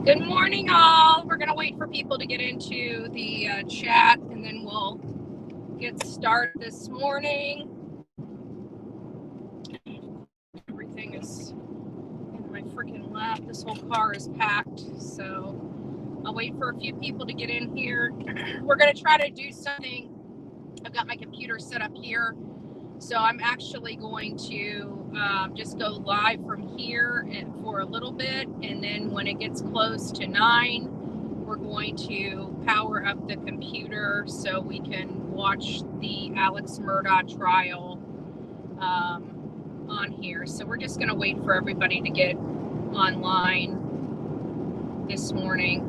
Good morning, all. We're going to wait for people to get into the chat, and then we'll get started this morning. Everything is in my freaking lap. This whole car is packed, so I'll wait for a few people to get in here. We're going to try to do something. I've got my computer set up here, so I'm actually going to just go live from here for a little bit, and then when it gets close to 9, we're going to power up the computer so we can watch the Alex Murdaugh trial on here. So we're just going to wait for everybody to get online this morning.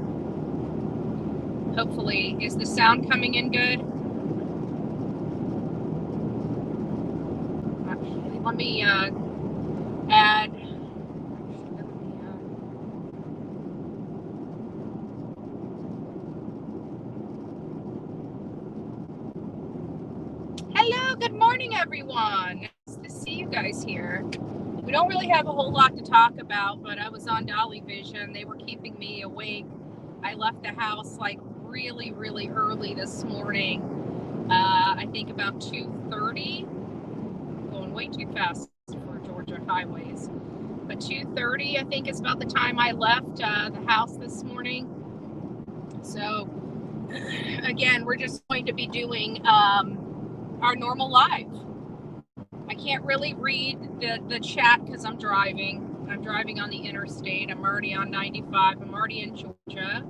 Hopefully, is the sound coming in good? Actually, let me add. Hello, good morning, everyone. Nice to see you guys here. We don't really have a whole lot to talk about, but I was on Dolly Vision. They were keeping me awake. I left the house like really, really early this morning. I think about 2:30. Going way too fast for Georgia highways. But 2:30, I think, is about the time I left the house this morning. So, again, we're just going to be doing our normal live. I can't really read the chat because I'm driving. I'm driving on the interstate. I'm already on 95. I'm already in Georgia.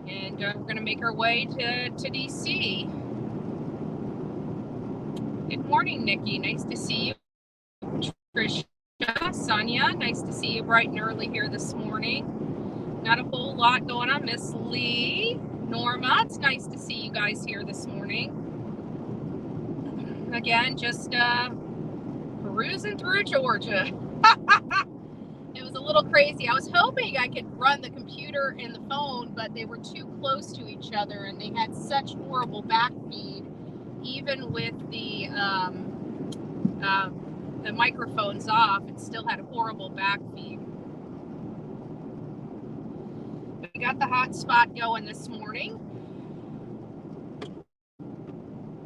And we're going to make our way to D.C. Good morning, Nikki. Nice to see you. Tricia, Sonia, nice to see you bright and early here this morning. Not a whole lot going on. Miss Lee, Norma, it's nice to see you guys here this morning. Again, just perusing through Georgia. It was a little crazy. I was hoping I could run the computer and the phone, but they were too close to each other, and they had such horrible backfeed, even with the microphones off. It still had a horrible backfeed. We got the hotspot going this morning.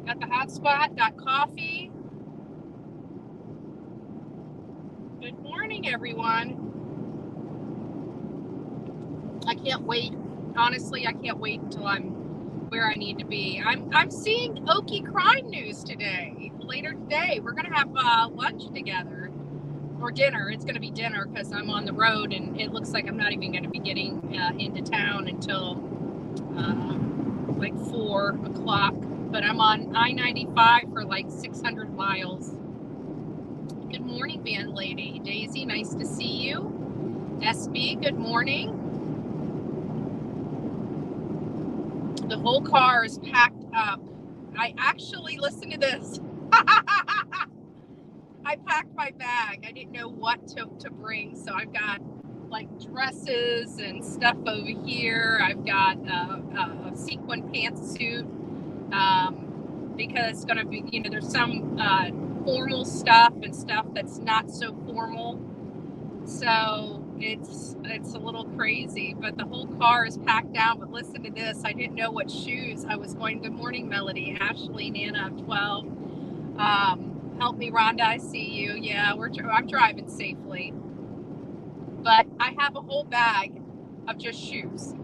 Got the hotspot, got coffee. Good morning, everyone. I can't wait. Honestly, I can't wait until I'm where I need to be. I'm seeing Okie crime news today. Later today, we're gonna have lunch together, or dinner. It's gonna be dinner because I'm on the road, and it looks like I'm not even gonna be getting into town until like 4 o'clock. But I'm on I-95 for like 600 miles. Good morning, van lady. Daisy, nice to see you. SB, good morning. The whole car is packed up. I actually, listen to this. I packed my bag. I didn't know what to bring, so I've got like dresses and stuff over here. I've got a sequin pantsuit because it's going to be, there's some formal stuff and stuff that's not so formal. So it's a little crazy, but the whole car is packed down. But listen to this. I didn't know what shoes I was going. Good morning, Melody. Ashley, Nana, 12. Help me, Rhonda. I see you. Yeah, I'm driving safely. But I have a whole bag of just shoes.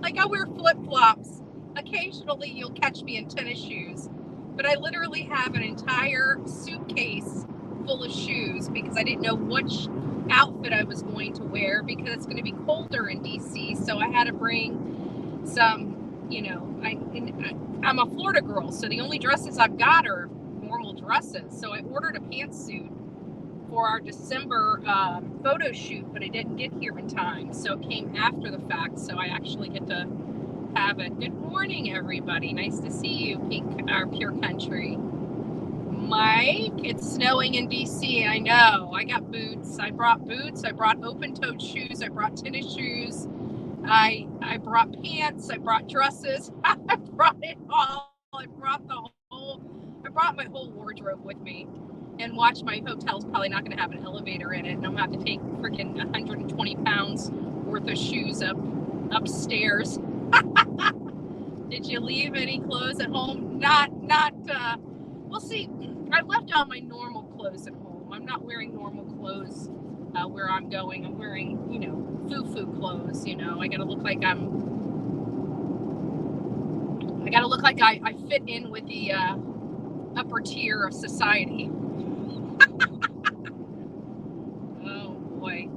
Like, I wear flip-flops. Occasionally, you'll catch me in tennis shoes. But I literally have an entire suitcase full of shoes because I didn't know which outfit I was going to wear because it's going to be colder in DC. So I had to bring some, I'm a Florida girl, so the only dresses I've got are normal dresses. So I ordered a pantsuit for our December photo shoot, but it didn't get here in time. So it came after the fact. So I actually get to have it. Good morning, everybody. Nice to see you, Pure Country. Mike, it's snowing in DC. I know. I got boots. I brought boots. I brought open-toed shoes. I brought tennis shoes. I brought pants. I brought dresses. I brought it all. I brought my whole wardrobe with me. and watch, my hotel's probably not going to have an elevator in it, and I'm going to have to take freaking 120 pounds worth of shoes upstairs. Did you leave any clothes at home? We'll see. I left all my normal clothes at home. I'm not wearing normal clothes where I'm going. I'm wearing, foo-foo clothes, I gotta look like I fit in with the upper tier of society. Oh boy.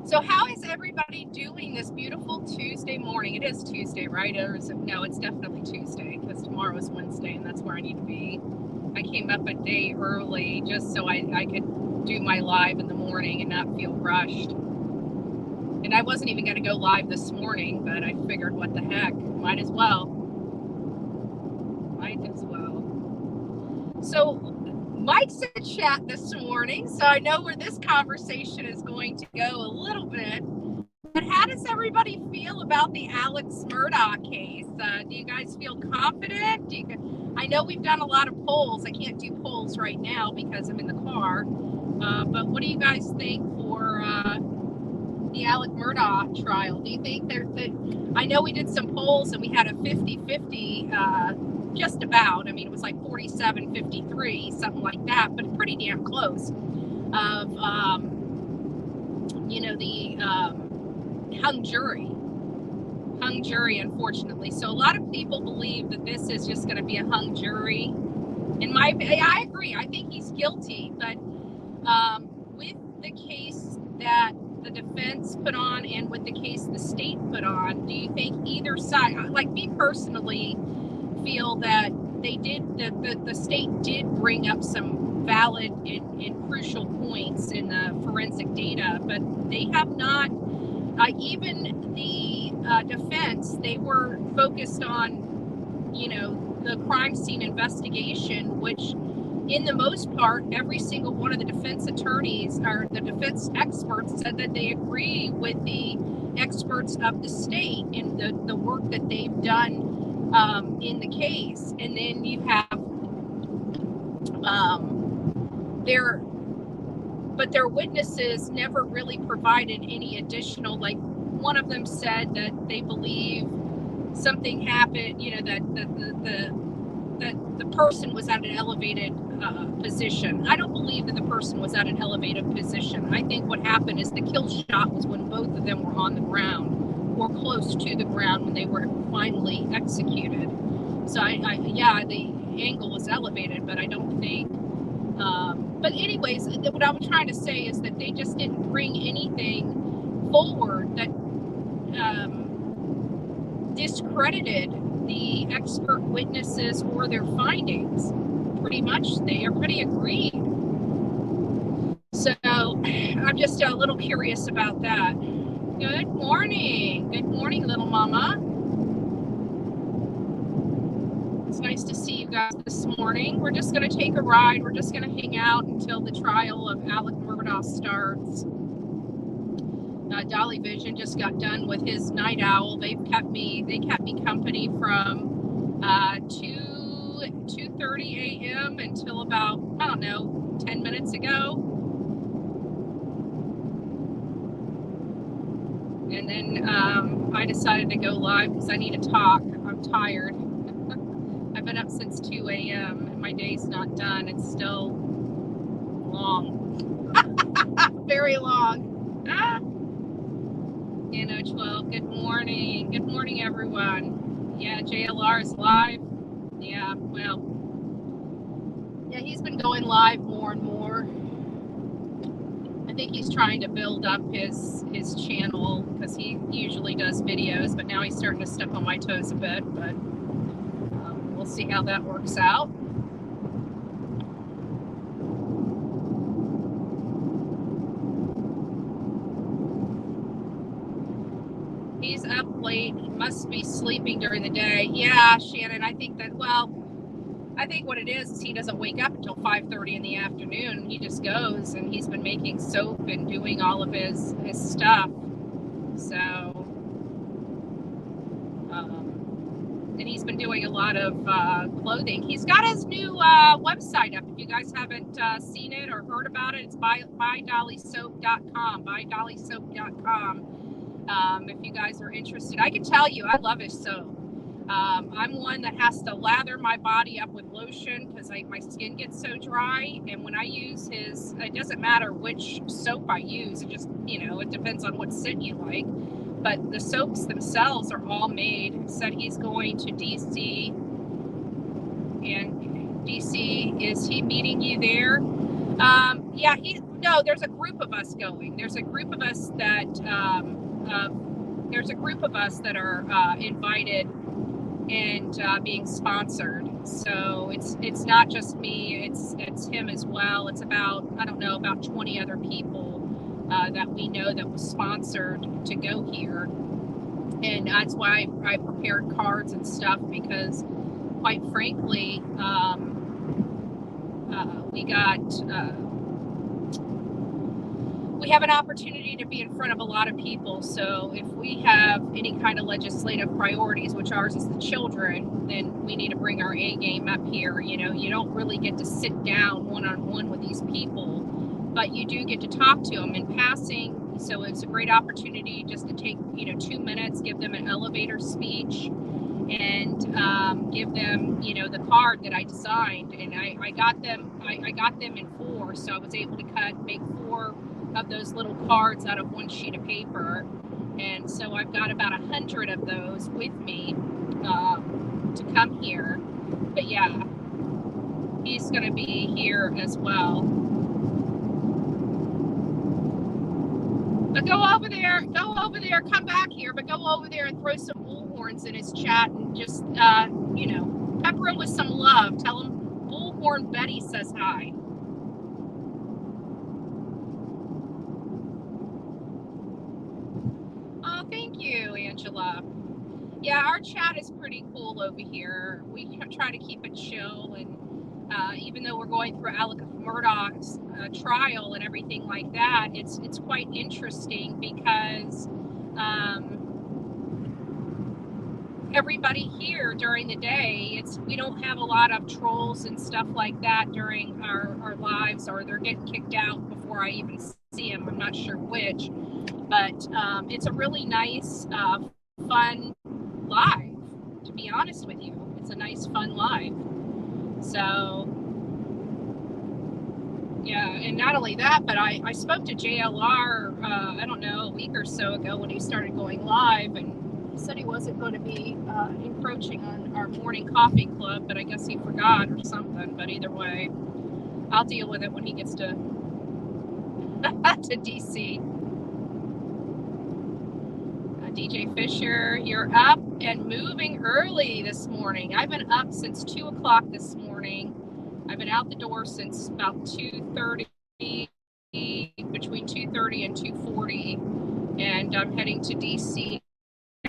So how is everybody doing this beautiful Tuesday morning? It is Tuesday, right? No, it's definitely Tuesday, because tomorrow is Wednesday, and that's where I need to be. I came up a day early just so I could do my live in the morning and not feel rushed. And I wasn't even going to go live this morning, but I figured, what the heck, might as well. So Mike's in the chat this morning, so I know where this conversation is going to go a little bit. But how does everybody feel about the Alex Murdaugh case? Do you guys feel confident? I know we've done a lot of polls. I can't do polls right now because I'm in the car. But what do you guys think for the Alex Murdaugh trial? Do you think I know we did some polls and we had a 50-50 just about. I mean, it was like 47-53, something like that, but pretty damn close of, the hung jury, unfortunately. So a lot of people believe that this is just going to be a hung jury. I agree. I think he's guilty, but with the case that the defense put on and with the case the state put on, do you think either side, like me personally, feel that they did, the state did bring up some valid and crucial points in the forensic data, but they have not, even the defense, they were focused on, the crime scene investigation, which in the most part, every single one of the defense attorneys or the defense experts said that they agree with the experts of the state and the work that they've done in the case. And then you have their witnesses never really provided any additional, like one of them said that they believe something happened, that the person was at an elevated position. I don't believe that the person was at an elevated position. I think what happened is the kill shot was when both of them were on the ground or close to the ground when they were finally executed. So the angle was elevated, but I don't think. But anyways, what I'm trying to say is that they just didn't bring anything forward that discredited the expert witnesses or their findings. Pretty much, they are pretty agreed. So I'm just a little curious about that. Good morning, little mama. It's nice to see you guys this morning. We're just going to take a ride. We're just going to hang out until the trial of Alex Murdaugh starts. Dolly Vision just got done with his night owl. They kept me company from 2:30 a.m. until about, 10 minutes ago. And then I decided to go live because I need to talk. I'm tired. I've been up since 2 a.m. and my day's not done. It's still long. Very long. 12. Good morning. Good morning, everyone. Yeah, JLR is live. Yeah, well. Yeah, he's been going live more and more. I think he's trying to build up his channel because he usually does videos, but now he's starting to step on my toes a bit, but we'll see how that works out. He's up late, must be sleeping during the day. Yeah, Shannon, I think what it is he doesn't wake up until 5:30 in the afternoon. He just goes, and he's been making soap and doing all of his stuff. So, and he's been doing a lot of clothing. He's got his new website up. If you guys haven't seen it or heard about it, it's buydollysoap.com. Buydollysoap.com. If you guys are interested, I can tell you, I love his soap. I'm one that has to lather my body up with lotion because my skin gets so dry. And when I use his, it doesn't matter which soap I use. It just, it depends on what scent you like. But the soaps themselves are all made. He said he's going to DC. And DC, is he meeting you there? Yeah, there's a group of us going. There's a group of us that are invited and being sponsored. So it's not just me, it's him as well. It's about 20 other people that we know that was sponsored to go here. And that's why I prepared cards and stuff, because quite frankly, we have an opportunity to be in front of a lot of people. So if we have any kind of legislative priorities, which ours is the children, then we need to bring our A game up here. You don't really get to sit down one-on-one with these people, but you do get to talk to them in passing. So it's a great opportunity just to take, 2 minutes, give them an elevator speech, and give them, the card that I designed. And I got them in 4, so I was able to make 4 of those little cards out of 1 sheet of paper. And so I've got about 100 of those with me to come here. But yeah, he's going to be here as well. But go over there, come back here, but go over there and throw some bullhorns in his chat and just, pepper him with some love. Tell him Bullhorn Betty says hi. Oh, thank you, Angela. Yeah, our chat is pretty cool over here. We try to keep it chill, and even though we're going through Alec Murdaugh's trial and everything like that, it's quite interesting because everybody here during the day, we don't have a lot of trolls and stuff like that during our lives, or they're getting kicked out before I even see them. I'm not sure which, but it's a really nice, fun live, to be honest with you. It's a nice, fun live. So, yeah, and not only that, but I spoke to JLR, a week or so ago when he started going live, and he said he wasn't going to be encroaching on our morning coffee club, but I guess he forgot or something. But either way, I'll deal with it when he gets to DC. DJ Fisher, you're up and moving early this morning. I've been up since 2 o'clock this morning. I've been out the door since about 2:30, between 2:30 and 2:40, and I'm heading to DC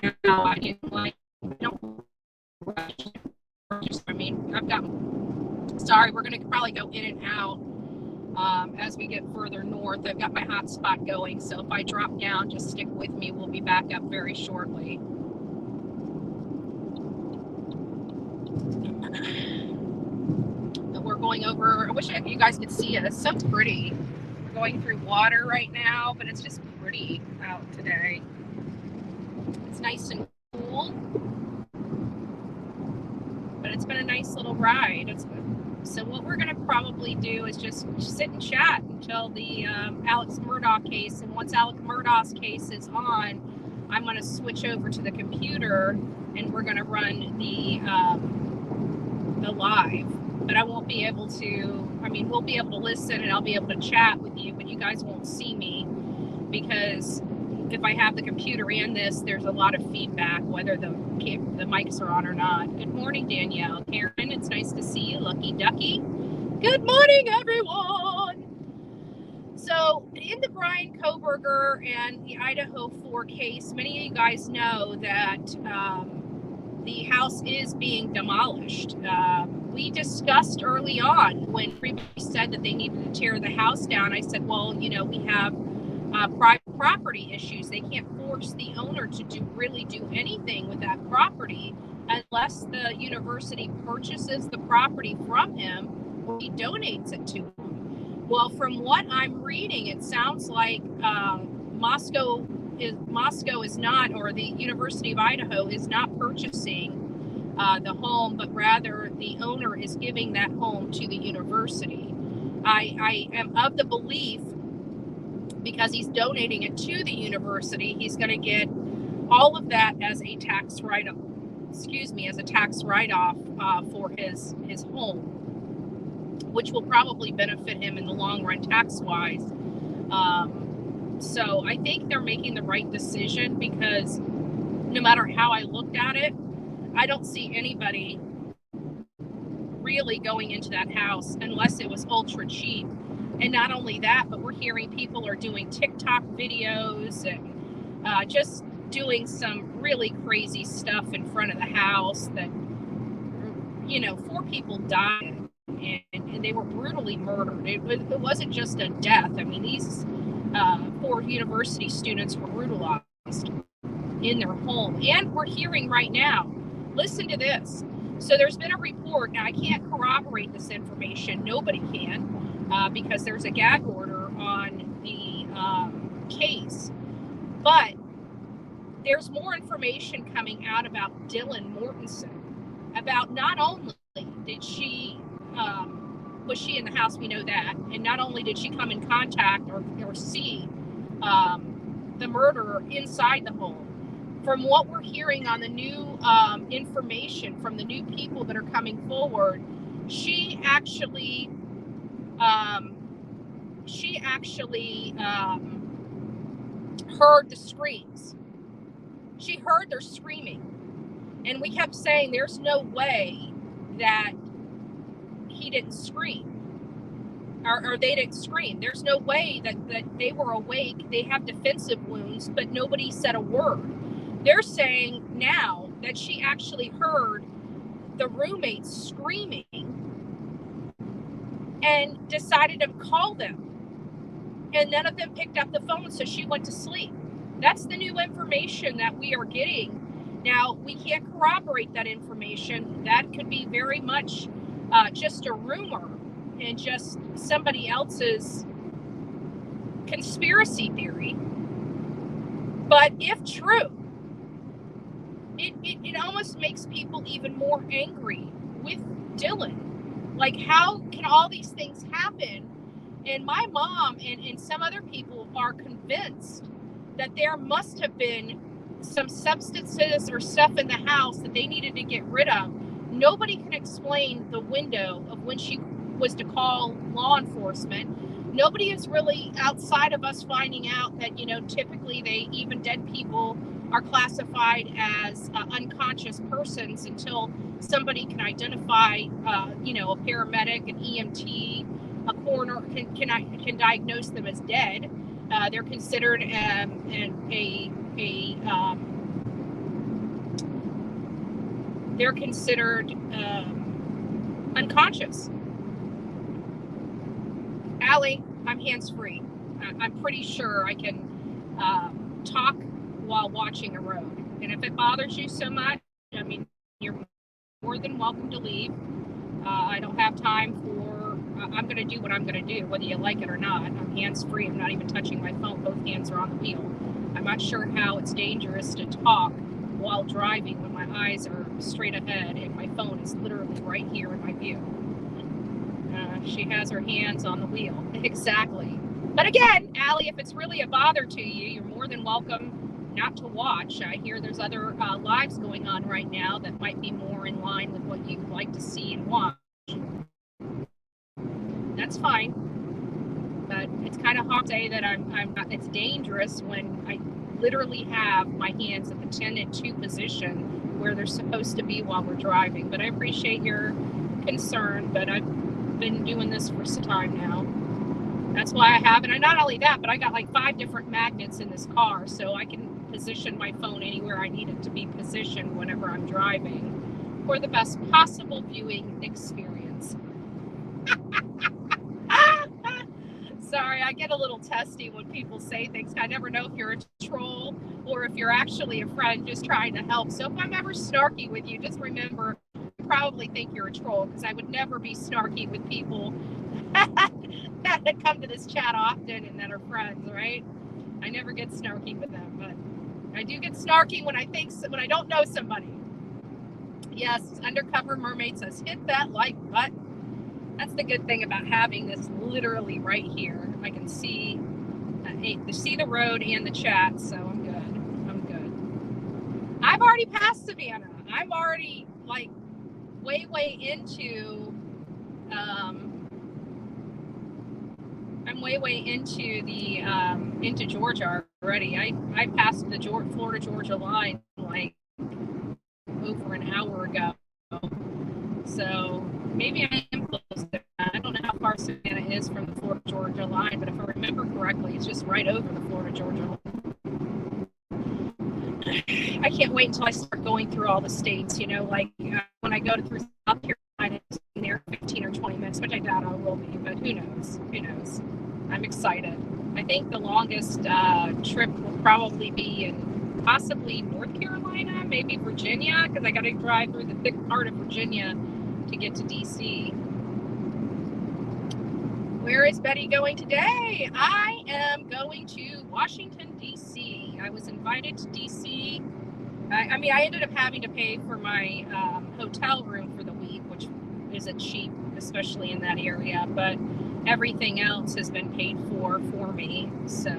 now. We're going to probably go in and out as we get further north. I've got my hotspot going, so if I drop down, just stick with me. We'll be back up very shortly. We're going over, I wish you guys could see it. It's so pretty. We're going through water right now, but it's just pretty out today. It's nice and cool, but it's been a nice little ride. So what we're going to probably do is just sit and chat until the Alex Murdaugh case. And once Alex Murdaugh's case is on, I'm going to switch over to the computer and we're going to run the live. But I won't be able to, we'll be able to listen and I'll be able to chat with you, but you guys won't see me, because if I have the computer and this, there's a lot of feedback, whether the mics are on or not. Good morning, Danielle. Karen, it's nice to see you. Lucky Ducky. Good morning, everyone. So in the Brian Kohberger and the Idaho 4 case, many of you guys know that the house is being demolished. We discussed early on when everybody said that they needed to tear the house down. I said, well, we have private property issues. They can't force the owner to do anything with that property. unless the university purchases the property from him or he donates it to him. Well, from what I'm reading, it sounds like Mascow is not, or the University of Idaho is not purchasing the home, but rather the owner is giving that home to the university. I am of the belief, because he's donating it to the university, he's going to get all of that as a tax write-off. As a tax write-off for his home, which will probably benefit him in the long run tax-wise. So I think they're making the right decision, because no matter how I looked at it, I don't see anybody really going into that house unless it was ultra cheap. And not only that, but we're hearing people are doing TikTok videos and just doing some really crazy stuff in front of the house that, 4 people died and they were brutally murdered. It wasn't just a death. I mean, these 4 university students were brutalized in their home. And we're hearing right now, listen to this. So there's been a report. Now, I can't corroborate this information. Nobody can, because there's a gag order on the case. But there's more information coming out about Dylan Mortensen, about not only did she, was she in the house, we know that, and not only did she come in contact or see the murderer inside the home. From what we're hearing on the new information from the new people that are coming forward, she actually heard the screams. She heard their screaming. And we kept saying there's no way that he didn't scream. Or they didn't scream. There's no way that they were awake. They have defensive wounds, but nobody said a word. They're saying now that she actually heard the roommates screaming and decided to call them. And none of them picked up the phone, so she went to sleep. That's the new information that we are getting. Now, we can't corroborate that information. That could be very much just a rumor and just somebody else's conspiracy theory. But if true, it almost makes people even more angry with Dylan. Like, how can all these things happen? And my mom and some other people are convinced that there must have been some substances or stuff in the house that they needed to get rid of. Nobody can explain the window of when she was to call law enforcement. Nobody is really, outside of us finding out that, typically even dead people are classified as unconscious persons until somebody can identify, a paramedic, an EMT, a coroner can diagnose them as dead. They're considered they're considered unconscious. Allie, I'm hands-free. I'm pretty sure I can talk while watching a road. And if it bothers you so much, I mean, you're more than welcome to leave. I don't have time for, I'm going to do what I'm going to do, whether you like it or not. I'm hands-free. I'm not even touching my phone. Both hands are on the wheel. I'm not sure how it's dangerous to talk while driving when my eyes are straight ahead and my phone is literally right here in my view. She has her hands on the wheel. Exactly. But again, Allie, if it's really a bother to you, you're more than welcome not to watch. I hear there's other lives going on right now that might be more in line with what you'd like to see and watch. That's fine. But it's kind of hard to say that it's dangerous when I literally have my hands at the 10 and 2 position where they're supposed to be while we're driving. But I appreciate your concern, but I've been doing this for some time now. That's why I have, and not only that, but I got like 5 different magnets in this car, so I can position my phone anywhere I need it to be positioned whenever I'm driving for the best possible viewing experience. Sorry, I get a little testy when people say things. I never know if you're a troll or if you're actually a friend just trying to help. So if I'm ever snarky with you, just remember, you probably think you're a troll, because I would never be snarky with people that come to this chat often and that are friends, right? I never get snarky with them, but I do get snarky when I don't know somebody. Yes, Undercover Mermaid says, hit that like button. That's the good thing about having this literally right here. I can see the road and the chat, so I'm good. I've already passed Savannah. I'm already like way into I'm way into the into Georgia already. I passed the Florida Georgia line like over an hour ago. So maybe I am close to that. I don't know how far Savannah is from the Florida Georgia line, but if I remember correctly, it's just right over the Florida Georgia line. I can't wait until I start going through all the states, like when I go through South Carolina, it's there 15 or 20 minutes, which I doubt I will be, but who knows? I'm excited. I think the longest trip will probably be in possibly North Carolina, maybe Virginia, because I got to drive through the thick part of Virginia to get to DC. Where is Betty going today? I am going to Washington, D.C. I was invited to D.C. I ended up having to pay for my hotel room for the week, which isn't cheap, especially in that area, but everything else has been paid for me. So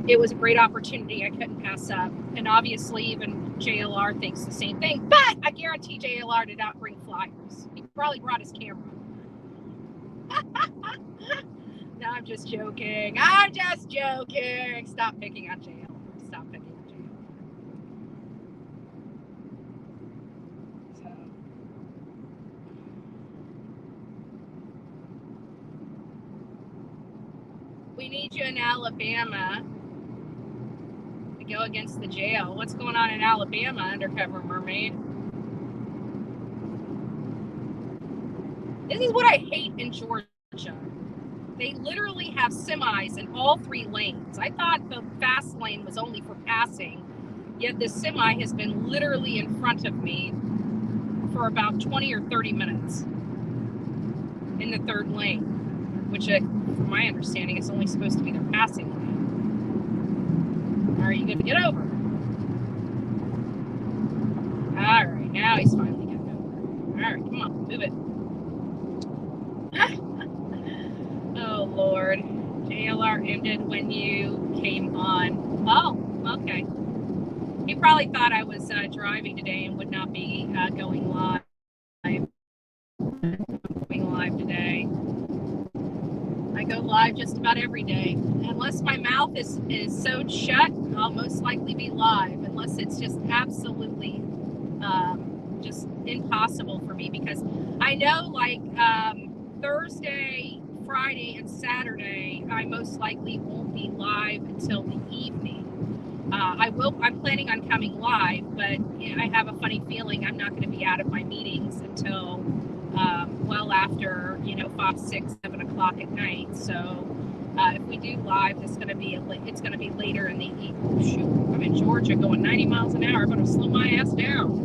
it was a great opportunity I couldn't pass up. And obviously even JLR thinks the same thing, but I guarantee JLR did not bring flyers. He probably brought his camera. No, I'm just joking. Stop picking on JLR. So. We need you in Alabama to go against the jail. What's going on in Alabama, Undercover Mermaid? This is what I hate in Georgia. They literally have semis in all 3 lanes. I thought the fast lane was only for passing, yet this semi has been literally in front of me for about 20 or 30 minutes in the 3rd lane, which, from my understanding, is only supposed to be their passing lane. Are you going to get over? All right, now he's finally getting over. All right, come on, move it. Oh, Lord. JLR ended when you came on. Oh, okay. He probably thought I was driving today and would not be going live. Going live today. I go live just about every day. Unless my mouth is sewed shut, I'll most likely be live. Unless it's just absolutely just impossible for me. Because I know, like, Thursday, Friday, and Saturday, I most likely won't be live until the evening. I'm planning on coming live, but I have a funny feeling I'm not going to be out of my meetings until well after 5, 6, 7 o'clock at night. So if we do live, it's going to be later in the evening. Shoot, I'm in Georgia going 90 miles an hour. I better slow my ass down.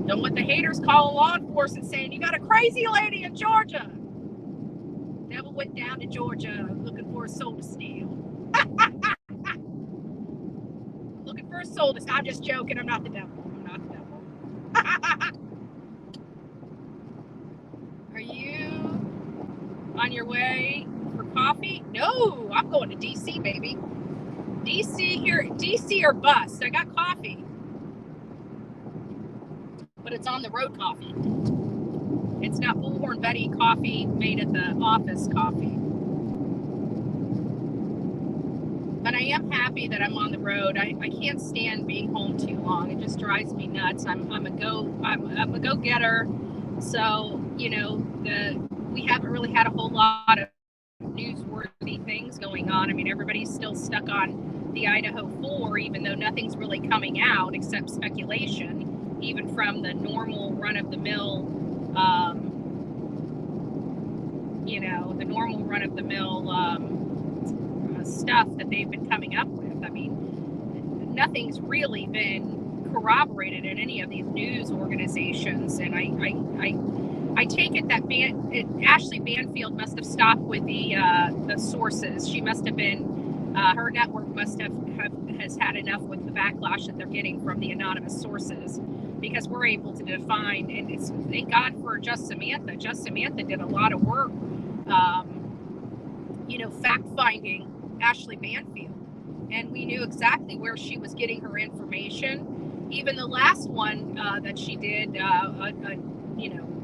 Don't want the haters calling law enforcement saying you got a crazy lady in Georgia. Devil went down to Georgia looking for a soul to steal. Looking for a soul to steal. I'm just joking. I'm not the devil. Are you on your way for coffee? No, I'm going to DC, baby. DC or bust. I got coffee. But it's on the road coffee. It's not Bullhorn Betty coffee made at the office coffee. But I am happy that I'm on the road. I can't stand being home too long. It just drives me nuts. I'm a go-getter. So, we haven't really had a whole lot of newsworthy things going on. I mean, everybody's still stuck on the Idaho 4, even though nothing's really coming out except speculation. Even from the normal run-of-the-mill, stuff that they've been coming up with. I mean, nothing's really been corroborated in any of these news organizations, and I take it that Ashley Banfield must have stopped with the sources. She must have been, her network must has had enough with the backlash that they're getting from the anonymous sources, because we're able to define, and it's, thank God for Just Samantha. Just Samantha did a lot of work, fact finding Ashley Banfield, and we knew exactly where she was getting her information. Even the last one that she did,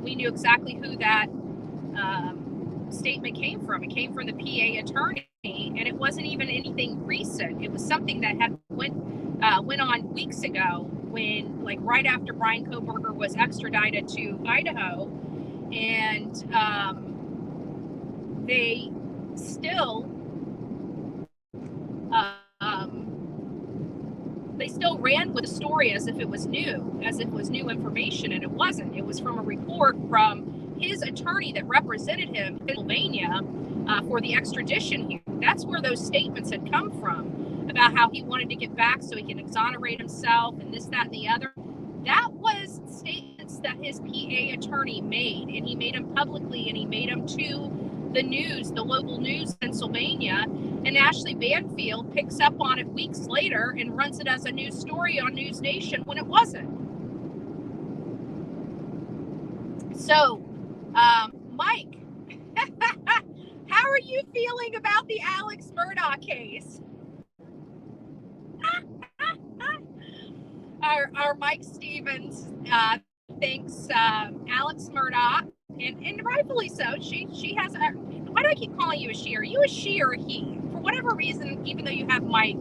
we knew exactly who that statement came from. It came from the PA attorney, and it wasn't even anything recent. It was something that had went on weeks ago, when, like, right after Brian Kohberger was extradited to Idaho, and they still ran with the story as if it was new information, and it wasn't. It was from a report from his attorney that represented him in Pennsylvania for the extradition hearing. That's where those statements had come from, about how he wanted to get back so he can exonerate himself and this, that, and the other. That was statements that his PA attorney made, and he made them publicly, and he made them to the news, the local news, Pennsylvania. And Ashley Banfield picks up on it weeks later and runs it as a news story on News Nation when it wasn't. So, Mike, how are you feeling about the Alex Murdaugh case? Our Mike Stevens thinks Alex Murdaugh, and rightfully so. She has a. Why do I keep calling you a she? Are you a she or a he? For whatever reason, even though you have Mike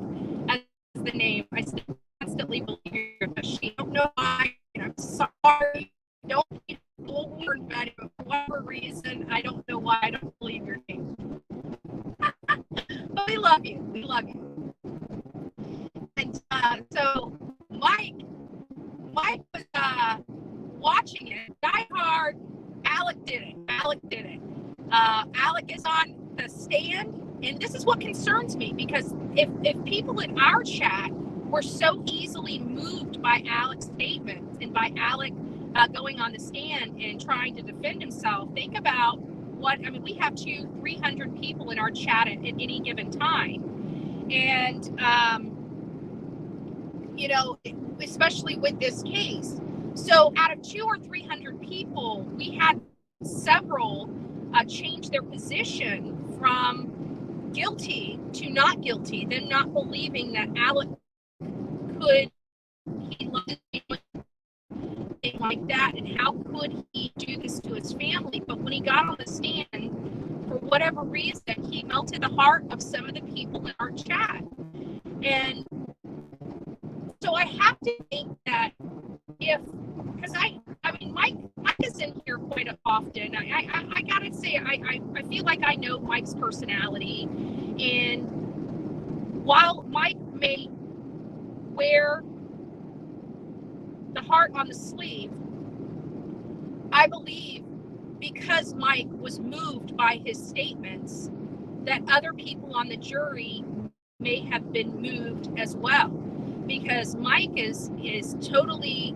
as the name, I still constantly believe you're a she. I don't know why. I'm sorry. Don't be word about it. But for whatever reason, I don't know why I don't believe your name. But we love you. We love you. And so Mike was watching it. Die hard. Alec did it. Alec is on the stand, and this is what concerns me, because if people in our chat were so easily moved by Alec's statements and by Alec going on the stand and trying to defend himself, think about we have 200-300 people in our chat at any given time, and especially with this case. So out of 200 or 300 people, we had several change their position from guilty to not guilty, them not believing that Alec could like that, and how could he do this to his family. But when he got on the stand, for whatever reason, he melted the heart of some of the people in our chat. And so I have to think that because Mike is in here quite often. I gotta say, I feel like I know Mike's personality, and while Mike may wear the heart on the sleeve, I believe because Mike was moved by his statements, that other people on the jury may have been moved as well, because Mike is totally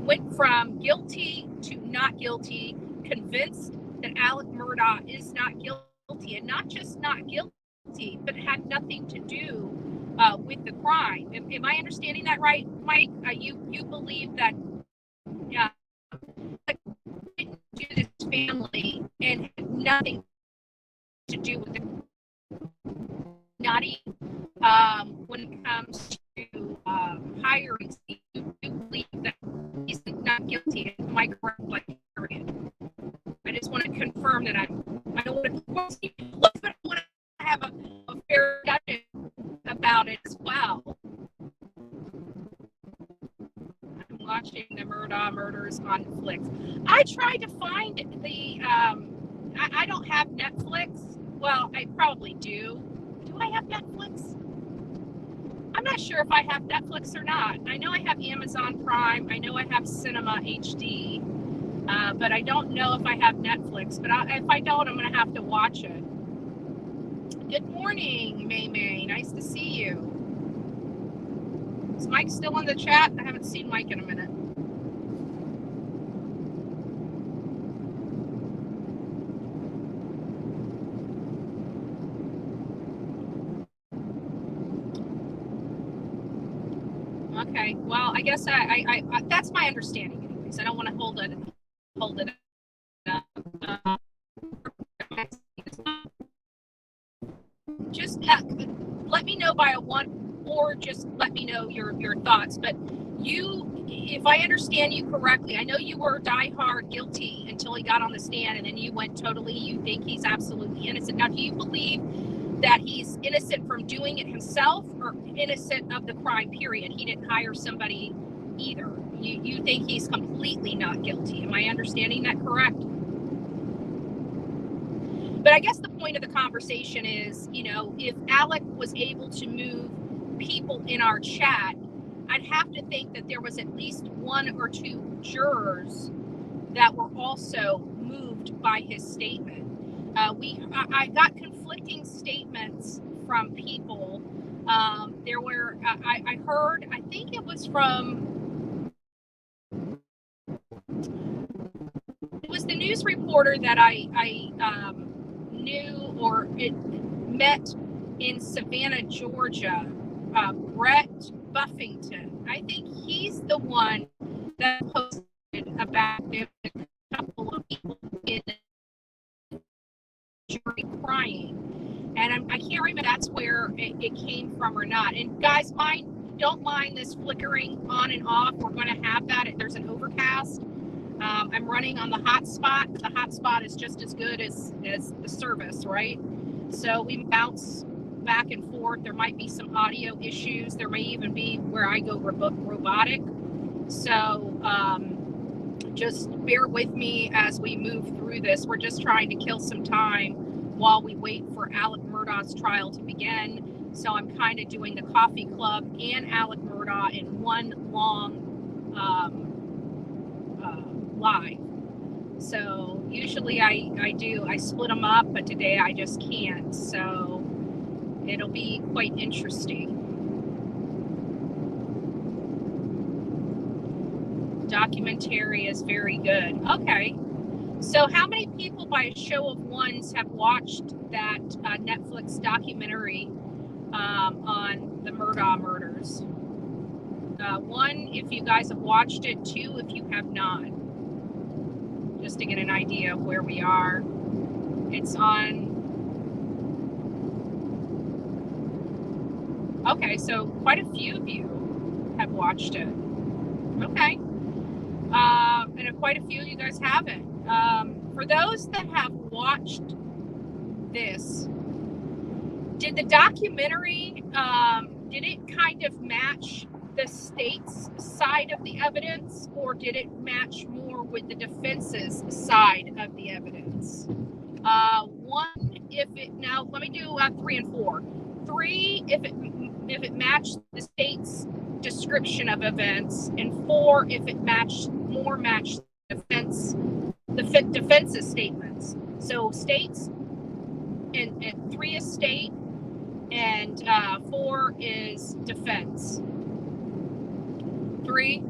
went from guilty to not guilty, convinced that Alec Murdaugh is not guilty, and not just not guilty, but had nothing to do with the crime. Am I understanding that right, Mike? You believe that didn't do this family and had nothing to do with it. Not even when it comes to hiring, you believe that he's not guilty. Am I correct? I just want to confirm that I don't want to force you, but I want to have a fair discussion about it as well. I'm watching the Murdaugh murders on Netflix. I tried to find the I don't have Netflix. Well, I probably do. Do I have Netflix? I'm not sure if I have Netflix or not. I know I have Amazon Prime. I know I have Cinema HD. But I don't know if I have Netflix. But if I don't, I'm going to have to watch it. Good morning, May May. Nice to see you. Is Mike still in the chat? I haven't seen Mike in a minute. Okay. Well, I guess I that's my understanding, anyways. I don't want to hold it up. Just let me know by a one, or just let me know your thoughts. But you, if I understand you correctly, I know you were diehard guilty until he got on the stand, and then you went totally, you think he's absolutely innocent. Now, do you believe that he's innocent from doing it himself, or innocent of the crime, period? He didn't hire somebody either. You think he's completely not guilty. Am I understanding that correct? But I guess the point of the conversation is, if Alec was able to move people in our chat, I'd have to think that there was at least one or two jurors that were also moved by his statement. I got conflicting statements from people. There were, I heard, I think it was the news reporter that I knew or it met in Savannah, Georgia, Brett Buffington. I think he's the one that posted about a couple of people in the jury crying, and I can't remember if that's where it came from or not. And guys, don't mind this flickering on and off. We're going to have that if there's an overcast. I'm running on the hotspot. The hotspot is just as good as the service, right? So we bounce back and forth. There might be some audio issues. There may even be where I go robotic. So just bear with me as we move through this. We're just trying to kill some time while we wait for Alec Murdaugh's trial to begin. So I'm kind of doing the coffee club and Alec Murdaugh in one long live. So usually I split them up, but today I just can't. So it'll be quite interesting. Documentary is very good. Okay. So how many people by a show of ones have watched that Netflix documentary on the Murdaugh murders? One, if you guys have watched it. Two, if you have not. Just to get an idea of where we are. It's on. Okay, so quite a few of you have watched it. Okay. And quite a few of you guys haven't. For those that have watched this, did the documentary, did it kind of match the state's side of the evidence, or did it match more with the defense's side of the evidence? One, now let me do 3 and 4. 3, if it matched the state's description of events, and 4, if it matched the defense's statements. So states, and 3 is state, and 4 is defense. 3,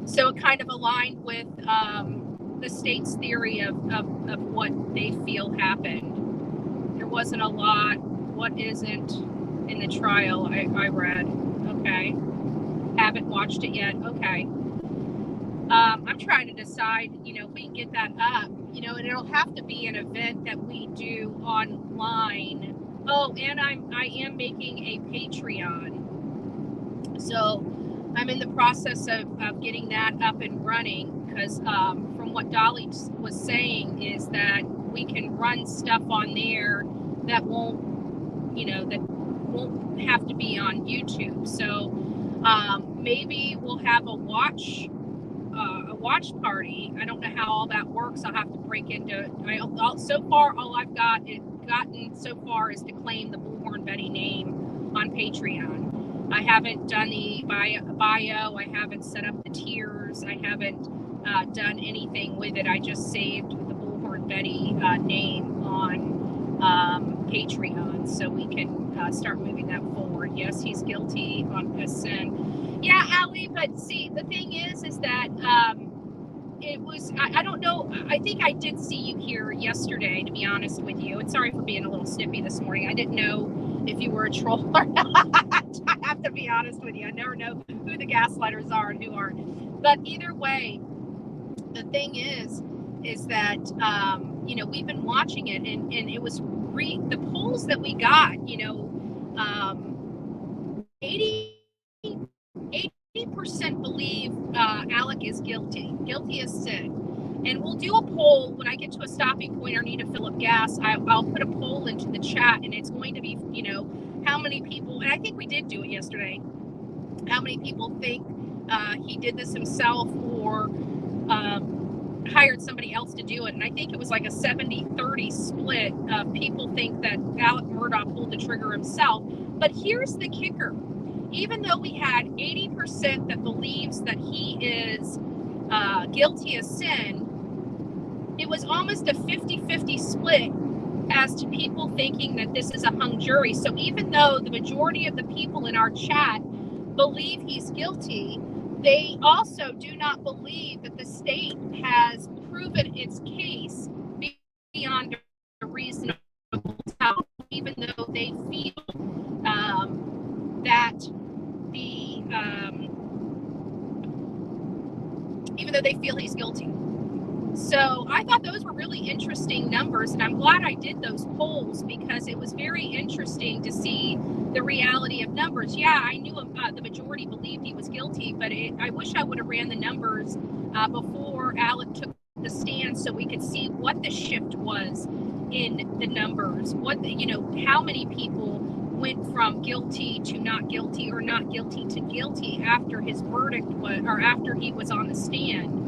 so it kind of aligned with the state's theory of what they feel happened. There wasn't a lot. What isn't in the trial? I read. Okay. Haven't watched it yet. Okay. I'm trying to decide, if we can get that up, and it'll have to be an event that we do online. Oh, and I am making a Patreon. So I'm in the process of getting that up and running, because from what Dolly was saying is that we can run stuff on there that won't have to be on YouTube. So maybe we'll have a watch party. I don't know how all that works. I'll have to break into. So far, all I've gotten so far is to claim the Bullhorn Betty name on Patreon. I haven't done the bio. I haven't set up the tiers. I haven't done anything with it. I just saved the Bullhorn Betty name on Patreon so we can start moving that forward. Yes, he's guilty on a sin. Yeah, Allie, but see, the thing is that it was, I don't know, I think I did see you here yesterday, to be honest with you. And sorry for being a little snippy this morning. I didn't know if you were a troll or not. I have to be honest with you. I never know who the gaslighters are and who aren't. But either way, the thing is that, you know, we've been watching it, and it was the polls that we got, you know, 80% believe Alec is guilty as sin. And we'll do a poll when I get to a stopping point or need to fill up gas. I'll put a poll into the chat, and it's going to be, you know, how many people, and I think we did do it yesterday, how many people think he did this himself or hired somebody else to do it. And I think it was like a 70-30 split of people think that Alec Murdaugh pulled the trigger himself. But here's the kicker. Even though we had 80% that believes that he is guilty of sin, it was almost a 50-50 split as to people thinking that this is a hung jury. So even though the majority of the people in our chat believe he's guilty, they also do not believe that the state has proven its case beyond a reasonable doubt, even though they feel that even though they feel he's guilty. So I thought those were really interesting numbers, and I'm glad I did those polls because it was very interesting to see the reality of numbers. Yeah, I knew the majority believed he was guilty, but I wish I would have ran the numbers before Alec took the stand so we could see what the shift was in the numbers. What you know, how many people went from guilty to not guilty or not guilty to guilty after his verdict was, or after he was on the stand.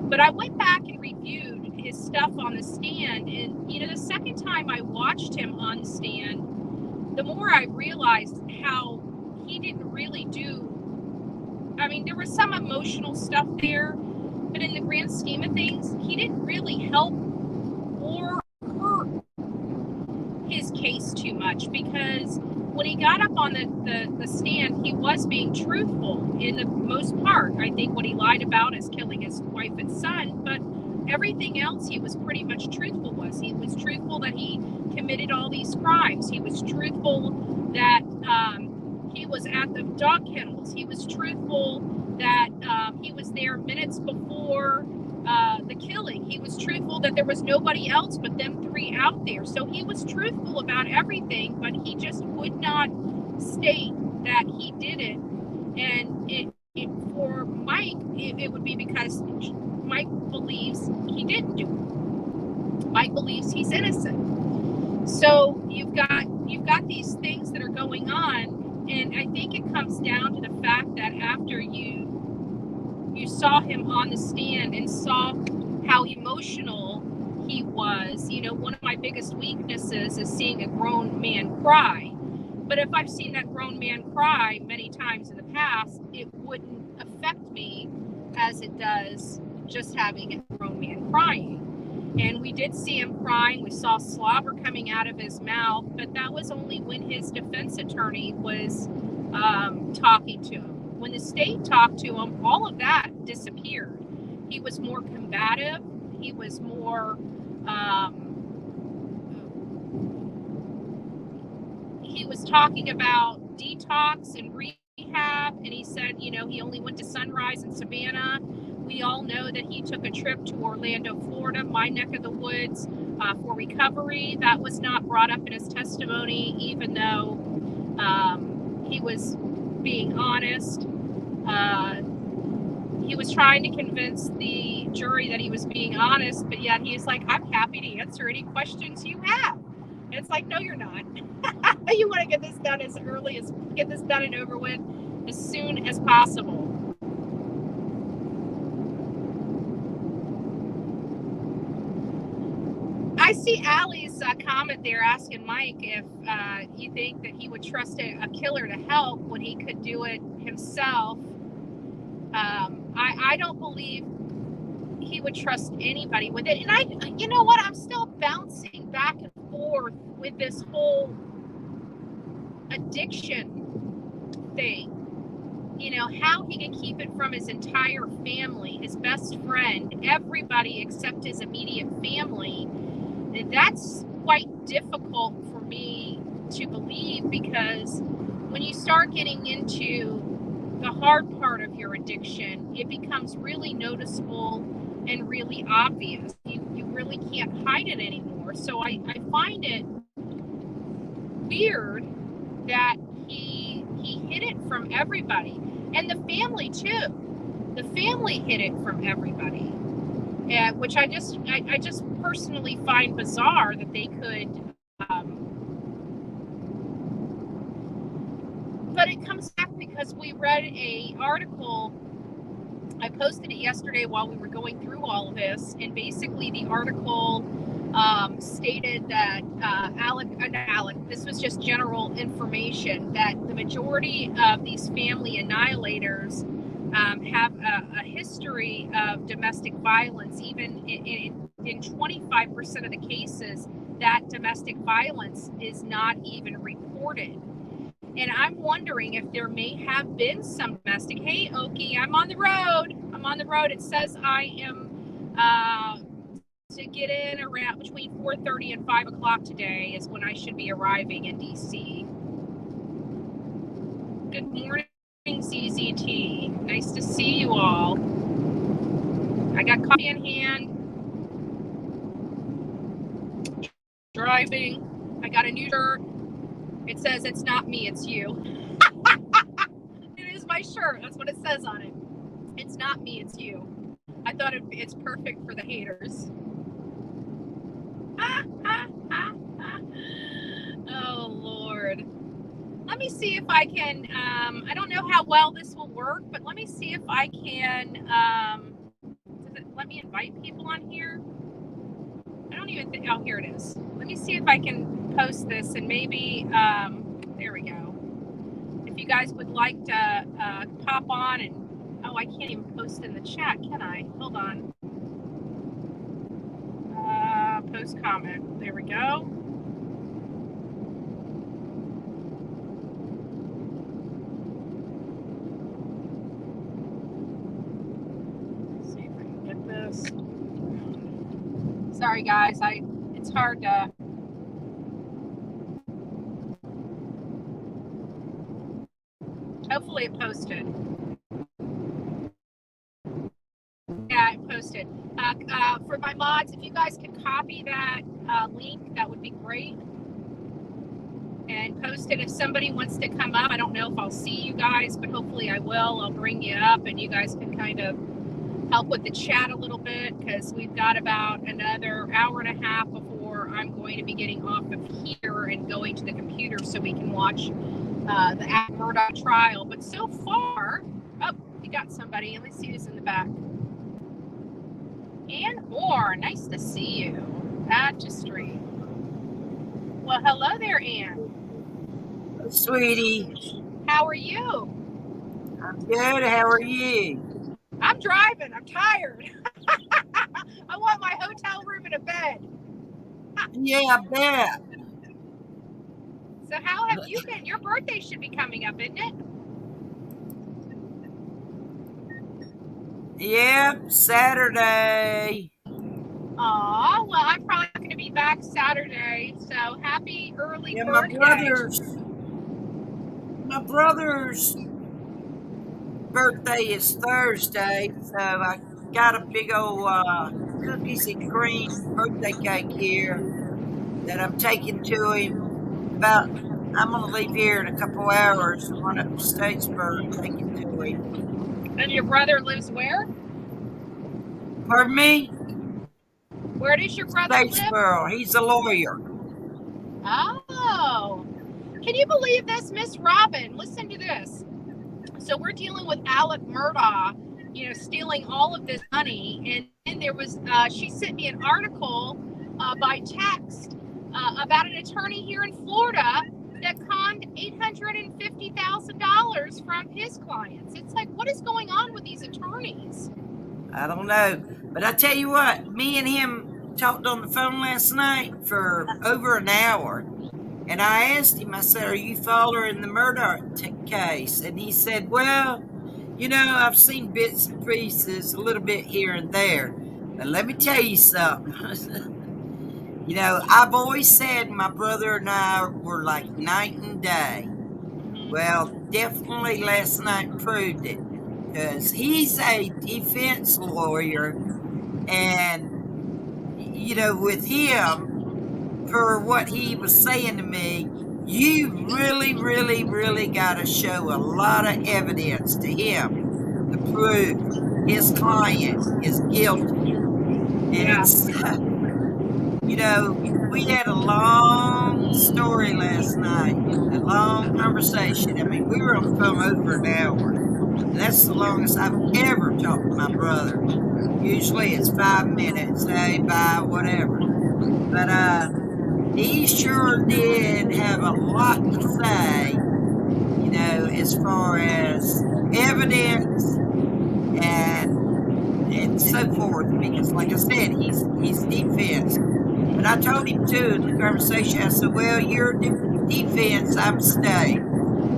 But I went back and reviewed his stuff on the stand, and you know, the second time I watched him on the stand, the more I realized how he didn't really do. I mean, there was some emotional stuff there, but in the grand scheme of things, he didn't really help or hurt his case too much, because when he got up on the stand, he was being truthful in the most part. I think what he lied about is killing his wife and son, but everything else he was pretty much truthful. He was truthful that he committed all these crimes. He was truthful that he was at the dog kennels. He was truthful that he was there minutes before the killing. He was truthful that there was nobody else but them three out there. So he was truthful about everything, but he just would not state that he did it. And for Mike, it would be because Mike believes he didn't do it. Mike believes he's innocent. So you've got these things that are going on, and I think it comes down to the fact that after you saw him on the stand and saw how emotional he was. You know, one of my biggest weaknesses is seeing a grown man cry. But if I've seen that grown man cry many times in the past, it wouldn't affect me as it does just having a grown man crying. And we did see him crying. We saw slobber coming out of his mouth, but that was only when his defense attorney was talking to him. When the state talked to him, all of that disappeared. He was more combative. He was more, he was talking about detox and rehab, and he said, you know, he only went to Sunrise and Savannah. We all know that he took a trip to Orlando, Florida, my neck of the woods, for recovery. That was not brought up in his testimony, even though he was being honest. He was trying to convince the jury that he was being honest, but yet he's like, I'm happy to answer any questions you have. And it's like, no, you're not. You want to get this done get this done and over with as soon as possible. I see Allie's comment there asking Mike if you think that he would trust a killer to help when he could do it himself. I don't believe he would trust anybody with it. And you know what? I'm still bouncing back and forth with this whole addiction thing. You know, how he can keep it from his entire family, his best friend, everybody except his immediate family. That's quite difficult for me to believe, because when you start getting into the hard part of your addiction, it becomes really noticeable and really obvious. You really can't hide it anymore. So I find it weird that he hid it from everybody, and the family too. The family hid it from everybody, which I just personally find bizarre that they could. But it comes back because we read a article. I posted it yesterday while we were going through all of this, and basically the article stated that this was just general information, that the majority of these family annihilators have a history of domestic violence. Even in 25% of the cases, that domestic violence is not even reported. And I'm wondering if there may have been some domestic. Hey, Okie, I'm on the road. It says I am to get in around between 4:30 and 5 o'clock today is when I should be arriving in DC. Good morning, CZT. Nice to see you all. I got coffee in hand. Driving. I got a new shirt. It says, "It's not me, it's you." It is my shirt. That's what it says on it. It's not me, it's you. I thought it's perfect for the haters. Oh, Lord. Let me see if I can, I don't know how well this will work, but let me see if I can, does it let me invite people on here? I don't even think, oh, here it is. Let me see if I can post this, and maybe, there we go. If you guys would like to pop on and, oh, I can't even post in the chat, can I? Hold on. Post comment. There we go. Let's see if I can get this. Sorry, guys. It's hard to. Hopefully it posted. Yeah, it posted. For my mods, if you guys could copy that link, that would be great. And post it if somebody wants to come up. I don't know if I'll see you guys, but hopefully I will. I'll bring you up and you guys can kind of help with the chat a little bit, because we've got about another hour and a half before I'm going to be getting off of here and going to the computer so we can watch the Murdaugh trial. But so far, oh, we got somebody. Let me see who's in the back. Ann Orr, nice to see you. Add to stream. Well, hello there, Ann. Sweetie. How are you? I'm good. How are you? I'm driving. I'm tired. I want my hotel room and a bed. Yeah, I bet. So how have you been? Your birthday should be coming up, isn't it? Yep, Saturday. Aw, well, I'm probably going to be back Saturday, so happy early birthday. My brother's birthday is Thursday, so I got a big old cookies and cream birthday cake here that I'm taking to him. I'm going to leave here in a couple hours and run up to Statesboro and take it to him. And your brother lives where? Pardon me? Where does your brother live? Statesboro. He's a lawyer. Oh. Can you believe this, Miss Robin? Listen to this. So we're dealing with Alec Murdaugh, stealing all of this money. And then there was, she sent me an article by text about an attorney here in Florida that conned $850,000 from his clients. It's like, what is going on with these attorneys? I don't know. But I tell you what, me and him talked on the phone last night for over an hour. And I asked him, I said, are you following the Murdaugh case? And he said, well, I've seen bits and pieces, a little bit here and there. But let me tell you something. I've always said my brother and I were like night and day. Well, definitely last night proved it, because he's a defense lawyer. And, with him, for what he was saying to me, you really, really, really got to show a lot of evidence to him to prove his client is guilty. And so, we had a long story last night, a long conversation. I mean, we were on the phone over an hour. And that's the longest I've ever talked to my brother. Usually it's 5 minutes, hey, bye, whatever. But he sure did have a lot to say, as far as evidence and so forth. Because, like I said, he's defense. But I told him too in the conversation. I said, "Well, you're defense, I'm state."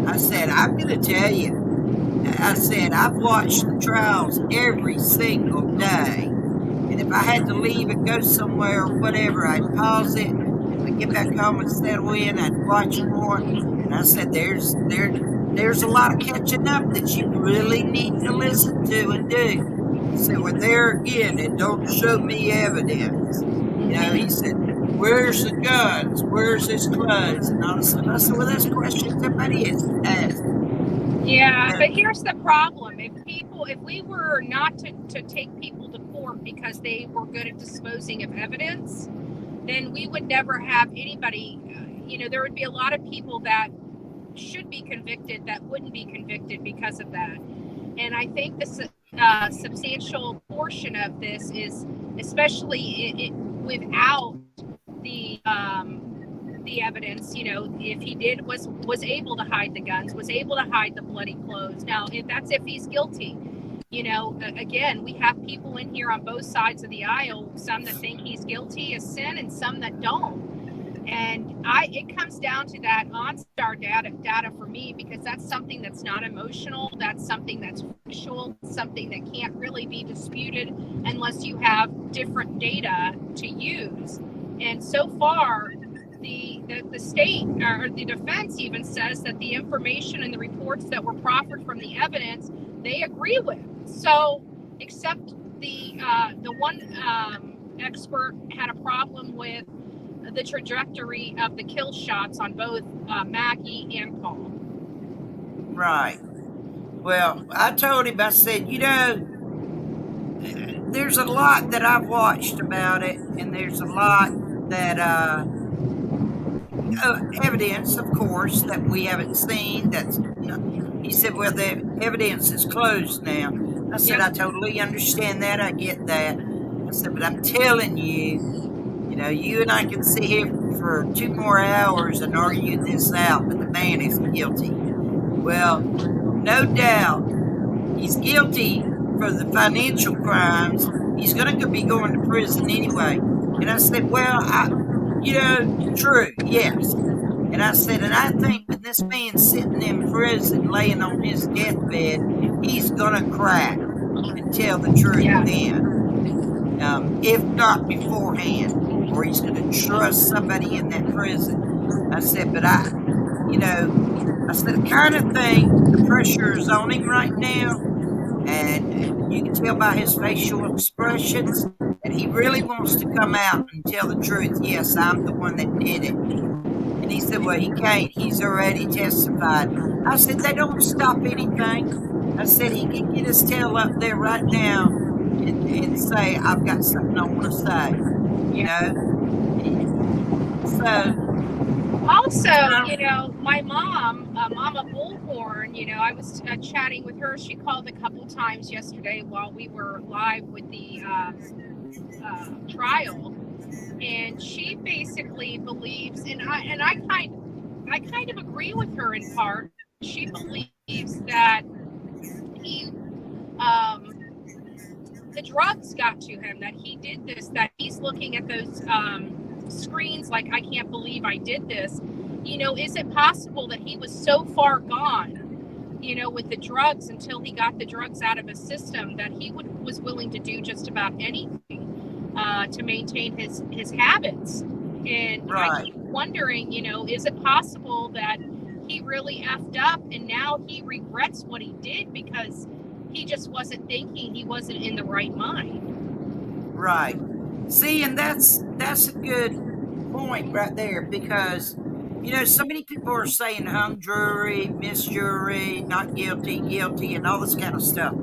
I said, "I'm going to tell you." I said, "I've watched the trials every single day, and if I had to leave and go somewhere or whatever, I'd pause it. I'd get back home and settle in. I'd watch more." And I said, "There's a lot of catching up that you really need to listen to and do." He said, "Well, there again, it don't show me evidence." He said, "Where's the guns? Where's his clothes?" And all of a sudden, I said, "Well, that's questions everybody has to ask." Yeah, but here's the problem. If we were not to take people to court because they were good at disposing of evidence, then we would never have anybody, there would be a lot of people that should be convicted that wouldn't be convicted because of that. And I think the substantial portion of this is, especially without the evidence, if he was able to hide the guns, was able to hide the bloody clothes. Now, if he's guilty, again, we have people in here on both sides of the aisle, some that think he's guilty as sin and some that don't. And it comes down to that OnStar data for me, because that's something that's not emotional. That's something that's factual, something that can't really be disputed unless you have different data to use. And so far, the state or the defense even says that the information and the reports that were proffered from the evidence, they agree with. So, except the one expert had a problem with the trajectory of the kill shots on both Maggie and Paul. Right. Well, I told him, I said, there's a lot that I've watched about it, and there's a lot that evidence, of course, that we haven't seen. He said, well, the evidence is closed now. I said, I totally understand that. I get that. I said, but I'm telling you, you and I can sit here for 2 more hours and argue this out, but the man is guilty. Well, no doubt he's guilty for the financial crimes. He's going to be going to prison anyway. And I said, well, true, yes. And I said, and I think when this man's sitting in prison, laying on his deathbed, he's going to crack and tell the truth then. If not beforehand, or he's going to trust somebody in that prison. I said, but I said, I kind of think the pressure is on him right now, and you can tell by his facial expressions that he really wants to come out and tell the truth. Yes, I'm the one that did it. And he said, well, he can't. He's already testified. I said, they don't stop anything. I said, he can get his tail up there right now and say, I've got something I want to say. So. Also, my mom, Mama Bullhorn, I was chatting with her. She called a couple times yesterday while we were live with the trial. And she basically believes, and I kind of agree with her in part. She believes that the drugs got to him, that he did this, that he's looking at those screens like, I can't believe I did this. Is it possible that he was so far gone, with the drugs, until he got the drugs out of his system, that he was willing to do just about anything to maintain his habits? And Right. I keep wondering, is it possible that he really effed up and now he regrets what he did because he just wasn't thinking, he wasn't in the right mind? Right. See, and that's a good point right there, because so many people are saying hung jury, missed jury, not guilty, guilty, and all this kind of stuff.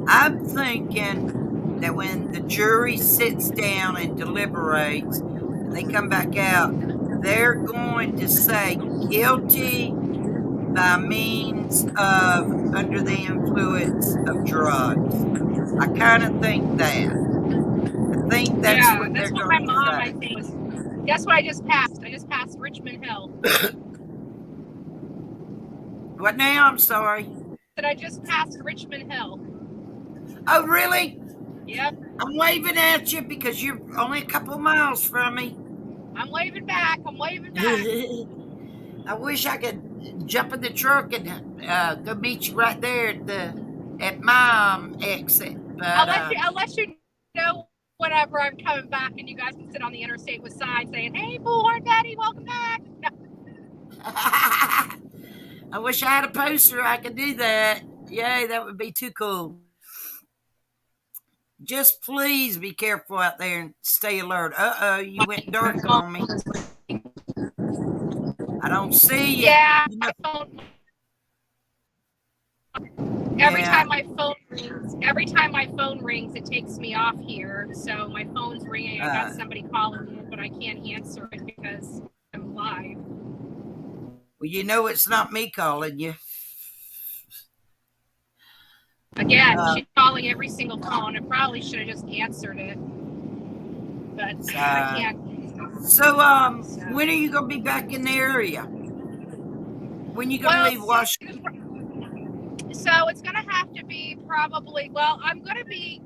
I'm thinking that when the jury sits down and deliberates and they come back out, they're going to say guilty by means of under the influence of drugs. I kind of think that. I think that's Yeah, what that's they're what my going to mom, say. I think, was. Guess what I just passed? I just passed Richmond Hill. What now? I'm sorry. That I just passed Richmond Hill. Oh, really? Yep. I'm waving at you because you're only a couple of miles from me. I'm waving back. I'm waving back. I wish I could jump in the truck and go meet you right there at my exit. But I'll let you know whenever I'm coming back, and you guys can sit on the interstate with signs saying, "Hey, Bullhorn Daddy, welcome back." No. I wish I had a poster. I could do that. Yay, that would be too cool. Just please be careful out there and stay alert. You went dark on me. I don't see you. Yeah, my phone. Every Yeah. time my phone rings, it takes me off here. So my phone's ringing. I got somebody calling me, but I can't answer it because I'm live. Well, it's not me calling you. Again, she's calling every single phone. I probably should have just answered it, but I can't. So, when are you going to be back in the area? When are you going to leave Washington? So it's going to have to be probably, I'm going to be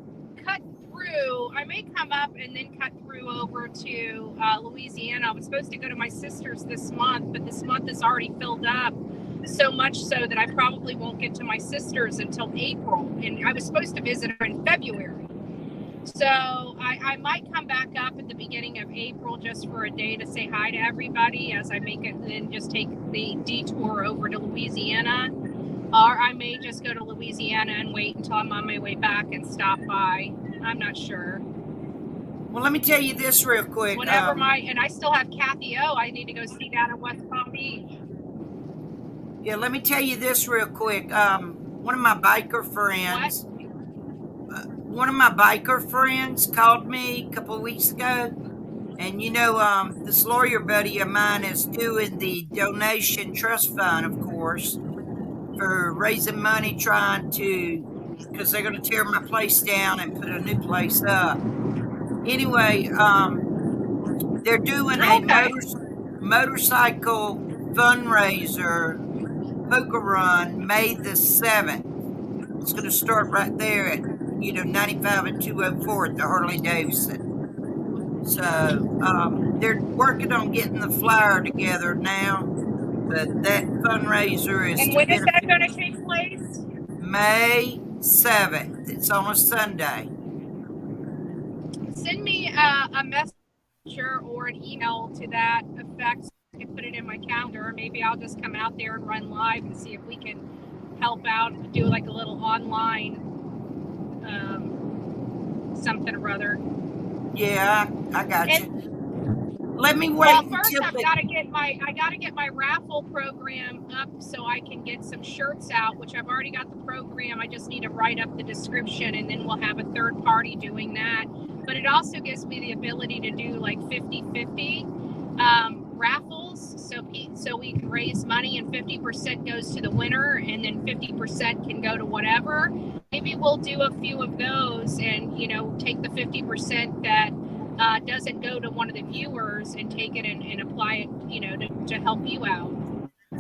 cut through. I may come up and then cut through over to Louisiana. I was supposed to go to my sister's this month, but this month is already filled up, so much so that I probably won't get to my sister's until April. And I was supposed to visit her in February. So I might come back up at the beginning of April just for a day to say hi to everybody as I make it, and then just take the detour over to Louisiana. Or I may just go to Louisiana and wait until I'm on my way back and stop by. I'm not sure. Well, let me tell you this real quick. And I still have Kathy O. I need to go see down in West Palm Beach. Yeah, let me tell you this real quick. One of my biker friends. One of my biker friends called me a couple of weeks ago, and this lawyer buddy of mine is doing the donation trust fund, of course, for raising money, because they're going to tear my place down and put a new place up. Anyway, they're doing a motorcycle fundraiser poker run May the 7th. It's going to start right there at 95 and 204 at the Harley Davidson. So they're working on getting the flyer together now, but that fundraiser is. And when is that going to take place? May 7th. It's on a Sunday. Send me a messenger or an email to that effect so I can put it in my calendar. Maybe I'll just come out there and run live and see if we can help out, do like a little online something or other. Yeah, I got you. Let me wait. Well, first I gotta get my raffle program up so I can get some shirts out, which I've already got the program. I just need to write up the description, and then we'll have a third party doing that. But it also gives me the ability to do like 50-50 raffles, so we can raise money, and 50% goes to the winner, and then 50% can go to whatever. Maybe we'll do a few of those, and take the 50% that doesn't go to one of the viewers and take it and apply it, to help you out.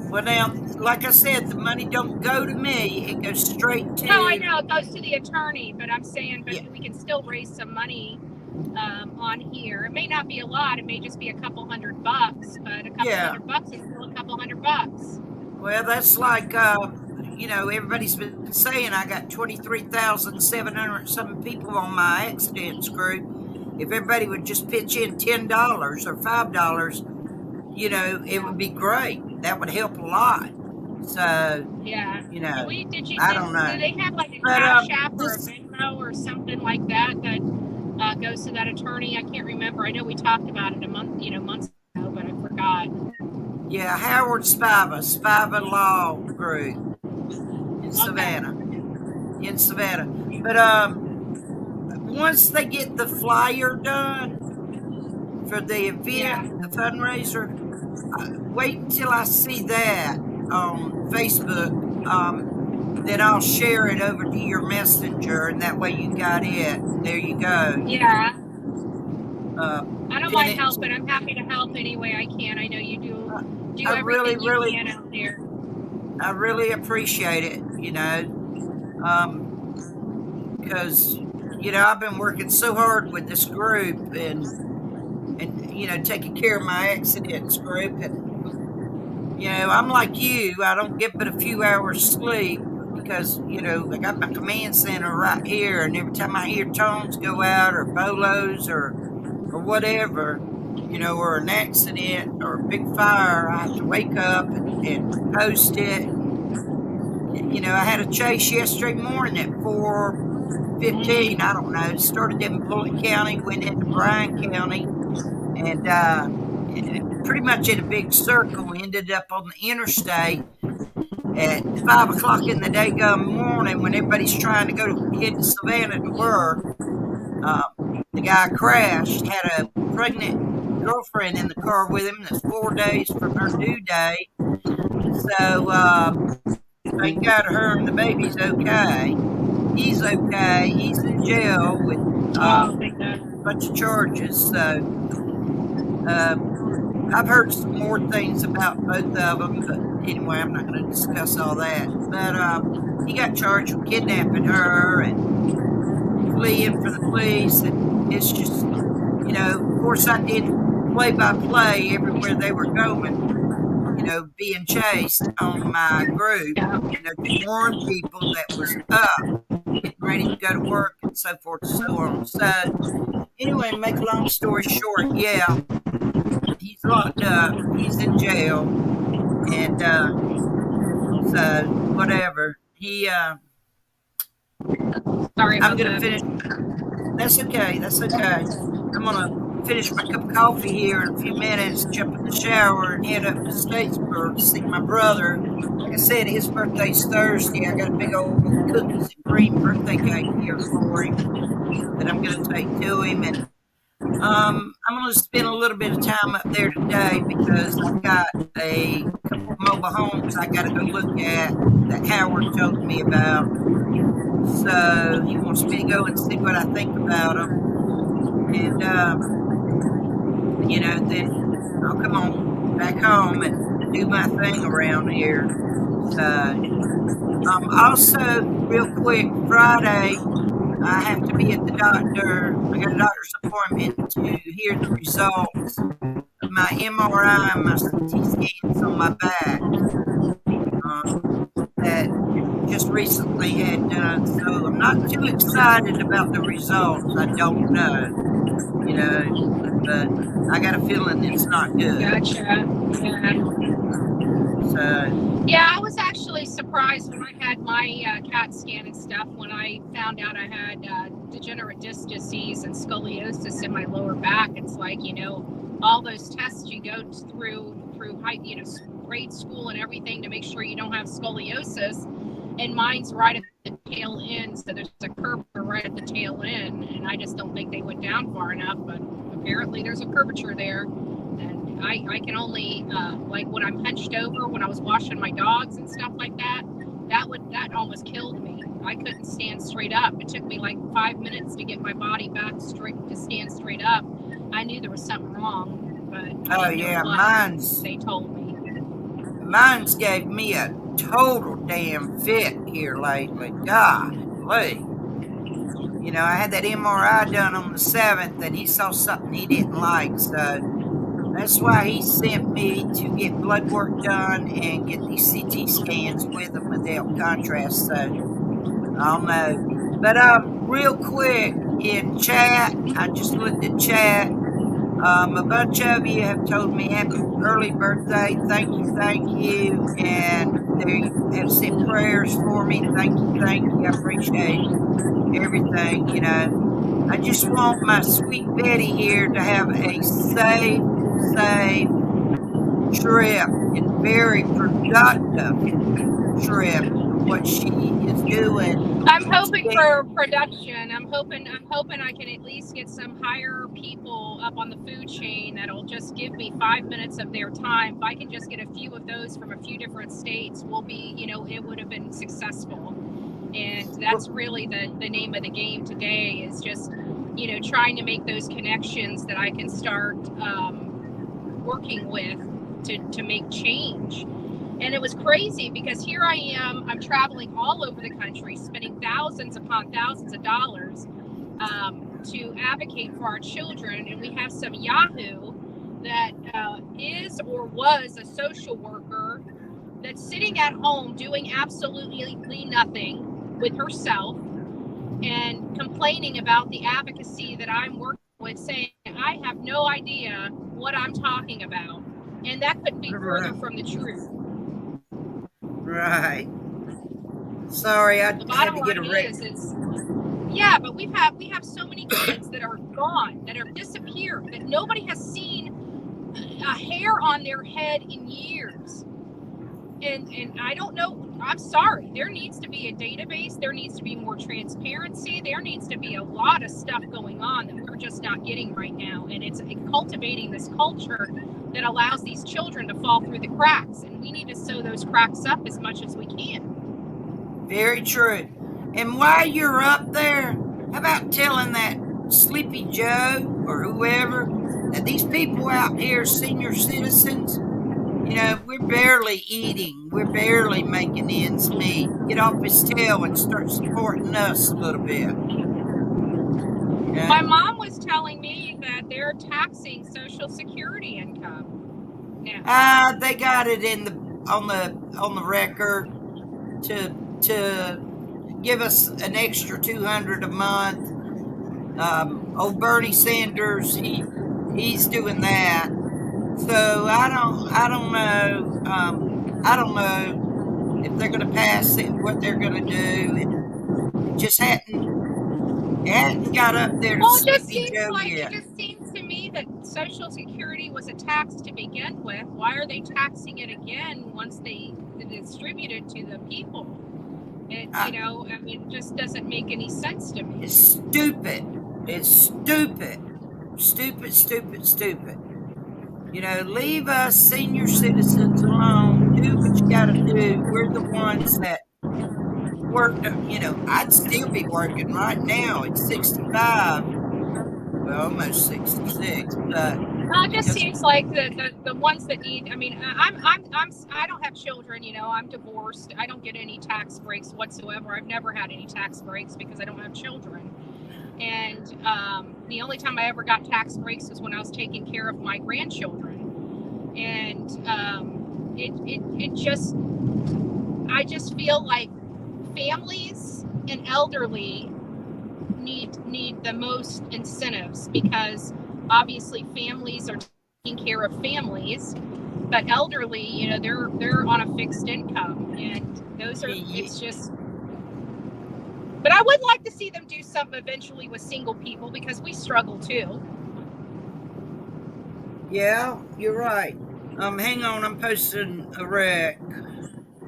Well, now, like I said, the money don't go to me. It goes straight No, I to, know it goes to the attorney, but I'm saying, yeah, but we can still raise some money on here. It may not be a lot. It may just be a couple $100, but a couple yeah. $100 is still a couple $100. Well, that's like, everybody's been saying I got 23,700 some people on my accidents group. If everybody would just pitch in $10 or $5, it would be great. That would help a lot. So, Yeah. Can we? I don't Do know. they have like a But Cash App or a this, Venmo or something like that goes to that attorney? I can't remember. I know we talked about it months ago, but I forgot. yeah, Howard Spiva Law Group in Okay. Savannah. In Savannah. But once they get the flyer done for the event, Yeah. the fundraiser, wait until I see that on Facebook. Then I'll share it over to your messenger, and that way you got it. There you go. You can Yeah. I don't pin mind it. helping. I'm happy to help any way I can. I know you do I really, everything you really, can out there. I really appreciate it. Because I've been working so hard with this group, and taking care of my accidents group, and I'm like you. I don't get but a few hours sleep because I got my command center right here, and every time I hear tones go out or bolos or whatever, or an accident or a big fire, I have to wake up and post it. And I had a chase yesterday morning at 4:15. I don't know. Started in Bullitt County, went into Bryan County, and pretty much in a big circle. Ended up on the interstate at 5 o'clock in the daggum morning when everybody's trying to head to Savannah to work. Um, the guy crashed, had a pregnant girlfriend in the car with him that's 4 days from her due date. So thank God her and the baby's okay. He's okay. He's in jail with Oh, thank a God. bunch of charges. So uh, I've heard some more things about both of them, but anyway, I'm not going to discuss all that. But he got charged with kidnapping her and fleeing from the police, and it's just, of course, I did play by play everywhere they were going, being chased on my group, Yeah. to warn people that was up, getting ready to go to work, and so forth and so on. So, anyway, make a long story short, yeah, he's locked up, he's in jail, and so whatever. Sorry I'm about gonna that. finish. That's okay. That's okay. I'm gonna finish my cup of coffee here in a few minutes, jump in the shower, and head up to Statesboro to see my brother. Like I said, his birthday's Thursday. I got a big old cookies and cream birthday cake here for him that I'm gonna take to him, and I'm gonna spend a little bit of time up there today because I've got a couple of mobile homes I got to go look at that Howard told me about. So he wants me to go and see what I think about them, and then I'll come on back home and do my thing around here. So, also, real quick, Friday I have to be at the doctor. I got a doctor's appointment to hear the results of my MRI and my CT scans on my back that just recently had done. So I'm not too excited about the results. I don't know, but I got a feeling it's not good. Gotcha. Yeah. So, Yeah, I was actually surprised when I had my CAT scan and stuff when I found out I had degenerate disc disease and scoliosis in my lower back. It's like, all those tests you go through high, grade school and everything to make sure you don't have scoliosis. And mine's right at the tail end, so there's a curvature right at the tail end, and I just don't think they went down far enough. But apparently, there's a curvature there. And I can only like when I'm hunched over when I was washing my dogs and stuff like that. That almost killed me. I couldn't stand straight up. It took me like 5 minutes to get my body back straight to stand straight up. I knew there was something wrong, but I didn't know what. mine's They told me. mine's gave me a total damn fit here lately. Golly. You know, I had that MRI done on the 7th, and he saw something he didn't like, so that's why he sent me to get blood work done and get these CT scans with them without contrast. So I'll know. But real quick in chat, I just looked at chat. A bunch of you have told me happy early birthday. Thank you, and they have sent prayers for me. Thank you. I appreciate everything. You know, I just want my sweet Betty here to have a safe trip and very productive trip of what she is doing. I'm hoping for production. I'm hoping I can at least get some higher people up on the food chain that'll just give me 5 minutes of their time. If I can just get a few of those from a few different states, we'll be, you know, it would have been successful. And that's really the name of the game today, is just, you know, trying to make those connections that I can start working with to make change. And it was crazy because here I am, I'm traveling all over the country, spending thousands upon thousands of dollars to advocate for our children. And we have some yahoo that is or was a social worker that's sitting at home doing absolutely nothing with herself and complaining about the advocacy that I'm working with, saying, I have no idea what I'm talking about. And that couldn't be further from the truth. Right. Sorry, I had to get a wreck. Yeah, but we have so many kids that are gone, that have disappeared, that nobody has seen a hair on their head in years. And I don't know, I'm sorry, there needs to be a database, there needs to be more transparency, there needs to be a lot of stuff going on that we're just not getting right now. And it's cultivating this culture that allows these children to fall through the cracks, and we need to sew those cracks up as much as we can. Very true. And while you're up there, how about telling that Sleepy Joe or whoever that these people out here, senior citizens, you know, we're barely eating. We're barely making ends meet. Get off his tail and start supporting us a little bit. Yeah. My mom was telling me that they're taxing Social Security income. Yeah. They got it on the record to give us an extra $200 a month. Old Bernie Sanders, he's doing that. So I don't know. I don't know if they're going to pass it, what they're going to do. It just hadn't got up there to Sleepy Joe yet. It just seems to me that Social Security was a tax to begin with. Why are they taxing it again once they distribute it to the people? You know, I mean, it just doesn't make any sense to me. It's stupid. It's stupid. Stupid. You know, leave us senior citizens alone. Do what you got to do. We're the ones that work. You know, I'd still be working right now at 65. Well, almost 66. But it just seems like the ones that need. I mean, I don't have children. You know, I'm divorced. I don't get any tax breaks whatsoever. I've never had any tax breaks because I don't have children. And the only time I ever got tax breaks was when I was taking care of my grandchildren. And I just feel like families and elderly need the most incentives, because obviously families are taking care of families, but elderly, you know, they're on a fixed income, and those are it's just. But I would like to see them do something eventually with single people, because we struggle too. Yeah, you're right. Hang on, I'm posting a rec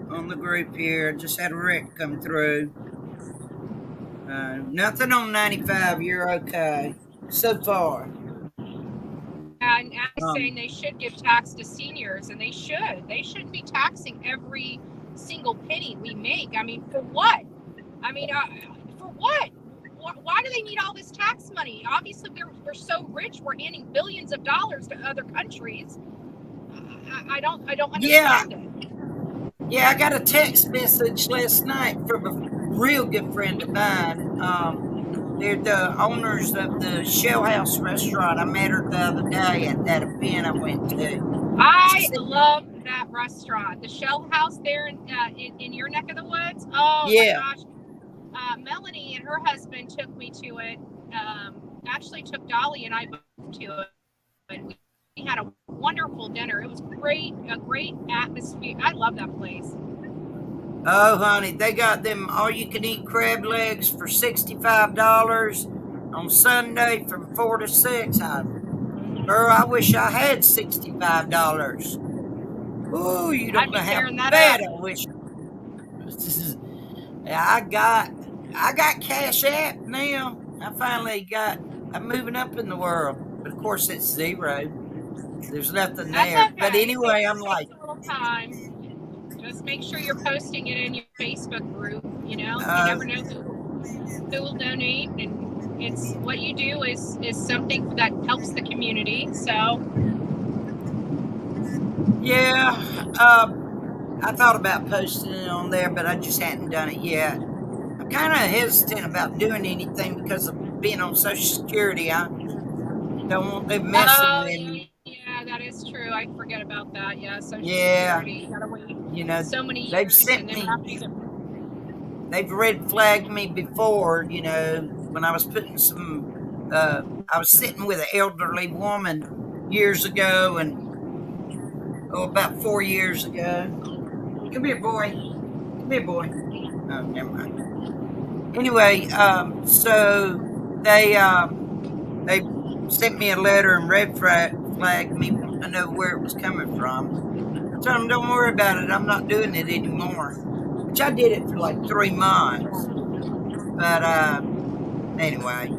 on the group here. Just had a rec come through. Nothing on 95. You're okay so far. And I'm saying they should give tax to seniors, and they should. They shouldn't be taxing every single penny we make. I mean, for what? I mean, for what? Why do they need all this tax money? Obviously, we're so rich. We're handing billions of dollars to other countries. I don't understand it. Yeah, I got a text message last night from a real good friend of mine. They're the owners of the Shell House restaurant. I met her the other day at that event I went to. She I said, love that restaurant, the Shell House there in your neck of the woods. Oh my "Yeah, gosh, Melanie and her husband took me to it. Actually, took Dolly and I both to it. We had a wonderful dinner. It was great, a great atmosphere. I love that place. oh honey, they got them all-you-can-eat crab legs for $65 on Sunday from 4 to 6." Girl, I wish I had $65. Ooh, you I'd don't know be how tearing that bad up. I wish. Yeah, I got Cash App now. I'm moving up in the world. But of course it's zero. There's nothing That's there. But okay. anyway, I'm It like, takes a little time. Just make sure you're posting it in your Facebook group. You uh, never know who will donate, and it's what you do is something that helps the community. So yeah, I thought about posting it on there, but I just hadn't done it yet. I'm kind of hesitant about doing anything because of being on Social Security. I don't want them messing oh with me. yeah, that is true. I forget about that. Yeah, Social Yeah, Security. You gotta wait you know, so many they've years, sent and then me, after the they've red flagged me before, when I was sitting with an elderly woman years ago about 4 years ago. Come here, boy. Come here, boy. Oh, never mind. Anyway, so they sent me a letter and flagged me, wanting to know where it was coming from. I told them, don't worry about it. I'm not doing it anymore, which I did it for like 3 months. But anyway,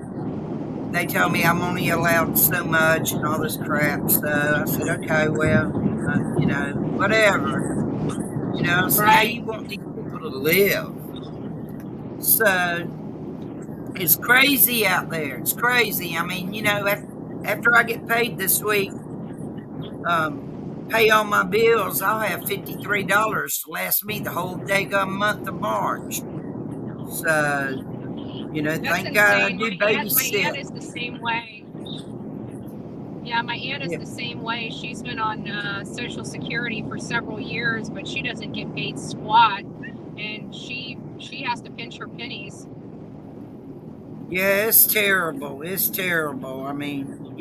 they told me I'm only allowed so much and all this crap. So I said, okay, well, whatever. I said, how right. you want these people to live? So it's crazy out there. It's crazy. I mean, after I get paid this week, um, pay all my bills, I'll have $53 to last me the whole daggone month of March. So, That's thank God I insane. do My aunt babysit. is the same way. Yeah, my aunt is Yeah. the same way. She's been on Social Security for several years, but she doesn't get paid squat, and she has to pinch her pennies. Yeah, it's terrible. It's terrible. I mean,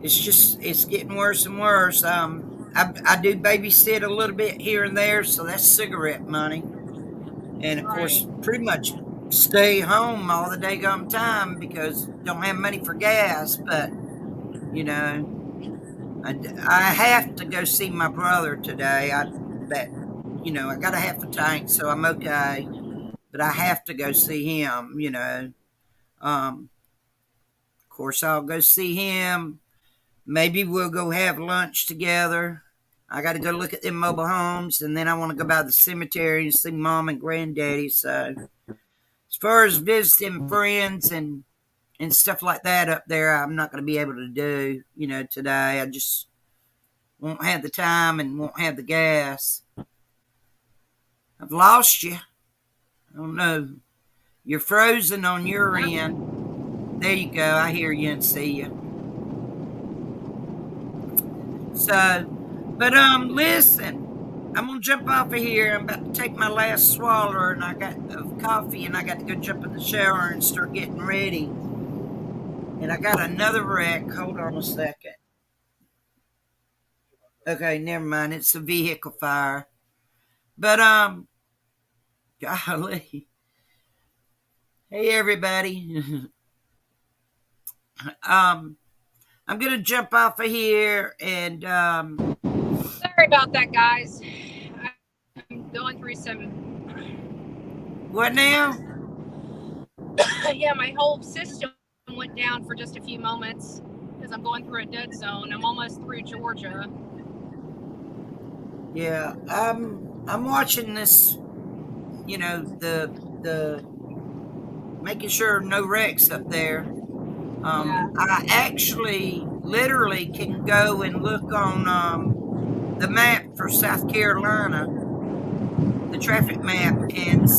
it's getting worse and worse. I do babysit a little bit here and there, so that's cigarette money. And of Right. course, pretty much stay home all the daggum time because don't have money for gas. But you know, I have to go see my brother today. I got a half a tank, so I'm okay. But I have to go see him. Of course, I'll go see him. Maybe we'll go have lunch together. I got to go look at them mobile homes, and then I want to go by the cemetery and see mom and granddaddy. So, as far as visiting friends and stuff like that up there, I'm not going to be able to do, today. I just won't have the time and won't have the gas. I've lost you. I don't know. You're frozen on your end. There you go. I hear you and see you. So, but listen. I'm gonna jump off of here. I'm about to take my last swallow, and I got of coffee, and I got to go jump in the shower and start getting ready. And I got another wreck. Hold on a second. Okay, never mind. It's a vehicle fire. But golly. Hey everybody. um I'm gonna jump off of here and Sorry about that, guys. I'm going through some. what now? Yeah, my whole system went down for just a few moments because I'm going through a dead zone. I'm almost through Georgia. Yeah, I'm watching this, the making sure no wrecks up there. Yeah. I actually literally can go and look on the map for South Carolina, the traffic map, and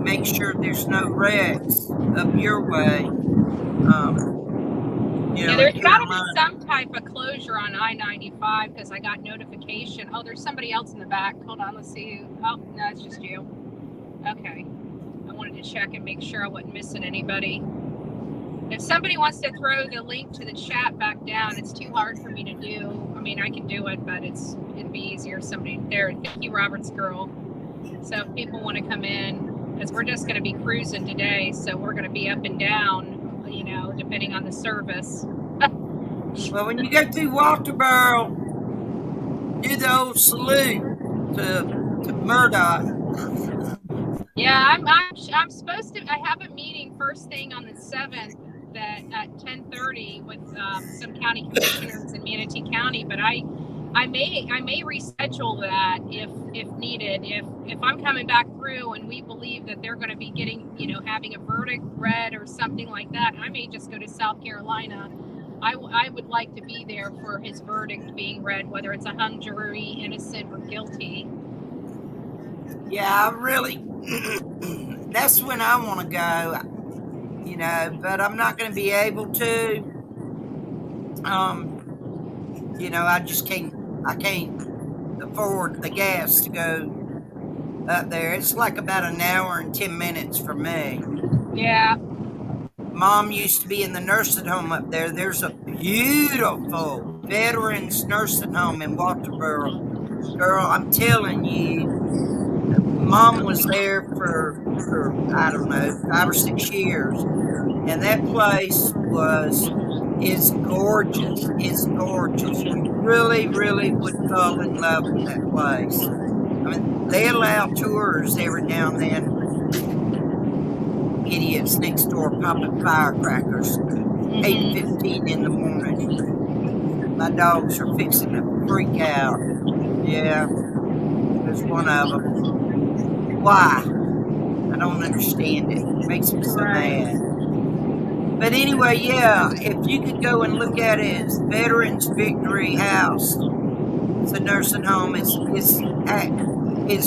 make sure there's no wrecks up your way. Yeah, In there's got to be Carolina. some type of closure on I-95 because I got notification. Oh, there's somebody else in the back. Hold on, let's see who. Oh, no, it's just you. Okay. I wanted to check and make sure I wasn't missing anybody. If somebody wants to throw the link to the chat back down, it's too hard for me to do. I mean, I can do it, but it'd be easier if somebody there. Thank you, Robert's girl. So if people want to come in, because we're just going to be cruising today, so we're going to be up and down, depending on the service. Well, when you go through Walterboro, do the old salute to Murdaugh. Yeah, I'm supposed to. I have a meeting first thing on the 7th at 10:30 with some county commissioners in Manatee County, but I may reschedule that if needed. If I'm coming back through and we believe that they're going to be getting having a verdict read or something like that, I may just go to South Carolina. I would like to be there for his verdict being read, whether it's a hung jury, innocent or guilty. Yeah, that's when I want to go, but I'm not going to be able to. I just I can't afford the gas to go up there. It's like about an hour and 10 minutes for me. Yeah. Mom used to be in the nursing home up there. There's a beautiful veterans nursing home in Walterboro. Girl, I'm telling you, Mom was there for I don't know, 5 or 6 years, and that place is gorgeous. It's gorgeous. You really, really would fall in love with that place. I mean, they allow tours every now and then. Idiots next door popping firecrackers, 8:15 in the morning. My dogs are fixing to freak out. Yeah, there's one of them. Why? I don't understand it. It makes me so mad. But anyway, yeah, if you could go and look at it, it's Veterans Victory House. It's a nursing home. It's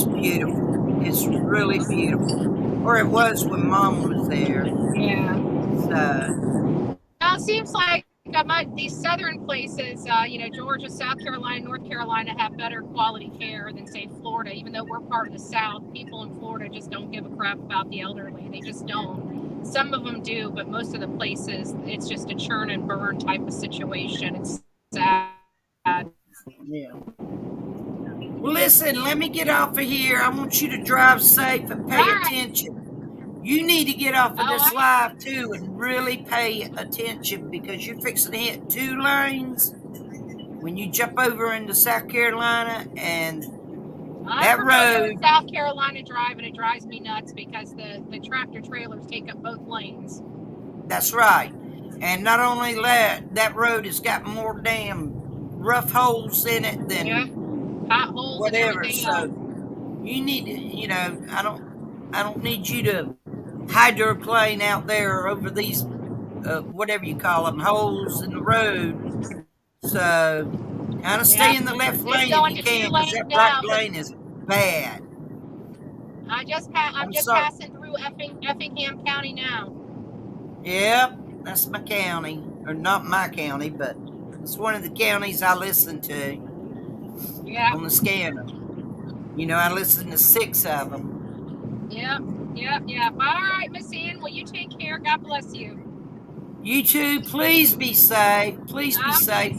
beautiful. It's really beautiful. Or it was when Mom was there. Yeah. So. Well, it seems like these southern places, Georgia, South Carolina, North Carolina, have better quality care than, say, Florida. Even though we're part of the South, people in Florida just don't give a crap about the elderly. They just don't. Some of them do, but most of the places, it's just a churn and burn type of situation. It's sad. Yeah. Well, listen, let me get off of here. I want you to drive safe and pay attention. You need to get off of this live too and really pay attention because you're fixing to hit 2 lanes when you jump over into South Carolina, and that road. In South Carolina drive, and it drives me nuts because the tractor trailers take up both lanes. That's right. And not only that road has got more damn rough holes in it than potholes whatever. And so you need to, I don't need you to hydroplane out there over these whatever you call them, holes in the road. So kind of stay in the left lane if you can, because that right lane is bad. I'm just passing through Effingham County now. Yep, that's my county, or not my county, but it's one of the counties I listen to. Yeah. On the scanner. I listen to 6 of them. Yep. All right, Miss Ann, well, you take care. God bless you. You too. Please be safe. Please be safe.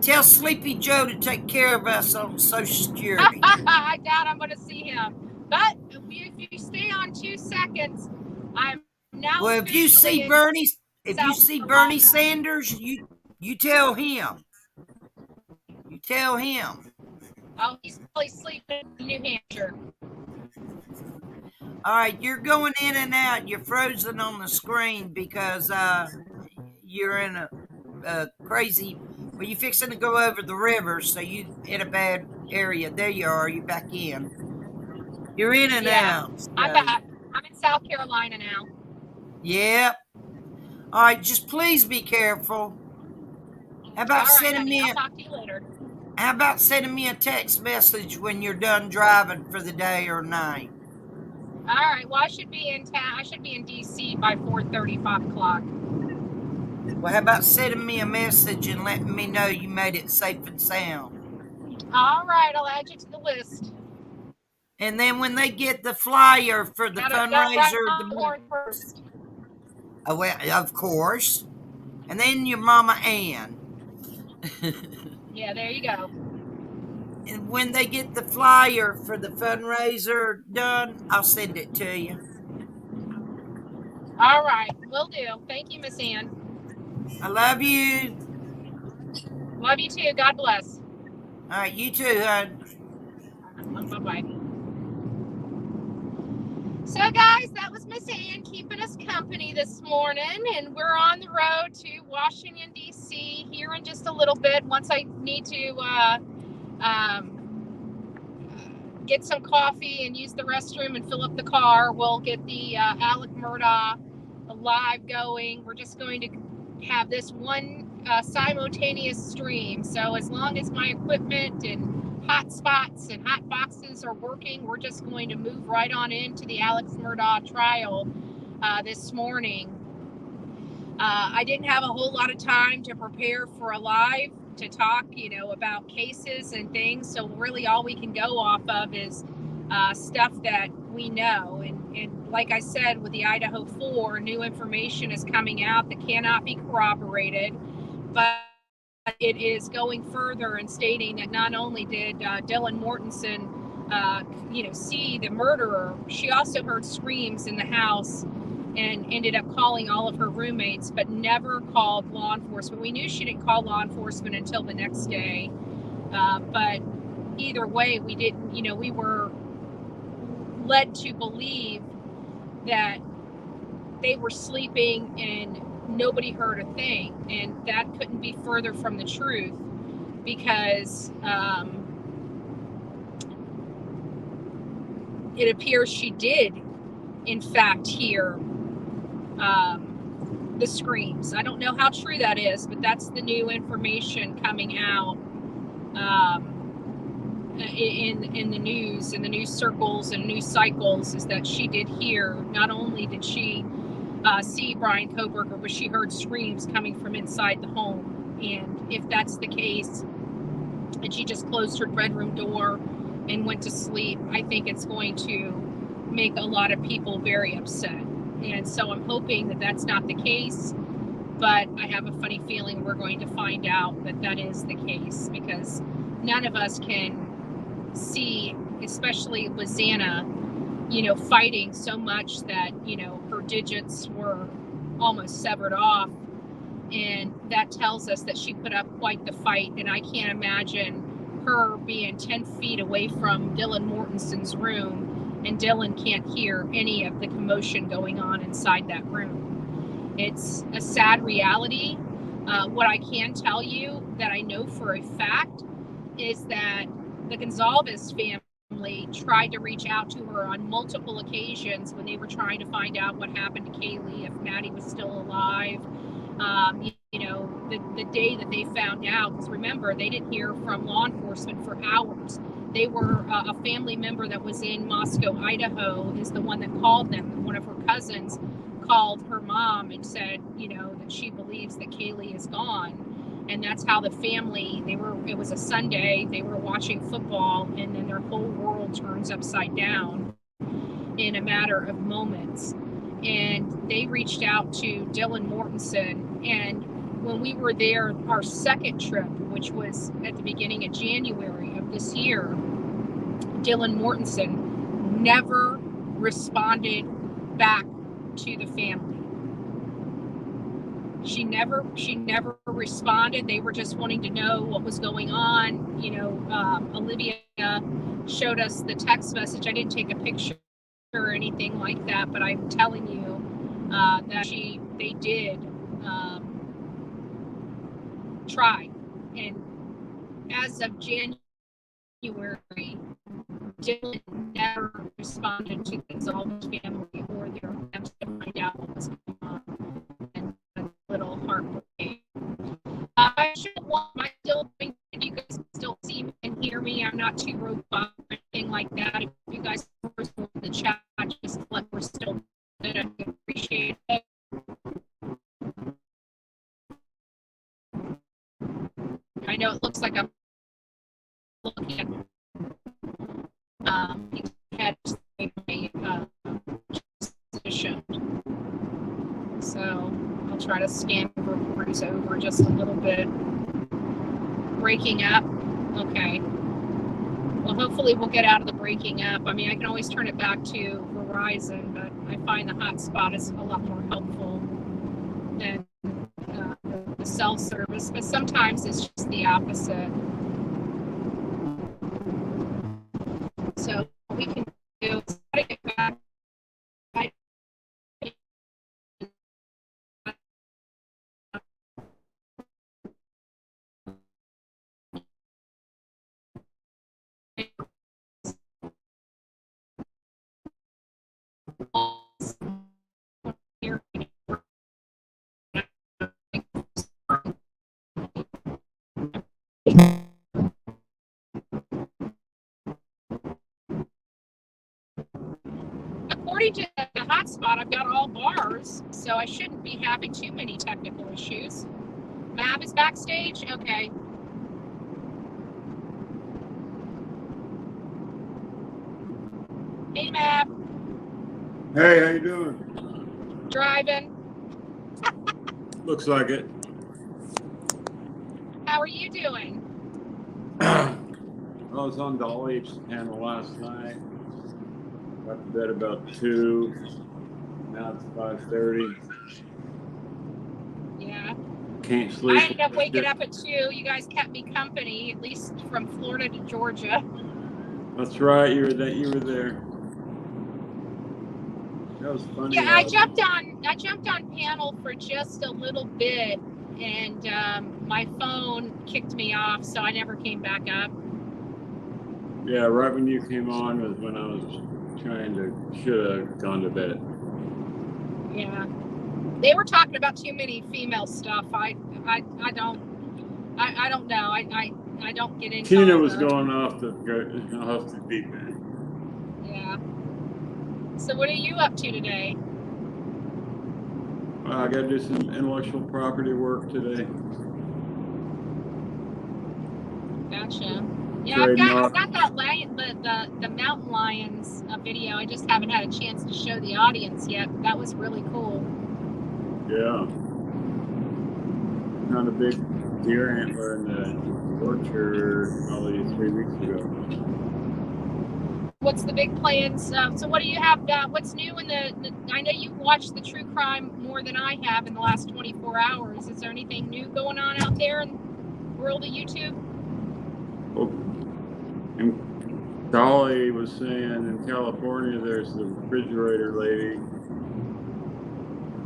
Tell Sleepy Joe to take care of us on Social Security. I doubt I'm going to see him. But if you stay on 2 seconds, I'm now. Well, if you see Bernie Sanders, you tell him. You tell him. Oh, he's probably sleeping in New Hampshire. All right, you're going in and out. You're frozen on the screen because you're in a crazy. Well, you're fixing to go over the river, so you in a bad area. There you are. You're back in. You're in and out. So. I'm back. I'm in South Carolina now. Yep. All right, just please be careful. How about sending me? I'll talk to you later. How about sending me a text message when you're done driving for the day or night? All right. Well, I should be in town. I should be in DC by 4:30, 5 o'clock. Well, how about sending me a message and letting me know you made it safe and sound? All right. I'll add you to the list. And then when they get the flyer for the Gotta ride fundraiser, my horn first. oh, well, of course. And then your Mama Ann. Yeah, there you go. And when they get the flyer for the fundraiser done, I'll send it to you. All right. Will do. Thank you, Miss Ann. I love you. Love you too. God bless. All right, you too, hon. Bye-bye. So, guys, that was Miss Ann keeping us company this morning, and we're on the road to Washington, D.C. here in just a little bit. Once I need to get some coffee and use the restroom and fill up the car, we'll get the Alec Murdaugh live going. We're just going to have this one simultaneous stream. So as long as my equipment and hot spots and hot boxes are working, we're just going to move right on into the Alex Murdaugh trial this morning. I didn't have a whole lot of time to prepare for a live to talk, about cases and things. So really all we can go off of is stuff that we know. And like I said, with the Idaho 4, new information is coming out that cannot be corroborated, but it is going further and stating that not only did Dylan Mortensen, see the murderer, she also heard screams in the house and ended up calling all of her roommates, but never called law enforcement. We knew she didn't call law enforcement until the next day. But either way, we didn't, we were led to believe that they were sleeping and nobody heard a thing. And that couldn't be further from the truth, because it appears she did, in fact, hear the screams. I don't know how true that is, but that's the new information coming out in the news, in the news circles and news cycles, is that she did hear. Not only did she see Brian Koberger, but she heard screams coming from inside the home. And if that's the case, and she just closed her bedroom door and went to sleep, I think it's going to make a lot of people very upset. And so I'm hoping that that's not the case, but I have a funny feeling we're going to find out that that is the case, because none of us can see, especially with Xana, fighting so much that, her digits were almost severed off. And that tells us that she put up quite the fight. And I can't imagine her being 10 feet away from Dylan Mortensen's room, and Dylan can't hear any of the commotion going on inside that room. It's a sad reality. What I can tell you that I know for a fact is that the Gonzalez family tried to reach out to her on multiple occasions when they were trying to find out what happened to Kaylee, if Maddie was still alive. The day that they found out, because remember, they didn't hear from law enforcement for hours. They were a family member that was in Mascow, Idaho, is the one that called them. One of her cousins called her mom and said, that she believes that Kaylee is gone. And that's how the family, it was a Sunday, they were watching football, and then their whole world turns upside down in a matter of moments. And they reached out to Dylan Mortensen. And when we were there, our second trip, which was at the beginning of January of this year, Dylan Mortensen never responded back to the family. She never responded. They were just wanting to know what was going on. Olivia showed us the text message. I didn't take a picture or anything like that, but I'm telling you that they did try. And as of January, Dylan never responded to the Gonzalez family or their attempts to find out what was going on. And a little heartbreaking. I still think you guys can still see not too robust or anything like that. If you guys are in the chat, just let we're still good. I appreciate it. I know it looks like I'm looking at position. So I'll try to scan reports over just a little bit. Breaking up. Okay. Well, hopefully we'll get out of the breaking up. I mean, I can always turn it back to Verizon, but I find the hotspot is a lot more helpful than the cell service, but sometimes it's just the opposite. So we can do is try to get back. According to the hotspot, I've got all bars, so I shouldn't be having too many technical issues. Mav is backstage? Okay. Hey, Mav. Hey, how you doing? Driving. Looks like it. How are you doing? I was on Dolly's panel last night. Got to bed about 2. Now it's 5:30. Yeah. Can't sleep. I ended up waking up at 2. You guys kept me company, at least from Florida to Georgia. That's right. You were there. That was funny. Yeah, I jumped on panel for just a little bit, and my phone kicked me off, so I never came back up. Yeah, right when you came on was when I was should have gone to bed. Yeah, they were talking about too many female stuff. I don't know. I don't get into. Tina was going off the deep end. Yeah. So what are you up to today? I got to do some intellectual property work today. Gotcha. Yeah, I've got that the mountain lions video. I just haven't had a chance to show the audience yet. That was really cool. Yeah. Found a big deer antler in the orchard probably 3 weeks ago. What's the big plans? So what do you have? What's new in the? I know you've watched the true crime more than I have in the last 24 hours. Is there anything new going on out there in the world of YouTube? Well, and Dolly was saying in California, there's the refrigerator lady.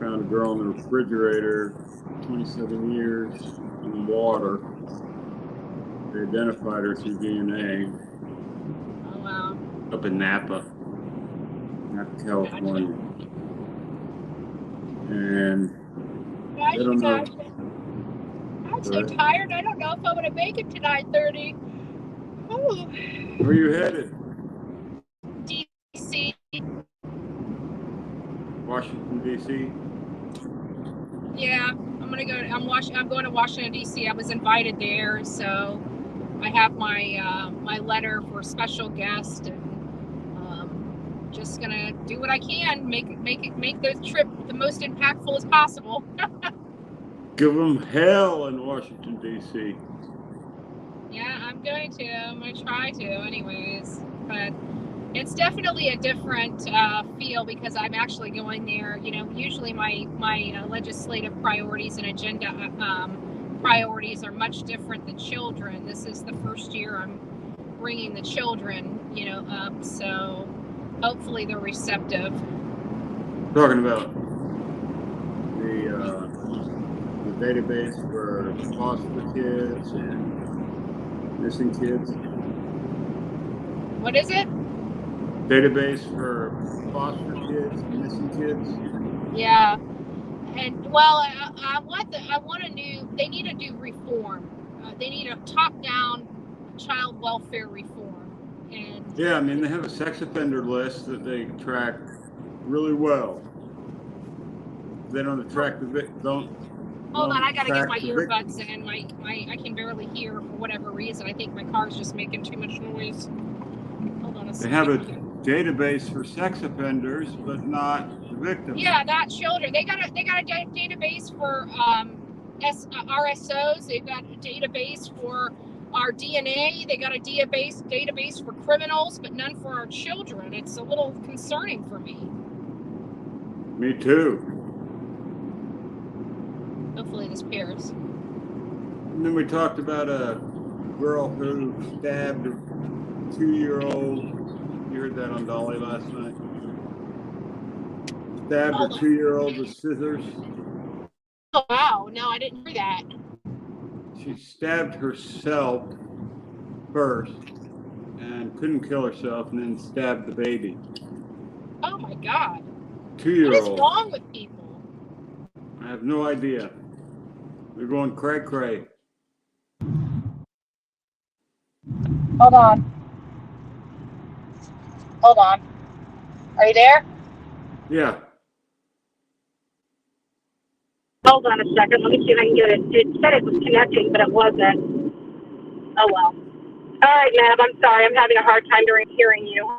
Found a girl in the refrigerator, 27 years in the water. They identified her through DNA. Oh wow. Up in Napa, California. And I don't know. I'm so tired. I don't know if I'm going to make it to 9:30. Oh. Where are you headed? DC. Washington, D.C. Yeah, I'm going to Washington, D.C. I was invited there, so I have my letter for special guest, and just gonna do what I can, make the trip the most impactful as possible. Give them hell in Washington, D.C. Yeah, I'm going to try to anyways, but it's definitely a different feel because I'm actually going there. You know, usually my legislative priorities and agenda priorities are much different than children. This is the first year I'm bringing the children, up, so hopefully they're receptive. Talking about the database for foster kids and missing kids. What is it? Database for foster kids and missing kids. Yeah, and well, I want a new. They need to do reform. They need a top-down child welfare reform. And yeah, I mean, they have a sex offender list that they track really well. They don't track the victim. Hold on, I gotta get my earbuds in. I can barely hear for whatever reason. I think my car's just making too much noise. Hold on a second. They have a database for sex offenders, but not the victims. Yeah, not children. They got a database for RSOs. They've got a database for our DNA. They got a database for criminals, but none for our children. It's a little concerning for me. Me too. Hopefully this pairs. And then we talked about a girl who stabbed a 2-year-old. You heard that on Dolly last night. Stabbed her 2-year-old with scissors. Oh, wow. No, I didn't hear that. She stabbed herself first and couldn't kill herself, and then stabbed the baby. Oh, my God. 2-year-old. What is wrong with people? I have no idea. They're going cray-cray. Hold on. Are you there? Yeah. Hold on a second. Let me see if I can get it. It said it was connecting, but it wasn't. Oh, well. All right, Mab, I'm sorry. I'm having a hard time hearing you.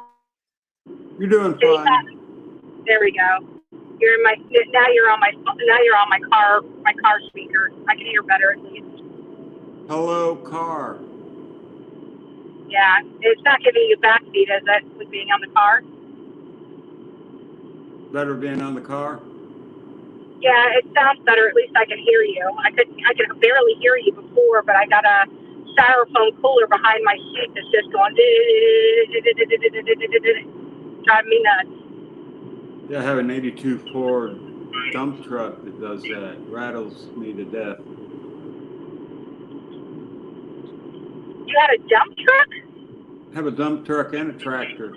You're doing fine. There we go. You're in my now. You're on my car speaker. I can hear better at least. Hello, car. Yeah, it's not giving you backbeat, is it, with being on the car? Better being on the car? Yeah, it sounds better. At least I can hear you. I could barely hear you before, but I got a styrofoam cooler behind my seat that's just going driving me nuts. Yeah, I have an 82 Ford dump truck that does that. Rattles me to death. You had a dump truck? I have a dump truck and a tractor.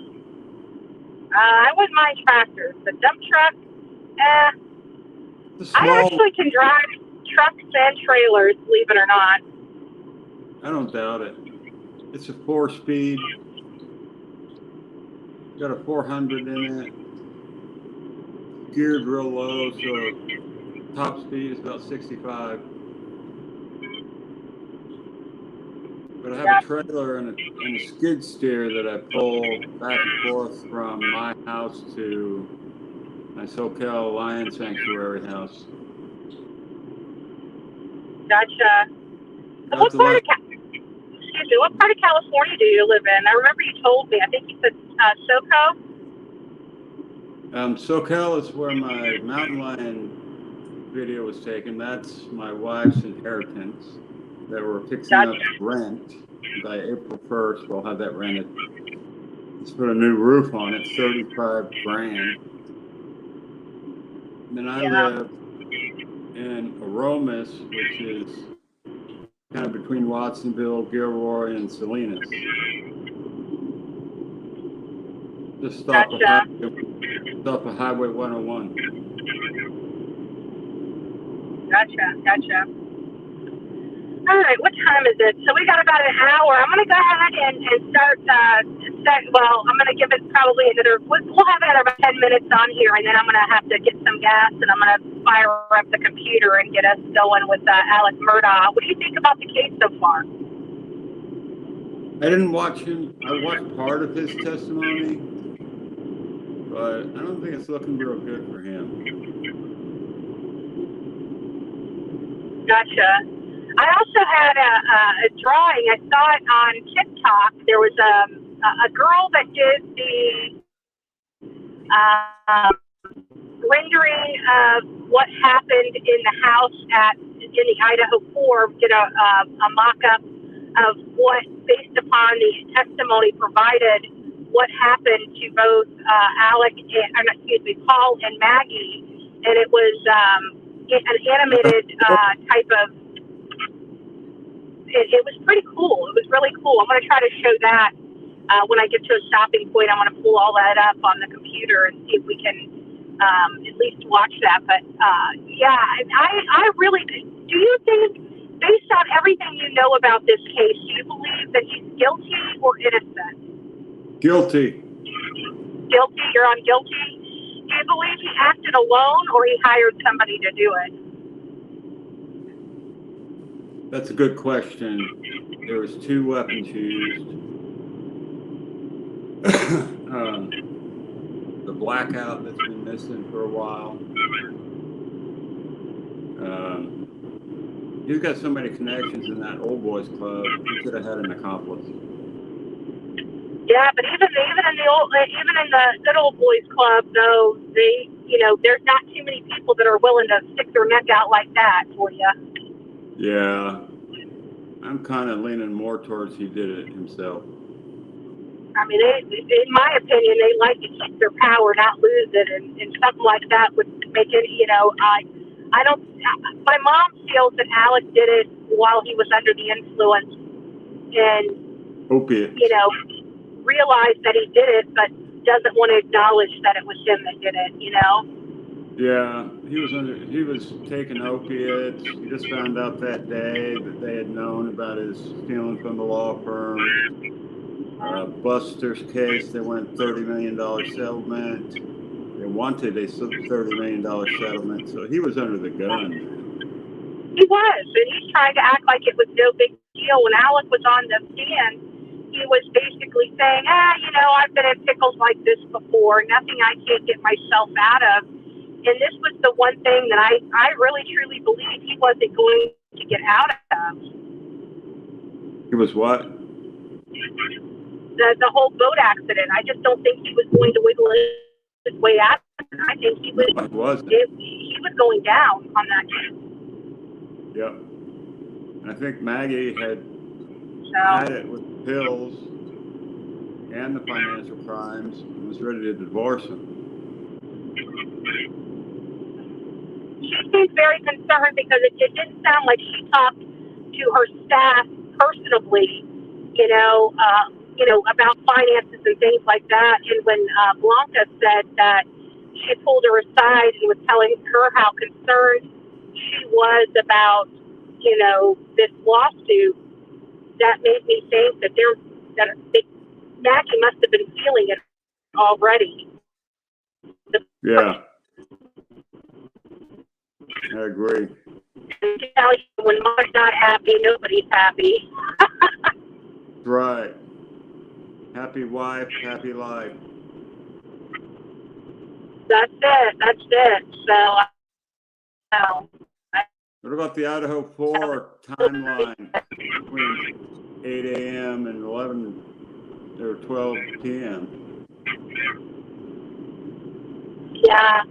I wouldn't mind tractors. The dump truck, I actually can drive trucks and trailers, believe it or not. I don't doubt it. It's a 4-speed. Got a 400 in it. Geared real low, so top speed is about 65. But I have a trailer and a skid steer that I pull back and forth from my house to my SoCal Lion Sanctuary house. Gotcha. What part of California do you live in? I remember you told me. I think you said SoCal. SoCal is where my mountain lion video was taken. That's my wife's inheritance that we're fixing up to rent. By April 1st, we'll have that rented. Let's put a new roof on it, $35,000. Then I live in Aromas, which is kind of between Watsonville, Gilroy, and Salinas. Just stop of Highway 101. Gotcha. All right, what time is it? So we got about an hour. I'm going to go ahead and start, I'm going to give it probably we'll have another about 10 minutes on here, and then I'm going to have to get some gas, and I'm going to fire up the computer and get us going with Alex Murdaugh. What do you think about the case so far? I didn't watch him. I watched part of his testimony, but I don't think it's looking real good for him. Gotcha. I also had a drawing. I saw it on TikTok. There was a girl that did the rendering of what happened in the house in the Idaho 4, did a mock-up of what, based upon the testimony provided, what happened to both Paul and Maggie. And it was an animated type of. It was pretty cool. It was really cool. I'm going to try to show that when I get to a stopping point. I'm going to pull all that up on the computer and see if we can at least watch that. But I really, do you think based on everything you know about this case, do you believe that he's guilty or innocent? Guilty. Guilty? You're on guilty? Do you believe he acted alone or he hired somebody to do it? That's a good question. There was 2 weapons used. The blackout that's been missing for a while. He's got so many connections in that old boys club. He could have had an accomplice. Yeah, but even in the good old boys club, though, there's not too many people that are willing to stick their neck out like that for you. Yeah, I'm kind of leaning more towards he did it himself. I mean, in my opinion, they like to keep their power, not lose it, and something like that would make it. I don't. My mom feels that Alex did it while he was under the influence, and Opiates. Realized that he did it, but doesn't want to acknowledge that it was him that did it. Yeah, he was taking opiates. He just found out that day that they had known about his stealing from the law firm. Buster's case, they went $30 million settlement. They wanted a $30 million settlement, so he was under the gun. He was, and he's trying to act like it was no big deal. When Alec was on the stand, he was basically saying, I've been in pickles like this before, nothing I can't get myself out of. And this was the one thing that I really truly believe he wasn't going to get out of. He was what? The whole boat accident. I just don't think he was going to wiggle his way out. I think he was going down on that case. Yep. And I think Maggie had it with the pills and the financial crimes and was ready to divorce him. She seems very concerned because it didn't sound like she talked to her staff personally, about finances and things like that. And when Blanca said that she pulled her aside and was telling her how concerned she was about, this lawsuit, that made me think that Maggie must have been feeling it already. Yeah. I agree. When mom's not happy, nobody's happy. Right. Happy wife, happy life. That's it. So, what about the Idaho 4 timeline between 8 a.m. and 11 or 12 p.m.? Yeah,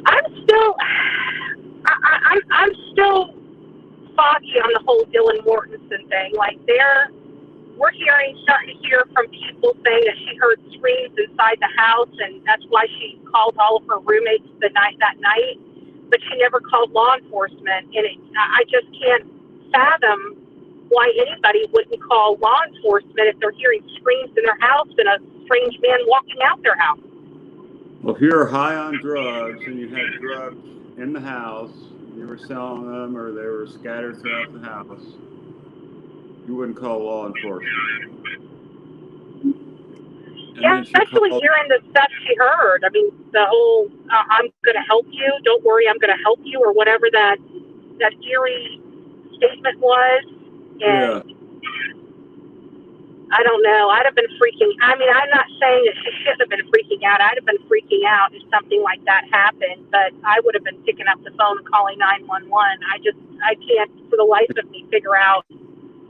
I'm still foggy on the whole Dylan Mortensen thing. Like we're starting to hear from people saying that she heard screams inside the house, and that's why she called all of her roommates that night. But she never called law enforcement, and I just can't fathom why anybody wouldn't call law enforcement if they're hearing screams in their house and a strange man walking out their house. Well, if you're high on drugs and you had drugs in the house, you were selling them or they were scattered throughout the house, you wouldn't call law enforcement. Yeah, especially hearing the stuff she heard. I mean, the whole, I'm going to help you, don't worry, I'm going to help you, or whatever that eerie statement was. And I don't know. I'd have been I'm not saying that she shouldn't have been freaking out. I'd have been freaking out if something like that happened, but I would have been picking up the phone and calling 911. I can't for the life of me figure out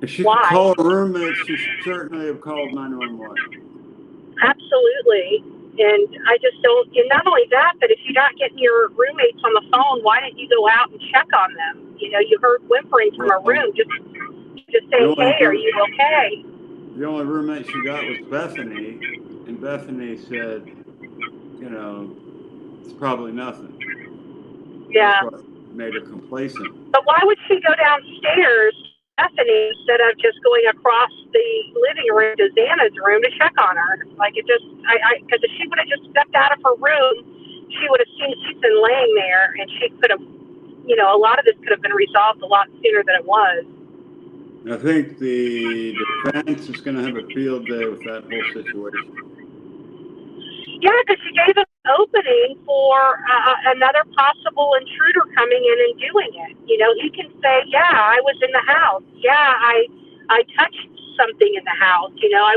if she why. Could call a roommate, she should certainly have called 911. Absolutely. And I just don't, and not only that, but if you're not getting your roommates on the phone, why didn't you go out and check on them? You heard whimpering from a room, just say, hey, are you okay? The only roommate she got was Bethany, and Bethany said, it's probably nothing. Yeah. That's what made her complacent. But why would she go downstairs, Bethany, instead of just going across the living room to Xana's room to check on her? Like because if she would have just stepped out of her room, she would have seen Ethan laying there, and she could have you know, a lot of this could have been resolved a lot sooner than it was. I think the defense is going to have a field day with that whole situation. Yeah, because she gave an opening for another possible intruder coming in and doing it. You know, he can say, yeah, I was in the house. Yeah, I touched something in the house. You know,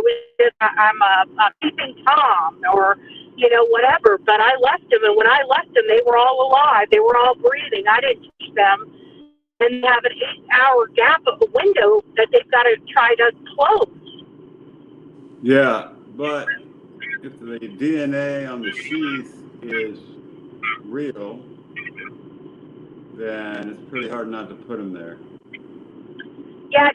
I'm a peeping Tom or, you know, whatever. But I left them, and when I left them, they were all alive. They were all breathing. I didn't touch them. And they have an 8-hour gap of a window that they've got to try to close. Yeah, but if the DNA on the sheath is real, then it's pretty hard not to put him there. Yeah,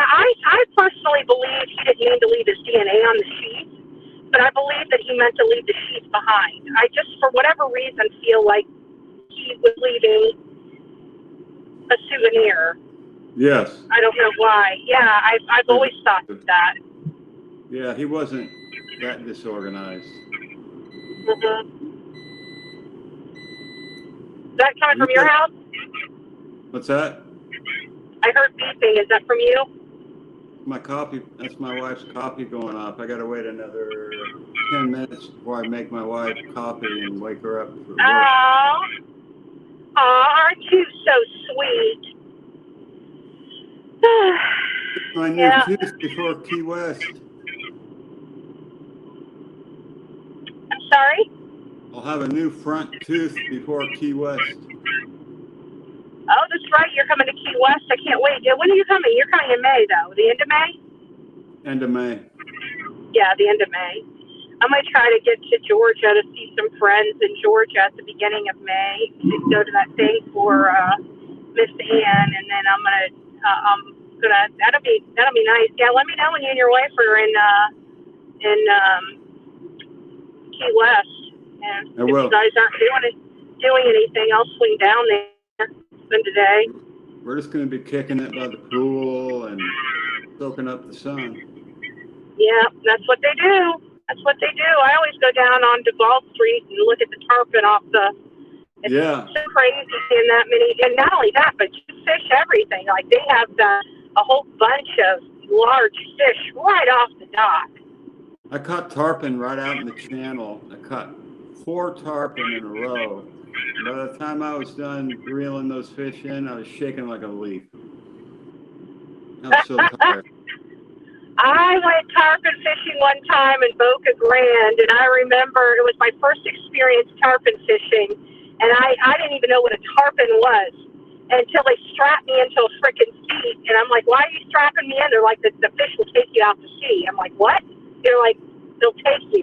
I personally believe he didn't mean to leave his DNA on the sheath, but I believe that he meant to leave the sheath behind. I just, for whatever reason, feel like he was leaving a souvenir. Yes. I don't know why. Yeah, I've always thought that. Yeah, he wasn't that disorganized. Mm-hmm. Is that coming from your house? What's that? I heard beeping. Is that from you? My coffee, that's my wife's coffee going off. I got to wait another 10 minutes before I make my wife coffee and wake her up for work. Oh, aren't you so sweet? My new tooth before Key West. I'm sorry? I'll have a new front tooth before Key West. Oh, that's right. You're coming to Key West. I can't wait. When are you coming? You're coming in May, though. The end of May? End of May. Yeah, the end of May. I'm going to try to get to Georgia to see some friends in Georgia at the beginning of May to go to that thing for Miss Ann, and then I'm gonna that'll be nice. Yeah, let me know when you and your wife are in Key West, and if you guys aren't doing anything, I'll swing down there, spend a day. We're just going to be kicking it by the pool and soaking up the sun. Yeah, that's what they do. That's what they do. I always go down on Duval Street and look at the tarpon off the. It's so crazy seeing that many, and not only that, but you fish everything. Like they have a whole bunch of large fish right off the dock. I caught tarpon right out in the channel. I caught 4 tarpon in a row. And by the time I was done reeling those fish in, I was shaking like a leaf. I was so tired. I went tarpon fishing one time in Boca Grande, and I remember it was my first experience tarpon fishing, and I didn't even know what a tarpon was until they strapped me into a freaking seat, and I'm like, why are you strapping me in? They're like, the fish will take you out to sea. I'm like, what? They're like, they'll take you.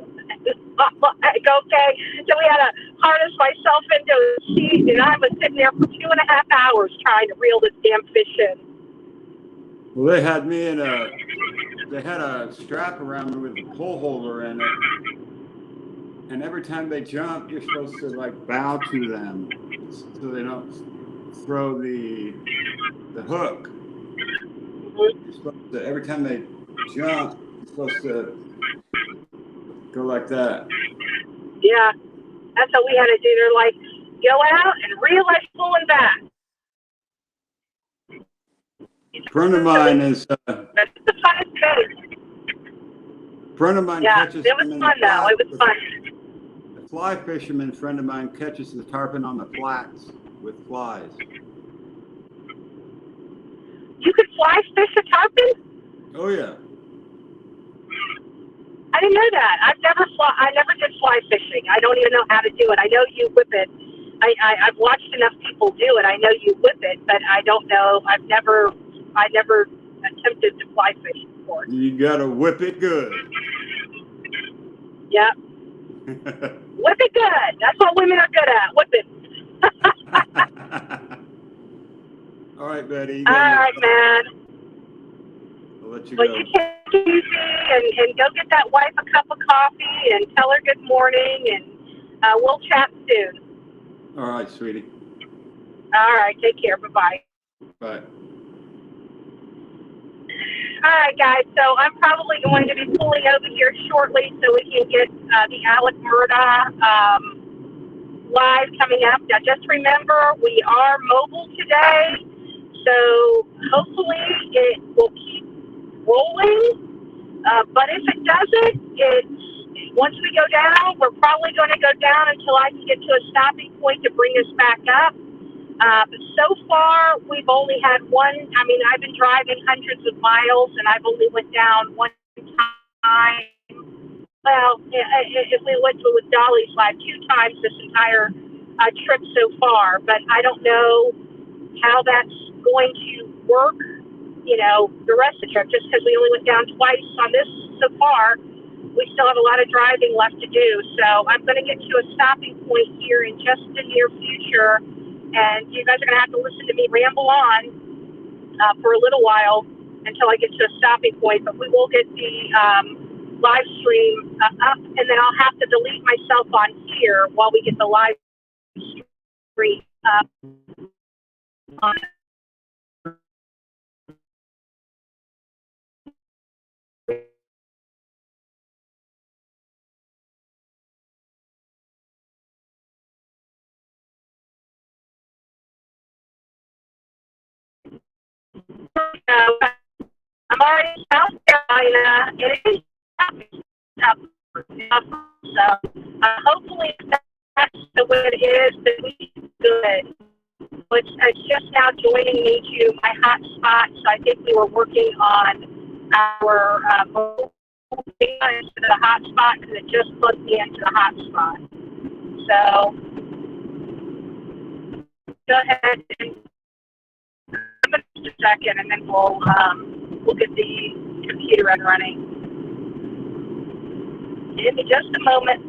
I'm like, okay. So we had to harness myself into a seat, and I was sitting there for 2.5 hours trying to reel this damn fish in. Well, they had me in they had a strap around me with a pole holder in it. And every time they jump, you're supposed to like bow to them so they don't throw the hook. You're supposed to, every time they jump, you're supposed to go like that. Yeah, that's what we had to do. They're like, go out and reel us pulling back. A friend of mine is. That's the funnest thing. A friend of mine catches. It was fun though. It was fun. A fly fisherman friend of mine catches the tarpon on the flats with flies. You could fly fish a tarpon? Oh yeah. I didn't know that. I never did fly fishing. I don't even know how to do it. I know you whip it. I've watched enough people do it. I know you whip it, but I don't know. I never attempted to fly fish before. You gotta whip it good. Yep. Whip it good. That's what women are good at. Whip it. All right, Betty. All right, man. I'll let you go. Well, you take it easy and go get that wife a cup of coffee and tell her good morning, and we'll chat soon. All right, sweetie. All right. Take care. Bye-bye. Bye. All right, guys. So I'm probably going to be pulling over here shortly so we can get the Alec Murdaugh live coming up. Now, just remember, we are mobile today, so hopefully it will keep rolling. But if it doesn't, once we go down, we're probably going to go down until I can get to a stopping point to bring us back up. But so far, we've only had one. I mean, I've been driving hundreds of miles, and I've only went down one time. Well, if we went with Dolly's live 2 times this entire trip so far. But I don't know how that's going to work, the rest of the trip, just because we only went down twice on this so far. We still have a lot of driving left to do. So I'm going to get to a stopping point here in just the near future. And you guys are going to have to listen to me ramble on for a little while until I get to a stopping point. But we will get the live stream up, and then I'll have to delete myself on here while we get the live stream up. I'm already in South Carolina. It is up. So hopefully that's the way it is, that we good. It's just now joining me to my hotspot. So I think we were working on our into the hotspot, because it just plugged me into the hotspot. So go ahead and just a second, and then we'll get the computer up and running. Give me just a moment.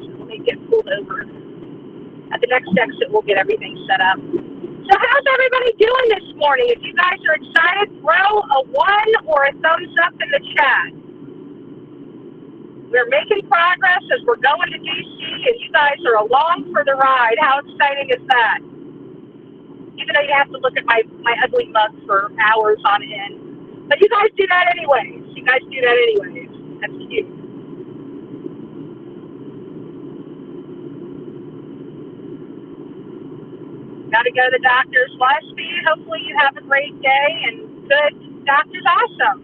So let me get pulled over. At the next exit, we'll get everything set up. So how's everybody doing this morning? If you guys are excited, throw a 1 or a thumbs up in the chat. We're making progress as we're going to DC, and you guys are along for the ride. How exciting is that? Even though you have to look at my ugly mug for hours on end. But you guys do that anyways. That's cute. Got to go to the doctor's live speed. Hopefully you have a great day and good. Doctor's awesome.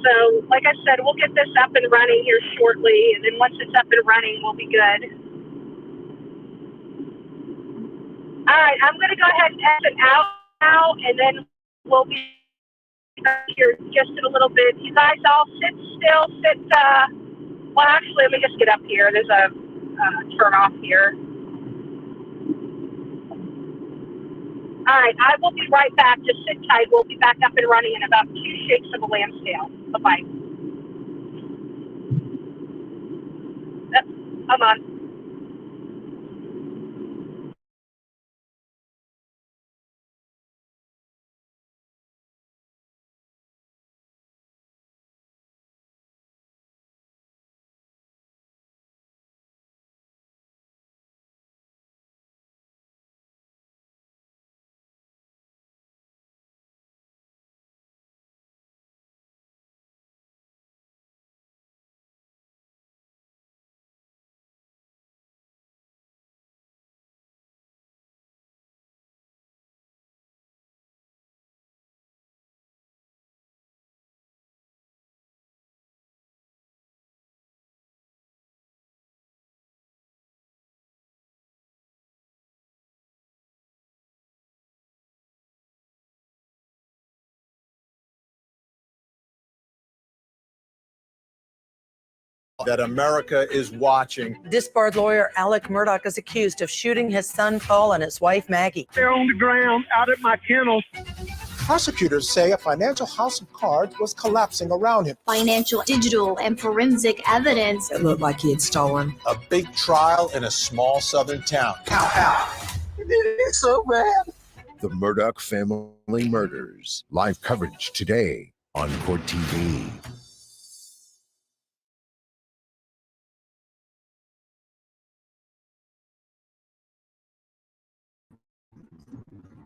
So, like I said, we'll get this up and running here shortly. And then once it's up and running, we'll be good. All right, I'm going to go ahead and exit out now, and then we'll be back here just in a little bit. You guys all sit still, well, actually, let me just get up here. There's a turn off here. All right, I will be right back. Just sit tight. We'll be back up and running in about 2 shakes of a lamb's tail. Bye-bye. I'm on. That America is watching. Disbarred lawyer Alec Murdaugh is accused of shooting his son Paul and his wife Maggie. They're on the ground out at my kennel. Prosecutors say a financial house of cards was collapsing around him. Financial, digital, and forensic evidence. It looked like he had stolen. A big trial in a small southern town. Pow. It's so bad. The Murdaugh Family Murders. Live coverage today on Court TV.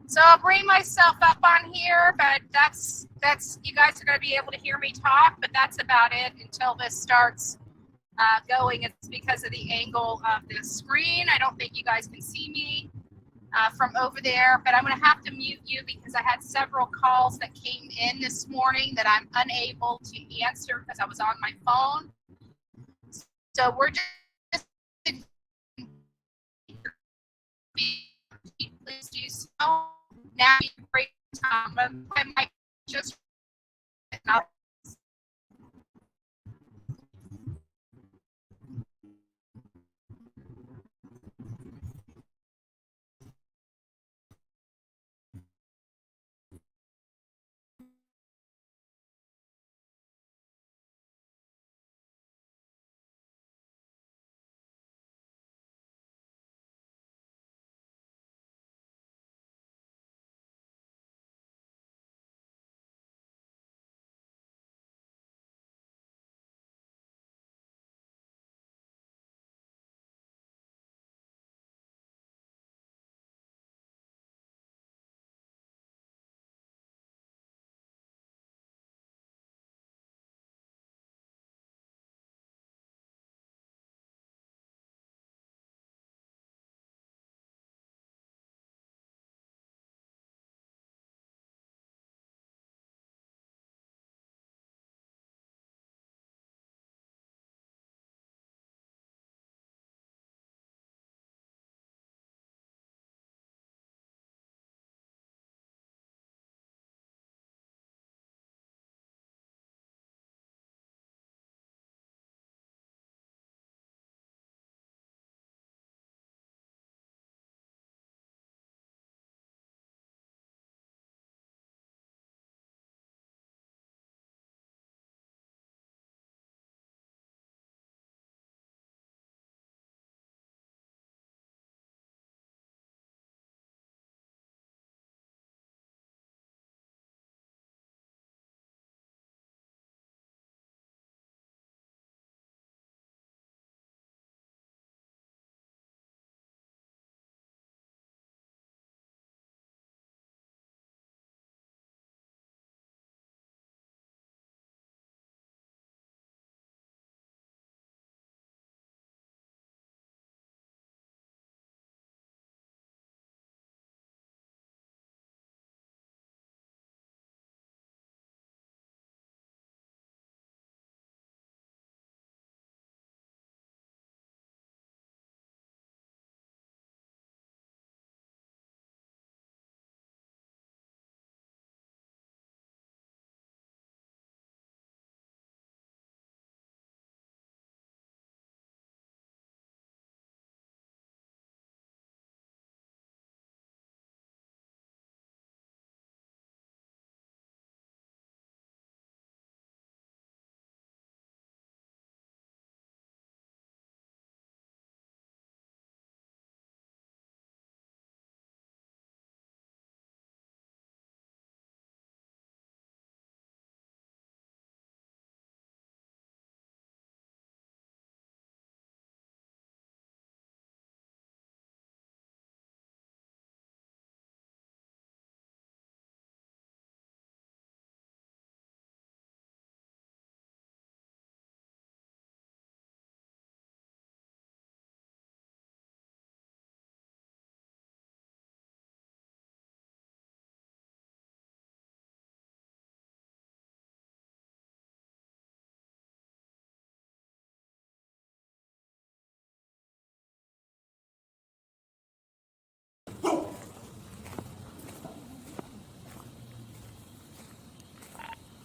So I'll bring myself up on here, but that's you guys are going to be able to hear me talk, but that's about it until this starts going. It's because of the angle of the screen. I don't think you guys can see me from over there, but I'm going to have to mute you because I had several calls that came in this morning that I'm unable to answer because I was on my phone. So we're just please do so. Now you can break time. I might just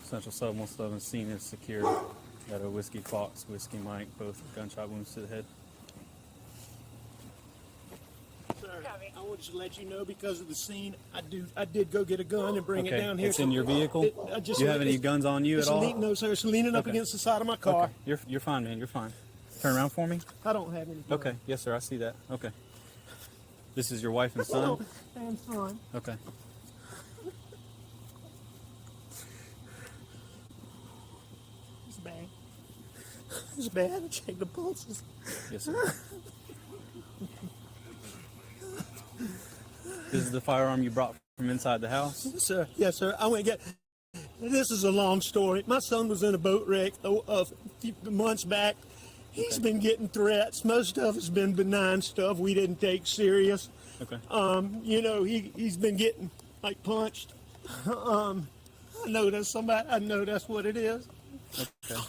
Central Sub 111 scene is secured. Got a Whiskey Fox, Whiskey Mike, both gunshot wounds to the head. Sir, I wanted to let you know because of the scene, I did go get a gun and bring it down here. It's in your vehicle? Do you have any guns on you at all? No, sir. It's leaning up against the side of my car. Okay. You're fine, man. You're fine. Turn around for me. I don't have any guns. Okay. Yes, sir. I see that. Okay. This is your wife and son? And son. Okay. It's bad. It's bad. Check the pulses. Yes, sir. This is the firearm you brought from inside the house? Yes, sir. Yes, sir. I went and get. This is a long story. My son was in a boat wreck a few months back. He's been getting threats. Most of it's been benign stuff we didn't take serious. Okay. You know, he's been getting like punched. I know that's somebody. I know that's what it is. Okay.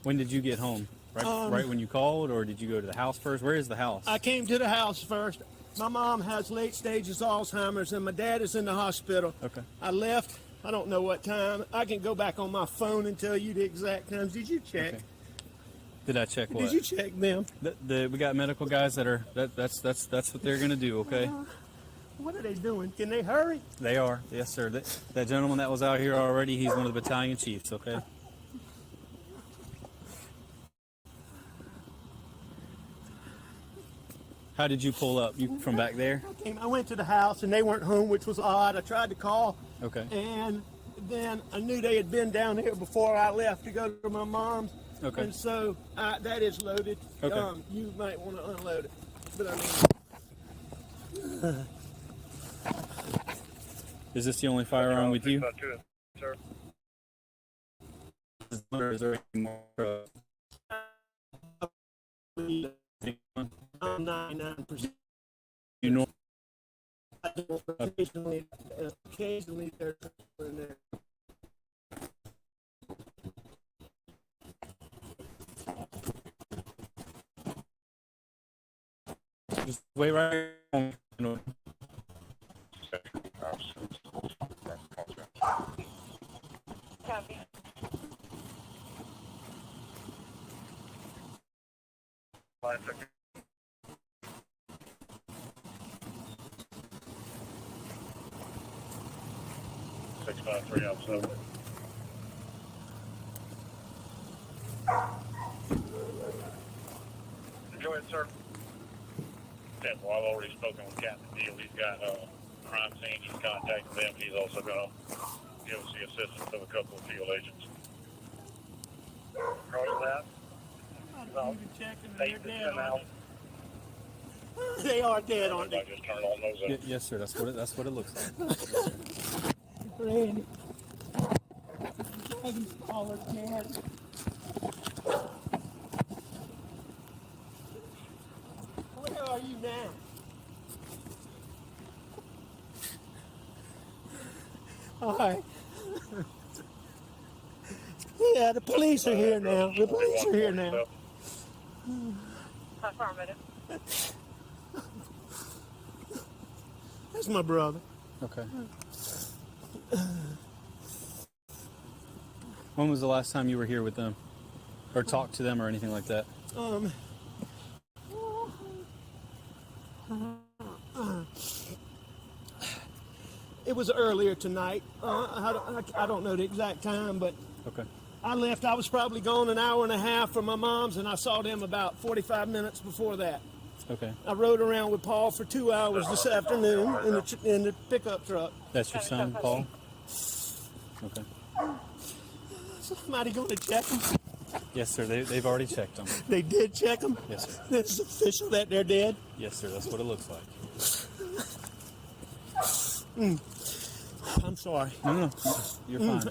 When did you get home? Right when you called, or did you go to the house first? Where is the house? I came to the house first. My mom has late stages Alzheimer's, and my dad is in the hospital. Okay. I left. I don't know what time. I can go back on my phone and tell you the exact times. Did you check? Okay. Did I check what? Did you check them? We got medical guys that are that's what they're gonna do. Okay. What are they doing? Can they hurry? They are. Yes, sir. That gentleman that was out here already, he's one of the battalion chiefs. Okay. How did you pull up? You from back there? I went to the house and they weren't home, which was odd. I tried to call. Okay. And then I knew they had been down here before I left to go to my mom's. Okay. And so that is loaded. Okay. You might want to unload it. But I mean. Is this the only firearm with you? Sir. Or is there any more? I'm 99%. You know. Occasionally there's in there. Just wait right here. Copy. Six, 5, 3, out, 7. Go ahead, sir. Yeah, well, I've already spoken with Captain Deal. He's got crime scene. He's contacted them. He's also going to give us the assistance of a couple of field agents. Roger that. You can check them. They're dead. Out. They are dead, aren't they? I just turned all those up. Yes, sir. That's what it looks like. Randy. Dragon's collar dead. Where are you now? All right. Yeah, the police are here now. The police are here now. Affirmative. That's my brother. Okay. When was the last time you were here with them, or talked to them, or anything like that? It was earlier tonight. I don't know the exact time, but Okay. I left. I was probably gone an hour and a half from my mom's, and I saw them about 45 minutes before that. Okay. I rode around with Paul for 2 hours this afternoon in the pickup truck. That's your son, Paul? Okay. Somebody going to check him? Yes, sir. They've already checked them. They did check him? Yes, sir. It's official that they're dead? Yes, sir. That's what it looks like. I'm sorry. No. You're fine.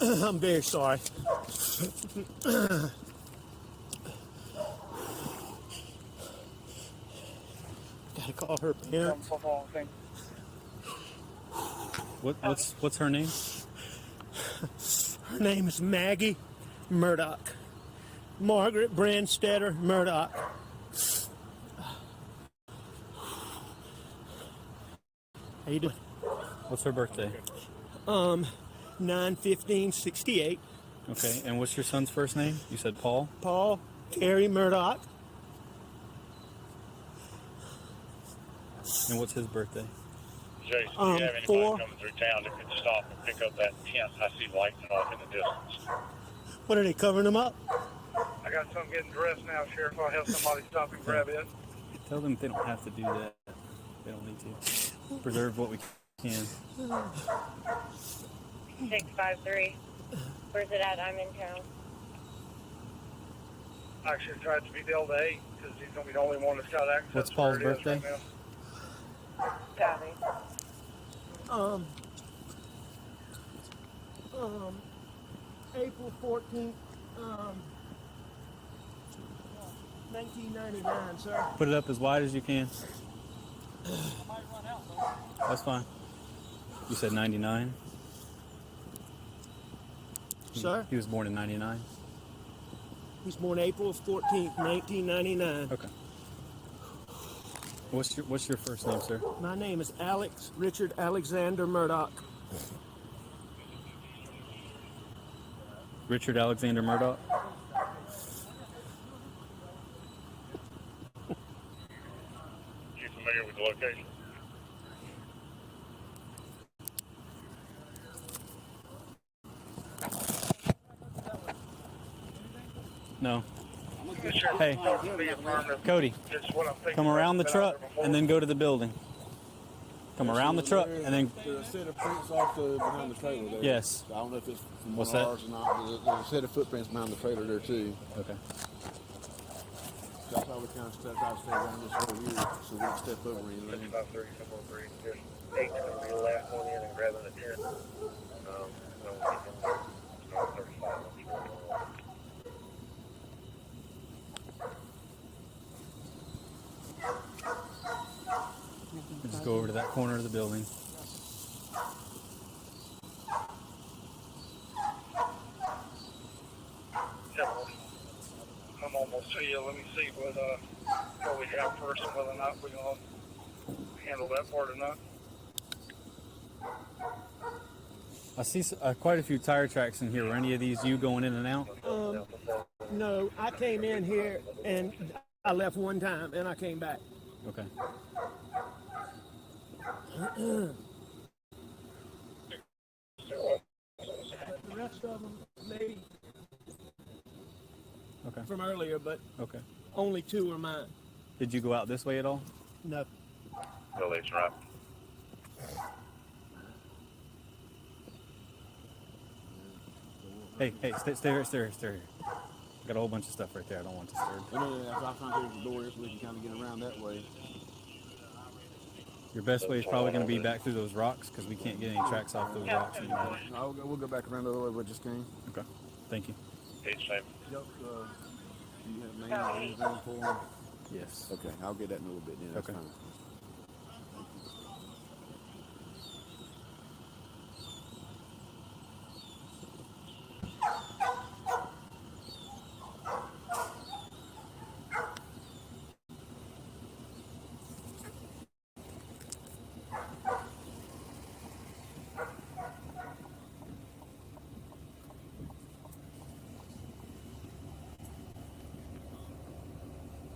I'm very sorry. Gotta call her parents. What's her name? Her name is Maggie Murdaugh. Margaret Brandstetter Murdaugh. How you doing? What's her birthday? 9/15/68. Okay, and what's your son's first name? You said Paul? Paul Terry Murdaugh. And what's his birthday? Jason, do you have anybody 4. coming through town that could stop and pick up that tent? I see lights off in the distance. What are they covering them up? I got some getting dressed now, Sheriff. I'll have somebody stop and grab it. Tell them they don't have to do that. They don't need to. Preserve what we can. 653. Where's it at? I'm in town. I should try to be Delta 8 because he's going to be the only one that's got access. What's Paul's birthday? Copy. April 14th, $19.99, sir. Put it up as wide as you can. That's fine. You said 99? Sir? He was born in 99? He was born April 14th, 1999. Okay. What's your first name, sir? My name is Alex Richard Alexander Murdaugh. Richard Alexander Murdaugh? You familiar with the location? No. Hey, Cody, come around the truck and then go to the building. Come around the truck and then. There's a set of prints off behind the trailer there. Yes. I don't know if it's from What's one of that? ours or not. There's a set of footprints behind the trailer there too. Okay. That's how we kind of step out, stay around this whole here, so we don't step over anything. 55-30, 713. Just 8's going to be the last one in, and rather than 10, we'll keep 35. Just go over to that corner of the building. I'm almost to you. Let me see what we have first and whether or not we're going to handle that part or not. I see quite a few tire tracks in here. Were any of these you going in and out? No, I came in here and I left one time and I came back. Okay. The rest of them, maybe from earlier, but Okay. only 2 are mine. Did you go out this way at all? No. Well, that's right. Hey, stay here. Got a whole bunch of stuff right there. I don't want disturbed. No, that's why I'm trying to get the door so we can kind of get around that way. Your best way is probably going to be back through those rocks because we can't get any tracks off those rocks anymore. No, we'll go back around the other way we just came. Okay. Thank you. Each time. Yep, do you have a name or anything for him? Yes. Okay, I'll get that in a little bit then. That's Okay. fine.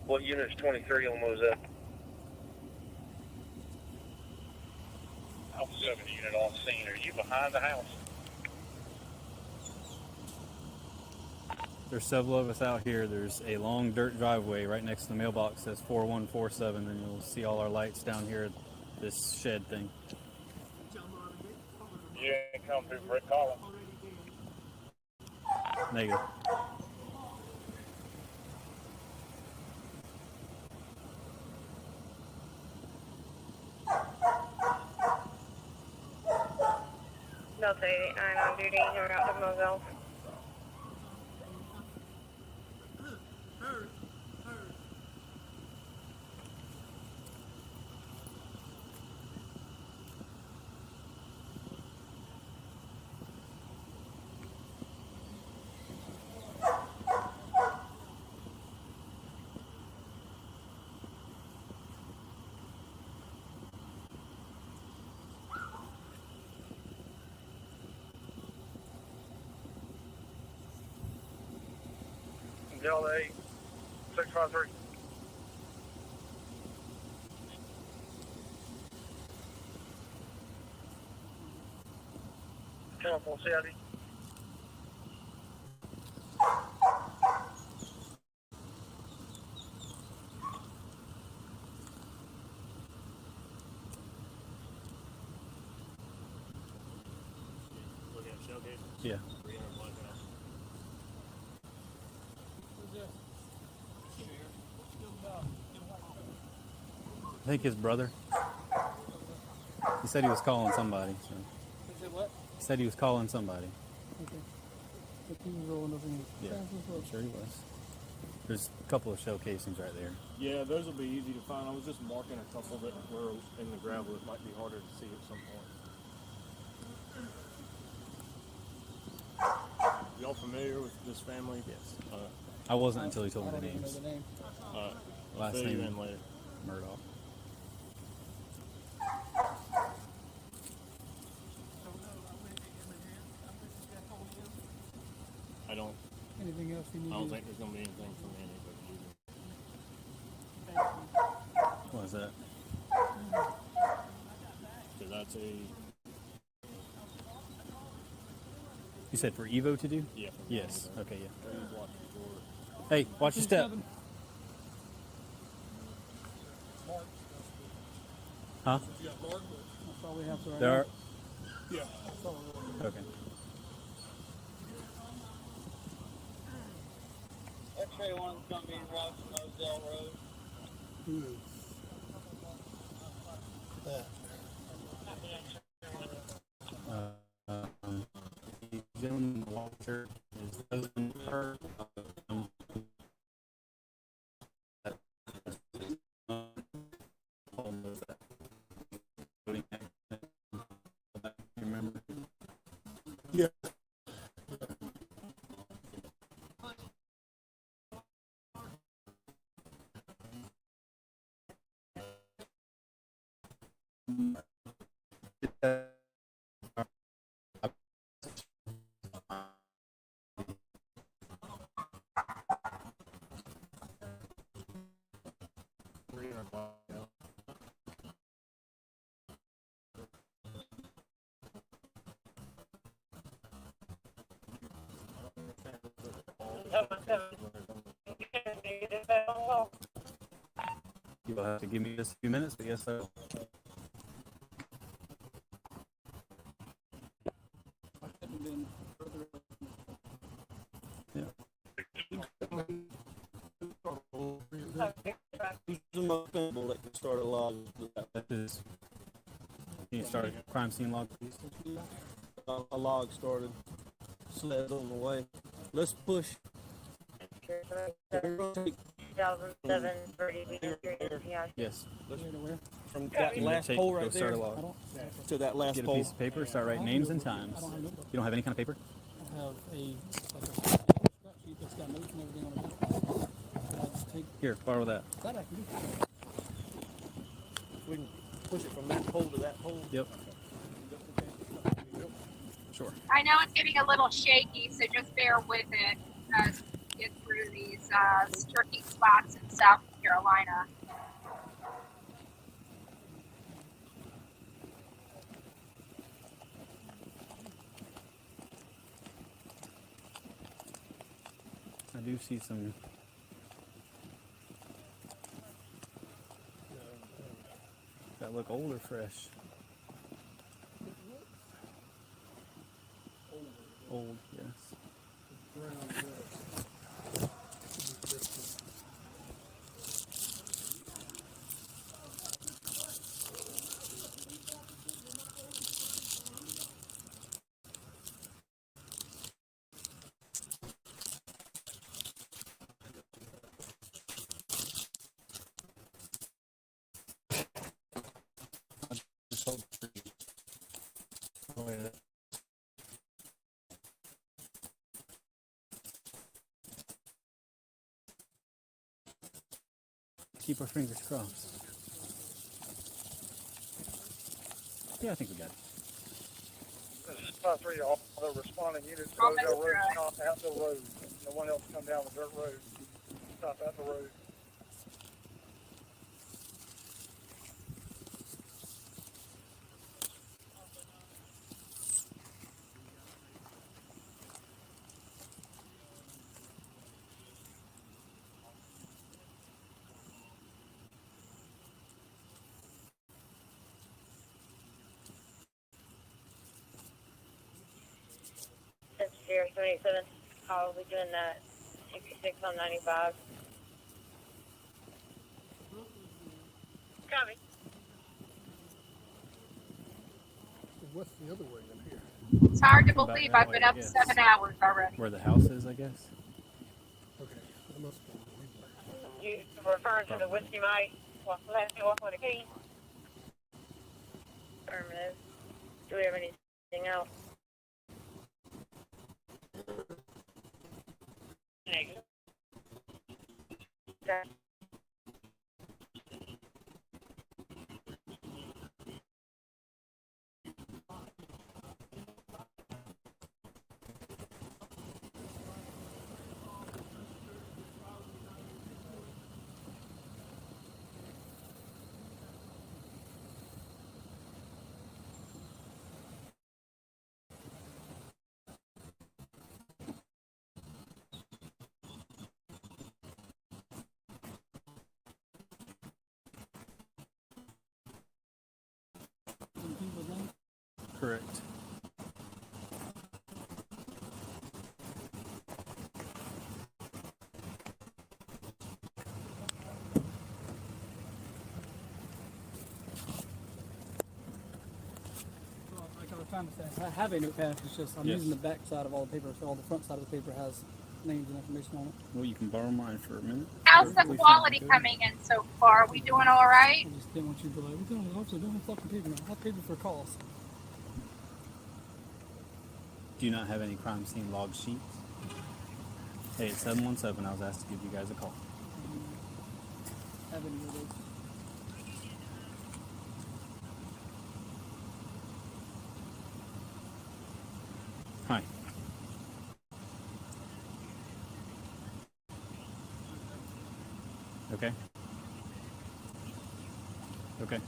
What unit's 23 on Mosaic? Alpha 7 unit on scene. Are you behind the house? There's several of us out here. There's a long dirt driveway right next to the mailbox that says 4147, and you'll see all our lights down here at this shed thing. You ain't come through Brick Hollow. Negative. Delta 89 on duty, we're out to Moselle. Delta 8, 653. Telephone CID. Yeah. I think his brother. He said he was calling somebody. So. He said what? He said he was calling somebody. Okay. Yeah, I'm sure he was. There's a couple of shell casings right there. Yeah, those will be easy to find. I was just marking a couple that were in the gravel. It might be harder to see at some point. Y'all familiar with this family? Yes. I wasn't until he told me the names. Last name in later. Murdaugh. Anything else you need? I don't think there's gonna be anything from anybody either. What is that? So that's a. You said for Evo to do? Yeah. Yes. Okay. Yeah. Hey, watch your step. Huh? That's all we have to right There now. are. Yeah. Okay. X-ray one's going to be right from Moselle Road. The gentleman Walter is cousin her. Remember? Yeah. You'll have to give me just a few minutes, but yes, I will. Who's the most people that can start a log? That is. Can you start a crime scene log, please? A log started. Sleds on the way. Let's push. 2007 Yes. From that last pole right there to that last Get a pole. piece of paper, start writing names and times. You don't have any kind of paper? I have a scrap sheet that's got notes and everything on it. I'll just take Here, borrow that. that. I can do. We can push it from that pole to that pole. Yep. Sure. I know it's getting a little shaky, so just bear with it as we get through these tricky spots in South Carolina. I do see some. That look old or fresh? Old, yes. Keep our fingers crossed. Yeah, I think we got it. This is 5-3, all the responding units to Moselle Road, stop at the road. No one else come down the dirt road. Stop at the road. Sierra 77, probably doing that 66 on 95. Copy. what's the other way in here? It's hard to Back believe that I've way, been I up guess. 7 hours already. Where the house is, I guess. Okay, that must be. You referring to the Whiskey Mike, last off with a key? Affirmative. Do we have anything else? Okay. Correct. Like I was trying to say, I have a notepad. It's just I'm Yes. using the back side of all the paper, so all the front side of the paper has names and information on it. Well, you can borrow mine for a minute. How's the We quality found it. coming in so far? Are we doing all right? I just didn't want you to be like, we're doing officer, don't have fucking paper now. I have paper for calls. Do you not have any crime scene log sheets? Hey, it's 717. I was asked to give you guys a call. Have any of those? Hi. Okay. Okay.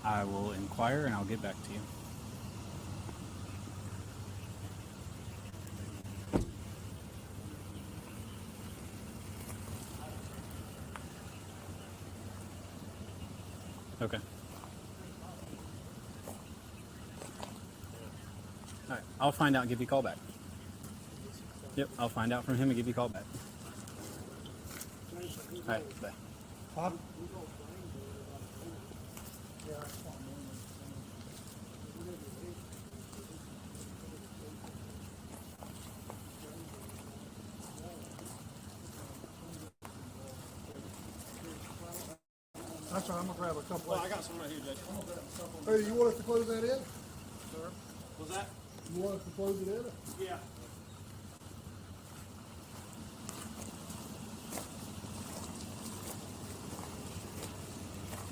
I will inquire and I'll get back to you. Okay. All right. I'll find out and give you a call back. Yep. I'll find out from him and give you a call back. All right. Bye. Bob? That's all right, I'm gonna grab a couple. Well, I got some right here, Jason. Hey, you want us to close that in? Sir, was that? You want us to close it in? Yeah.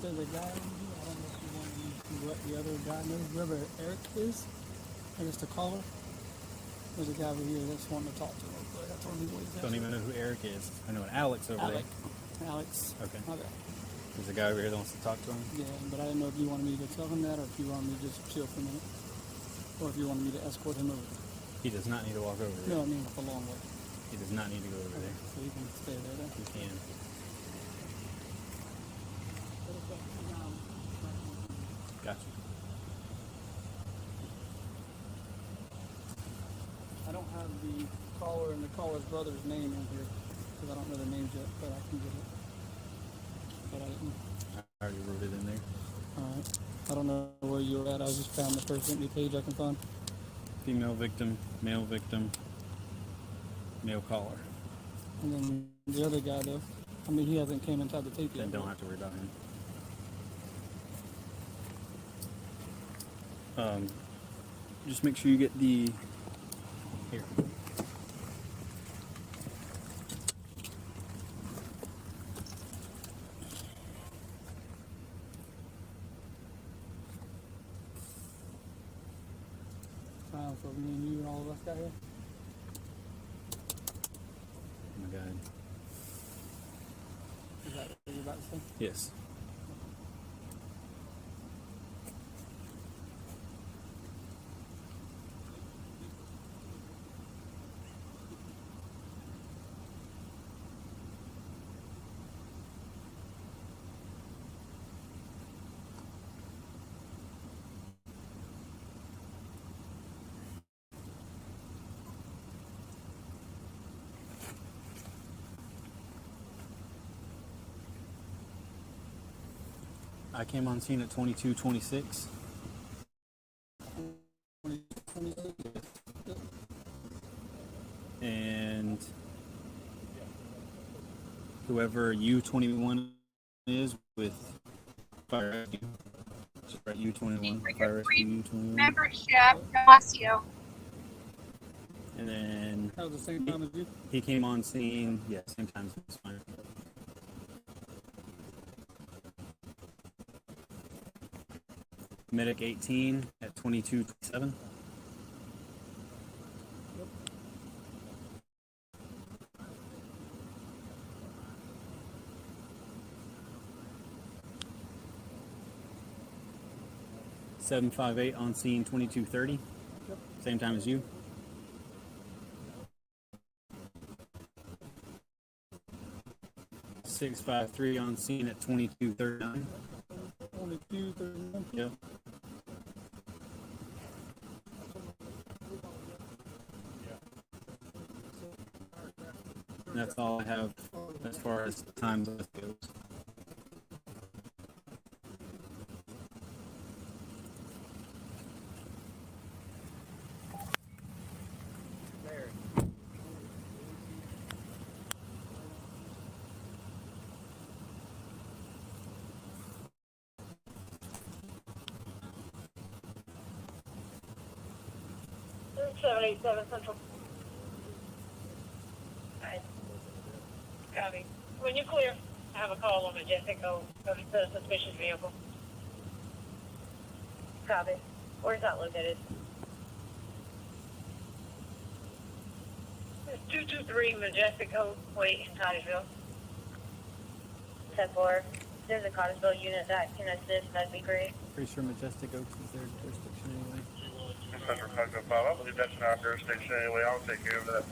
There's a guy in here, I don't know if you want to let the other guy know, whoever Eric is, or just a caller. There's a guy over here that's wanting to talk to him. But I told him what he's Don't even know who Eric is. I know an Alex over Alec. Alex. there. Okay. Okay. There's a guy over here that wants to talk to him. Yeah, but I didn't know if you wanted me to tell him that or if you wanted me to just chill for a minute. Or if you wanted me to escort him over. He does not need to walk over there. No, I mean a long way. He does not need to go over there. So you can stay there then. He can. Gotcha. I don't have the caller and the caller's brother's name in here because I don't know their names yet, but I can get it. But I didn't. I already wrote it in there. Alright. I don't know where you're at. I just found the first empty page I can find. Female victim, male caller. And then the other guy though, I mean he hasn't came inside the tape yet. Then don't have to worry about him. Just make sure you get the here. So me and you and all of us got here. Oh my God. Is that what you're about to say? Yes. I came on scene at 22:26. And whoever U21 is with fire rescue, just write U21, fire rescue U21. Membership, bless you. And then That was the same time as you? he came on scene, yeah, same time as it's fine. Medic 18 at 22:27. Yep. 758 on scene 22:30. Yep. Same time as you. .653 on scene at 22:39. 22:39. Yep. And that's all I have as far as time goes. Central. Alright. Copy. When you're clear, I have a call on Majestic Cove. It's a suspicious vehicle. Copy. Where's that located? It's 223 Majestic Cove, Wait in Titusville. 10-4. There's a Titusville unit that can assist, that'd be great. Pretty sure Majestic Oaks is their jurisdiction anyway. Central 505, I believe that's in our jurisdiction anyway. I'll take care of that.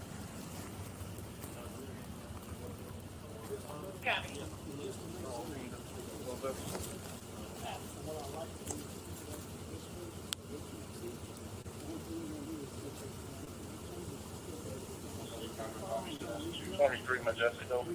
Copy. Twenty-three Majestic Oak.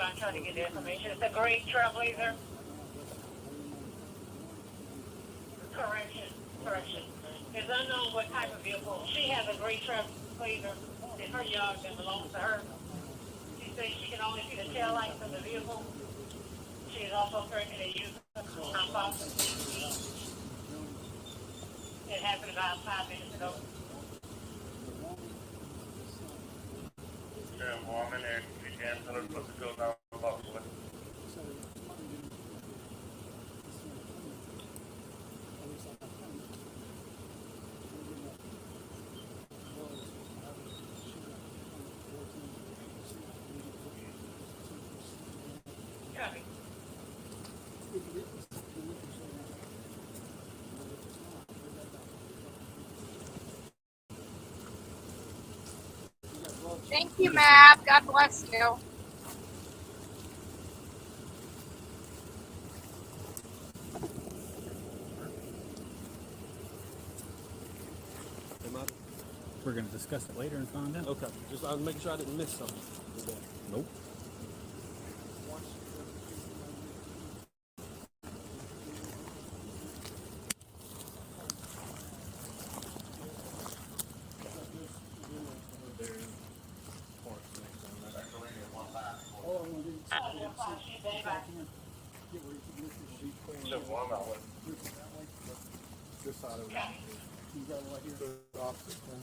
I'm trying to get the information. It's a gray Trailblazer. Correction. It's unknown what type of vehicle. She has a gray Trailblazer in her yard that belongs to her. She says she can only see the tail lights of the vehicle. She is also currently using her phone. It happened about 5 minutes ago. Yeah, woman, and you can't tell her what to go down the block with. Copy. Thank you, Matt. God bless you. We're going to discuss it later and find out. Okay, just I was making sure I didn't miss something. Nope. This side over there. You got it right here. The opposite thing.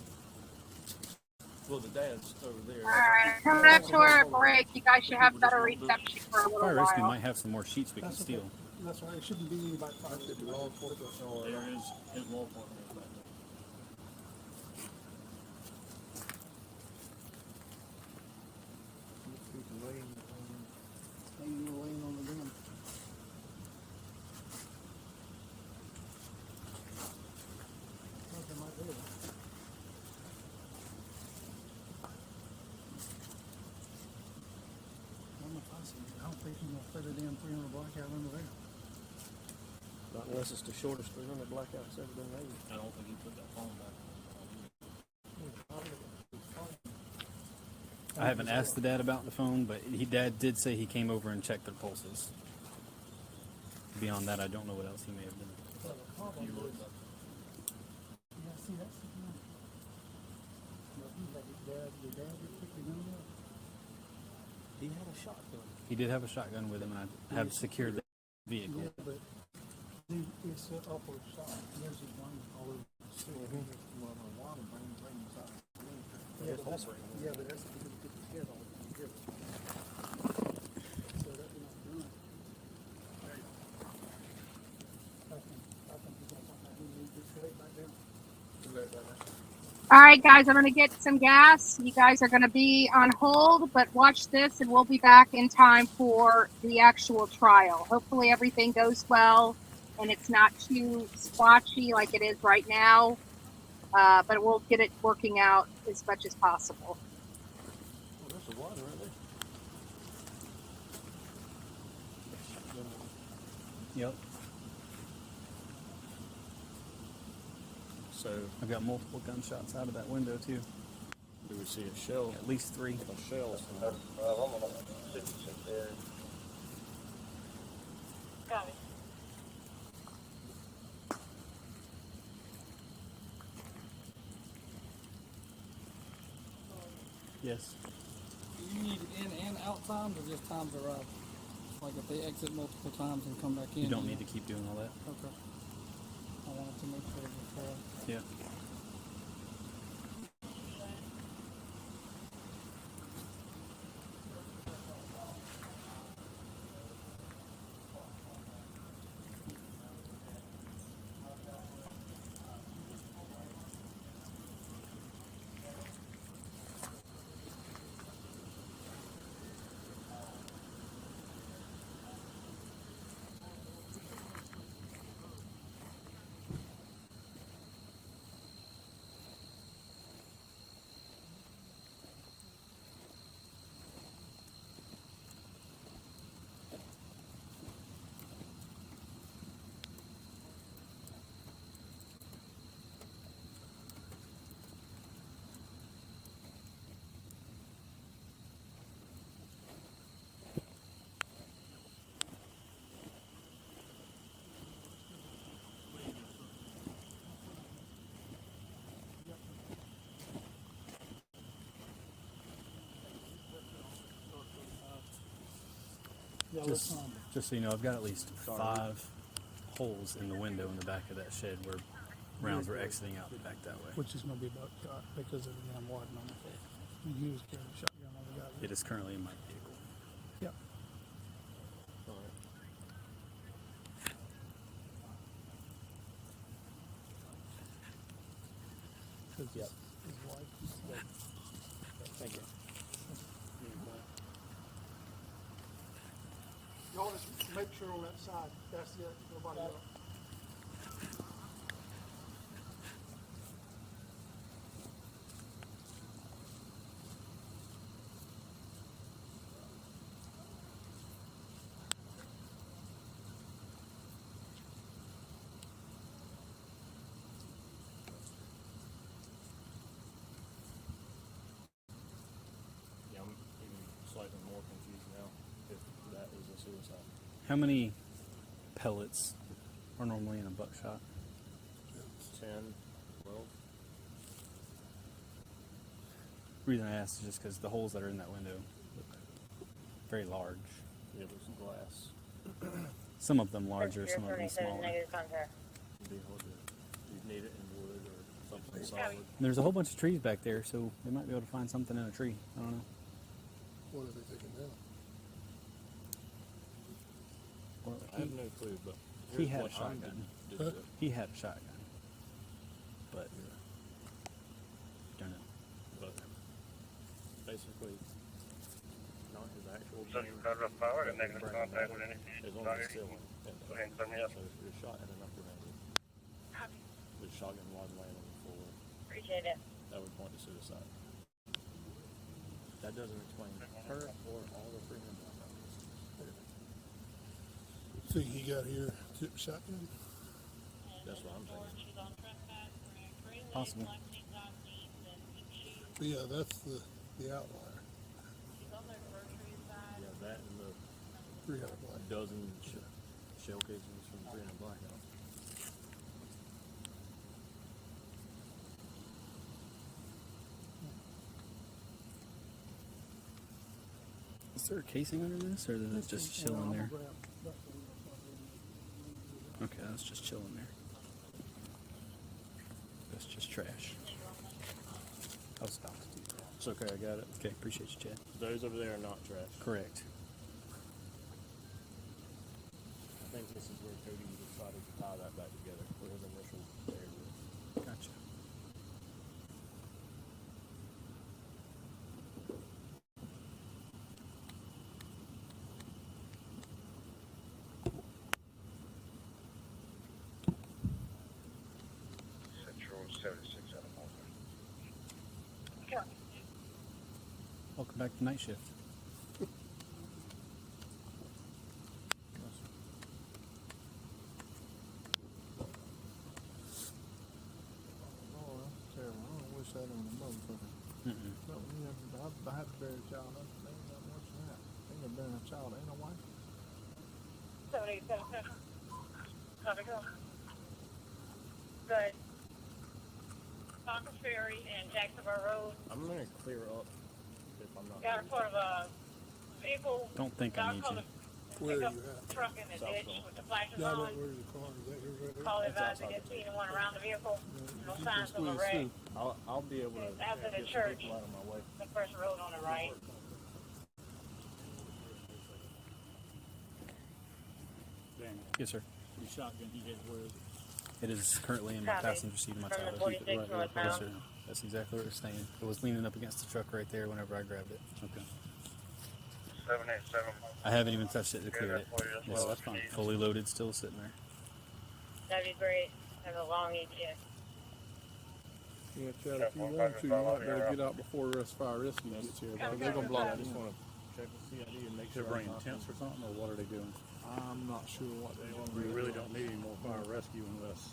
Well, the dad's over there. All right, I'm coming up to our break. You guys should have better reception for a little Fire rescue while. might have some more sheets we can That's steal. okay. That's right. It shouldn't be anybody. Law enforcement or There is law enforcement. You were laying on the ground. Nothing like that. I don't know if I see it. I don't think he's gonna fit a damn 300 block out under there. Not unless it's the shortest 300 blackout that's ever been made. I don't think he put that phone back. I haven't asked the dad about the phone, but dad did say he came over and checked their pulses. Beyond that, I don't know what else he may have done. He had a shotgun. He did have a shotgun with him, and I have secured the vehicle. Yeah, but it's an upward shot. There's a one all over the city. Yeah, but that's because he put his head on it. So that you're not doing it. I think he's going to want to move this head back down. All right, guys, I'm going to get some gas. You guys are going to be on hold, but watch this, and we'll be back in time for the actual trial. Hopefully everything goes well, and it's not too splotchy like it is right now, but we'll get it working out as much as possible. Oh, there's the water right there. Yep. So I've got multiple gunshots out of that window too. Do we see a shell? At least 3. A shell. Got it. Yes. Do you need in and out times or just times arrive? Like if they exit multiple times and come back in? You don't need to keep doing all that. Okay. I wanted to make sure it was fair. Yeah. Just so you know, I've got at least 5 holes in the window in the back of that shed where rounds were exiting out back that way. Which is going to be buckshot because of the gun widening on the face. And he was carrying a shotgun on the guy. It is currently in my vehicle. Yep. All right. Yep. His wife. Thank you. Y'all just make sure on that side. That's it. Nobody else. Yeah, I'm even slightly more confused now if that is a suicide. How many pellets are normally in a buckshot? 10, 12. The reason I asked is just because the holes that are in that window look very large. Yeah, there's some glass. Some of them larger, some of them smaller. It'd be hard to, you'd need it in wood or something solid. There's a whole bunch of trees back there, so they might be able to find something in a tree. I don't know. What are they thinking now? Well, I have no clue, but he here's had a what I'm shotgun. doing. He had a shotgun, but don't know. But basically, not his actual So you got rough power and negative contact with any is on the ceiling. So you're shot in an upper angle. With shotgun wide laying on the floor. Appreciate it. That would point to suicide. That doesn't explain her or all the 300 blackouts. think he got here, took shotgun? That's what I'm thinking. Possible. But yeah, that's the outlier. Yeah, that and the 300 black. dozen shell casings from 300 Blackout. Is there a casing under this, or is it just chilling there? Okay, that's just chilling there. That's just trash. I'll stop. It's okay, I got it. Okay, appreciate you, Chad. Those over there are not trash. Correct. I think this is where Cody decided to tie that back together with his initial area. Gotcha. Central 76 out of Welcome back to night shift. Oh, that's terrible. I don't wish that on a motherfucker. No, I had to bury a child. They ain't got much than that. They ain't burying a child. Ain't no wife. 77. Copy, go. Good. Stalker Theory and Jacksonville Road. I'm gonna clear up if I'm not. Got a part of a vehicle. Don't think I need you. Where are Pickup you at? truck in the ditch with the flashers Yeah, but on. where's the car? Is that yours right there? Call advised to get anyone around the vehicle. No You signs can of a squeeze wreck. through. I'll be able to After the get some church. people out of my way. The first road on the right. Daniel. Yes, sir. Your shotgun he hit where is it? It is currently in my Copy. passenger seat of my From the Tahoe. 46 Yes, northbound. sir. That's exactly where it's staying. It was leaning up against the truck right there whenever I grabbed it. Okay. 787. I haven't even touched it to clear it. for you as Yes, well. that's fine. Fully loaded, still sitting there. That'd be great. Have a long ETA. Yeah, Chad, if you want to, you might better get out before Rest Fire Rescue gets here. They're gonna block it. I just want to check the CID and make sure. They're bringing tents or something, or what are they doing? I'm not sure what they want. We really don't need any more fire rescue unless.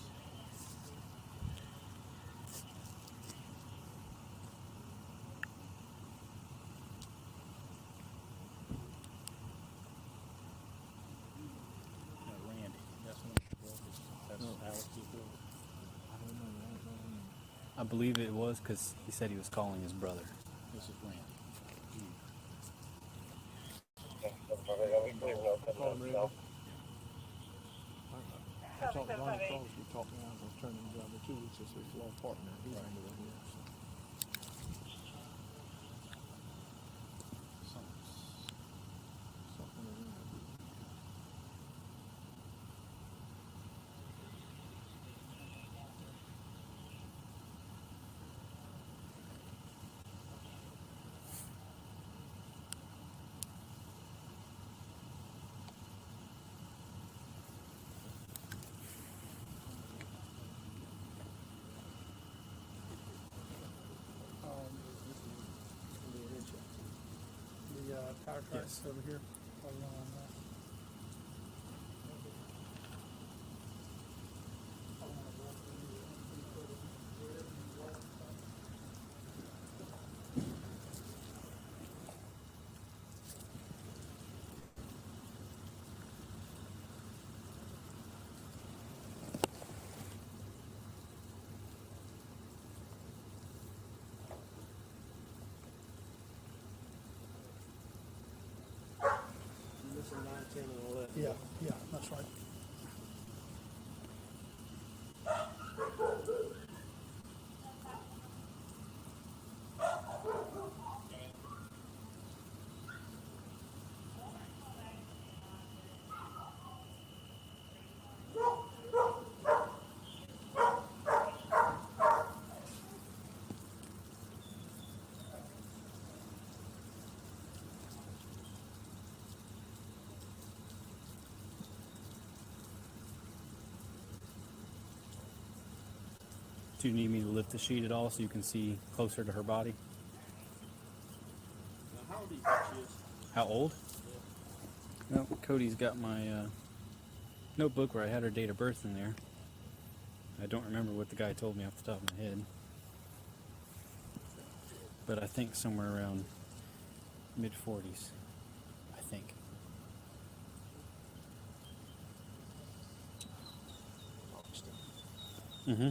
Randy, that's one. That's Alex's brother. I don't know. I believe it was because he said he was calling his brother. This is Randy. Call him Randy. I talked to Ronnie Cross. We talked when I was turning the job 2 weeks this week. Long partner. He's under here. So. Something around. The tire tracks over here. Are you on that? Missing 9, 10, and 11. Yeah, that's right. Do you need me to lift the sheet at all so you can see closer to her body? Now, how old do you think she is? How old? Well, Cody's got my notebook where I had her date of birth in there. I don't remember what the guy told me off the top of my head, but I think somewhere around mid-40s, I think. Mm-hmm.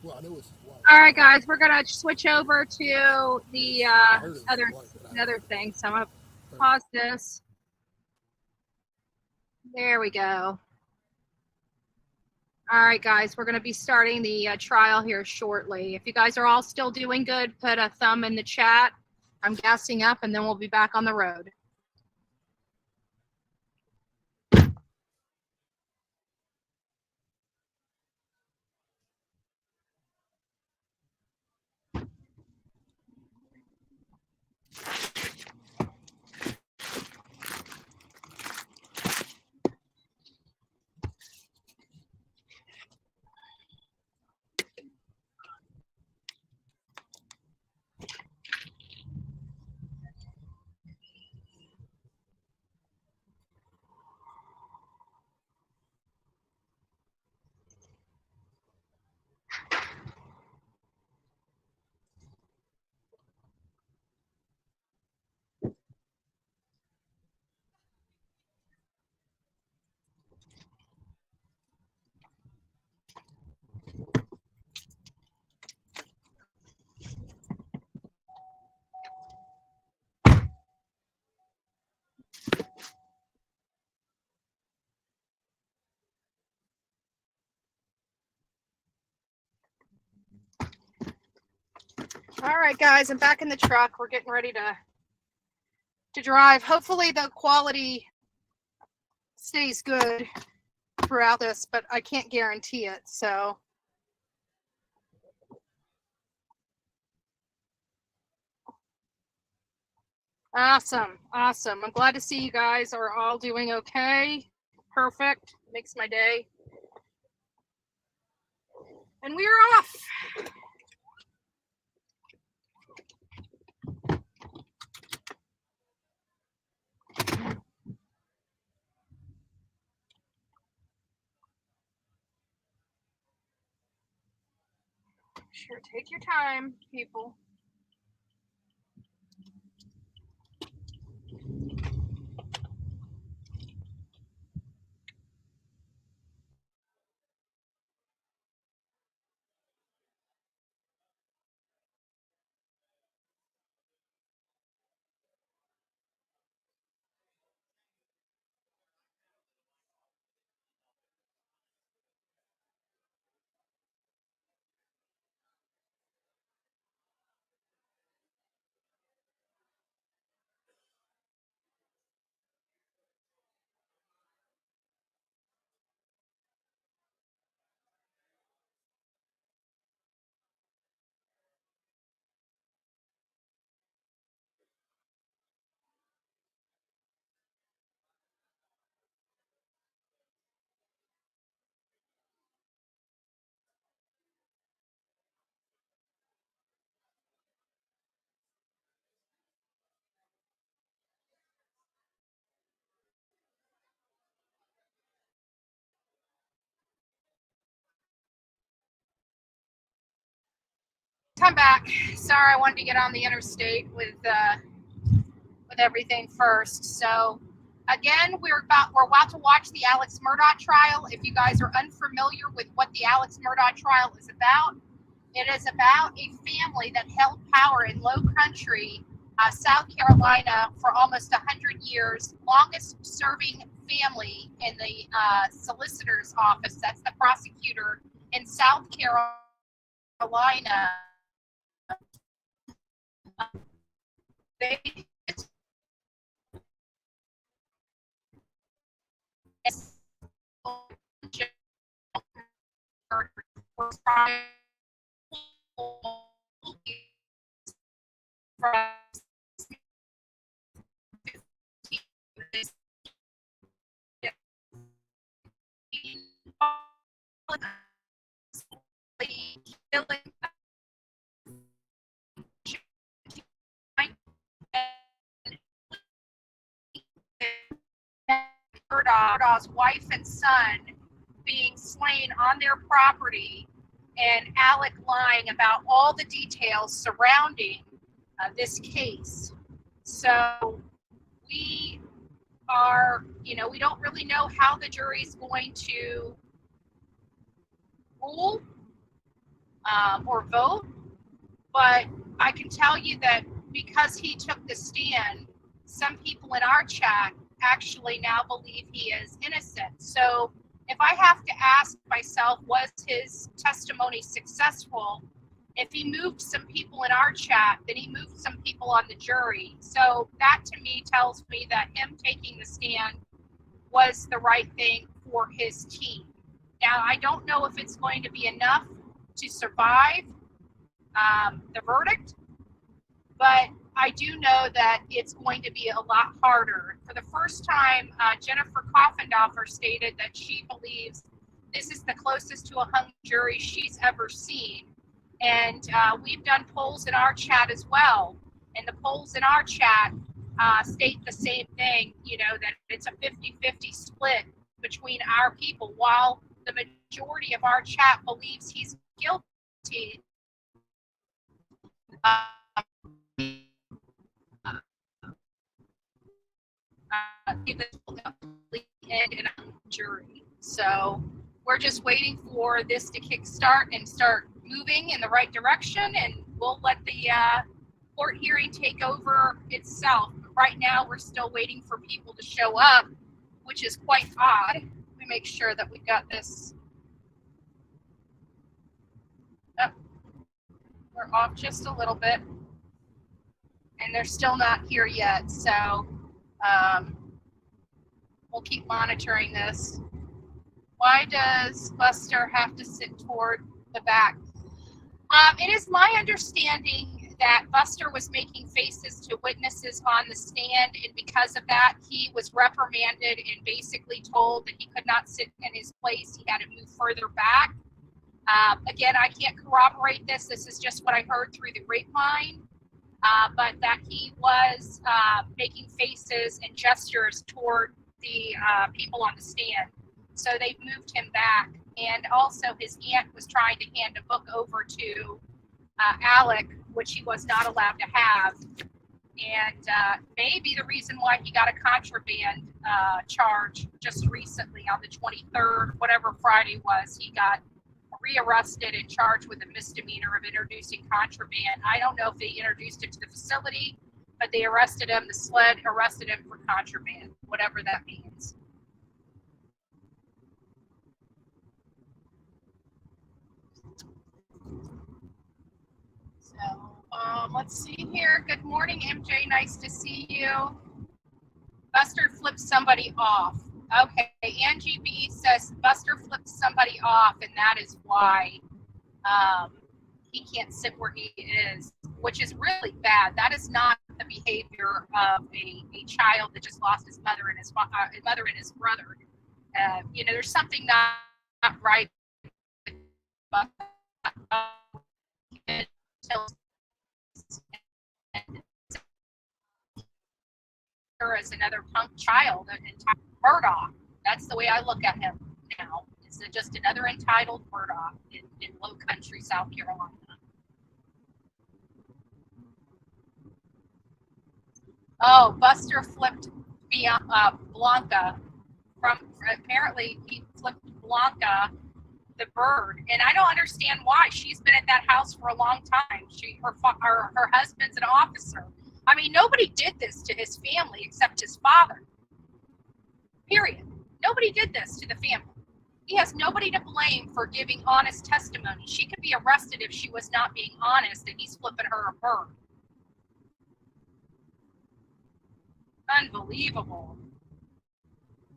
Well, I know it's white. All right, guys, we're gonna switch over to the other thing. So I'm gonna pause this. There we go. All right, guys, we're gonna be starting the trial here shortly. If you guys are all still doing good, put a thumb in the chat. I'm gassing up, and then we'll be back on the road. All right, guys, I'm back in the truck. We're getting ready to drive. Hopefully the quality stays good throughout this, but I can't guarantee it. So awesome. I'm glad to see you guys are all doing okay. Perfect. Makes my day. And we are off. Sure, take your time, people. I'm back. Sorry, I wanted to get on the interstate with everything first. So again, we're about to watch the Alex Murdaugh trial. If you guys are unfamiliar with what the Alex Murdaugh trial is about, it is about a family that held power in Low Country, South Carolina for almost 100 years, longest serving family in the solicitor's office. That's the prosecutor in South Carolina. They Murdaugh's wife and son being slain on their property, and Alec lying about all the details surrounding this case. So we are, we don't really know how the jury's going to rule or vote, but I can tell you that because he took the stand, some people in our chat actually now believe he is innocent. So if I have to ask myself, was his testimony successful? If he moved some people in our chat, then he moved some people on the jury. So that to me tells me that him taking the stand was the right thing for his team. Now, I don't know if it's going to be enough to survive the verdict, but I do know that it's going to be a lot harder. For the first time, Jennifer Coffendorfer stated that she believes this is the closest to a hung jury she's ever seen. And we've done polls in our chat as well. And the polls in our chat state the same thing, that it's a 50-50 split between our people. While the majority of our chat believes he's guilty, in a jury. So we're just waiting for this to kickstart and start moving in the right direction, and we'll let the court hearing take over itself. But right now, we're still waiting for people to show up, which is quite odd. Let me make sure that we got this. Oh, we're off just a little bit, and they're still not here yet. So we'll keep monitoring this. Why does Buster have to sit toward the back? It is my understanding that Buster was making faces to witnesses on the stand, and because of that, he was reprimanded and basically told that he could not sit in his place. He had to move further back. Again, I can't corroborate this. This is just what I heard through the grapevine, but that he was making faces and gestures toward the people on the stand. So they moved him back. And also his aunt was trying to hand a book over to Alec, which he was not allowed to have. And maybe the reason why he got a contraband charge just recently on the 23rd, whatever Friday was, he got rearrested and charged with a misdemeanor of introducing contraband. I don't know if they introduced it to the facility, but they arrested him. The SLED arrested him for contraband, whatever that means. So let's see here. Good morning, MJ. Nice to see you. Buster flipped somebody off. Okay, Angie B says Buster flipped somebody off, and that is why he can't sit where he is, which is really bad. That is not the behavior of a child that just lost his mother and his mother and his brother. There's something not right. As another punk child, Murdaugh. That's the way I look at him now. It's just another entitled Murdaugh in low country South Carolina. Oh, Buster flipped Blanca. Apparently he flipped Blanca, the bird, and I don't understand why. She's been at that house for a long time. Her husband's an officer. I mean, nobody did this to his family except his father. Period. Nobody did this to the family. He has nobody to blame for giving honest testimony. She could be arrested if she was not being honest, and he's flipping her a bird. Unbelievable.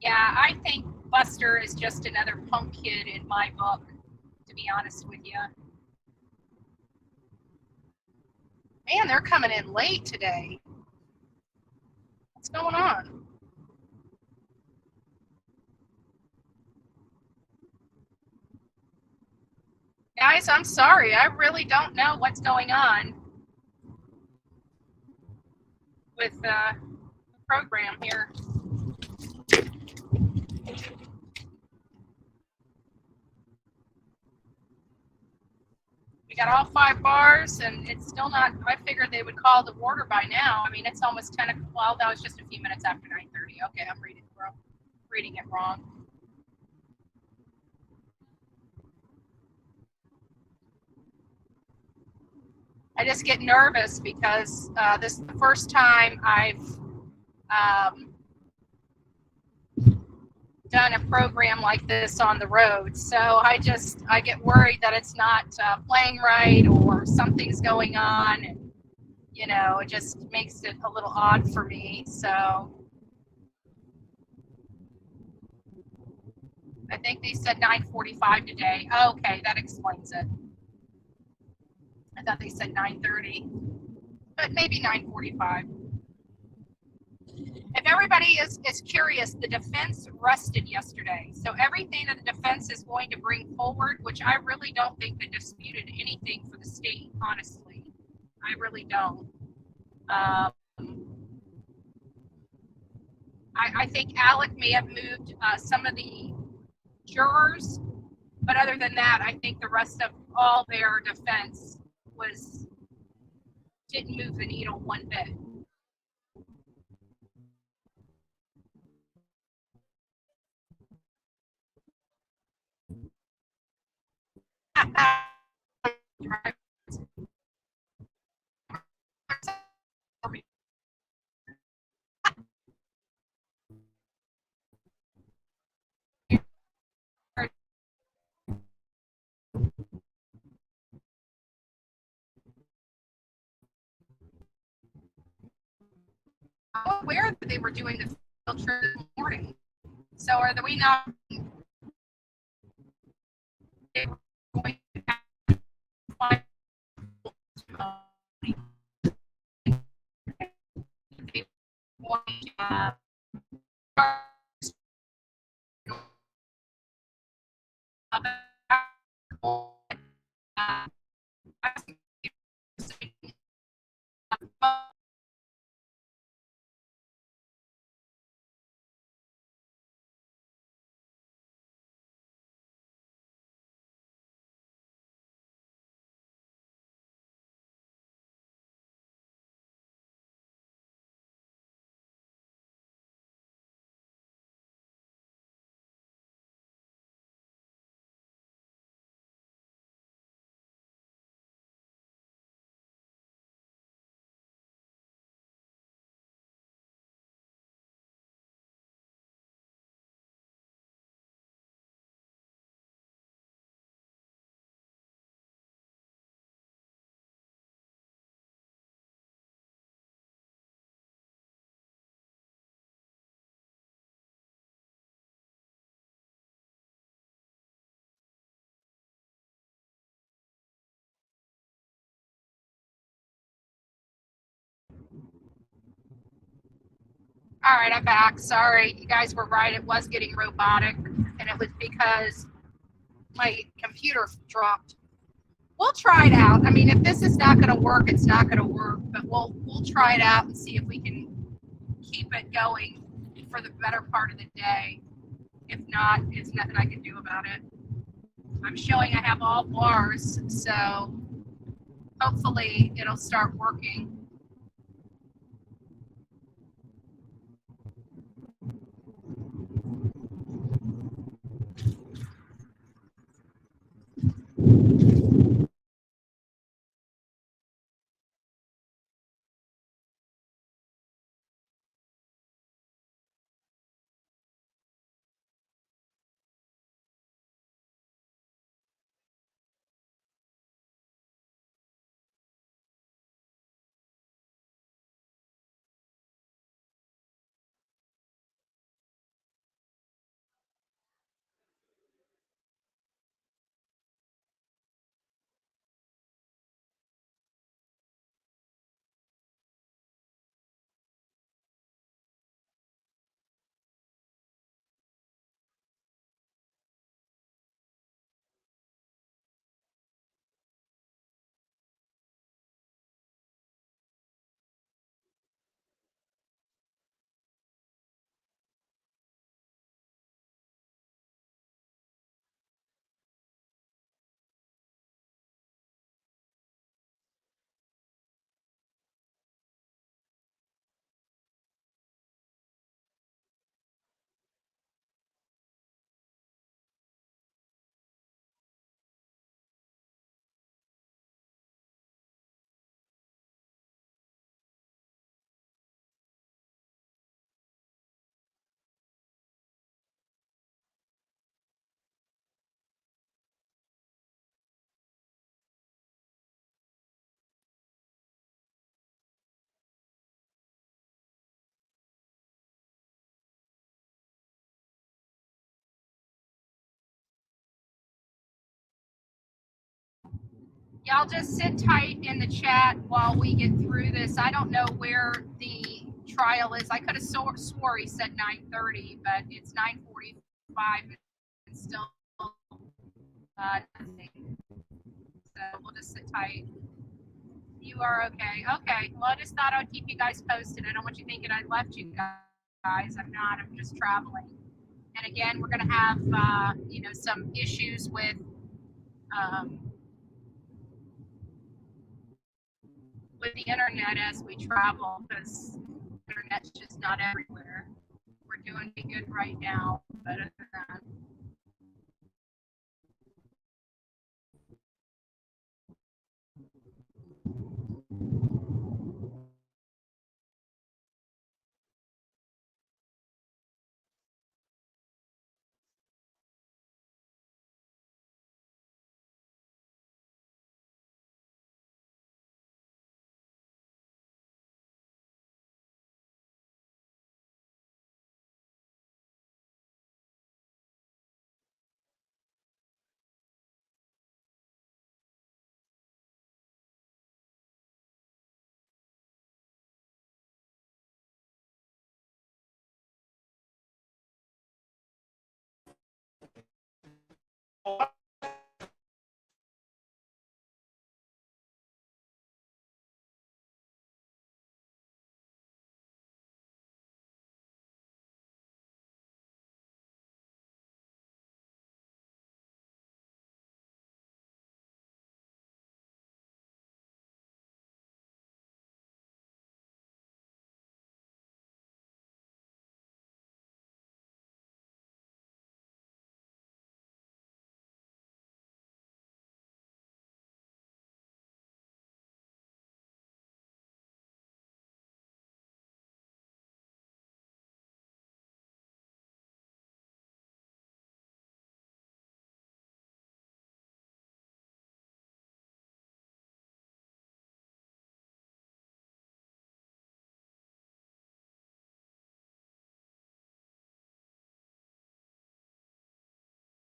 Yeah, I think Buster is just another punk kid in my book, to be honest with you. Man, they're coming in late today. What's going on? Guys, I'm sorry. I really don't know what's going on with the program here. We got all 5 bars, and it's still not. I figured they would call the order by now. I mean, it's almost 10 o'clock. Well, that was just a few minutes after 9:30. Okay, I'm reading it wrong. I just get nervous because this is the first time I've done a program like this on the road. So I get worried that it's not playing right or something's going on. And, you know, it just makes it a little odd for me. So I think they said 9:45 today. Okay, that explains it. I thought they said 9:30, but maybe 9:45. If everybody is curious, the defense rested yesterday. So everything that the defense is going to bring forward, which I really don't think they disputed anything for the state, honestly. I really don't. I think Alec may have moved some of the jurors, but other than that, I think the rest of all their defense didn't move the needle one bit. I'm aware that they were doing the field trip this morning. So are we not going to find All right, I'm back. Sorry, you guys were right. It was getting robotic, and it was because my computer dropped. We'll try it out. I mean, if this is not going to work, it's not going to work. But we'll try it out and see if we can keep it going for the better part of the day. If not, it's nothing I can do about it. I'm showing I have all bars, so hopefully it'll start working. Y'all just sit tight in the chat while we get through this. I don't know where the trial is. I could have swore he said 9:30, but it's 9:45 and still nothing. So we'll just sit tight. You are okay. Okay. Well, I just thought I'd keep you guys posted. I don't want you thinking I left you guys. I'm not. I'm just traveling. And again, we're going to have, some issues with the internet as we travel, because internet's just not everywhere. We're doing good right now, but other than that.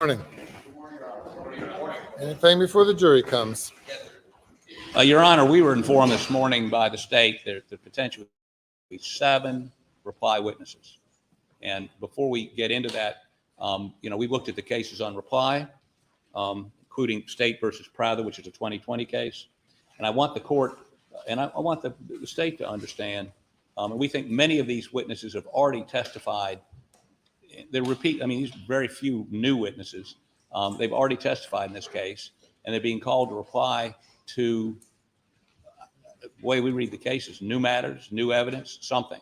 Morning. Anything before the jury comes? Your Honor, we were informed this morning by the state that the potential would be 7 reply witnesses. And before we get into that, we looked at the cases on reply, including State versus Prather, which is a 2020 case. And I want the court, and I want the state to understand, and we think many of these witnesses have already testified. These very few new witnesses. They've already testified in this case, and they're being called to reply to, the way we read the cases, new matters, new evidence, something.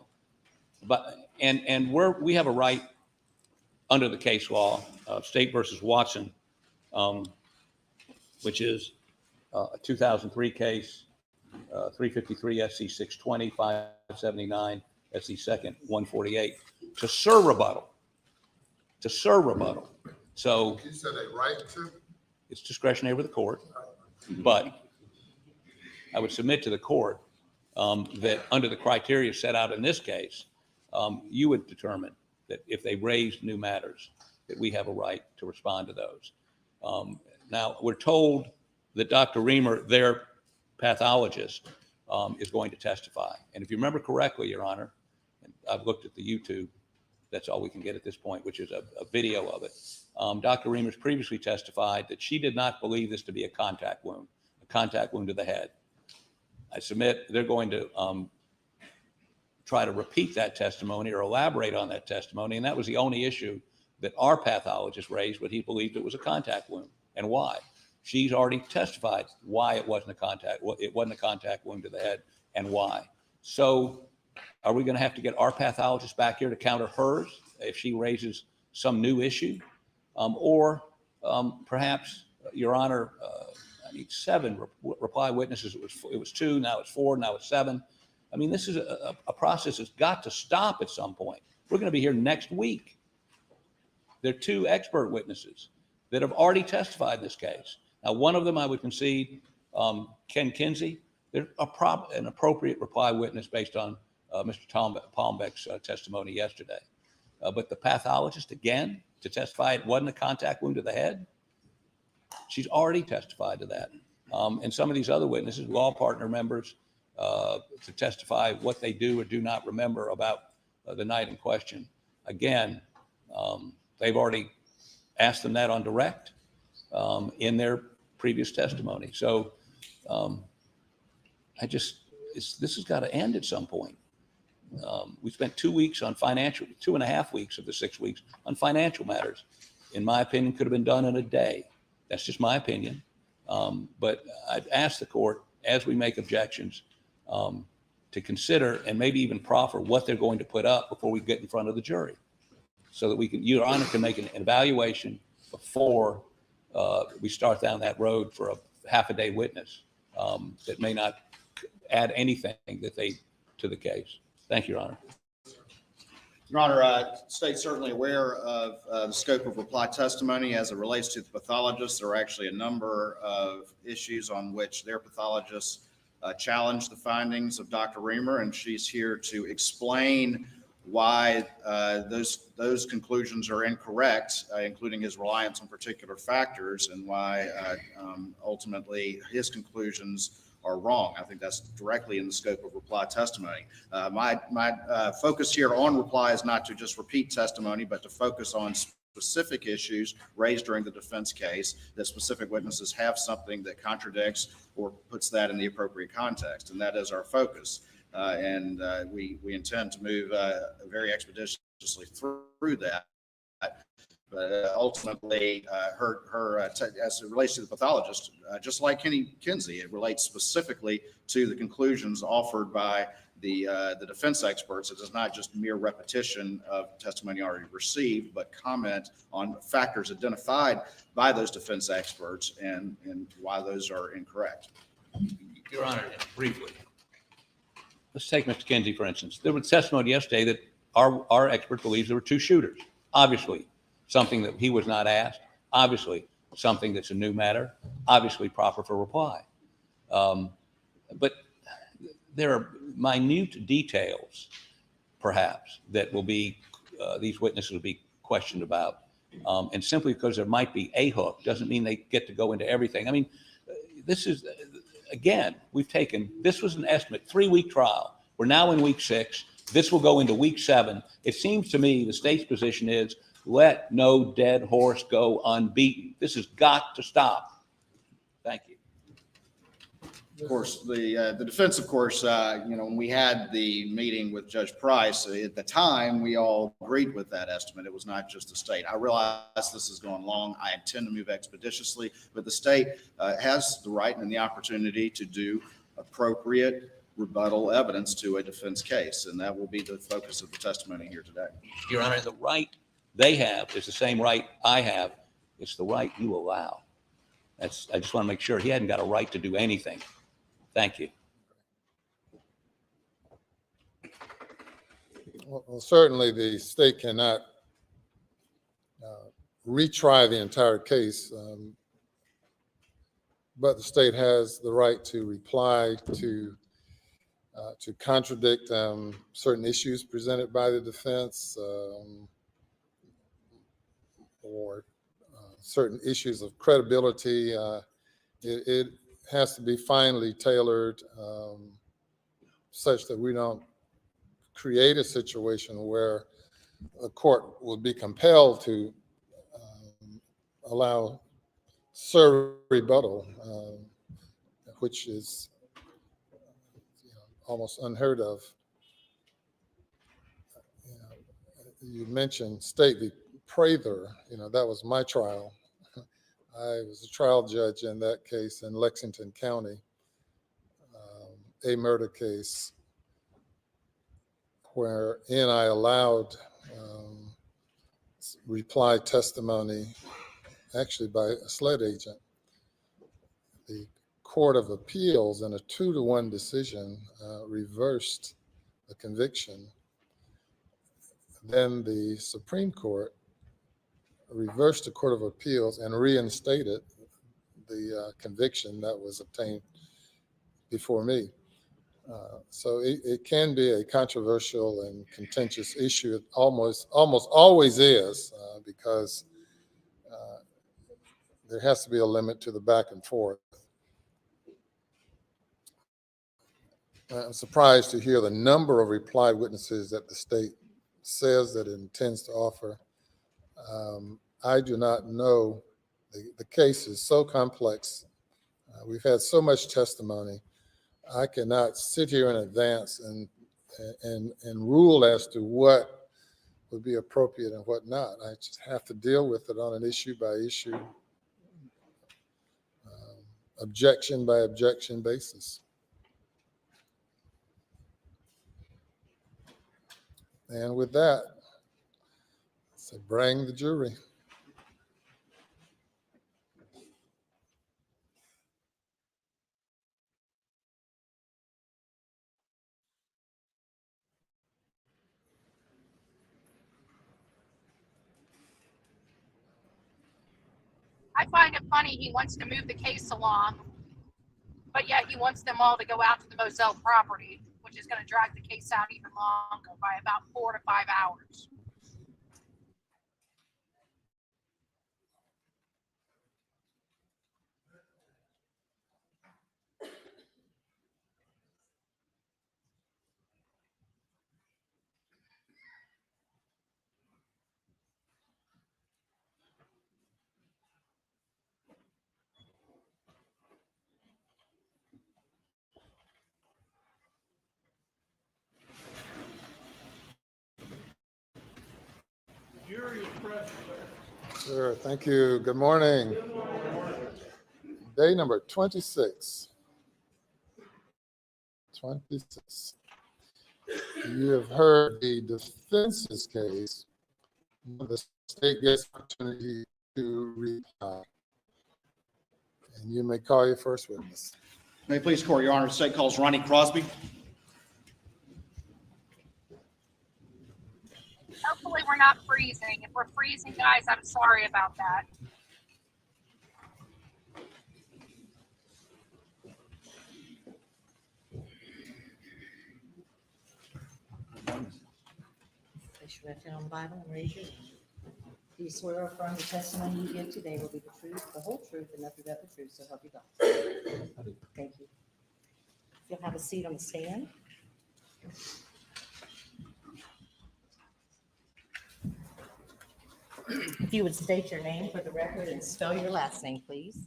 But we have a right under the case law, State versus Watson, which is a 2003 case, 353 SC 620, 579 SC 2nd 148, to serve rebuttal. So You said a right to? It's discretionary with the court, but I would submit to the court that under the criteria set out in this case, you would determine that if they raised new matters, that we have a right to respond to those. Now, we're told that Dr. Reamer, their pathologist, is going to testify. And if you remember correctly, Your Honor, and I've looked at the YouTube, that's all we can get at this point, which is a video of it. Dr. Reamer's previously testified that she did not believe this to be a contact wound to the head. I submit they're going to try to repeat that testimony or elaborate on that testimony, and that was the only issue that our pathologist raised, but he believed it was a contact wound, and why. She's already testified why it wasn't a contact wound to the head, and why. So are we going to have to get our pathologist back here to counter hers if she raises some new issue? Or perhaps, Your Honor, 7 reply witnesses. It was 2, now it's 4, now it's 7. I mean, this is a process that's got to stop at some point. We're going to be here next week. There are 2 expert witnesses that have already testified in this case. Now, one of them I would concede, Ken Kinsey, they're an appropriate reply witness based on Mr. Palmbeck's testimony yesterday. But the pathologist, again, to testify it wasn't a contact wound to the head, she's already testified to that. and some of these other witnesses, law partner members, to testify what they do or do not remember about the night in question. Again, they've already asked them that on direct in their previous testimony. So this has got to end at some point. We spent 2 weeks on financial, 2.5 weeks of the 6 weeks on financial matters. In my opinion, could have been done in a day. That's just my opinion. But I'd ask the court, as we make objections, to consider and maybe even proffer what they're going to put up before we get in front of the jury, so that we can, Your Honor, can make an evaluation before we start down that road for a half-a-day witness that may not add anything to the case. Thank you, Your Honor. Your Honor, state's certainly aware of the scope of reply testimony as it relates to the pathologists. There are actually a number of issues on which their pathologists challenge the findings of Dr. Reamer, and she's here to explain why those conclusions are incorrect, including his reliance on particular factors, and why ultimately his conclusions are wrong. I think that's directly in the scope of reply testimony. My focus here on reply is not to just repeat testimony, but to focus on specific issues raised during the defense case, that specific witnesses have something that contradicts or puts that in the appropriate context, and that is our focus. We intend to move very expeditiously through that. But ultimately, as it relates to the pathologist, just like Kenny Kinsey, it relates specifically to the conclusions offered by the defense experts. It is not just mere repetition of testimony already received, but comment on factors identified by those defense experts and why those are incorrect. Your Honor, briefly, let's take Mr. Kinsey, for instance. There was testimony yesterday that our expert believes there were 2 shooters. Obviously, something that he was not asked. Obviously, something that's a new matter. Obviously, proper for reply. But there are minute details, perhaps, that will be these witnesses will be questioned about. And simply because there might be a hook doesn't mean they get to go into everything. I mean, this is, again, this was an estimate, 3-week trial. We're now in week 6. This will go into week 7. It seems to me the state's position is let no dead horse go unbeaten. This has got to stop. Thank you. Of course, the defense, of course, when we had the meeting with Judge Price, at the time, we all agreed with that estimate. It was not just the state. I realize this is going long. I intend to move expeditiously, but the state has the right and the opportunity to do appropriate rebuttal evidence to a defense case, and that will be the focus of the testimony here today. Your Honor, the right they have is the same right I have. It's the right you allow. I just want to make sure he hadn't got a right to do anything. Thank you. Well, certainly the state cannot retry the entire case, but the state has the right to reply to contradict certain issues presented by the defense or certain issues of credibility. It has to be finely tailored such that we don't create a situation where a court will be compelled to allow rebuttal, which is almost unheard of. You mentioned State v. Prather. That was my trial. I was a trial judge in that case in Lexington County, a murder case wherein I allowed reply testimony, actually by a SLED agent. The Court of Appeals, in a 2-1 decision, reversed the conviction. Then the Supreme Court reversed the Court of Appeals and reinstated the conviction that was obtained before me. So it can be a controversial and contentious issue. It almost always is, because there has to be a limit to the back and forth. I'm surprised to hear the number of reply witnesses that the state says that it intends to offer. I do not know. The case is so complex. We've had so much testimony. I cannot sit here in advance and rule as to what would be appropriate and what not. I just have to deal with it on an issue by issue, objection by objection basis. And with that, so bring the jury. I find it funny he wants to move the case along, but yet he wants them all to go out to the Moselle property, which is going to drag the case out even longer by about 4 to 5 hours. Jury is present, sir. Sure, thank you. Good morning. Good morning. Day number 26. 26. You have heard the defense's case. The state gets opportunity to reply. And you may call your first witness. May it please the court, Your Honor, the state calls Ronnie Crosby. Hopefully we're not freezing. If we're freezing, guys, I'm sorry about that. Place your left hand on the Bible and raise your hand. Do you swear or affirm the testimony you give today will be the truth, the whole truth, and nothing but the truth, so help you God? Thank you. You'll have a seat on the stand. If you would state your name for the record and spell your last name, please.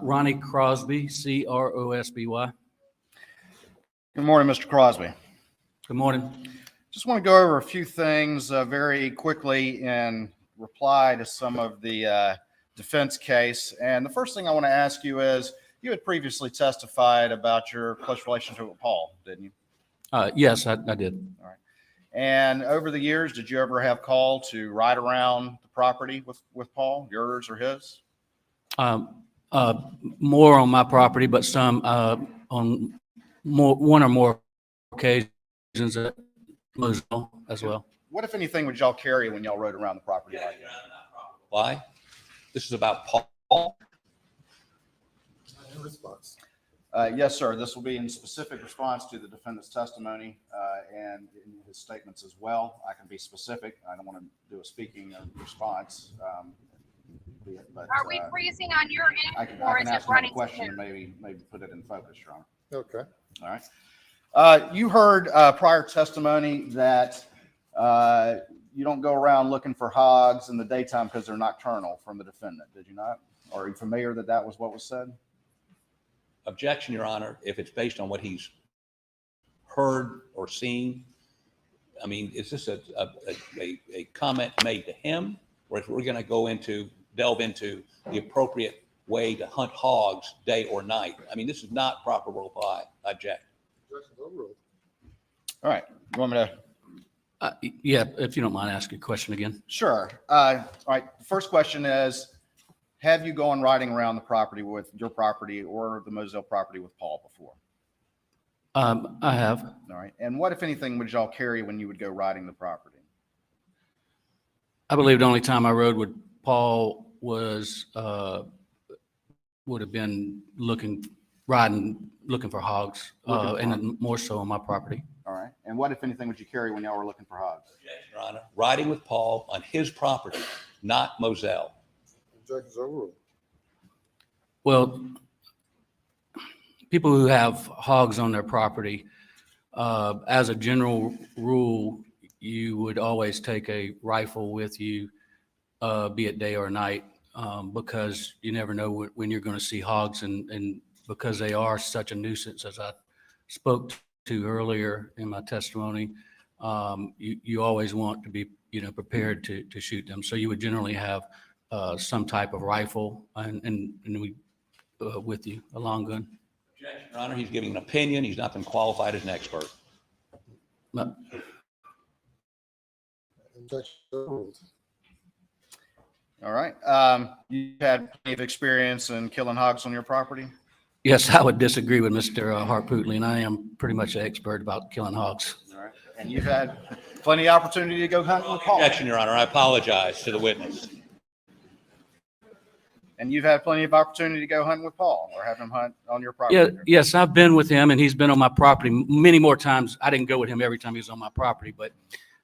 Ronnie Crosby, Crosby. Good morning, Mr. Crosby. Good morning. Just want to go over a few things very quickly in reply to some of the defense case. And the first thing I want to ask you is, you had previously testified about your close relationship with Paul, didn't you? Yes, I did. All right. And over the years, did you ever have call to ride around the property with Paul, yours or his? More on my property, but some on one or more occasions at Moselle as well. What, if anything, would y'all carry when y'all rode around the property like that? Why? This is about Paul. In response. Yes, sir. This will be in specific response to the defendant's testimony and in his statements as well. I can be specific. I don't want to do a speaking response. But, are we freezing on your end, I can or is ask it running? a question and maybe put it in focus, Your Honor. Okay. All right. You heard prior testimony that you don't go around looking for hogs in the daytime because they're nocturnal from the defendant, did you not? Or are you familiar that that was what was said? Objection, Your Honor, if it's based on what he's heard or seen. I mean, is this a comment made to him, or if we're going to delve into the appropriate way to hunt hogs day or night? I mean, this is not proper reply. I object. All right. You want me to? Yeah, if you don't mind asking a question again. Sure. All right. The first question is, have you gone riding around the property with your property or the Moselle property with Paul before? I have. All right. And what, if anything, would y'all carry when you would go riding the property? I believe the only time I rode with Paul was would have been looking for hogs, and then more so on my property. All right. And what, if anything, would you carry when y'all were looking for hogs? Yes, Your Honor. Riding with Paul on his property, not Moselle. Objection's overruled. Well, people who have hogs on their property, as a general rule, you would always take a rifle with you, be it day or night, because you never know when you're going to see hogs, and because they are such a nuisance, as I spoke to earlier in my testimony, you always want to be, prepared to shoot them. So you would generally have some type of rifle and we with you, a long gun. Objection, Your Honor, he's giving an opinion. He's not been qualified as an expert. No. Objection overruled. All right. You've had plenty of experience in killing hogs on your property? Yes, I would disagree with Mr. Harpootly, and I am pretty much an expert about killing hogs. All right. And you've had plenty of opportunity to go hunting with Paul? Objection, Your Honor. I apologize to the witness. And you've had plenty of opportunity to go hunting with Paul or have him hunt on your property? Yeah, yes, I've been with him, and he's been on my property many more times. I didn't go with him every time he was on my property, but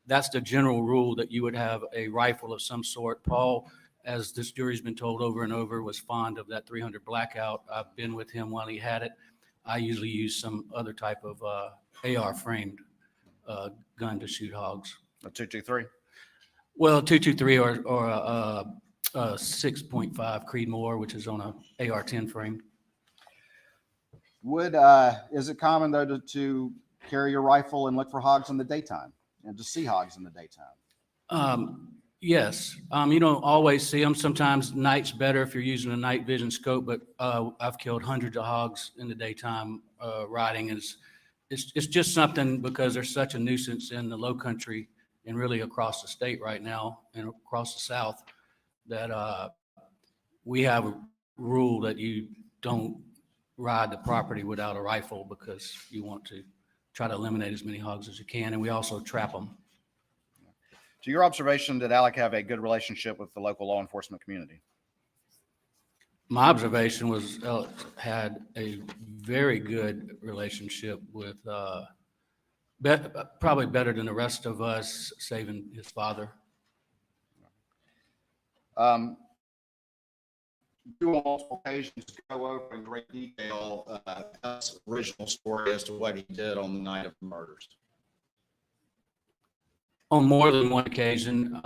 that's the general rule, that you would have a rifle of some sort. Paul, as this jury's been told over and over, was fond of that 300 Blackout. I've been with him while he had it. I usually use some other type of AR framed gun to shoot hogs. A 223? Well, 223 or a 6.5 Creedmoor, which is on a AR-10 frame. Is it common though to carry your rifle and look for hogs in the daytime and to see hogs in the daytime? Yes. You don't always see them. Sometimes night's better if you're using a night vision scope, but I've killed hundreds of hogs in the daytime riding. And it's just something, because there's such a nuisance in the low country and really across the state right now and across the South, that we have a rule that you don't ride the property without a rifle, because you want to try to eliminate as many hogs as you can. And we also trap them. To your observation, did Alec have a good relationship with the local law enforcement community? My observation was Alec had a very good relationship with, probably better than the rest of us, saving his father. You on multiple occasions go over in great detail Alec's original story as to what he did on the night of the murders. On more than one occasion,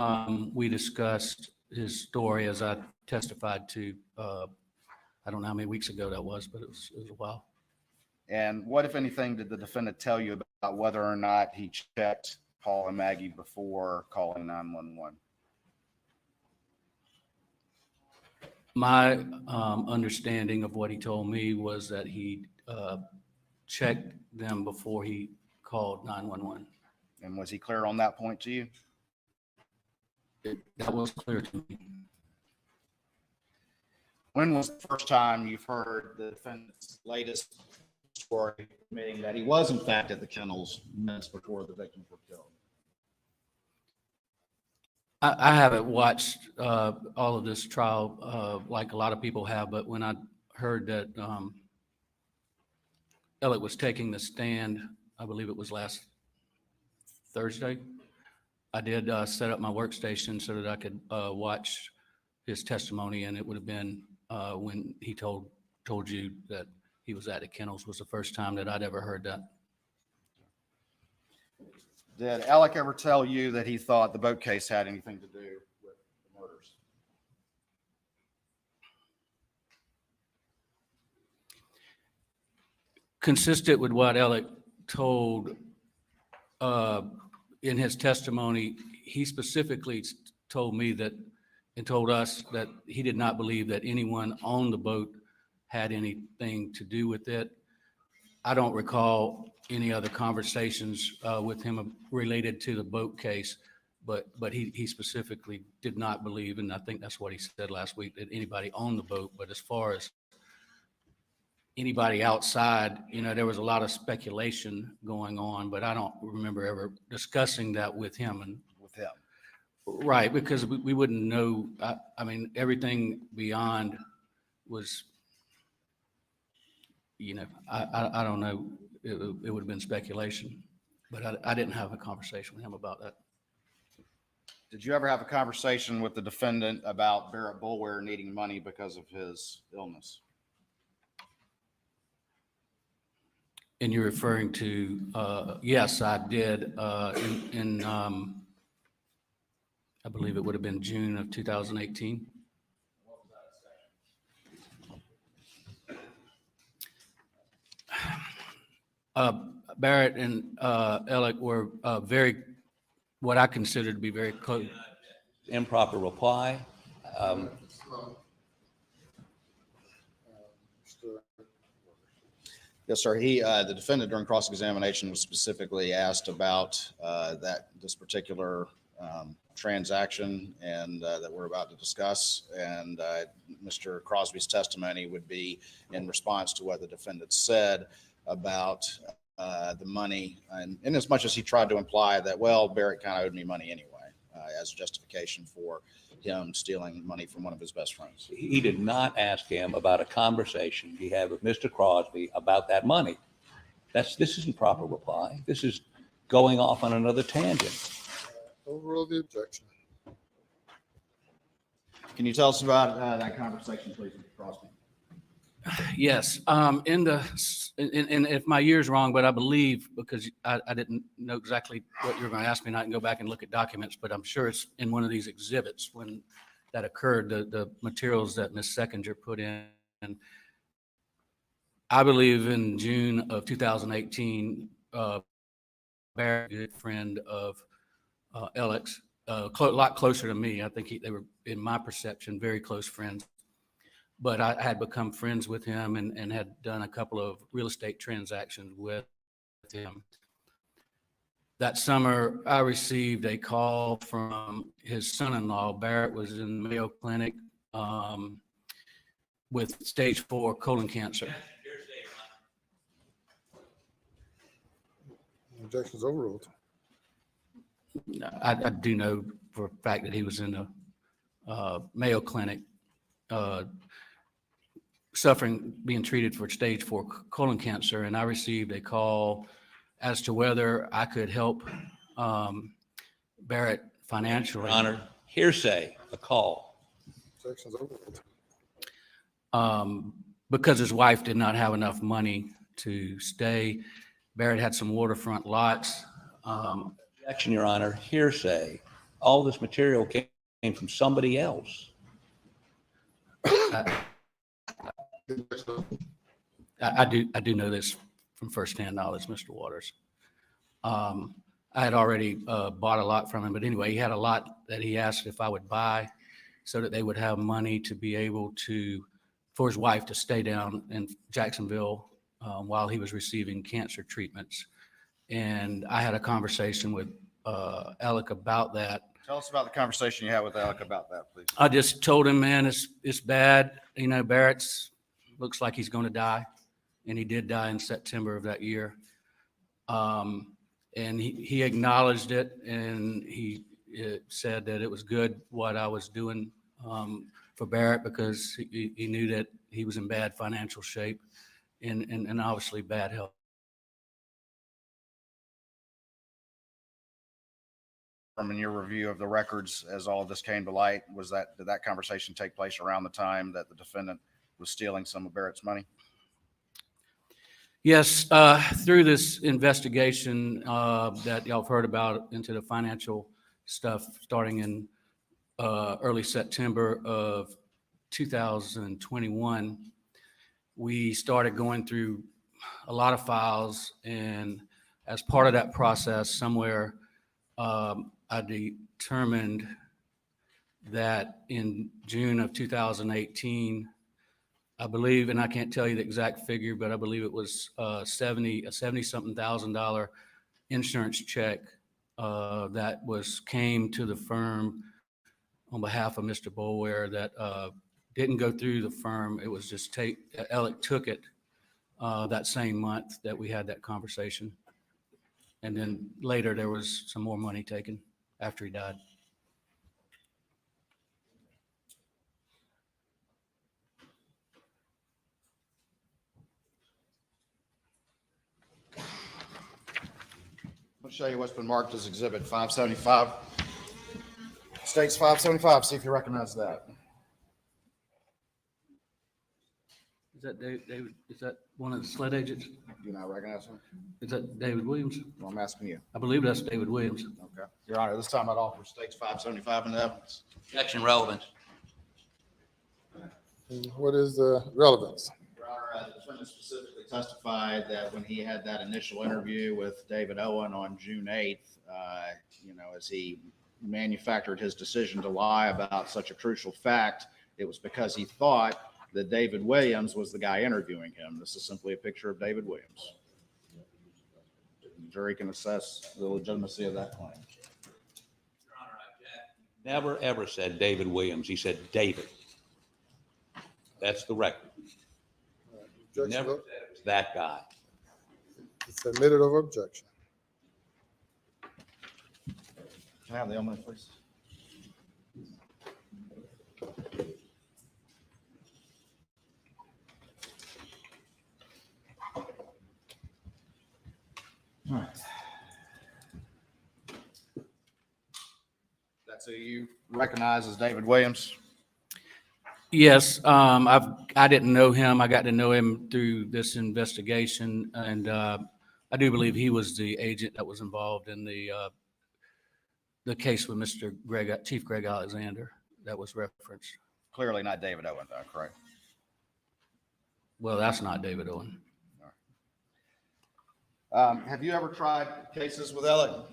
we discussed his story, as I testified to, I don't know how many weeks ago that was, but it was a while. And what, if anything, did the defendant tell you about whether or not he checked Paul and Maggie before calling 911? My understanding of what he told me was that he checked them before he called 911. And was he clear on that point to you? That was clear to me. When was the first time you've heard the defendant's latest story, admitting that he was in fact at the kennels minutes before the victims were killed? I haven't watched all of this trial like a lot of people have, but when I heard that Alec was taking the stand, I believe it was last Thursday, I did set up my workstation so that I could watch his testimony, and it would have been when he told you that he was at the kennels was the first time that I'd ever heard that. Did Alec ever tell you that he thought the boat case had anything to do with the murders? Consistent with what Alec told in his testimony, he specifically told me that, and told us that he did not believe that anyone on the boat had anything to do with it. I don't recall any other conversations with him related to the boat case, but he specifically did not believe, and I think that's what he said last week, that anybody on the boat. But as far as anybody outside, there was a lot of speculation going on, but I don't remember ever discussing that with him. And with him, right? Because we wouldn't know. I mean, everything beyond was, I don't know. It would have been speculation, but I didn't have a conversation with him about that. Did you ever have a conversation with the defendant about Barrett Boulware needing money because of his illness? And you're referring to, yes, I did, in I believe it would have been June of 2018. Barrett and Alec were what I consider to be very close. Improper reply. Yes, sir. The defendant during cross-examination was specifically asked about this particular transaction and that we're about to discuss. And Mr. Crosby's testimony would be in response to what the defendant said about the money, and in as much as he tried to imply that, well, Barrett kind of owed me money anyway, as justification for him stealing money from one of his best friends. He did not ask him about a conversation he had with Mr. Crosby about that money. This isn't proper reply. This is going off on another tangent. Overrule the objection. Can you tell us about that conversation, please, Mr. Crosby? Yes, and if my year's wrong, but I believe, because I didn't know exactly what you were going to ask me, and I can go back and look at documents, but I'm sure it's in one of these exhibits when that occurred, the materials that Ms. Seckinger put in. I believe in June of 2018, Barrett, a good friend of Alec's, a lot closer to me. I think they were, in my perception, very close friends. But I had become friends with him and had done a couple of real estate transactions with him. That summer, I received a call from his son-in-law. Barrett was in the Mayo Clinic with stage 4 colon cancer. Objection's overruled. I do know for a fact that he was in the Mayo Clinic being treated for stage 4 colon cancer, and I received a call as to whether I could help Barrett financially. Your Honor, hearsay, a call. Objection's overruled. Because his wife did not have enough money to stay. Barrett had some waterfront lots. Objection, Your Honor, hearsay. All this material came from somebody else. I do know this from firsthand knowledge, Mr. Waters. I had already bought a lot from him, but anyway, he had a lot that he asked if I would buy so that they would have money to be able for his wife to stay down in Jacksonville while he was receiving cancer treatments. And I had a conversation with Alec about that. Tell us about the conversation you had with Alec about that, please. I just told him, man, it's bad. You know, Barrett's looks like he's going to die. And he did die in September of that year. And he acknowledged it, and he said that it was good what I was doing for Barrett, because he knew that he was in bad financial shape and obviously bad health. From your review of the records as all of this came to light, did that conversation take place around the time that the defendant was stealing some of Barrett's money? Yes, through this investigation that y'all have heard about into the financial stuff starting in early September of 2021, we started going through a lot of files, and as part of that process, somewhere I determined that in June of 2018, I believe, and I can't tell you the exact figure, but I believe it was a $70-something thousand insurance check that came to the firm on behalf of Mr. Boulware that didn't go through the firm. It was just Alec took it that same month that we had that conversation. And then later there was some more money taken after he died. I'll show you what's been marked as Exhibit 575. States 575. See if you recognize that. Is that David? Is that One of the sled agents? Do you not recognize him? Is that David Williams? Well, I'm asking you. I believe that's David Williams. Okay. Your Honor, this time I'd offer States 575 in the evidence. Objection relevance. What is the relevance? Your Honor, the defendant specifically testified that when he had that initial interview with David Owen on June 8th, as he manufactured his decision to lie about such a crucial fact, it was because he thought that David Williams was the guy interviewing him. This is simply a picture of David Williams. The jury can assess the legitimacy of that claim. Your Honor, never ever said David Williams. He said David. That's the record. Never said it was that guy. It's admitted over objection. Can I have the element, please? All right. That's who you recognize as David Williams? Yes, I didn't know him. I got to know him through this investigation, and I do believe he was the agent that was involved in the case with Chief Greg Alexander that was referenced. Clearly not David Owen, though, correct? Well, that's not David Owen. Have you ever tried cases with Alec?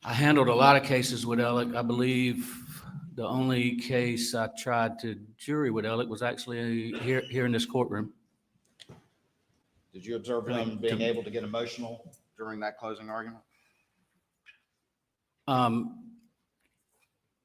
I handled a lot of cases with Alec. I believe the only case I tried to jury with Alec was actually here in this courtroom. Did you observe him being able to get emotional during that closing argument?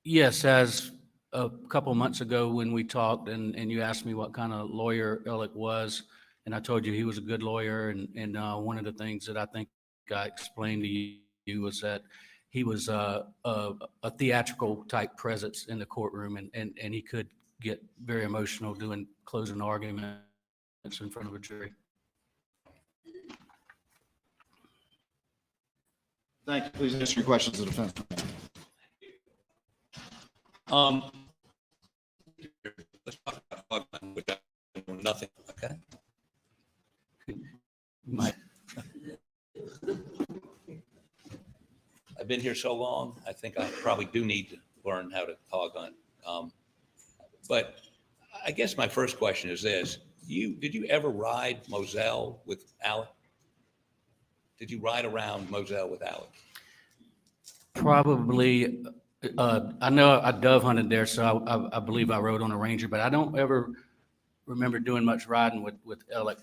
Yes, as a couple months ago when we talked and you asked me what kind of lawyer Alec was, and I told you he was a good lawyer, and one of the things that I think I explained to you was that he was a theatrical type presence in the courtroom, and he could get very emotional doing closing arguments in front of a jury. Thank you. Please answer your questions to the defense. Let's talk about nothing. Okay. I've been here so long, I think I probably do need to learn how to hog hunt. But I guess my first question is this. Did you ever ride Moselle with Alec? Did you ride around Moselle with Alec? Probably. I know I dove hunted there, so I believe I rode on a Ranger, but I don't ever remember doing much riding with Alec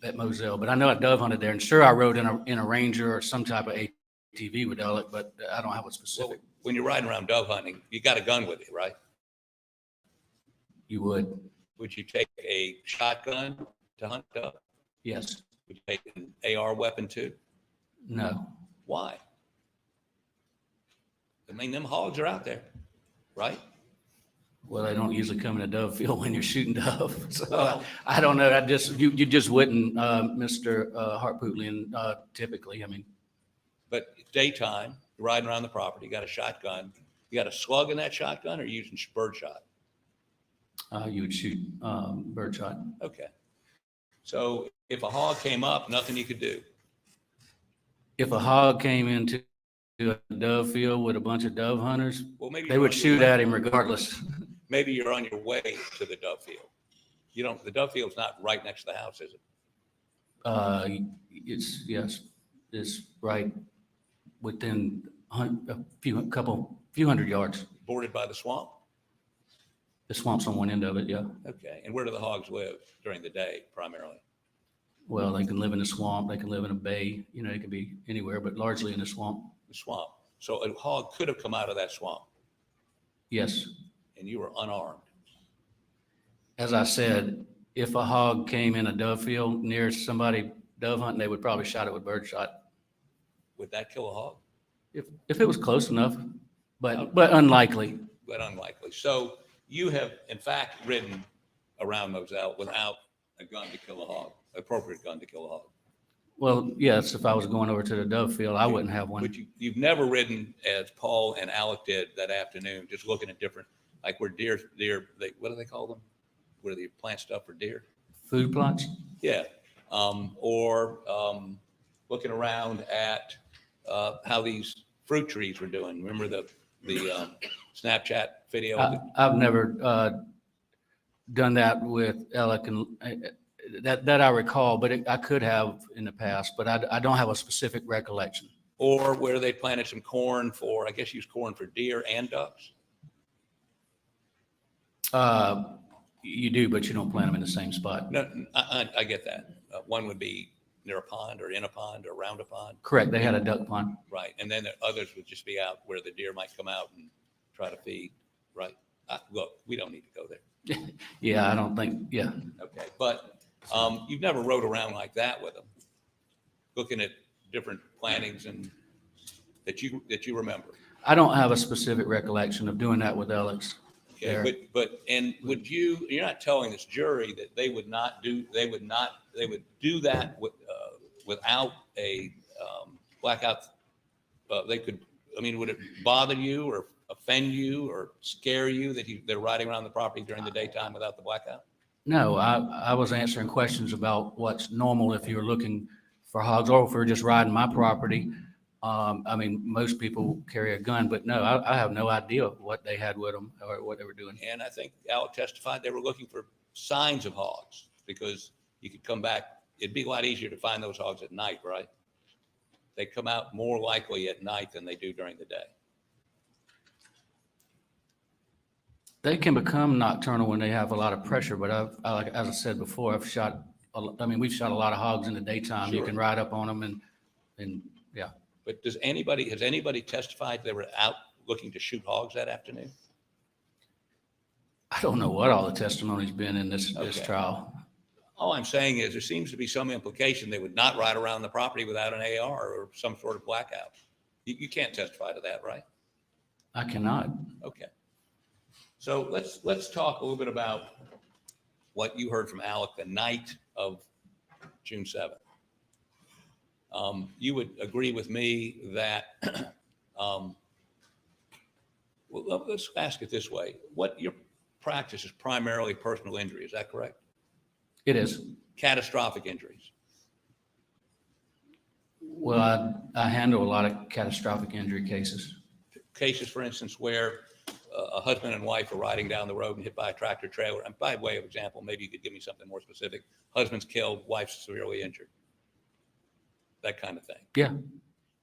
at Moselle. But I know I dove hunted there, and sure I rode in a Ranger or some type of ATV with Alec, but I don't have a specific. Well, when you're riding around dove hunting, you got a gun with you, right? You would. Would you take a shotgun to hunt dove? Yes. Would you take an AR weapon too? No. Why? I mean, them hogs are out there, right? Well, they don't usually come in a dove field when you're shooting dove. So I don't know. You just wouldn't, Mr. Hartpootlian, typically. I mean, but daytime, you're riding around the property, you got a shotgun. You got a slug in that shotgun, or are you using birdshot? You would shoot birdshot. Okay. So if a hog came up, nothing you could do. If a hog came into a dove field with a bunch of dove hunters, well, maybe they would shoot at him regardless. Maybe you're on your way to the dove field. The dove field's not right next to the house, is it? It's right within a few hundred yards. Bordered by the swamp? The swamp's on one end of it, yeah. Okay. And where do the hogs live during the day primarily? Well, they can live in a swamp. They can live in a bay. It could be anywhere, but largely in the swamp. The swamp. So a hog could have come out of that swamp. Yes. And you were unarmed. As I said, if a hog came in a dove field near somebody dove hunting, they would probably shot it with birdshot. Would that kill a hog? If it was close enough, but unlikely. But unlikely. So you have, in fact, ridden around Moselle without a gun to kill a hog, appropriate gun to kill a hog. Well, yes, if I was going over to the dove field, I wouldn't have one. But you've never ridden as Paul and Alec did that afternoon, just looking at different, like where deer, what do they call them? where they plant stuff for deer? Food plots? Yeah. Or looking around at how these fruit trees were doing. Remember the Snapchat video? I've never done that with elk, and that I recall, but I could have in the past, but I don't have a specific recollection. Or where they planted some corn for, I guess, use corn for deer and ducks? You do, but you don't plant them in the same spot. No, I get that. One would be near a pond or in a pond or around a pond. Correct. They had a duck pond. Right. And then others would just be out where the deer might come out and try to feed. Right. Well, we don't need to go there. Yeah, I don't think, yeah. Okay. But you've never rode around like that with them, looking at different plantings and that you remember. I don't have a specific recollection of doing that with Alex. Okay, and you're not telling this jury that they would do that without a blackout. Would it bother you or offend you or scare you that they're riding around the property during the daytime without the blackout? No, I was answering questions about what's normal if you're looking for hogs or if we're just riding my property. Most people carry a gun, but no, I have no idea what they had with them or what they were doing. And I think Alec testified they were looking for signs of hogs because you could come back. It'd be a lot easier to find those hogs at night, right? They come out more likely at night than they do during the day. They can become nocturnal when they have a lot of pressure, but as I said before, we've shot a lot of hogs in the daytime. Sure. You can ride up on them and yeah. But has anybody testified they were out looking to shoot hogs that afternoon? I don't know what all the testimony's been in this trial. All I'm saying is there seems to be some implication they would not ride around the property without an AR or some sort of blackout. You can't testify to that, right? I cannot. Okay. So let's talk a little bit about what you heard from Alec the night of June 7th. You would agree with me that, let's ask it this way. What your practice is primarily personal injury, is that correct? It is. Catastrophic injuries. Well, I handle a lot of catastrophic injury cases. Cases, for instance, where a husband and wife are riding down the road and hit by a tractor trailer. And by way of example, maybe you could give me something more specific. Husband's killed, wife's severely injured. That kind of thing. Yeah.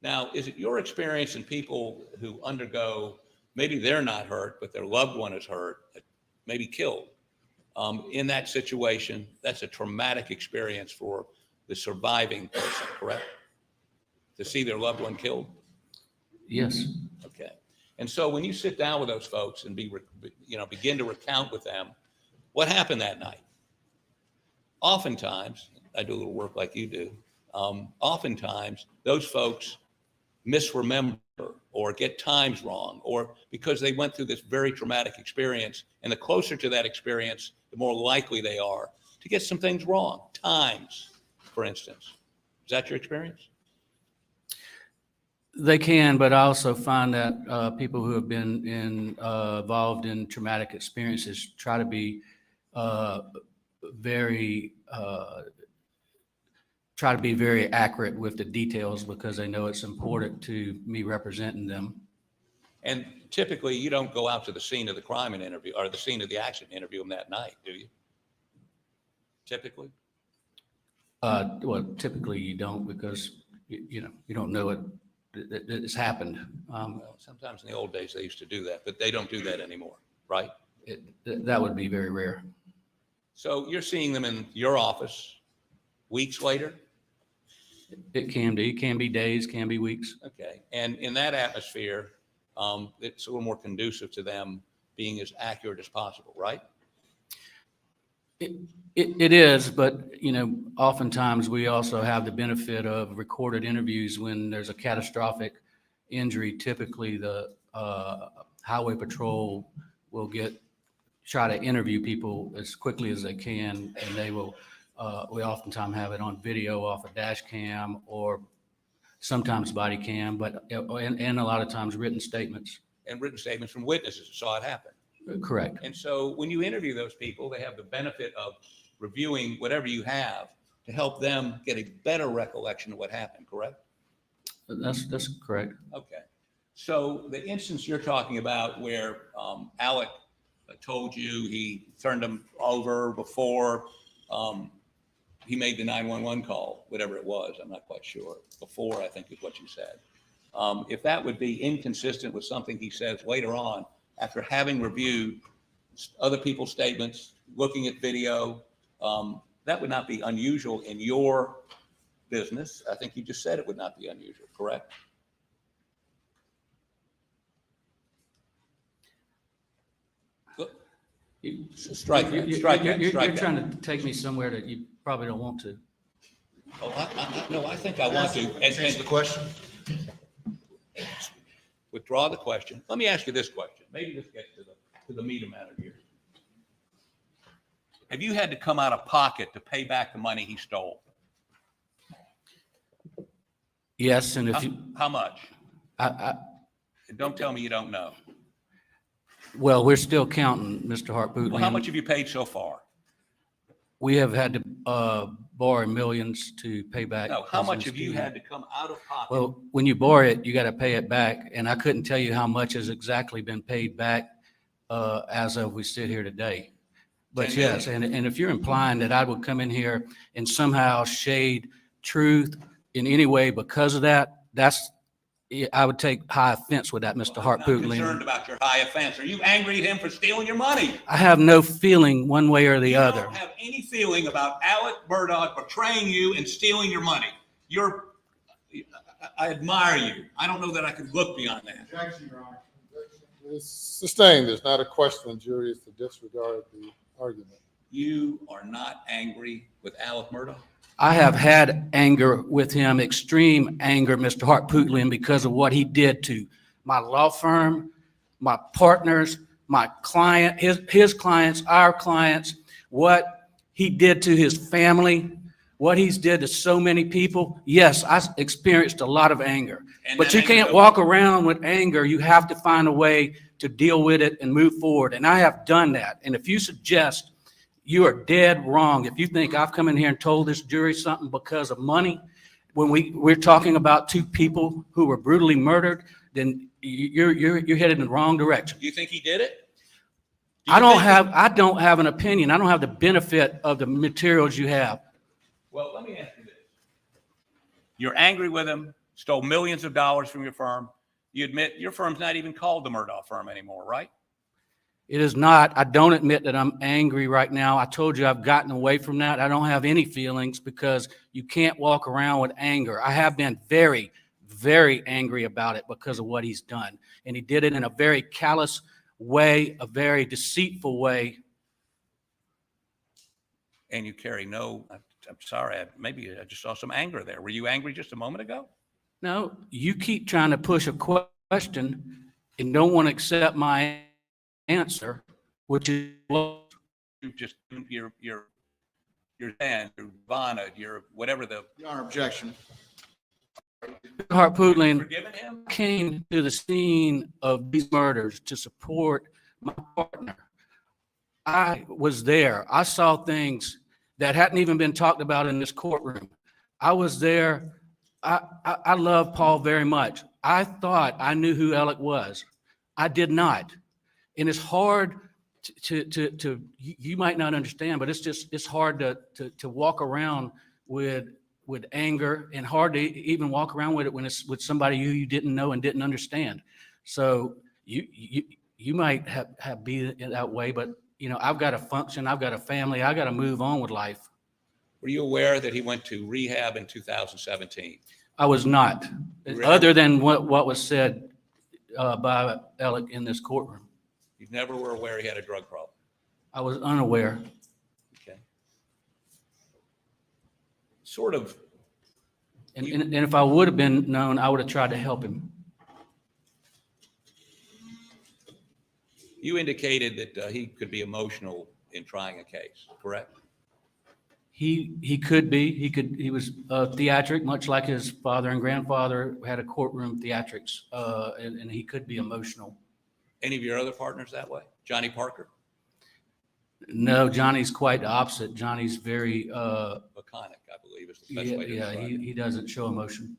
Now, is it your experience in people who undergo, maybe they're not hurt, but their loved one is hurt, maybe killed? In that situation, that's a traumatic experience for the surviving person, correct? To see their loved one killed? Yes. Okay. And so when you sit down with those folks and begin to recount with them what happened that night, oftentimes, I do a little work like you do, oftentimes those folks misremember or get times wrong, or because they went through this very traumatic experience, and the closer to that experience, the more likely they are to get some things wrong. Times, for instance. Is that your experience? They can, but I also find that people who have been involved in traumatic experiences try to be very accurate with the details because they know it's important to me representing them. And typically, you don't go out to the scene of the crime and interview, or the scene of the accident and interview them that night, do you? Typically? Well, typically you don't because you don't know it. It's happened. Well, sometimes in the old days they used to do that, but they don't do that anymore, right? That would be very rare. So you're seeing them in your office weeks later? It can be days, can be weeks. Okay. And in that atmosphere, it's a little more conducive to them being as accurate as possible, right? It is, but oftentimes we also have the benefit of recorded interviews when there's a catastrophic injury. Typically, the highway patrol will try to interview people as quickly as they can, and they will. We oftentimes have it on video off a dash cam or sometimes body cam, and a lot of times written statements. And written statements from witnesses who saw it happen. Correct. And so when you interview those people, they have the benefit of reviewing whatever you have to help them get a better recollection of what happened, correct? That's correct. Okay. So the instance you're talking about where Alec told you he turned him over before he made the 911 call, whatever it was, I'm not quite sure. Before, I think is what you said. If that would be inconsistent with something he says later on, after having reviewed other people's statements, looking at video, that would not be unusual in your business. I think you just said it would not be unusual, correct? Strike that. You're trying to take me somewhere that you probably don't want to. Oh, no, I think I want to. Answer the question. Withdraw the question. Let me ask you this question. Maybe this gets to the meat of matter here. Have you had to come out of pocket to pay back the money he stole? Yes, and how much? Don't tell me you don't know. Well, we're still counting, Mr. Hart-Bootling. Well, how much have you paid so far? We have had to borrow millions to pay back. No, how much have you had to come out of pocket? Well, when you borrow it, you got to pay it back, and I couldn't tell you how much has exactly been paid back as of we sit here today. But yes, and if you're implying that I would come in here and somehow shade truth in any way because of that, I would take high offense with that, Mr. Hart-Bootling. I'm concerned about your high offense. Are you angry at him for stealing your money? I have no feeling one way or the other. You don't have any feeling about Alec Murdaugh betraying you and stealing your money. I admire you. I don't know that I could look beyond that. Objection, Your Honor. It's sustained. There's not a question. The jury is to disregard the argument. You are not angry with Alec Murdaugh? I have had anger with him, extreme anger, Mr. Hart-Bootling, because of what he did to my law firm, my partners, my client, his clients, our clients, what he did to his family, what he's did to so many people. Yes, I experienced a lot of anger, but you can't walk around with anger. You have to find a way to deal with it and move forward. And I have done that. And if you suggest you are dead wrong if you think I've come in here and told this jury something because of money, when we're talking about two people who were brutally murdered, then you're headed in the wrong direction. Do you think he did it? I don't have an opinion. I don't have the benefit of the materials you have. Well, let me ask you this. You're angry with him, stole millions of dollars from your firm. You admit your firm's not even called the Murdaugh firm anymore, right? It is not. I don't admit that I'm angry right now. I told you I've gotten away from that. I don't have any feelings because you can't walk around with anger. I have been very, very angry about it because of what he's done. And he did it in a very callous way, a very deceitful way. And you carry I'm sorry, maybe I just saw some anger there. Were you angry just a moment ago? No, you keep trying to push a question and don't want to accept my answer, which is you just your Dan, your Vanna, your whatever the Your Honor, objection. Hart-Bootling came to the scene of these murders to support my partner. I was there. I saw things that hadn't even been talked about in this courtroom. I was there. I love Paul very much. I thought I knew who Alec was. I did not. And it's hard to you might not understand, but it's hard to walk around with anger, and hard to even walk around with it when it's with somebody who you didn't know and didn't understand. So you might have be that way, but I've got to function. I've got a family. I got to move on with life. Were you aware that he went to rehab in 2017? I was not, other than what was said by Alec in this courtroom. You never were aware he had a drug problem? I was unaware. Okay. Sort of. And if I would have been known, I would have tried to help him. You indicated that he could be emotional in trying a case, correct? He could be. He was theatric, much like his father and grandfather had a courtroom theatrics, and he could be emotional. Any of your other partners that way? Johnny Parker? No, Johnny's quite the opposite. Johnny's very, Laconic, I believe, is the best way to describe it. he doesn't show emotion.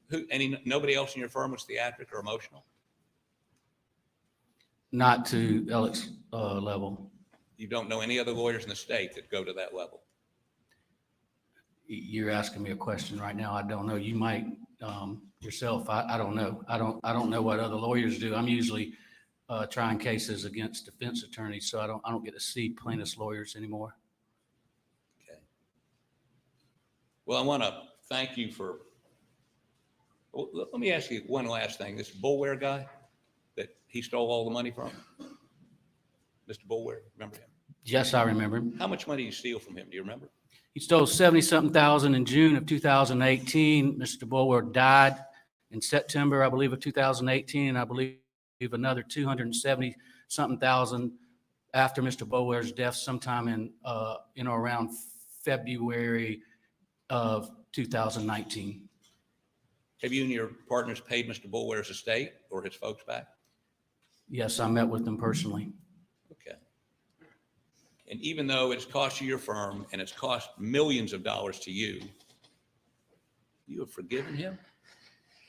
Nobody else in your firm was theatric or emotional? Not to Alec's level. You don't know any other lawyers in the state that go to that level? You're asking me a question right now. I don't know. You might yourself. I don't know. I don't know what other lawyers do. I'm usually trying cases against defense attorneys, so I don't get to see plaintiffs' lawyers anymore. Okay. Well, I want to thank you for. Well, let me ask you one last thing. This Bullware guy that he stole all the money from, Mr. Bullware, remember him? Yes, I remember him. How much money did you steal from him? Do you remember? He stole 70-something thousand in June of 2018. Mr. Bulwer died in September, I believe, of 2018, and I believe another 270-something thousand after Mr. Bulwer's death sometime in around February of 2019. Have you and your partners paid Mr. Bulwer's estate or his folks back? Yes, I met with them personally. Okay. And even though it's cost you your firm and it's cost millions of dollars to you, you have forgiven him?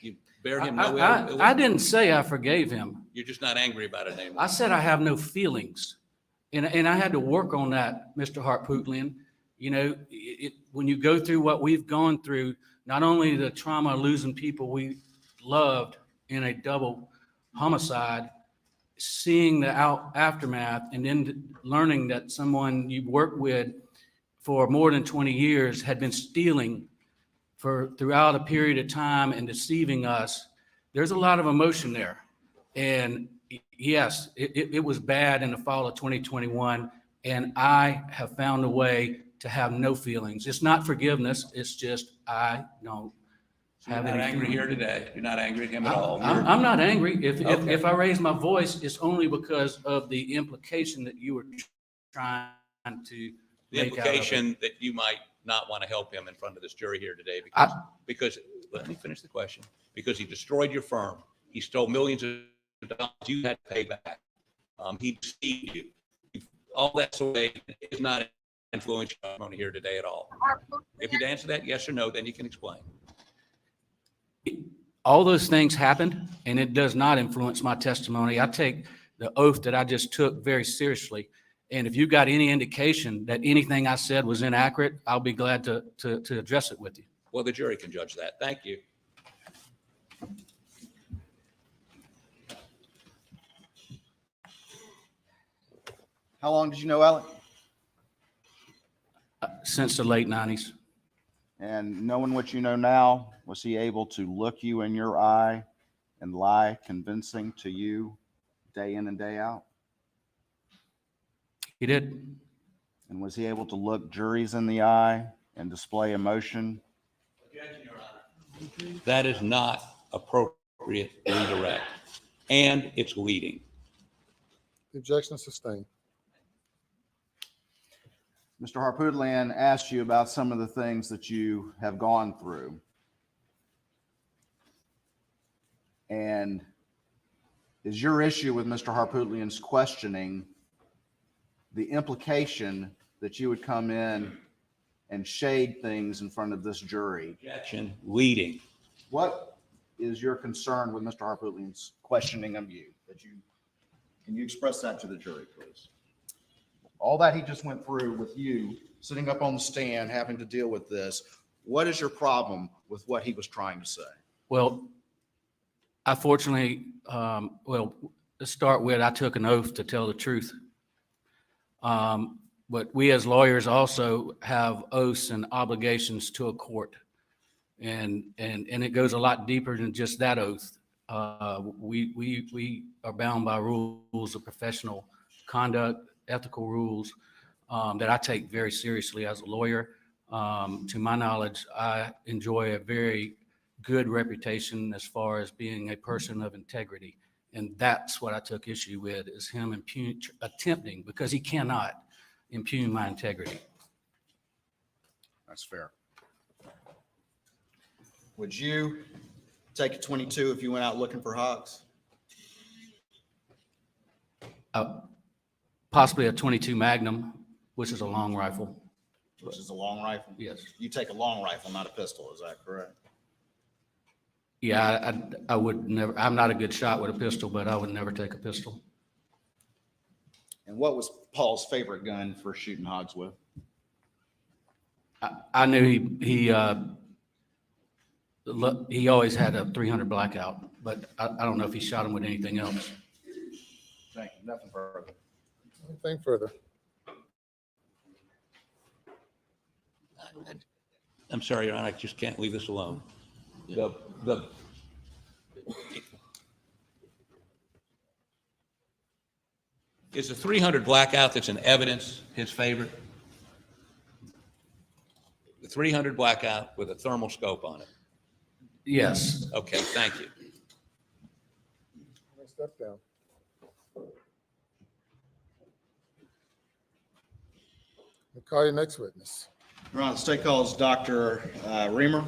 You bear him no ill? I didn't say I forgave him. You're just not angry about it anymore. I said I have no feelings. And I had to work on that, Mr. Harpootlian. You know, when you go through what we've gone through, not only the trauma of losing people we loved in a double homicide, seeing the aftermath, and then learning that someone you worked with for more than 20 years had been stealing throughout a period of time and deceiving us, there's a lot of emotion there. And yes, it was bad in the fall of 2021, and I have found a way to have no feelings. It's not forgiveness. It's just I don't have any. You're not angry here today. You're not angry at him at all. I'm not angry. If I raise my voice, it's only because of the implication that you were trying to the make implication that you might not want to help him in front of this jury here today because let me finish the question. Because he destroyed your firm. He stole millions of dollars you had to pay back. He deceived you. All that sort of is not influential testimony here today at all. If you'd answer that yes or no, then you can explain. All those things happened, and it does not influence my testimony. I take the oath that I just took very seriously. And if you got any indication that anything I said was inaccurate, I'll be glad to address it with you. Well, the jury can judge that. Thank you. How long did you know Alec? Since the late 90s. And knowing what you know now, was he able to look you in your eye and lie convincing to you day in and day out? He did. And was he able to look juries in the eye and display emotion? That is not appropriate redirect, and it's leading. The objection is sustained. Mr. Harpootlian asked you about some of the things that you have gone through. And is your issue with Mr. Harpootlian's questioning the implication that you would come in and shade things in front of this jury? Objection, leading. What is your concern with Mr. Harpootlian's questioning of you? Can you express that to the jury, please? All that he just went through with you, sitting up on the stand, having to deal with this, what is your problem with what he was trying to say? Well, I fortunately, to start with, I took an oath to tell the truth. But we as lawyers also have oaths and obligations to a court. And it goes a lot deeper than just that oath. We are bound by rules of professional conduct, ethical rules that I take very seriously as a lawyer. To my knowledge, I enjoy a very good reputation as far as being a person of integrity. And that's what I took issue with, is him attempting, because he cannot impugn my integrity. That's fair. Would you take a 22 if you went out looking for hogs? Possibly a 22 Magnum, which is a long rifle. Which is a long rifle? Yes. You take a long rifle, not a pistol, is that correct? Yeah, I would never, I'm not a good shot with a pistol, but I would never take a pistol. And what was Paul's favorite gun for shooting hogs with? I knew he always had a 300 blackout, but I don't know if he shot him with anything else. Thank you. Nothing further. Anything further? I'm sorry, Your Honor, I just can't leave this alone. Is the 300 blackout that's in evidence his favorite? The 300 blackout with a thermal scope on it? Yes. Okay, thank you. Step down. We'll call your next witness. Your Honor, the state calls Dr. Reamer.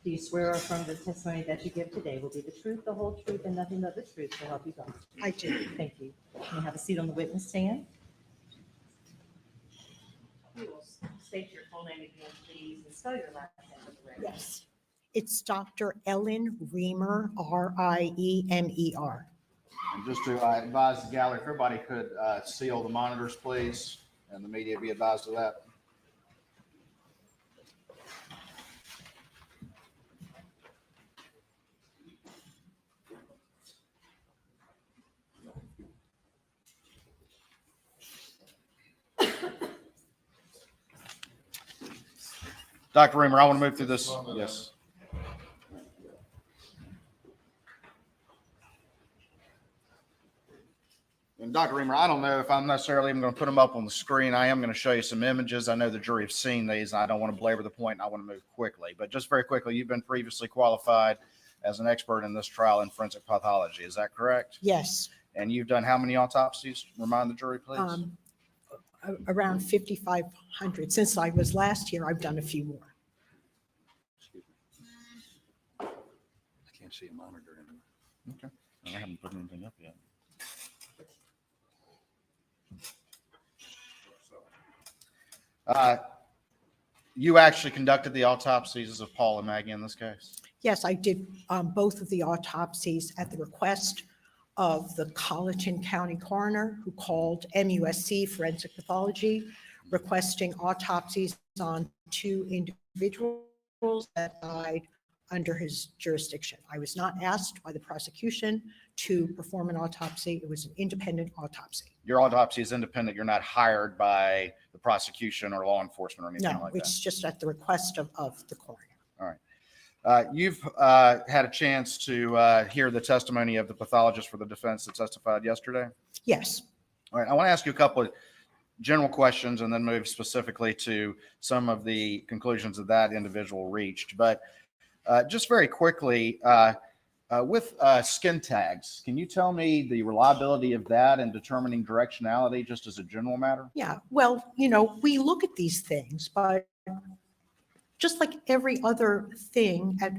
Do you swear or affirm the testimony that you give today will be the truth, the whole truth, and nothing but the truth, so help you God? I do. Thank you. Can you have a seat on the witness stand? You will state your full name again, please, and spell your last name for the record. Yes. It's Dr. Ellen Reamer, R-I-E-M-E-R. And just to advise the gallery, if everybody could seal the monitors, please, and the media be advised of that. Dr. Reamer, I want to move through this. Yes. And Dr. Reamer, I don't know if I'm necessarily even going to put them up on the screen. I am going to show you some images. I know the jury have seen these, and I don't want to belabor the point, and I want to move quickly. But just very quickly, you've been previously qualified as an expert in this trial in forensic pathology. Is that correct? Yes. And you've done how many autopsies? Remind the jury, please. Around 5,500. Since I was last here, I've done a few more. I can't see a monitor anymore. Okay. I haven't put anything up yet. You actually conducted the autopsies of Paul and Maggie in this case? Yes, I did both of the autopsies at the request of the Colleton County coroner, who called MUSC Forensic Pathology, requesting autopsies on 2 individuals that died under his jurisdiction. I was not asked by the prosecution to perform an autopsy. It was an independent autopsy. Your autopsy is independent. You're not hired by the prosecution or law enforcement or anything like that? No, it's just at the request of the coroner. All right. You've had a chance to hear the testimony of the pathologist for the defense that testified yesterday? Yes. All right. I want to ask you a couple of general questions and then move specifically to some of the conclusions that individual reached. But just very quickly, with skin tags, can you tell me the reliability of that in determining directionality just as a general matter? Yeah, well, we look at these things, but just like every other thing at,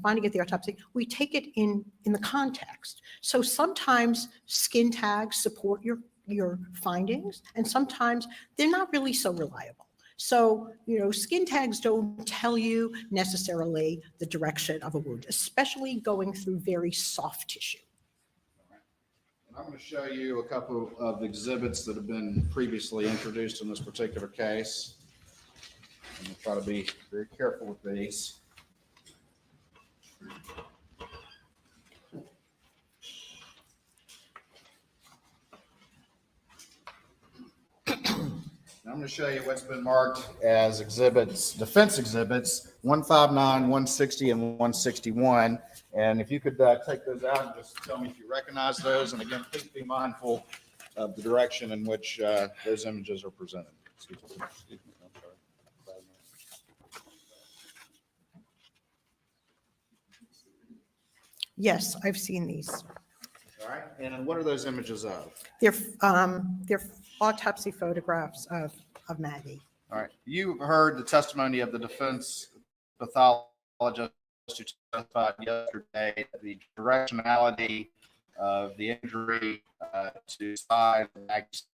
finding at the autopsy, we take it in the context. So sometimes skin tags support your findings, and sometimes they're not really so reliable. So, skin tags don't tell you necessarily the direction of a wound, especially going through very soft tissue. And I'm going to show you a couple of exhibits that have been previously introduced in this particular case. I'm going to try to be very careful with these. I'm going to show you what's been marked as exhibits, defense exhibits, 159, 160, and 161. And if you could take those out and just tell me if you recognize those. And again, please be mindful of the direction in which those images are presented. Excuse me. I'm sorry. Yes, I've seen these. All right. And what are those images of? They're autopsy photographs of Maggie. All right. You heard the testimony of the defense pathologist who testified yesterday. The directionality of the injury to side and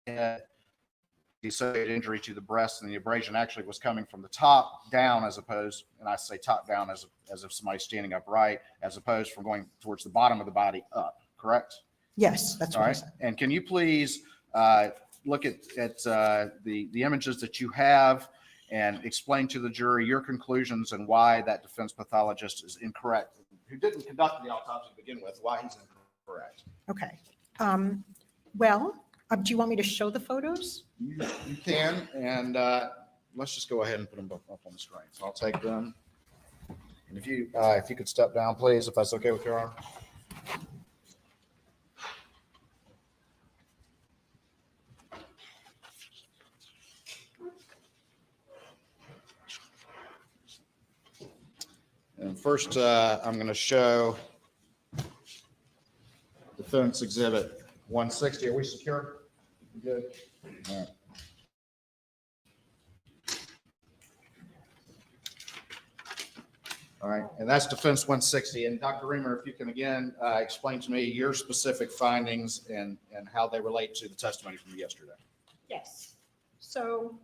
head, the associated injury to the breast, and the abrasion actually was coming from the top down, as opposed, and I say top down as if somebody's standing upright, as opposed from going towards the bottom of the body up. Correct? Yes, that's All what I right. said. And can you please look at the images that you have and explain to the jury your conclusions and why that defense pathologist is incorrect, who didn't conduct the autopsy to begin with, why he's incorrect? Okay. Do you want me to show the photos? You can, and let's just go ahead and put them up on the screen. So I'll take them. And if you could step down, please, if that's okay with your arm. And first, I'm going to show Defense Exhibit 160. Are we secure? Good. All right. All right, and that's Defense 160. And Dr. Reamer, if you can again explain to me your specific findings and how they relate to the testimony from yesterday. Yes. So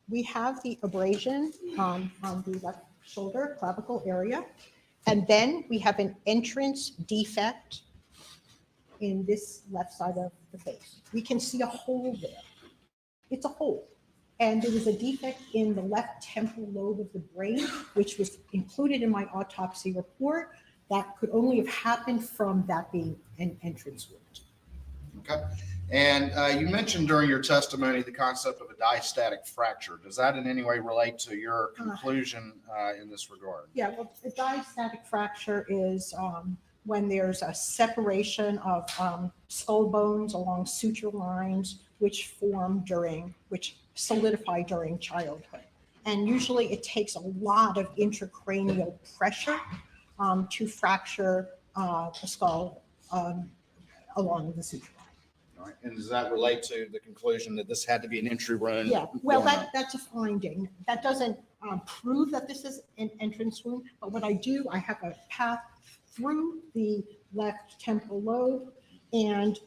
we have the abrasion on the left shoulder clavicle area, and then we have an entrance defect in this left side of the face. We can see a hole there. It's a hole. And there was a defect in the left temporal lobe of the brain, which was included in my autopsy report. That could only have happened from that being an entrance wound. Okay. And you mentioned during your testimony the concept of a diastatic fracture. Does that in any way relate to your conclusion in this regard? Yeah, well, a diastatic fracture is when there's a separation of skull bones along suture lines, which solidify during childhood. And usually it takes a lot of intracranial pressure to fracture a skull along the suture line. All right. And does that relate to the conclusion that this had to be an entry wound? Yeah, well, that's a finding. That doesn't prove that this is an entrance wound, but what I do, I have a path through the left temporal lobe, and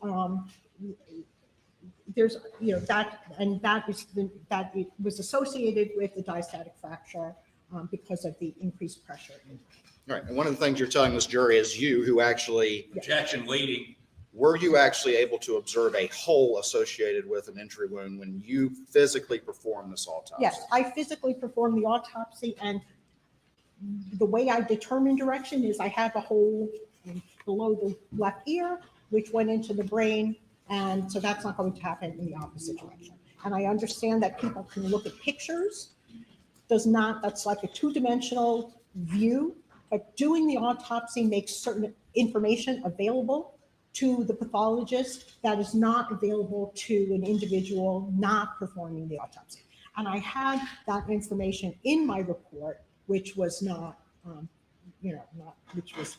there's, that it was associated with the diastatic fracture because of the increased pressure. All right. And one of the things you're telling this jury is you who actually, Objection waiting. Were you actually able to observe a hole associated with an entry wound when you physically performed this autopsy? Yes, I physically performed the autopsy, and the way I determine direction is I have a hole below the left ear, which went into the brain, and so that's not going to happen in the opposite direction. And I understand that people can look at pictures. That's like a two-dimensional view, but doing the autopsy makes certain information available to the pathologist that is not available to an individual not performing the autopsy. And I had that information in my report, which was not, which was,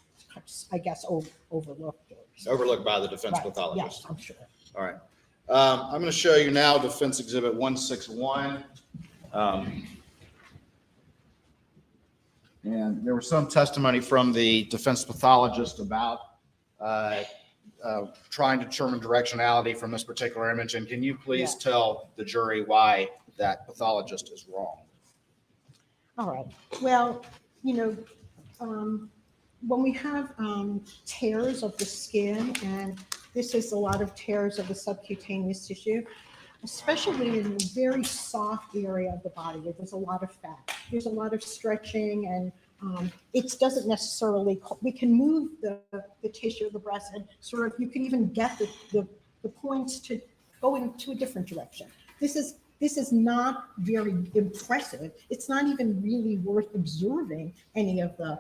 I guess, overlooked. Overlooked by the defense pathologist. Yes, I'm sure. All right. I'm going to show you now Defense Exhibit 161. And there was some testimony from the defense pathologist about trying to determine directionality from this particular image. And can you please tell the jury why that pathologist is wrong? All right. Well, when we have tears of the skin, and this is a lot of tears of the subcutaneous tissue, especially in a very soft area of the body where there's a lot of fat, there's a lot of stretching, and it doesn't necessarily, we can move the tissue of the breast, and sort of, you can even get the points to go into a different direction. This is not very impressive. It's not even really worth observing any of the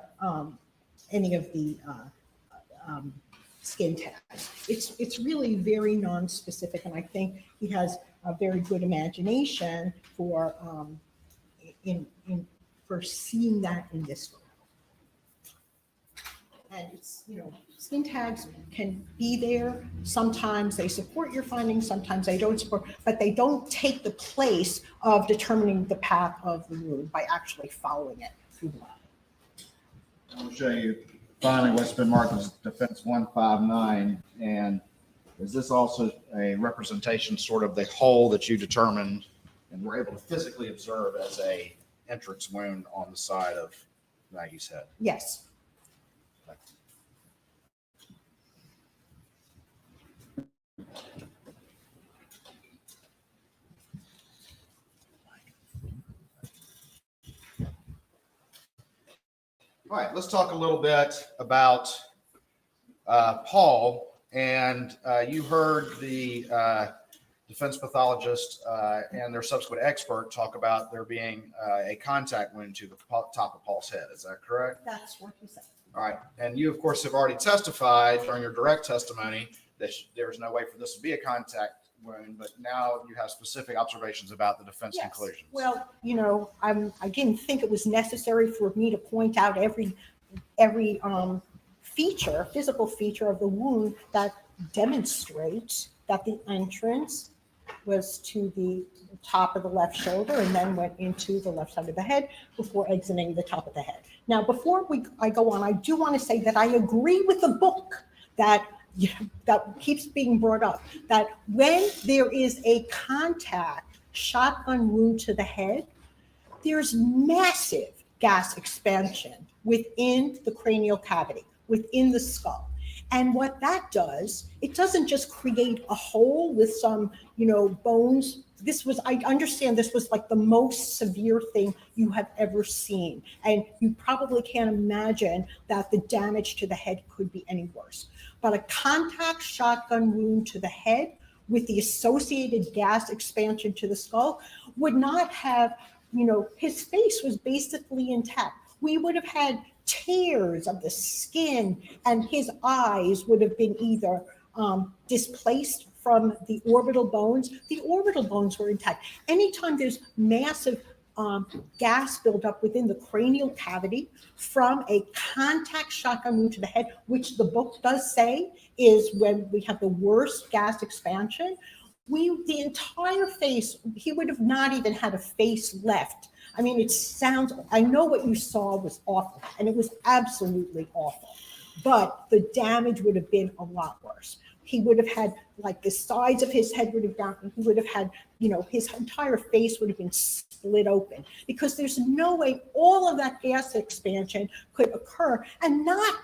skin tags. It's really very non-specific, and I think he has a very good imagination for for seeing that in this photo. And it's Skin tags can be there. Sometimes they support your findings, sometimes they don't support, but they don't take the place of determining the path of the wound by actually following it through the lab. I'll show you finally what's been marked as defense 159. And is this also a representation sort of the hole that you determined and were able to physically observe as a entrance wound on the side of Maggie's head? Yes. All right, let's talk a little bit about Paul. And you heard the defense pathologist and their subsequent expert talk about there being a contact wound to the top of Paul's head. Is that correct? That's what he said. All right. And you, of course, have already testified during your direct testimony that there was no way for this to be a contact wound, but now you have specific observations about the defense conclusions. Well, you know, I didn't think it was necessary for me to point out every feature, physical feature of the wound that demonstrates that the entrance was to the top of the left shoulder and then went into the left side of the head before exiting the top of the head. Now, before I go on, I do want to say that I agree with the book that keeps being brought up, that when there is a contact shotgun wound to the head, there's massive gas expansion within the cranial cavity, within the skull. And what that does, it doesn't just create a hole with some, bones. I understand this was like the most severe thing you have ever seen. And you probably can't imagine that the damage to the head could be any worse. But a contact shotgun wound to the head with the associated gas expansion to the skull would not have, his face was basically intact. We would have had tears of the skin, and his eyes would have been either displaced from the orbital bones. The orbital bones were intact. Anytime there's massive gas buildup within the cranial cavity from a contact shotgun wound to the head, which the book does say is when we have the worst gas expansion, the entire face, he would have not even had a face left. I mean, I know what you saw was awful, and it was absolutely awful, but the damage would have been a lot worse. He would have had, like, the sides of his head would have gone, he would have had, his entire face would have been split open, because there's no way all of that gas expansion could occur and not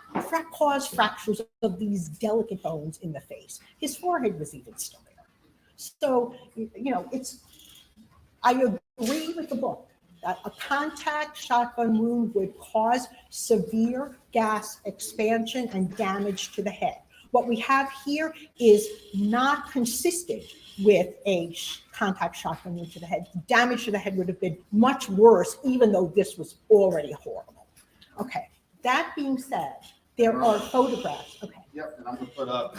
cause fractures of these delicate bones in the face. His forehead was even still there. So, I agree with the book that a contact shotgun wound would cause severe gas expansion and damage to the head. What we have here is not consistent with a contact shotgun wound to the head. Damage to the head would have been much worse, even though this was already horrible. Okay, that being said, there are photographs. Okay. Yep, and I'm going to put up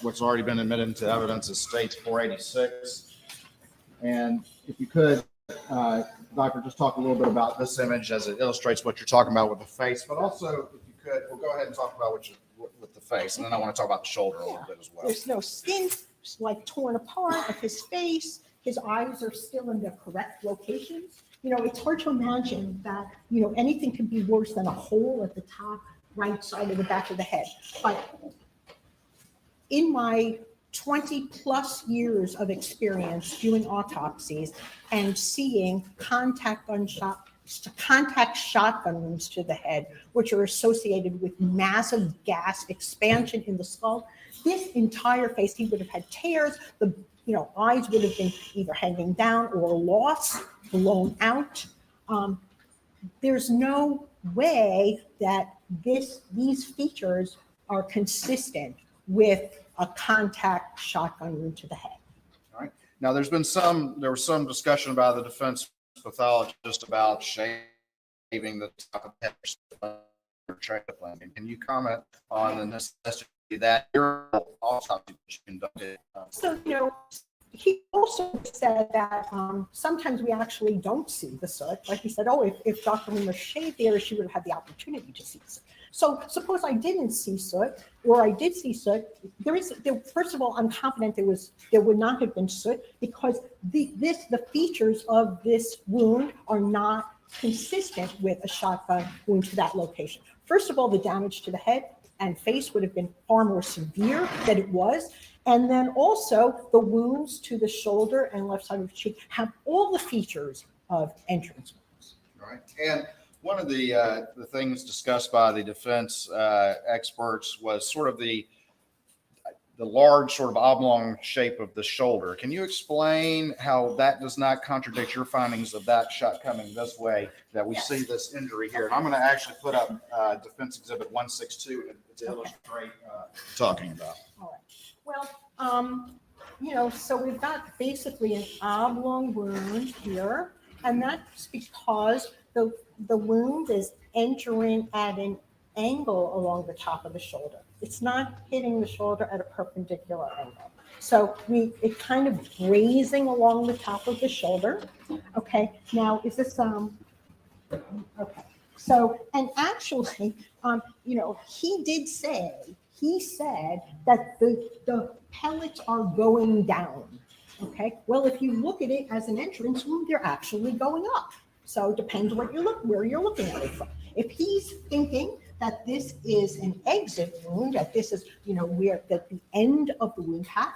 what's already been admitted into evidence as States 486. And if you could, Doctor, just talk a little bit about this image as it illustrates what you're talking about with the face, but also, if you could, we'll go ahead and talk about with the face, and then I want to talk about the shoulder a little bit as well. There's no skin like torn apart of his face. His eyes are still in the correct locations. It's hard to imagine that, anything could be worse than a hole at the top right side of the back of the head. But in my 20 plus years of experience doing autopsies and seeing contact shotgun wounds to the head, which are associated with massive gas expansion in the skull, this entire face, he would have had tears. The eyes would have been either hanging down or lost, blown out. There's no way that these features are consistent with a contact shotgun wound to the head. All right. Now, there was some discussion by the defense pathologist about shaving the top of the head. Can you comment on the necessity that your autopsy conducted? So, he also said that sometimes we actually don't see the soot. Like he said, if Dr. Loomis shaved there, she would have had the opportunity to see the soot. So suppose I didn't see soot, or I did see soot. First of all, I'm confident there would not have been soot because the features of this wound are not consistent with a shotgun wound to that location. First of all, the damage to the head and face would have been far more severe than it was. And then also the wounds to the shoulder and left side of the cheek have all the features of entrance wounds. Right. And one of the things discussed by the defense experts was sort of the large sort of oblong shape of the shoulder. Can you explain how that does not contradict your findings of that shot coming this way, that we see this injury here? And I'm going to actually put up Defense Exhibit 162 to illustrate talking about. All right. Well, so we've got basically an oblong wound here, and that's because the wound is entering at an angle along the top of the shoulder. It's not hitting the shoulder at a perpendicular angle. So it kind of grazing along the top of the shoulder. Okay, now is this, okay. So, and actually, he said that the pellets are going down. Okay, well, if you look at it as an entrance wound, they're actually going up. So it depends where you're looking at it from. If he's thinking that this is an exit wound, that this is, that the end of the wound path,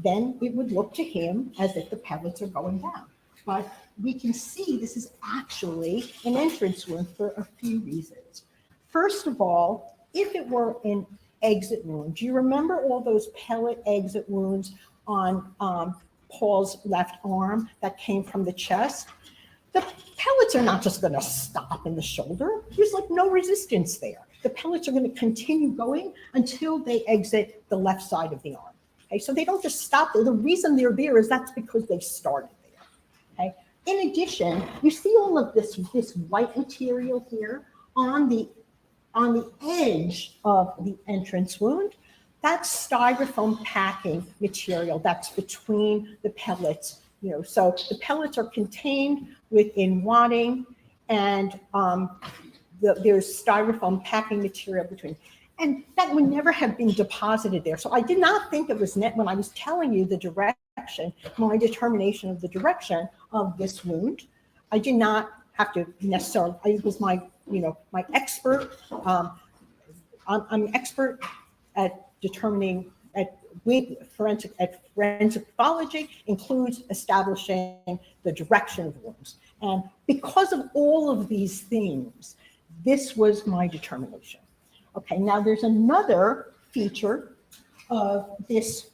then it would look to him as if the pellets are going down. But we can see this is actually an entrance wound for a few reasons. First of all, if it were an exit wound, do you remember all those pellet exit wounds on Paul's left arm that came from the chest? The pellets are not just going to stop in the shoulder. There's like no resistance there. The pellets are going to continue going until they exit the left side of the arm. Okay, so they don't just stop there. The reason they're there is that's because they started there. Okay. In addition, you see all of this white material here on the edge of the entrance wound. That's styrofoam packing material that's between the pellets. So the pellets are contained within wadding, and there's styrofoam packing material between. And that would never have been deposited there. So I did not think it was net when I was telling you the direction, my determination of the direction of this wound. I did not have to necessarily, it was my expert, I'm expert at determining forensic pathology includes establishing the direction of wounds. And because of all of these things, this was my determination. Okay, now there's another feature of this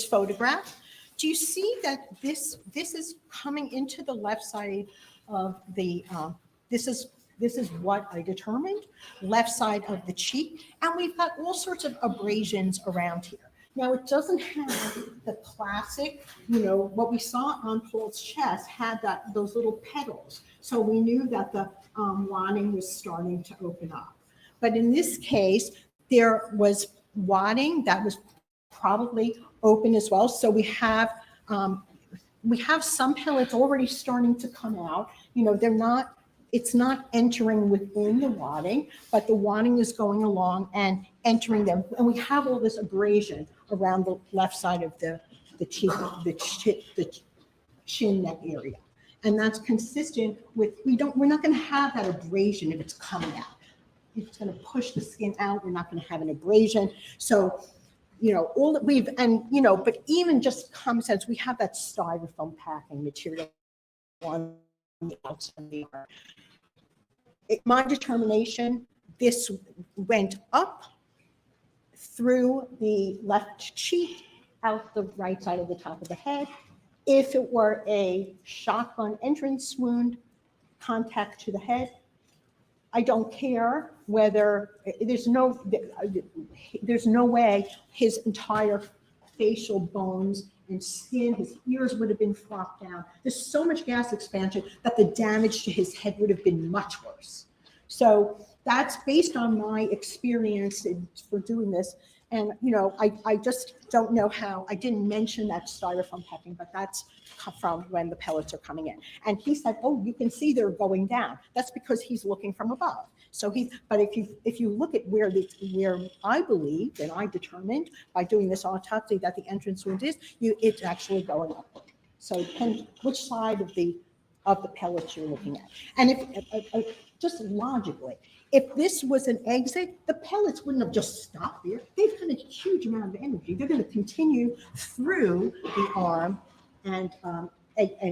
photograph. Do you see that this is coming into the left side of the, this is what I determined, left side of the cheek, and we've got all sorts of abrasions around here. Now, it doesn't have the classic, what we saw on Paul's chest had those little petals. So we knew that the wadding was starting to open up. But in this case, there was wadding that was probably open as well. So we have some pellets already starting to come out. It's not entering within the wadding, but the wadding is going along and entering them. And we have all this abrasion around the left side of the cheek, the chin neck area. And that's consistent with, we're not going to have that abrasion if it's coming out. If it's going to push the skin out, we're not going to have an abrasion. So, all that we've, but even just common sense, we have that styrofoam packing material on the outside of the arm. My determination, this went up through the left cheek, out the right side of the top of the head. If it were a shotgun entrance wound, contact to the head, I don't care whether, there's no way his entire facial bones and skin, his ears would have been flopped down. There's so much gas expansion that the damage to his head would have been much worse. So that's based on my experience for doing this. And, I just don't know how, I didn't mention that styrofoam packing, but that's from when the pellets are coming in. And he said, oh, you can see they're going down. That's because he's looking from above. So but if you look at where I believe and I determined by doing this autopsy that the entrance wound is, it's actually going upward. So it depends which side of the pellets you're looking at. And if just logically, if this was an exit, the pellets wouldn't have just stopped there. They've got a huge amount of energy. They're going to continue through the arm and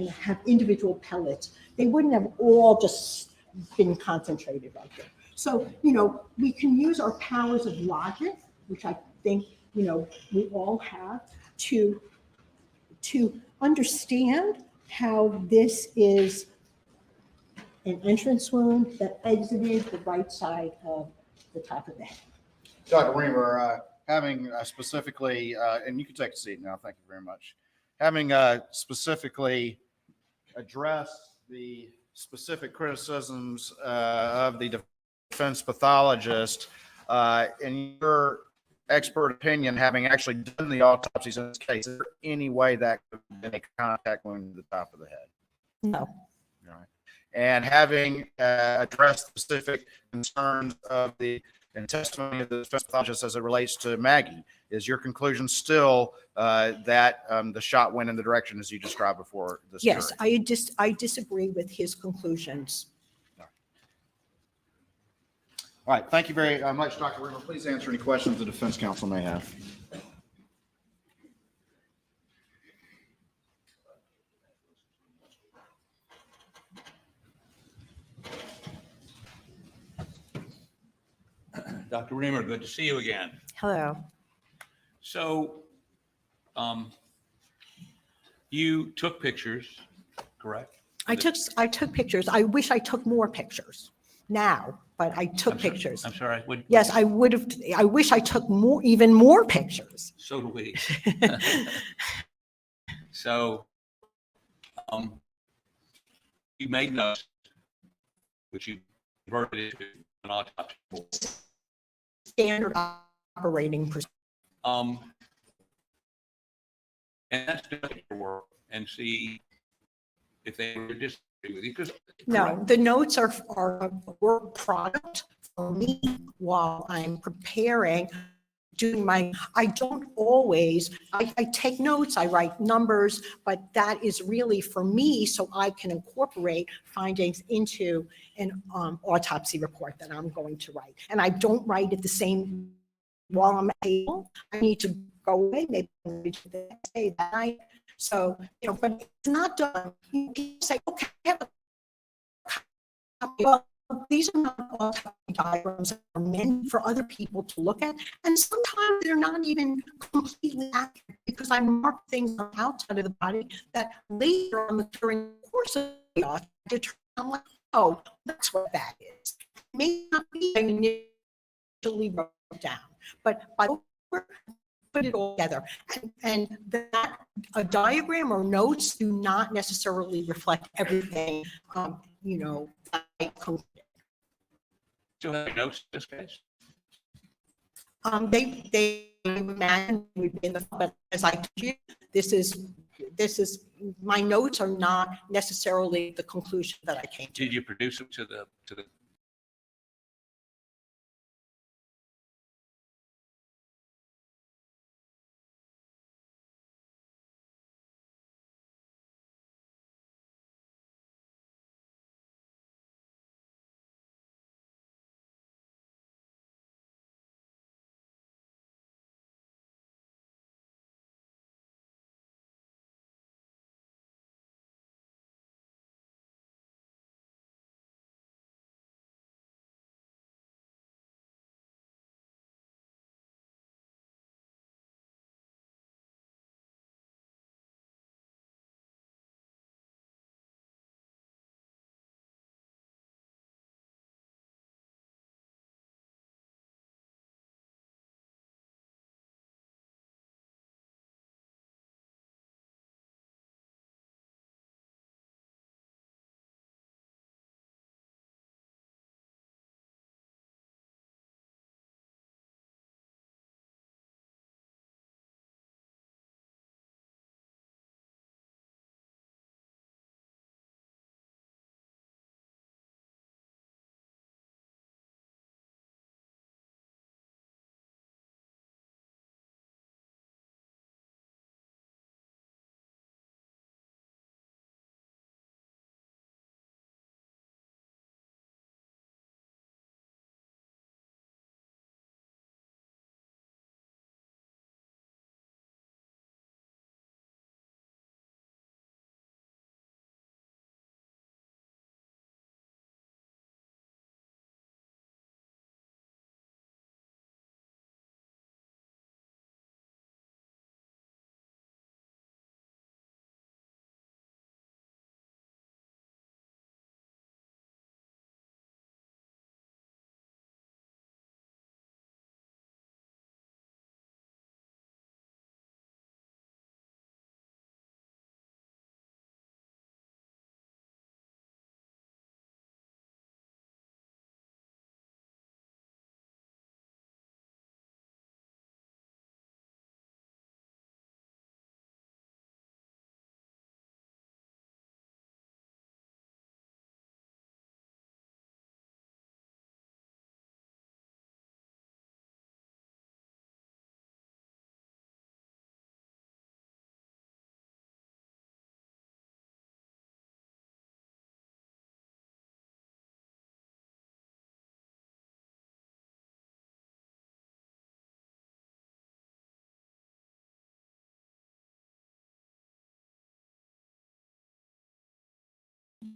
have individual pellets. They wouldn't have all just been concentrated right there. So, we can use our powers of logic, which I think, we all have, to understand how this is an entrance wound that exited the right side of the top of the head. Dr. Reamer, having specifically, and you can take a seat now, thank you very much. Having specifically addressed the specific criticisms of the defense pathologist, in your expert opinion, having actually done the autopsies in this case, is there any way that could have been a contact wound to the top of the head? No. All right. And having addressed specific concerns of the testimony of the defense pathologist as it relates to Maggie, is your conclusion still that the shot went in the direction as you described before this Yes, jury? I disagree with his conclusions. All right, thank you very much, Dr. Reamer. Please answer any questions the defense counsel may have. Dr. Reamer, good to see you again. Hello. So, you took pictures, correct? I took pictures. I wish I took more pictures now, but I took pictures. I'm sorry. Yes, I would have. I wish I took even more pictures. So do we. So, you made notes, which you converted into an autopsy report. Standard operating procedure. And that's to look at your work and see if they were disagree with you. No, the notes are a work product for me while I'm preparing, I don't always, I take notes, I write numbers, but that is really for me so I can incorporate findings into an autopsy report that I'm going to write. And I don't write it the same while I'm at the table. I need to go away, maybe the next day, that night. So, but it's not done. You can say, okay, I have well, these are not autopsy diagrams that are meant for other people to look at. And sometimes they're not even completely accurate because I mark things on the outside of the body that later on during the course of the autopsy, I'm like, oh, that's what that is. It may not be initially wrote down, but by put it all together. And that a diagram or notes do not necessarily reflect everything, I concluded. Do you have notes in this case? They imagine we've been but as I told you, this is my notes are not necessarily the conclusion that I came to. Did you produce them to the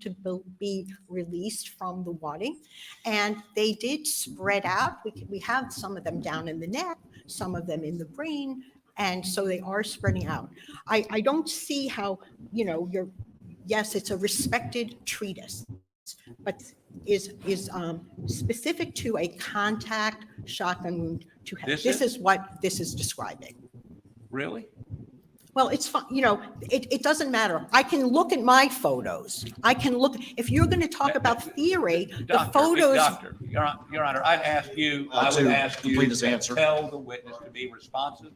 to be released from the wadding. And they did spread out. We have some of them down in the neck, some of them in the brain. And so they are spreading out. I don't see how, yes, it's a respected treatise, but is specific to a contact shotgun wound to head. This is what this is describing. Really? Well, it's fine. It doesn't matter. I can look at my photos. I can look, if you're going to talk about theory, the photos. Doctor, Your Honor, I'd ask you, I would ask you to tell the witness to be responsive.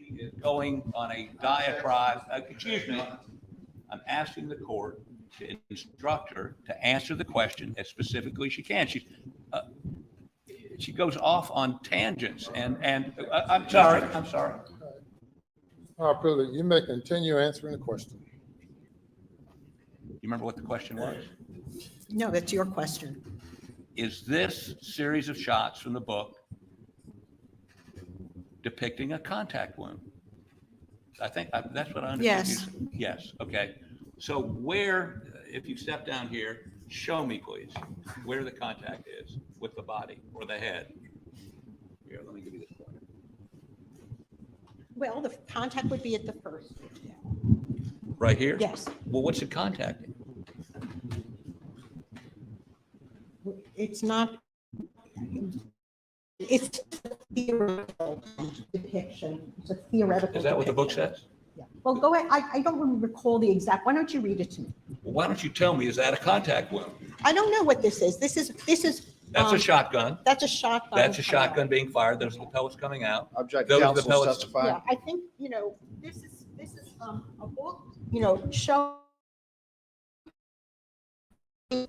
She is going on a diatribe. Excuse me. I'm asking the court to instruct her to answer the question as specifically as she can. She goes off on tangents, and I'm sorry. All right, Pruitt, you may continue answering the question. You remember what the question was? No, that's your question. Is this series of shots from the book depicting a contact wound? I think that's what I understand. Yes. Yes. Okay. So where, if you step down here, show me, please, where the contact is with the body or the head. Here, let me give you this point. Well, the contact would be at the first. Right here? Yes. Well, what's it contacting? It's not. It's a theoretical depiction. It's a theoretical. Is that what the book depiction. says? Yeah. Well, go ahead. I don't recall the exact. Why don't you read it to me? Well, why don't you tell me, is that a contact wound? I don't know what this is. This is. That's a shotgun. That's a shotgun. That's a shotgun being fired. Those are the pellets coming out. Object Those are the counsel pellets. testify. Yeah, I think, this is a book, show the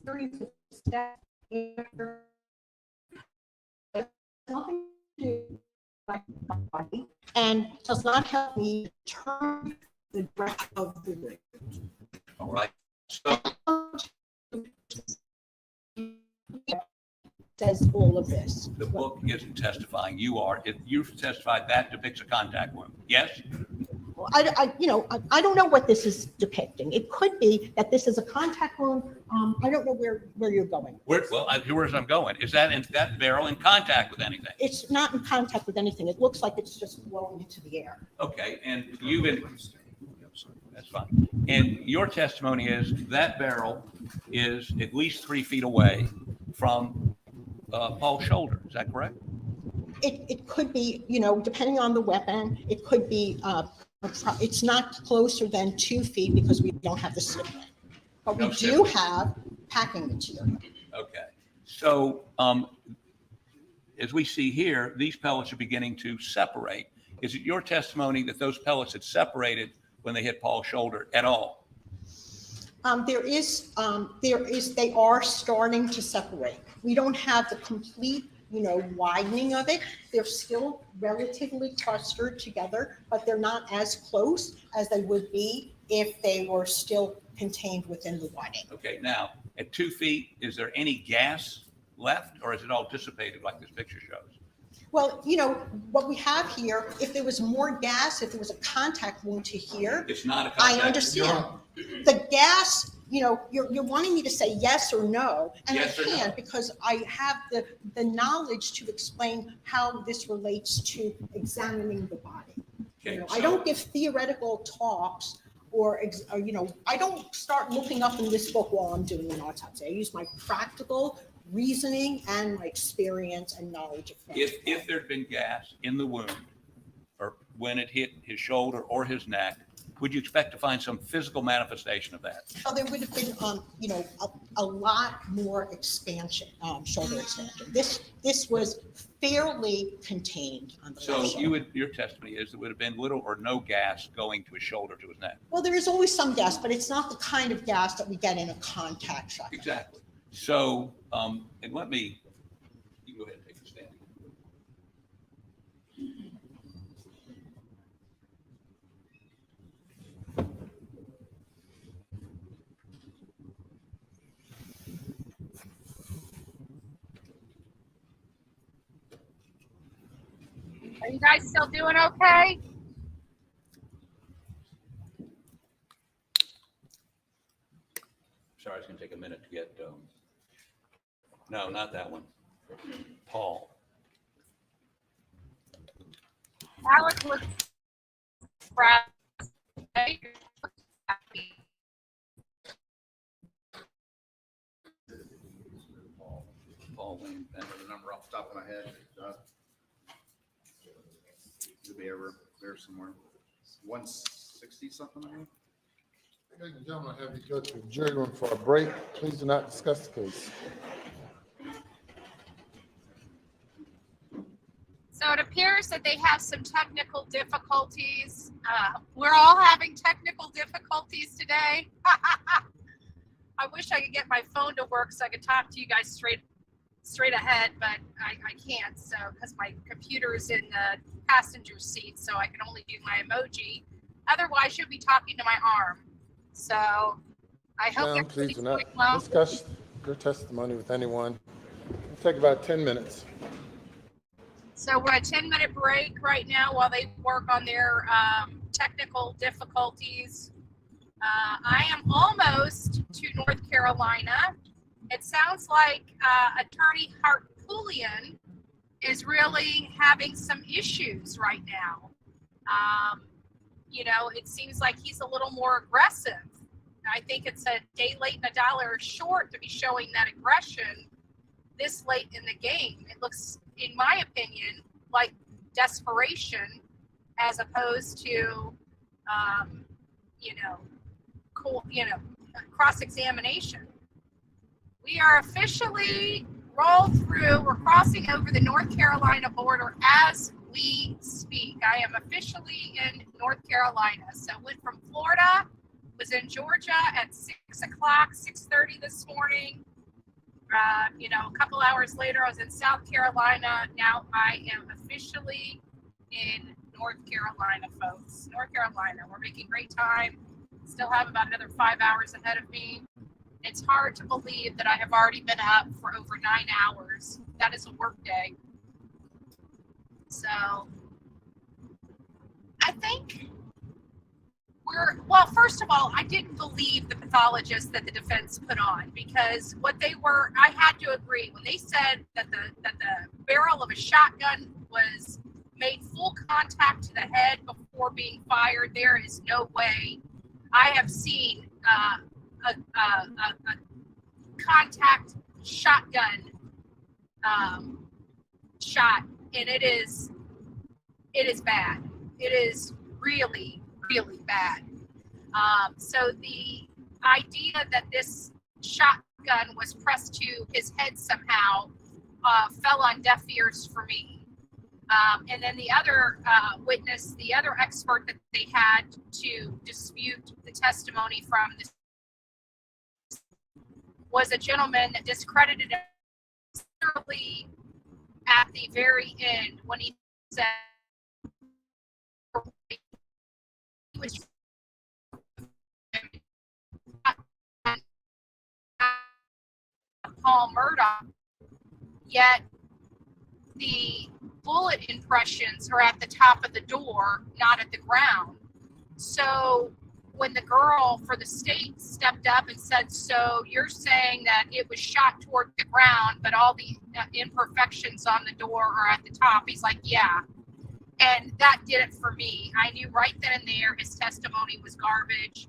series of steps nothing to do with my body and does not help me turn the breadth of the wound. All right. So says all of this. the book isn't testifying. You are. If you've testified, that depicts a contact wound. Yes? Well, I don't know what this is depicting. It could be that this is a contact wound. I don't know where you're going. Where's I'm going? Is that barrel in contact with anything? It's not in contact with anything. It looks like it's just blowing into the air. Okay, and that's fine. And your testimony is that barrel is at least 3 feet away from Paul's shoulder. Is that correct? It could be, depending on the weapon, it could be, it's not closer than 2 feet because we don't have the slip ring. But we do have packing material. Okay. So as we see here, these pellets are beginning to separate. Is it your testimony that those pellets had separated when they hit Paul's shoulder at all? They are starting to separate. We don't have the complete, widening of it. They're still relatively clustered together, but they're not as close as they would be if they were still contained within the wadding. Okay, now at 2 feet, is there any gas left or is it all dissipated like this picture shows? Well, what we have here, if there was more gas, if there was a contact wound to here. It's not a contact. I understand. The gas, you're wanting me to say yes or no, and yes I can't because I have the knowledge to explain how this relates to examining the body. Okay, I don't give theoretical talks or I don't start looking up in this book while I'm doing an autopsy. I use my practical reasoning and my experience and knowledge of things. If there'd been gas in the wound or when it hit his shoulder or his neck, would you expect to find some physical manifestation of that? Oh, there would have been, a lot more expansion, shoulder expansion. This was fairly contained on the left shoulder. Your testimony is there would have been little or no gas going to his shoulder, to his neck. Well, there is always some gas, but it's not the kind of gas that we get in a contact shot. Exactly. So, and you go ahead and take a stand. Are you guys still doing okay? it's going to take a minute to get. No, not that one. Paul. Alex was proud. Paul Wayne. I know the number off the top of my head. Should be over there somewhere. 160 something, I think. Ladies and gentlemen, I have you go to the jury room for a break. Please do not discuss the case. So it appears that they have some technical difficulties. We're all having technical difficulties today. I wish I could get my phone to work so I could talk to you guys straight ahead, but I can't. So because my computer is in the passenger seat, so I can only do my emoji. Otherwise, you'll be talking to my arm. So I hope Ma'am, please do not doing well. discuss your testimony with anyone. It'll take about 10 minutes. So we're at a 10-minute break right now while they work on their technical difficulties. I am almost to North Carolina. It sounds like Attorney Hart Pullian is really having some issues right now. It seems like he's a little more aggressive. I think it's a day late and a dollar short to be showing that aggression this late in the game. It looks, in my opinion, like desperation as opposed to, cross-examination. We are officially rolled through. We're crossing over the North Carolina border as we speak. I am officially in North Carolina. So went from Florida, was in Georgia at 6 o'clock, 6:30 this morning. A couple hours later, I was in South Carolina. Now I am officially in North Carolina, folks. North Carolina. We're making great time. Still have about another 5 hours ahead of me. It's hard to believe that I have already been up for over 9 hours. That is a work day. So I think first of all, I didn't believe the pathologist that the defense put on, because I had to agree when they said that the barrel of a shotgun made full contact to the head before being fired. There is no way I have seen a contact shotgun shot, and it is bad. It is really, really bad. So the idea that this shotgun was pressed to his head somehow fell on deaf ears for me. And then the other witness, the other expert that they had to dispute the testimony from this was a gentleman that discredited him thoroughly at the very end when he said he was Paul Murdaugh, yet the bullet impressions are at the top of the door, not at the ground. So when the girl for the state stepped up and said, so you're saying that it was shot toward the ground, but all the imperfections on the door are at the top, he's like, yeah. And that did it for me. I knew right then and there his testimony was garbage.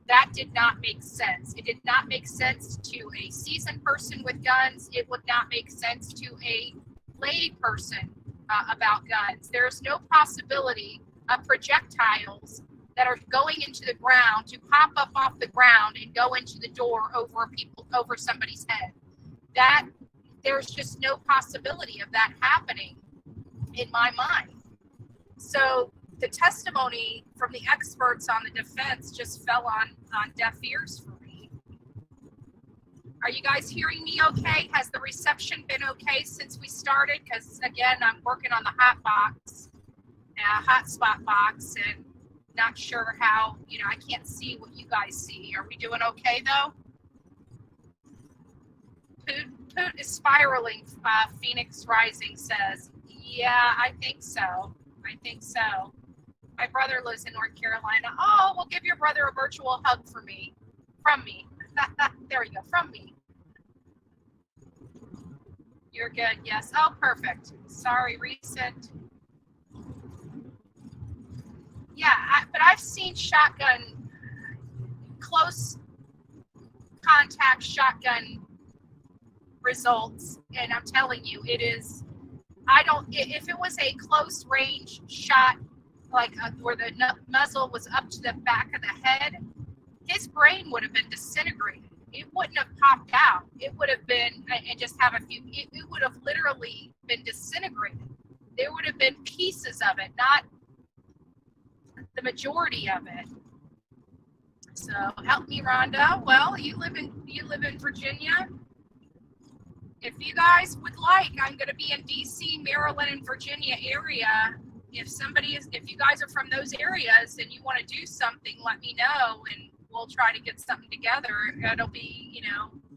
That did not make sense. It did not make sense to a seasoned person with guns. It would not make sense to a lay person about guns. There's no possibility of projectiles that are going into the ground to pop up off the ground and go into the door over somebody's head. That there's just no possibility of that happening in my mind. So the testimony from the experts on the defense just fell on deaf ears for me. Are you guys hearing me okay? Has the reception been okay since we started? Because again, I'm working on the hotspot box, and not sure how, I can't see what you guys see. Are we doing okay though? Poot is spiraling, Phoenix Rising says. Yeah, I think so. My brother lives in North Carolina. Oh, we'll give your brother a virtual hug from me. There you go, from me. You're good, yes. Oh, perfect. Sorry, recent. Yeah, but I've seen shotgun, close contact shotgun results, and I'm telling you, it is, if it was a close range shot, like where the muzzle was up to the back of the head, his brain would have been disintegrated. It wouldn't have popped out. It would have been, and just have a few, it would have literally been disintegrated. There would have been pieces of it, not the majority of it. So help me, Rhonda. Well, you live in Virginia. If you guys would like, I'm going to be in DC, Maryland, and Virginia area. If you guys are from those areas and you want to do something, let me know, and we'll try to get something together. It'll be,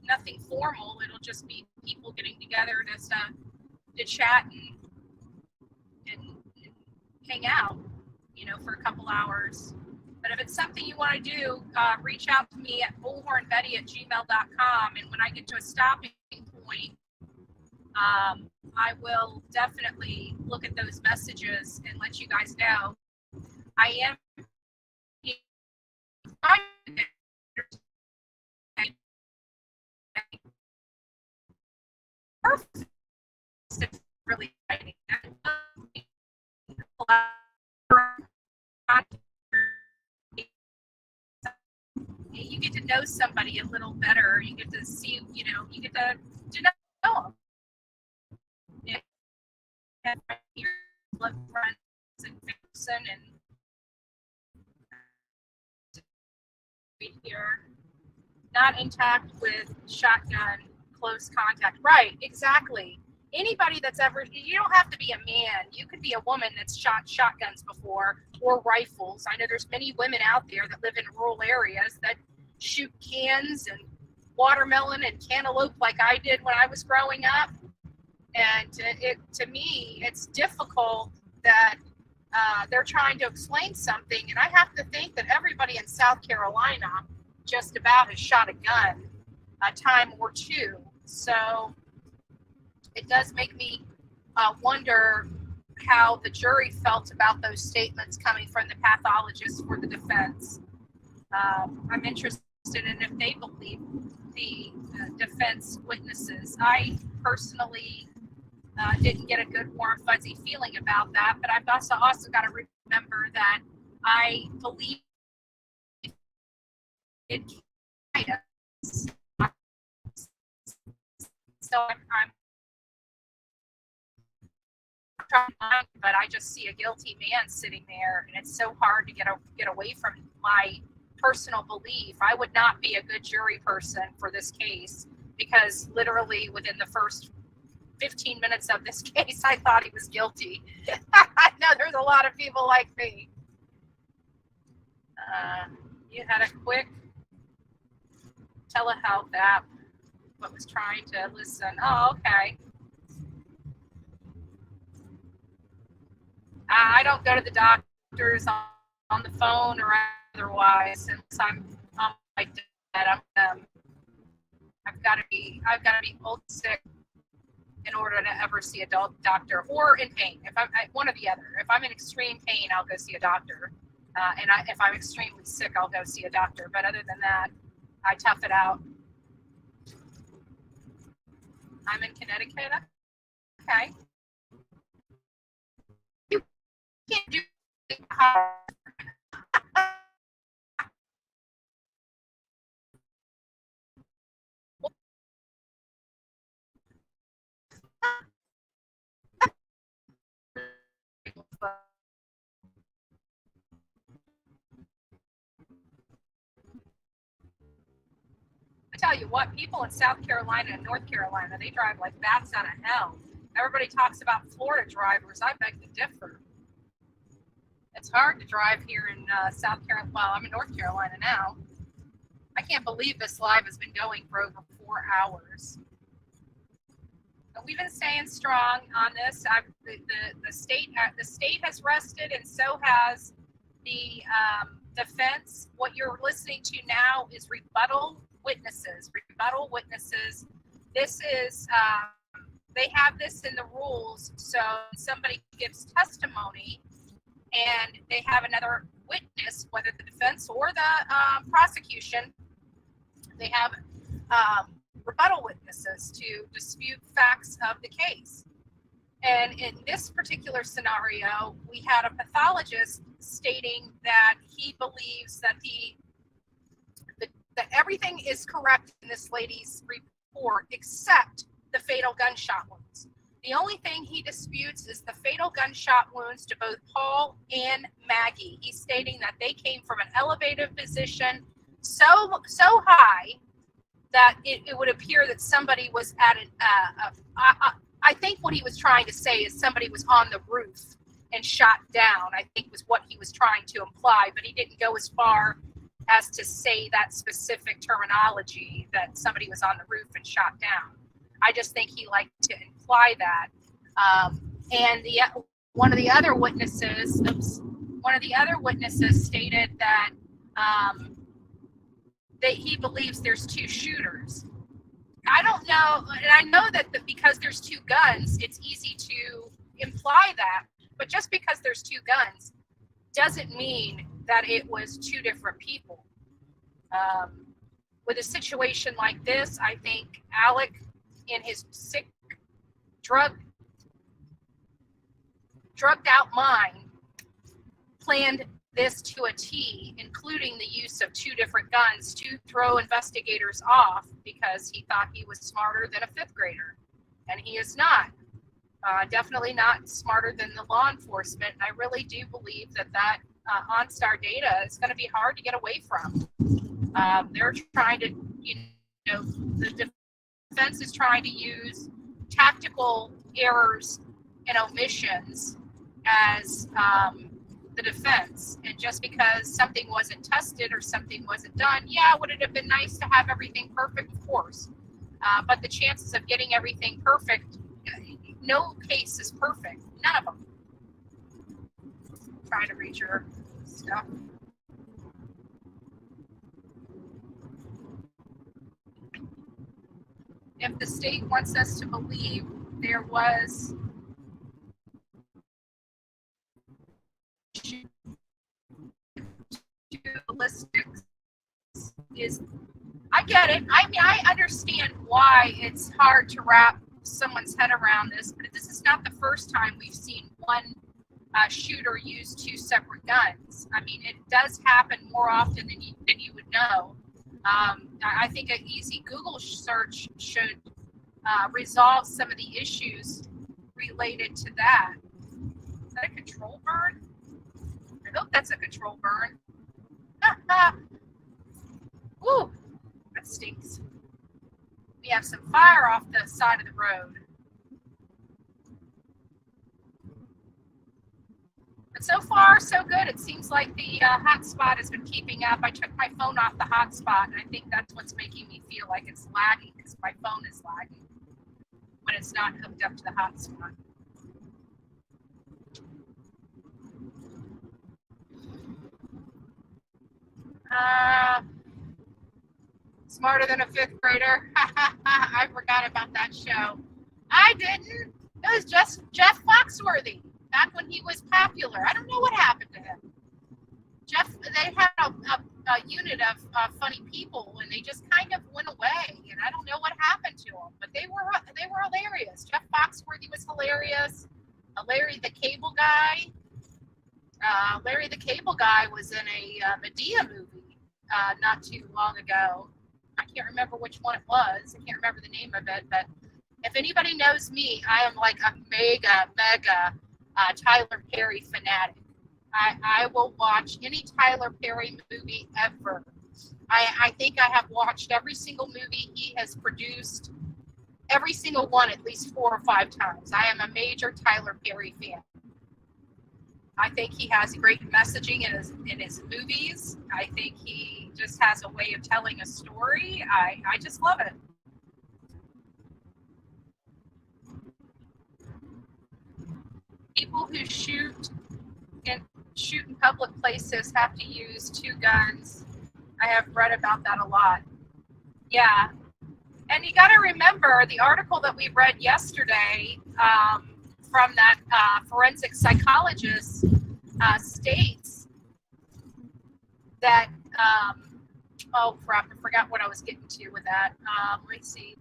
nothing formal. It'll just be people getting together just to chat and hang out, for a couple hours. But if it's something you want to do, reach out to me at bullhornbetty@gmail.com. And when I get to a stopping point, I will definitely look at those messages and let you guys know. I am really exciting. You get to know somebody a little better. You get to see, you get to know them. And your friends and person and here, not intact with shotgun close contact. Right, exactly. Anybody that's ever, you don't have to be a man. You could be a woman that's shot shotguns before, or rifles. I know there's many women out there that live in rural areas that shoot cans and watermelon and cantaloupe like I did when I was growing up. And to me, it's difficult that they're trying to explain something. And I have to think that everybody in South Carolina just about has shot a gun a time or two. So it does make me wonder how the jury felt about those statements coming from the pathologist for the defense. I'm interested in if they believe the defense witnesses. I personally didn't get a good warm fuzzy feeling about that, but I've also got to remember that I believe it kind of. So I'm trying, but I just see a guilty man sitting there, and it's so hard to get away from my personal belief. I would not be a good jury person for this case, because literally within the first 15 minutes of this case, I thought he was guilty. I know there's a lot of people like me. You had a quick telehealth app, but was trying to listen. Oh, okay. I don't go to the doctors on the phone or otherwise, since I'm on my bed. I've got to be old sick in order to ever see a doctor, or in pain. If I'm one or the other. If I'm in extreme pain, I'll go see a doctor, and if I'm extremely sick, I'll go see a doctor. But other than that, I tough it out. I'm in Connecticut. Okay. You can't do it. I tell you what, people in South Carolina and North Carolina, they drive like bats out of hell. Everybody talks about Florida drivers. I beg to differ. It's hard to drive here in South Carolina. Well, I'm in North Carolina now. I can't believe this live has been going for over 4 hours. But we've been staying strong on this. The state has rested, and so has the defense. What you're listening to now is rebuttal witnesses, rebuttal witnesses. This is, they have this in the rules. So somebody gives testimony and they have another witness, whether the defense or the prosecution, they have rebuttal witnesses to dispute facts of the case. And in this particular scenario, we had a pathologist stating that he believes that that everything is correct in this lady's report except the fatal gunshot wounds. The only thing he disputes is the fatal gunshot wounds to both Paul and Maggie. He's stating that they came from an elevated position so high that it would appear that somebody was at I think what he was trying to say is somebody was on the roof and shot down, I think was what he was trying to imply, but he didn't go as far as to say that specific terminology that somebody was on the roof and shot down. I just think he liked to imply that. And one of the other witnesses stated that he believes there's two shooters. I don't know, and I know that because there's two guns, it's easy to imply that, but just because there's two guns doesn't mean that it was two different people. With a situation like this, I think Alec, in his sick, drugged out mind, planned this to a T, including the use of two different guns to throw investigators off because he thought he was smarter than a fifth grader. And he is not. Definitely not smarter than the law enforcement. And I really do believe that OnStar data is going to be hard to get away from. They're trying to, the defense is trying to use tactical errors and omissions as the defense. And just because something wasn't tested or something wasn't done, would it have been nice to have everything perfect? Of course. But the chances of getting everything perfect, no case is perfect. None of them. I'm trying to read your stuff. If the state wants us to believe there was ballistics, I get it. I mean, I understand why it's hard to wrap someone's head around this, but this is not the first time we've seen one shooter use two separate guns. I mean, it does happen more often than you would know. I think an easy Google search should resolve some of the issues related to that. Is that a control burn? I hope that's a control burn. Woo, that stinks. We have some fire off the side of the road. But so far, so good. It seems like the hotspot has been keeping up. I took my phone off the hotspot, and I think that's what's making me feel like it's lagging, because my phone is lagging when it's not hooked up to the hotspot. Smarter than a fifth grader. I forgot about that show. I didn't. It was just Jeff Foxworthy back when he was popular. I don't know what happened to him. Jeff, they had a unit of funny people, and they just kind of went away. And I don't know what happened to them, but they were hilarious. Jeff Foxworthy was hilarious. Larry the Cable Guy. Larry the Cable Guy was in a Medea movie not too long ago. I can't remember which one it was. I can't remember the name of it, but if anybody knows me, I am like a mega Tyler Perry fanatic. I will watch any Tyler Perry movie ever. I think I have watched every single movie he has produced, every single one at least 4 or 5 times. I am a major Tyler Perry fan. I think he has great messaging in his movies. I think he just has a way of telling a story. I just love it. People who shoot in public places have to use 2 guns. I have read about that a lot. Yeah. And you got to remember the article that we read yesterday from that forensic psychologist states that, oh crap, I forgot what I was getting to with that. Let me see.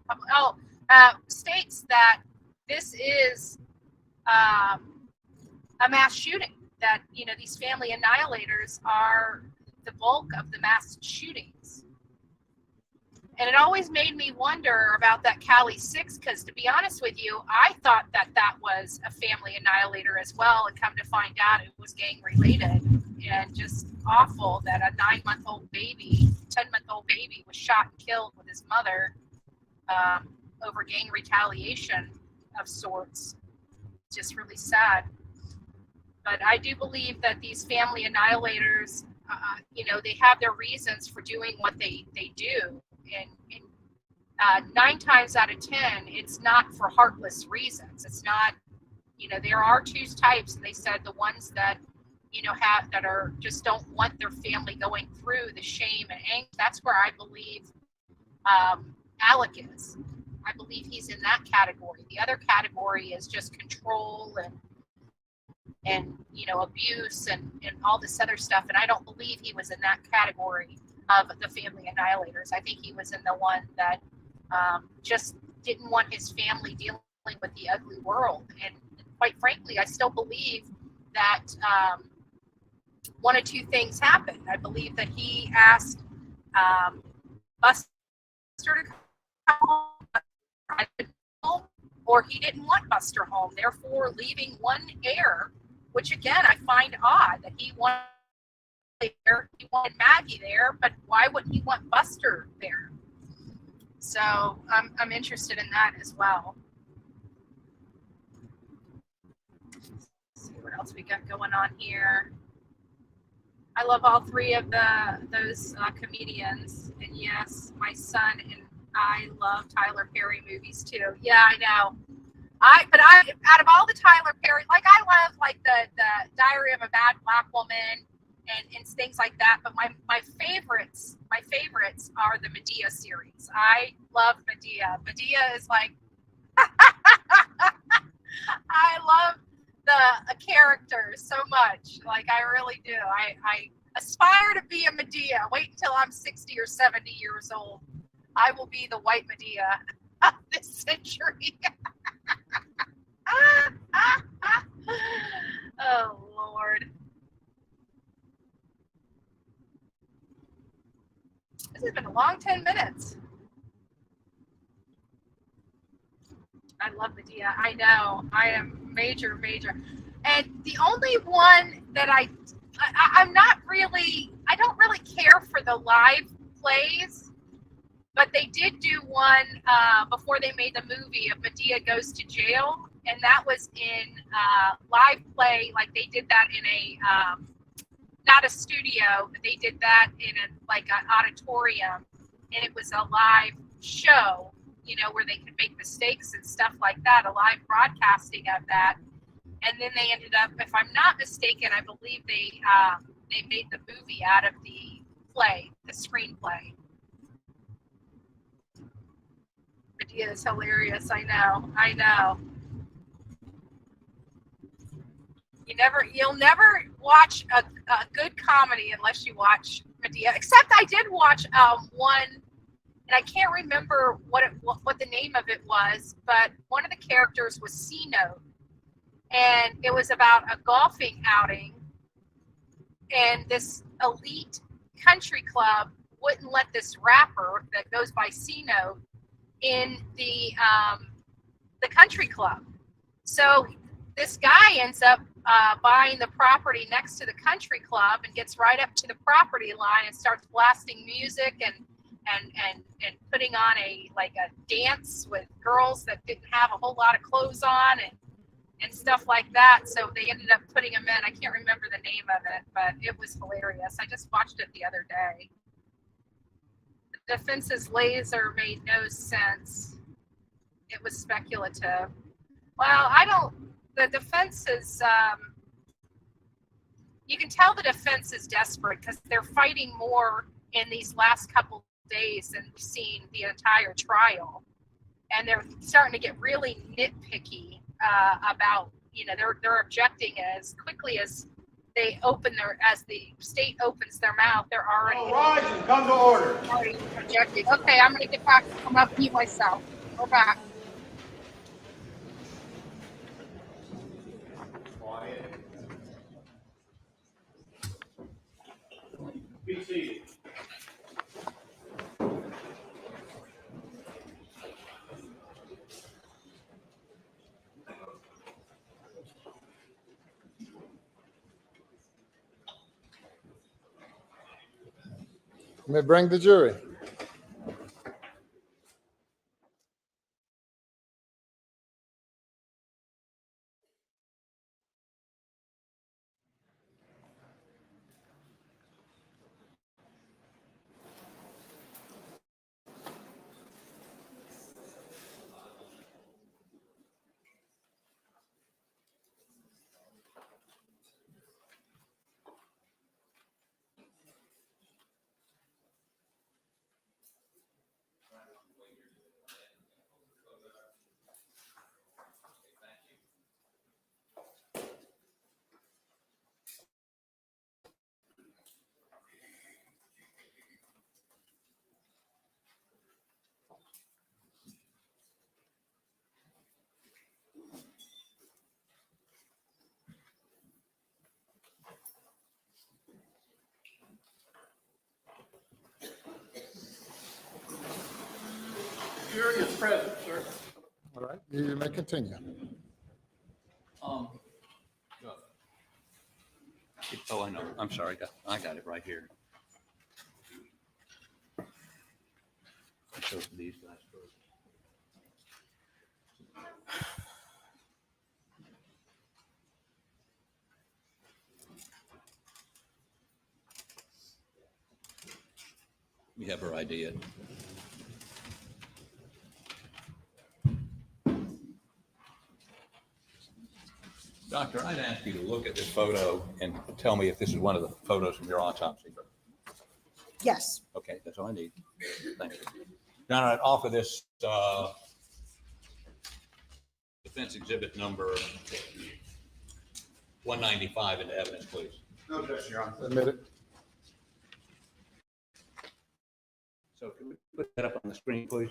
States that this is a mass shooting, that, these family annihilators are the bulk of the mass shootings. And it always made me wonder about that Cali 6, because to be honest with you, I thought that that was a family annihilator as well, and come to find out it was gang related. And just awful that a 9-month-old baby, 10-month-old baby was shot and killed with his mother over gang retaliation of sorts. Just really sad. But I do believe that these family annihilators, they have their reasons for doing what they do. And 9 times out of 10, it's not for heartless reasons. It's not, there are 2 types, and they said the ones that, that are just don't want their family going through the shame and angst. That's where I believe Alec is. I believe he's in that category. The other category is just control and abuse and all this other stuff. And I don't believe he was in that category of the family annihilators. I think he was in the one that just didn't want his family dealing with the ugly world. And quite frankly, I still believe that one of 2 things happened. I believe that he asked Buster to come home, or he didn't want Buster home, therefore leaving one heir, which again I find odd that he wanted Maggie there, but why wouldn't he want Buster there? So I'm interested in that as well. Let's see what else we got going on here. I love all 3 of those comedians, and yes, my son and I love Tyler Perry movies too. Yeah, I know. But out of all the Tyler Perry, I love the Diary of a Mad Black Woman and things like that. But my favorites are the Murdaugh series. I love Murdaugh. Murdaugh is like, I love the characters so much. I really do. I aspire to be a Murdaugh. Wait until I'm 60 or 70 years old. I will be the white Murdaugh of this century. Oh, Lord. This has been a long 10 minutes. I love Murdaugh. I know. I am major. And the only one that I'm not really, I don't really care for the live plays, but they did do one before they made the movie of Murdaugh Goes to Jail, and that was in live play. They did that in a, not a studio, but they did that in an auditorium, and it was a live show, where they could make mistakes and stuff like that, a live broadcasting of that. And then they ended up, if I'm not mistaken, I believe they made the movie out of the play, the screenplay. Murdaugh is hilarious. I know. You'll never watch a good comedy unless you watch Murdaugh. Except I did watch one, and I can't remember what the name of it was, but one of the characters was C-Note, and it was about a golfing outing, and this elite country club wouldn't let this rapper that goes by C-Note in the country club. So this guy ends up buying the property next to the country club and gets right up to the property line and starts blasting music and putting on a dance with girls that didn't have a whole lot of clothes on and stuff like that. So they ended up putting him in. I can't remember the name of it, but it was hilarious. I just watched it the other day. The defense's laser made no sense. It was speculative. Well, the defense is, you can tell the defense is desperate because they're fighting more in these last couple days and seen the entire trial, and they're starting to get really nitpicky about, they're objecting as quickly as as the state opens their mouth, they're already. All rise and come to order. Already objecting. Okay, I'm gonna get back. I'm gonna mute myself. We're back. Be seated. You may bring the jury. Jury is present, sir. All right, you may continue. Oh, I know. I'm sorry. I got it right here. I'll show it to these guys first. We have her idea. Doctor, I'd ask you to look at this photo and tell me if this is one of the photos from your autopsy. Yes. Okay, that's all I need. Thank you. John, I'd offer this defense exhibit number 195 into evidence, please. No objection, Your Honor. Admit it. So can we put that up on the screen, please?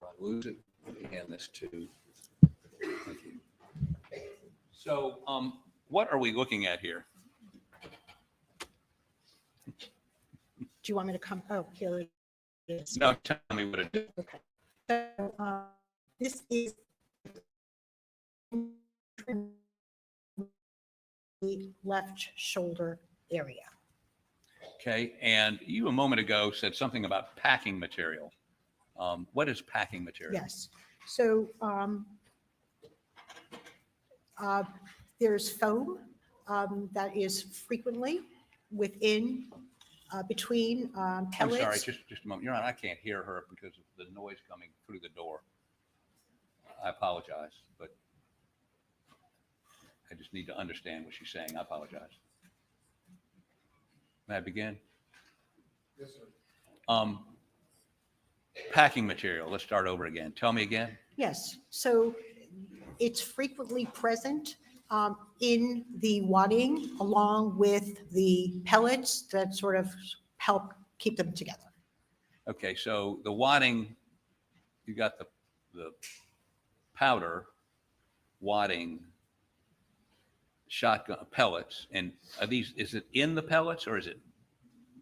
I lose it. Let me hand this to. Thank you. So, what are we looking at here? Do you want me to come? Oh, here it is. No, tell me what it is. Okay. So this is the left shoulder area. Okay, and you a moment ago said something about packing material. What is packing material? Yes. So there's foam that is frequently within, between pellets. I'm sorry, just a moment. You're on. I can't hear her because of the noise coming through the door. I apologize, but I just need to understand what she's saying. I apologize. May I begin? Yes, sir. Packing material. Let's start over again. Tell me again. Yes. So it's frequently present in the wadding along with the pellets that sort of help keep them together. Okay, so the wadding, you got the powder, wadding, shotgun pellets, and are these? Is it in the pellets or is it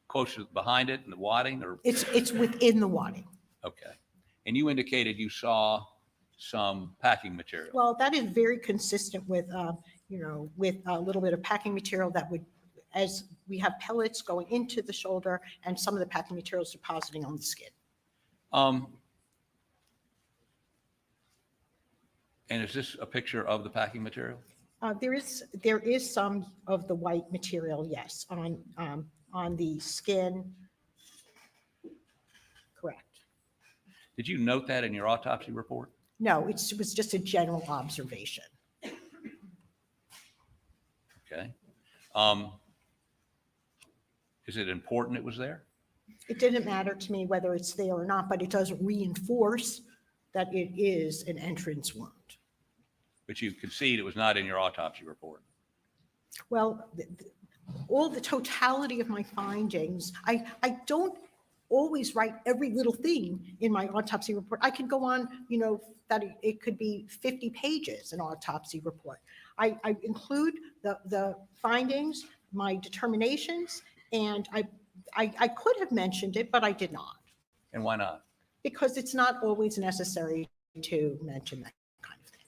closer behind it in the wadding? Or it's within the wadding. Okay, and you indicated you saw some packing material. Well, that is very consistent with with a little bit of packing material that would, as we have pellets going into the shoulder and some of the packing materials depositing on the skin. And is this a picture of the packing material? There is some of the white material, yes, on the skin. Correct. Did you note that in your autopsy report? No, it was just a general observation. Okay. Is it important it was there? It didn't matter to me whether it's there or not, but it does reinforce that it is an entrance wound. But you concede it was not in your autopsy report. Well, all the totality of my findings, I don't always write every little thing in my autopsy report. I could go on, that it could be 50 pages, an autopsy report. I include the findings, my determinations, and I could have mentioned it, but I did not. And why not? Because it's not always necessary to mention that kind of thing.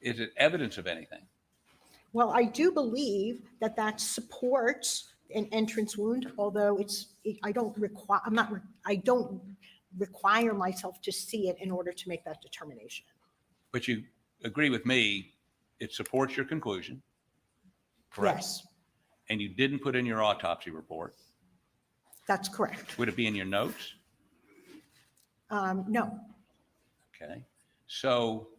Is it evidence of anything? Well, I do believe that supports an entrance wound, although I don't require myself to see it in order to make that determination. But you agree with me, it supports your conclusion, correct? Yes, And you didn't put in your autopsy report. that's correct. Would it be in your notes? No. Okay. So,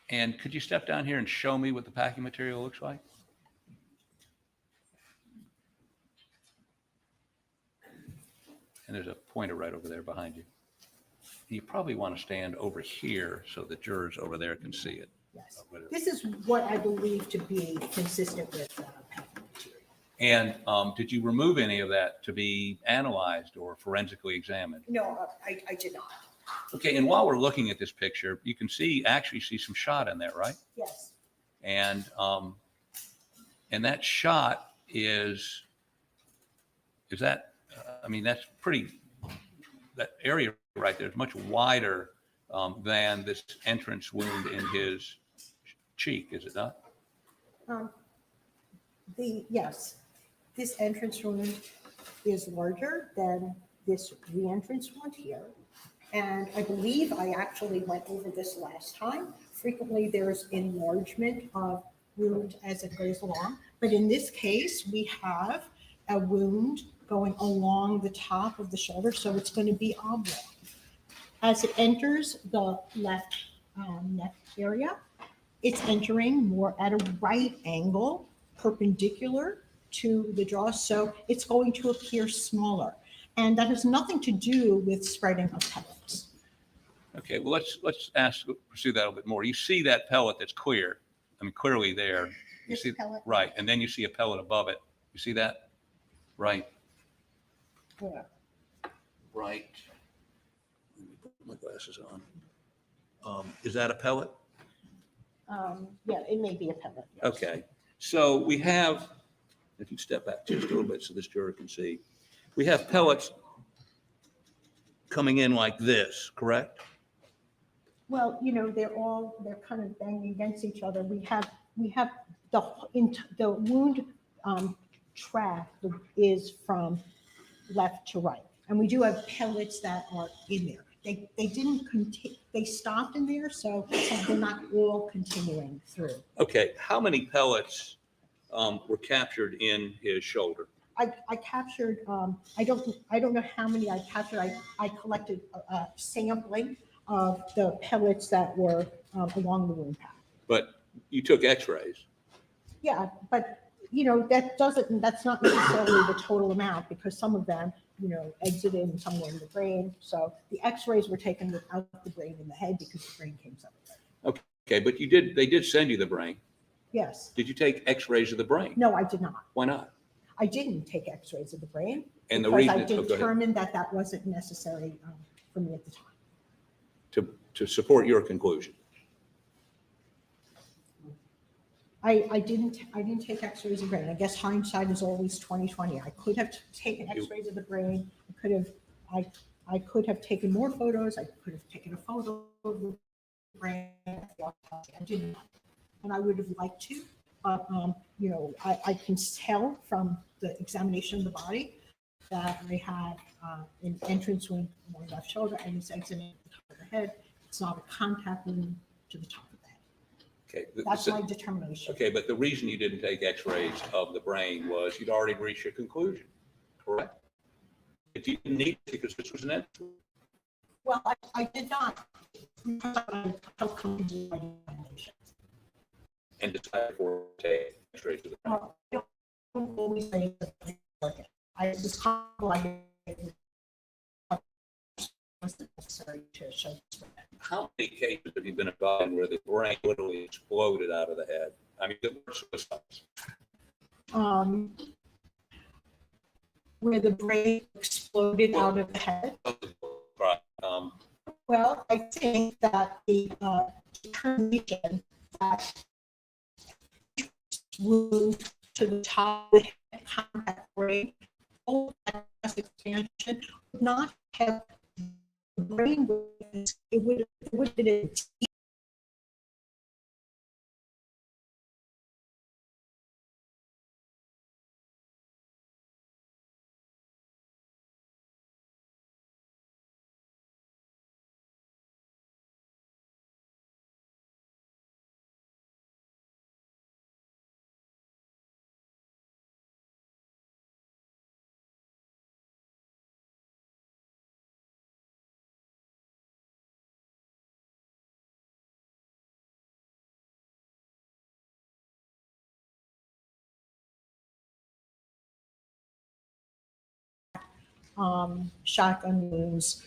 and could you step down here and show me what the packing material looks like? And there's a pointer right over there behind you. You probably want to stand over here so the jurors over there can see it. Yes. This is what I believe to be consistent with packing material. And did you remove any of that to be analyzed or forensically examined? No, I did not. Okay, and while we're looking at this picture, you can actually see some shot in there, right? Yes. And that shot is that, that's pretty, that area right there is much wider than this entrance wound in his cheek, is it not? Yes, this entrance wound is larger than this re-entrance wound here. And I believe I actually went over this last time. Frequently, there's enlargement of wound as it goes along. But in this case, we have a wound going along the top of the shoulder, so it's going to be oblong. As it enters the left neck area, it's entering more at a right angle, perpendicular to the jaw, so it's going to appear smaller. And that has nothing to do with spreading of pellets. Okay, well, let's pursue that a little bit more. You see that pellet that's clear, clearly there. You This see, pellet? right, and then you see a pellet above it. You see that? Right. Yeah. Right. Let me put my glasses on. Is that a pellet? Yeah, it may be a pellet. Yes. Okay, so we have, if you step back just a little bit so this juror can see, we have pellets coming in like this, correct? Well, they're kind of banging against each other. We have the wound track is from left to right, and we do have pellets that are in there. They didn't continue. They stopped in there, so they're not all continuing through. Okay, how many pellets were captured in his shoulder? I captured. I don't know how many I captured. I collected a sampling of the pellets that were along the wound path. But you took X-rays. Yeah, but that's not necessarily the total amount, because some of them, exited and some were in the brain. So the X-rays were taken without the brain in the head because the brain came separately. Okay, but they did send you the brain. Yes. Did you take X-rays of the brain? No, I did not. Why not? I didn't take X-rays of the brain And the because reason I go ahead. determined that wasn't necessary for me at the time. To support your conclusion. I didn't take X-rays of the brain. I guess hindsight is always 20/20. I could have taken X-rays of the brain. I could have taken more photos. I could have taken a photo of the brain. I did not, and I would have liked to. I can tell from the examination of the body that I had an entrance wound on my left shoulder and it's exiting the top of the head. It's not a contact wound to the top of the head. Okay. That's my determination. Okay, but the reason you didn't take X-rays of the brain was you'd already reached your conclusion, correct? If you didn't need it because this was an entrance wound. Well, I did not. Because I felt comfortable with my determinations. and decide for take X-rays of the brain? I don't always say I just kind of like necessary to show spread. How many cases have you been involved in where the brain literally exploded out of the head? I mean, the worst suicides. Where the brain exploded out of the head. Well, I think that the determination that moved to the top of the head contact brain, all that expansion would not have the brain. It would have been a deep. Shotgun wounds.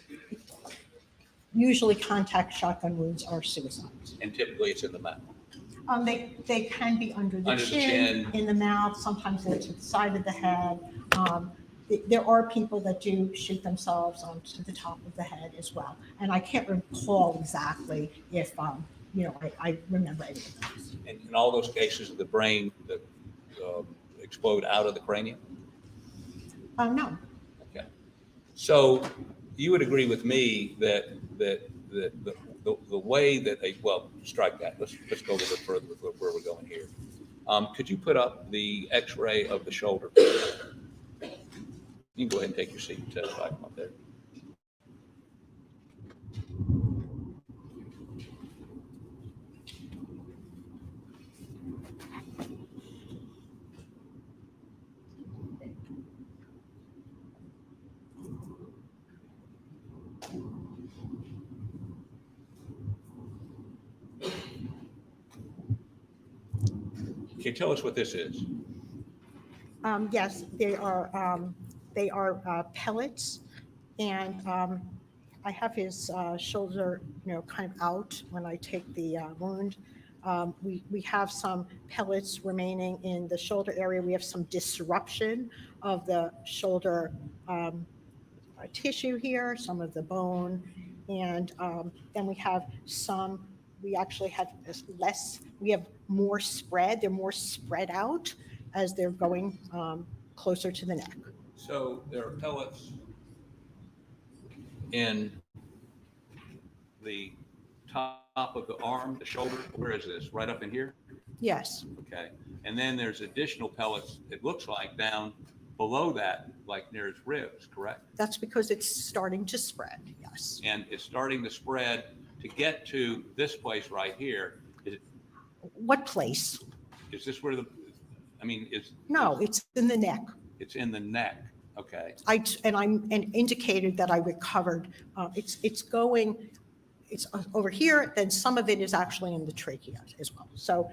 Usually contact shotgun wounds are suicides. And typically it's in the mouth. They can be under the chin, in the mouth, sometimes they're to the side of the head. There are people that do shoot themselves onto the top of the head as well. And I can't recall exactly if, I remember any of those. And in all those cases, the brain that explode out of the cranium? No. Okay. So you would agree with me that the way that strike that. Let's go a little bit further with where we're going here. Could you put up the X-ray of the shoulder? You can go ahead and take your seat and testify from up there. Can you tell us what this is? Yes, they are pellets, and I have his shoulder, kind of out when I take the wound. We have some pellets remaining in the shoulder area. We have some disruption of the shoulder tissue here, some of the bone, and then we have some. We actually have less. We have more spread. They're more spread out as they're going closer to the neck. So there are pellets in the top of the arm, the shoulder. Where is this? Right up in here? Yes. Okay. And then there's additional pellets, it looks like, down below that, like near his ribs, correct? That's because it's starting to spread, yes. And it's starting to spread to get to this place right here. What place? Is this where No, it's in the neck. It's in the neck. Okay. I indicated that I recovered. It's over here. Then some of it is actually in the trachea as well. So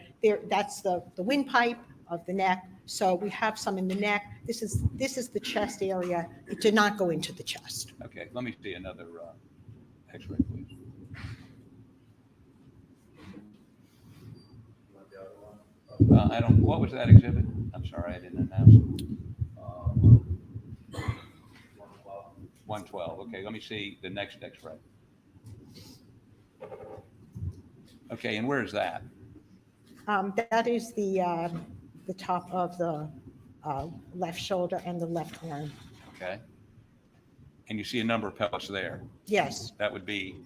that's the windpipe of the neck. So we have some in the neck. This is the chest area. It did not go into the chest. Okay. Let me see another X-ray, please. What was that exhibit? I'm sorry, I didn't announce it. 112. Okay, let me see the next X-ray. Okay, and where is that? That is the top of the left shoulder and the left arm. Okay. And you see a number of pellets there? Yes. That would be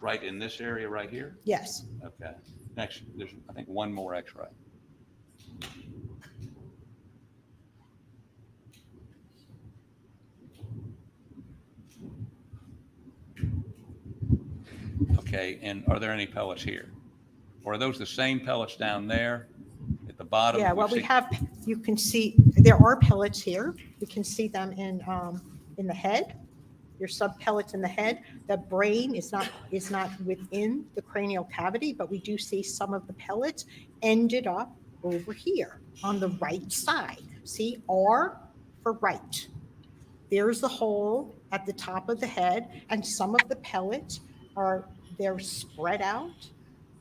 right in this area right here? Yes. Okay. Next, there's, I think, one more X-ray. Okay, and are there any pellets here? Or are those the same pellets down there at the bottom? Yeah, well, you can see, there are pellets here. You can see them in the head. There's some pellets in the head. The brain is not within the cranial cavity, but we do see some of the pellets ended up over here on the right side. See, R for right. There's the hole at the top of the head, and some of the pellets they're spread out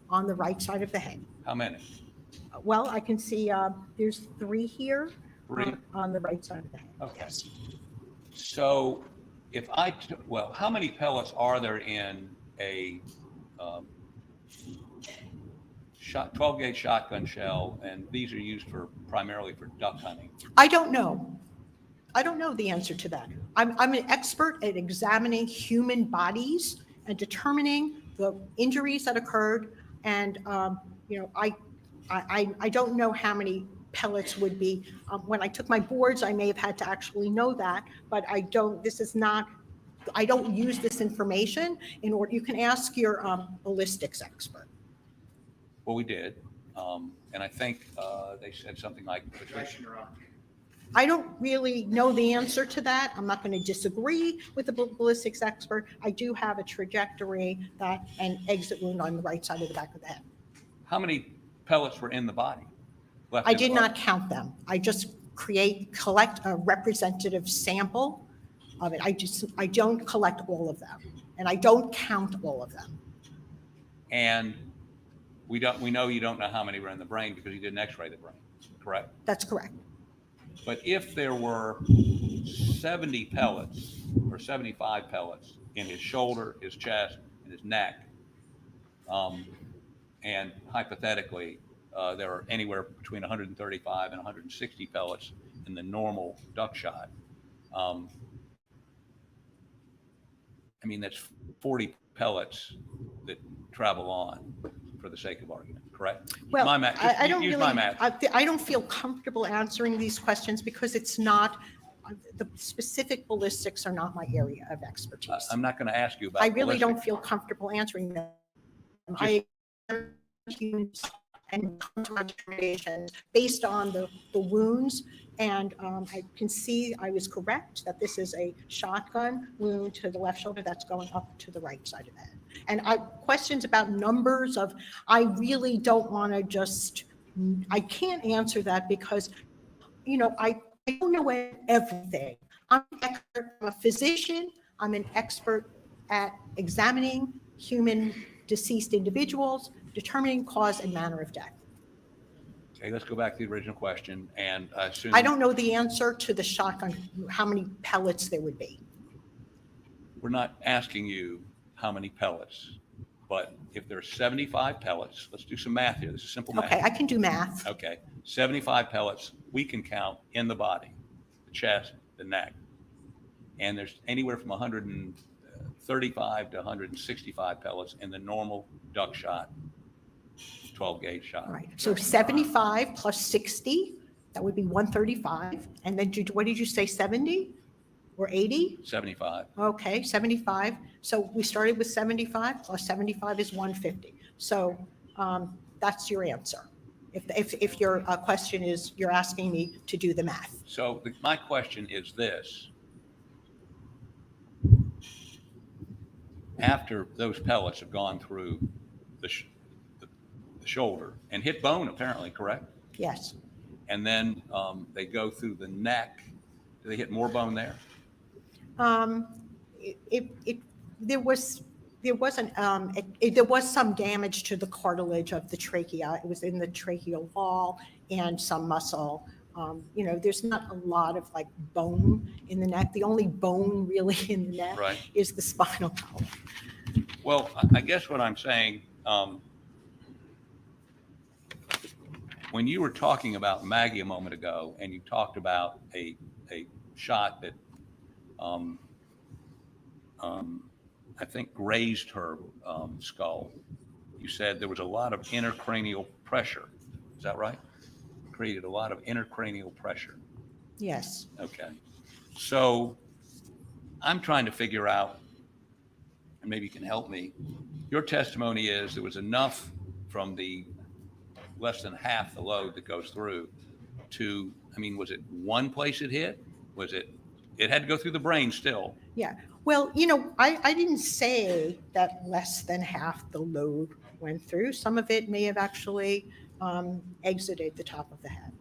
on the right side of the head. How many? Well, I can see there's 3 here. 3? On the right side of the head. Okay. Yes. So if how many pellets are there in a 12-gauge shotgun shell? And these are used primarily for duck hunting. I don't know. I don't know the answer to that. I'm an expert at examining human bodies and determining the injuries that occurred. And, I don't know how many pellets would be. When I took my boards, I may have had to actually know that, but I don't use this information in order. You can ask your ballistics expert. Well, we did. And I think they said something like, I don't really know the answer to that. I'm not going to disagree with the ballistics expert. I do have a trajectory and exit wound on the right side of the back of the head. how many pellets were in the body? I did not count them. I just collect a representative sample of it. I don't collect all of them, and I don't count all of them. And we know you don't know how many were in the brain because you didn't x-ray the brain, correct? That's correct. But if there were 70 pellets or 75 pellets in his shoulder, his chest, and his neck, and hypothetically, there are anywhere between 135 and 160 pellets in the normal duck shot. That's 40 pellets that travel on, for the sake of argument, correct? Well, my math. I don't use really, my math. I don't feel comfortable answering these questions because it's not, the specific ballistics are not my area of expertise. I'm not going to ask you about I really ballistics. don't feel comfortable answering them. I and determinations based on the wounds, and I can see I was correct that this is a shotgun wound to the left shoulder that's going up to the right side of the head. And questions about numbers I really don't want to I can't answer that because, I don't know everything. I'm a physician. I'm an expert at examining human deceased individuals, determining cause and manner of death. Okay, let's go back to the original question, and assume. I don't know the answer to the shotgun, how many pellets there would be. We're not asking you how many pellets, but if there's 75 pellets, let's do some math here. This is simple math. Okay, I can do math. Okay, 75 pellets we can count in the body, the chest, the neck, and there's anywhere from 135 to 165 pellets in the normal duck shot, 12-gauge shot. All right, so 75 plus 60, that would be 135. And then what did you say, 70 or 80? 75. Okay, 75. So we started with 75 plus 75 is 150. So that's your answer. If your question is, you're asking me to do the math. So my question is this. After those pellets have gone through the shoulder and hit bone, apparently, correct? Yes. And then they go through the neck. Do they hit more bone there? There was some damage to the cartilage of the trachea. It was in the tracheal wall and some muscle. There's not a lot of bone in the neck. The only bone really in the neck is the spinal column. Well, I guess what I'm saying, when you were talking about Maggie a moment ago, and you talked about a shot that I think grazed her skull, you said there was a lot of intracranial pressure. Is that right? Created a lot of intracranial pressure. Yes. Okay. So I'm trying to figure out, and maybe you can help me. Your testimony is there was enough from the less than half the load that goes through to, was it one place it hit? Was it it had to go through the brain still. Yeah. Well, I didn't say that less than half the load went through. Some of it may have actually exited the top of the head.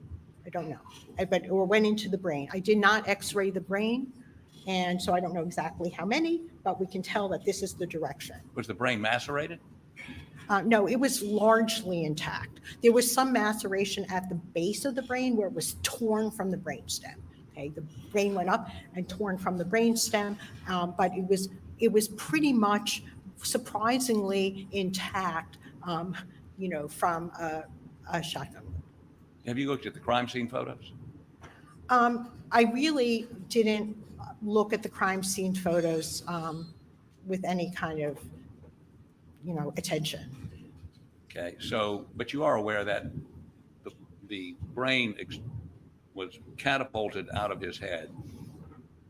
I don't know. Or went into the brain. I did not x-ray the brain, and so I don't know exactly how many, but we can tell that this is the direction. Was the brain macerated? No, it was largely intact. There was some maceration at the base of the brain where it was torn from the brainstem. Okay, the brain went up and torn from the brainstem, but it was pretty much surprisingly intact, from a shotgun. Have you looked at the crime scene photos? I really didn't look at the crime scene photos with any kind of, attention. Okay, so, but you are aware that the brain was catapulted out of his head,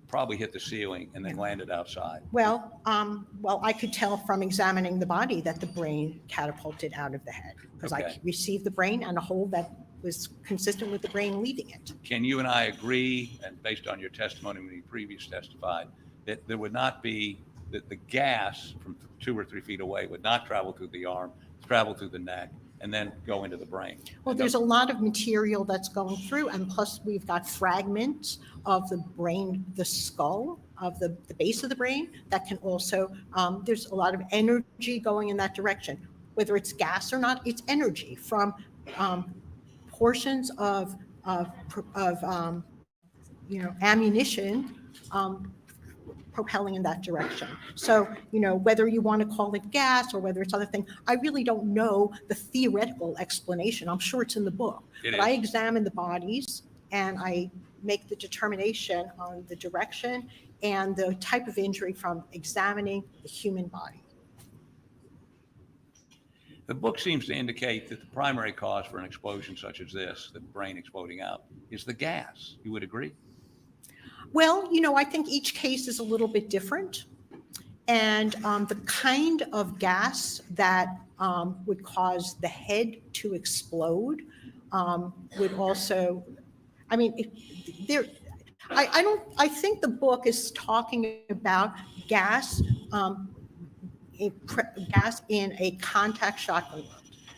probably hit the ceiling, and then landed outside. Well, I could tell from examining the body that the brain catapulted out of the head because I received the brain and a hole that was consistent with the brain leaving it. Can you and I agree, and based on your testimony when you previously testified, that there would not be, that the gas from 2 or 3 feet away would not travel through the arm, travel through the neck, and then go into the brain? Well, there's a lot of material that's going through, and plus we've got fragments of the brain, the skull, of the base of the brain that can also, there's a lot of energy going in that direction. Whether it's gas or not, it's energy from portions of ammunition propelling in that direction. So, whether you want to call it gas or whether it's other thing, I really don't know the theoretical explanation. I'm sure it's in the book. But I examine the bodies and I make the determination on the direction and the type of injury from examining the human body. The book seems to indicate that the primary cause for an explosion such as this, the brain exploding out, is the gas. You would agree? Well, I think each case is a little bit different. And the kind of gas that would cause the head to explode would also, I think the book is talking about gas, gas in a contact shotgun wound.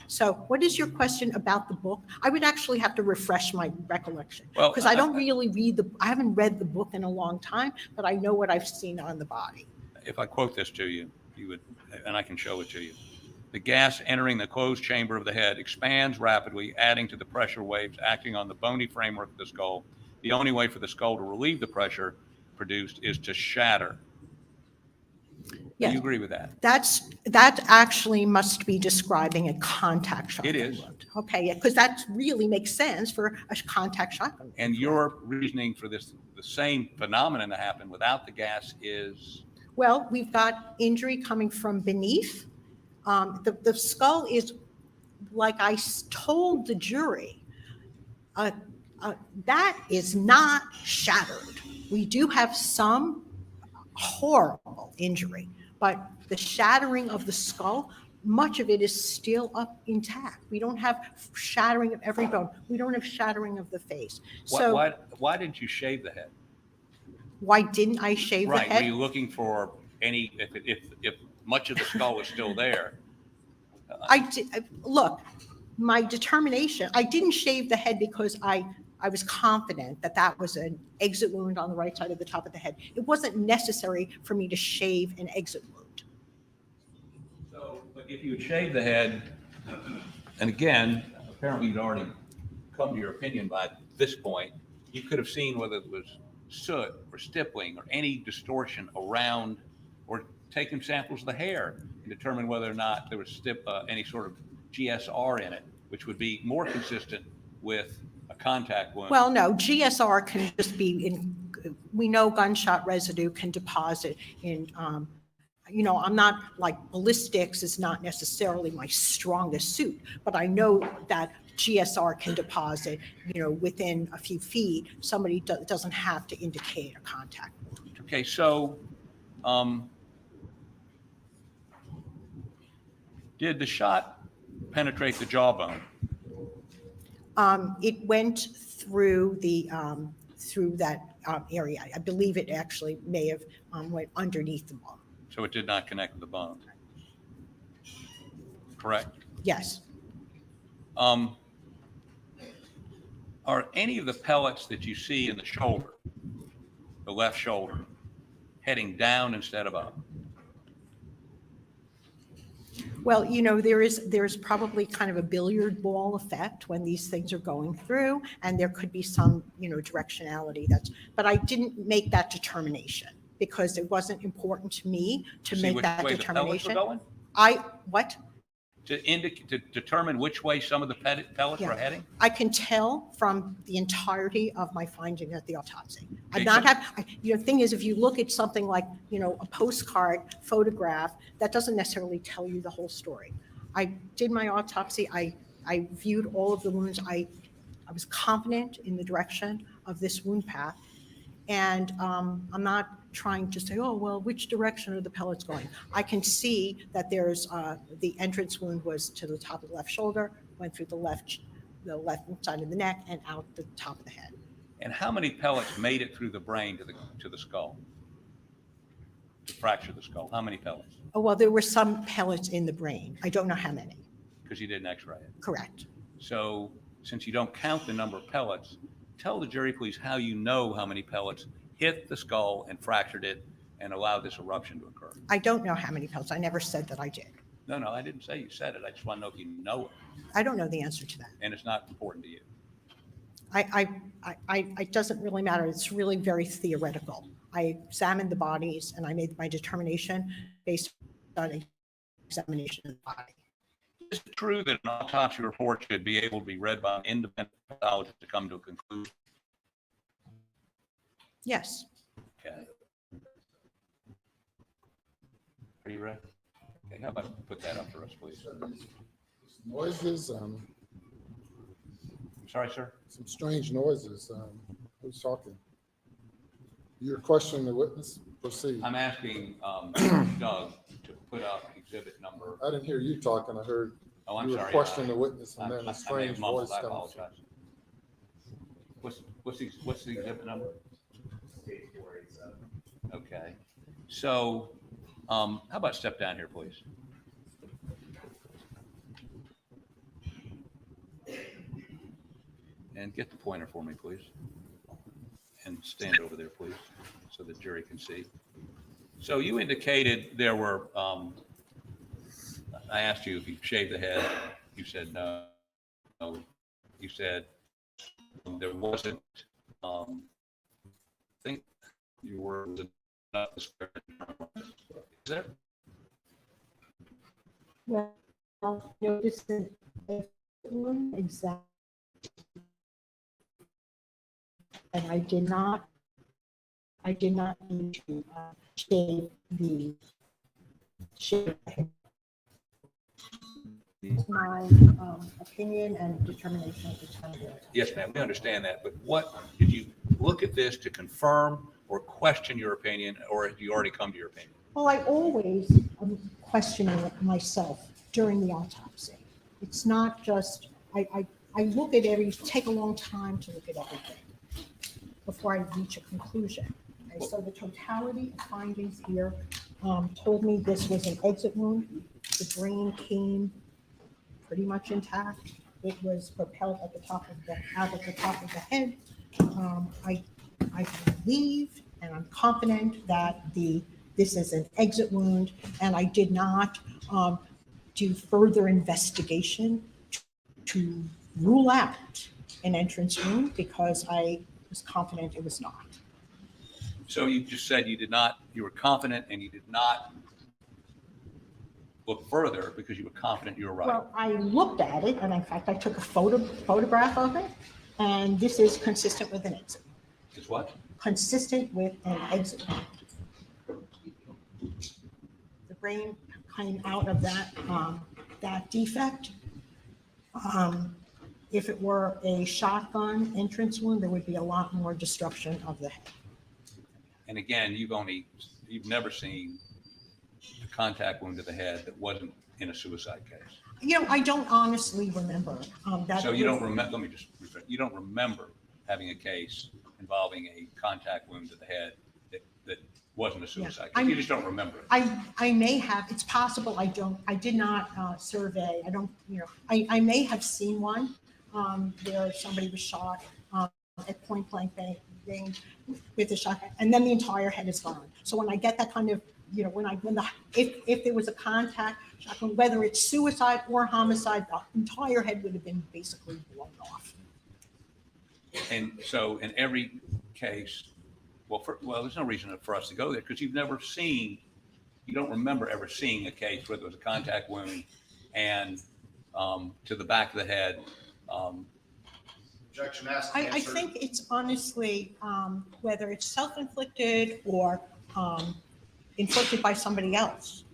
So what is your question about the book? I would actually have to refresh my recollection because I don't really I haven't read the book in a long time, but I know what I've seen on the body. If I quote this to you, you would, and I can show it to you. The gas entering the closed chamber of the head expands rapidly, adding to the pressure waves acting on the bony framework of the skull. The only way for the skull to relieve the pressure produced is to shatter. Yes. Do you agree with that? That actually must be describing a contact shotgun. It is. Wound. Okay, yeah, because that really makes sense for a contact shotgun. And your reasoning for this, the same phenomenon that happened without the gas is? Well, we've got injury coming from beneath. The skull is, like I told the jury, that is not shattered. We do have some horrible injury, but the shattering of the skull, much of it is still up intact. We don't have shattering of every bone. We don't have shattering of the face. So why didn't you shave the head? Why didn't I shave the head? Were you looking for any, if much of the skull was still there? Look, my determination, I didn't shave the head because I was confident that was an exit wound on the right side of the top of the head. It wasn't necessary for me to shave an exit wound. So, but if you had shaved the head, and again, apparently you'd already come to your opinion by this point, you could have seen whether it was soot or stippling or any distortion around, or taken samples of the hair and determine whether or not there was any sort of GSR in it, which would be more consistent with a contact wound. Well, no, GSR can just be in, we know gunshot residue can deposit in, I'm not like ballistics is not necessarily my strongest suit, but I know that GSR can deposit, within a few feet. Somebody doesn't have to indicate a contact wound. Okay, so did the shot penetrate the jawbone? It went through the through that area. I believe it actually may have went underneath the bone. So it did not connect with the bone. Correct? Yes. Are any of the pellets that you see in the shoulder, the left shoulder, heading down instead of up? Well, you know, there's probably kind of a billiard ball effect when these things are going through, and there could be some, you know, directionality but I didn't make that determination because it wasn't important to me to make that determination. What? To determine which way some of the pellets were heading? I can tell from the entirety of my finding at the autopsy. The thing is, if you look at something like, you know, a postcard photograph, that doesn't necessarily tell you the whole story. I did my autopsy. I viewed all of the wounds. I was confident in the direction of this wound path. And I'm not trying to say, oh, well, which direction are the pellets going? I can see that there's the entrance wound was to the top of the left shoulder, went through the left side of the neck and out the top of the head. And how many pellets made it through the brain to the skull? To fracture the skull? How many pellets? Oh, well, there were some pellets in the brain. I don't know how many. Because you didn't x-ray it. Correct. So since you don't count the number of pellets, tell the jury, please, how you know how many pellets hit the skull and fractured it and allowed this eruption to occur. I don't know how many pellets. I never said that I did. No, I didn't say you said it. I just want to know if you know it. I don't know the answer to that. And it's not important to you. It doesn't really matter. It's really very theoretical. I examined the bodies and I made my determination based on an examination of the body. Is it true that an autopsy report should be able to be read by an independent pathologist to come to a conclusion? Yes. Okay. Are you ready? Okay, how about you put that up for us, please? Noises. Sorry, sir? Some strange noises. Who's talking? You're questioning the witness? Proceed. I'm asking Doug to put up exhibit number. I didn't hear you talking. I heard I'm you were sorry. questioning the witness and then a I may strange have mumbled. voice I coming. apologize. What's the exhibit number? Okay. So how about step down here, please? And get the pointer for me, please. And stand over there, please, so the jury can see. So you indicated there were, I asked you if you shaved the head. You said no. You said there wasn't, I think your word was not disparaging. Is there? Well, notice the exact. And I did not need to shave the shave. My opinion and determination at the time. Yes, ma'am, we understand that, but what, did you look at this to confirm or question your opinion, or have you already come to your opinion? Well, I always am questioning it myself during the autopsy. It's not just, I look at take a long time to look at everything before I reach a conclusion. Okay, so the totality of findings here told me this was an exit wound. The brain came pretty much intact. It was propelled out of the top of the head. I believe and I'm confident that this is an exit wound, and I did not do further investigation to rule out an entrance wound because I was confident it was not. So you just said you were confident and you did not look further because you were confident you were right. Well, I looked at it, and in fact, I took a photograph of it, and this is consistent with an exit. It's what? Consistent with an exit. The brain came out of that defect. If it were a shotgun entrance wound, there would be a lot more destruction of the head. And again, you've never seen a contact wound to the head that wasn't in a suicide case. You know, I don't honestly remember. So you don't remember, let me just repeat, you don't remember having a case involving a contact wound to the head that wasn't a suicide. Yeah, You just don't remember it. I may have, it's possible I did not survey, I don't, I may have seen one where somebody was shot at point blank range with a shotgun, and then the entire head is gone. So when I get that kind of, if there was a contact shotgun, whether it's suicide or homicide, the entire head would have been basically blown off. And so in every case, well, there's no reason for us to go there because you don't remember ever seeing a case where there was a contact wound and to the back of the head. Objection asked. I think it's honestly, whether it's self-inflicted or inflicted by somebody else.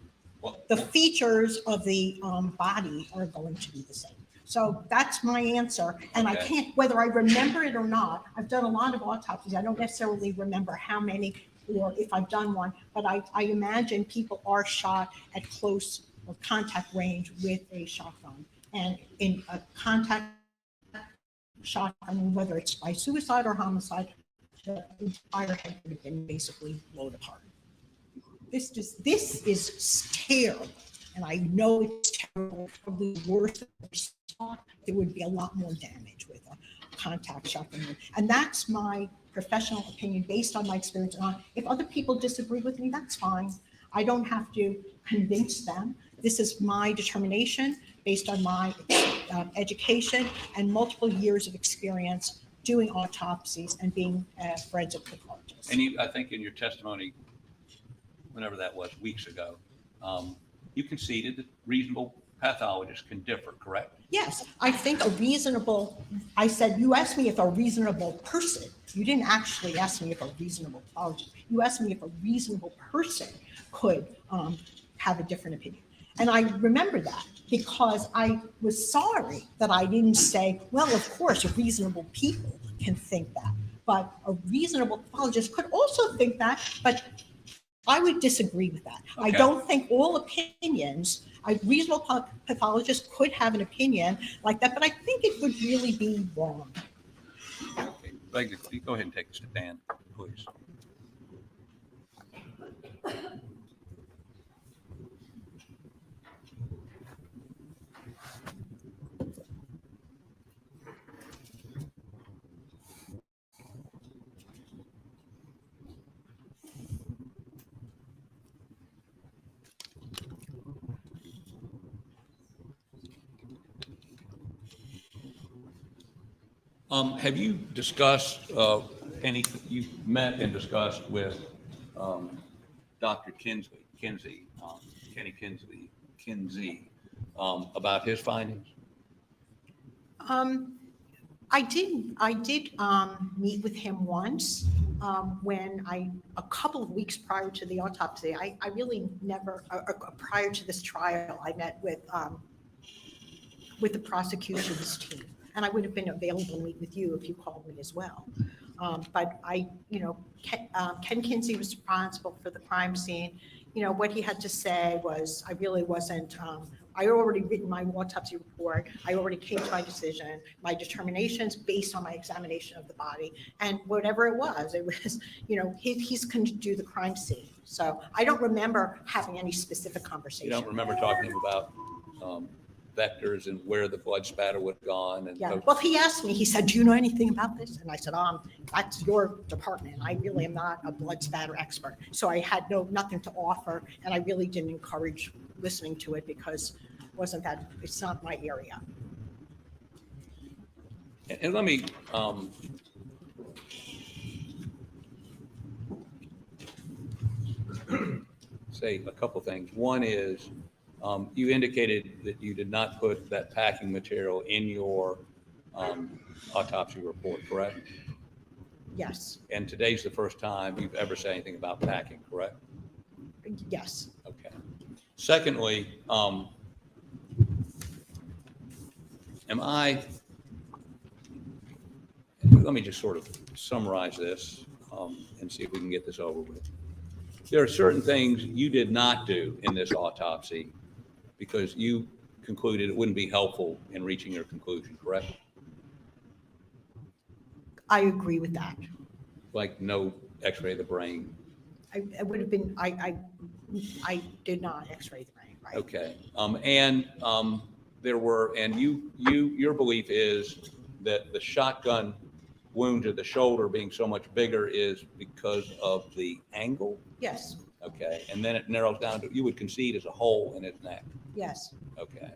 The features of the body are going to be the same. So that's my answer. And I can't, whether I remember it or not, I've done a lot of autopsies. I don't necessarily remember how many or if I've done one, but I imagine people are shot at close or contact range with a shotgun. And in a contact shotgun, whether it's by suicide or homicide, the entire head would have been basically blown apart. This is terrible. And I know it's terrible, probably worse than we thought. There would be a lot more damage with a contact shotgun. And that's my professional opinion based on my experience. If other people disagree with me, that's fine. I don't have to convince them. This is my determination based on my education and multiple years of experience doing autopsies and being a forensic pathologist. And I think in your testimony, whenever that was, weeks ago, you conceded that reasonable pathologists can differ, correct? Yes, I think I said, you asked me if a reasonable person, you didn't actually ask me if a reasonable pathologist, you asked me if a reasonable person could have a different opinion. And I remember that because I was sorry that I didn't say, well, of course, reasonable people can think that, but a reasonable pathologist could also think that, but I would disagree with that. Okay. I don't think all opinions, a reasonable pathologist could have an opinion like that, but I think it would really be wrong. Okay, go ahead and take us to Dan, please. Have you discussed you've met and discussed with Dr. Kinsey about his findings? I did meet with him once when a couple of weeks prior to the autopsy. I really never, prior to this trial, I met with the prosecution's team. And I would have been available to meet with you if you called me as well. But Ken Kinsey was responsible for the crime scene. What he had to say was, I really wasn't, I already written my autopsy report. I already came to my decision, my determinations based on my examination of the body. And whatever it was, he's going to do the crime scene. So I don't remember having any specific conversation. You don't remember talking about vectors and where the blood spatter would have gone? And yeah, well, he asked me, he said, do you know anything about this? And I said, that's your department. I really am not a blood spatter expert. So I had nothing to offer, and I really didn't encourage listening to it because it's not my area. And let me say a couple things. One is, you indicated that you did not put that packing material in your autopsy report, correct? Yes. And today's the first time you've ever said anything about packing, correct? Yes. Okay. Secondly, let me just sort of summarize this and see if we can get this over with. There are certain things you did not do in this autopsy because you concluded it wouldn't be helpful in reaching your conclusion, correct? I agree with that. Like no x-ray of the brain? I would have been, I did not x-ray the brain, right? Okay. There were, and your belief is that the shotgun wound to the shoulder being so much bigger is because of the angle? Yes, Okay. And then it narrows down to, you would concede as a hole in his neck? yes, Okay.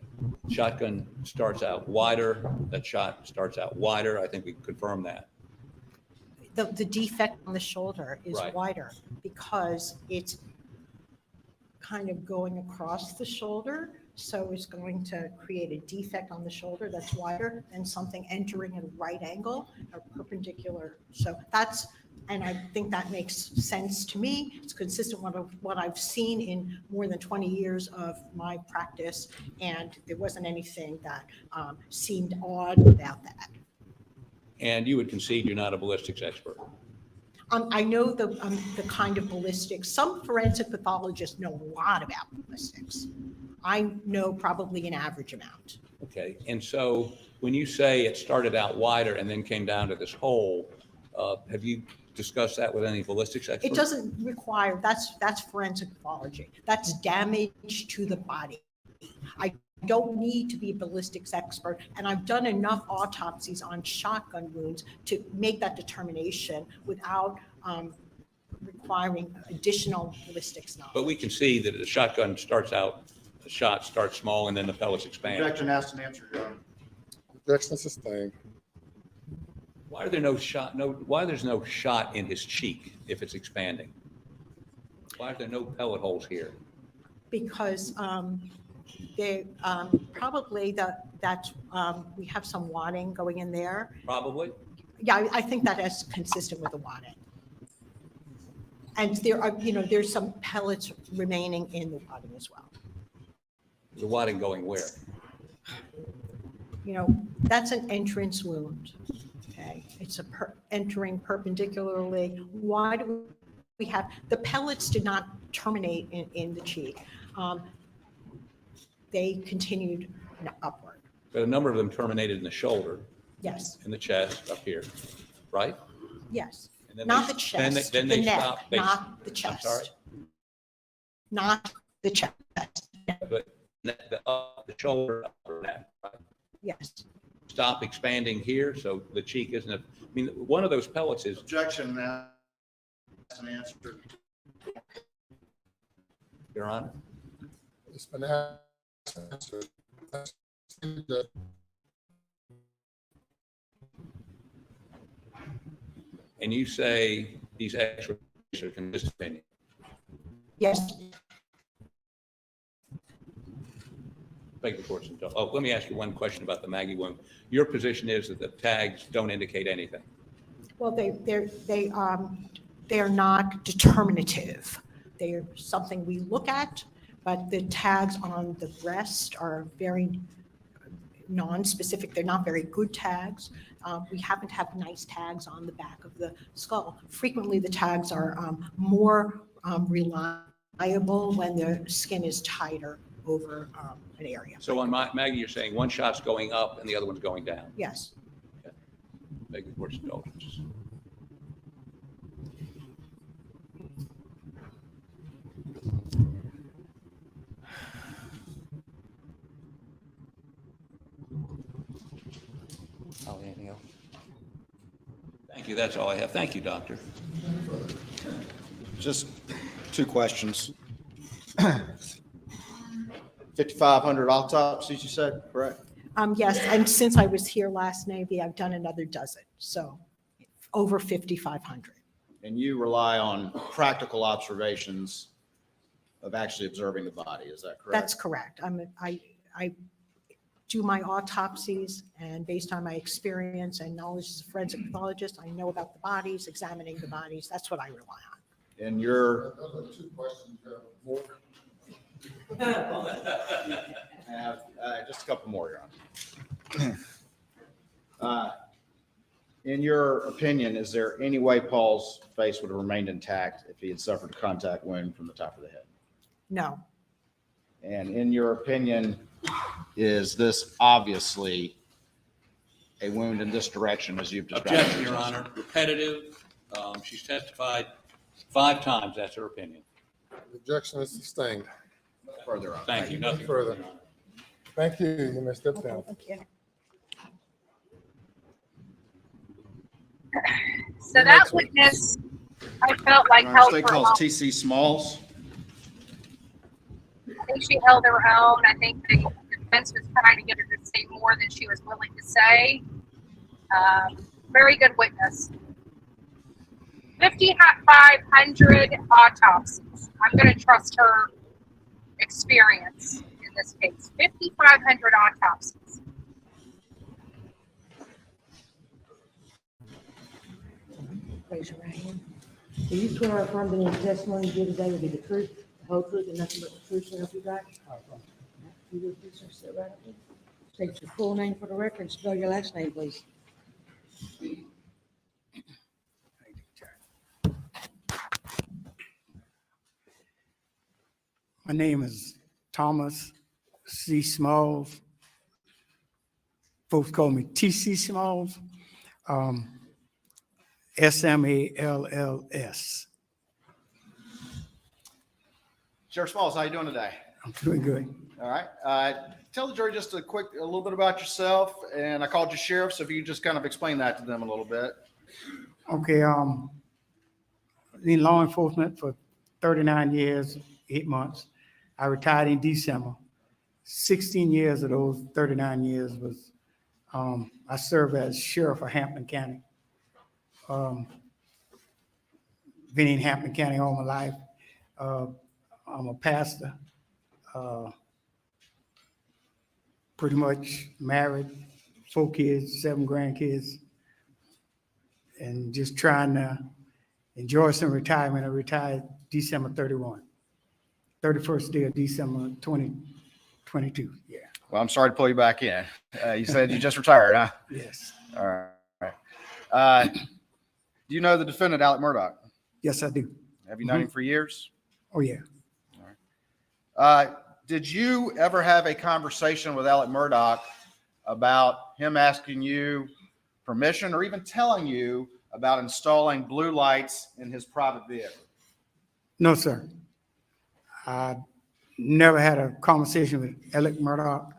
Shotgun starts out wider. That shot starts out wider. I think we can confirm that. the defect on the shoulder is Right. wider because it's kind of going across the shoulder. So it's going to create a defect on the shoulder that's wider than something entering at a right angle or perpendicular. So that's, and I think that makes sense to me. It's consistent with what I've seen in more than 20 years of my practice. And there wasn't anything that seemed odd about that. And you would concede you're not a ballistics expert? I know the kind of ballistics. Some forensic pathologists know a lot about ballistics. I know probably an average amount. Okay. And so when you say it started out wider and then came down to this hole, have you discussed that with any ballistics experts? It doesn't require, that's forensic pathology. That's damage to the body. I don't need to be a ballistics expert, and I've done enough autopsies on shotgun wounds to make that determination without requiring additional ballistics knowledge. But we can see that the shotgun starts out, the shot starts small and then the pellets expand. Objection asked and answered, Your Honor. Objection sustained. Why are there no shot? Why there's no shot in his cheek if it's expanding? Why are there no pellet holes here? Because they probably we have some wadding going in there. Probably. Yeah, I think that is consistent with the wadding. And there are, there's some pellets remaining in the wadding as well. The wadding going where? That's an entrance wound. Okay, it's entering perpendicularly. Why do we have, the pellets did not terminate in the cheek. They continued upward. But a number of them terminated in the shoulder. Yes. In the chest, up here, right? Yes. And then Not they- the chest, then the they neck, stop- not the I'm chest. sorry? Not the chest. But the shoulder, upper neck, right? Yes. Stop expanding here, so the cheek isn't, I mean, one of those pellets is. Objection asked and answered. Your Honor? It's been asked and answered. And you say these x-rays are consistent. Yes. Beg the court's indulgence. Oh, let me ask you one question about the Maggie wound. Your position is that the tags don't indicate anything. Well, they are not determinative. They are something we look at, but the tags on the breast are very non-specific. They're not very good tags. We happen to have nice tags on the back of the skull. Frequently, the tags are more reliable when the skin is tighter over an area. So on Maggie, you're saying one shot's going up and the other one's going down. Yes. Okay. Beg the court's indulgence. Oh, anything else? Thank you. That's all I have. Thank you, doctor. Just two questions. 5,500 autopsies, you said, correct? Yes, and since I was here last Navy, I've done another dozen, so over 5,500. And you rely on practical observations of actually observing the body, is that correct? That's correct. I do my autopsies, and based on my experience and knowledge as a forensic pathologist, I know about the bodies, examining the bodies. That's what I rely on. And your Two questions. More. I have just a couple more, Your Honor. In your opinion, is there any way Paul's face would have remained intact if he had suffered a contact wound from the top of the head? No. And in your opinion, is this obviously a wound in this direction as you've described? Objection, Your Honor. Repetitive, She's testified 5 times. That's her opinion. The objection is sustained. Further on. Thank you. Nothing further. Thank you. You may step down. So that witness, I felt like held State her calls own. TC Smalls. I think she held her own. I think the defense was trying to get her to say more than she was willing to say. Very good witness. 5,500 autopsies. I'm going to trust her experience in this case. 5,500 autopsies. Raise your right hand. Do you swear or affirm that any testimony you give today will be the truth, the whole truth, and nothing but the truth, so help you God? You will please sir, sit right up there. State your full name for the record and spell your last name, please. My name is Thomas C. Smalls. Folks call me TC Smalls. SMALLS. Sheriff Smalls, how you doing today? I'm doing good. All right. Tell the jury just a little bit about yourself. And I called you sheriff, so if you just kind of explain that to them a little bit. Okay, in law enforcement for 39 years, 8 months. I retired in December. 16 years of those 39 years was, I served as sheriff of Hampton County. Been in Hampton County all my life. I'm a pastor. Pretty much married, 4 kids, 7 grandkids, and just trying to enjoy some retirement. I retired December 31st day of December 2022. Yeah. Well, I'm sorry to pull you back in. You said you just retired, huh? Yes. All right. Do you know the defendant, Alec Murdaugh? Yes, I do. Have you known him for years? Oh, yeah. Did you ever have a conversation with Alec Murdaugh about him asking you permission or even telling you about installing blue lights in his private vehicle? No, sir. I never had a conversation with Alec Murdaugh.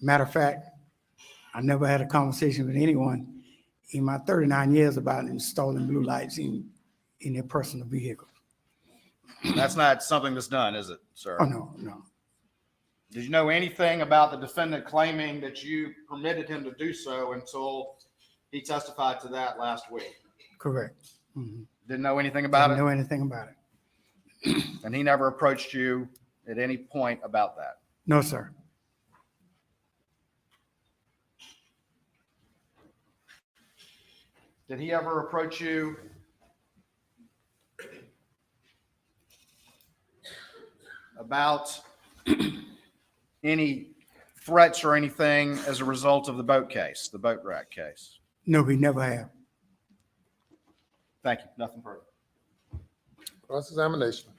Matter of fact, I never had a conversation with anyone in my 39 years about installing blue lights in their personal vehicle. That's not something that's done, is it, sir? Oh, no. Did you know anything about the defendant claiming that you permitted him to do so until he testified to that last week? Correct. Mm-hmm. Didn't know anything about it? Didn't know anything about it. And he never approached you at any point about that? No, sir. Did he ever approach you about any threats or anything as a result of the boat case, the boat wreck case? No, we never have. Thank you. Nothing further. Cross-examination.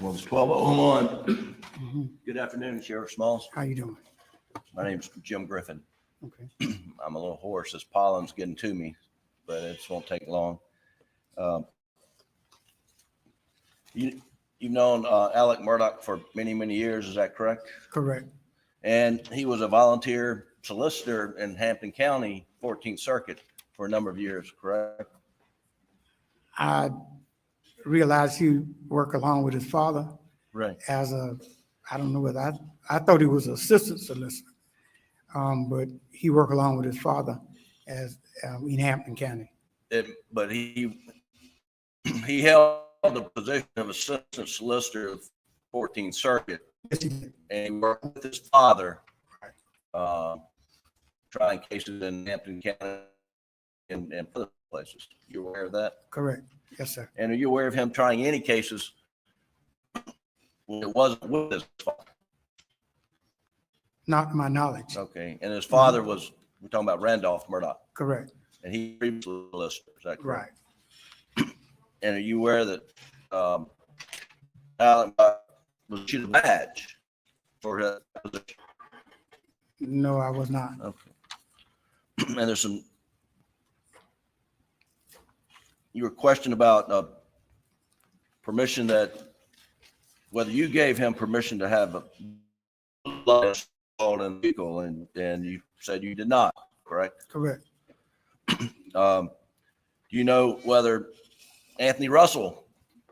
Well, it's 12:01. Good afternoon, Sheriff Smalls. How you doing? My name's Jim Griffin. Okay. I'm a little hoarse. This pollen's getting to me, but it won't take long. You've known Alec Murdaugh for many, many years. Is that correct? Correct. And he was a volunteer solicitor in Hampton County, 14th Circuit, for a number of years, correct? I realized he worked along with his father. Right. As a, I don't know whether I thought he was an assistant solicitor, but he worked along with his father as in Hampton County. But he held the position of assistant solicitor of 14th Circuit. Yes, he did. And he worked with his father, trying cases in Hampton County and other places. You aware of that? Correct. Yes, sir. And are you aware of him trying any cases when it wasn't with his father? Not to my knowledge. Okay. And his father was, we're talking about Randolph Murdaugh. Correct. And he previously solicitor. Is that correct? Right. And are you aware that Alec was issued a badge for that position? No, I was not. Okay. And there's some, you were questioned about permission that, whether you gave him permission to have a light installed in the vehicle, and you said you did not, correct? Correct. Do you know whether Anthony Russell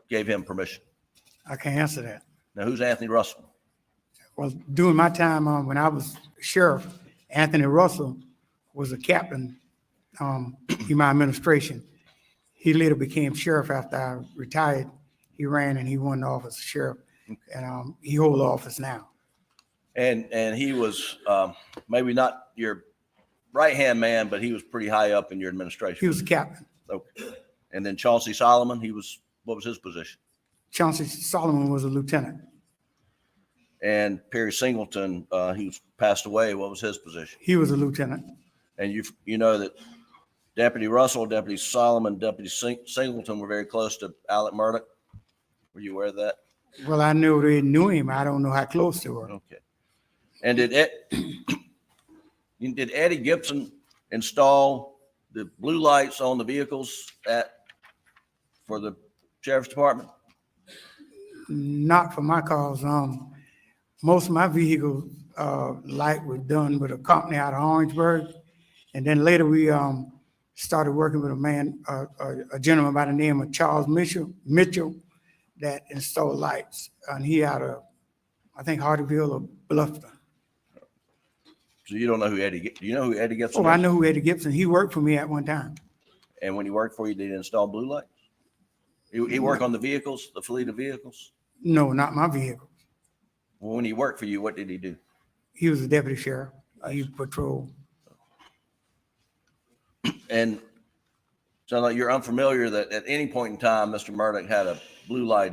gave him permission? I can't answer that. Now, who's Anthony Russell? Well, during my time when I was sheriff, Anthony Russell was a captain in my administration. He later became sheriff after I retired. He ran and he won the office of sheriff, and he holds the office now. And he was maybe not your right-hand man, but he was pretty high up in your administration. He was a captain. Okay. And then Chauncey Solomon, what was his position? Chauncey Solomon was a lieutenant. And Perry Singleton, he was passed away. What was his position? He was a lieutenant. And you know that Deputy Russell, Deputy Solomon, Deputy Singleton were very close to Alec Murdaugh. Were you aware of that? Well, I knew they knew him. I don't know how close they were. Okay. And did Eddie Gibson install the blue lights on the vehicles for the sheriff's department? Not for my cause. Most of my vehicle light was done with a company out of Orangeburg, and then later we started working with a gentleman by the name of Charles Mitchell that installed lights, and he out of, I think, Hardyville or Bluffton. So you don't know who do you know who Eddie Gibson Oh, is? I know who Eddie Gibson. He worked for me at one time. And when he worked for you, did he install blue lights? He worked on the vehicles, the fleet of vehicles? No, not my vehicle. Well, when he worked for you, what did he do? He was a deputy sheriff. He patrolled. And so like you're unfamiliar that at any point in time, Mr. Murdaugh had a blue light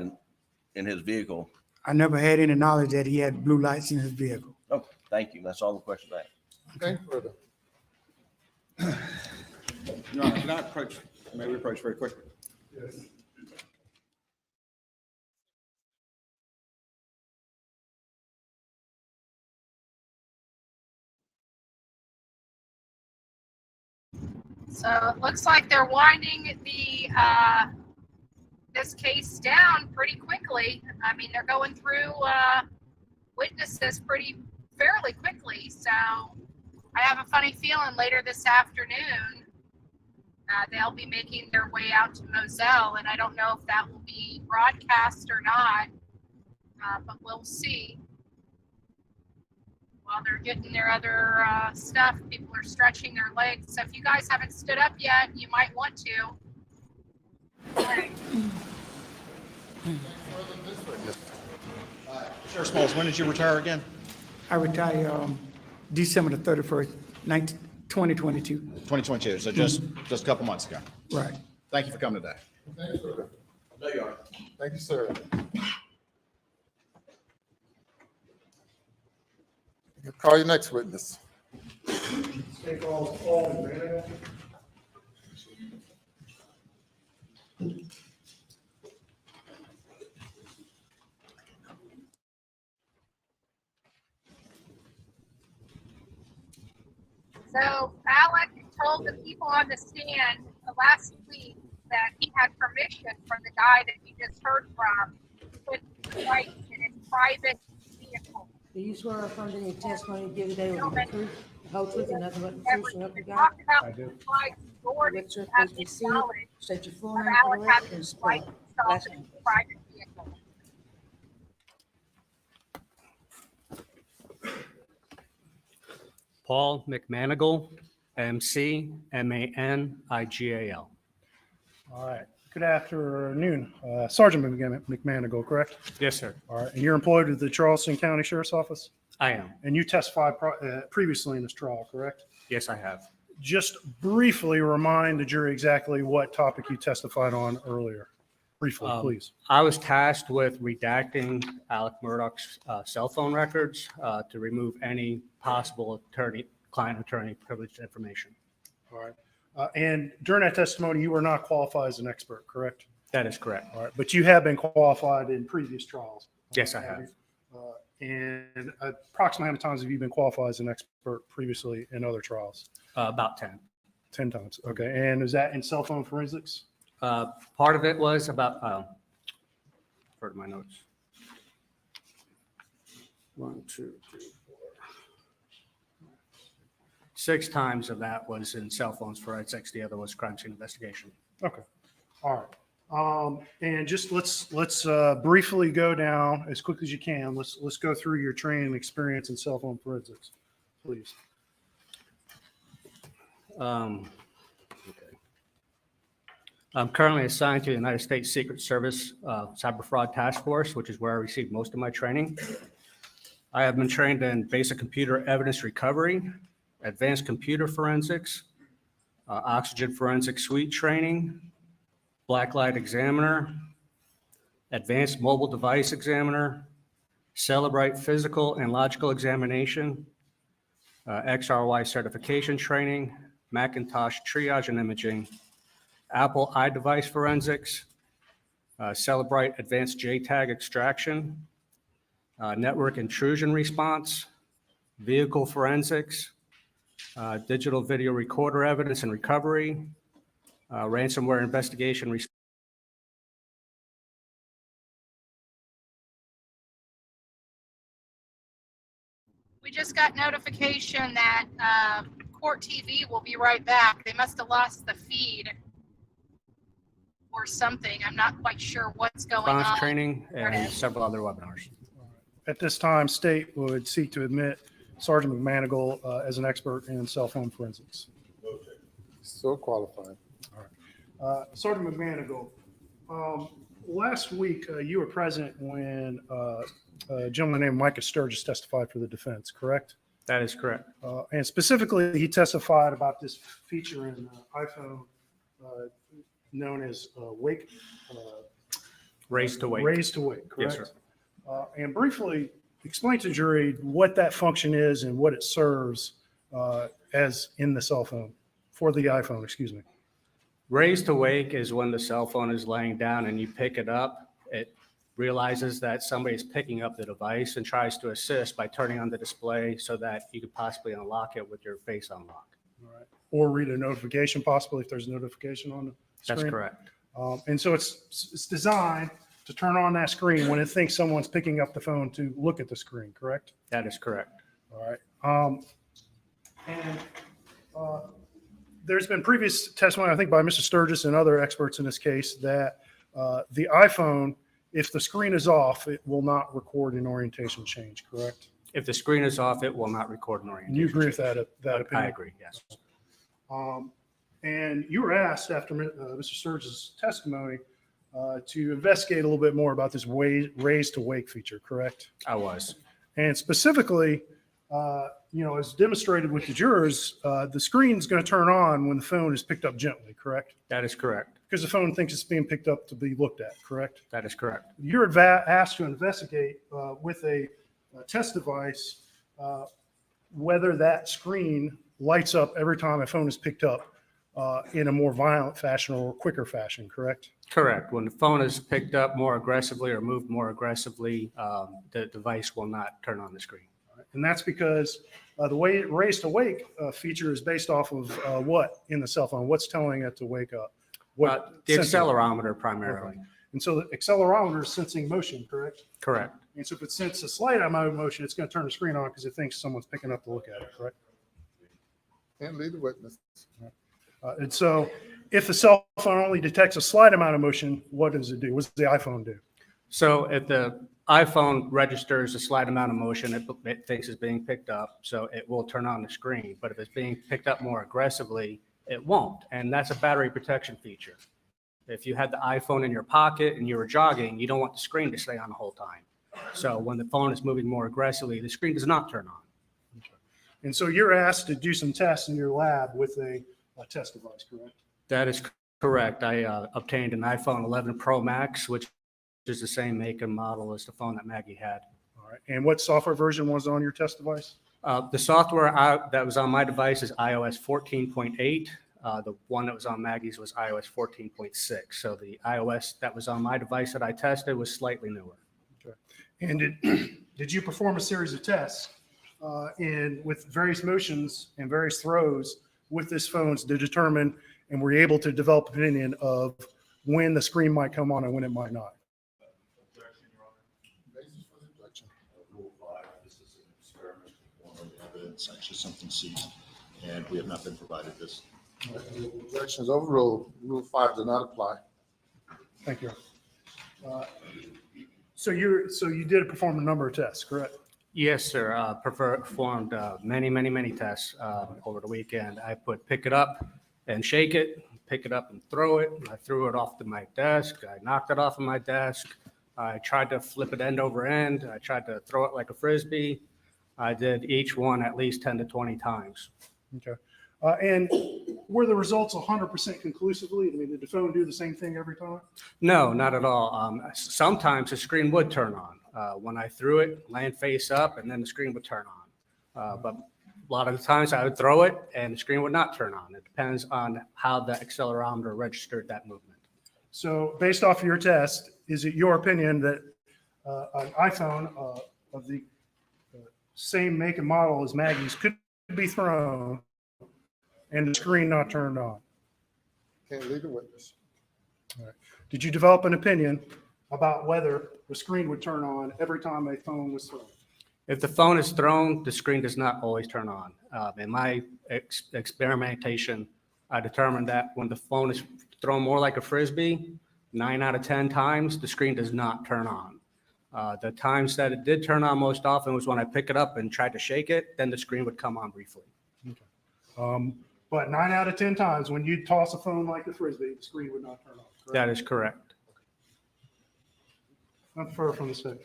in his vehicle. I never had any knowledge that he had blue lights in his vehicle. Okay, thank you. That's all the questions I have. Okay. Your Honor, can I approach, may we approach very quickly? Yes. So it looks like they're winding this case down pretty quickly. I mean, they're going through witnesses fairly quickly. So I have a funny feeling later this afternoon they'll be making their way out to Moselle, and I don't know if that will be broadcast or not, but we'll see. While they're getting their other stuff, people are stretching their legs. So if you guys haven't stood up yet, you might want to. Right. Sheriff Smalls, when did you retire again? I retired December the 31st, 2022. 2022, so just a couple months ago. Right. Thank you for coming today. Thank you, sir. There you are. Thank you, sir. You can call your next witness. So Alec told the people on the stand last week that he had permission from the guy that you just heard from to put the lights in his private vehicle. Do you swear or affirm any testimony you give today will be the truth, the whole truth, and nothing but the truth, so help you God? I do. Witness, please be seated. State your full name for the record and spell. Last name. Private vehicle. Paul McManigal, M-C-M-A-N-I-G-A-L. All right. Good afternoon. Sergeant McManigal, correct? Yes, sir. All right. And you're employed with the Charleston County Sheriff's Office? I am. And you testified previously in this trial, correct? Yes, I have. Just briefly remind the jury exactly what topic you testified on earlier. Briefly, please. I was tasked with redacting Alec Murdaugh's cell phone records to remove any possible client-attorney privileged information. All right. And during that testimony, you were not qualified as an expert, correct? That is correct. All right, but you have been qualified in previous trials. Yes, I have. And approximately how many times have you been qualified as an expert previously in other trials? About 10. 10 times. Okay. And is that in cell phone forensics? Part of it was about, for my notes. 1, 2, 3, 4. 6 times of that was in cell phones forensics. The other was crime scene investigation. Okay. All right. And just let's briefly go down as quick as you can. Let's go through your training experience in cell phone forensics, please. Okay. I'm currently assigned to the United States Secret Service Cyber Fraud Task Force, which is where I received most of my training. I have been trained in basic computer evidence recovery, advanced computer forensics, oxygen forensic suite training, blacklight examiner, advanced mobile device examiner, Celebrite physical and logical examination, XRY certification training, Macintosh triage and imaging, Apple iDevice forensics, Celebrite advanced JTAG extraction, network intrusion response, vehicle forensics, digital video recorder evidence and recovery, ransomware investigation. We just got notification that Court TV will be right back. They must have lost the feed or something. I'm not quite sure what's going on. Training and several other webinars. At this time, state would seek to admit Sergeant McManigal as an expert in cell phone forensics. So qualified. All right. Sergeant McManigal, last week you were present when a gentleman named Micah Sturgis testified for the defense, correct? That is correct. And specifically, he testified about this feature in iPhone known as wake. Raise to wake. Raise to wake, correct? Yes, sir. And briefly explain to the jury what that function is and what it serves as in the cell phone, for the iPhone, excuse me. Raise to wake is when the cell phone is laying down and you pick it up. It realizes that somebody is picking up the device and tries to assist by turning on the display so that you could possibly unlock it with your face unlock. All right. Or read a notification possibly if there's a notification on the screen. That's correct. And so it's designed to turn on that screen when it thinks someone's picking up the phone to look at the screen, correct? That is correct. All right. There's been previous testimony, I think, by Mr. Sturgis and other experts in this case that the iPhone, if the screen is off, it will not record an orientation change, correct? If the screen is off, it will not record an orientation. You agree with that opinion? I agree, yes. And you were asked after Mr. Sturgis' testimony to investigate a little bit more about this raise to wake feature, correct? I was. And specifically, as demonstrated with the jurors, the screen is going to turn on when the phone is picked up gently, correct? That is correct. Because the phone thinks it's being picked up to be looked at, correct? That is correct. You're asked to investigate with a test device whether that screen lights up every time a phone is picked up in a more violent fashion or quicker fashion, correct? Correct. When the phone is picked up more aggressively or moved more aggressively, the device will not turn on the screen. And that's because the way raise to wake feature is based off of what in the cell phone? What's telling it to wake up? The accelerometer primarily. Okay. And so the accelerometer is sensing motion, correct? Correct. And so if it senses a slight amount of motion, it's going to turn the screen on because it thinks someone's picking up to look at it, correct? And lead the witness. And so if the cell phone only detects a slight amount of motion, what does it do? What does the iPhone do? So if the iPhone registers a slight amount of motion, it thinks it's being picked up, so it will turn on the screen. But if it's being picked up more aggressively, it won't. And that's a battery protection feature. If you had the iPhone in your pocket and you were jogging, you don't want the screen to stay on the whole time. So when the phone is moving more aggressively, the screen does not turn on. And so you're asked to do some tests in your lab with a test device, correct? That is correct. I obtained an iPhone 11 Pro Max, which is the same make and model as the phone that Maggie had. All right. And what software version was on your test device? The software that was on my device is iOS 14.8. The one that was on Maggie's was iOS 14.6. So the iOS that was on my device that I tested was slightly newer. And did you perform a series of tests with various motions and various throws with this phone to determine, and were you able to develop an opinion of when the screen might come on and when it might not? Rule 5, this is an experiment on evidence, actually something seized, and we have not been provided this. The objection is overruled. Rule 5 does not apply. Thank you. So you did perform a number of tests, correct? Yes, sir. Performed many tests over the weekend. I put pick it up and shake it, pick it up and throw it. I threw it off to my desk. I knocked it off of my desk. I tried to flip it end over end. I tried to throw it like a Frisbee. I did each one at least 10 to 20 times. Okay. And were the results 100% conclusively? I mean, did the phone do the same thing every time? No, not at all. Sometimes the screen would turn on. When I threw it, laying face up, and then the screen would turn on. But a lot of the times I would throw it and the screen would not turn on. It depends on how the accelerometer registered that movement. So based off of your test, is it your opinion that an iPhone of the same make and model as Maggie's could be thrown and the screen not turned on? Can't lead the witness. All right. Did you develop an opinion about whether the screen would turn on every time a phone was thrown? If the phone is thrown, the screen does not always turn on. In my experimentation, I determined that when the phone is thrown more like a Frisbee, 9 out of 10 times, the screen does not turn on. The times that it did turn on most often was when I pick it up and tried to shake it, then the screen would come on briefly. Okay. But 9 out of 10 times when you toss a phone like a Frisbee, the screen would not turn on. Correct? That is correct. Not far from the state.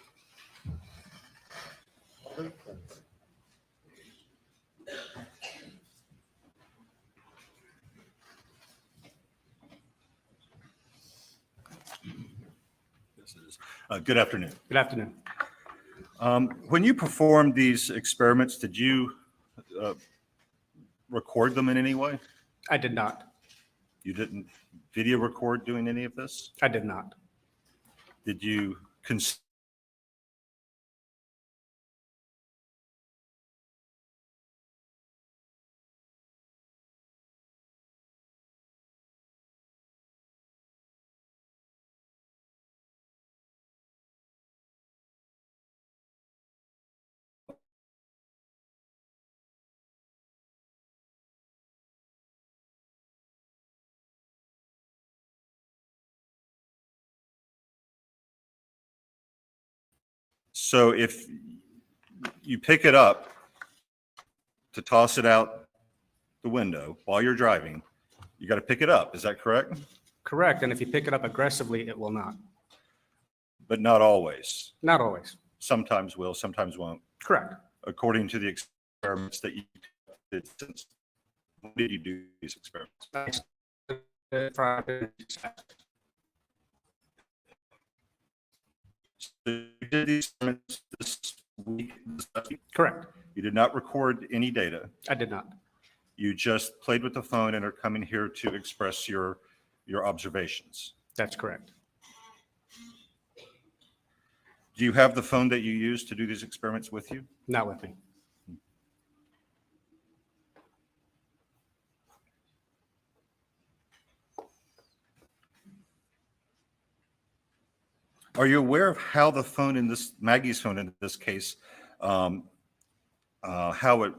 Yes, it is. Good afternoon. Good afternoon. When you performed these experiments, did you record them in any way? I did not. You didn't video record doing any of this? I did not. Did you So if you pick it up to toss it out the window while you're driving, you got to pick it up. Is that correct? Correct. And if you pick it up aggressively, it will not. But not always. Not always. Sometimes will, sometimes won't. Correct. According to the experiments that you did since. When did you do these experiments? So you did these experiments this week? Correct. You did not record any data. I did not. You just played with the phone and are coming here to express your observations. That's correct. Do you have the phone that you used to do these experiments with you? Not with me. Are you aware of how the phone in this, Maggie's phone in this case, how it,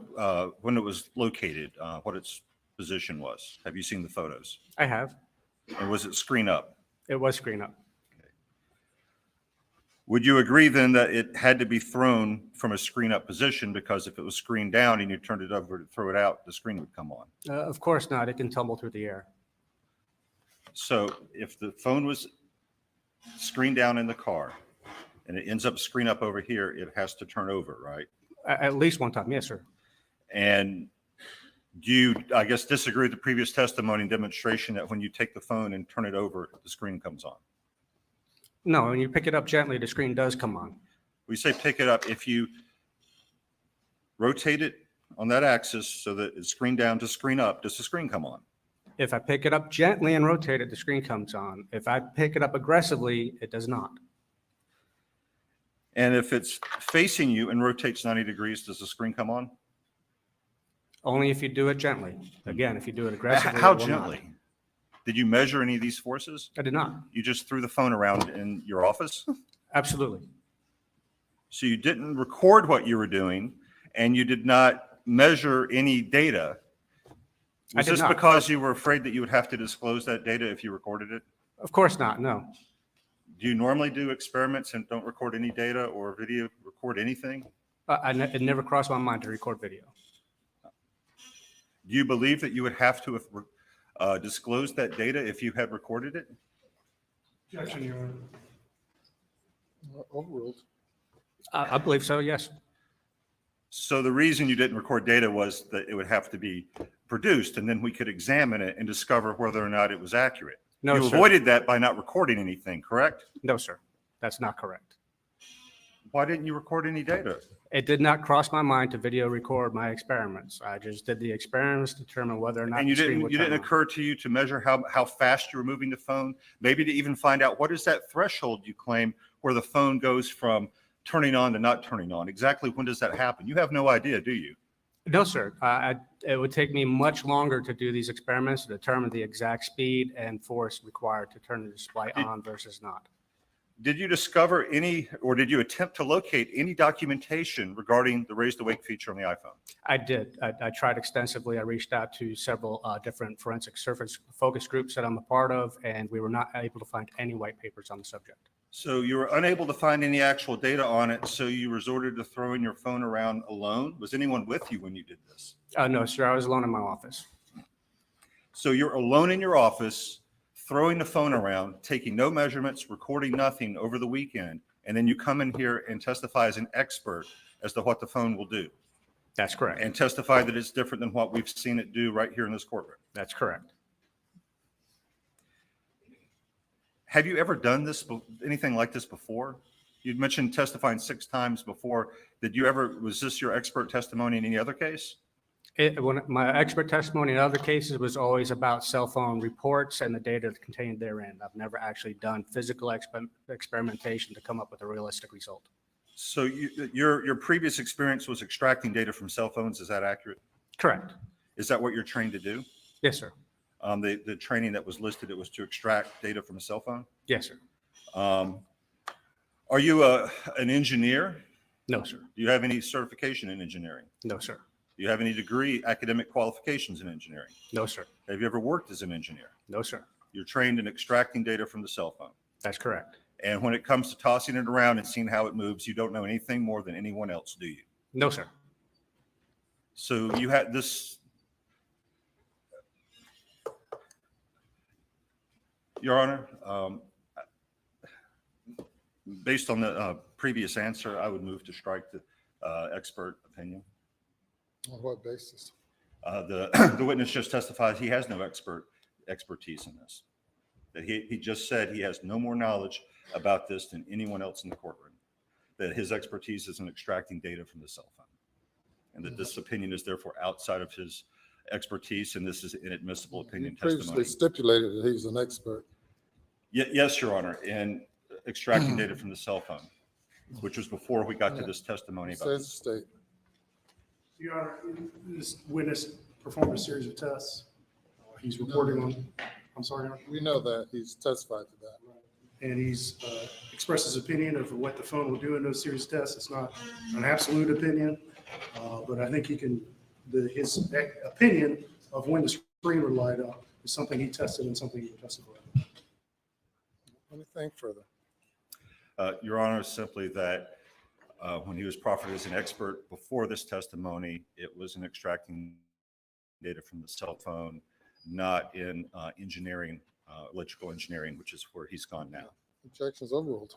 when it was located, what its position was? Have you seen the photos? I have. And was it screen up? It was screen up. Would you agree then that it had to be thrown from a screen up position, because if it was screened down and you turned it over to throw it out, the screen would come on? Of course not. It can tumble through the air. So if the phone was screen down in the car and it ends up screen up over here, it has to turn over, right? At least one time. Yes, sir. And do you, I guess, disagree with the previous testimony and demonstration that when you take the phone and turn it over, the screen comes on? No, when you pick it up gently, the screen does come on. We say pick it up. If you rotate it on that axis so that it's screen down to screen up, does the screen come on? If I pick it up gently and rotate it, the screen comes on. If I pick it up aggressively, it does not. And if it's facing you and rotates 90 degrees, does the screen come on? Only if you do it gently. Again, if you do it aggressively, How it will not. gently? Did you measure any of these forces? I did not. You just threw the phone around in your office? Absolutely. So you didn't record what you were doing, and you did not measure any data. I Was did this not. because you were afraid that you would have to disclose that data if you recorded it? Of course not, no. Do you normally do experiments and don't record any data or video, record anything? It never crossed my mind to record video. Do you believe that you would have to have disclosed that data if you had recorded it? Objection, Your Honor. Overruled. I believe so, yes. So the reason you didn't record data was that it would have to be produced, and then we could examine it and discover whether or not it was accurate. No, you sir. avoided that by not recording anything, correct? No, sir. That's not correct. Why didn't you record any data? It did not cross my mind to video record my experiments. I just did the experiments to determine whether or not And the screen would you turn didn't on. occur to you to measure how fast you were moving the phone, maybe to even find out what is that threshold you claim where the phone goes from turning on to not turning on? Exactly when does that happen? You have no idea, do you? No, sir. It would take me much longer to do these experiments to determine the exact speed and force required to turn the display on versus not. Did you discover any, or did you attempt to locate any documentation regarding the raise to wake feature on the iPhone? I did. I tried extensively. I reached out to several different forensic surface focus groups that I'm a part of, and we were not able to find any white papers on the subject. So you were unable to find any actual data on it, so you resorted to throwing your phone around alone? Was anyone with you when you did this? No, sir. I was alone in my office. So you're alone in your office, throwing the phone around, taking no measurements, recording nothing over the weekend, and then you come in here and testify as an expert as to what the phone will do. That's correct. And testify that it's different than what we've seen it do right here in this courtroom. That's correct. Have you ever done this, anything like this before? You'd mentioned testifying 6 times before. Was this your expert testimony in any other case? When my expert testimony in other cases was always about cell phone reports and the data contained therein. I've never actually done physical experimentation to come up with a realistic result. So your previous experience was extracting data from cell phones. Is that accurate? Correct. Is that what you're trained to do? Yes, sir. The training that was listed, it was to extract data from a cell phone? Yes, sir. Are you an engineer? No, sir. Do you have any certification in engineering? No, sir. Do you have any degree, academic qualifications in engineering? No, sir. Have you ever worked as an engineer? No, sir. You're trained in extracting data from the cell phone. That's correct. And when it comes to tossing it around and seeing how it moves, you don't know anything more than anyone else, do you? No, sir. So you had this, Your Honor, based on the previous answer, I would move to strike the expert opinion. On what basis? The witness just testified he has no expertise in this. That he just said he has no more knowledge about this than anyone else in the courtroom. That his expertise is in extracting data from the cell phone. And that this opinion is therefore outside of his expertise, and this is inadmissible opinion Previously testimony. stipulated that he's an expert. Yes, Your Honor, in extracting data from the cell phone, which was before we got to this testimony about Says this. state. Your Honor, this witness performed a series of tests. He's reporting on, I'm sorry, Your Honor. We know that. He's testified to that. And he's expressed his opinion of what the phone will do in those series of tests. It's not an absolute opinion, but I think he can, his opinion of when the screen would light up is something he tested and something he can testify. Anything further? Your Honor, simply that when he was proffered as an expert before this testimony, it was in extracting data from the cell phone, not in engineering, electrical engineering, which is where he's gone now. Objections overruled.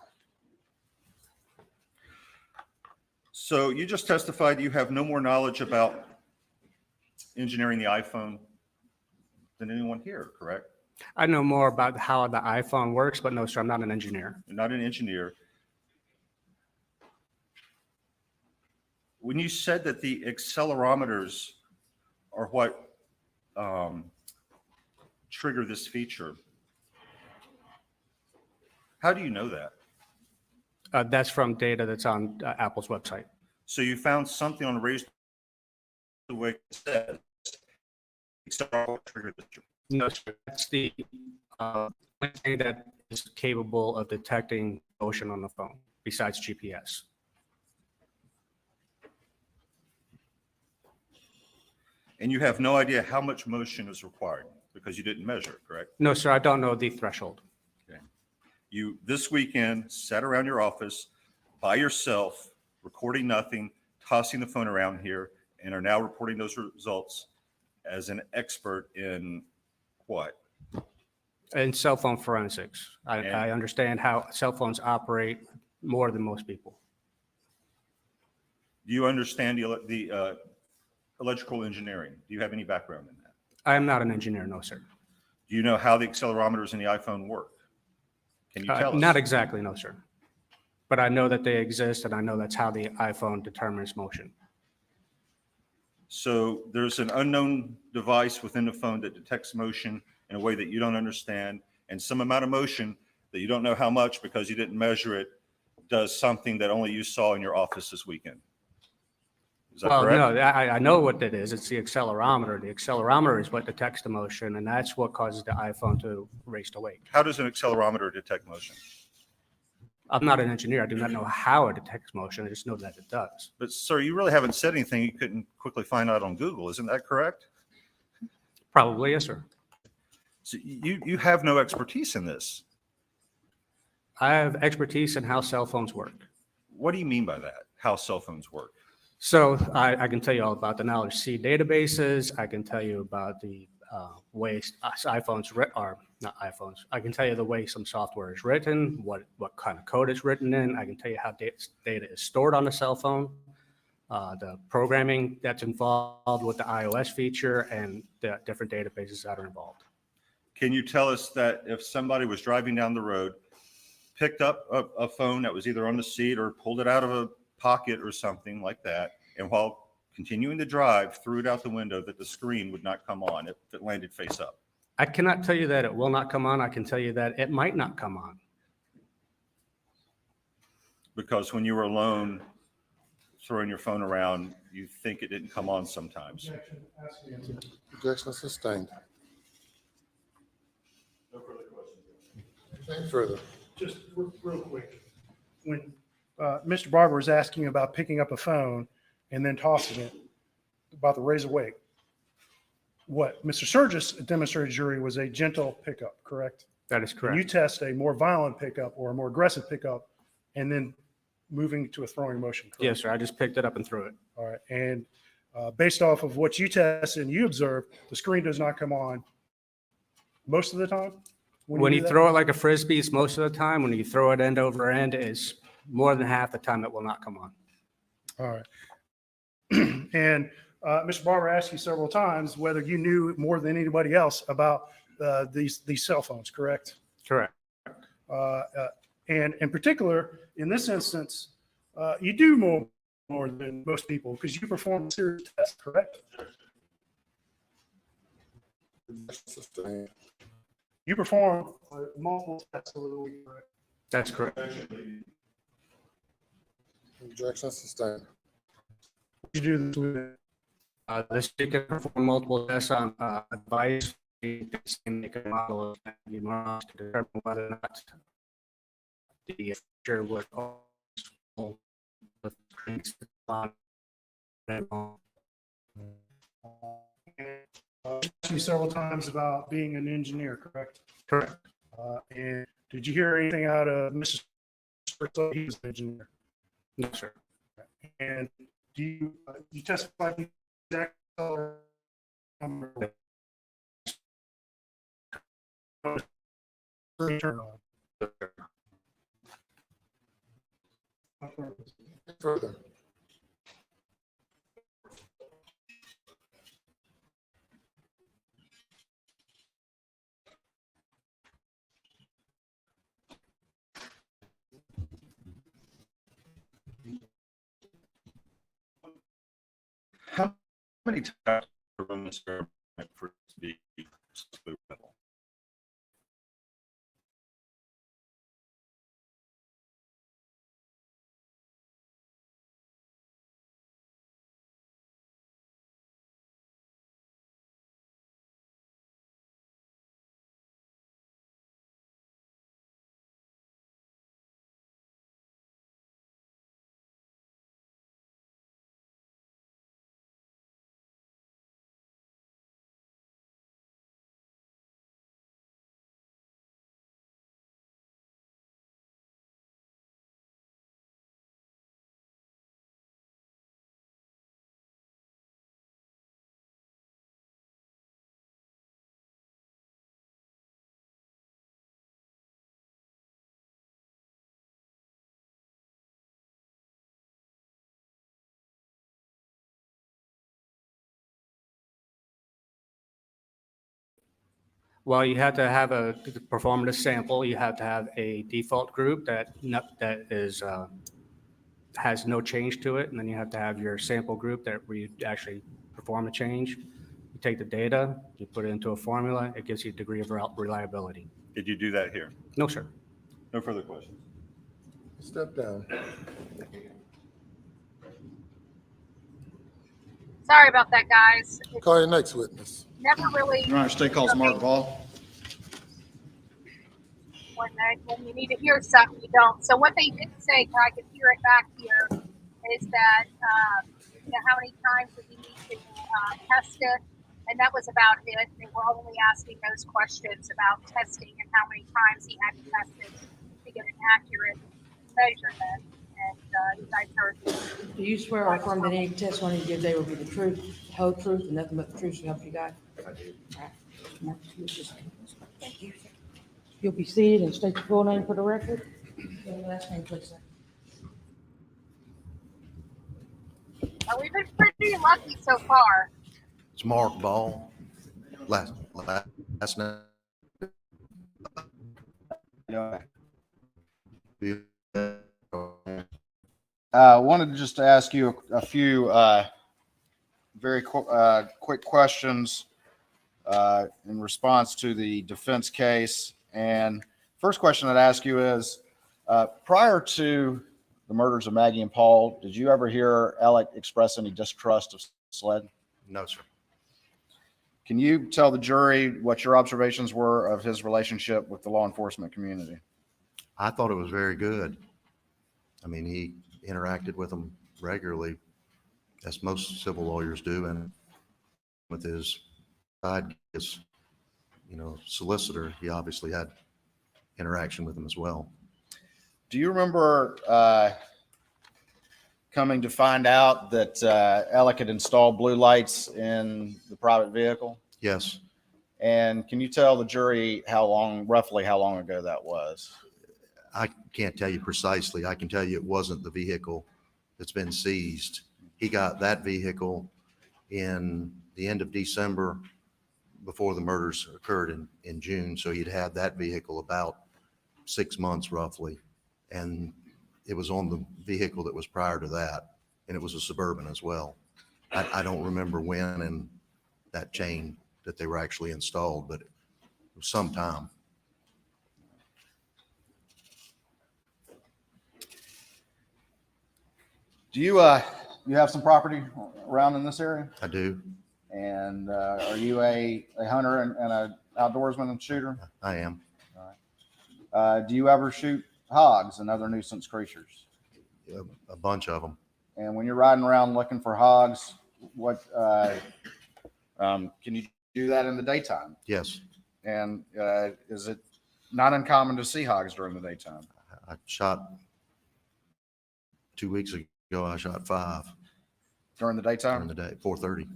So you just testified you have no more knowledge about engineering the iPhone than anyone here, correct? I know more about how the iPhone works, but no, sir, I'm not an engineer. You're not an engineer. When you said that the accelerometers are what trigger this feature. How do you know that? That's from data that's on Apple's website. So you found something on raised awake that says trigger this. No, sir. That's the thing that is capable of detecting motion on the phone besides GPS. And you have no idea how much motion is required because you didn't measure it, correct? No, sir, I don't know the threshold. Okay. You, this weekend, sat around your office by yourself, recording nothing, tossing the phone around here, and are now reporting those results as an expert in what? In cell phone forensics. I understand how cell phones operate more than most people. Do you understand the electrical engineering? Do you have any background in that? I am not an engineer, no, sir. Do you know how the accelerometers in the iPhone work? Can you tell us? Not exactly, no, sir. But I know that they exist, and I know that's how the iPhone determines motion. So there's an unknown device within the phone that detects motion in a way that you don't understand, and some amount of motion that you don't know how much because you didn't measure it does something that only you saw in your office this weekend. Is that correct? No, I know what that is. It's the accelerometer. The accelerometer is what detects the motion, and that's what causes the iPhone to race to wake. How does an accelerometer detect motion? I'm not an engineer. I do not know how it detects motion. I just know that it does. But sir, you really haven't said anything you couldn't quickly find out on Google. Isn't that correct? Probably, yes, sir. So you have no expertise in this. I have expertise in how cell phones work. What do you mean by that? How cell phones work? So I can tell you all about the knowledge C databases. I can tell you about the way iPhones are not iPhones. I can tell you the way some software is written, what kind of code it's written in. I can tell you how data is stored on a cell phone, the programming that's involved with the iOS feature, and the different databases that are involved. Can you tell us that if somebody was driving down the road, picked up a phone that was either on the seat or pulled it out of a pocket or something like that, and while continuing to drive, threw it out the window, that the screen would not come on if it landed face up? I cannot tell you that it will not come on. I can tell you that it might not come on. Because when you were alone throwing your phone around, you think it didn't come on sometimes. Objection sustained. No further questions. Anything further? Just real quick. When Mr. Barber was asking about picking up a phone and then tossing it, about the raise awake, what Mr. Surgis demonstrated jury was a gentle pickup, correct? That is correct. And you test a more violent pickup or a more aggressive pickup and then moving to a throwing motion, correct? Yes, sir. I just picked it up and threw it. All right. And based off of what you tested and you observed, the screen does not come on most of the time? When you throw it like a frisbee, it's most of the time. When you throw it end over end, it's more than half the time it will not come on. All right. And Mr. Barber asked you several times whether you knew more than anybody else about these cell phones, correct? Correct. And in particular, in this instance, you do more than most people because you perform a series of tests, correct? Sustained. You perform multiple tests over the week, correct? That's correct. Objection sustained. You do this with This you can perform multiple tests on a device. You can make a model of the Murdaugh to determine whether or not the feature would the screens on. asked you several times about being an engineer, correct? Correct. And did you hear anything out of Mr. Spurlock? He was an engineer. No, sir. And do you testify the exact number? Turn on. Further. How many times run this experiment for it to be Well, you have to have to perform a sample. You have to have a default group that is has no change to it, and then you have to have your sample group that where you actually perform a change. You take the data, you put it into a formula. It gives you a degree of reliability. Did you do that here? No, sir. No further questions. Step down. Sorry about that, guys. Call your next witness. Never really. Your Honor, state calls Murdaugh. When you need to hear something, you don't. So what they did say, and I could hear it back here, is that how many times did he need to test it, and that was about it. They were only asking those questions about testing and how many times he had to test it to get an accurate measurement. And you guys heard. Do you swear or affirm that any testimony you give today will be the truth, the whole truth, and nothing but the truth to help you God? I do. All right. Thank you. You'll be seated and state your full name for the record. Your last name, please, sir. We've been pretty lucky so far. It's Mark Ball. Last name. Wanted to just ask you a few very quick questions in response to the defense case. And first question I'd ask you is, prior to the murders of Maggie and Paul, did you ever hear Alec express any distrust of SLED? No, sir. Can you tell the jury what your observations were of his relationship with the law enforcement community? I thought it was very good. I mean, he interacted with them regularly, as most civil lawyers do, and with his side, his, solicitor, he obviously had interaction with them as well. Do you remember coming to find out that Alec had installed blue lights in the private vehicle? Yes. And can you tell the jury roughly how long ago that was? I can't tell you precisely. I can tell you it wasn't the vehicle that's been seized. He got that vehicle in the end of December before the murders occurred in June. So he'd had that vehicle about 6 months roughly. And it was on the vehicle that was prior to that. And it was a Suburban as well. I don't remember when in that chain that they were actually installed, but it was some time. Do you have some property around in this area? I do. And are you a hunter and an outdoorsman and shooter? I am. All right. Do you ever shoot hogs and other nuisance creatures? A bunch of them. And when you're riding around looking for hogs, what can you do that in the daytime? Yes. And is it not uncommon to see hogs during the daytime? I shot 2 weeks ago. I shot 5 during the daytime. During the day, 4:30.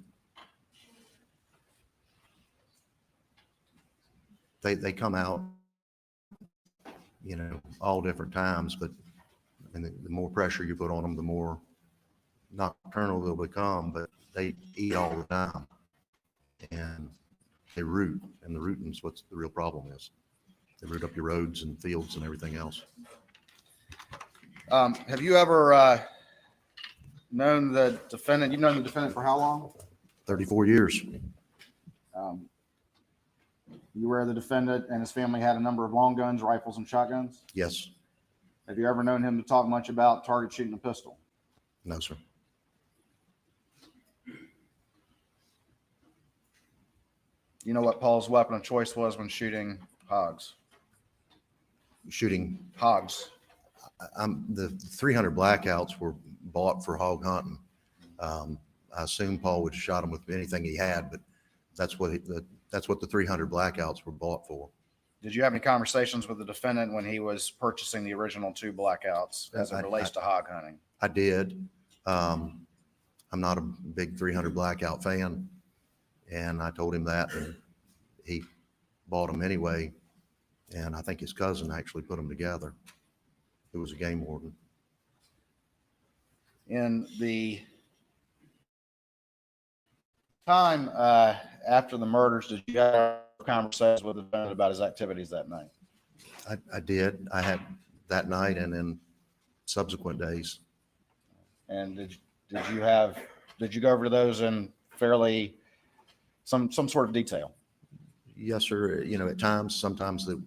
They come out, all different times, but the more pressure you put on them, the more nocturnal they'll become. But they eat all the time, and they root, and the rooting's what's the real problem is. They root up your roads and fields and everything else. Have you ever known the defendant? You've known the defendant for how long? 34 years. You aware the defendant and his family had a number of long guns, rifles, and shotguns? Yes. Have you ever known him to talk much about target shooting a pistol? No, sir. You know what Paul's weapon of choice was when shooting hogs? Shooting hogs. The 300 blackouts were bought for hog hunting. I assume Paul would have shot them with anything he had, but that's what the 300 blackouts were bought for. Did you have any conversations with the defendant when he was purchasing the original 2 blackouts as it relates to hog hunting? I did. I'm not a big 300 blackout fan, and I told him that, and he bought them anyway. And I think his cousin actually put them together. It was a game warden. In the time after the murders, did you have conversations with the defendant about his activities that night? I did. I had that night and then subsequent days. And did you go over those in fairly some sort of detail? Yes, sir. You know, at times, sometimes it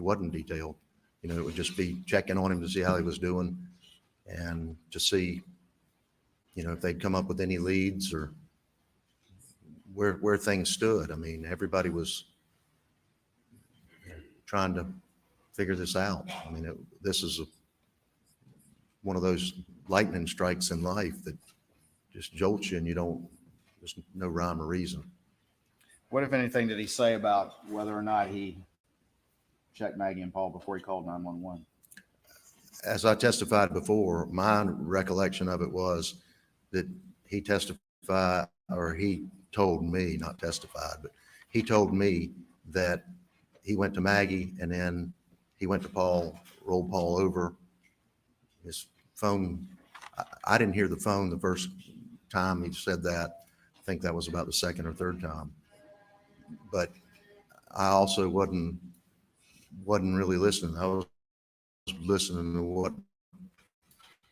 wasn't detailed. You know, it would just be checking on him to see how he was doing and to see, you know, if they'd come up with any leads or where things stood. I mean, everybody was trying to figure this out. I mean, this is one of those lightning strikes in life that just jolts you and there's no rhyme or reason. What, if anything, did he say about whether or not he checked Maggie and Paul before he called 911? As I testified before, my recollection of it was that he testified, or he told me, not testified, but he told me that he went to Maggie and then he went to Paul, rolled Paul over. His phone, I didn't hear the phone the first time he said that. I think that was about the second or third time. But I also wasn't really listening. I was listening to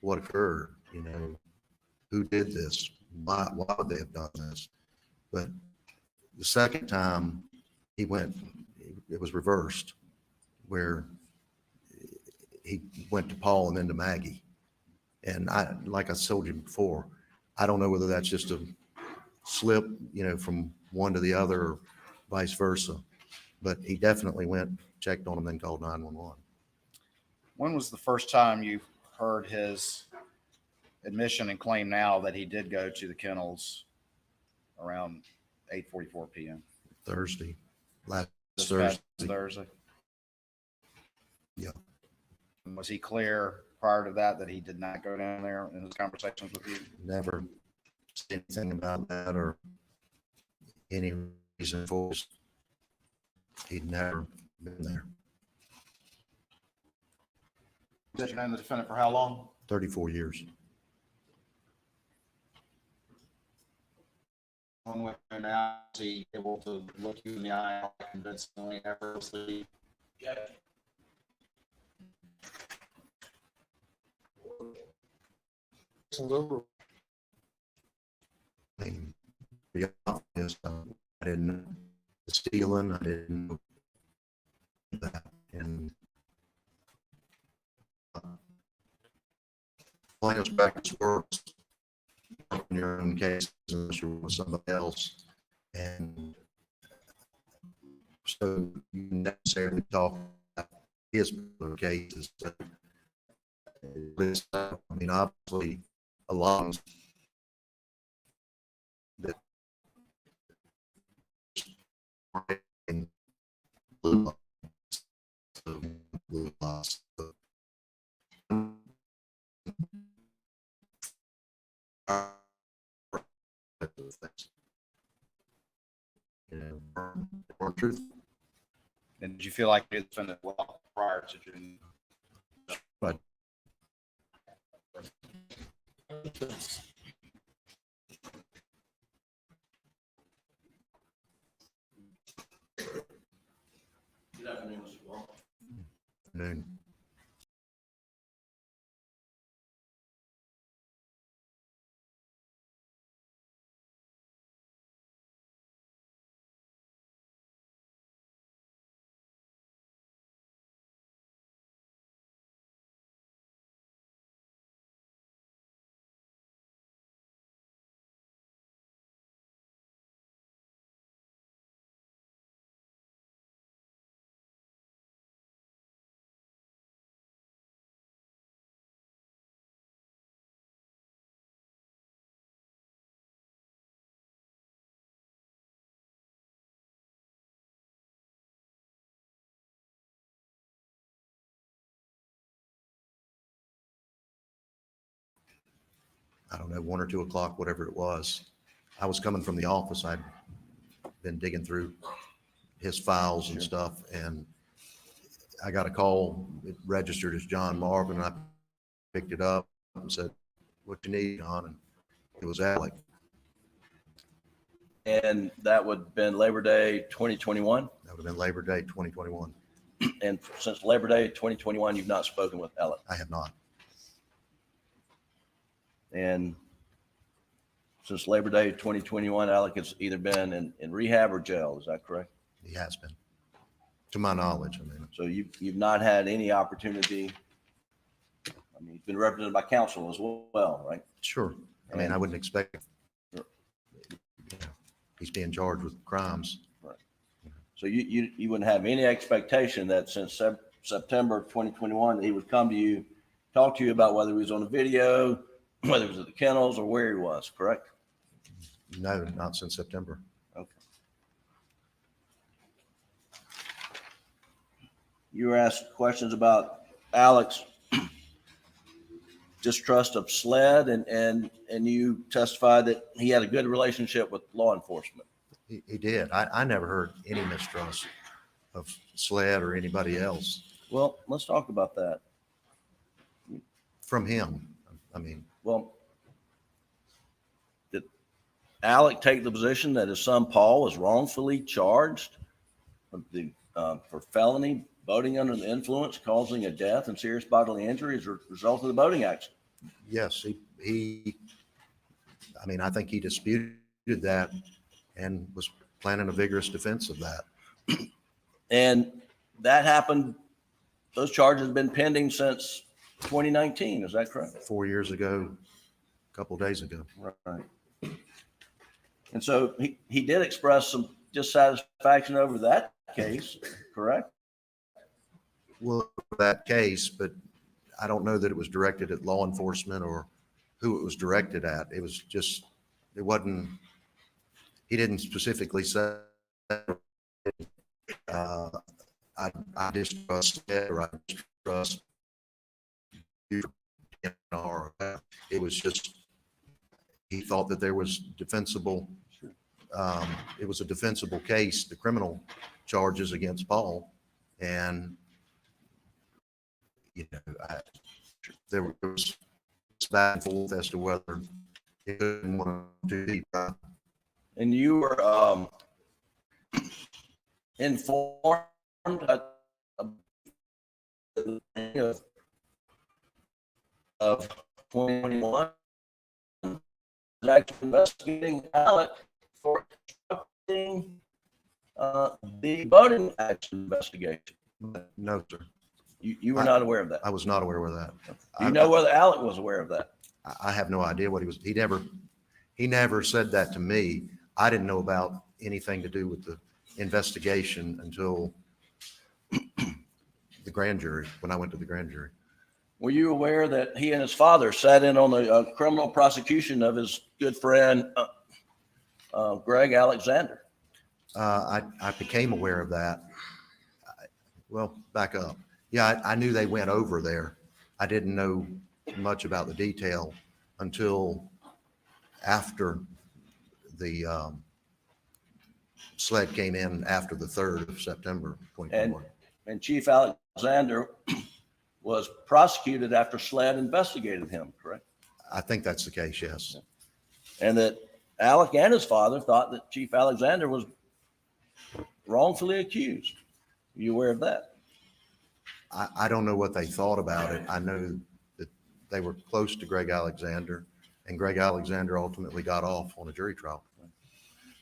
what occurred, you know, who did this, why would they have done this? But the second time he went, it was reversed, where he went to Paul and then to Maggie. And like I told you before, I don't know whether that's just a slip, you know, from one to the other or vice versa, but he definitely went, checked on him, then called 911. When was the first time you heard his admission and claim now that he did go to the kennels around 8:44 p.m.? Thursday, last This Thursday. past Thursday. Yeah. And was he clear prior to that he did not go down there in his conversations with you? Never said anything about that or any reason for it. He'd never been there. Did you know the defendant for how long? 34 years. One way now, is he able to look you in the eye convincingly, effortlessly? Yeah. I mean, the obvious, I didn't know the stealing, I didn't know that. And plaintiff's practice works in your own case unless you're with somebody else. And so you necessarily talk about his cases. I mean, obviously, a lot of that or truth. And did you feel like you defended well prior to June? But Good afternoon, Mr. Wall. noon. I don't know, 1 or 2 o'clock, whatever it was. I was coming from the office. I'd been digging through his files and stuff, and I got a call. It registered as John Marvin, and I picked it up and said, "What you need, John?" And it was Alec. And that would have been Labor Day 2021. That would have been Labor Day 2021. And since Labor Day 2021, you've not spoken with Alec. I have not. And since Labor Day 2021, Alec has either been in rehab or jail. Is that correct? He has been, to my knowledge. I mean, So you've not had any opportunity. I mean, he's been represented by counsel as well, right? sure. I mean, I wouldn't expect, Sure. he's being charged with crimes. So you wouldn't have any expectation that since September 2021, that he would come to you, talk to you about whether he was on a video, whether he was at the kennels or where he was, correct? No, not since September. Okay. You were asked questions about Alec's distrust of SLED, and you testified that he had a good relationship with law enforcement. He did. I never heard any mistrust of SLED or anybody else Well, let's talk about that. from him. I mean, Well, did Alec take the position that his son Paul was wrongfully charged for felony boating under the influence, causing a death and serious bodily injury as a result of the boating accident? yes, I mean, I think he disputed that and was planning a vigorous defense of that. And that happened, those charges have been pending since 2019, is that correct? 4 years ago, a couple of days ago. Right. And so he did express some dissatisfaction over that case, correct? Well, that case, but I don't know that it was directed at law enforcement or who it was directed at. It was just, it wasn't, he didn't specifically say, I distrust it or I distrust you, or it was just, he thought that there was defensible, it was a defensible case, the criminal charges against Paul. And, you know, there was back and forth as to whether he didn't want to do it. And you were informed of 2021 actually investigating Alec for obstructing the boating action investigation. No, sir. You were not aware of that? I was not aware of that. Do you know whether Alec was aware of that? I have no idea what he was. He never said that to me. I didn't know about anything to do with the investigation until the grand jury, when I went to the grand jury. Were you aware that he and his father sat in on the criminal prosecution of his good friend, Greg Alexander? I became aware of that. Well, back up. Yeah, I knew they went over there. I didn't know much about the detail until after the SLED came in after the 3rd of September, 2021. And Chief Alexander was prosecuted after SLED investigated him, correct? I think that's the case, yes. And that Alec and his father thought that Chief Alexander was wrongfully accused. Are you aware of that? I don't know what they thought about it. I know that they were close to Greg Alexander, and Greg Alexander ultimately got off on a jury trial.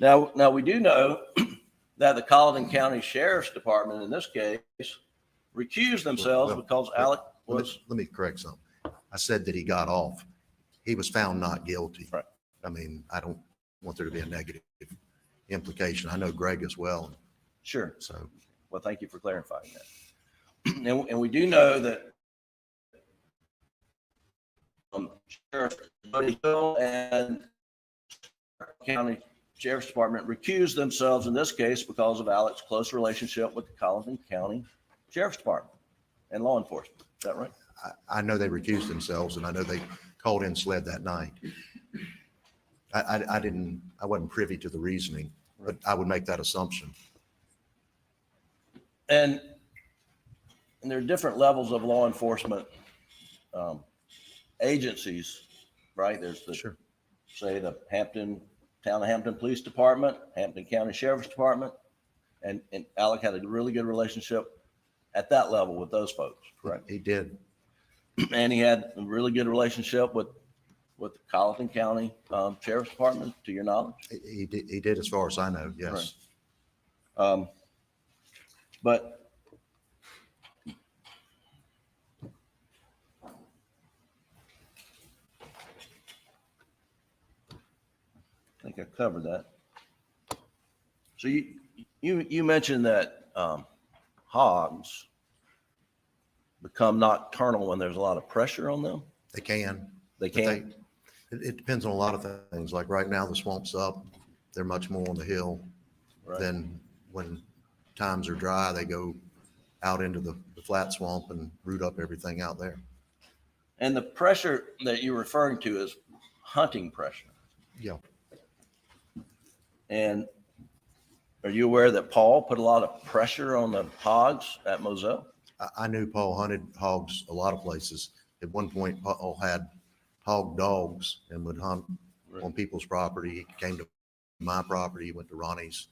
Now we do know that the Colleton County Sheriff's Department in this case recused themselves because Alec was. Let me correct something. I said that he got off. He was found not guilty. Right. I mean, I don't want there to be a negative implication. I know Greg as well. Sure. So, well, thank you for clarifying that. And we do know that Sheriff Buddy Hill and County Sheriff's Department recused themselves in this case because of Alec's close relationship with the Colleton County Sheriff's Department and law enforcement. Is that right? I know they recused themselves, and I know they called in SLED that night. I wasn't privy to the reasoning, but I would make that assumption. And there are different levels of law enforcement agencies, right? There's the, say, the Hampton Town of Hampton Police Department, Hampton County Sheriff's Department, and Alec had a really good relationship at that level with those folks, correct? He did. And he had a really good relationship with the Colleton County Sheriff's Department, to your knowledge? He did as far as I know, yes. Right. But I think I covered that. So you mentioned that hogs become nocturnal when there's a lot of pressure on them. They can. They But can. It depends on a lot of things. Like right now, the swamp's up. They're much more on the hill than when times are dry. They go out into the flat swamp and root up everything out there. And the pressure that you're referring to is hunting pressure. Yeah. And are you aware that Paul put a lot of pressure on the hogs at Moselle? I knew Paul hunted hogs a lot of places. At one point, Paul had hog dogs and would hunt on people's property. He came to my property, he went to Ronnie's.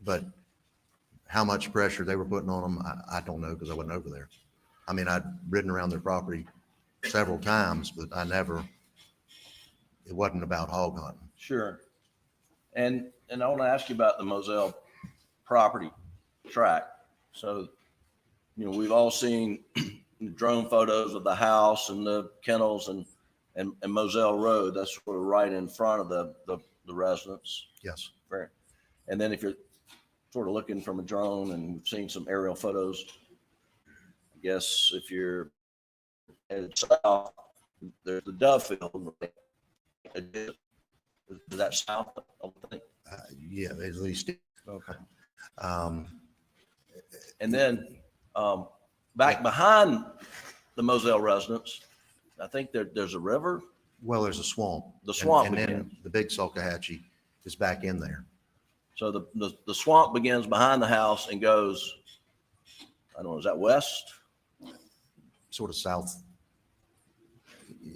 But how much pressure they were putting on them, I don't know because I wasn't over there. I mean, I'd ridden around their property several times, but it wasn't about hog hunting. Sure. And I want to ask you about the Moselle property track. So, we've all seen drone photos of the house and the kennels and Moselle Road. That's sort of right in front of the residence. Yes. Right. And then if you're sort of looking from a drone and we've seen some aerial photos, I guess if you're headed south, there's the Dove Field. Is that south? I think. Yeah, at least. Okay. And then back behind the Moselle residence, I think there's a river. Well, there's a swamp. The swamp and then begins. the big Salcahatchee is back in there. So the swamp begins behind the house and goes, I don't know, is that west? Sort of south.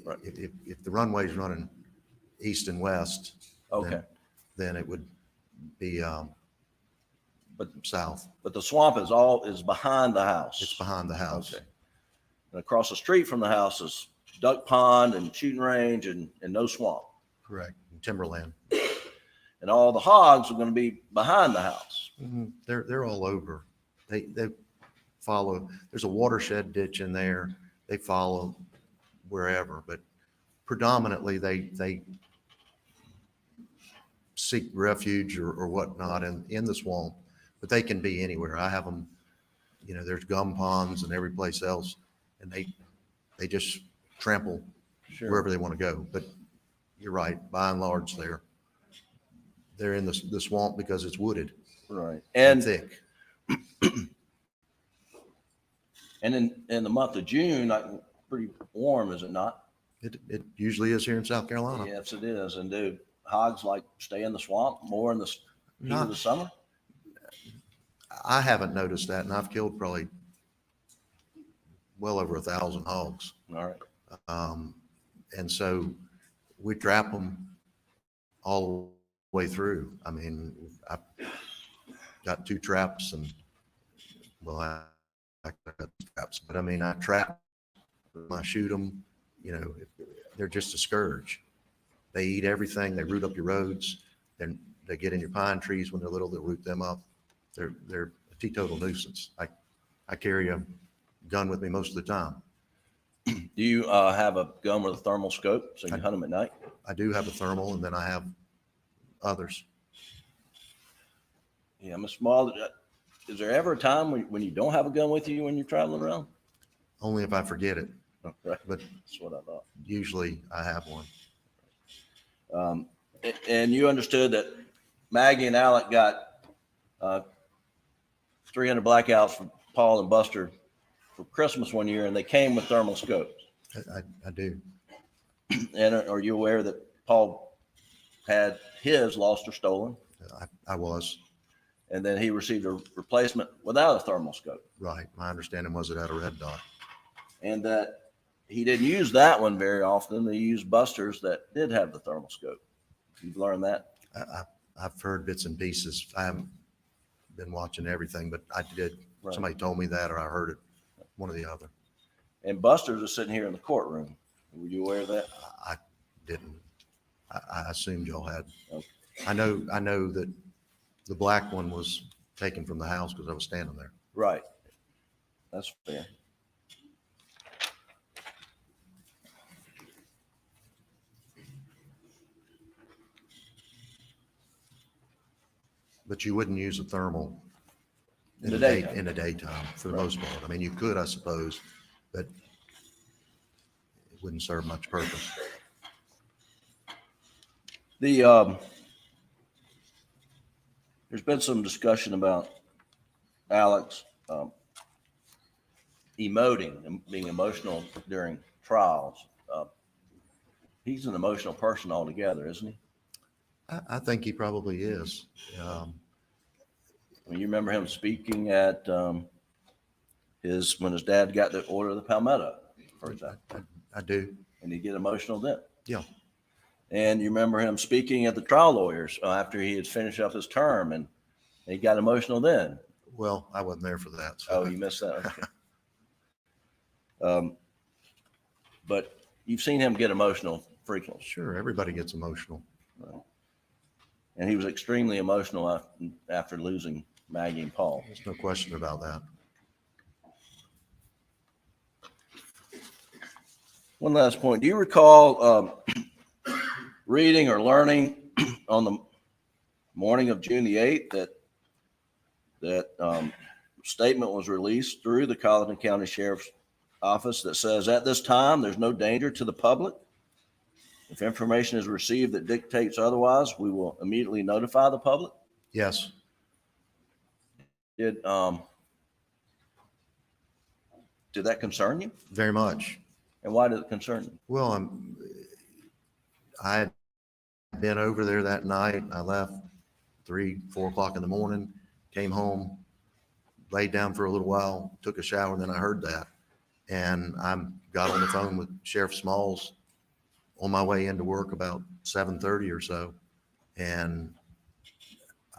Right. If the runway's running east and west, okay, then it would be but south. But the swamp is behind the house. It's behind the house. Okay. And across the street from the house is duck pond and shooting range and no swamp. Correct. Timberland. And all the hogs are going to be behind the house. Mm-hmm. They're all over. They follow. There's a watershed ditch in there. They follow wherever, but predominantly they seek refuge or whatnot in the swamp. But they can be anywhere. I have them. There's gum ponds and every place else, and they just trample wherever they want to go. But you're right. By and large, they're in the swamp because it's wooded. Right. And thick. And in the month of June, pretty warm, is it not? It usually is here in South Carolina. Yes, it is. And do hogs stay in the swamp more in the heat of the summer? I haven't noticed that, and I've killed probably well over 1,000 hogs. All right. And so we trap them all the way through. I mean, I've got 2 traps, and I got traps, but I mean, I trap them, I shoot them. They're just a scourge. They eat everything. They root up your roads. Then they get in your pine trees when they're little. They'll root them up. They're a teetotal nuisance. I carry a gun with me most of the time. Do you have a gun with a thermal scope so you hunt them at night? I do have a thermal, and then I have others. Yeah, Mr. Small, is there ever a time when you don't have a gun with you when you're traveling around? Only if I forget it. Right. But that's what I thought. Usually I have one. And you understood that Maggie and Alec got 300 blackouts from Paul and Buster for Christmas one year, and they came with thermal scopes. I do. And are you aware that Paul had his lost or stolen? I was. And then he received a replacement without a thermal scope. Right. My understanding was it had a red dot. And that he didn't use that one very often. He used busters that did have the thermal scope. You've learned that? I've heard bits and pieces. I haven't been watching everything, but I did. Right. Somebody told me that, or I heard it, one or the other. And busters are sitting here in the courtroom. Were you aware of that? I didn't. I assumed y'all had. Okay. I know that the black one was taken from the house because I was standing there. Right. That's fair. But you wouldn't use a thermal In the daytime. in the daytime for the most part. I mean, you could, I suppose, but it wouldn't serve much purpose. There's been some discussion about Alex emoting and being emotional during trials. He's an emotional person altogether, isn't he? I think he probably is. You remember him speaking at when his dad got the order of the Palmetto, for example. I do. And he'd get emotional then. Yeah. And you remember him speaking at the trial lawyers after he had finished up his term, and he got emotional then. Well, I wasn't there for that. So. Oh, you missed that. Okay. But you've seen him get emotional frequently. Sure, everybody gets emotional. Right. And he was extremely emotional after losing Maggie and Paul. There's no question about that. One last point. Do you recall reading or learning on the morning of June the 8th that statement was released through the Colleton County Sheriff's Office that says, at this time, there's no danger to the public. If information is received that dictates otherwise, we will immediately notify the public? Yes. Did that concern you? Very much. And why did it concern you? Well, I had been over there that night. I left 3, 4 o'clock in the morning, came home, laid down for a little while, took a shower, and then I heard that. And I got on the phone with Sheriff Smalls on my way into work about 7:30 or so. And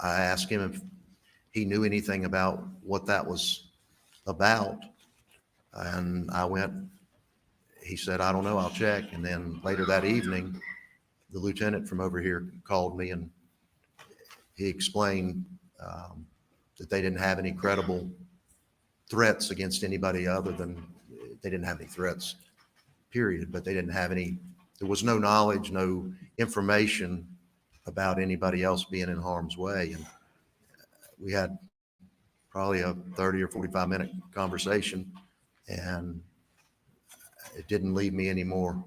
I asked him if he knew anything about what that was about. And he said, I don't know, I'll check. And then later that evening, the lieutenant from over here called me and he explained that they didn't have any credible threats against anybody other than, they didn't have any threats, period, but they didn't have any, there was no knowledge, no information about anybody else being in harm's way. And we had probably a 30 or 45-minute conversation, and it didn't leave me any more.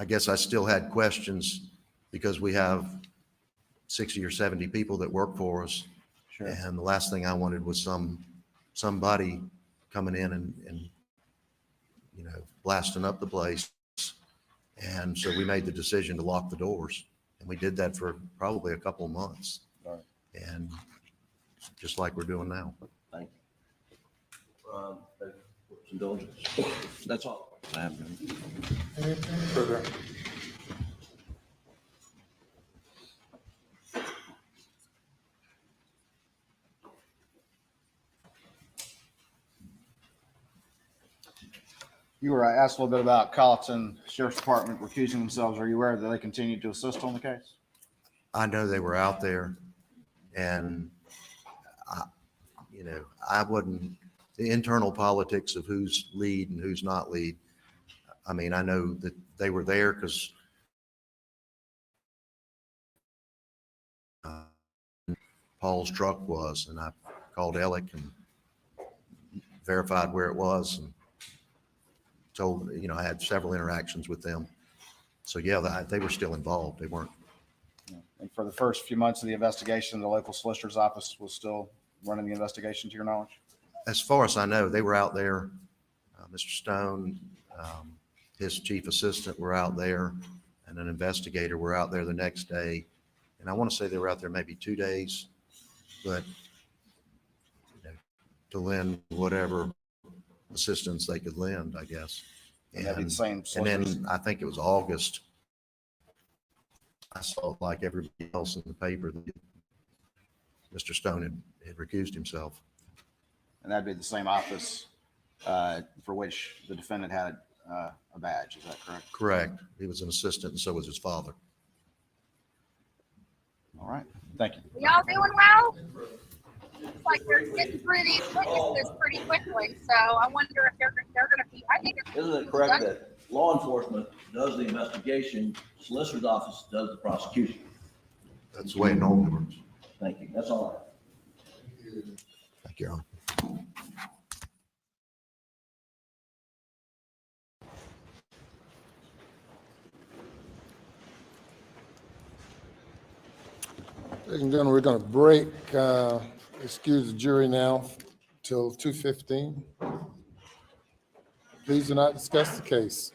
I guess I still had questions because we have 60 or 70 people that work for us. Sure. And the last thing I wanted was somebody coming in and blasting up the place. And so we made the decision to lock the doors, and we did that for probably a couple of months. Right. And just like we're doing now. Thank you. Indulgence. That's all I have. Anything further? You were asked a little bit about Colleton Sheriff's Department recusing themselves. Are you aware that they continue to assist on the case? I know they were out there, and I wouldn't, the internal politics of who's lead and who's not lead. I mean, I know that they were there because Paul's truck was, and I called Alec and verified where it was, and told, I had several interactions with them. So yeah, they were still involved. They weren't. And for the first few months of the investigation, the local solicitor's office was still running the investigation, to your knowledge? As far as I know, they were out there. Mr. Stone, his chief assistant were out there, and an investigator were out there the next day. And I want to say they were out there maybe 2 days, but to lend whatever assistance they could lend, I guess. And that'd be the same And then solicitors? I think it was August. I saw like everybody else in the paper that Mr. Stone had recused himself. And that'd be the same office for which the defendant had a badge, is that correct? Correct. He was an assistant and so was his father. All right, thank you. Y'all doing well? Looks like they're getting through these witnesses pretty quickly, so I wonder if they're going to be, I think it's. Isn't it correct that law enforcement does the investigation, solicitor's office does the prosecution? That's the way it normally works. Thank you. That's all. Thank you, Your Honor. Ladies and gentlemen, we're going to break, excuse the jury now till 2:15. Please do not discuss the case.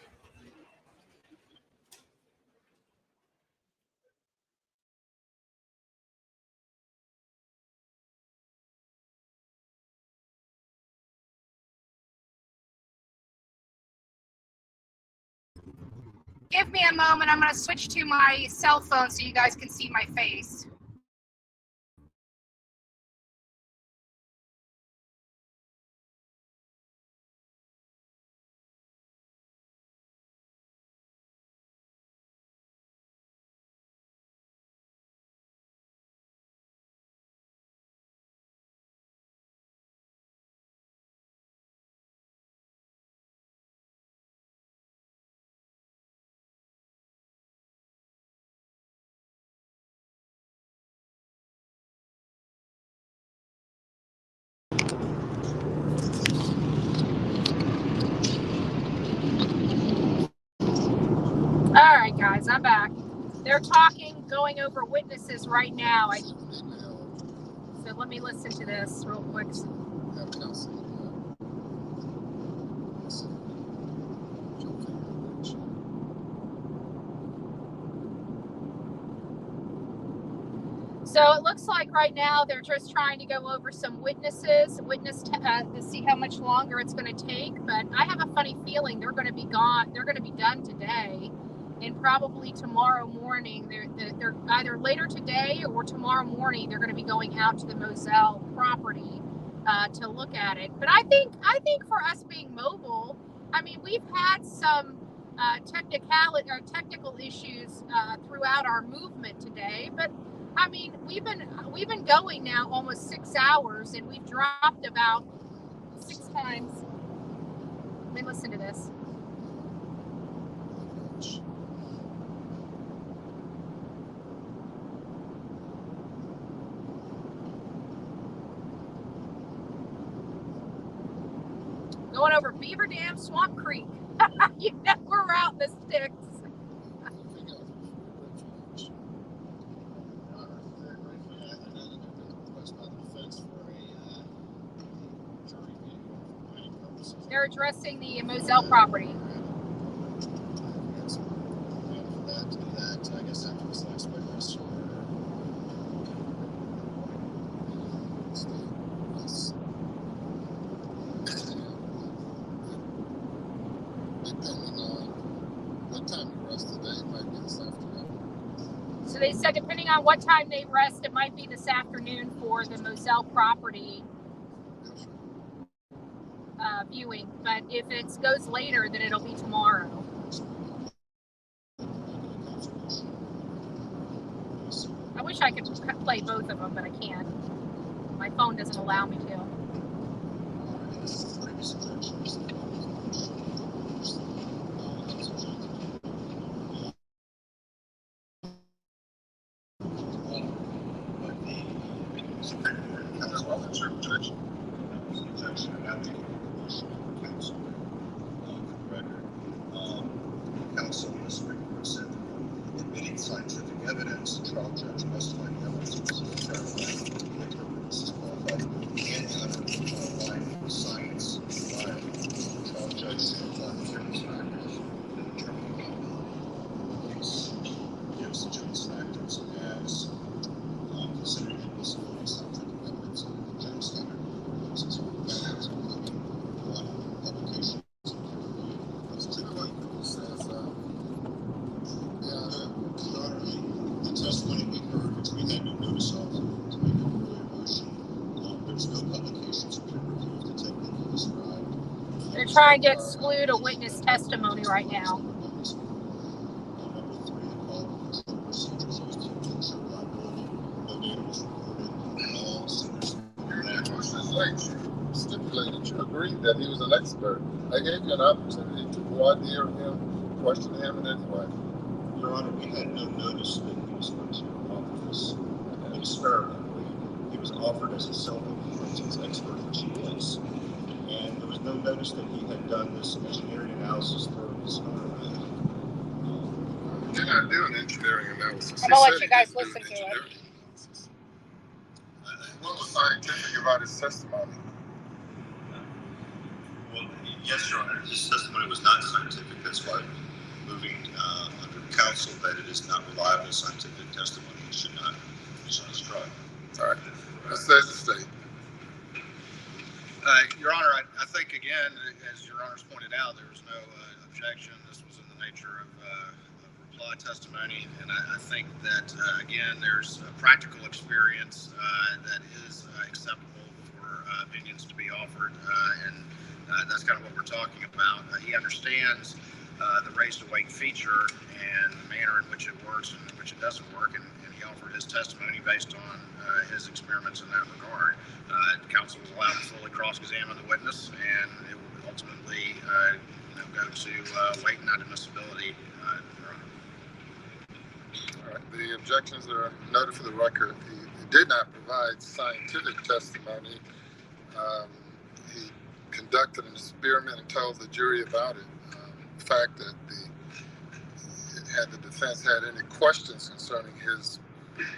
Give me a moment. I'm going to switch to my cell phone so you guys can see my face. All right, guys, I'm back. They're talking, going over witnesses right now. So let me listen to this real quick. So it looks like right now they're just trying to go over some witnesses, to see how much longer it's going to take. But I have a funny feeling they're going to be gone. They're going to be done today, and probably tomorrow morning. They're either later today or tomorrow morning. They're going to be going out to the Moselle property to look at it. But I think for us being mobile, I mean, we've had some technical issues throughout our movement today, but I mean, we've been going now almost 6 hours, and we've dropped about 6 times. Let me listen to this. Going over Beaver Dam, Swamp Creek. You know, we're out in the sticks. They're addressing the Moselle property. So they said depending on what time they rest, it might be this afternoon for the Moselle property viewing. But if it goes later, then it'll be tomorrow. I wish I could play both of them, but I can't. My phone doesn't allow me to. Counsel in the Supreme Court said that admitting scientific evidence, the trial judge must find evidence to qualified and line science reliable. The trial judge should apply the Jones factors in determining liability. The case gives the Jones factors as considering admissibility scientific evidence. The Jones standard trying to exclude a witness testimony right now. Stipulated you agreed that he was an expert. I gave you an opportunity to voir dire him, question him in any way. Your Honor, we had no notice that he was going to offer this experimentally. He was offered as a self-forensics expert, which he is. And there was no notice that he had done this engineering analysis through his own. You're not doing engineering analysis. I'm going to let you guys listen to it. What was scientific about his testimony? Well, yes, Your Honor, his testimony was not scientific. That's why moving under counsel that it is not reliable scientific testimony. It should not be tried. All right. Let's say the state. Your Honor, I think, again, as Your Honor's pointed out, there was no objection. This was in the nature of reply testimony. And I think that, again, there's a practical experience that is acceptable for opinions to be offered. And that's kind of what we're talking about. He understands the raise to weight feature and the manner in which it works and in which it doesn't work. And he offered his testimony based on his experiments in that regard. Counsel was allowed to fully cross-examine the witness, and it will ultimately go to weight and admissibility. All right. The objections are noted for the record. He did not provide scientific testimony. He conducted an experiment and told the jury about it. The fact that the defense had any questions concerning his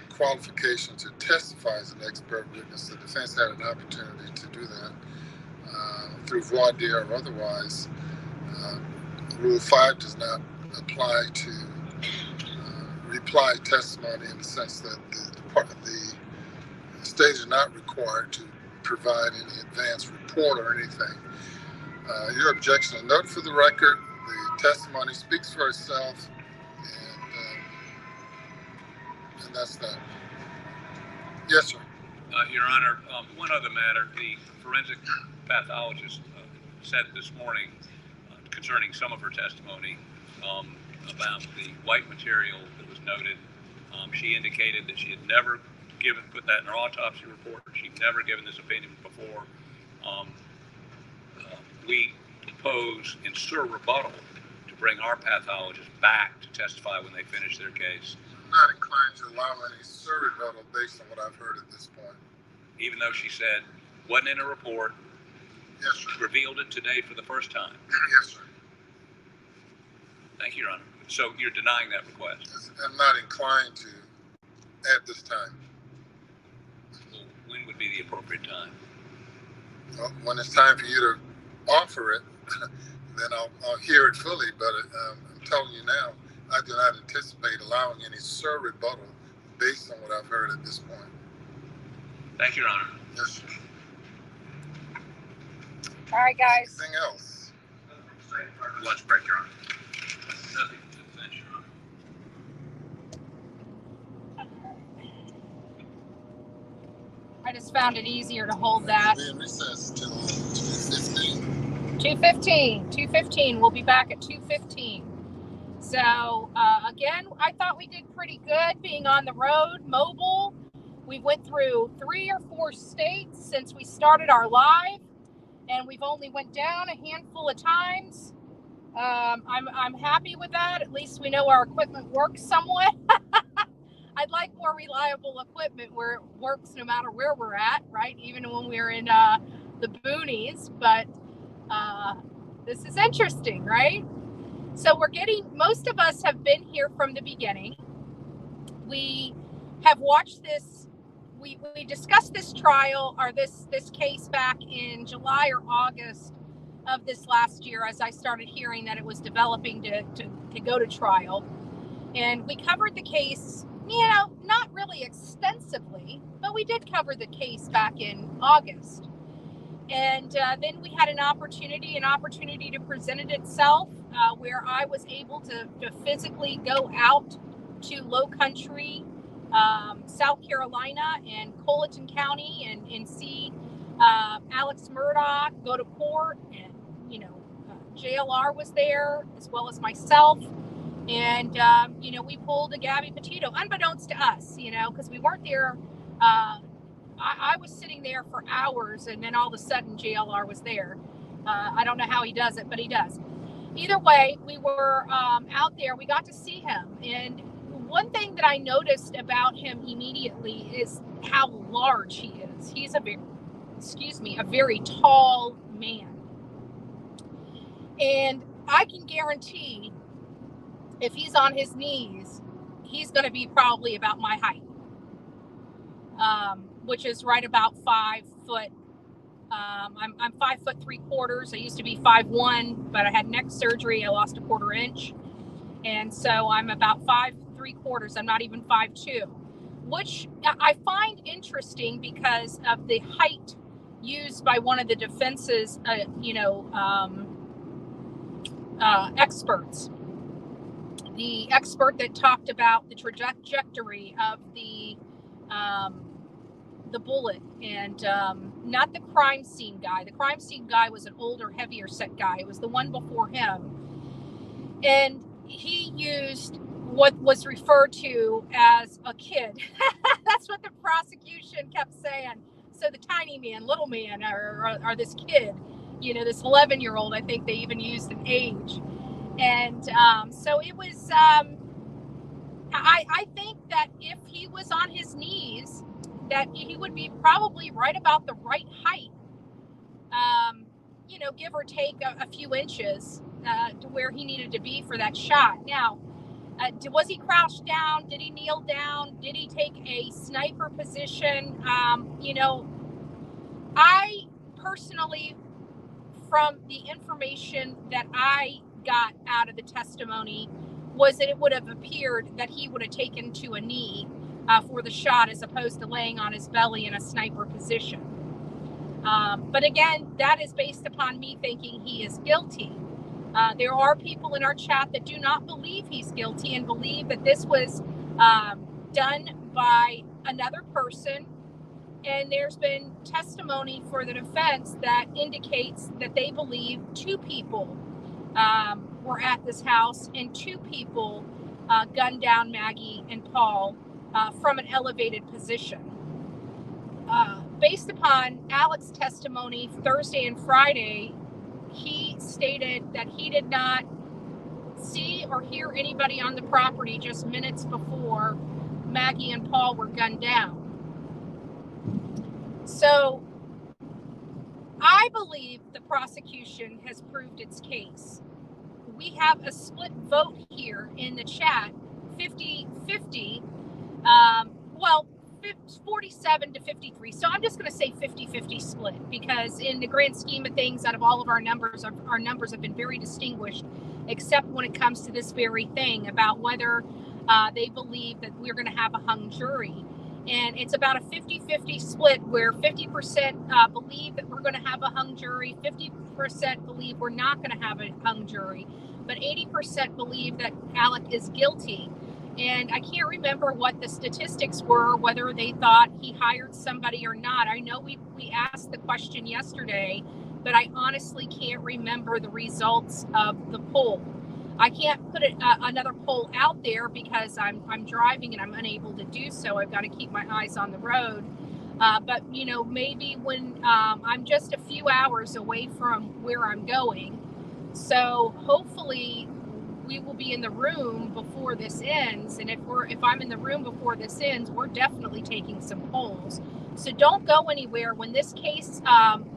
qualification to testify as an expert witness, the defense had an opportunity to do that through voir dire or otherwise. Rule 5 does not apply to reply testimony in the sense that the state is not required to provide any advance report or anything. Your objection is noted for the record. The testimony speaks for itself, and that's that. Yes, sir. Your Honor, one other matter. The forensic pathologist said this morning concerning some of her testimony about the white material that was noted. She indicated that she had never put that in her autopsy report. She'd never given this opinion before. We propose in sur rebuttal to bring our pathologist back to testify when they finish their case. I'm not inclined to allow any sur rebuttal based on what I've heard at this point. Even though she said wasn't in a report. Yes, sir. Revealed it today for the first time. Yes, sir. Thank you, Your Honor. So you're denying that request? I'm not inclined to at this time. Well, when would be the appropriate time? Well, when it's time for you to offer it, then I'll hear it fully. But I'm telling you now, I do not anticipate allowing any sur rebuttal based on what I've heard at this point. Thank you, Your Honor. Yes, sir. All right, guys. Anything else? Lunch break, Your Honor. Nothing. Thanks, Your Honor. I just found it easier to hold that. We'll be in recess till 2:15. 2:15. We'll be back at 2:15. So again, I thought we did pretty good being on the road, mobile. We went through 3 or 4 states since we started our live, and we've only went down a handful of times. I'm happy with that. At least we know our equipment works somewhat. I'd like more reliable equipment where it works no matter where we're at, right? Even when we're in the boonies. But this is interesting, right? So most of us have been here from the beginning. We have watched this. We discussed this trial or this case back in July or August of this last year as I started hearing that it was developing to go to trial. And we covered the case, not really extensively, but we did cover the case back in August. And then we had an opportunity to present itself where I was able to physically go out to Low Country, South Carolina and Colleton County and see Alex Murdaugh go to court and, JLR was there, as well as myself. And, you know, we pulled a Gabby Petito, unbeknownst to us, you know, because we weren't there. I was sitting there for hours, and then all of a sudden JLR was there. I don't know how he does it, but he does. Either way, we were out there. We got to see him. And one thing that I noticed about him immediately is how large he is. He's a very tall man. And I can guarantee if he's on his knees, he's going to be probably about my height, which is right about 5 foot. I'm 5 foot 3/4. I used to be 5'1", but I had neck surgery. I lost a 1/4 inch. And so I'm about 5 3/4. I'm not even 5'2", which I find interesting because of the height used by one of the defense's, experts. The expert that talked about the trajectory of the bullet, and not the crime scene guy. The crime scene guy was an older, heavier set guy. It was the one before him. And he used what was referred to as a kid. That's what the prosecution kept saying. So the tiny man, little man, or this kid, you know, this 11-year-old, I think they even used an age. And so it was, I think that if he was on his knees, that he would be probably right about the right height, you know, give or take a few inches to where he needed to be for that shot. Now, was he crouched down? Did he kneel down? Did he take a sniper position? You know, I personally, from the information that I got out of the testimony, was that it would have appeared that he would have taken to a knee for the shot, as opposed to laying on his belly in a sniper position. But again, that is based upon me thinking he is guilty. There are people in our chat that do not believe he's guilty and believe that this was done by another person. And there's been testimony for the defense that indicates that they believe 2 people were at this house, and 2 people gunned down Maggie and Paul from an elevated position. Based upon Alex's testimony Thursday and Friday, he stated that he did not see or hear anybody on the property just minutes before Maggie and Paul were gunned down. So I believe the prosecution has proved its case. We have a split vote here in the chat, 50-50, 47 to 53. So I'm just going to say 50-50 split, because in the grand scheme of things, out of all of our numbers have been very distinguished, except when it comes to this very thing about whether they believe that we're going to have a hung jury. And it's about a 50-50 split, where 50% believe that we're going to have a hung jury, 50% believe we're not going to have a hung jury, but 80% believe that Alec is guilty. And I can't remember what the statistics were, whether they thought he hired somebody or not. I know we asked the question yesterday, but I honestly can't remember the results of the poll. I can't put another poll out there because I'm driving and I'm unable to do so. I've got to keep my eyes on the road. But, you know, maybe when I'm just a few hours away from where I'm going. So hopefully we will be in the room before this ends. And if I'm in the room before this ends, we're definitely taking some polls. So don't go anywhere. When this case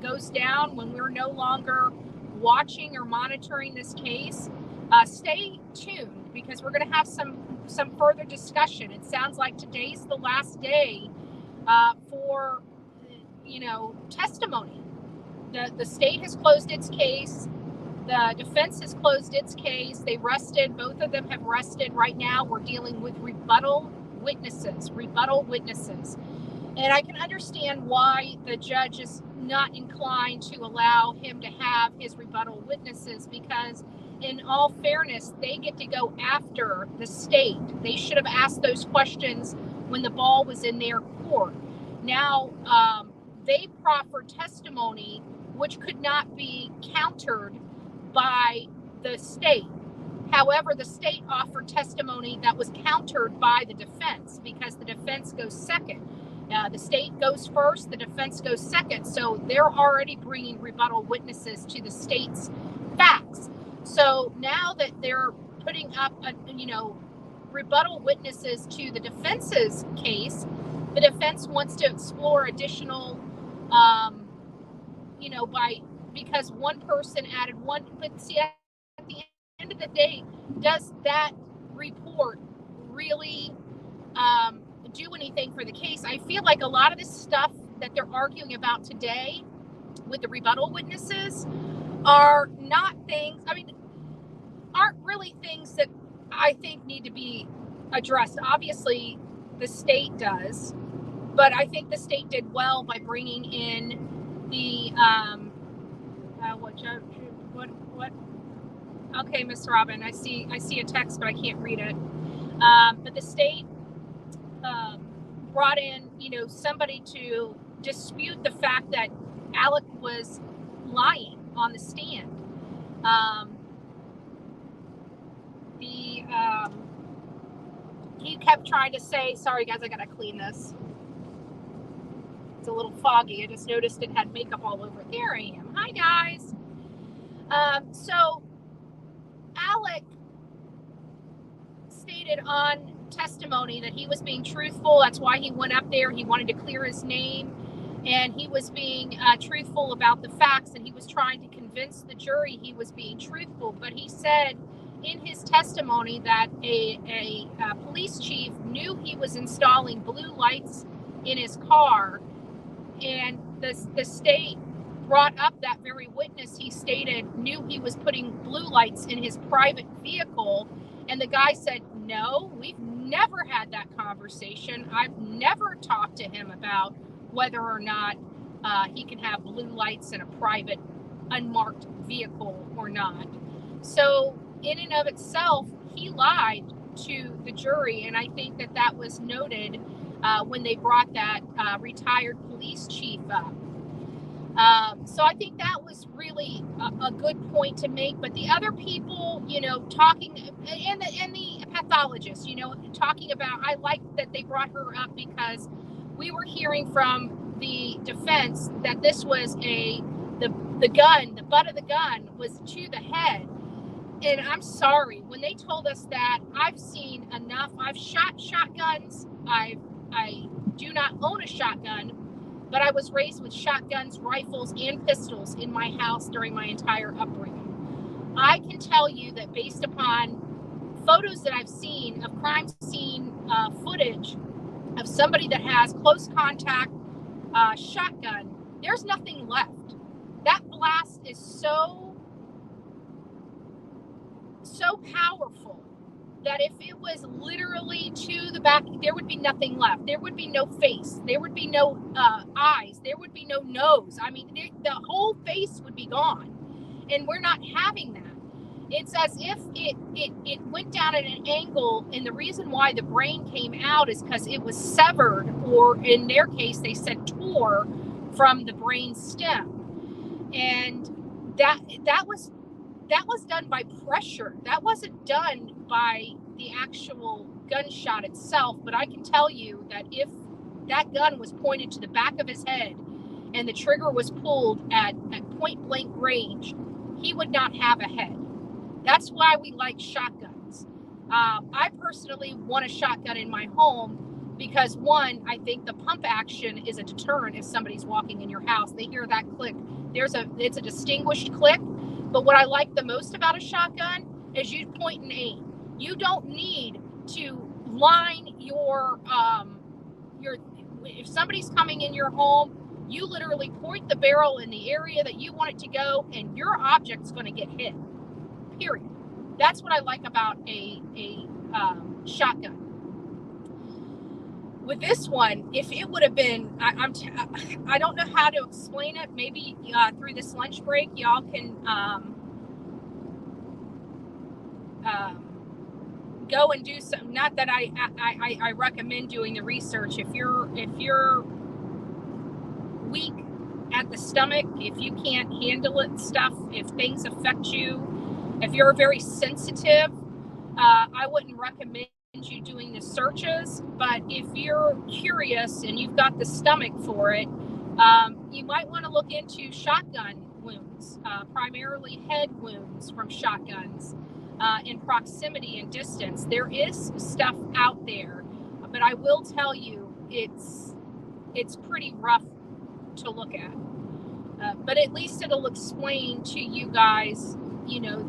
goes down, when we're no longer watching or monitoring this case, stay tuned, because we're going to have some further discussion. It sounds like today's the last day for, you know, testimony. The state has closed its case. The defense has closed its case. They rested. Both of them have rested. Right now, we're dealing with rebuttal witnesses. And I can understand why the judge is not inclined to allow him to have his rebuttal witnesses, because in all fairness, they get to go after the state. They should have asked those questions when the ball was in their court. Now, they proffered testimony which could not be countered by the state. However, the state offered testimony that was countered by the defense because the defense goes second. The state goes first, the defense goes second. So they're already bringing rebuttal witnesses to the state's facts. So now that they're putting up, rebuttal witnesses to the defense's case, the defense wants to explore additional, because one person added one. But see, at the end of the day, does that report really do anything for the case? I feel like a lot of this stuff that they're arguing about today with the rebuttal witnesses are not things, aren't really things that I think need to be addressed. Obviously, the state does, but I think the state did well by bringing in the, what? Okay, Miss Robin, I see a text, but I can't read it. But the state brought in, somebody to dispute the fact that Alec was lying on the stand. He kept trying to say, sorry guys, I gotta clean this. It's a little foggy. I just noticed it had makeup all over it. There I am. Hi guys. So Alec stated on testimony that he was being truthful. That's why he went up there. He wanted to clear his name, and he was being truthful about the facts, and he was trying to convince the jury he was being truthful. But he said in his testimony that a police chief knew he was installing blue lights in his car, and the state brought up that very witness he stated knew he was putting blue lights in his private vehicle. And the guy said, no, we've never had that conversation. I've never talked to him about whether or not he can have blue lights in a private unmarked vehicle or not. So in and of itself, he lied to the jury. And I think that was noted when they brought that retired police chief up. So I think that was really a good point to make. But the other people, talking, and the pathologist, talking about, I like that they brought her up because we were hearing from the defense that this was the gun, the butt of the gun was to the head. And I'm sorry, when they told us that, I've seen enough. I've shot shotguns. I do not own a shotgun, but I was raised with shotguns, rifles, and pistols in my house during my entire upbringing. I can tell you that based upon photos that I've seen of crime scene footage of somebody that has close contact shotgun, there's nothing left. That blast is so powerful that if it was literally to the back, there would be nothing left. There would be no face. There would be no eyes. There would be no nose. The whole face would be gone. And we're not having that. It's as if it went down at an angle, and the reason why the brain came out is because it was severed, or in their case, they said tore from the brain stem. And that was done by pressure. That wasn't done by the actual gunshot itself. But I can tell you that if that gun was pointed to the back of his head and the trigger was pulled at point blank range, he would not have a head. That's why we like shotguns. I personally want a shotgun in my home because, one, I think the pump action is a deterrent if somebody's walking in your house. They hear that click. It's a distinguished click. But what I like the most about a shotgun is you point and aim. You don't need to line your if somebody's coming in your home, you literally point the barrel in the area that you want it to go, and your object's going to get hit. Period. That's what I like about a shotgun. With this one, if it would have been, I don't know how to explain it. Maybe through this lunch break, y'all can go and do some. Not that I recommend doing the research. If you're weak at the stomach, if you can't handle it stuff, if things affect you, if you're very sensitive, I wouldn't recommend you doing the searches. But if you're curious and you've got the stomach for it, you might want to look into shotgun wounds, primarily head wounds from shotguns in proximity and distance. There is stuff out there, but I will tell you, it's pretty rough to look at. But at least it'll explain to you guys, you know,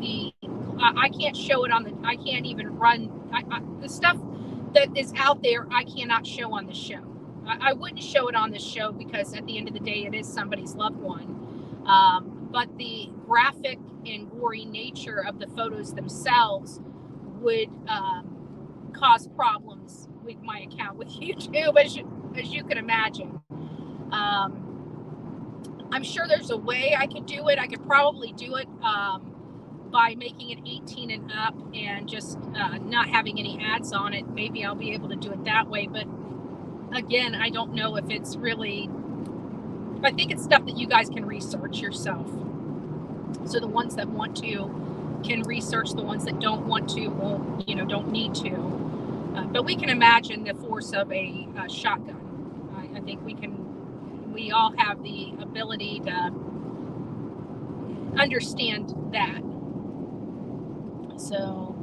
I can't show it on the, I can't even run, the stuff that is out there, I cannot show on the show. I wouldn't show it on the show because at the end of the day, it is somebody's loved one. But the graphic and gory nature of the photos themselves would cause problems with my account with YouTube, as you can imagine. I'm sure there's a way I could do it. I could probably do it by making it 18 and up and just not having any ads on it. Maybe I'll be able to do it that way. But again, I don't know if it's really, I think it's stuff that you guys can research yourself. So the ones that want to can research, the ones that don't want to won't, you know, don't need to. But we can imagine the force of a shotgun. I think we all have the ability to understand that. So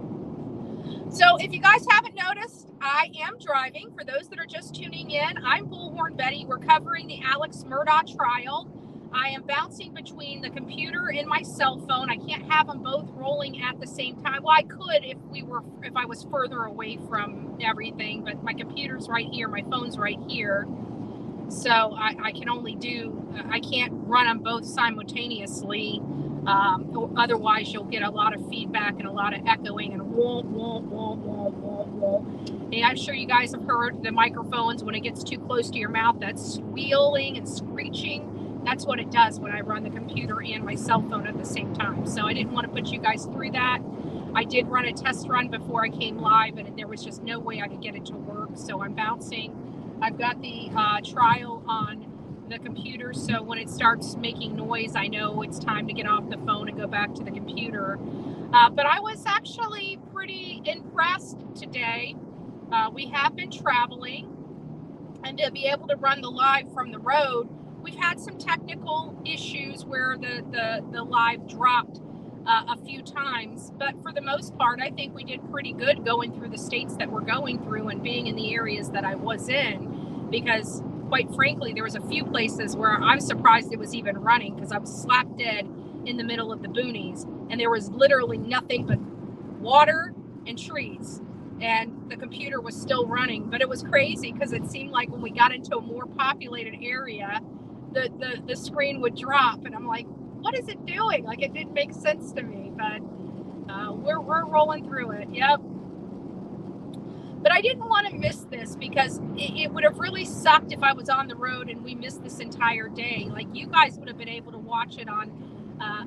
if you guys haven't noticed, I am driving. For those that are just tuning in, I'm Bullhorn Betty. We're covering the Alex Murdaugh trial. I am bouncing between the computer and my cell phone. I can't have them both rolling at the same time. Well, I could if I was further away from everything, but my computer's right here, my phone's right here. So I can only I can't run them both simultaneously. Otherwise you'll get a lot of feedback and a lot of echoing and whoa, whoa, whoa, whoa, whoa, whoa. And I'm sure you guys have heard the microphones when it gets too close to your mouth, that's squealing and screeching. That's what it does when I run the computer and my cell phone at the same time. So I didn't want to put you guys through that. I did run a test run before I came live, and there was just no way I could get it to work. So I'm bouncing. I've got the trial on the computer, so when it starts making noise, I know it's time to get off the phone and go back to the computer. But I was actually pretty impressed today. We have been traveling, and to be able to run the live from the road, we've had some technical issues where the live dropped a few times, but for the most part, I think we did pretty good going through the states that we're going through and being in the areas that I was in, because quite frankly, there was a few places where I'm surprised it was even running, because I was slap dead in the middle of the boonies and there was literally nothing but water and trees, and the computer was still running. But it was crazy because it seemed like when we got into a more populated area, the screen would drop, and I'm like, what is it doing? Like, it didn't make sense to me, but we're rolling through it. Yep. But I didn't want to miss this, because it would have really sucked if I was on the road and we missed this entire day. Like, you guys would have been able to watch it on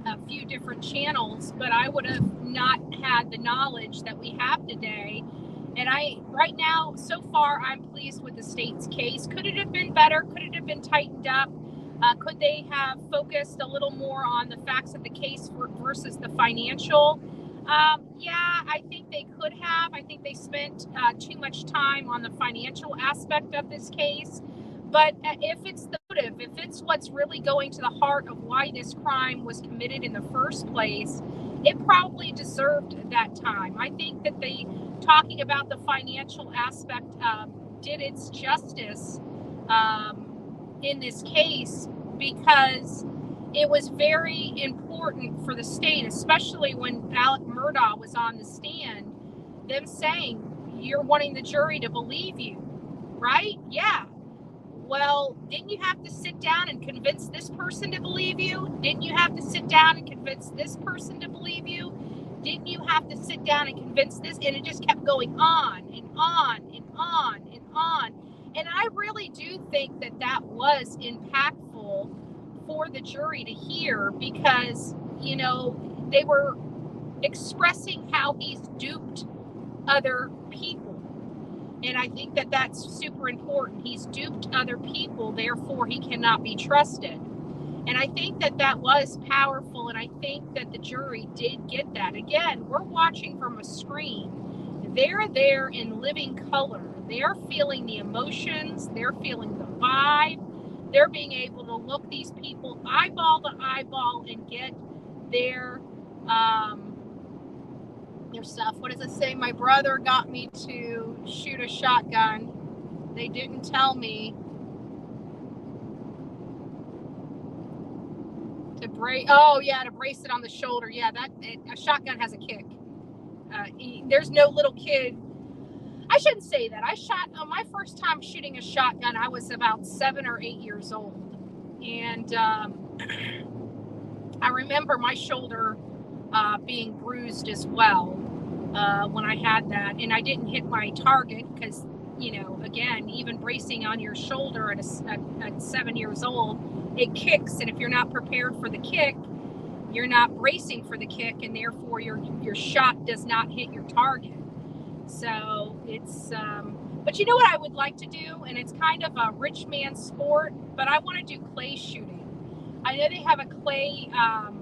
a few different channels, but I would have not had the knowledge that we have today. And right now, so far, I'm pleased with the state's case. Could it have been better? Could it have been tightened up? Could they have focused a little more on the facts of the case versus the financial? Yeah, I think they could have. I think they spent too much time on the financial aspect of this case. But if it's the motive, if it's what's really going to the heart of why this crime was committed in the first place, it probably deserved that time. I think that talking about the financial aspect did its justice in this case, because it was very important for the state, especially when Alex Murdaugh was on the stand, them saying, you're wanting the jury to believe you, right? Yeah. Well, didn't you have to sit down and convince this person to believe you? Didn't you have to sit down and convince this person to believe you? Didn't you have to sit down and convince this? And it just kept going on and on and on and on. And I really do think that was impactful for the jury to hear, because, you know, they were expressing how he's duped other people. And I think that's super important. He's duped other people, therefore he cannot be trusted. And I think that that was powerful, and I think that the jury did get that. Again, we're watching from a screen. They're there in living color. They're feeling the emotions. They're feeling the vibe. They're being able to look these people eyeball to eyeball and get their stuff. What does it say? My brother got me to shoot a shotgun. They didn't tell me to brace. Oh yeah, to brace it on the shoulder. Yeah, a shotgun has a kick. There's no little kid. I shouldn't say that. I shot on my first time shooting a shotgun. I was about 7 or 8 years old, and I remember my shoulder being bruised as well when I had that, and I didn't hit my target because, you know, again, even bracing on your shoulder at 7 years old, it kicks, and if you're not prepared for the kick, you're not bracing for the kick, and therefore your shot does not hit your target. So it's but you know what I would like to do, and it's kind of a rich man sport, but I want to do clay shooting. I know they have a clay a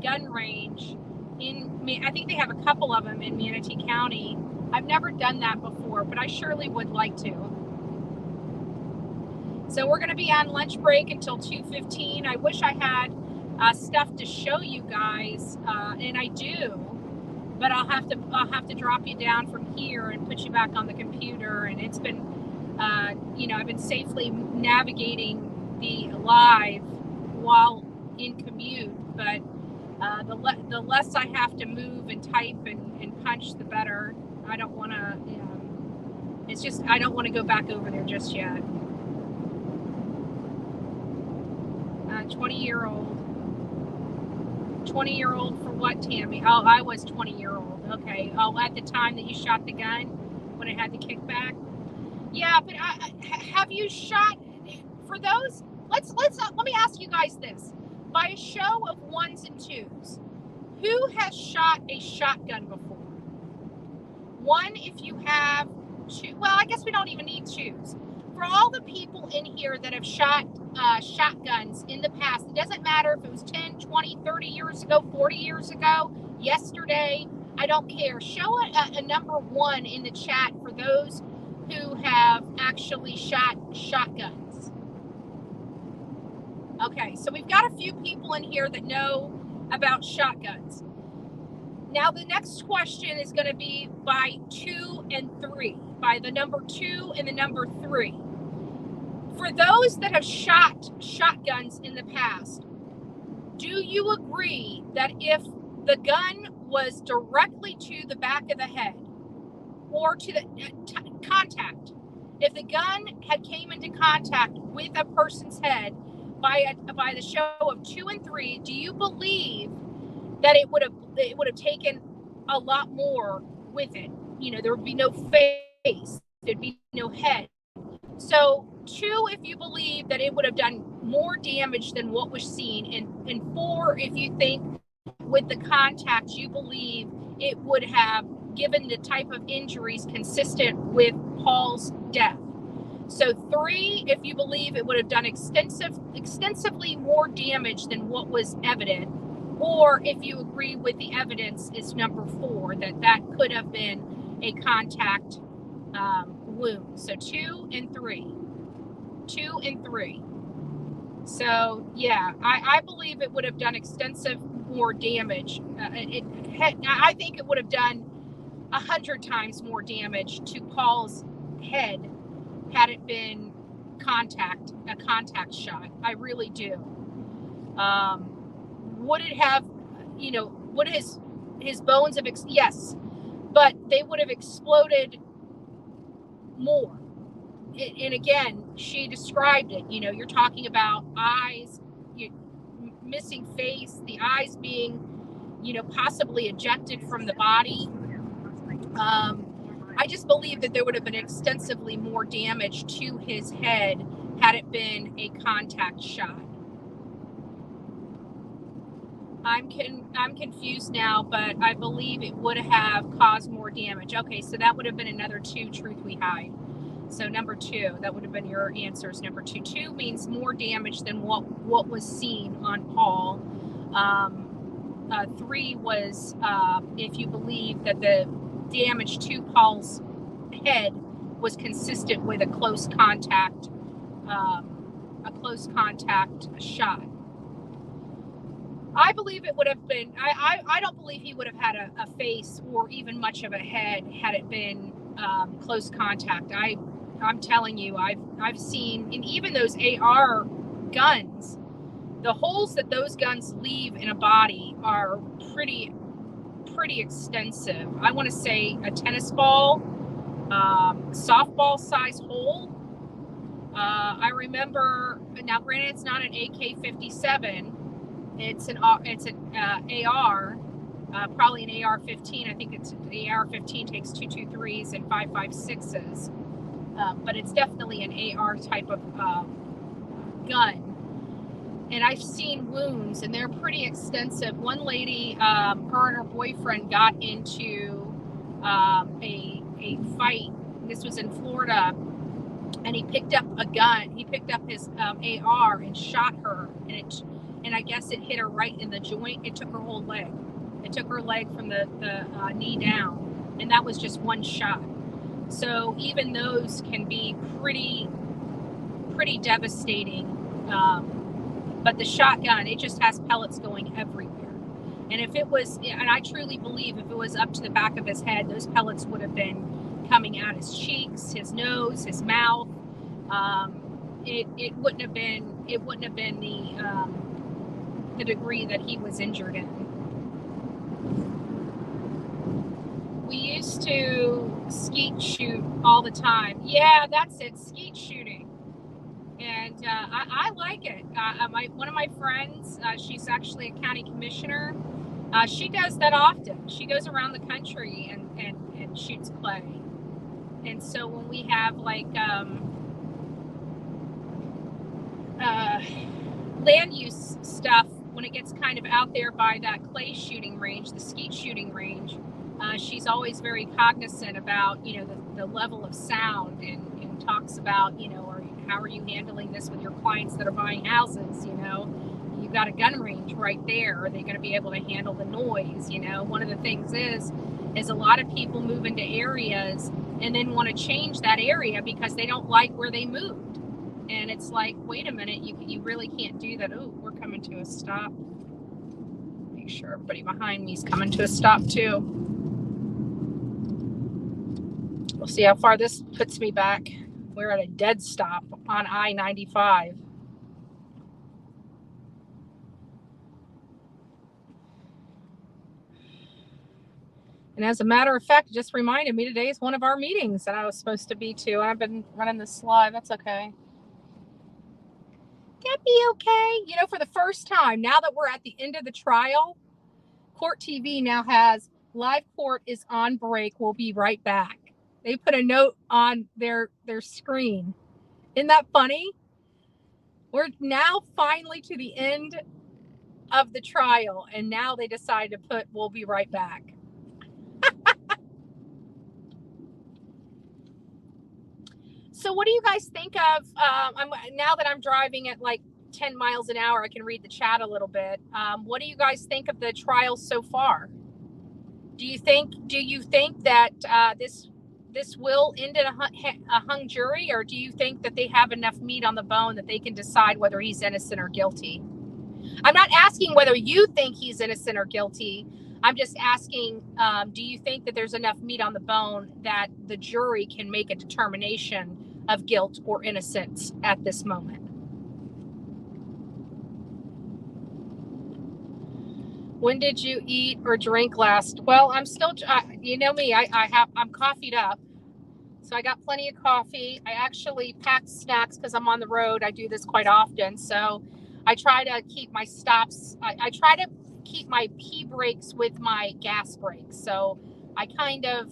gun range I think they have a couple of them in Manatee County. I've never done that before, but I surely would like to. So we're going to be on lunch break until 2:15. I wish I had stuff to show you guys, and I do, but I'll have to drop you down from here and put you back on the computer. And it's been, you know, I've been safely navigating the live while in commute, but the less I have to move and type and punch, the better. I don't want to. It's just I don't want to go back over there just yet. 20-year-old. 20-year-old for what, Tammy? Oh, I was 20-year-old. Okay. Oh, at the time that you shot the gun, when it had the kickback. Yeah, but have you shot? For those, let me ask you guys this: by a show of ones and twos, who has shot a shotgun before? One, if you have two. Well, I guess we don't even need twos. For all the people in here that have shot shotguns in the past, it doesn't matter if it was 10, 20, 30 years ago, 40 years ago, yesterday, I don't care. Show a number 1 in the chat for those who have actually shot shotguns. Okay, so we've got a few people in here that know about shotguns. Now the next question is going to be by 2 and 3, by the number 2 and the number 3. For those that have shot shotguns in the past, do you agree that if the gun was directly to the back of the head or to the contact, if the gun had came into contact with a person's head by the show of 2 and 3, do you believe that it would have taken a lot more with it? You know, there would be no face, there'd be no head. So 2, if you believe that it would have done more damage than what was seen, and 4, if you think with the contact you believe it would have given the type of injuries consistent with Paul's death. So 3, if you believe it would have done extensively more damage than what was evident, or if you agree with the evidence, is number 4, that could have been a contact wound. So 2 and 3. 2 and 3. So yeah, I believe it would have done extensive more damage. I think it would have done 100 times more damage to Paul's head had it been a contact shot. I really do. Would it have, you know, would his bones have, yes, but they would have exploded more. And again, she described it, you know, you're talking about eyes, missing face, the eyes being, you know, possibly ejected from the body. I just believe that there would have been extensively more damage to his head had it been a contact shot. I'm confused now, but I believe it would have caused more damage. Okay, so that would have been another 2 truth we hide. So number 2, that would have been your answers. Number 2. 2 means more damage than what was seen on Paul. 3 was if you believe that the damage to Paul's head was consistent with a close contact shot. I believe it would have been, I don't believe he would have had a face or even much of a head had it been close contact. I'm telling you, I've seen, and even those AR guns, the holes that those guns leave in a body are pretty extensive. I want to say a tennis ball, softball size hole. I remember, now granted it's not an AK-57, it's an AR, probably an AR-15. I think it's the AR-15 takes 223s and 5.56s, but it's definitely an AR type of gun. And I've seen wounds, and they're pretty extensive. One lady, her and her boyfriend got into a fight. This was in Florida, and he picked up a gun. He picked up his AR and shot her, and I guess it hit her right in the joint. It took her whole leg. It took her leg from the knee down, and that was just one shot. So even those can be pretty devastating. But the shotgun, it just has pellets going everywhere. And if it was, and I truly believe if it was up to the back of his head, those pellets would have been coming out his cheeks, his nose, his mouth. It wouldn't have been the degree that he was injured in. We used to skeet shoot all the time. Yeah, that's it, skeet shooting. And I like it. One of my friends, she's actually a county commissioner. She does that often. She goes around the country and shoots clay. And so when we have like land use stuff, when it gets kind of out there by that clay shooting range, the skeet shooting range, she's always very cognizant about, the level of sound and talks about, how are you handling this with your clients that are buying houses? You've got a gun range right there. Are they going to be able to handle the noise? One of the things is a lot of people move into areas and then want to change that area because they don't like where they moved. And it's like, wait a minute, you really can't do that. Oh, we're coming to a stop. Make sure everybody behind me is coming to a stop too. We'll see how far this puts me back. We're at a dead stop on I-95. And as a matter of fact, it just reminded me today is one of our meetings that I was supposed to be to. I've been running this live. That's okay. That'd be okay. For the first time, now that we're at the end of the trial, Court TV now has live court is on break. We'll be right back. They put a note on their screen. Isn't that funny? We're now finally to the end of the trial, and now they decide to put, we'll be right back. So what do you guys think of, now that I'm driving at like 10 miles an hour, I can read the chat a little bit. What do you guys think of the trial so far? Do you think that this will end in a hung jury, or do you think that they have enough meat on the bone that they can decide whether he's innocent or guilty? I'm not asking whether you think he's innocent or guilty. I'm just asking, do you think that there's enough meat on the bone that the jury can make a determination of guilt or innocence at this moment? When did you eat or drink last? Well, I'm still, you know me, I'm coffeeed up. So I got plenty of coffee. I actually packed snacks because I'm on the road. I do this quite often. So I try to keep my stops. I try to keep my pee breaks with my gas breaks. So I kind of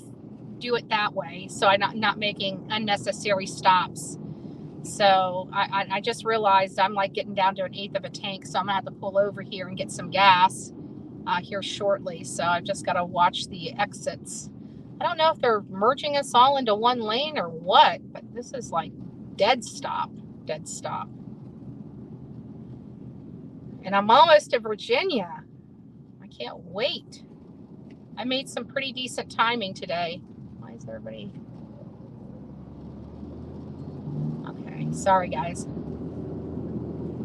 do it that way. So I'm not making unnecessary stops. So I just realized I'm like getting down to 1/8 of a tank. So I'm gonna have to pull over here and get some gas here shortly. So I've just got to watch the exits. I don't know if they're merging us all into one lane or what, but this is like dead stop. And I'm almost to Virginia. I can't wait. I made some pretty decent timing today. Why is everybody? Okay, sorry guys.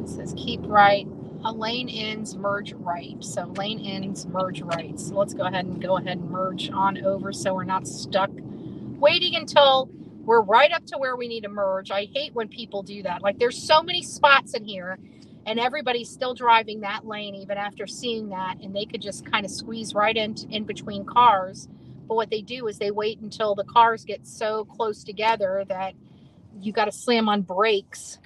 It says keep right. A lane ends, merge right. So lane ends, merge right. So let's go ahead and merge on over so we're not stuck waiting until we're right up to where we need to merge. I hate when people do that. Like there's so many spots in here and everybody's still driving that lane even after seeing that, and they could just kind of squeeze right in between cars. But what they do is they wait until the cars get so close together that you got to slam on brakes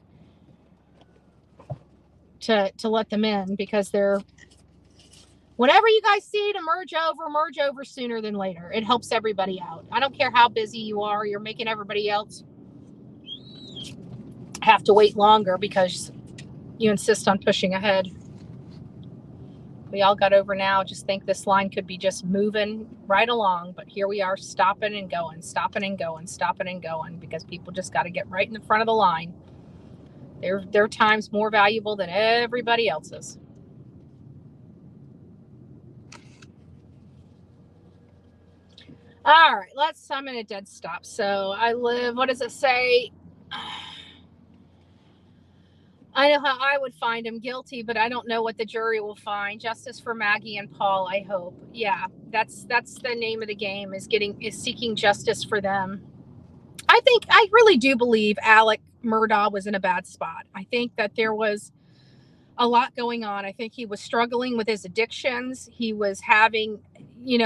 to let them in, because they're, whenever you guys see to merge over sooner than later. It helps everybody out. I don't care how busy you are, you're making everybody else have to wait longer because you insist on pushing ahead. We all got over now. Just think this line could be just moving right along, but here we are stopping and going, because people just got to get right in the front of the line. Their time's more valuable than everybody else's. All right, I'm in a dead stop. So I live, what does it say? I know how I would find him guilty, but I don't know what the jury will find. Justice for Maggie and Paul, I hope. Yeah, that's the name of the game, is seeking justice for them. I really do believe Alec Murdaugh was in a bad spot. I think that there was a lot going on. I think he was struggling with his addictions. He was having,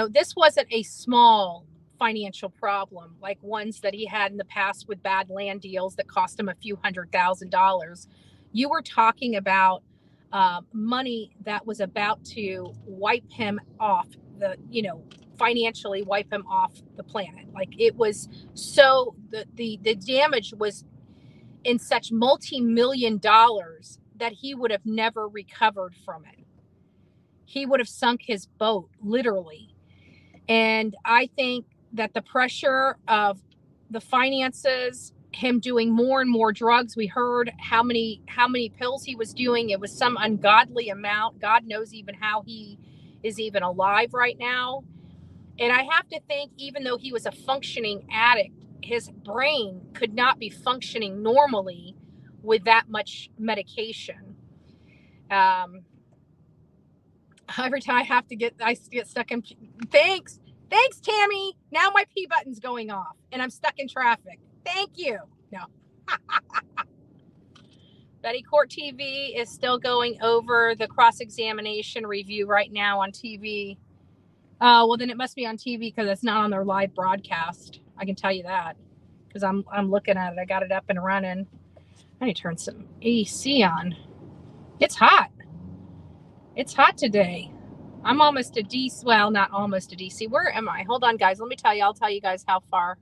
this wasn't a small financial problem like ones that he had in the past with bad land deals that cost him a few $100,000. You were talking about money that was about to wipe him off financially wipe him off the planet. Like it was so the damage was in such multi-million dollars that he would have never recovered from it. He would have sunk his boat, literally. And I think that the pressure of the finances, him doing more and more drugs, we heard how many pills he was doing. It was some ungodly amount. God knows even how he is even alive right now. And I have to think, even though he was a functioning addict, his brain could not be functioning normally with that much medication. Every time I get stuck in. Thanks, Tammy. Now my P button's going off and I'm stuck in traffic. Thank you. No. Betty Court TV is still going over the cross-examination review right now on TV. Well, then it must be on TV because it's not on their live broadcast. I can tell you that because I'm looking at it. I got it up and running. I need to turn some AC on. It's hot. It's hot today. I'm almost to DC. Well, not almost to DC. Where am I? Hold on, guys. Let me tell you. I'll tell you guys how far.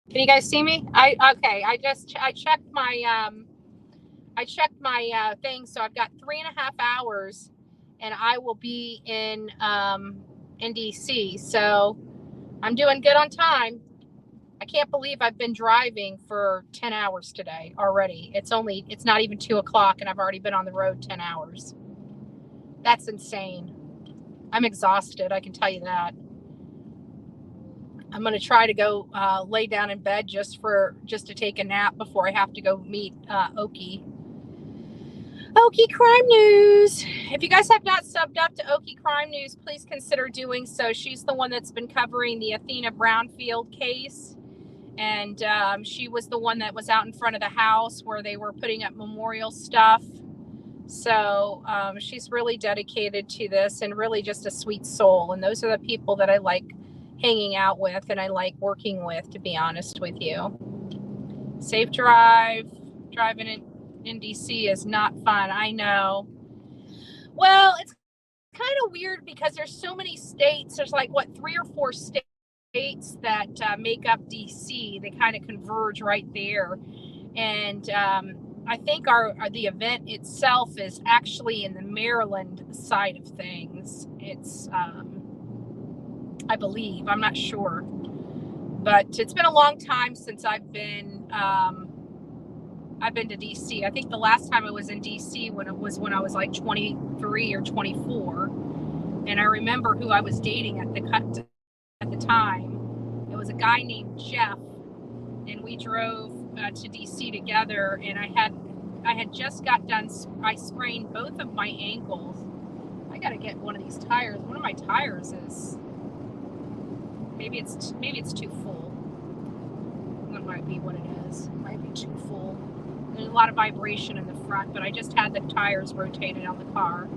Can you guys see me? I checked my thing, so I've got 3.5 hours, and I will be in DC. So I'm doing good on time. I can't believe I've been driving for 10 hours today already. It's not even 2:00, and I've already been on the road 10 hours. That's insane. I'm exhausted. I can tell you that. I'm going to try to go lay down in bed just to take a nap before I have to go meet Okie Crime News. If you guys have not subbed up to Okie Crime News, please consider doing so. She's the one that's been covering the Athena Brownfield case. And she was the one that was out in front of the house where they were putting up memorial stuff. So she's really dedicated to this and really just a sweet soul. And those are the people that I like hanging out with and I like working with, to be honest with you. Safe drive. Driving in DC is not fun. I know. Well, it's kind of weird because there's so many states. There's like, what, 3 or 4 states that make up DC. They kind of converge right there. And I think the event itself is actually in the Maryland side of things. It's, I believe, I'm not sure. But it's been a long time since I've been to DC. I think the last time I was in DC when I was like 23 or 24. And I remember who I was dating at the time. It was a guy named Jeff, and we drove to DC together. And I had just got done. I sprained both of my ankles. I got to get one of these tires. One of my tires is maybe it's too full. That might be what it is. It might be too full. There's a lot of vibration in the front, but I just had the tires rotated on the car.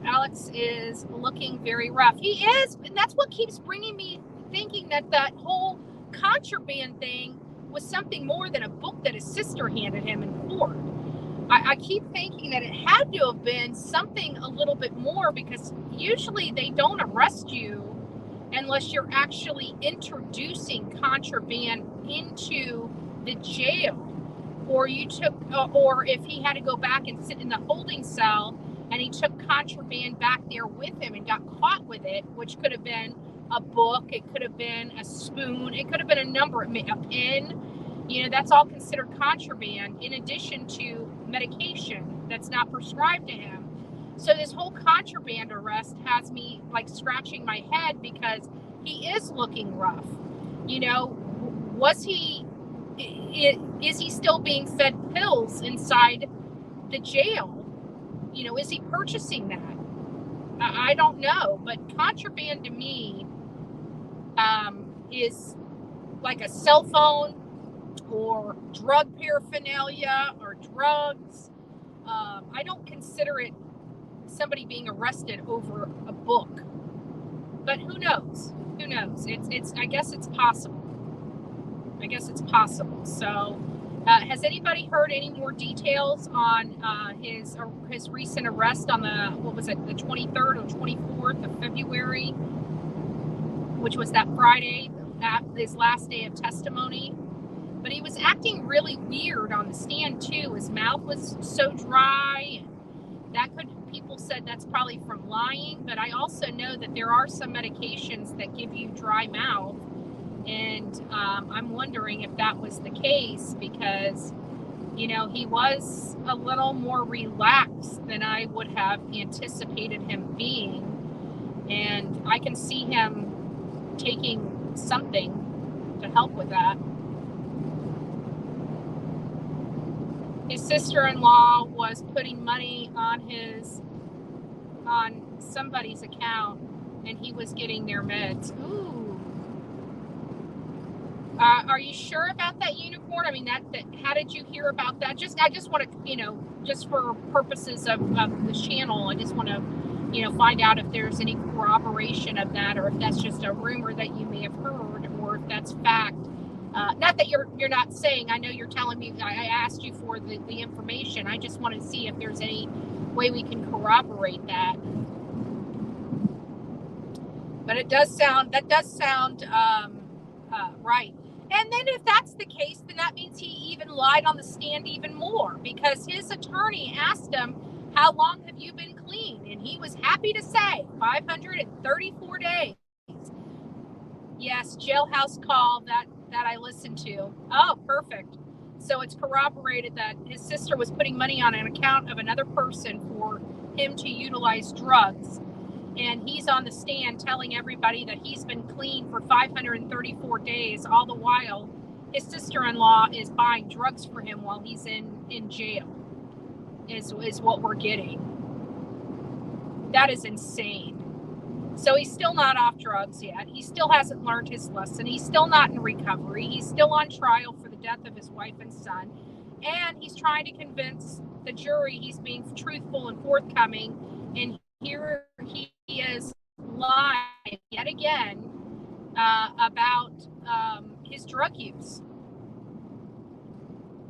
Alex is looking very rough. He is, and that's what keeps bringing me thinking that whole contraband thing was something more than a book that his sister handed him in court. I keep thinking that it had to have been something a little bit more, because usually they don't arrest you unless you're actually introducing contraband into the jail, or or if he had to go back and sit in the holding cell and he took contraband back there with him and got caught with it, which could have been a book, it could have been a spoon, it could have been a pen. That's all considered contraband, in addition to medication that's not prescribed to him. So this whole contraband arrest has me like scratching my head, because he is looking rough. Is he still being fed pills inside the jail? Is he purchasing that? I don't know, but contraband to me is like a cell phone or drug paraphernalia or drugs. I don't consider it somebody being arrested over a book, but who knows? I guess it's possible. So has anybody heard any more details on his recent arrest on the 23rd or 24th of February, which was that Friday, his last day of testimony? But he was acting really weird on the stand too. His mouth was so dry. People said that's probably from lying, but I also know that there are some medications that give you dry mouth. And I'm wondering if that was the case, because, he was a little more relaxed than I would have anticipated him being. And I can see him taking something to help with that. His sister-in-law was putting money on somebody's account, and he was getting their meds. Ooh. Are you sure about that unicorn? I mean, how did you hear about that? I just want to, just for purposes of the channel, I just want to, find out if there's any corroboration of that, or if that's just a rumor that you may have heard, or if that's fact. Not that you're not saying, I know you're telling me, I asked you for the information. I just want to see if there's any way we can corroborate that. But that does sound right. And then if that's the case, then that means he even lied on the stand even more, because his attorney asked him, how long have you been clean? And he was happy to say 534 days. Yes, jailhouse call that I listened to. Oh, perfect. So it's corroborated that his sister was putting money on an account of another person for him to utilize drugs. And he's on the stand telling everybody that he's been clean for 534 days. All the while, his sister-in-law is buying drugs for him while he's in jail, is what we're getting. That is insane. So he's still not off drugs yet. He still hasn't learned his lesson. He's still not in recovery. He's still on trial for the death of his wife and son. And he's trying to convince the jury he's being truthful and forthcoming, and here he is lying yet again about his drug use.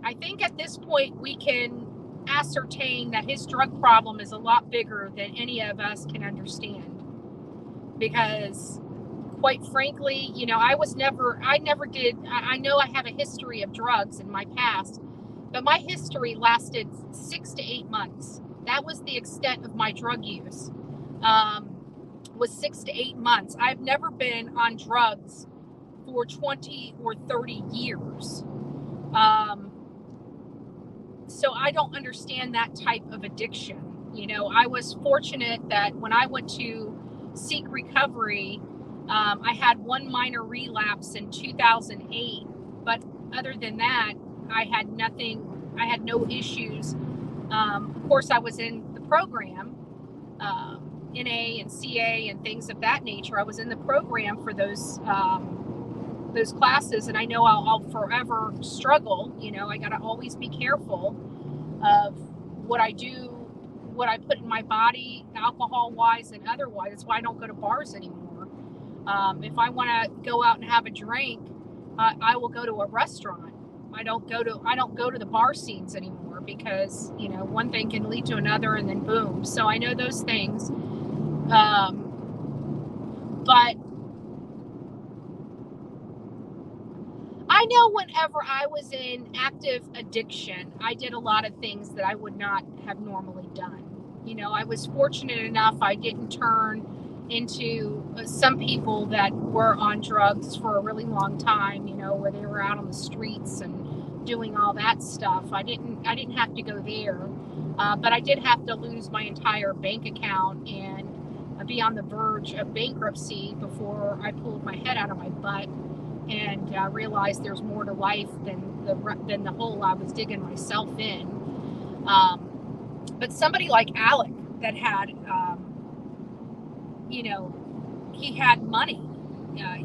I think at this point we can ascertain that his drug problem is a lot bigger than any of us can understand, because quite frankly, you know, I know I have a history of drugs in my past, but my history lasted 6 to 8 months. That was the extent of my drug use, was 6 to 8 months. I've never been on drugs for 20 or 30 years. So I don't understand that type of addiction. You know, I was fortunate that when I went to seek recovery, I had one minor relapse in 2008, but other than that, I had nothing. I had no issues. Of course, I was in the program, NA and CA and things of that nature. I was in the program for those classes, and I know I'll forever struggle. You know, I got to always be careful of what I do, what I put in my body, alcohol-wise and otherwise. That's why I don't go to bars anymore. If I want to go out and have a drink, I will go to a restaurant. I don't go to the bar scenes anymore, because, you know, one thing can lead to another, and then boom. So I know those things. But I know whenever I was in active addiction, I did a lot of things that I would not have normally done. You know, I was fortunate enough I didn't turn into some people that were on drugs for a really long time, you know, where they were out on the streets and doing all that stuff. I didn't have to go there, but I did have to lose my entire bank account and be on the verge of bankruptcy before I pulled my head out of my butt and realized there's more to life than the hole I was digging myself in. But somebody like Alec that had, you know, he had money.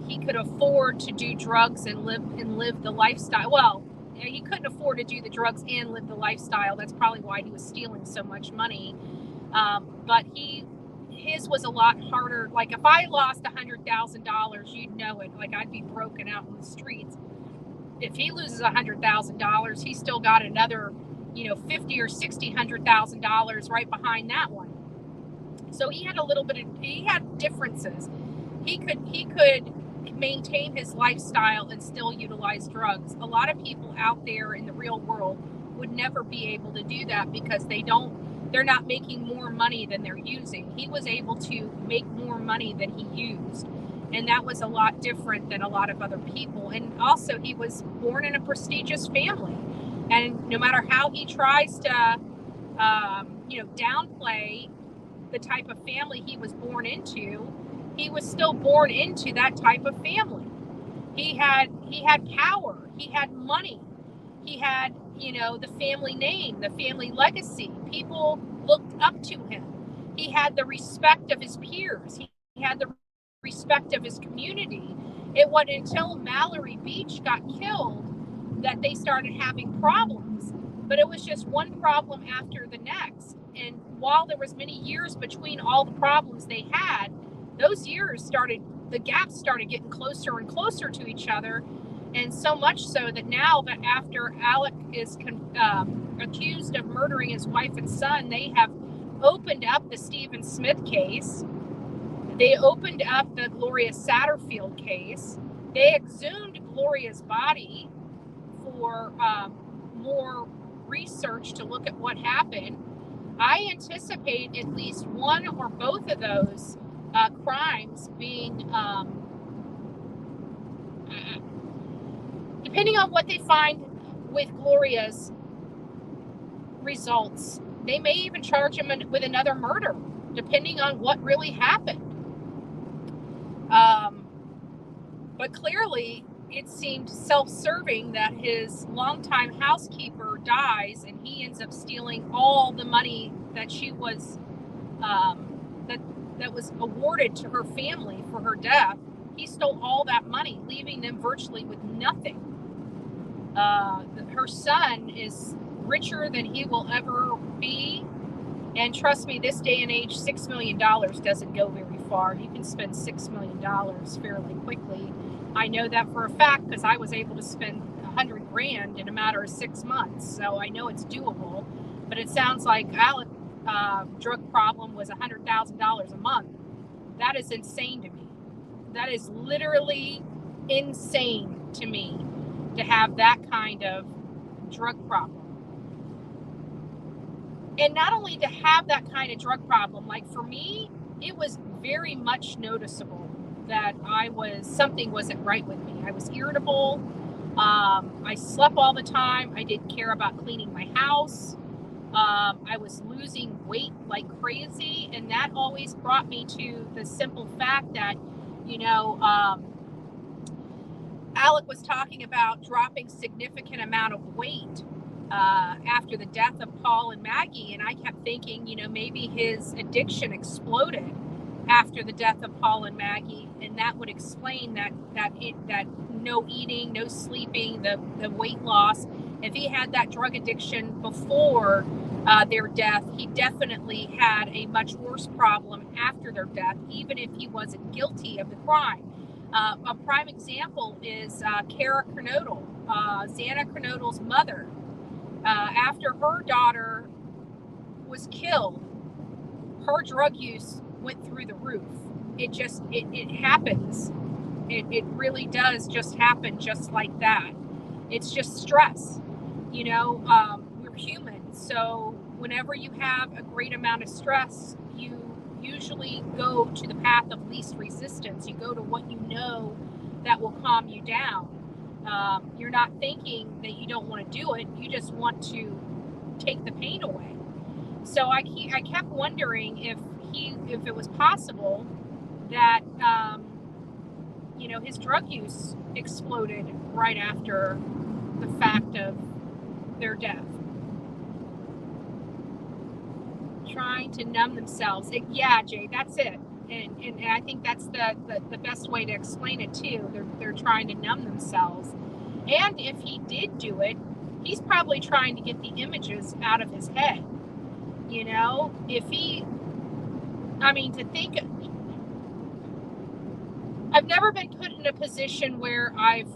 He could afford to do drugs and live the lifestyle. Well, he couldn't afford to do the drugs and live the lifestyle. That's probably why he was stealing so much money. But his was a lot harder. Like, if I lost $100,000, you'd know it. Like, I'd be broken out in the streets. If he loses $100,000, he's still got another, you know, $50,000 or $100,000 right behind that one. So he had he had differences. He could maintain his lifestyle and still utilize drugs. A lot of people out there in the real world would never be able to do that, because they're not making more money than they're using. He was able to make more money than he used. And that was a lot different than a lot of other people. And also, he was born in a prestigious family. And no matter how he tries to, you know, downplay the type of family he was born into, he was still born into that type of family. He had power. He had money. He had, you know, the family name, the family legacy. People looked up to him. He had the respect of his peers. He had the respect of his community. It wasn't until Mallory Beach got killed that they started having problems. But it was just one problem after the next. And while there was many years between all the problems they had, those years the gaps started getting closer and closer to each other. And so much so that now that after Alec is accused of murdering his wife and son, they have opened up the Stephen Smith case. They opened up the Gloria Satterfield case. They exhumed Gloria's body for more research to look at what happened. I anticipate at least one or both of those crimes being, depending on what they find with Gloria's results, they may even charge him with another murder, depending on what really happened. But clearly, it seemed self-serving that his longtime housekeeper dies and he ends up stealing all the money that she was that was awarded to her family for her death. He stole all that money, leaving them virtually with nothing. Her son is richer than he will ever be. And trust me, this day and age, $6 million doesn't go very far. You can spend $6 million fairly quickly. I know that for a fact because I was able to spend $100,000 in a matter of 6 months. So I know it's doable. But it sounds like Alec's drug problem was $100,000 a month. That is insane to me. That is literally insane to me to have that kind of drug problem. And not only to have that kind of drug problem, like for me, it was very much noticeable that something wasn't right with me. I was irritable. I slept all the time. I didn't care about cleaning my house. I was losing weight like crazy. And that always brought me to the simple fact that, Alec was talking about dropping significant amount of weight after the death of Paul and Maggie. And I kept thinking, maybe his addiction exploded after the death of Paul and Maggie. And that would explain that no eating, no sleeping, the weight loss. If he had that drug addiction before their death, he definitely had a much worse problem after their death, even if he wasn't guilty of the crime. A prime example is Kara Kernodle, Xana Kernodle's mother. After her daughter was killed, her drug use went through the roof. It happens. It really does just happen just like that. It's just stress. We're human. So whenever you have a great amount of stress, you usually go to the path of least resistance. You go to what you know that will calm you down. You're not thinking that you don't want to do it. You just want to take the pain away. So I kept wondering if it was possible that his drug use exploded right after the fact of their death. Trying to numb themselves. Yeah, Jay, that's it. And I think that's the best way to explain it too. They're trying to numb themselves. And if he did do it, he's probably trying to get the images out of his head. To think, I've never been put in a position where I've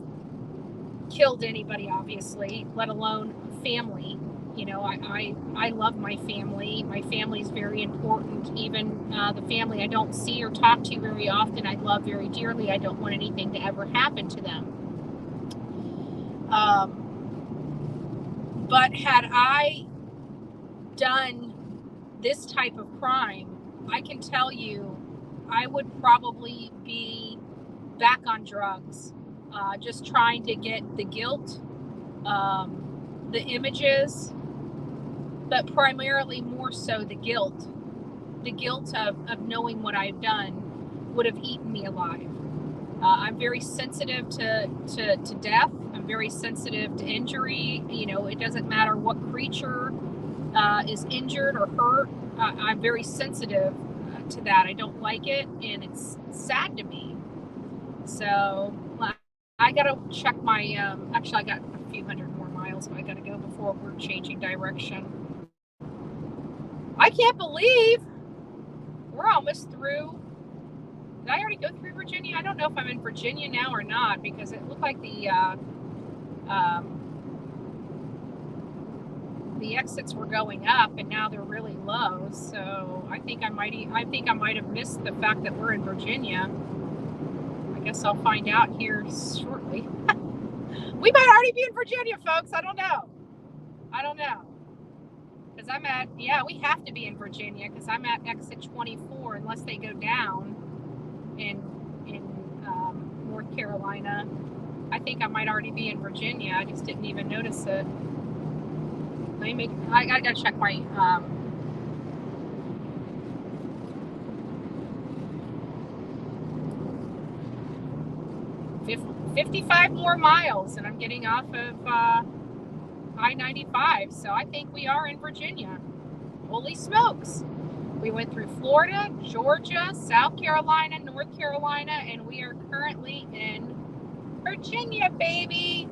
killed anybody, obviously, let alone family. I love my family. My family is very important. Even the family I don't see or talk to very often, I love very dearly. I don't want anything to ever happen to them. But had I done this type of crime, I can tell you I would probably be back on drugs, just trying to get the guilt, the images, but primarily more so the guilt of knowing what I've done would have eaten me alive. I'm very sensitive to death. I'm very sensitive to injury. It doesn't matter what creature is injured or hurt. I'm very sensitive to that. I don't like it, and it's sad to me. So I gotta check my, actually I got a few hundred more miles, but I gotta go before we're changing direction. I can't believe we're almost through. Did I already go through Virginia? I don't know if I'm in Virginia now or not, because it looked like the exits were going up, and now they're really low. So I think I might have missed the fact that we're in Virginia. I guess I'll find out here shortly. We might already be in Virginia, folks. I don't know. Because we have to be in Virginia, because I'm at exit 24, unless they go down in North Carolina. I think I might already be in Virginia. I just didn't even notice it. I gotta check my 55 more miles, and I'm getting off of I-95. So I think we are in Virginia. Holy smokes. We went through Florida, Georgia, South Carolina, North Carolina, and we are currently in Virginia, baby.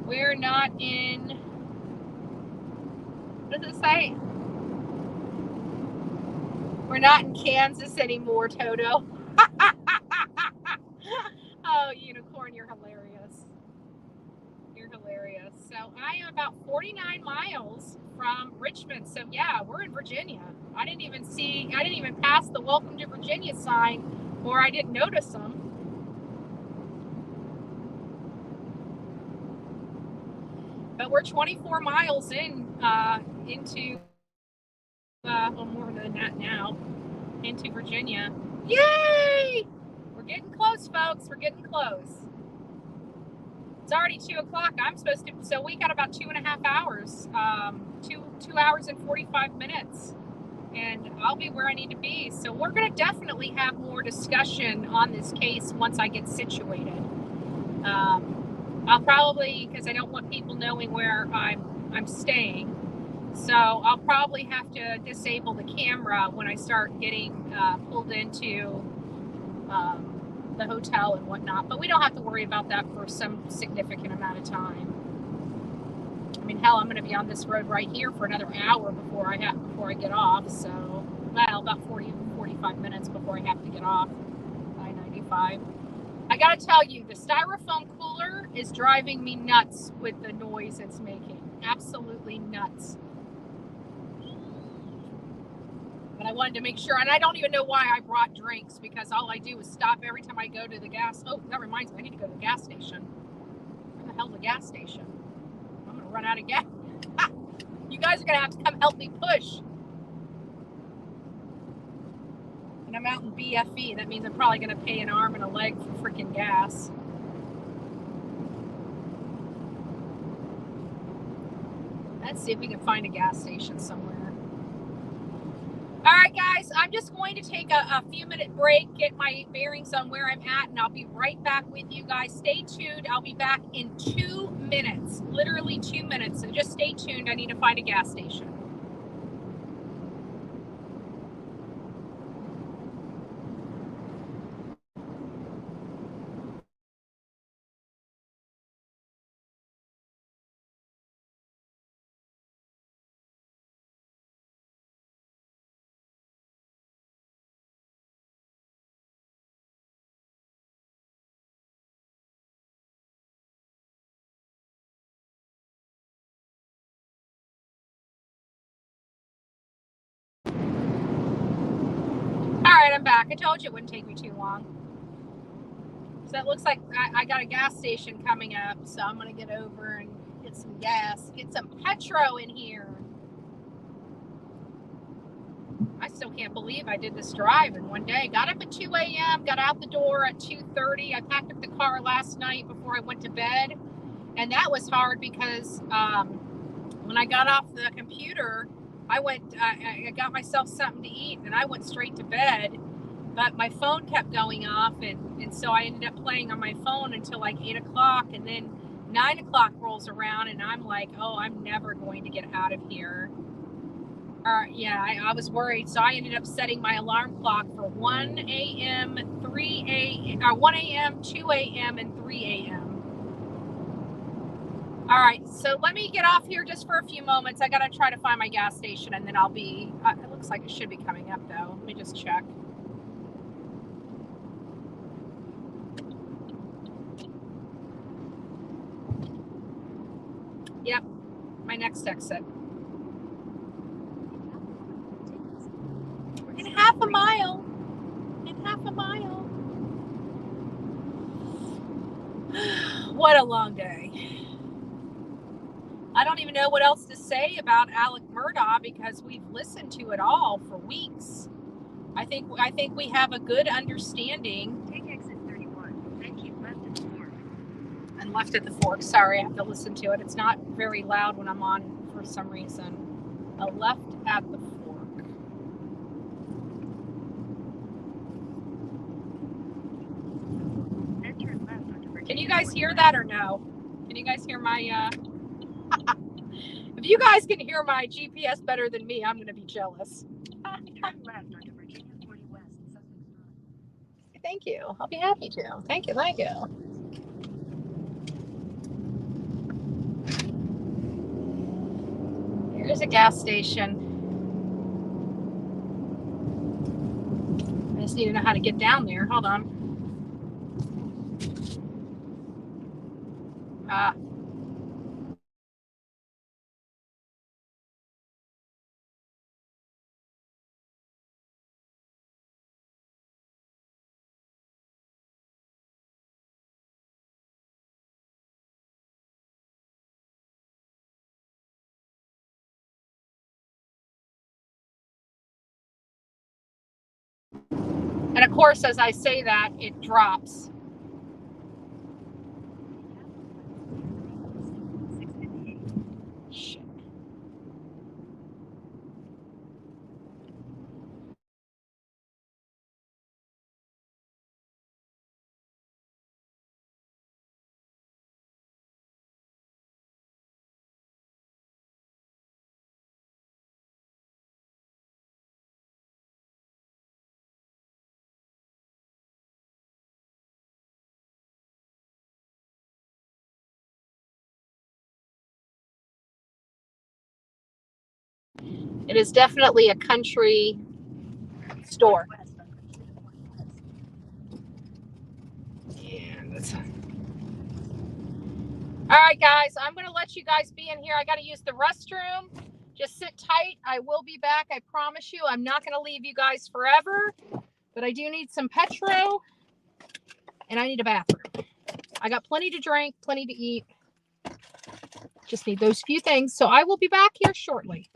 We're not in, what does it say? We're not in Kansas anymore, Toto. Oh, Unicorn, you're hilarious. You're hilarious. So I am about 49 miles from Richmond. So yeah, we're in Virginia. I didn't even pass the Welcome to Virginia sign, or I didn't notice them. But we're 24 miles into, well, more than that now, into Virginia. Yay! We're getting close, folks. We're getting close. It's already 2 o'clock. I'm supposed to, so we got about 2.5 hours, 2 hours and 45 minutes, and I'll be where I need to be. So we're going to definitely have more discussion on this case once I get situated. I'll probably, because I don't want people knowing where I'm staying, so I'll probably have to disable the camera when I start getting pulled into the hotel and whatnot. But we don't have to worry about that for some significant amount of time. I mean, hell, I'm going to be on this road right here for another hour before I get off. So, well, about 45 minutes before I have to get off I-95. I got to tell you, the styrofoam cooler is driving me nuts with the noise it's making. Absolutely nuts. But I wanted to make sure, and I don't even know why I brought drinks, because all I do is stop every time I go to the gas. Oh, that reminds me, I need to go to the gas station. Where the hell's the gas station? I'm going to run out of gas. You guys are going to have to come help me push. And I'm out in BFE. That means I'm probably going to pay an arm and a leg for freaking gas. Let's see if we can find a gas station somewhere. All right, guys, I'm just going to take a few-minute break, get my bearings on where I'm at, and I'll be right back with you guys. Stay tuned. I'll be back in 2 minutes, literally 2 minutes. So just stay tuned. I need to find a gas station. All right, I'm back. I told you it wouldn't take me too long. So it looks like I got a gas station coming up, so I'm going to get over and get some gas, get some petro in here. I still can't believe I did this drive in one day. Got up at 2 a.m., got out the door at 2:30. I packed up the car last night before I went to bed, and that was hard because when I got off the computer, I got myself something to eat, and I went straight to bed. But my phone kept going off, and so I ended up playing on my phone until like 8 o'clock, and then 9 o'clock rolls around, and I'm like, oh, I'm never going to get out of here. Yeah, I was worried, so I ended up setting my alarm clock for 1 a.m., 3 a.m., 1 a.m., 2 a.m., and 3 a.m. All right, so let me get off here just for a few moments. I got to try to find my gas station, and then I'll be, it looks like it should be coming up, though. Let me just check. Yep, my next exit. In half a mile. In half a mile. What a long day. I don't even know what else to say about Alec Murdaugh because we've listened to it all for weeks. I think we have a good understanding. Take exit 31, then keep left at the fork. And left at the fork. Sorry, I have to listen to it. It's not very loud when I'm on for some reason. A left at the fork. Can you guys hear that or no? Can you guys hear my if you guys can hear my GPS better than me, I'm gonna be jealous. Thank you. I'll be happy to. Thank you. Here's a gas station. I just need to know how to get down there. Hold on. And of course, as I say that, it drops. Shit. It is definitely a country store. All right, guys, I'm going to let you guys be in here. I got to use the restroom. Just sit tight. I will be back. I promise you. I'm not going to leave you guys forever, but I do need some Petro and I need a bathroom. I got plenty to drink, plenty to eat. Just need those few things. So I will be back here shortly.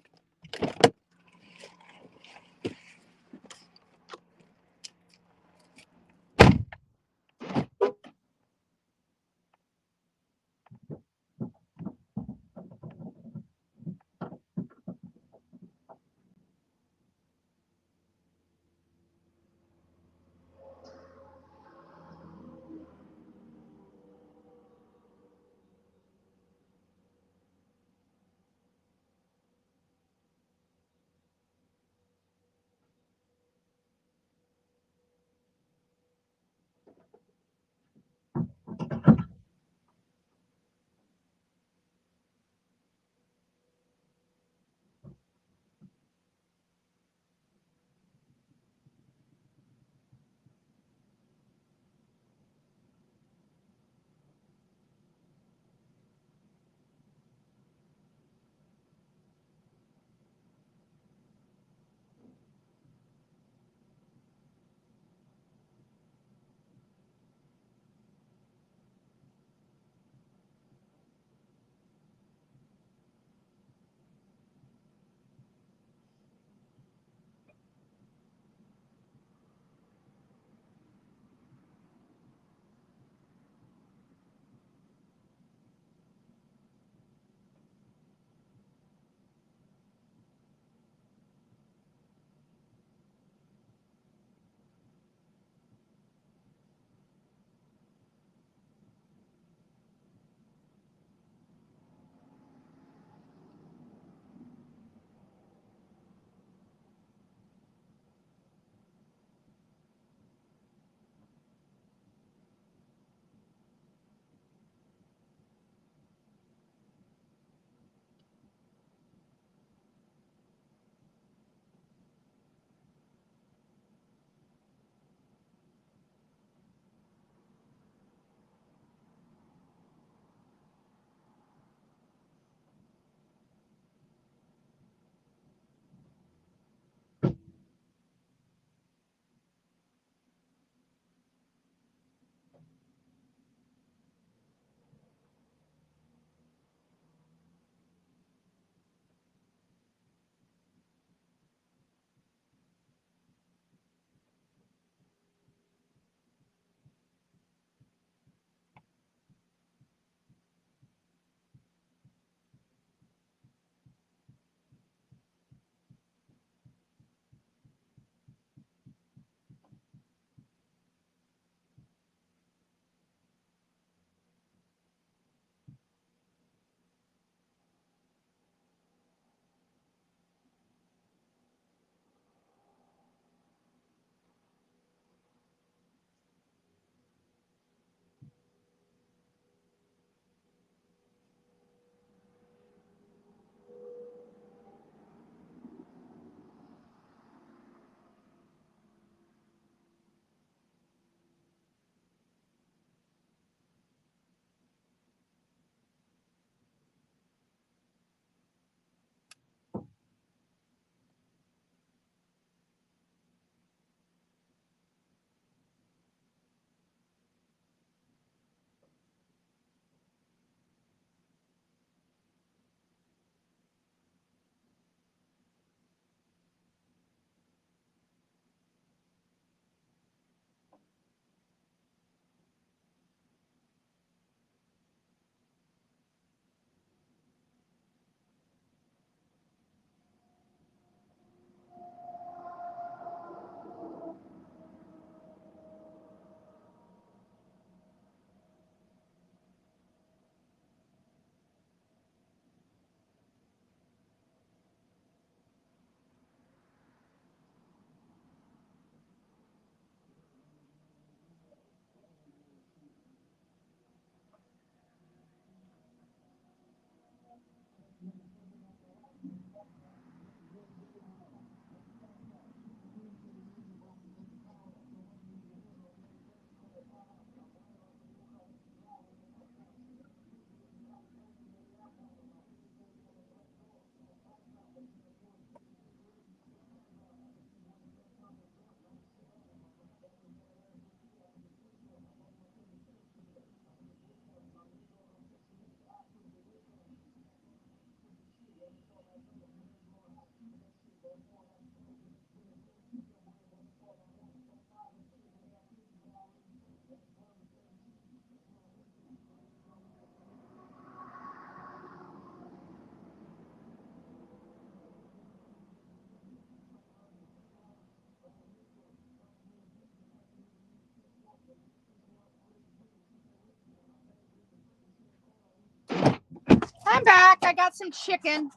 back. I got some chicken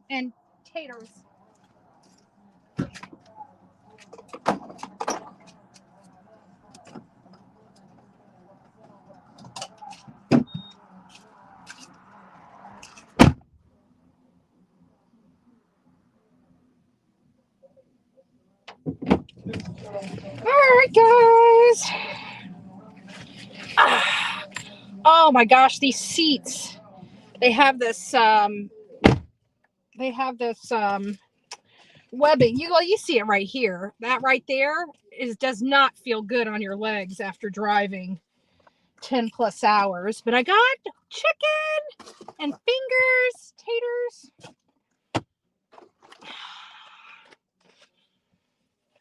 and taters. All right, guys. Oh my gosh, these seats. They have this webbing. You see it right here. That right there does not feel good on your legs after driving 10 plus hours. But I got chicken and fingers, taters.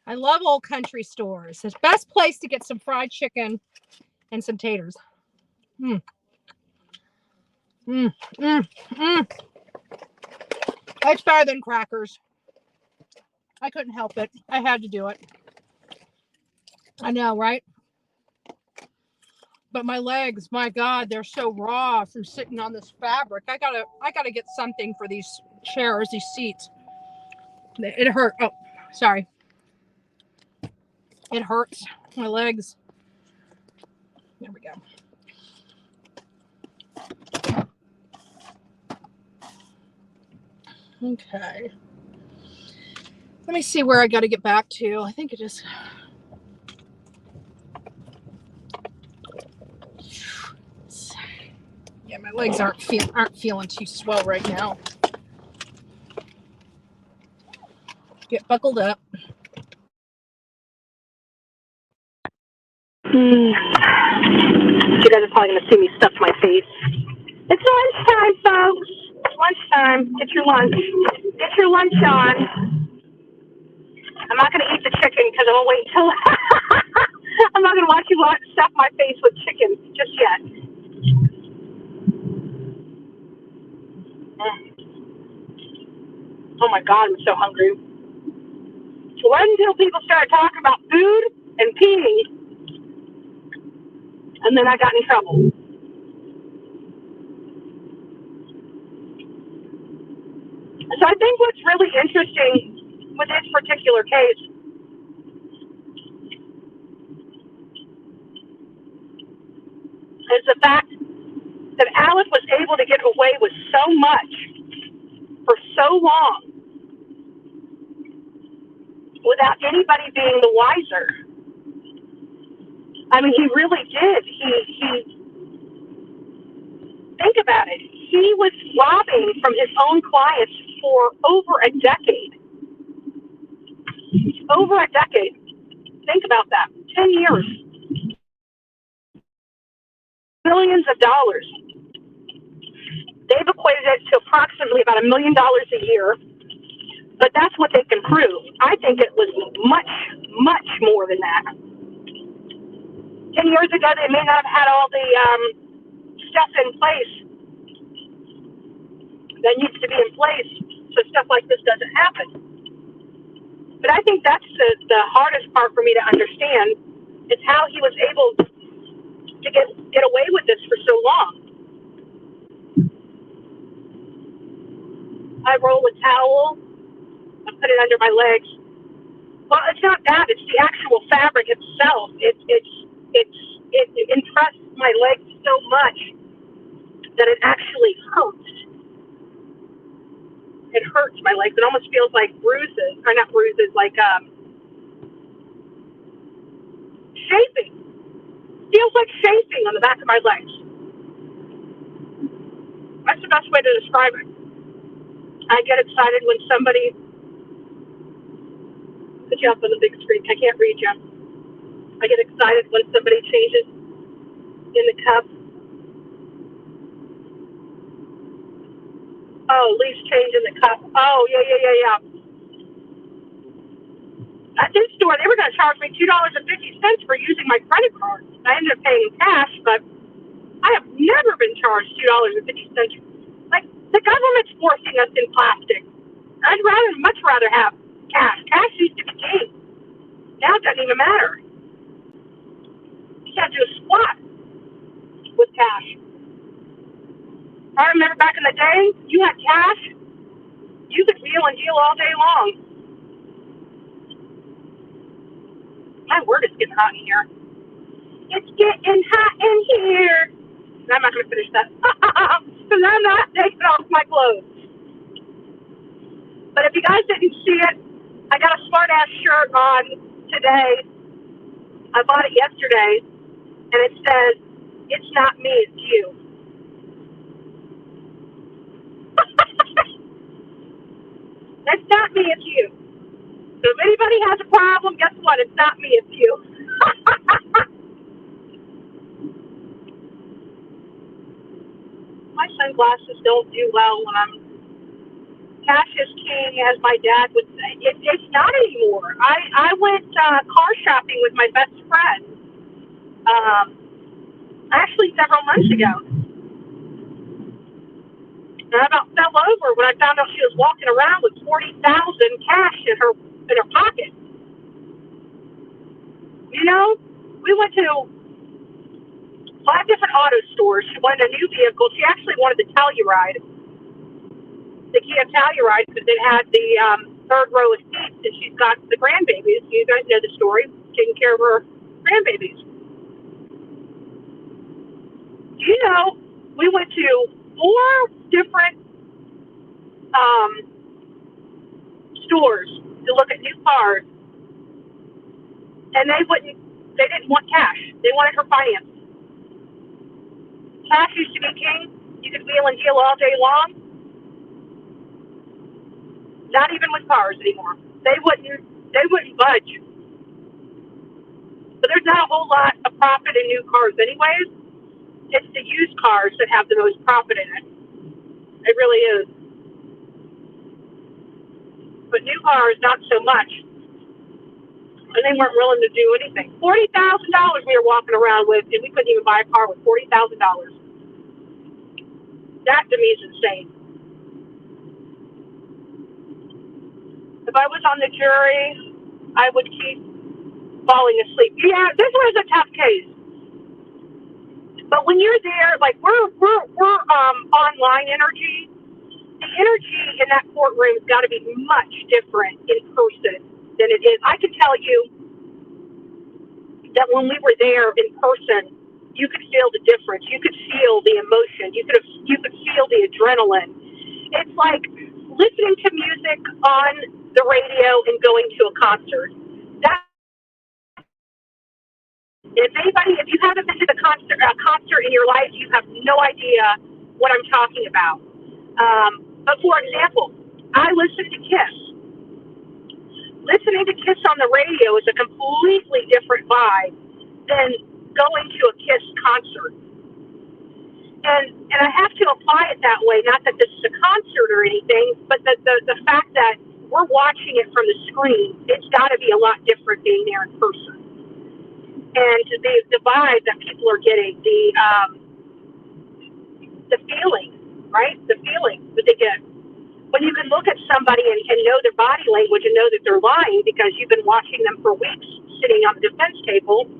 I love old country stores. It's the best place to get some fried chicken and some taters. It's better than crackers. I couldn't help it. I had to do it. I know, right? But my legs, my God, they're so raw from sitting on this fabric. I gotta get something for these chairs, these seats. It hurt. Oh, sorry. It hurts. My legs. There we go. Okay. Let me see where I got to get back to. I think it just. Yeah, my legs aren't feeling too swell right now. Get buckled up. You guys are probably going to see me stuff my face. It's lunchtime, folks. It's lunchtime. Get your lunch. Get your lunch on. I'm not going to eat the chicken because I'm going to wait until... I'm not going to watch you stuff my face with chicken just yet. Oh my God, I'm so hungry. It wasn't until people started talking about food and peeing, and then I got in trouble. So I think what's really interesting with this particular case is the fact that Alice was able to get away with so much for so long without anybody being the wiser. I mean, he really did. He think about it. He was robbing from his own clients for over a decade. Over a decade. Think about that. 10 years. Millions of dollars. They've equated it to approximately about $1 million a year, but that's what they can prove. I think it was much, much more than that. 10 years ago, they may not have had all the stuff in place that needs to be in place so stuff like this doesn't happen. But I think that's the hardest part for me to understand is how he was able to get away with this for so long. I roll a towel, I put it under my legs. Well, it's not that; it's the actual fabric itself. It impressed my legs so much that it actually hurts. It hurts my legs. It almost feels like bruises, or not bruises, like shaping. Feels like shaping on the back of my legs. That's the best way to describe it. I get excited when somebody, put you up on the big screen, I can't read you. I get excited when somebody changes in the cup. Oh, leaves change in the cup. Oh, yeah. At this store, they were going to charge me $2.50 for using my credit card. I ended up paying cash, but I have never been charged $2.50. Like, the government's forcing us in plastic. I'd much rather have cash. Cash used to be king. Now it doesn't even matter. You can't do a squat with cash. I remember back in the day, saying? You had cash, you could wheel and deal all day long. My word, it's getting hot in here. It's getting hot in here. I'm not going to finish that because I'm not taking off my clothes. But if you guys didn't see it, I got a smart ass shirt on today. I bought it yesterday, and it says, "It's not me, it's you." It's not me, it's you. So if anybody has a problem, guess what? It's not me, it's you. My sunglasses don't do well when I'm cash is king, as my dad would say. It's not anymore. I went car shopping with my best friend actually several months ago. And I about fell over when I found out she was walking around with $40,000 cash in her pocket. You know, we went to 5 different auto stores. She wanted a new vehicle. She actually wanted the Telluride, the Kia Telluride, because it had the third row of seats, and she's got the grandbabies. You guys know the story, taking care of her grandbabies. Do you know, we went to 4 different stores to look at new cars, and they didn't want cash. They wanted her finance. Cash used to be king. You could wheel and deal all day long. Not even with cars anymore. They wouldn't budge. But there's not a whole lot of profit in new cars anyways. It's the used cars that have the most profit in it. It really is. But new cars, not so much. And they weren't willing to do anything. $40,000 we were walking around with, and we couldn't even buy a car with $40,000. That to me is insane. If I was on the jury, I would keep falling asleep. Yeah, this was a tough case. But when you're there, like we're online energy. The energy in that courtroom's got to be much different in person than it is. I can tell you that when we were there in person, you could feel the difference. You could feel the emotion. You could feel the adrenaline. It's like listening to music on the radio and going to a concert. If you haven't been to a concert in your life, you have no idea what I'm talking about. But for example, I listen to Kiss. Listening to Kiss on the radio is a completely different vibe than going to a Kiss concert. And I have to apply it that way, not that this is a concert or anything, but the fact that we're watching it from the screen, it's got to be a lot different being there in person. And the vibe that people are getting, the feeling, right? The feeling that they get. When you can look at somebody and know their body language and know that they're lying because you've been watching them for weeks sitting on the defense table.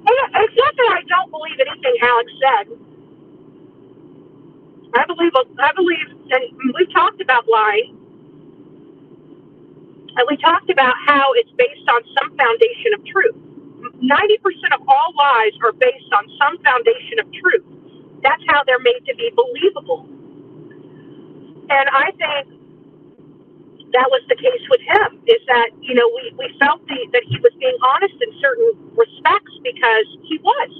And it's not that I don't believe anything Alex said. I believe, and we've talked about lying. And we talked about how it's based on some foundation of truth. 90% of all lies are based on some foundation of truth. That's how they're made to be believable. And I think that was the case with him, is that, you know, we felt that he was being honest in certain respects because he was.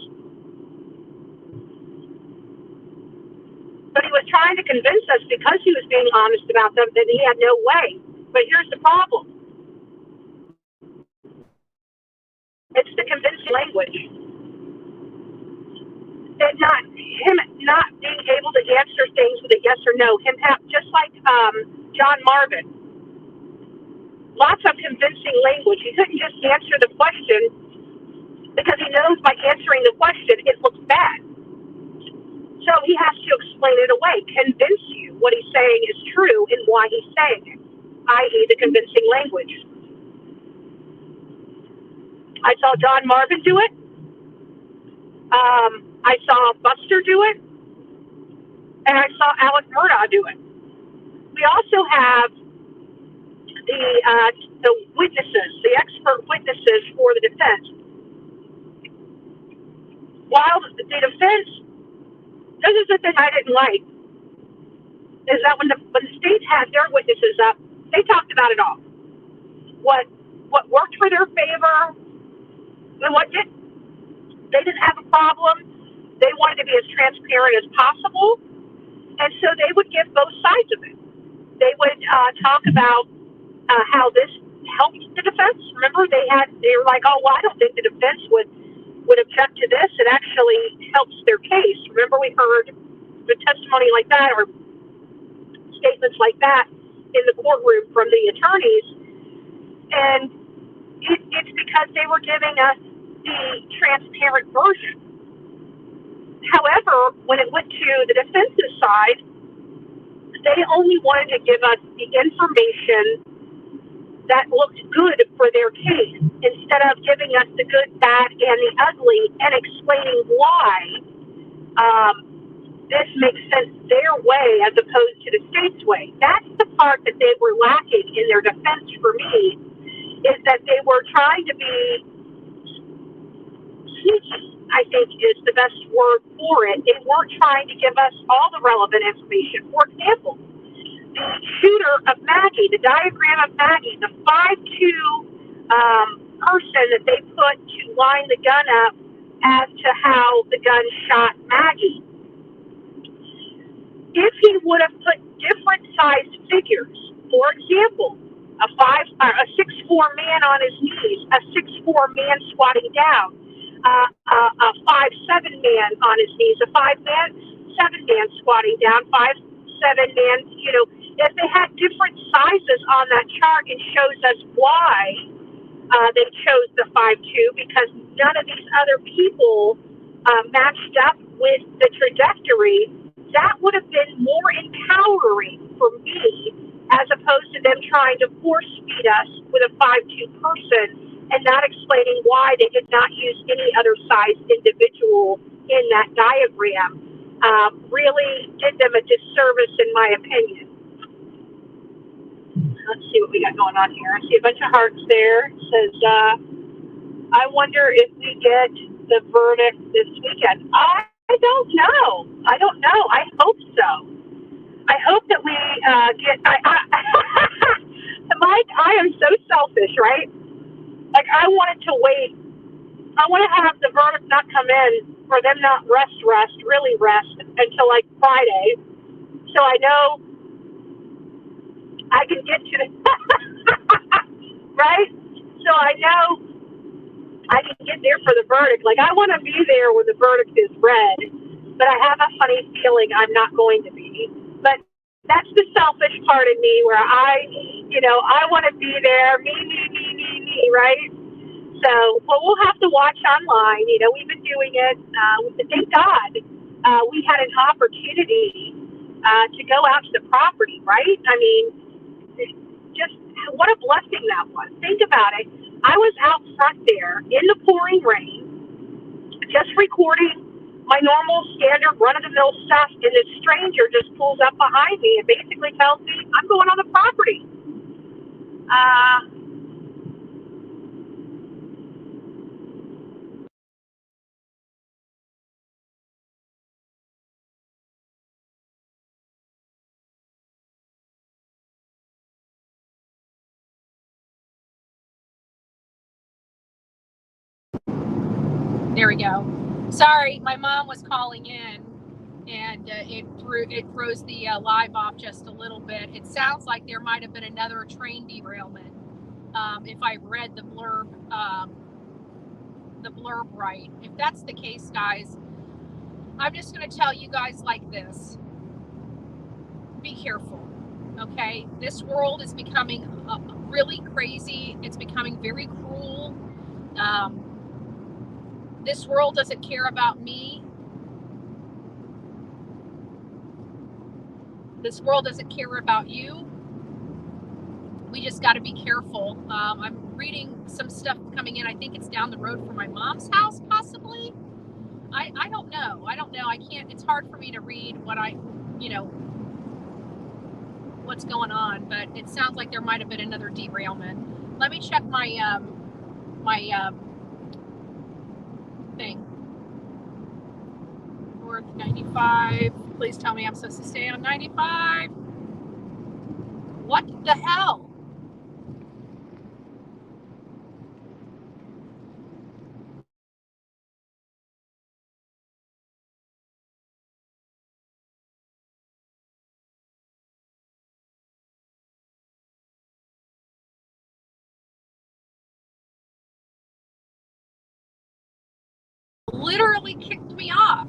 But he was trying to convince us because he was being honest about them that he had no way. But here's the problem. It's the convincing language. It's not him not being able to answer things with a yes or no. Just like John Marvin. Lots of convincing language. He couldn't just answer the question because he knows by answering the question it looks bad. So he has to explain it away, convince you what he's saying is true and why he's saying it, i.e. the convincing language. I saw John Marvin do it. I saw Buster do it. and I saw Alec Murdaugh do it. We also have the witnesses, the expert witnesses for the defense. While the defense, this is the thing I didn't like, is that when the states had their witnesses up, they talked about it all. What worked for their favor and what didn't. They didn't have a problem. They wanted to be as transparent as possible, and so they would give both sides of it. They would talk about how this helped the defense. Remember, they were like, oh, well, I don't think the defense would object to this. It actually helps their case. Remember, we heard the testimony like that or statements like that in the courtroom from the attorneys, and it's because they were giving us the transparent version. However, when it went to the defense's side, they only wanted to give us the information that looked good for their case instead of giving us the good, bad, and the ugly and explaining why this makes sense their way as opposed to the state's way. That's the part that they were lacking in their defense for me, is that they were trying to be sneaky, I think is the best word for it. They weren't trying to give us all the relevant information. For example, the shooter of Maggie, the diagram of Maggie, the 5'2" person that they put to line the gun up as to how the gun shot Maggie. If he would have put different sized figures, for example, a 6'4" man on his knees, a 6'4" man squatting down, a 5'7" man on his knees, a 5'7" man squatting down, 5'7" man, if they had different sizes on that chart, it shows us why they chose the 5'2", because none of these other people matched up with the trajectory. That would have been more empowering for me as opposed to them trying to force feed us with a 5'2" person and not explaining why they did not use any other size individual in that diagram. Really did them a disservice, in my opinion. Let's see what we got going on here. I see a bunch of hearts there. It says, I wonder if we get the verdict this weekend. I don't know. I hope so. I hope that we get. Mike, I am so selfish, right? Like, I wanted to wait. I want to have the verdict not come in, for them not really rest until like Friday, so I know I can get to the right. So I know I can get there for the verdict. Like, I want to be there when the verdict is read, but I have a funny feeling I'm not going to be. But that's the selfish part of me, where I want to be there, me, right? So, well, we'll have to watch online. We've been doing it. Thank God we had an opportunity to go out to the property, right? I mean, just what a blessing that was. Think about it. I was out front there in the pouring rain, just recording my normal standard run-of-the-mill stuff, and this stranger just pulls up behind me and basically tells me I'm going on the property. There we go. Sorry, my mom was calling in, and it throws the live off just a little bit. It sounds like there might have been another train derailment. If I read the blurb right. If that's the case, guys, I'm just going to tell you guys like this: be careful. Okay, this world is becoming really crazy. It's becoming very cruel. This world doesn't care about me. This world doesn't care about you. We just got to be careful. I'm reading some stuff coming in. I think it's down the road from my mom's house, possibly. I don't know. I can't. It's hard for me to read what you know, what's going on, but it sounds like there might have been another derailment. Let me check my thing. North 95. Please tell me I'm supposed to stay on 95. What the hell? Literally kicked me off.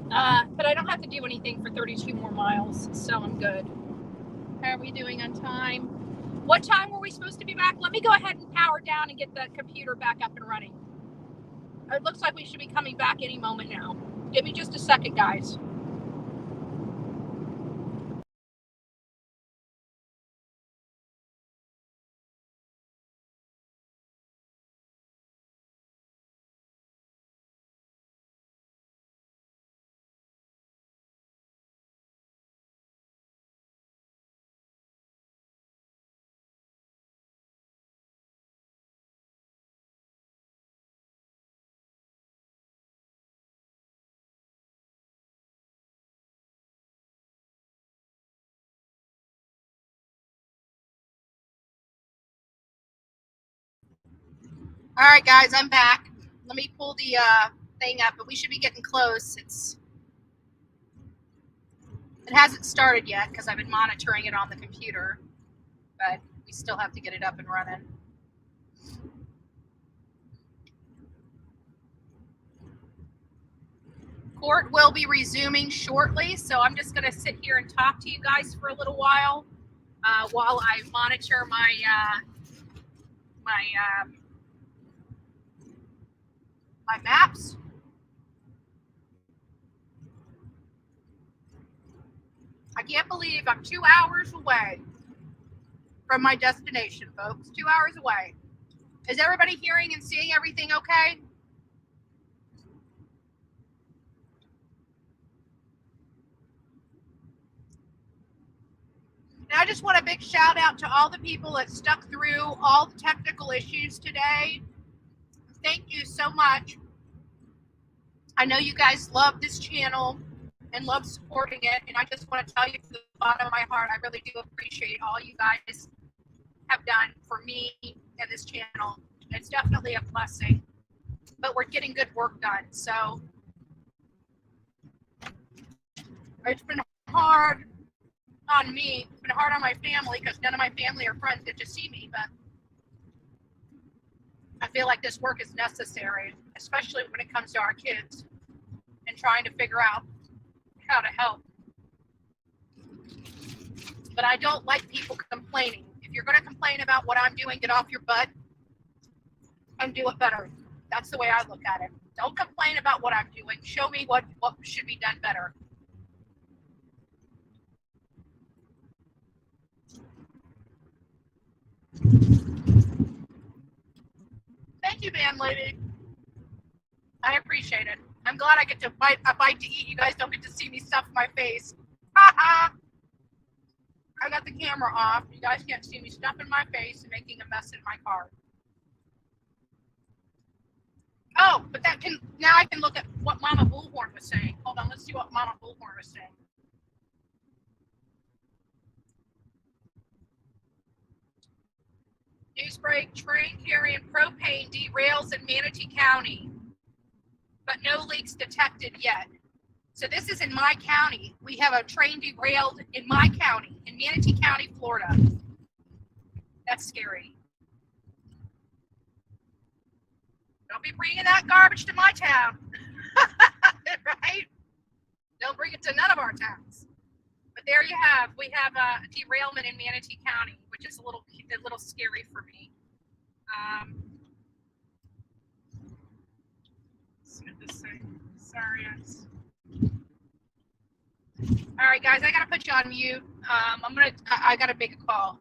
But I don't have to do anything for 32 more miles, so I'm good. How are we doing on time? What time were we supposed to be back? Let me go ahead and power down and get the computer back up and running. It looks like we should be coming back any moment now. Give me just a second, guys. All right, guys, I'm back. Let me pull the thing up, but we should be getting close. It hasn't started yet because I've been monitoring it on the computer, but we still have to get it up and running. Court will be resuming shortly, so I'm just going to sit here and talk to you guys for a little while I monitor my maps. I can't believe I'm 2 hours away from my destination, folks. 2 hours away. Is everybody hearing and seeing everything okay? And I just want a big shout out to all the people that stuck through all the technical issues today. Thank you so much. I know you guys love this channel and love supporting it, and I just want to tell you from the bottom of my heart, I really do appreciate all you guys have done for me and this channel. It's definitely a blessing, but we're getting good work done. So it's been hard on me. It's been hard on my family because none of my family or friends get to see me, but I feel like this work is necessary, especially when it comes to our kids and trying to figure out how to help. But I don't like people complaining. If you're going to complain about what I'm doing, get off your butt and do it better. That's the way I look at it. Don't complain about what I'm doing. Show me what should be done better. Thank you, man lady. I appreciate it. I'm glad I get to bite a bite to eat. You guys don't get to see me stuff my face. Ha I got the camera off. You guys can't see me stuffing my face and making a mess in my car. Oh, but now I can look at what Mama Bullhorn was saying. Hold on, let's see what Mama Bullhorn was saying. Newsbreak, train carrying propane derails in Manatee County, but no leaks detected yet. So this is in my county. We have a train derailed in my county, in Manatee County, Florida. That's scary. Don't be bringing that garbage to my town, right? Don't bring it to none of our towns. But there you have, we have a derailment in Manatee County, which is a little scary for me. Let's get this thing. Sorry, all right, guys, I gotta put you on mute. I gotta make a call.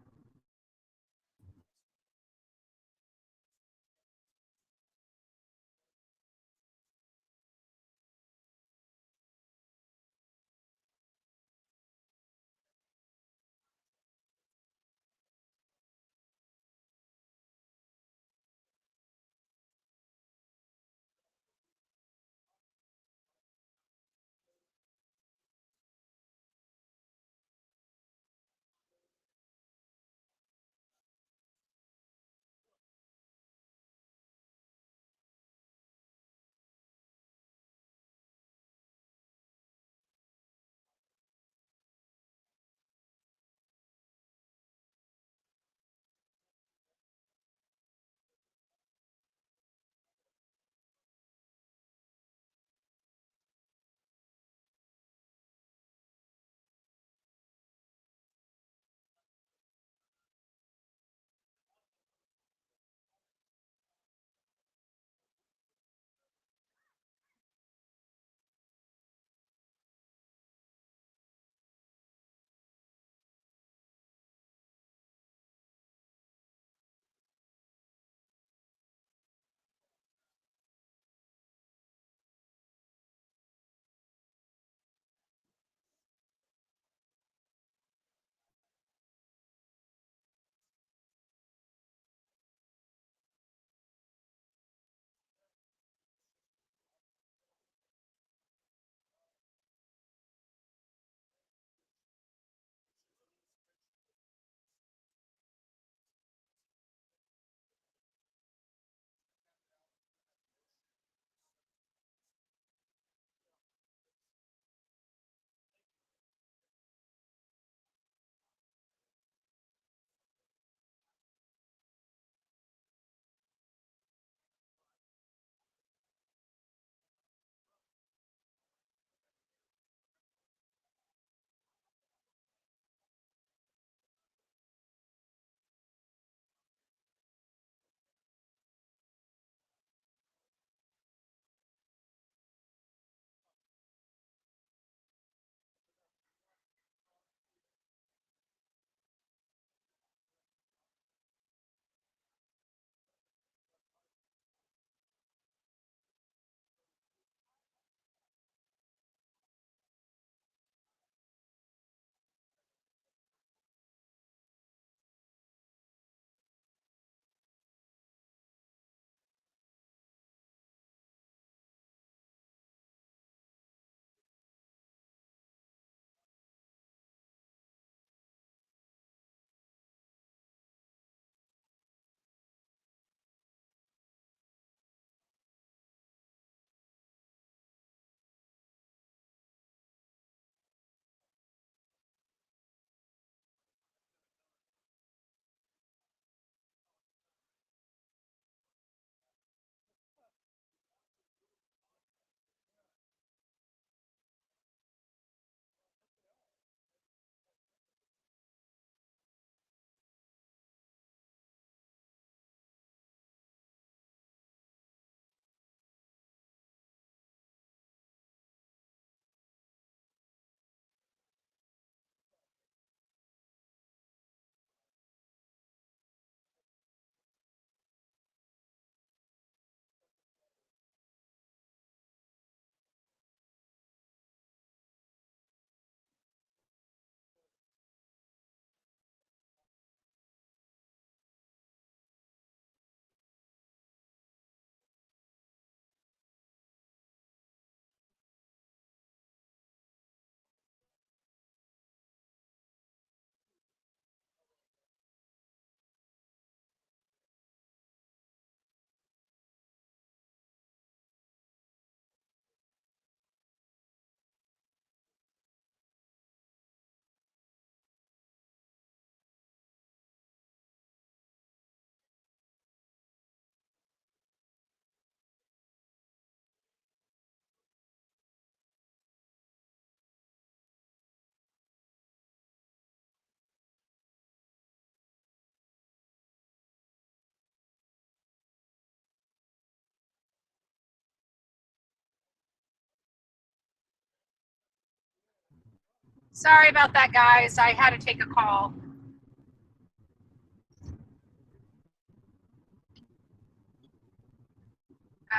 Sorry about that, guys. I had to take a call.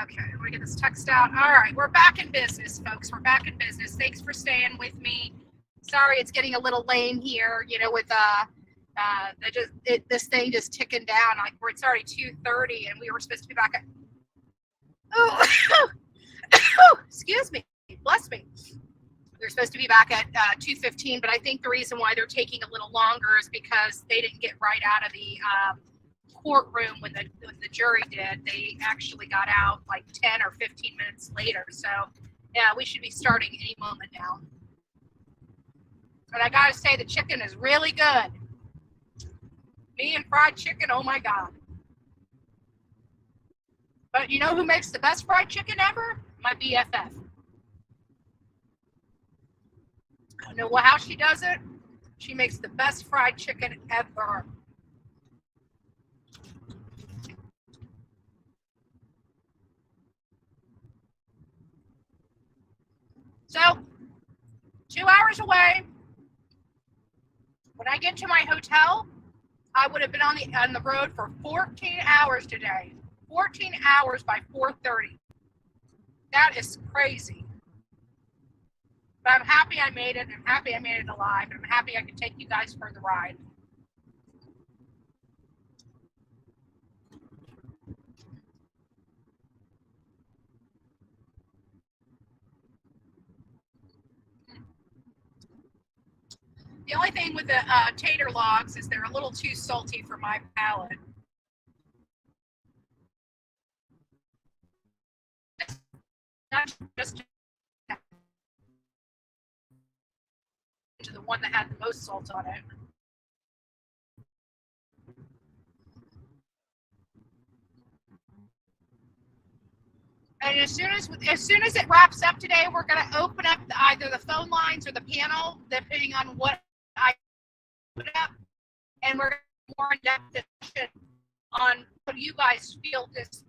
Okay, let me get this text out. All right, we're back in business, folks. We're back in business. Thanks for staying with me. Sorry, it's getting a little lame here, you know, with this thing just ticking down. Like it's already 2:30, and we were supposed to be back at. Oh, excuse me, bless me. We were supposed to be back at 2:15, but I think the reason why they're taking a little longer is because they didn't get right out of the courtroom when the jury did. They actually got out like 10 or 15 minutes later. So yeah, we should be starting any moment now. And I gotta say, the chicken is really good. Me and fried chicken, oh my God. But you know who makes the best fried chicken ever? My BFF. I don't know how she does it. She makes the best fried chicken ever. So, 2 hours away. When I get to my hotel, I would have been on the road for 14 hours today. 14 hours by 4:30. That is crazy. But I'm happy I made it. I'm happy I made it alive. And I'm happy I could take you guys for the ride. The only thing with the tater logs is they're a little too salty for my palate. Not just to the one that had the most salt on it. And as soon as it wraps up today, we're going to open up either the phone lines or the panel, depending on what I put up, and we're going to more in-depth discussion on what you guys feel is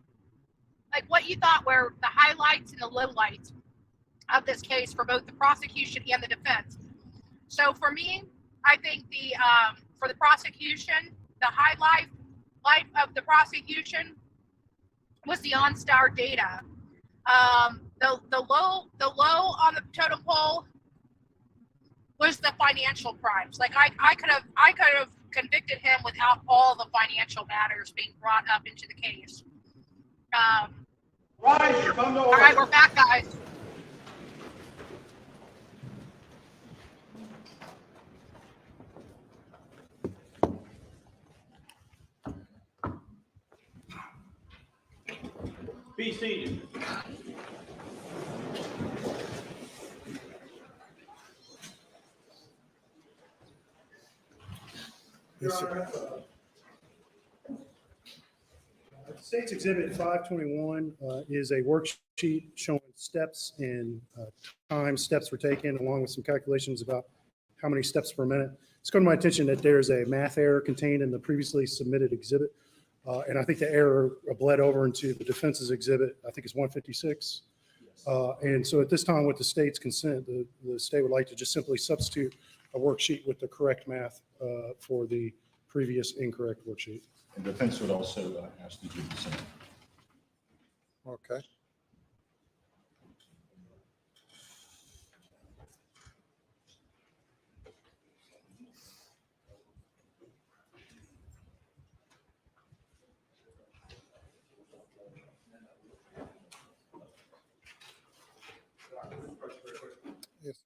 like what you thought were the highlights and the lowlights of this case for both the prosecution and the defense. So for me, I think for the prosecution, the highlight of the prosecution was the OnStar data. The low on the totem pole was the financial crimes. Like I could have convicted him without all the financial matters being brought up into the case. All right, we're back, guys. Be seated. Yes, sir. State's Exhibit 521 is a worksheet showing steps and time steps were taken, along with some calculations about how many steps per minute. It's come to my attention that there's a math error contained in the previously submitted exhibit. And I think the error bled over into the defense's exhibit. I think it's 156. And so at this time, with the state's consent, the state would like to just simply substitute a worksheet with the correct math for the previous incorrect worksheet. And defense would also ask you to do the same. Okay. Yes.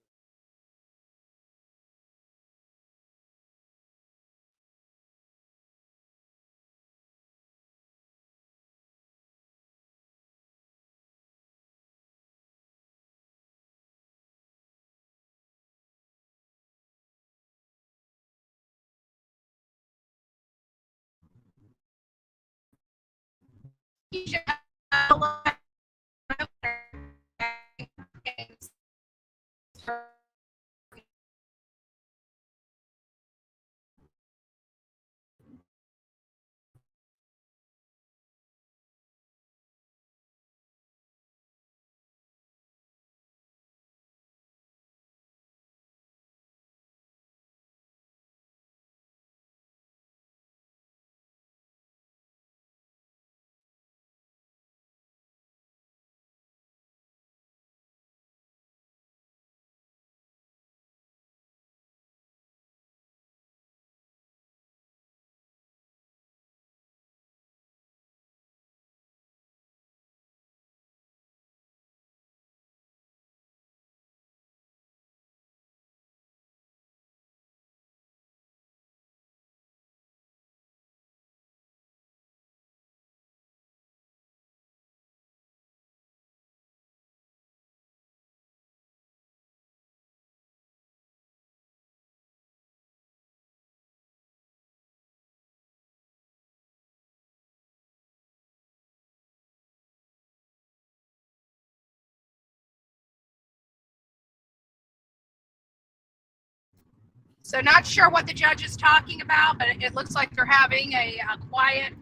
So not sure what the judge is talking about, but it looks like they're having a quiet,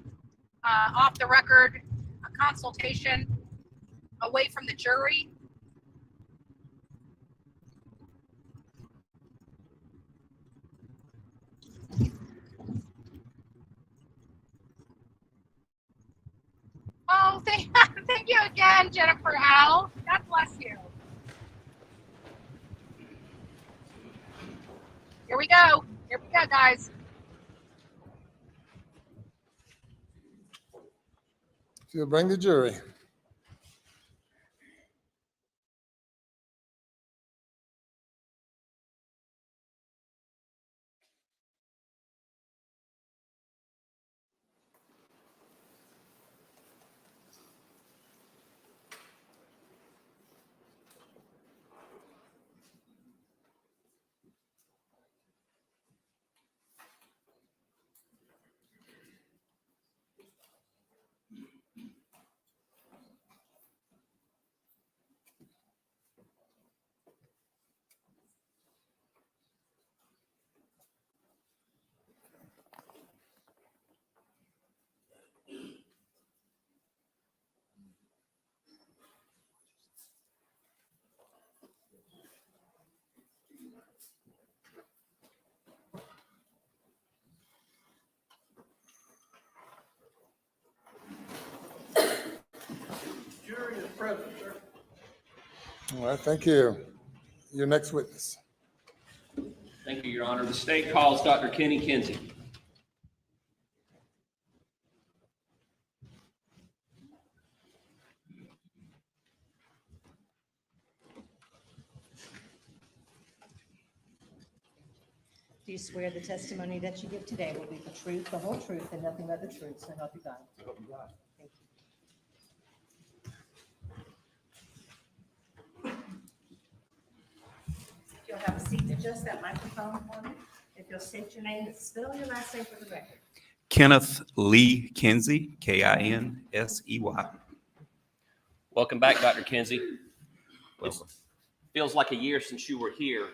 off the record consultation away from the jury. Oh, thank you again, Jennifer Al. God bless you. Here we go. Here we go, guys. If you'll bring the jury. Jury is present, sir. All right, thank you. Your next witness. Thank you, Your Honor. The state calls Dr. Kenny Kinsey. Do you swear the testimony that you give today will be the truth, the whole truth, and nothing but the truth, so help you God? I hope you got it. Thank you. If you'll have a seat to adjust that microphone for me. If you'll state your name and spell your last name for the record. Kenneth Lee Kinsey, Kinsey. Welcome back, Dr. Kinsey. It feels like a year since you were here.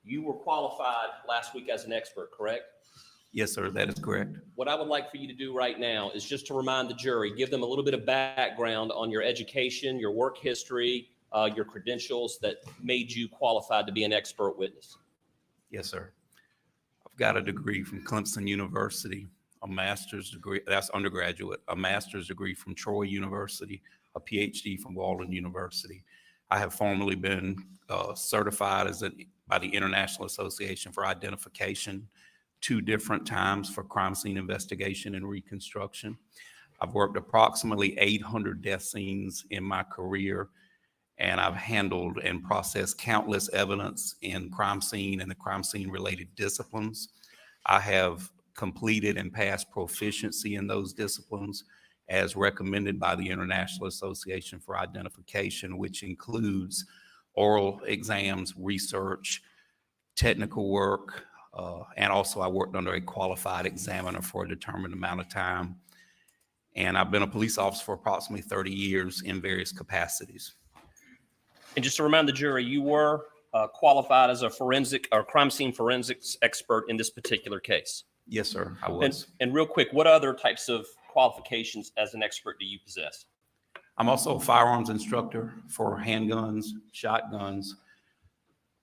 You were qualified last week as an expert, correct? Yes, sir, that is correct. What I would like for you to do right now is just to remind the jury, give them a little bit of background on your education, your work history, your credentials that made you qualified to be an expert witness. Yes, sir. I've got a degree from Clemson University, a master's degree, that's undergraduate, a master's degree from Troy University, a PhD from Walden University. I have formerly been certified by the International Association for Identification 2 different times for crime scene investigation and reconstruction. I've worked approximately 800 death scenes in my career, and I've handled and processed countless evidence in crime scene and the crime scene related disciplines. I have completed and passed proficiency in those disciplines as recommended by the International Association for Identification, which includes oral exams, research, technical work, and also I worked under a qualified examiner for a determined amount of time. And I've been a police officer for approximately 30 years in various capacities. And just to remind the jury, you were qualified as a forensic or crime scene forensics expert in this particular case. Yes, sir, I was. And real quick, what other types of qualifications as an expert do you possess? I'm also a firearms instructor for handguns, shotguns.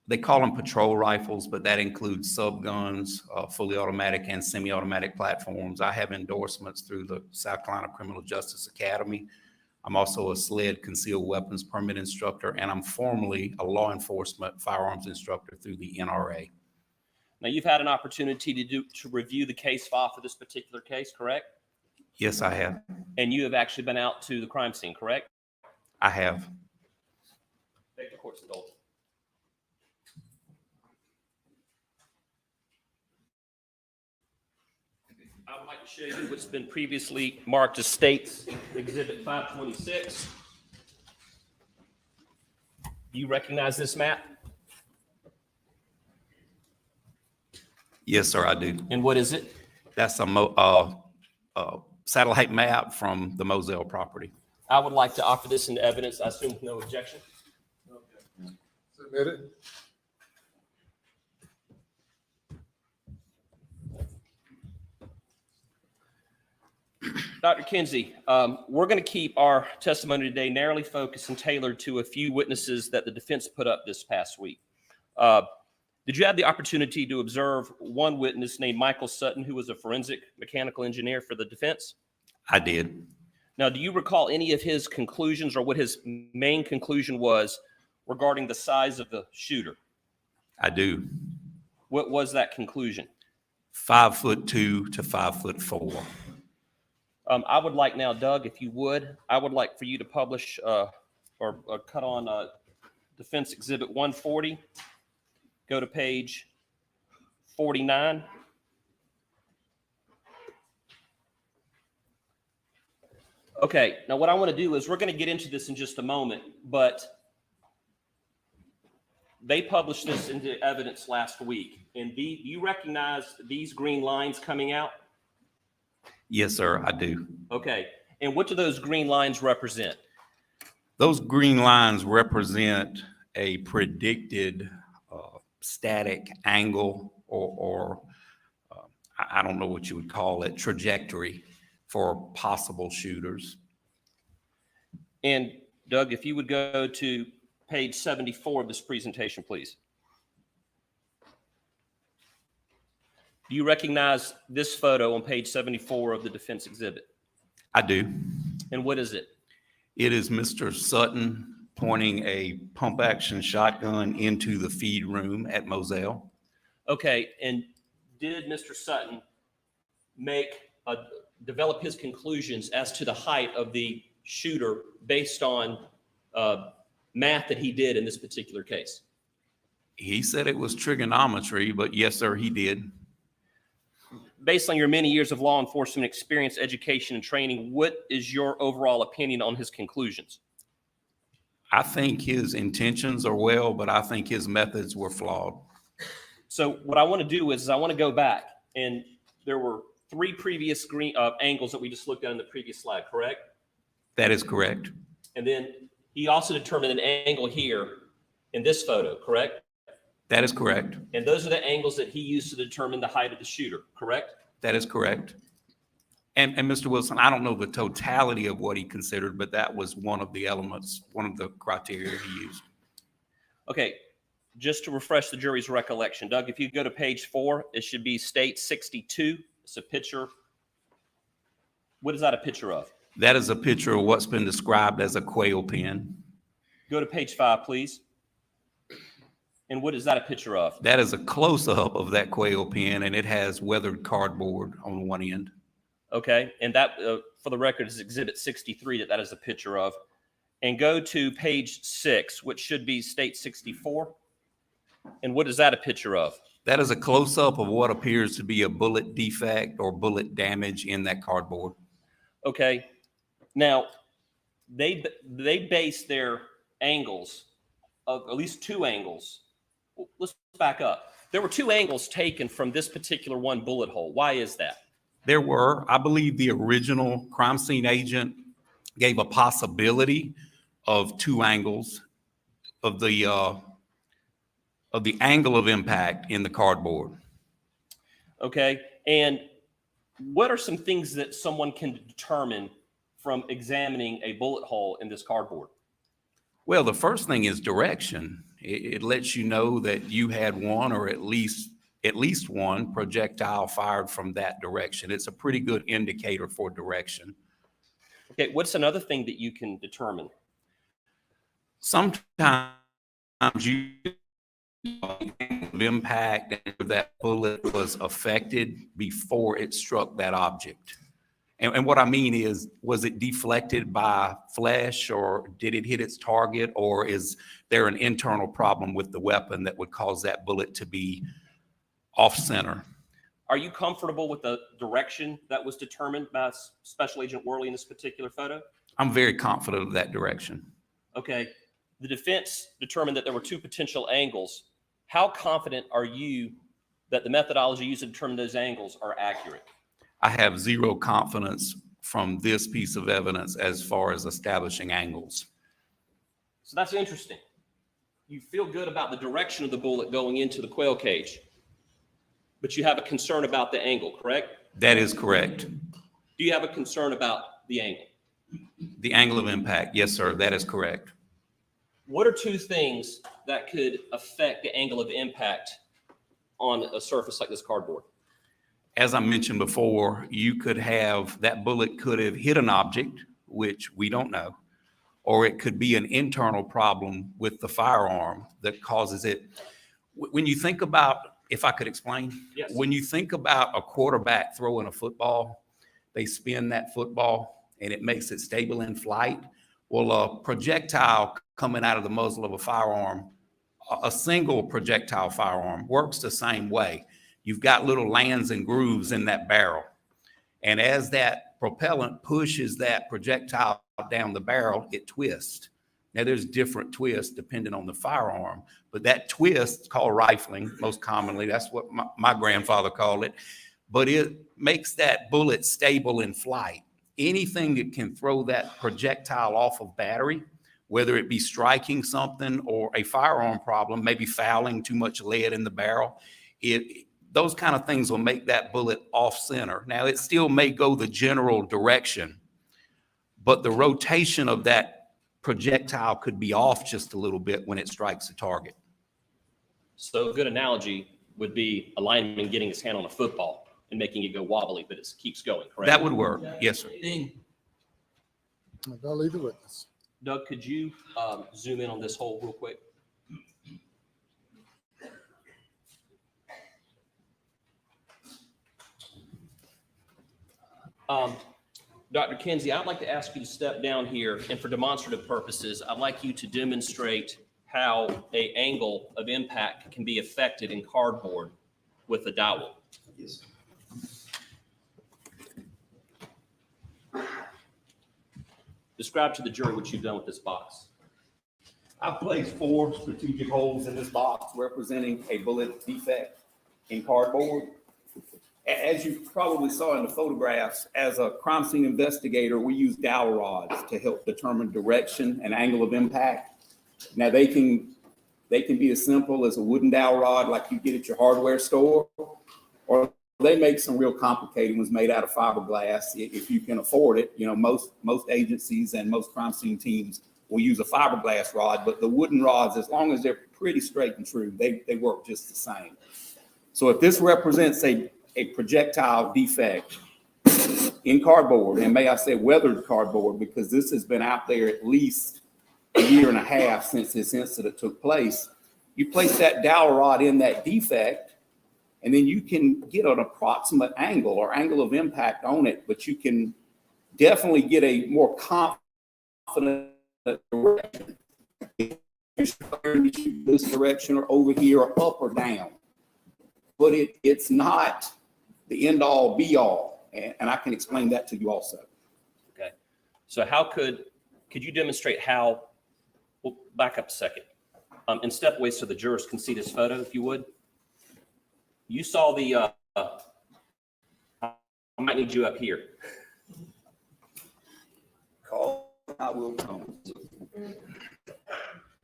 They call them patrol rifles, but that includes subguns, fully automatic and semi-automatic platforms. I have endorsements through the South Carolina Criminal Justice Academy. I'm also a SLED concealed weapons permit instructor, and I'm formerly a law enforcement firearms instructor through the NRA. Now, you've had an opportunity to review the case file for this particular case, correct? Yes, I have. And you have actually been out to the crime scene, correct? I have. Beg the court's indulgence. I would like to show you what's been previously marked as State's Exhibit 526. Do you recognize this map? Yes, sir, I do. And what is it? That's a satellite map from the Moselle property. I would like to offer this into evidence. I assume no objection. Submitted. Dr. Kinsey, we're going to keep our testimony today narrowly focused and tailored to a few witnesses that the defense put up this past week. Did you have the opportunity to observe one witness named Michael Sutton, who was a forensic mechanical engineer for the defense? I did. Now, do you recall any of his conclusions or what his main conclusion was regarding the size of the shooter? I do. What was that conclusion? 5'2" to 5'4". I would like now, Doug, if you would, I would like for you to publish or cut on Defense Exhibit 140. Go to page 49. Okay, now what I want to do is we're going to get into this in just a moment, but they published this into evidence last week. And do you recognize these green lines coming out? Yes, sir, I do. Okay, and what do those green lines represent? Those green lines represent a predicted static angle or I don't know what you would call it, trajectory for possible shooters. And Doug, if you would go to page 74 of this presentation, please. Do you recognize this photo on page 74 of the defense exhibit? I do. And what is it? It is Mr. Sutton pointing a pump action shotgun into the feed room at Moselle. Okay, and did Mr. Sutton develop his conclusions as to the height of the shooter based on math that he did in this particular case? He said it was trigonometry, but yes, sir, he did. Based on your many years of law enforcement experience, education, and training, what is your overall opinion on his conclusions? I think his intentions are well, but I think his methods were flawed. So what I want to do is I want to go back, and there were 3 previous angles that we just looked at in the previous slide, correct? That is correct. And then he also determined an angle here in this photo, correct? That is correct. And those are the angles that he used to determine the height of the shooter, correct? That is correct. And Mr. Wilson, I don't know the totality of what he considered, but that was one of the elements, one of the criteria he used. Okay, just to refresh the jury's recollection, Doug, if you go to page 4, it should be state 62. It's a picture. What is that a picture of? That is a picture of what's been described as a quail pen. Go to page 5, please. And what is that a picture of? That is a close-up of that quail pen, and it has weathered cardboard on one end. Okay, and that, for the record, is Exhibit 63 that is a picture of. And go to page 6, which should be state 64. And what is that a picture of? That is a close-up of what appears to be a bullet defect or bullet damage in that cardboard. Okay, now they base their angles of at least 2 angles. Let's back up. There were 2 angles taken from this particular one bullet hole. Why is that? There were, I believe the original crime scene agent gave a possibility of 2 angles of the angle of impact in the cardboard. Okay, and what are some things that someone can determine from examining a bullet hole in this cardboard? Well, the first thing is direction. It lets you know that you had one or at least one projectile fired from that direction. It's a pretty good indicator for direction. Okay, what's another thing that you can determine? Sometimes you impact and that bullet was affected before it struck that object. And what I mean is, was it deflected by flesh, or did it hit its target, or is there an internal problem with the weapon that would cause that bullet to be off center? Are you comfortable with the direction that was determined by Special Agent Worley in this particular photo? I'm very confident of that direction. Okay, the defense determined that there were 2 potential angles. How confident are you that the methodology used to determine those angles are accurate? I have 0 confidence from this piece of evidence as far as establishing angles. So that's interesting. You feel good about the direction of the bullet going into the quail cage, but you have a concern about the angle, correct? That is correct. Do you have a concern about the angle? The angle of impact, yes, sir, that is correct. What are two things that could affect the angle of impact on a surface like this cardboard? As I mentioned before, you could have, that bullet could have hit an object, which we don't know, or it could be an internal problem with the firearm that causes it. When you think about, if I could explain, Yes. When you think about a quarterback throwing a football, they spin that football and it makes it stable in flight. Well, a projectile coming out of the muzzle of a firearm, a single projectile firearm works the same way. You've got little lands and grooves in that barrel. And as that propellant pushes that projectile down the barrel, it twists. Now there's different twists depending on the firearm, but that twist called rifling, most commonly, that's what my grandfather called it, but it makes that bullet stable in flight. Anything that can throw that projectile off of battery, whether it be striking something or a firearm problem, maybe fouling too much lead in the barrel, those kind of things will make that bullet off center. Now it still may go the general direction, but the rotation of that projectile could be off just a little bit when it strikes a target. So a good analogy would be a lineman getting his hand on a football and making it go wobbly, but it keeps going, correct? That would work, yes, sir. I'll leave the witness. Doug, could you zoom in on this hole real quick? Dr. Kinsey, I'd like to ask you to step down here, and for demonstrative purposes, I'd like you to demonstrate how an angle of impact can be affected in cardboard with a dowel. Yes. Describe to the jury what you've done with this box. I've placed 4 strategic holes in this box representing a bullet defect in cardboard. As you probably saw in the photographs, as a crime scene investigator, we use dowel rods to help determine direction and angle of impact. Now they can be as simple as a wooden dowel rod like you get at your hardware store, or they make some real complicated ones made out of fiberglass if you can afford it. You know, most agencies and most crime scene teams will use a fiberglass rod, but the wooden rods, as long as they're pretty straight and true, they work just the same. So if this represents a projectile defect in cardboard, and may I say weathered cardboard, because this has been out there at least a year and a half since this incident took place, you place that dowel rod in that defect, and then you can get an approximate angle or angle of impact on it, but you can definitely get a more confident direction. This direction or over here or up or down. But it's not the end all be all. And I can explain that to you also. Okay. So how could you demonstrate how, well, back up a second, and step away so the jurors can see this photo, if you would. You saw the, I might need you up here. Call, I will come.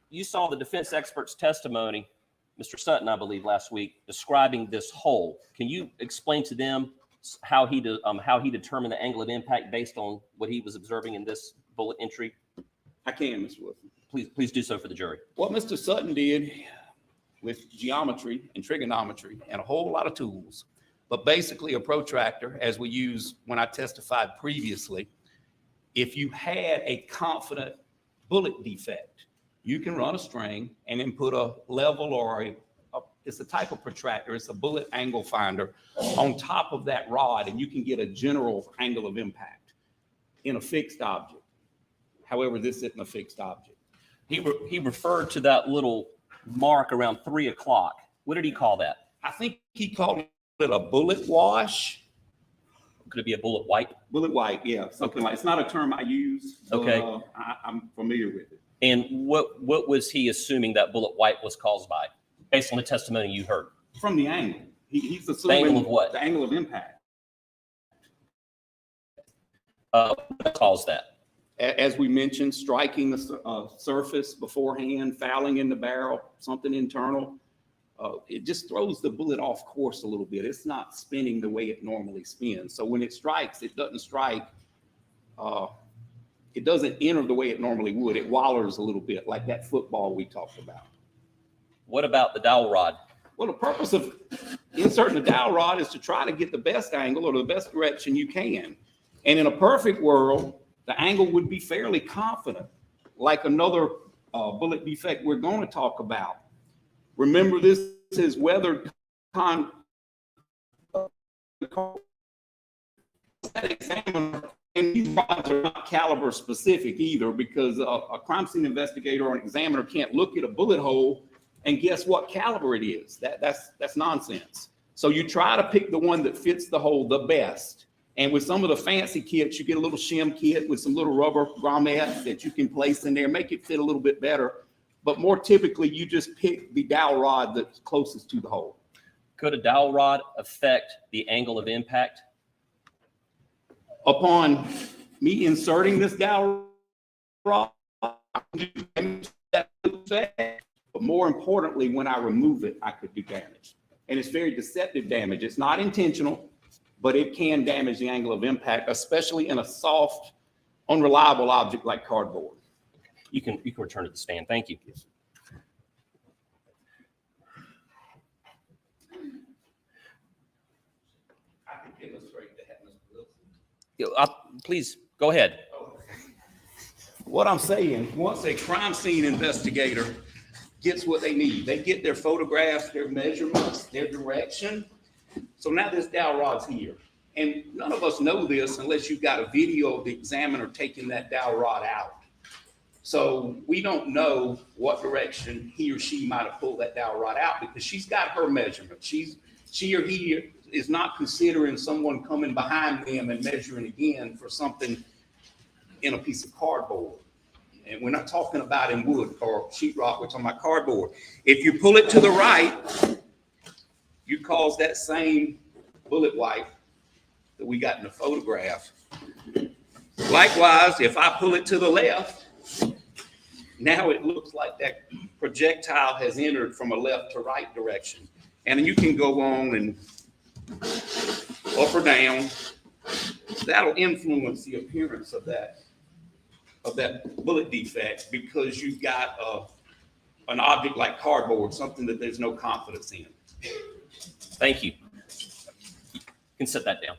You saw the defense expert's testimony, Mr. Sutton, I believe, last week, describing this hole. Can you explain to them how he determined the angle of impact based on what he was observing in this bullet entry? I can, Mr. Wilson. Please do so for the jury. What Mr. Sutton did with geometry and trigonometry and a whole lot of tools, but basically a protractor, as we use when I testified previously, if you had a confident bullet defect, you can run a string and then put a level or it's a type of protractor, it's a bullet angle finder on top of that rod, and you can get a general angle of impact in a fixed object. However, this isn't a fixed object. He referred to that little mark around 3 o'clock. What did he call that? I think he called it a bullet wash. Could it be a bullet wipe? Bullet wipe, yeah, something like. It's not a term I use. But, okay, I'm familiar with it. And what was he assuming that bullet wipe was caused by, based on the testimony you heard? From the angle. He's assuming the angle of what? The angle of impact. What caused that? As we mentioned, striking the surface beforehand, fouling in the barrel, something internal. it just throws the bullet off course a little bit. It's not spinning the way it normally spins. So when it strikes, it doesn't strike. It doesn't enter the way it normally would. It wallers a little bit, like that football we talked about. What about the dowel rod? Well, the purpose of inserting the dowel rod is to try to get the best angle or the best direction you can. And in a perfect world, the angle would be fairly confident, like another bullet defect we're going to talk about. Remember, this is weathered and these rods are not caliber specific either, because a crime scene investigator or an examiner can't look at a bullet hole and guess what caliber it is. That's nonsense. So you try to pick the one that fits the hole the best. And with some of the fancy kits, you get a little shim kit with some little rubber grommets that you can place in there, make it fit a little bit better. But more typically, you just pick the dowel rod that's closest to the hole. Could a dowel rod affect the angle of impact? Upon me inserting this dowel rod, I can do damage to that effect. But more importantly, when I remove it, I could do damage. And it's very deceptive damage. It's not intentional, but it can damage the angle of impact, especially in a soft, unreliable object like cardboard. You can return to the stand. Thank you. I can illustrate that, Mr. Wilson. Please go ahead. What I'm saying, once a crime scene investigator gets what they need, they get their photographs, their measurements, their direction. So now this dowel rod's here. And none of us know this unless you've got a video of the examiner taking that dowel rod out. So we don't know what direction he or she might have pulled that dowel rod out, because she's got her measurement. She or he is not considering someone coming behind them and measuring again for something in a piece of cardboard. And we're not talking about in wood or sheetrock, we're talking about cardboard. If you pull it to the right, you cause that same bullet wipe that we got in the photograph. Likewise, if I pull it to the left, now it looks like that projectile has entered from a left to right direction. And then you can go on and up or down. That'll influence the appearance of that bullet defect, because you've got an object like cardboard, something that there's no confidence in. Thank you. You can set that down.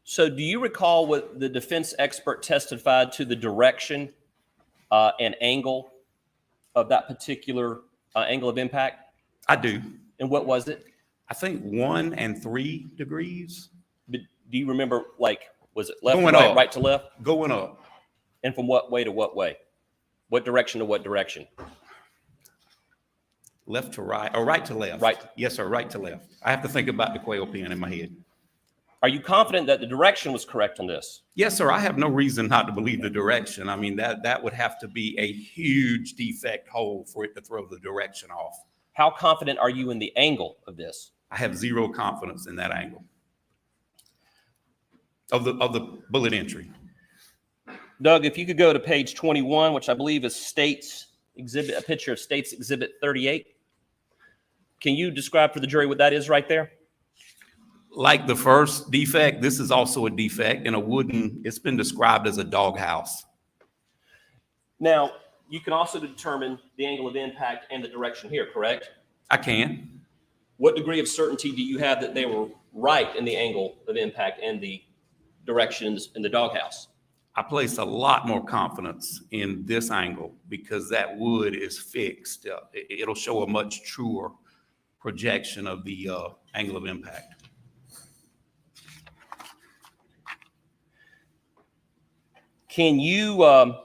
So do you recall what the defense expert testified to the direction and angle of that particular angle of impact? I do. And what was it? I think 1 and 3 degrees. But do you remember, like, was it left Going to right, up. right to left? Going up. And from what way to what way? What direction to what direction? Left to right, or right to left. Right. Yes, sir, right to left. I have to think about the quail pen in my head. Are you confident that the direction was correct on this? Yes, sir. I have no reason not to believe the direction. I mean, that would have to be a huge defect hole for it to throw the direction off. How confident are you in the angle of this? I have zero confidence in that angle of the bullet entry. Doug, if you could go to page 21, which I believe is State's exhibit, a picture of State's Exhibit 38. Can you describe for the jury what that is right there? Like the first defect, this is also a defect in a wooden, it's been described as a doghouse. Now, you can also determine the angle of impact and the direction here, correct? I can. What degree of certainty do you have that they were right in the angle of impact and the directions in the doghouse? I place a lot more confidence in this angle because that wood is fixed. It'll show a much truer projection of the angle of impact. Can you, hold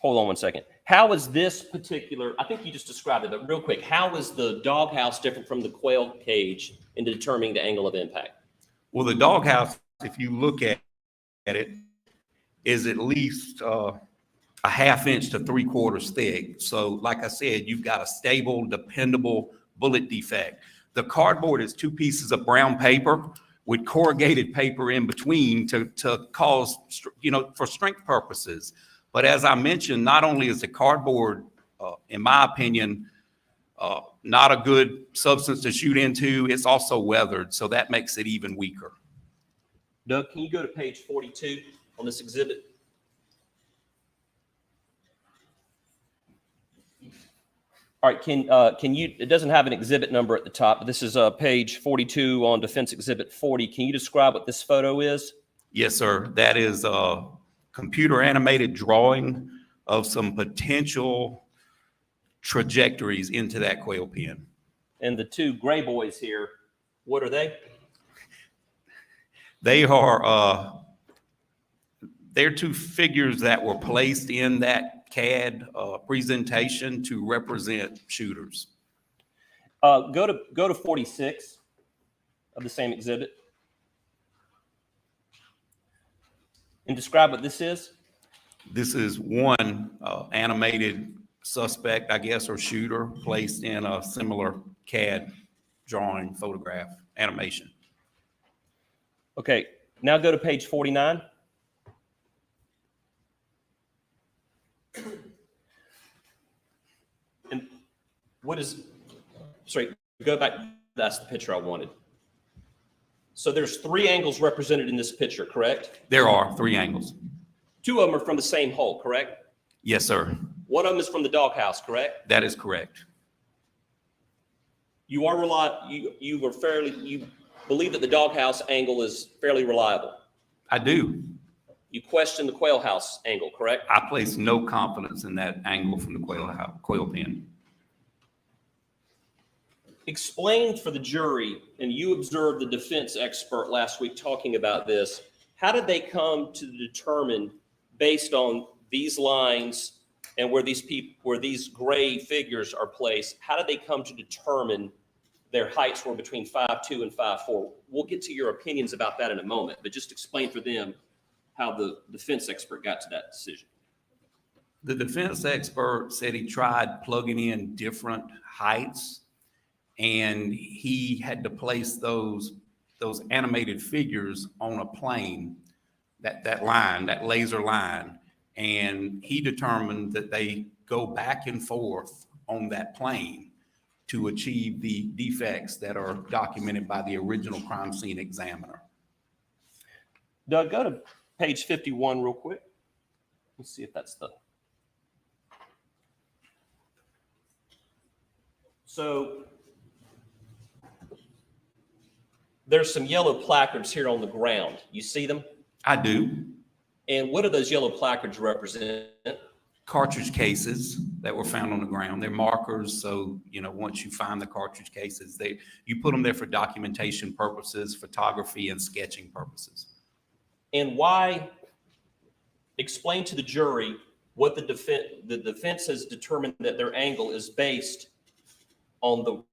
on one second. How is this particular, I think you just described it, but real quick, how is the doghouse different from the quail cage in determining the angle of impact? Well, the doghouse, if you look at it, is at least a 1/2 inch to 3/4 thick. So like I said, you've got a stable, dependable bullet defect. The cardboard is 2 pieces of brown paper with corrugated paper in between to cause, for strength purposes. But as I mentioned, not only is the cardboard, in my opinion, not a good substance to shoot into, it's also weathered, so that makes it even weaker. Doug, can you go to page 42 on this exhibit? All right, can you, it doesn't have an exhibit number at the top, but this is page 42 on Defense Exhibit 40. Can you describe what this photo is? Yes, sir. That is a computer animated drawing of some potential trajectories into that quail pen. And the two gray boys here, what are they? They are, they're two figures that were placed in that CAD presentation to represent shooters. Go to 46 of the same exhibit and describe what this is. This is one animated suspect, I guess, or shooter placed in a similar CAD drawing, photograph, animation. Okay, now go to page 49. And what is, sorry, go back, that's the picture I wanted. So there's three angles represented in this picture, correct? There are three angles. Two of them are from the same hole, correct? Yes, sir. One of them is from the doghouse, correct? That is correct. You believe that the doghouse angle is fairly reliable? I do. You question the quail house angle, correct? I place no confidence in that angle from the quail pen. Explain for the jury, and you observed the defense expert last week talking about this, how did they come to determine, based on these lines and where these gray figures are placed, how did they come to determine their heights were between 5'2" and 5'4"? We'll get to your opinions about that in a moment, but just explain for them how the defense expert got to that decision. The defense expert said he tried plugging in different heights, and he had to place those animated figures on a plane, that line, that laser line, and he determined that they go back and forth on that plane to achieve the defects that are documented by the original crime scene examiner. Doug, go to page 51 real quick. Let's see if that's the... So there's some yellow placards here on the ground. You see them? I do. And what do those yellow placards represent? Cartridge cases that were found on the ground. They're markers, so once you find the cartridge cases, you put them there for documentation purposes, photography, and sketching purposes. And why? Explain to the jury what the defense has determined that their angle is based on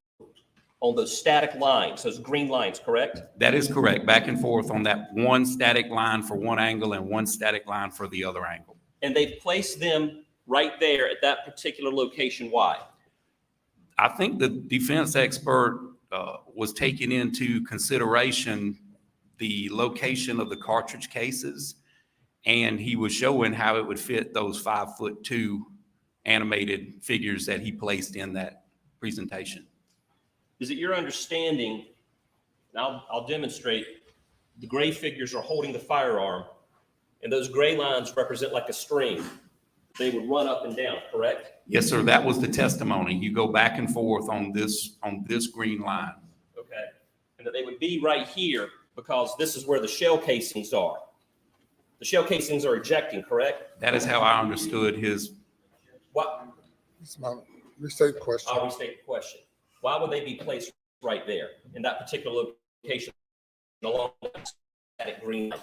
those static lines, those green lines, correct? That is correct. Back and forth on that one static line for one angle and one static line for the other angle. And they've placed them right there at that particular location. Why? I think the defense expert was taking into consideration the location of the cartridge cases, and he was showing how it would fit those 5'2" animated figures that he placed in that presentation. Is it your understanding, and I'll demonstrate, the gray figures are holding the firearm, and those gray lines represent like a string. They would run up and down, correct? Yes, sir. That was the testimony. You go back and forth on this green line. Okay. And that they would be right here because this is where the shell casings are. The shell casings are ejecting, correct? That is how I understood his. What? Restate the question. I'll restate the question. Why would they be placed right there in that particular location along that green line?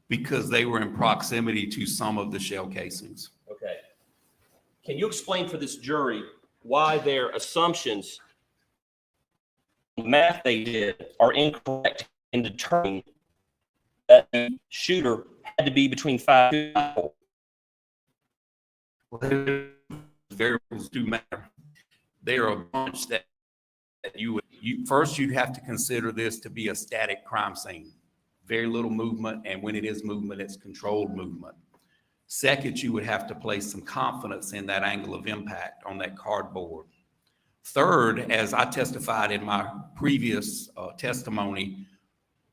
Because they were in proximity to some of the shell casings. Okay. Can you explain for this jury why their assumptions, math they did, are incorrect in determining that the shooter had to be between 5 and 4? Well, variables do matter. There are a bunch that you You'd have to consider this to be a static crime scene. Very little movement, and when it is movement, it's controlled movement. Second, you would have to place some confidence in that angle of impact on that cardboard. Third, as I testified in my previous testimony,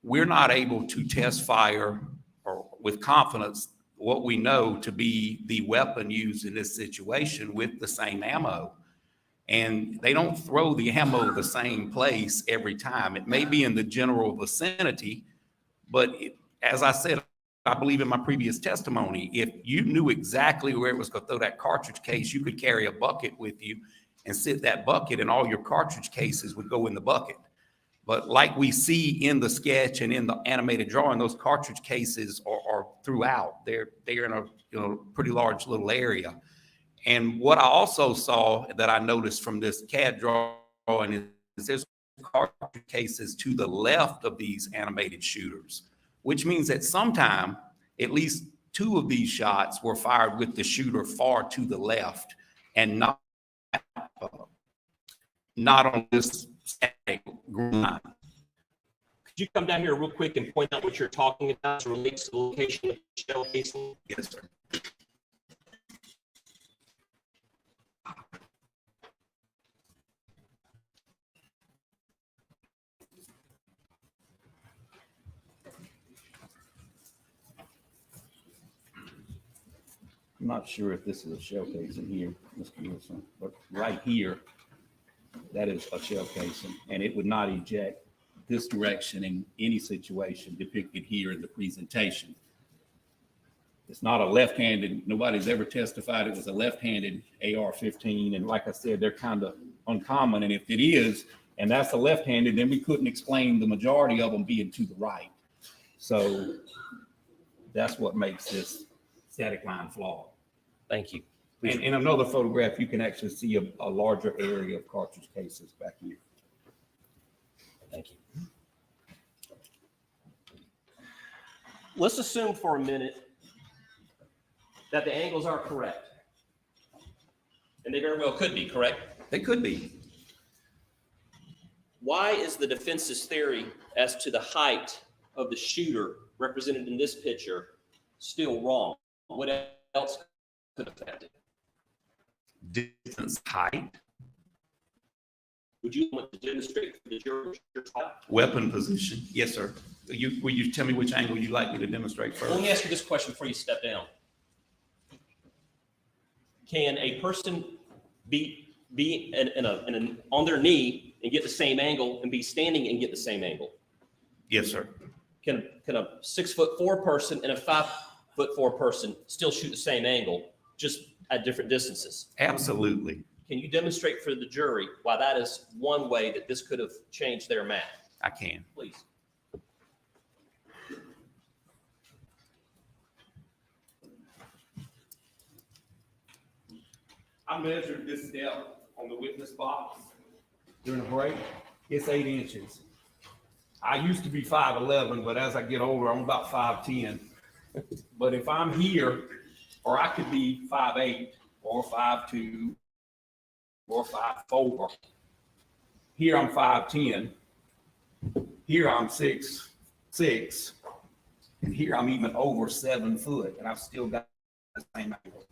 we're not able to test fire or with confidence what we know to be the weapon used in this situation with the same ammo. And they don't throw the ammo the same place every time. It may be in the general vicinity, but as I said, I believe in my previous testimony, if you knew exactly where it was going to throw that cartridge case, you could carry a bucket with you and sit that bucket and all your cartridge cases would go in the bucket. But like we see in the sketch and in the animated drawing, those cartridge cases are throughout. They're in a pretty large little area. And what I also saw that I noticed from this CAD drawing is there's cartridge cases to the left of these animated shooters, which means that sometime at least 2 of these shots were fired with the shooter far to the left and not on this static line. Could you come down here real quick and point out what you're talking about as it relates to the location of the shell casing? Yes, sir. I'm not sure if this is a shell casing here, Mr. Wilson, but right here, that is a shell casing, and it would not eject this direction in any situation depicted here in the presentation. It's not a left-handed, nobody's ever testified it was a left-handed AR-15, and like I said, they're kind of uncommon, and if it is, and that's a left-handed, then we couldn't explain the majority of them being to the right. So that's what makes this static line flawed. Thank you. And in another photograph, you can actually see a larger area of cartridge cases back here. Thank you. Let's assume for a minute that the angles are correct. And they very well could be, correct? They could be. Why is the defense's theory as to the height of the shooter represented in this picture still wrong? What else could affect it? Distance, height. Would you want to demonstrate for the jury? Weapon position. Yes, sir. Will you tell me which angle you'd like me to demonstrate first? Well, let me ask you this question before you step down. Can a person be on their knee and get the same angle and be standing and get the same angle? Yes, sir. Can a 6'4" person and a 5'4" person still shoot the same angle, just at different distances? Absolutely. Can you demonstrate for the jury why that is one way that this could have changed their math? I can. Please. I measured this depth on the witness box during a break. It's 8 inches. I used to be 5'11", but as I get older, I'm about 5'10". But if I'm here, or I could be 5'8", or 5'2", or 5'4". Here I'm 5'10". Here I'm 6'6", and here I'm even over 7 foot, and I've still got the same angle.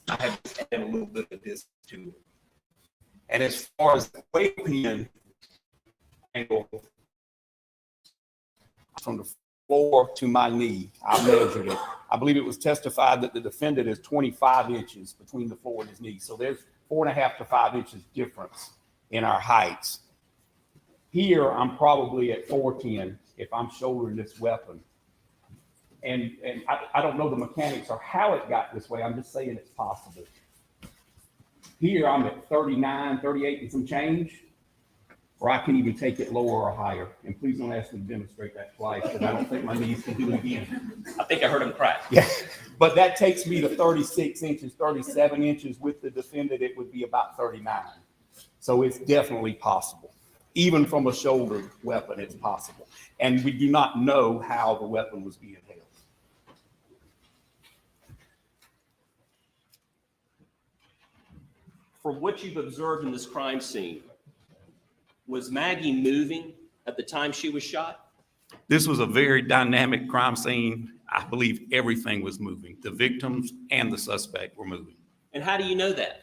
I have to add a little bit of this to it. And as far as the weight pin angle, from the floor to my knee, I measured it. I believe it was testified that the defendant is 25 inches between the floor and his knee. So there's 4.5 to 5 inches difference in our heights. Here, I'm probably at 4'10" if I'm shouldering this weapon. And I don't know the mechanics or how it got this way. I'm just saying it's possible. Here, I'm at 39, 38 and some change, or I can even take it lower or higher. And please don't ask me to demonstrate that twice, because I don't think my knees can do it again. I think I heard him crack. Yeah, but that takes me to 36 inches, 37 inches. With the defendant, it would be about 39. So it's definitely possible. Even from a shoulder weapon, it's possible. And we do not know how the weapon was being held. From what you've observed in this crime scene, Was Maggie moving at the time she was shot? This was a very dynamic crime scene. I believe everything was moving. The victims and the suspect were moving. And how do you know that?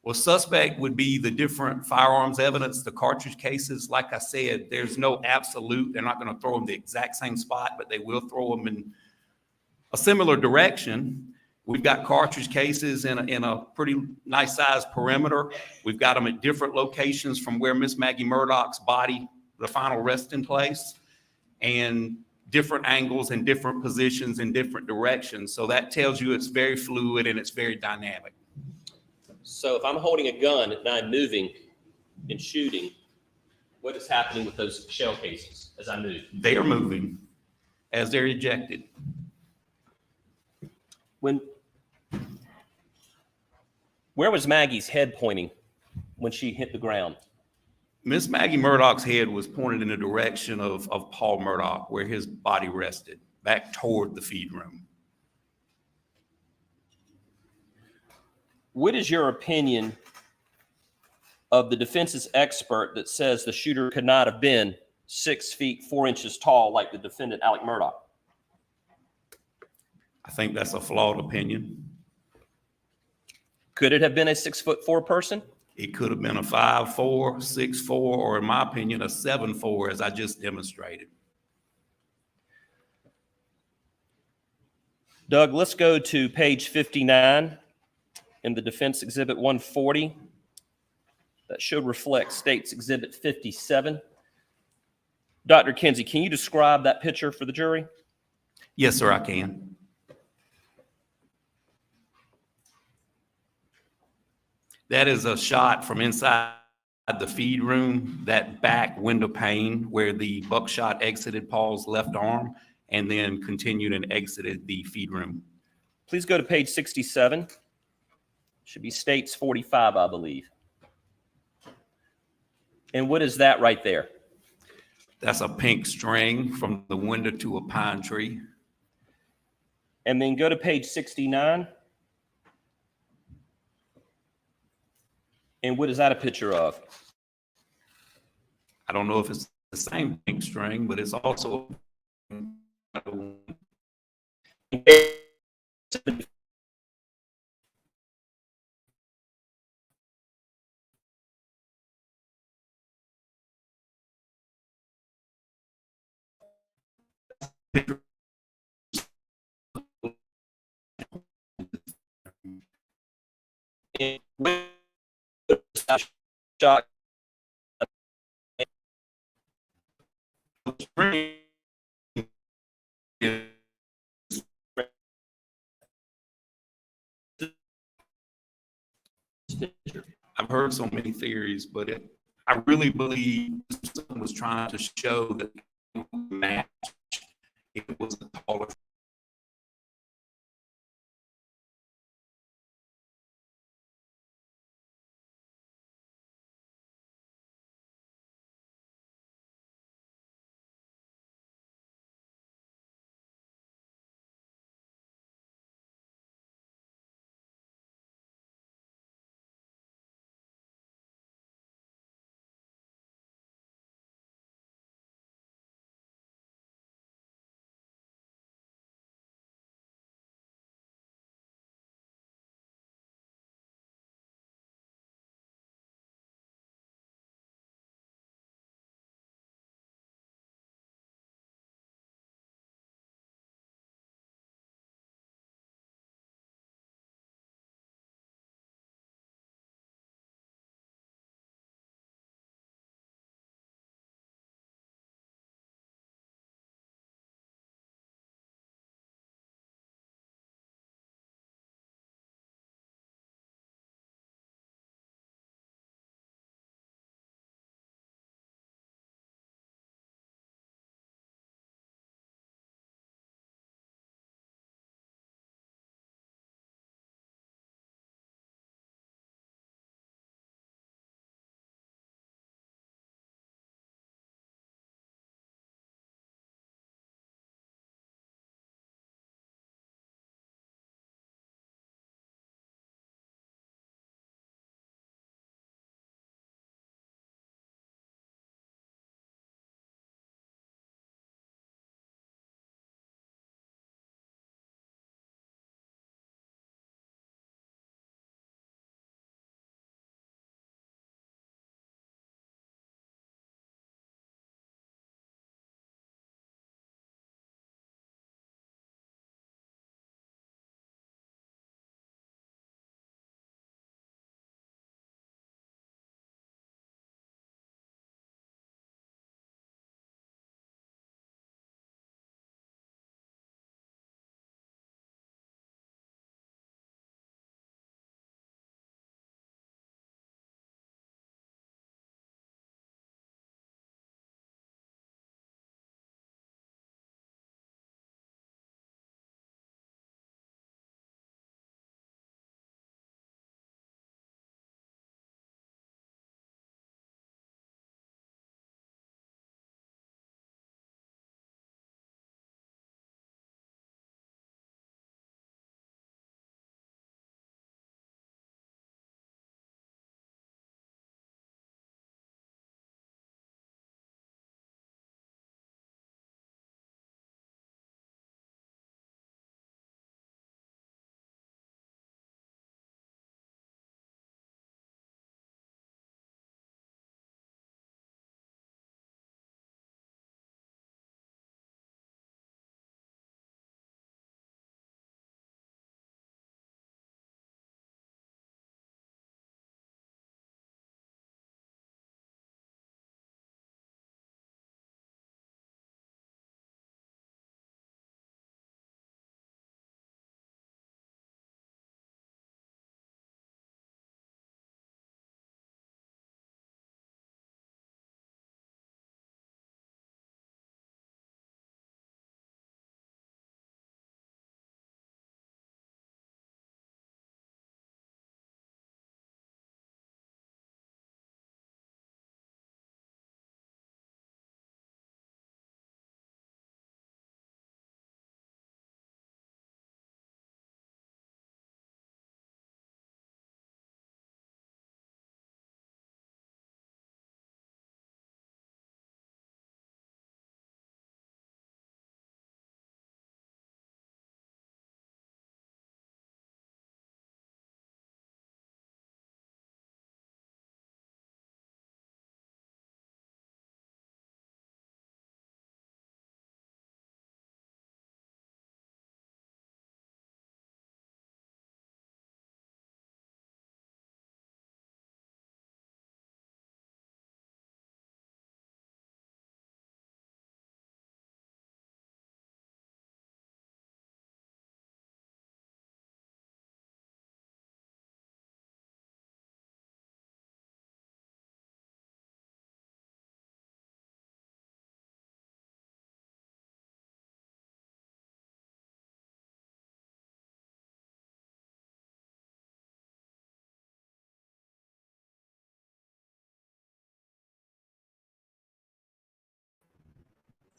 Well, suspect would be the different firearms evidence, the cartridge cases. Like I said, there's no absolute. They're not going to throw them the exact same spot, but they will throw them in a similar direction. We've got cartridge cases in a pretty nice sized perimeter. We've got them at different locations from where Miss Maggie Murdaugh's body, the final resting place, and different angles and different positions in different directions. So that tells you it's very fluid and it's very dynamic. So if I'm holding a gun and I'm moving and shooting, what is happening with those shell cases as I move? They are moving as they're ejected. Where was Maggie's head pointing when she hit the ground? Miss Maggie Murdaugh's head was pointed in the direction of Paul Murdaugh, where his body rested, back toward the feed room. What is your opinion of the defense's expert that says the shooter could not have been 6 feet 4 inches tall like the defendant, Alec Murdaugh? I think that's a flawed opinion. Could it have been a 6'4" person? It could have been a 5'4", 6'4", or in my opinion, a 7'4", as I just demonstrated. Doug, let's go to page 59 in the Defense Exhibit 140. That should reflect State's Exhibit 57. Dr. Kinsey, can you describe that picture for the jury? Yes, sir, I can. That is a shot from inside the feed room, that back window pane where the buckshot exited Paul's left arm and then continued and exited the feed room. Please go to page 67. Should be State's 45, I believe. And what is that right there? That's a pink string from the window to a pine tree. And then go to page 69. And what is that a picture of? I don't know if it's the same pink string, but it's also shot. I've heard so many theories, but I really believe someone was trying to show that match. It was a taller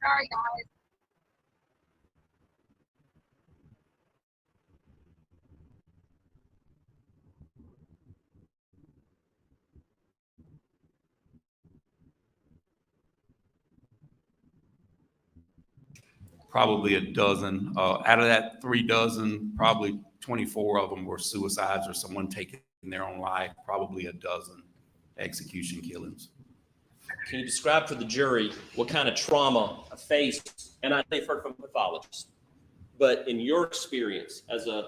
Sorry, guys. Probably a dozen. Out of that 3 dozen, probably 24 of them were suicides or someone taking their own life, probably a dozen execution killings. Can you describe for the jury what kind of trauma a face, and I they've heard from pathologists, but in your experience as an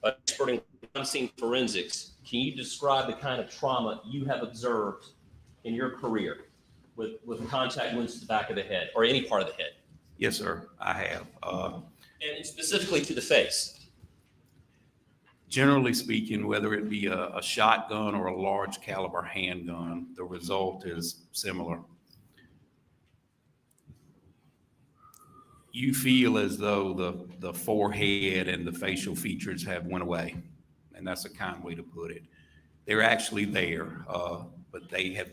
expert in crime scene forensics, can you describe the kind of trauma you have observed in your career with contact wounds to the back of the head or any part of the head? Yes, sir, I have. And specifically to the face. Generally speaking, whether it be a shotgun or a large caliber handgun, the result is similar. You feel as though the forehead and the facial features have went away, and that's a kind way to put it. They're actually there, but they've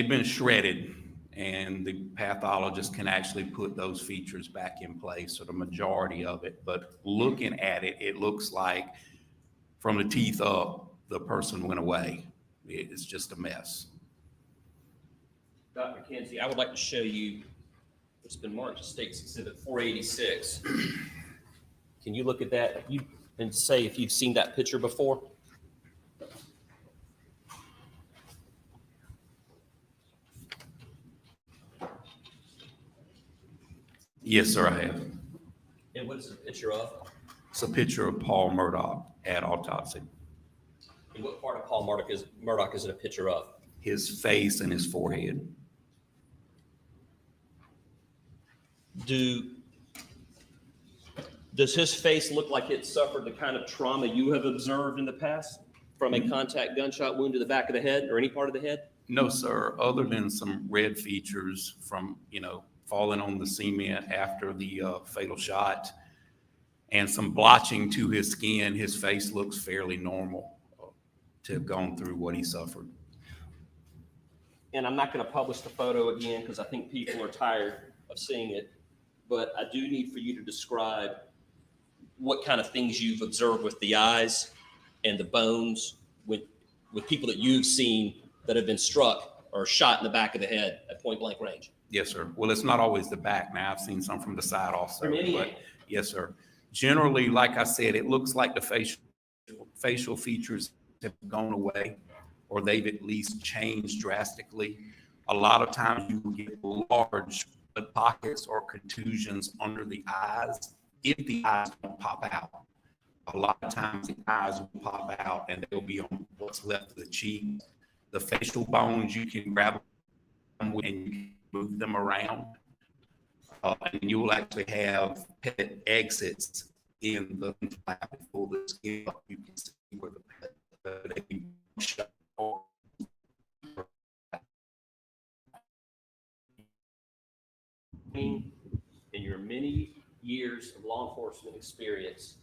been shredded, and the pathologist can actually put those features back in place, or the majority of it. But looking at it, it looks like from the teeth up, the person went away. It's just a mess. Dr. Kinsey, I would like to show you what's been marked as State's Exhibit 486. Can you look at that and say if you've seen that picture before? Yes, sir, I have. And what is the picture of? It's a picture of Paul Murdaugh at autopsy. And what part of Paul Murdaugh is it a picture of? His face and his forehead. Does his face look like it suffered the kind of trauma you have observed in the past from a contact gunshot wound to the back of the head or any part of the head? No, sir, other than some red features from, falling on the cement after the fatal shot and some blotching to his skin, his face looks fairly normal to have gone through what he suffered. And I'm not going to publish the photo again because I think people are tired of seeing it, but I do need for you to describe what kind of things you've observed with the eyes and the bones with people that you've seen that have been struck or shot in the back of the head at point blank range. Yes, sir. Well, it's not always the back. Now, I've seen some from the side also. From any But angle. yes, sir. Generally, like I said, it looks like the facial features have gone away, or they've at least changed drastically. A lot of times you will get large pockets or contusions under the eyes if the eyes don't pop out. A lot of times the eyes will pop out and they'll be on what's left of the cheek. The facial bones, you can grab them and you can move them around. And you will actually have pet exits in the flap to pull the skin up. You can see where the pet shut off. In your many years of law enforcement experience,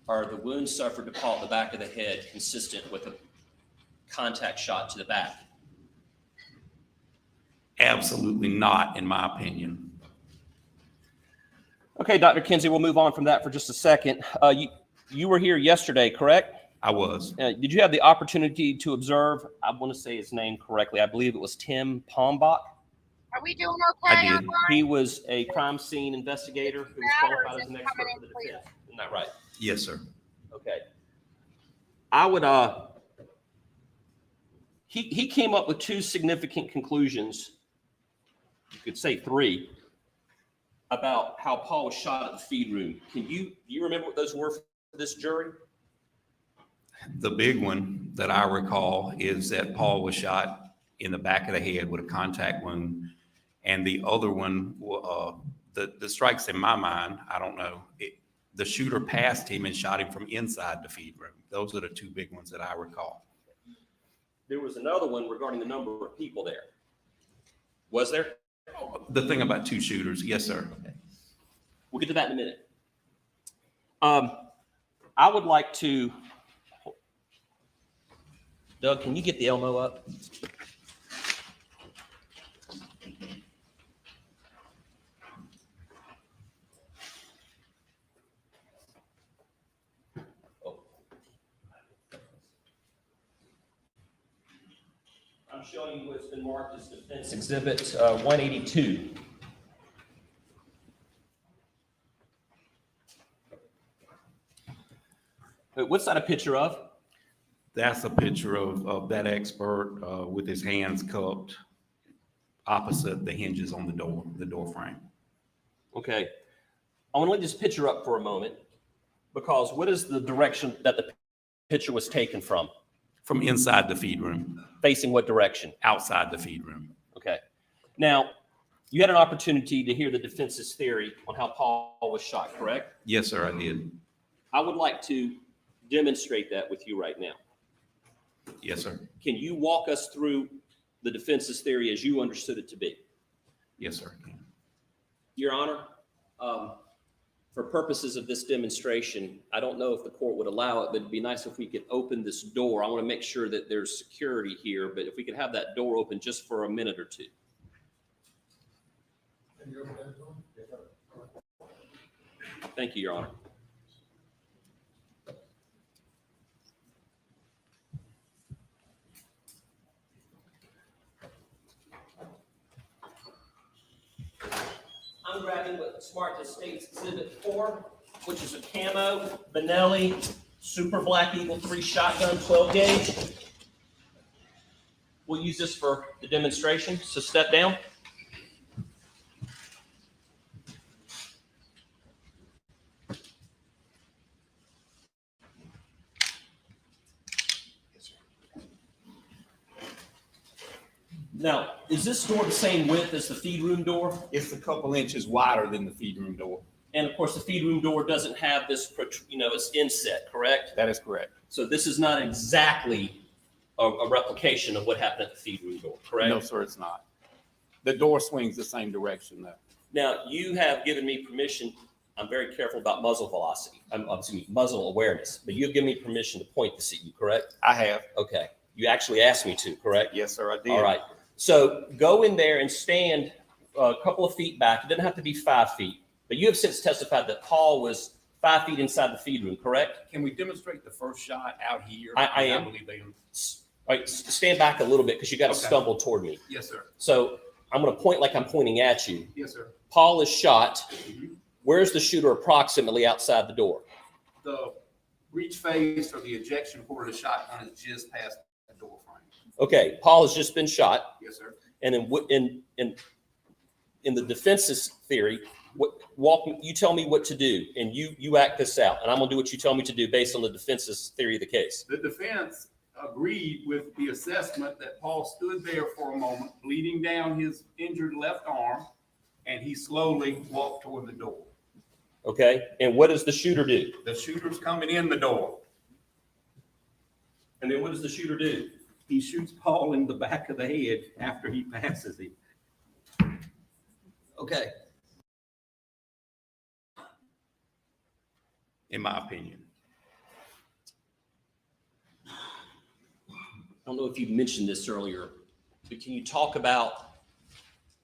are the wounds suffered to Paul at the back of the head consistent with a contact shot to the back? Absolutely not, in my opinion. Okay, Dr. Kinsey, we'll move on from that for just a second. You were here yesterday, correct? I was. Did you have the opportunity to observe, I want to say his name correctly, I believe it was Tim Pombach? Are we doing okay? I did. online? He was a crime scene investigator who was qualified as an expert for the defense. Isn't that right? Yes, sir. Okay. I would, he came up with 2 significant conclusions, you could say 3, about how Paul was shot at the feed room. Do you remember what those were for this jury? The big one that I recall is that Paul was shot in the back of the head with a contact wound. And the other one, the strikes in my mind, I don't know, the shooter passed him and shot him from inside the feed room. Those are the 2 big ones that I recall. There was another one regarding the number of people there. Was there? The thing about 2 shooters, yes, sir. Okay. We'll get to that in a minute. I would like to, Doug, can you get the Elmo up? I'm showing you what's been marked as Defense Exhibit 182. What's that a picture of? That's a picture of that expert with his hands cupped opposite the hinges on the door frame. Okay. I want to leave this picture up for a moment because what is the direction that the picture was taken from? From inside the feed room. Facing what direction? Outside the feed room. Okay. Now, you had an opportunity to hear the defense's theory on how Paul was shot, correct? Yes, sir, I did. I would like to demonstrate that with you right now. Yes, sir. Can you walk us through the defense's theory as you understood it to be? Yes, sir. Your Honor, for purposes of this demonstration, I don't know if the court would allow it, but it'd be nice if we could open this door. I want to make sure that there's security here, but if we could have that door open just for a minute or two. Thank you, Your Honor. I'm grabbing what Smart states Exhibit 4, which is a camo Benelli Super Black Eagle 3 shotgun 12 gauge. We'll use this for the demonstration, so step down. Now, is this door the same width as the feed room door? It's a couple inches wider than the feed room door. And of course, the feed room door doesn't have this, it's inset, correct? That is correct. So this is not exactly a replication of what happened at the feed room door, correct? No, sir, it's not. The door swings the same direction though. Now, you have given me permission. I'm very careful about muzzle velocity. Muzzle awareness, but you have given me permission to point this at you, correct? I have. Okay. You actually asked me to, correct? Yes, sir, I did. All right. So go in there and stand a couple of feet back. It doesn't have to be 5 feet, but you have since testified that Paul was 5 feet inside the feed room, correct? Can we demonstrate the first shot out here? I am. I believe they am. All right, stand back a little bit because you got to Okay. stumble toward me. Yes, sir. So I'm going to point like I'm pointing at you. Yes, sir. Paul is shot. Where's the shooter approximately outside the door? The breech face or the ejection port of the shotgun is just past the door frame. Okay, Paul has just been shot. Yes, sir. And in the defense's theory, you tell me what to do, and you act this out, and I'm gonna do what you tell me to do based on the defense's theory of the case. The defense agreed with the assessment that Paul stood there for a moment, bleeding down his injured left arm, and he slowly walked toward the door. Okay, and what does the shooter do? The shooter's coming in the door. And then what does the shooter do? He shoots Paul in the back of the head after he passes him. Okay. In my opinion. I don't know if you mentioned this earlier, but can you talk about,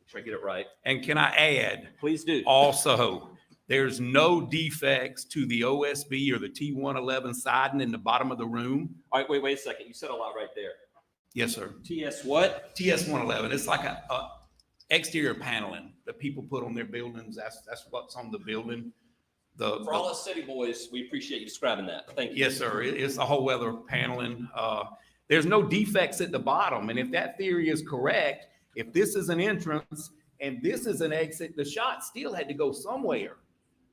make sure I get it right. And can I add? Please do. Also, there's no defects to the OSB or the T111 siding in the bottom of the room. All right, wait a second. You said a lot right there. Yes, sir. TS what? TS111. It's like a exterior paneling that people put on their buildings. That's what's on the building. For all us city boys, we appreciate you describing that. Thank you. Yes, sir. It's a whole weather paneling. There's no defects at the bottom. And if that theory is correct, if this is an entrance and this is an exit, the shot still had to go somewhere.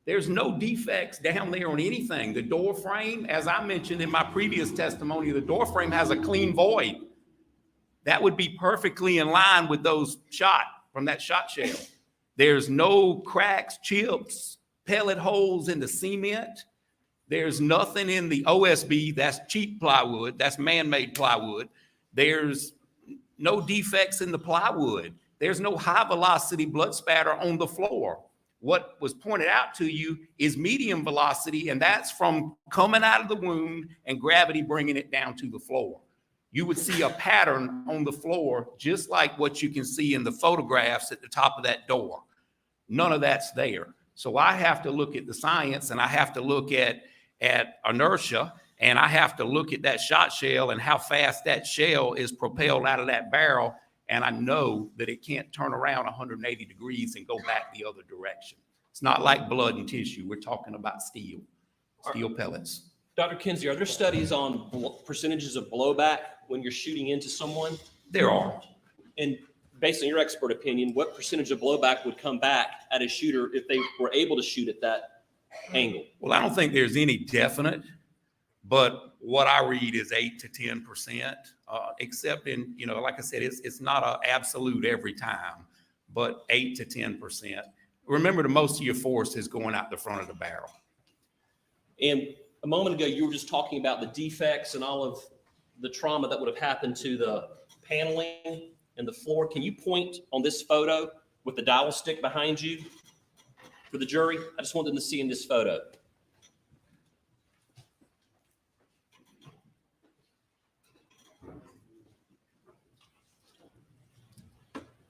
There's no defects down there on anything. The door frame, as I mentioned in my previous testimony, the door frame has a clean void. That would be perfectly in line with those shot from that shot shell. There's no cracks, chips, pellet holes in the cement. There's nothing in the OSB. That's cheap plywood. That's man-made plywood. There's no defects in the plywood. There's no high velocity blood spatter on the floor. What was pointed out to you is medium velocity, and that's from coming out of the wound and gravity bringing it down to the floor. You would see a pattern on the floor, just like what you can see in the photographs at the top of that door. None of that's there. So I have to look at the science, and I have to look at inertia, And I have to look at that shot shell and how fast that shell is propelled out of that barrel. And I know that it can't turn around 180 degrees and go back the other direction. It's not like blood and tissue. We're talking about steel pellets. Dr. Kinsey, are there studies on percentages of blowback when you're shooting into someone? There are. And based on your expert opinion, what percentage of blowback would come back at a shooter if they were able to shoot at that angle? Well, I don't think there's any definite, but what I read is 8 to 10%, except in, you know, like I said, it's not an absolute every time, but 8 to 10%. Remember, the most of your force is going out the front of the barrel. And a moment ago, you were just talking about the defects and all of the trauma that would have happened to the paneling and the floor. Can you point on this photo with the dowel stick behind you for the jury? I just want them to see in this photo.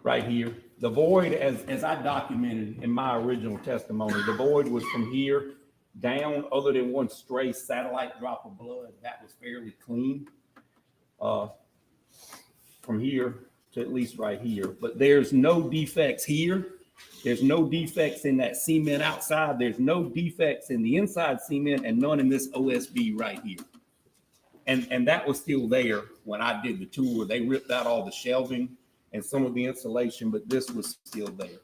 Right here. The void, as I documented in my original testimony, the void was from here down, other than one stray satellite drop of blood. That was fairly clean. From here to at least right here. But there's no defects here. There's no defects in that cement outside. There's no defects in the inside cement and none in this OSB right here. And that was still there when I did the tour. They ripped out all the shelving and some of the insulation, but this was still there.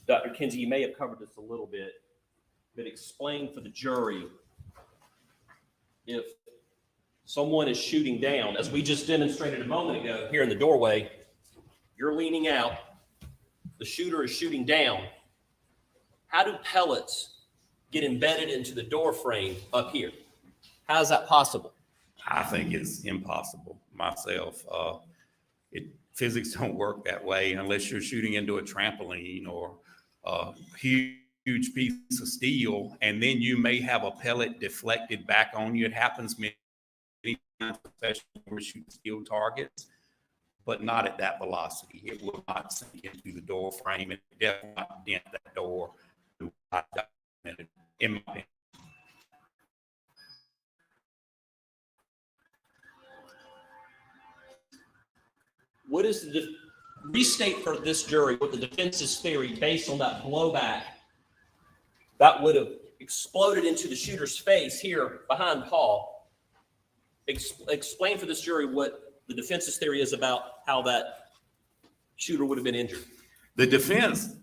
Dr. Kinsey, you may have covered this a little bit, but explain for the jury, if someone is shooting down, as we just demonstrated a moment ago here in the doorway, you're leaning out, the shooter is shooting down. How do pellets get embedded into the door frame up here? How is that possible? I think it's impossible myself. Physics don't work that way unless you're shooting into a trampoline or a huge piece of steel, and then you may have a pellet deflected back on you. It happens many times, especially when we're shooting steel targets, but not at that velocity. It will not sink into the door frame and definitely not dent that door. In my opinion. What is the restate for this jury what the defense's theory based on that blowback that would have exploded into the shooter's face here behind Paul? Explain for this jury what the defense's theory is about how that shooter would have been injured. The defense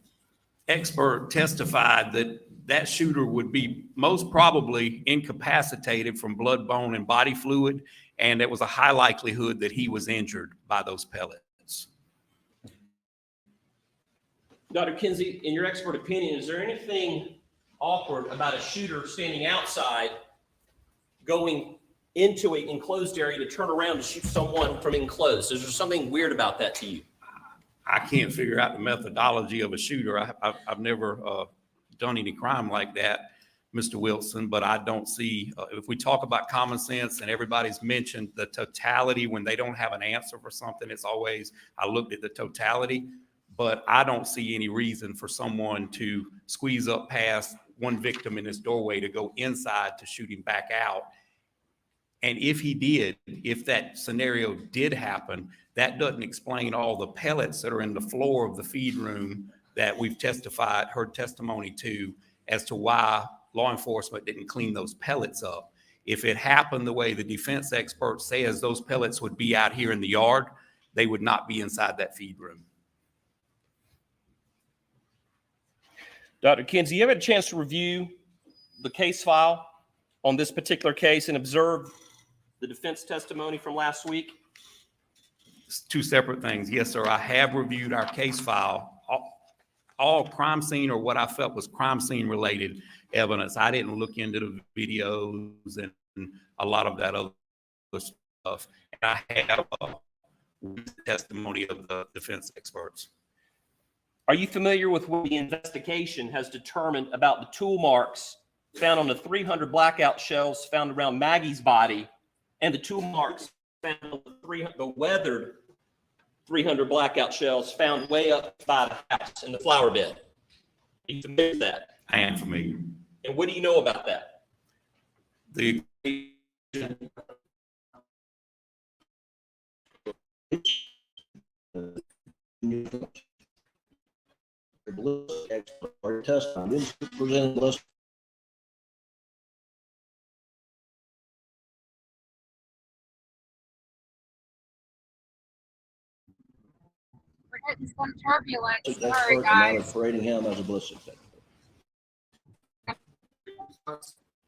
expert testified that that shooter would be most probably incapacitated from blood, bone, and body fluid, and there was a high likelihood that he was injured by those pellets. Dr. Kinsey, in your expert opinion, is there anything awkward about a shooter standing outside going into an enclosed area to turn around to shoot someone from enclosed? Is there something weird about that to you? I can't figure out the methodology of a shooter. I've never done any crime like that, Mr. Wilson, but I don't see, if we talk about common sense and everybody's mentioned the totality when they don't have an answer for something, it's always, I looked at the totality, but I don't see any reason for someone to squeeze up past one victim in this doorway to go inside to shoot him back out. And if he did, if that scenario did happen, that doesn't explain all the pellets that are in the floor of the feed room that we've heard testimony to as to why law enforcement didn't clean those pellets up. If it happened the way the defense expert says those pellets would be out here in the yard, they would not be inside that feed room. Dr. Kinsey, you ever had a chance to review the case file on this particular case and observe the defense testimony from last week? It's two separate things. Yes, sir. I have reviewed our case file. All crime scene or what I felt was crime scene related evidence. I didn't look into the videos and a lot of that other stuff. And I have testimony of the defense experts. Are you familiar with what the investigation has determined about the tool marks found on the 300 blackout shells found around Maggie's body and the tool marks found on the weathered 300 blackout shells found way up by the house in the flower bed? Are you familiar with that? I am familiar. And what do you know about that? The We're getting some turbulence. Sorry, expert in guys. operating him as a ballistic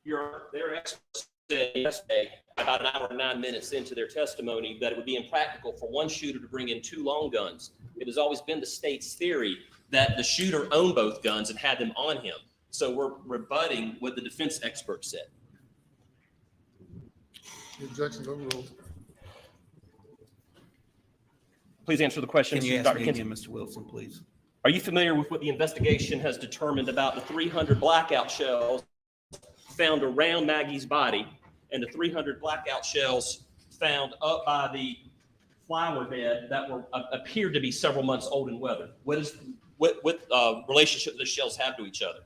Their experts said yesterday, about an hour and 9 minutes into their testimony, that it would be impractical for one shooter to bring in 2 long guns. It has always been the state's theory that the shooter owned both guns and had them on him. So we're rebutting what the defense expert said. The objection overruled. Please answer the question. Can you ask Dr. me Kinsey. again, Mr. Wilson, please? Are you familiar with what the investigation has determined about the 300 blackout shells found around Maggie's body and the 300 blackout shells found up by the flower bed that were appeared to be several months old and weathered? What relationship do the shells have to each other?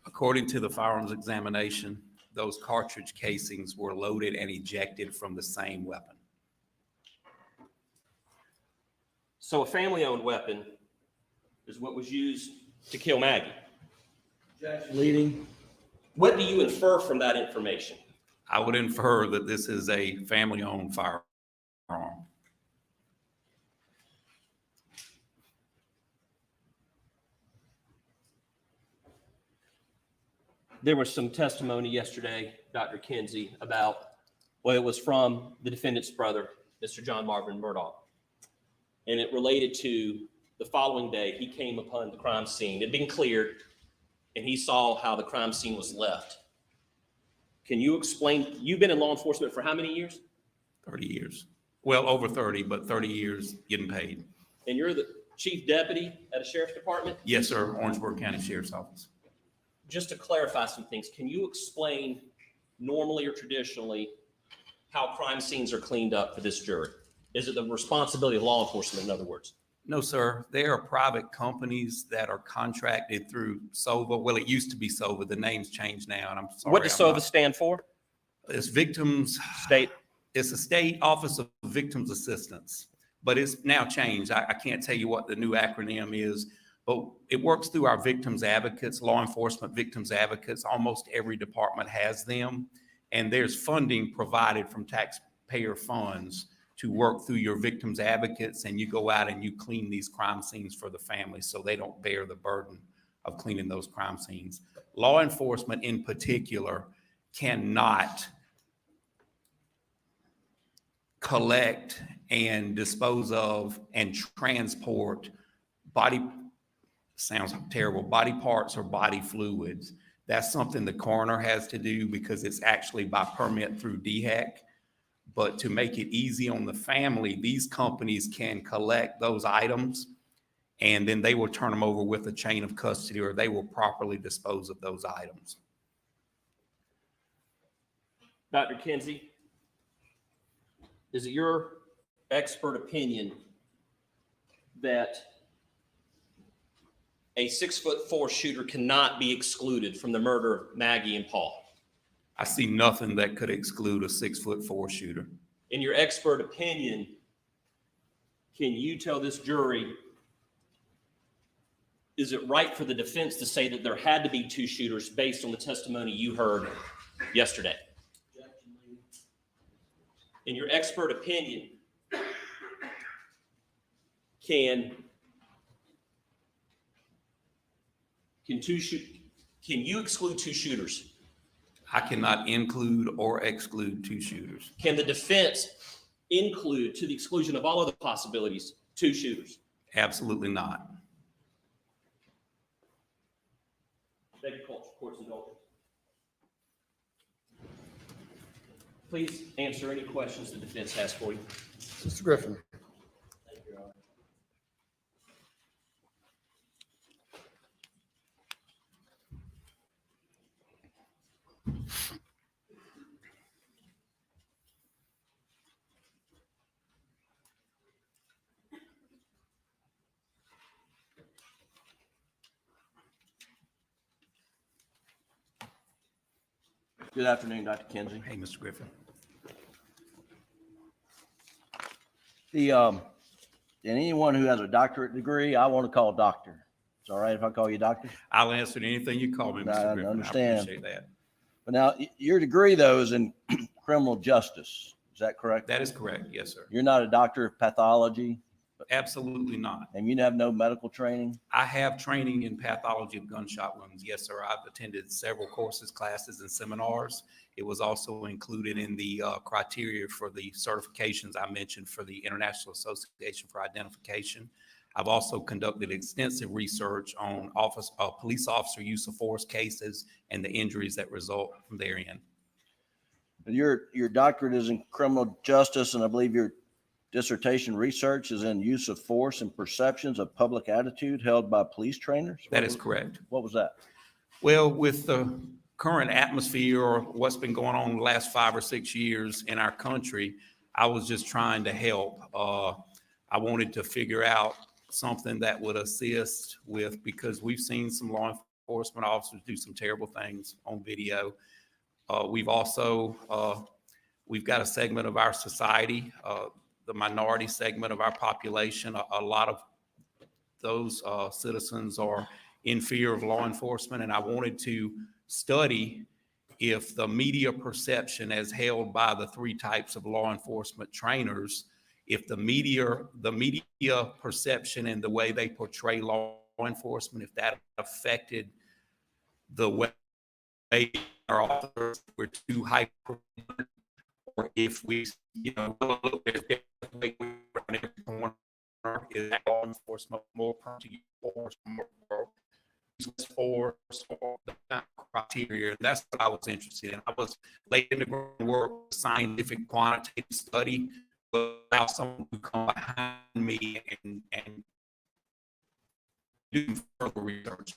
According to the firearms examination, those cartridge casings were loaded and ejected from the same weapon. So a family-owned weapon is what was used to kill Maggie. leading. What do you infer from that information? I would infer that this is a family-owned firearm. There was some testimony yesterday, Dr. Kinsey, about, well, it was from the defendant's brother, Mr. John Marvin Murdaugh. And it related to the following day, he came upon the crime scene. It had been cleared, and he saw how the crime scene was left. Can you explain, you've been in law enforcement for how many years? 30 years. Well, over 30, but 30 years getting paid. And you're the chief deputy at a sheriff's department? Yes, sir. Orangeburg County Sheriff's Office. Just to clarify some things, can you explain normally or traditionally how crime scenes are cleaned up for this jury? Is it the responsibility of law enforcement, in other words? No, sir. They are private companies that are contracted through SOVA. Well, it used to be SOVA. The name's changed now, and I'm sorry. What does SOVA stand for? It's Victims State. It's a state office of victims assistance, but it's now changed. I can't tell you what the new acronym is, but it works through our victims advocates, law enforcement victims advocates. Almost every department has them, and there's funding provided from taxpayer funds to work through your victims advocates, and you go out and you clean these crime scenes for the family so they don't bear the burden of cleaning those crime scenes. Law enforcement in particular cannot collect and dispose of and transport sounds terrible, body parts or body fluids. That's something the coroner has to do because it's actually by permit through DHEC. But to make it easy on the family, these companies can collect those items and then they will turn them over with a chain of custody, or they will properly dispose of those items. Dr. Kinsey, is it your expert opinion that a 6'4" shooter cannot be excluded from the murder of Maggie and Paul? I see nothing that could exclude a 6'4" shooter. In your expert opinion, can you tell this jury, is it right for the defense to say that there had to be 2 shooters based on the testimony you heard yesterday? In your expert opinion, can you exclude 2 shooters? I cannot include or exclude 2 shooters. Can the defense include, to the exclusion of all other possibilities, 2 shooters? Absolutely not. Thank you, court's indulgence. Please answer any questions the defense has for you. Mr. Griffin. Thank you, Your Honor. Good afternoon, Dr. Kinsey. Hey, Mr. Griffin. And anyone who has a doctorate degree, I want to call doctor. It's all right if I call you doctor? I'll answer to anything you call me, Mr. Griffin. I understand. I appreciate that. But now, your degree, though, is in criminal justice. Is that correct? That is correct. Yes, sir. You're not a doctor of pathology? Absolutely not. And you have no medical training? I have training in pathology of gunshot wounds. Yes, sir. I've attended several courses, classes, and seminars. It was also included in the criteria for the certifications I mentioned for the International Association for Identification. I've also conducted extensive research on police officer use of force cases and the injuries that result from therein. Your doctorate is in criminal justice, and I believe your dissertation research is in use of force and perceptions of public attitude held by police trainers? That is correct. What was that? Well, with the current atmosphere or what's been going on in the last 5 or 6 years in our country, I was just trying to help. I wanted to figure out something that would assist with, because we've seen some law enforcement officers do some terrible things on video. We've also, we've got a segment of our society, the minority segment of our population. A lot of those citizens are in fear of law enforcement, and I wanted to study if the media perception as held by the 3 types of law enforcement trainers, if the media perception and the way they portray law enforcement, if that affected the way our officers were too hyper, or if we, look, there's definitely around every corner, is law enforcement more prone to use force, more force, or the kind of criteria. That's what I was interested in. I was late in the groundwork, scientific quantitative study, without someone to come behind me and do further research.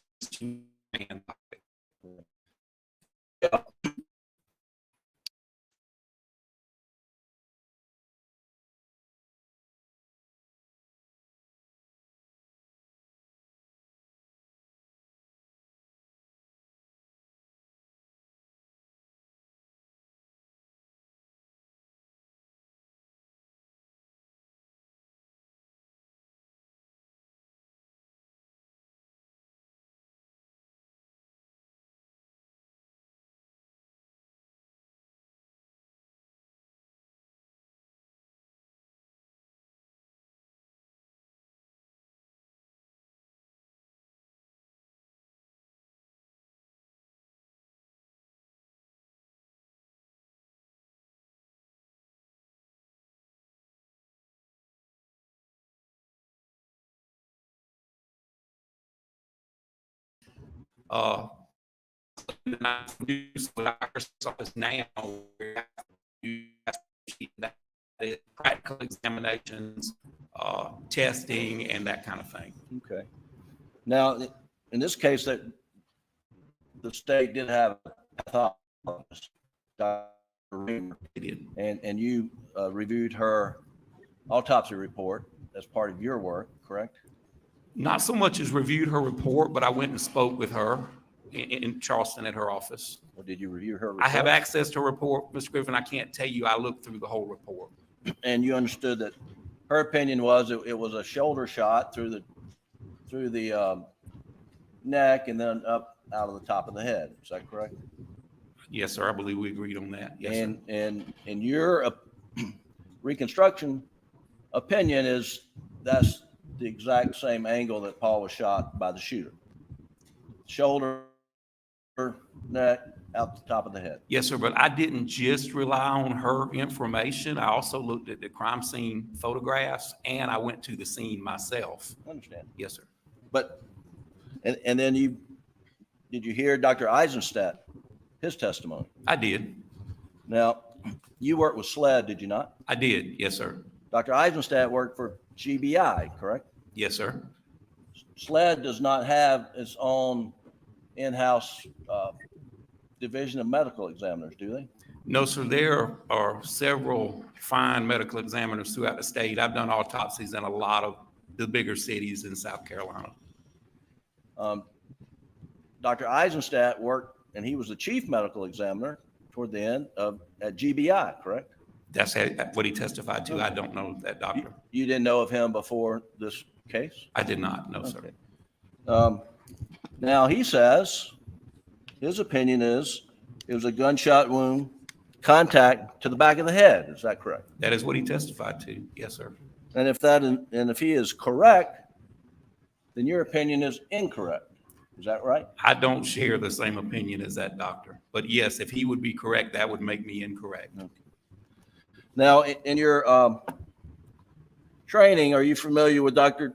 Practical examinations, testing, and that kind of thing. Okay. Now, in this case, that the state did have a pathologist, Dr. Reamer, and you reviewed her autopsy report as part of your work, correct? Not so much as reviewed her report, but I went and spoke with her in Charleston at her office. Or did you review her report? I have access to her report, Mr. Griffin. I can't tell you. I looked through the whole report. And you understood that her opinion was it was a shoulder shot through the neck and then up out of the top of the head. Is that correct? Yes, sir. I believe we agreed on that. Yes, and your reconstruction opinion is that's the exact same angle that Paul was shot by the shooter. Shoulder, neck, out the top of the head. Yes, sir. But I didn't just rely on her information. I also looked at the crime scene photographs, and I went to the scene myself. I understand. Yes, sir. But and then did you hear Dr. Eisenstadt, his testimony? I did. Now, you worked with SLED, did you not? I did. Yes, sir. Dr. Eisenstadt worked for GBI, correct? Yes, sir. SLED does not have its own in-house division of medical examiners, do they? No, sir. There are several fine medical examiners throughout the state. I've done autopsies in a lot of the bigger cities in South Carolina. Dr. Eisenstadt worked, and he was the chief medical examiner toward the end at GBI, correct? That's what he testified to. I don't know that doctor. You didn't know of him before this case? I did not, no, sir. Now he says, his opinion is it was a gunshot wound, contact to the back of the head. Is that correct? That is what he testified to. Yes, sir. And if he is correct, then your opinion is incorrect. Is that right? I don't share the same opinion as that doctor. But yes, if he would be correct, that would make me incorrect. Okay. Now, in your training, are you familiar with Mr.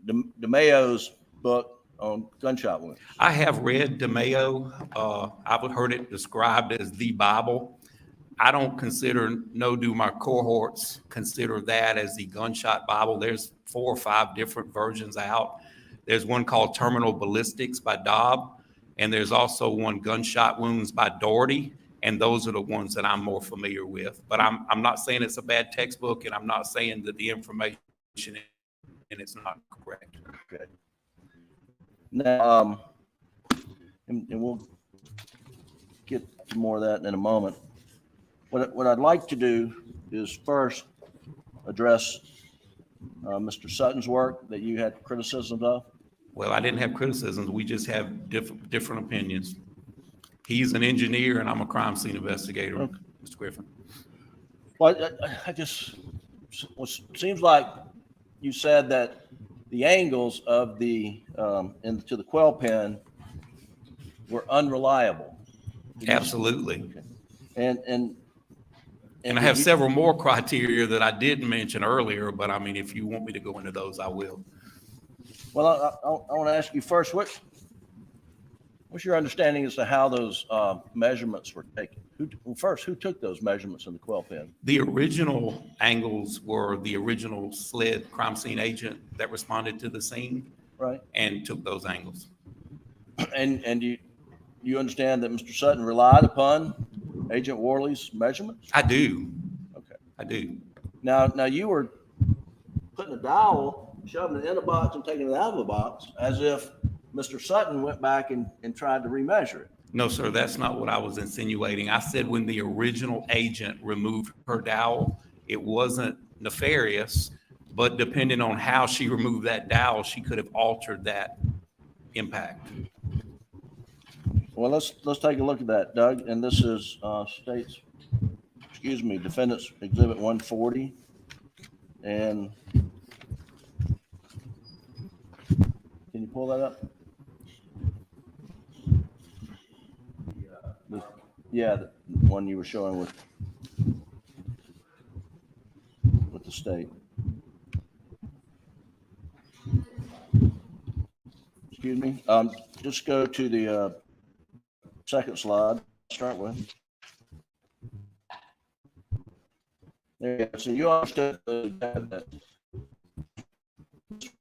DeMayo's book on gunshot wounds? I have read DeMayo. I've heard it described as the Bible. I don't consider, no do my cohorts consider that as the gunshot Bible. There's 4 or 5 different versions out. There's one called Terminal Ballistics by Dobb, and there's also one Gunshot Wounds by Doherty, and those are the ones that I'm more familiar with. But I'm not saying it's a bad textbook, and I'm not saying that the information and it's not correct. Okay. Now, and we'll get to more of that in a moment. What I'd like to do is first address Mr. Sutton's work that you had criticisms of. Well, I didn't have criticisms. We just have different opinions. He's an engineer and I'm a crime scene investigator, okay. Mr. Griffin. Well, I just, seems like you said that the angles of the, to the quail pen were unreliable. Absolutely. Okay. And I have several more criteria that I didn't mention earlier, but I mean, if you want me to go into those, I will. Well, I want to ask you first, what's your understanding as to how those measurements were taken? Who took those measurements in the quail pen? The original angles were the original SLED crime scene agent that responded to the scene. Right. And took those angles. And you understand that Mr. Sutton relied upon Agent Worley's measurements? I do. Okay. I do. Now you were putting a dowel, shoving it in a box and taking it out of the box as if Mr. Sutton went back and tried to remeasure it. No, sir, that's not what I was insinuating. I said when the original agent removed her dowel, it wasn't nefarious, but depending on how she removed that dowel, she could have altered that impact. Well, let's take a look at that, Doug. And this is Defendant's Exhibit 140. And can you pull that up? Yeah, the one you were showing with the state. Excuse me. Just go to the second slide. Start with. There you go. So you understood that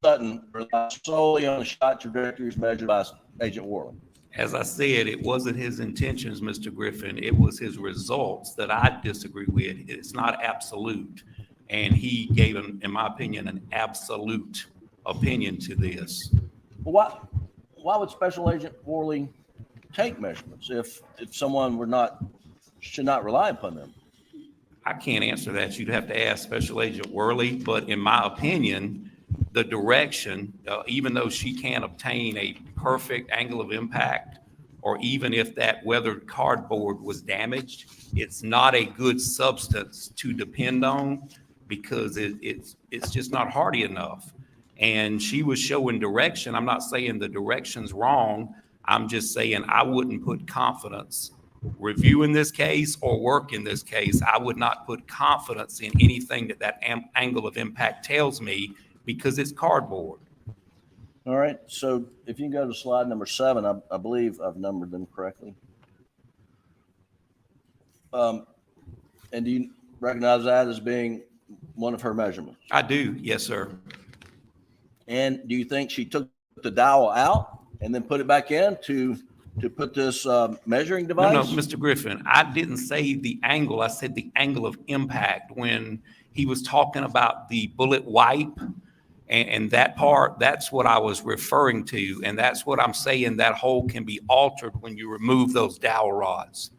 Sutton relies solely on the shot trajectories measured by Agent Worley. As I said, it wasn't his intentions, Mr. Griffin. It was his results that I disagree with. It's not absolute. And he gave, in my opinion, an absolute opinion to this. Well, why would Special Agent Worley take measurements if someone should not rely upon them? I can't answer that. You'd have to ask Special Agent Worley. But in my opinion, the direction, even though she can't obtain a perfect angle of impact, or even if that weathered cardboard was damaged, it's not a good substance to depend on because it's just not hardy enough. And she was showing direction. I'm not saying the direction's wrong. I'm just saying I wouldn't put confidence reviewing this case or work in this case. I would not put confidence in anything that angle of impact tells me because it's cardboard. All right. So if you can go to slide number 7, I believe I've numbered them correctly. And do you recognize that as being one of her measurements? I do. Yes, sir. And do you think she took the dowel out and then put it back in to put this measuring device? No, Mr. Griffin, I didn't say the angle. I said the angle of impact when he was talking about the bullet wipe And that part, that's what I was referring to. And that's what I'm saying, that hole can be altered when you remove those dowel rods.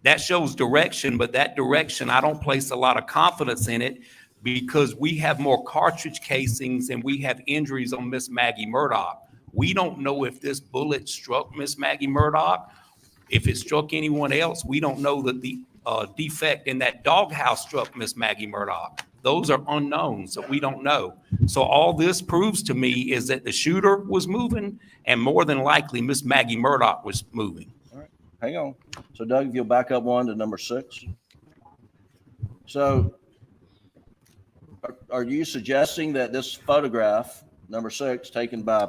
That shows direction, but that direction, I don't place a lot of confidence in it because we have more cartridge casings and we have injuries on Miss Maggie Murdaugh. We don't know if this bullet struck Miss Maggie Murdaugh, if it struck anyone else. We don't know that the defect in that doghouse struck Miss Maggie Murdaugh. Those are unknown, so we don't know. So all this proves to me is that the shooter was moving, and more than likely Miss Maggie Murdaugh was moving. All right, hang on. So Doug, if you'll back up one to number 6. So are you suggesting that this photograph, number 6, taken by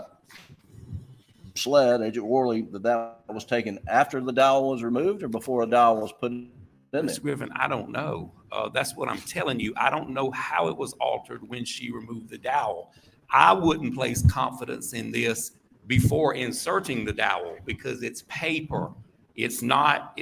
SLED, Agent Worley, that was taken after the dowel was removed or before a dowel was put in there? Ms. Griffin, I don't know. That's what I'm telling you. I don't know how it was altered when she removed the dowel. I wouldn't place confidence in this before inserting the dowel because it's paper. It's not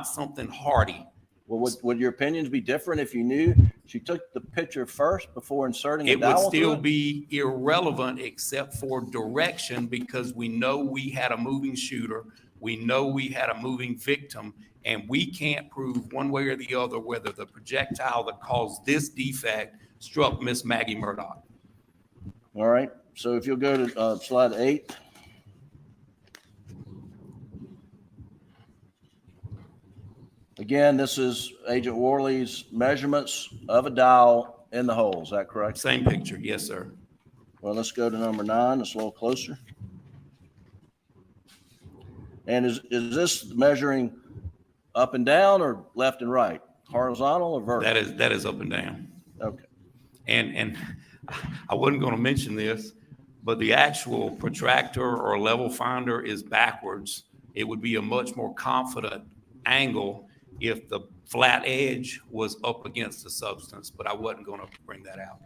something hardy. Well, would your opinions be different if you knew she took the picture first before inserting a dowel? It would still be irrelevant except for direction because we know we had a moving shooter. We know we had a moving victim, and we can't prove one way or the other whether the projectile that caused this defect struck Miss Maggie Murdaugh. All right. So if you'll go to slide 8. Again, this is Agent Worley's measurements of a dowel in the hole. Is that correct? Same picture. Yes, sir. Well, let's go to number 9. It's a little closer. And is this measuring up and down or left and right? Horizontal or vertical? That is up and down. Okay. And I wasn't going to mention this, but the actual protractor or level finder is backwards. It would be a much more confident angle if the flat edge was up against the substance, but I wasn't going to bring that out.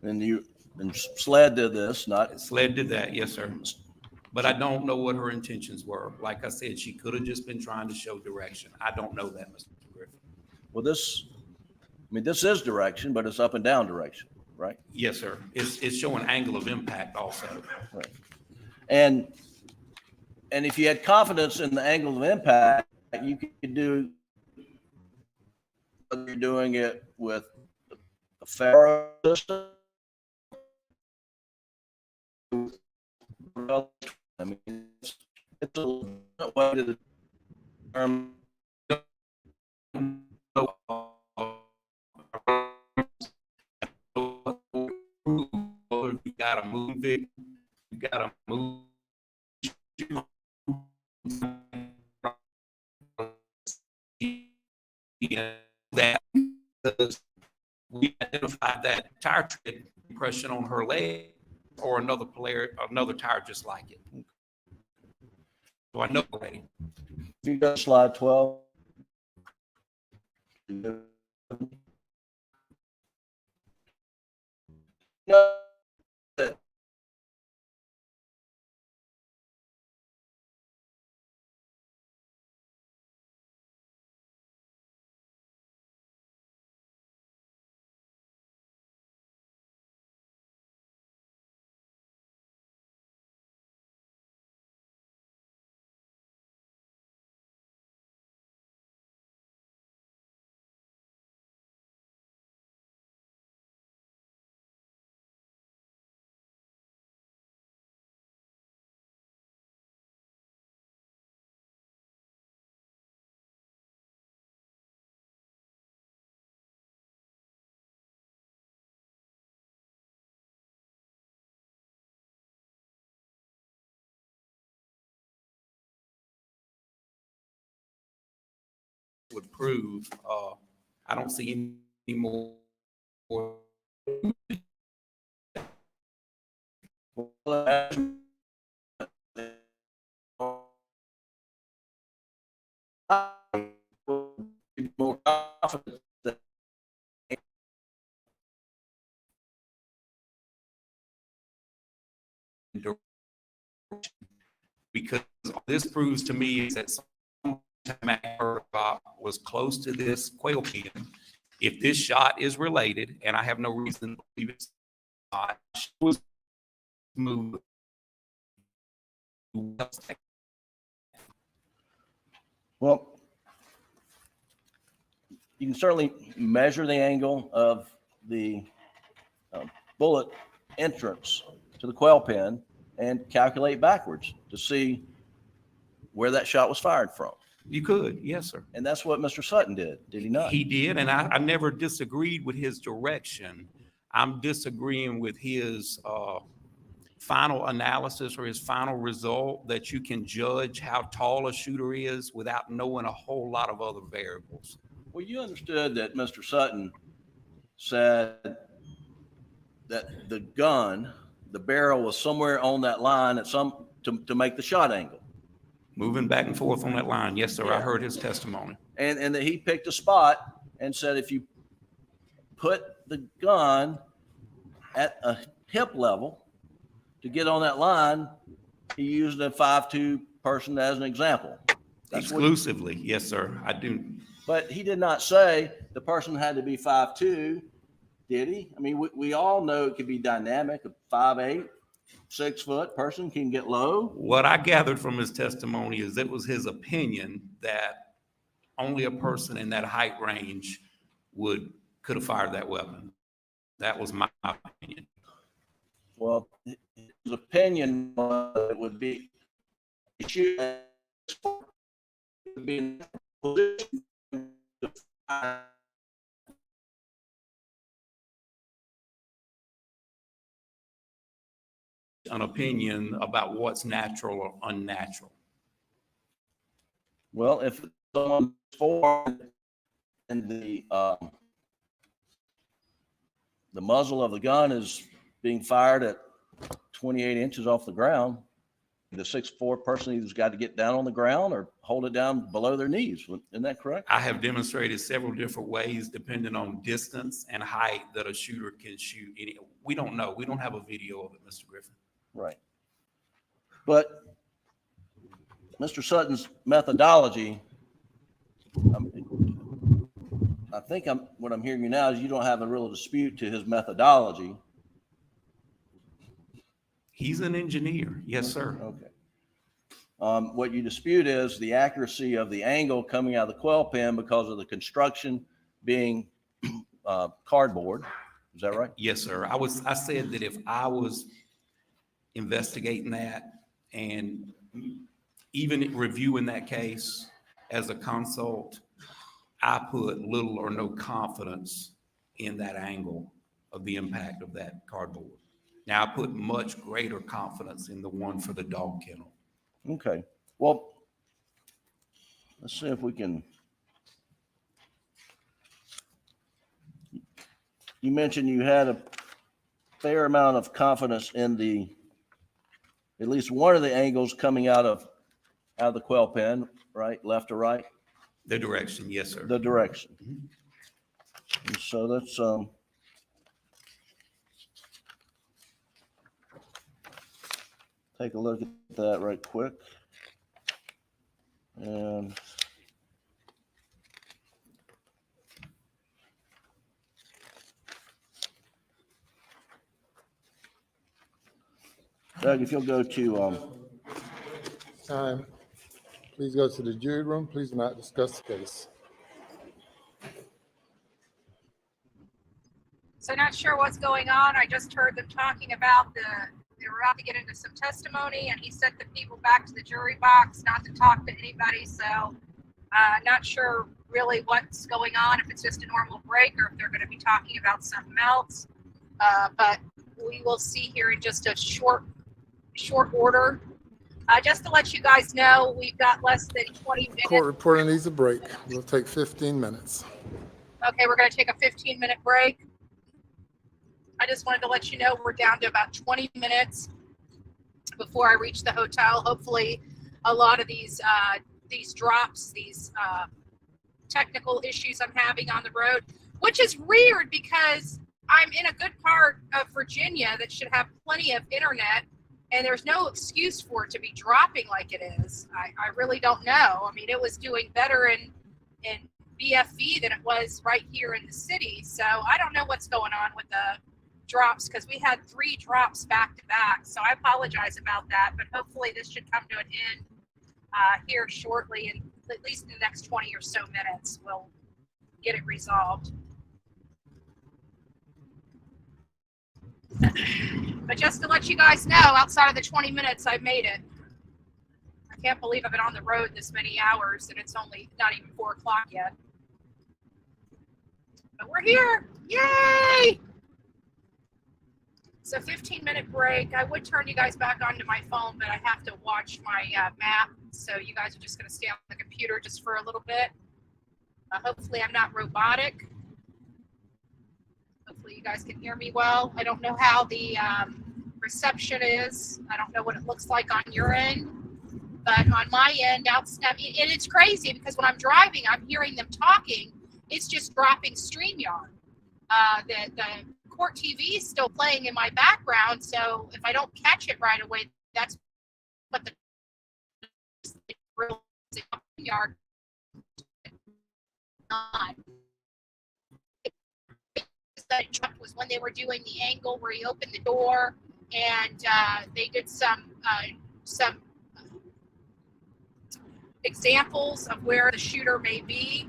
And SLED did this, not? SLED did that, yes, sir. But I don't know what her intentions were. Like I said, she could have just been trying to show direction. I don't know that, Mr. Griffin. Well, this is direction, but it's up and down direction, right? Yes, sir. It's showing angle of impact also. Right. And if you had confidence in the angle of impact, you could do, whether you're doing it with a ferro system, I mean, it's a way to determine. You gotta move it. You gotta move that because we identified that tire tread impression on her leg or another tire just like it. So I know already. If you go to slide 12. Would prove, I don't see any more. More confident that because this proves to me is that Murdaugh was close to this quail pen If this shot is related, and I have no reason to believe it's not, she was moved. Well, you can certainly measure the angle of the bullet entrance to the quail pen and calculate backwards to see where that shot was fired from. You could, yes, sir. And that's what Mr. Sutton did he not? He did, and I never disagreed with his direction. I'm disagreeing with his final analysis or his final result that you can judge how tall a shooter is without knowing a whole lot of other variables. Well, you understood that Mr. Sutton said that the gun, the barrel was somewhere on that line at to make the shot angle. Moving back and forth on that line. Yes, sir. Yeah. I heard his testimony. And that he picked a spot and said, if you put the gun at a hip level to get on that line, he used a 5'2" person as an example. That's exclusively. Yes, sir. I do. But he did not say the person had to be 5'2", did he? I mean, we all know it could be dynamic. A 5'8", 6 foot person can get low. What I gathered from his testimony is it was his opinion that only a person in that height range could have fired that weapon. That was my opinion. Well, his opinion was it would be in position to fire. An opinion about what's natural or unnatural. Well, if someone's forward and the muzzle of the gun is being fired at 28 inches off the ground, the 6'4" person either's got to get down on the ground or hold it down below their knees. Isn't that correct? I have demonstrated several different ways, depending on distance and height, that a shooter can shoot. We don't know. We don't have a video of it, Mr. Griffin. Right. But Mr. Sutton's methodology, I think what I'm hearing you now is you don't have a real dispute to his methodology. He's an engineer. Yes, sir. Okay. What you dispute is the accuracy of the angle coming out of the quail pen because of the construction being cardboard. Is that right? Yes, sir. I said that if I was investigating that and even reviewing that case as a consult, I put little or no confidence in that angle of the impact of that cardboard. Now I put much greater confidence in the one for the dog kennel. Okay. Well, let's see if we can. You mentioned you had a fair amount of confidence in at least one of the angles coming out of the quail pen, right? Left or right? The direction, yes, sir. The direction. And so let's take a look at that right quick. And Doug, if you'll go to Time. Please go to the jury room. Please do not discuss the case. So not sure what's going on. I just heard them talking about they were about to get into some testimony, and he sent the people back to the jury box not to talk to anybody. So not sure really what's going on, if it's just a normal break or if they're going to be talking about something else. But we will see here in just a short order. Just to let you guys know, we've got less than 20 minutes. Court reporter needs a break. We'll take 15 minutes. Okay, we're going to take a 15-minute break. I just wanted to let you know we're down to about 20 minutes before I reach the hotel. Hopefully, a lot of these drops, these technical issues I'm having on the road, which is weird because I'm in a good part of Virginia that should have plenty of internet, and there's no excuse for it to be dropping like it is. I really don't know. I mean, it was doing better in BFV than it was right here in the city. So I don't know what's going on with the drops, because we had 3 drops back to back. So I apologize about that, but hopefully this should come to an end here shortly, and at least in the next 20 or so minutes, we'll get it resolved. But just to let you guys know, outside of the 20 minutes, I've made it. I can't believe I've been on the road this many hours, and it's only not even 4 o'clock yet. But we're here. Yay! So 15-minute break. I would turn you guys back onto my phone, but I have to watch my map. So you guys are just going to stay on the computer just for a little bit. Hopefully I'm not robotic. Hopefully you guys can hear me well. I don't know how the reception is. I don't know what it looks like on your end. But on my end, and it's crazy because when I'm driving, I'm hearing them talking. It's just dropping StreamYard. The court TV is still playing in my background, so if I don't catch it right away, that's what the StreamYard was when they were doing the angle where he opened the door, and they did some examples of where the shooter may be.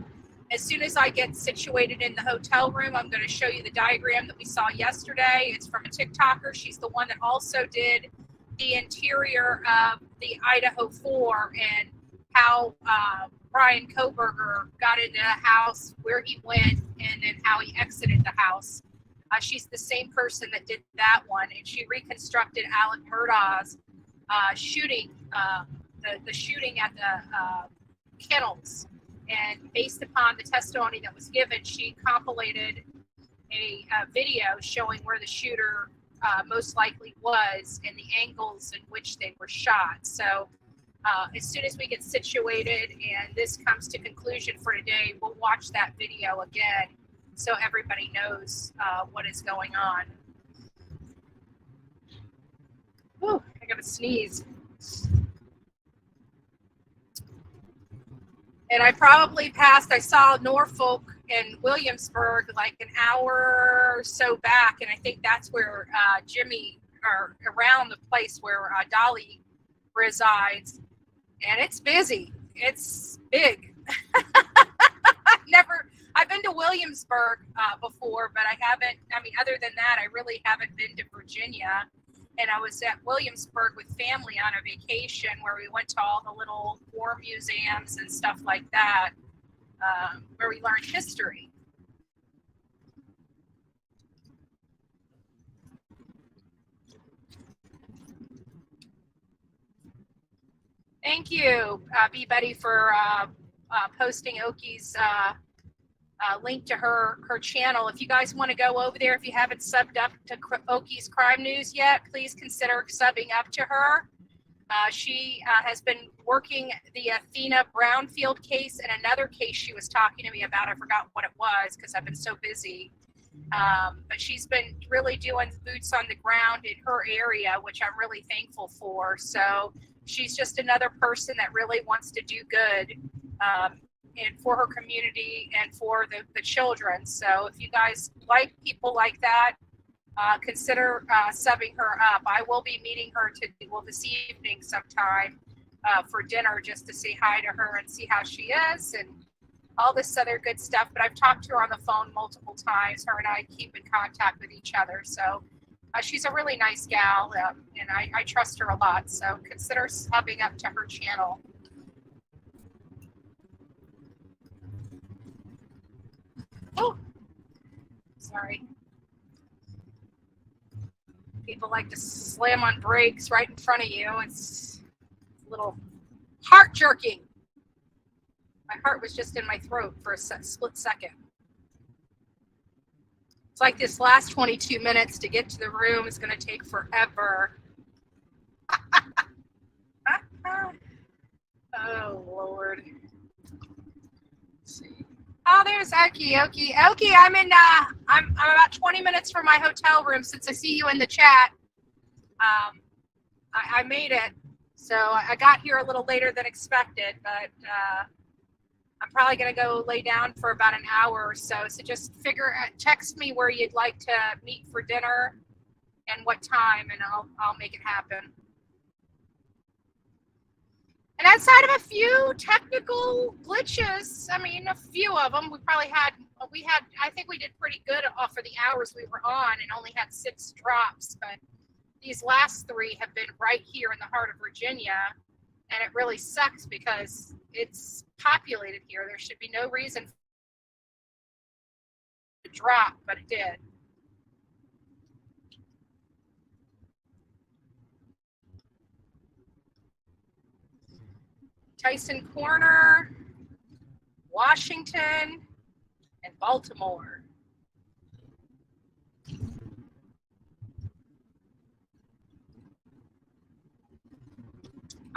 As soon as I get situated in the hotel room, I'm going to show you the diagram that we saw yesterday. It's from a TikToker. She's the one that also did the interior of the Idaho 4 and how Brian Koberger got into the house, where he went, and then how he exited the house. She's the same person that did that one, and she reconstructed Alec Murdaugh's shooting, the shooting at the kennels. And based upon the testimony that was given, she compilated a video showing where the shooter most likely was and the angles in which they were shot. So as soon as we get situated and this comes to conclusion for today, we'll watch that video again so everybody knows what is going on. Whew, I gotta sneeze. And I probably passed, I saw Norfolk and Williamsburg like an hour or so back, and I think that's where Jimmy, or around the place where Dolly resides. And it's busy. It's big. I've been to Williamsburg before, but I haven't, other than that, I really haven't been to Virginia. And I was at Williamsburg with family on a vacation where we went to all the little war museums and stuff like that, where we learned history. Thank you, B. Betty, for posting Oki's link to her channel. If you guys want to go over there, if you haven't subbed up to Oki's Crime News yet, please consider subbing up to her. She has been working the Athena Brownfield case and another case she was talking to me about. I forgot what it was because I've been so busy. But she's been really doing boots on the ground in her area, which I'm really thankful for. So she's just another person that really wants to do good. And for her community and for the children. So if you guys like people like that, consider subbing her up. I will be meeting her this evening sometime for dinner, just to say hi to her and see how she is and all this other good stuff. But I've talked to her on the phone multiple times. Her and I keep in contact with each other. So she's a really nice gal, and I trust her a lot. So consider subbing up to her channel. Oh, sorry. People like to slam on brakes right in front of you. It's a little heart-jerking. My heart was just in my throat for a split second. It's like this last 22 minutes to get to the room is going to take forever. Oh, Lord. Let's see. Oh, there's Oki. Oki, I'm about 20 minutes from my hotel room since I see you in the chat. I made it. So I got here a little later than expected, but I'm probably going to go lay down for about an hour or so. So just text me where you'd like to meet for dinner and what time, and I'll make it happen. And outside of a few technical glitches, I mean, a few of them, I think we did pretty good off of the hours we were on and only had 6 drops. But these last 3 have been right here in the heart of Virginia. And it really sucks because it's populated here. There should be no reason to drop, but it did. Tyson Corner, Washington, and Baltimore.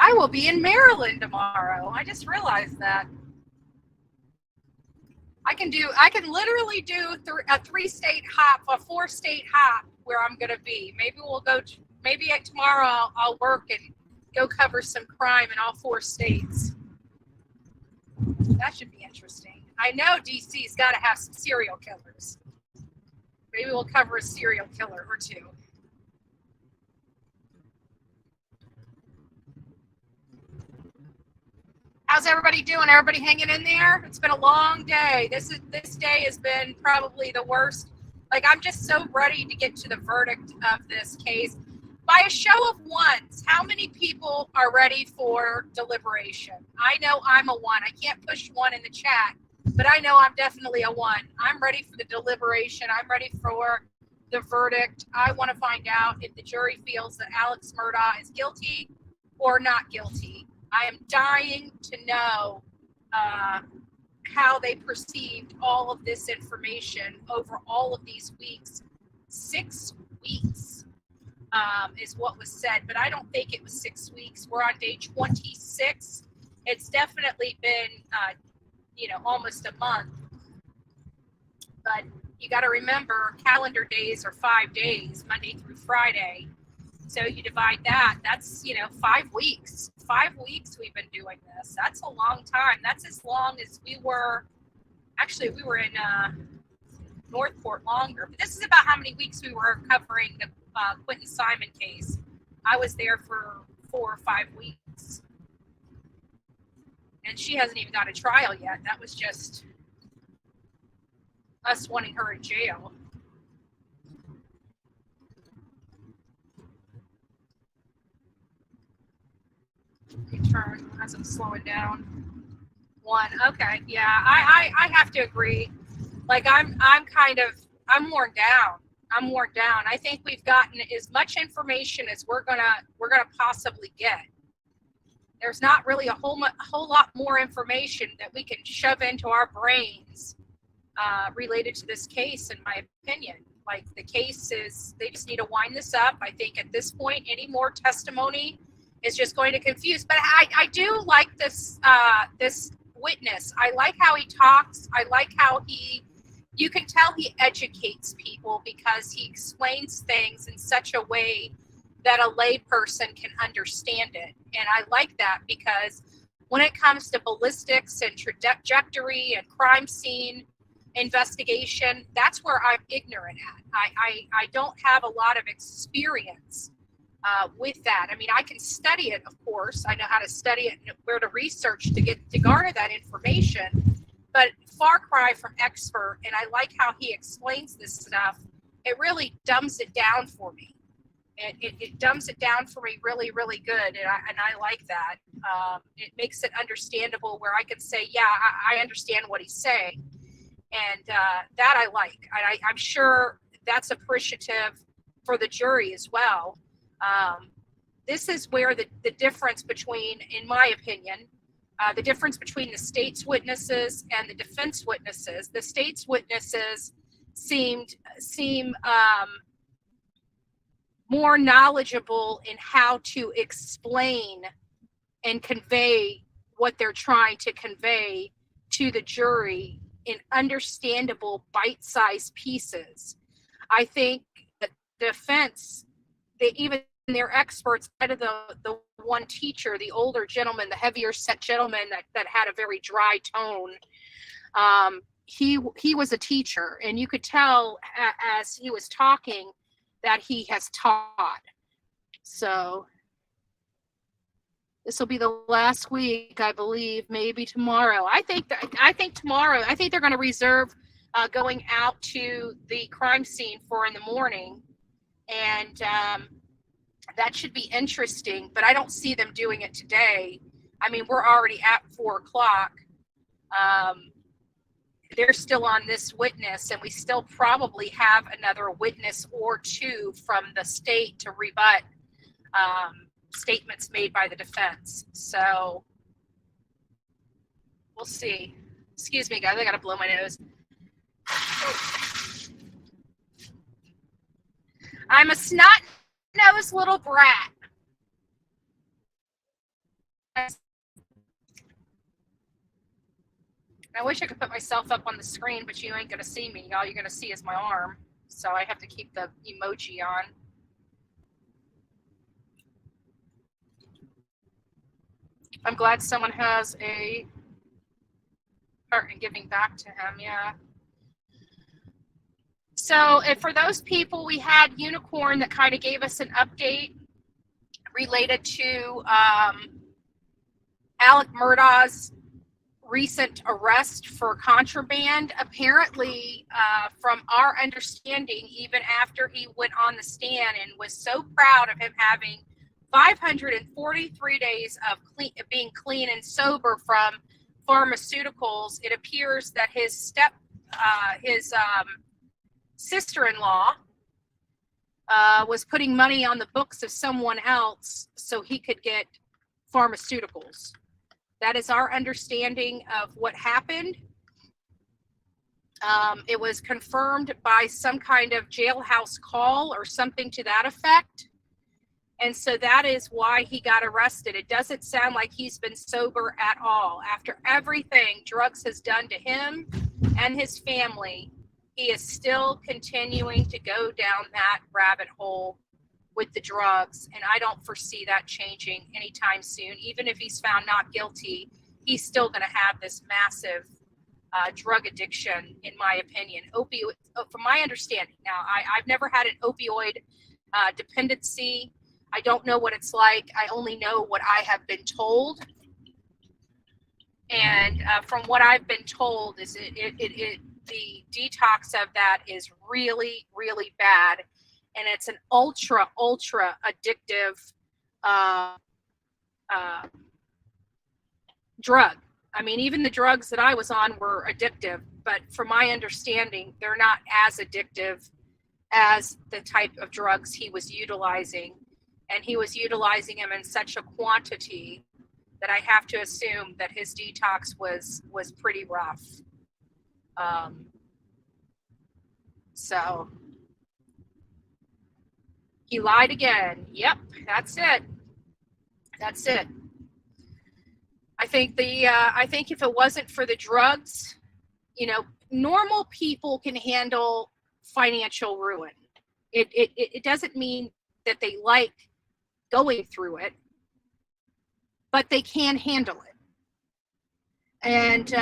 I will be in Maryland tomorrow. I just realized that. I can literally do a 3-state hop, a 4-state hop where I'm going to be. Maybe tomorrow I'll work and go cover some crime in all 4 states. That should be interesting. I know DC's got to have some serial killers. Maybe we'll cover a serial killer or 2. How's everybody doing? Everybody hanging in there? It's been a long day. This day has been probably the worst. Like, I'm just so ready to get to the verdict of this case. By a show of ones, how many people are ready for deliberation? I know I'm a 1. I can't push 1 in the chat, but I know I'm definitely a 1. I'm ready for the deliberation. I'm ready for the verdict. I want to find out if the jury feels that Alex Murdaugh is guilty or not guilty. I am dying to know how they perceived all of this information over all of these weeks. 6 weeks is what was said, but I don't think it was 6 weeks. We're on day 26. It's definitely been, almost a month. But you got to remember, calendar days are 5 days, Monday through Friday. So you divide that, that's, 5 weeks. 5 weeks we've been doing this. That's a long time. That's as long as we were in Northport longer. But this is about how many weeks we were covering the Quentin Simon case. I was there for 4 or 5 weeks. And she hasn't even got a trial yet. That was just us wanting her in jail. Turn as I'm slowing down. 1. Okay. Yeah, I have to agree. Like, I'm worn down. I'm worn down. I think we've gotten as much information as we're gonna possibly get. There's not really a whole lot more information that we can shove into our brains related to this case, in my opinion. Like, the case is, they just need to wind this up. I think at this point, any more testimony is just going to confuse. But I do like this witness. I like how he talks. I like how you can tell he educates people because he explains things in such a way that a lay person can understand it. And I like that because when it comes to ballistics and trajectory and crime scene investigation, that's where I'm ignorant at. I don't have a lot of experience with that. I mean, I can study it, of course. I know how to study it and where to research to garner that information, but far cry from expert. And I like how he explains this stuff. It really dumbs it down for me. It dumbs it down for me really, really good. And I like that. It makes it understandable where I can say, yeah, I understand what he's saying. And that I like. I'm sure that's appreciative for the jury as well. This is where the difference between, in my opinion, the difference between the state's witnesses and the defense witnesses. The state's witnesses seem more knowledgeable in how to explain and convey what they're trying to convey to the jury in understandable bite-sized pieces. I think that the defense, even their experts, out of the one teacher, the older gentleman, the heavier set gentleman that had a very dry tone. He was a teacher, and you could tell as he was talking that he has taught. So this will be the last week, I believe, maybe tomorrow. I think tomorrow. I think they're going to reserve going out to the crime scene for in the morning, and that should be interesting. But I don't see them doing it today. I mean, we're already at 4:00. They're still on this witness, and we still probably have another witness or two from the state to rebut statements made by the defense. So we'll see. Excuse me, guys. I gotta blow my nose. I'm a snot-nosed little brat. I wish I could put myself up on the screen, but you ain't gonna see me. All you're gonna see is my arm. So I have to keep the emoji on. I'm glad someone has a heart in giving back to him. Yeah. So, and for those people, we had Unicorn that kind of gave us an update related to Alec Murdaugh's recent arrest for contraband. Apparently, from our understanding, even after he went on the stand and was so proud of him having 543 days of being clean and sober from pharmaceuticals, it appears that his sister-in-law was putting money on the books of someone else so he could get pharmaceuticals. That is our understanding of what happened. It was confirmed by some kind of jailhouse call or something to that effect. And so that is why he got arrested. It doesn't sound like he's been sober at all. After everything drugs has done to him and his family, he is still continuing to go down that rabbit hole with the drugs. And I don't foresee that changing anytime soon. Even if he's found not guilty, he's still going to have this massive drug addiction, in my opinion. Opioid, from my understanding. Now, I've never had an opioid dependency. I don't know what it's like. I only know what I have been told. And from what I've been told, is the detox of that is really, really bad. And it's an ultra, ultra addictive drug. I mean, even the drugs that I was on were addictive, but from my understanding, they're not as addictive as the type of drugs he was utilizing. And he was utilizing them in such a quantity that I have to assume that his detox was pretty rough. So he lied again. Yep, that's it. That's it. I think if it wasn't for the drugs, normal people can handle financial ruin. It doesn't mean that they like going through it, but they can handle it. And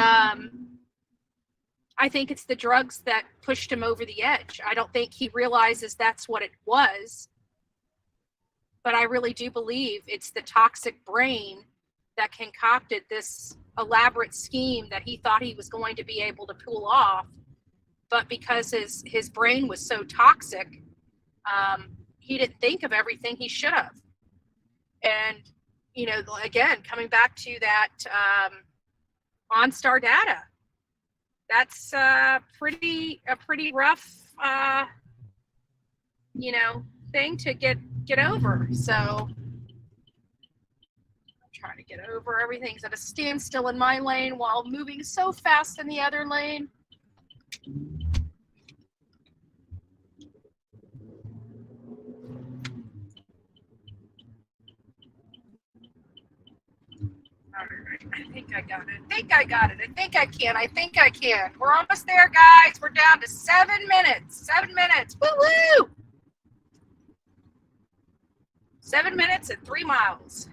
I think it's the drugs that pushed him over the edge. I don't think he realizes that's what it was, but I really do believe it's the toxic brain that concocted this elaborate scheme that he thought he was going to be able to pull off. But because his brain was so toxic, he didn't think of everything he should have. And, again, coming back to that OnStar data, that's a pretty rough, thing to get over. So I'm trying to get over. Everything's at a standstill in my lane while moving so fast in the other lane. I think I got it. I think I got it. I think I can. I think I can. We're almost there, guys. We're down to 7 minutes. 7 minutes. Woo-woo! 7 minutes and 3 miles.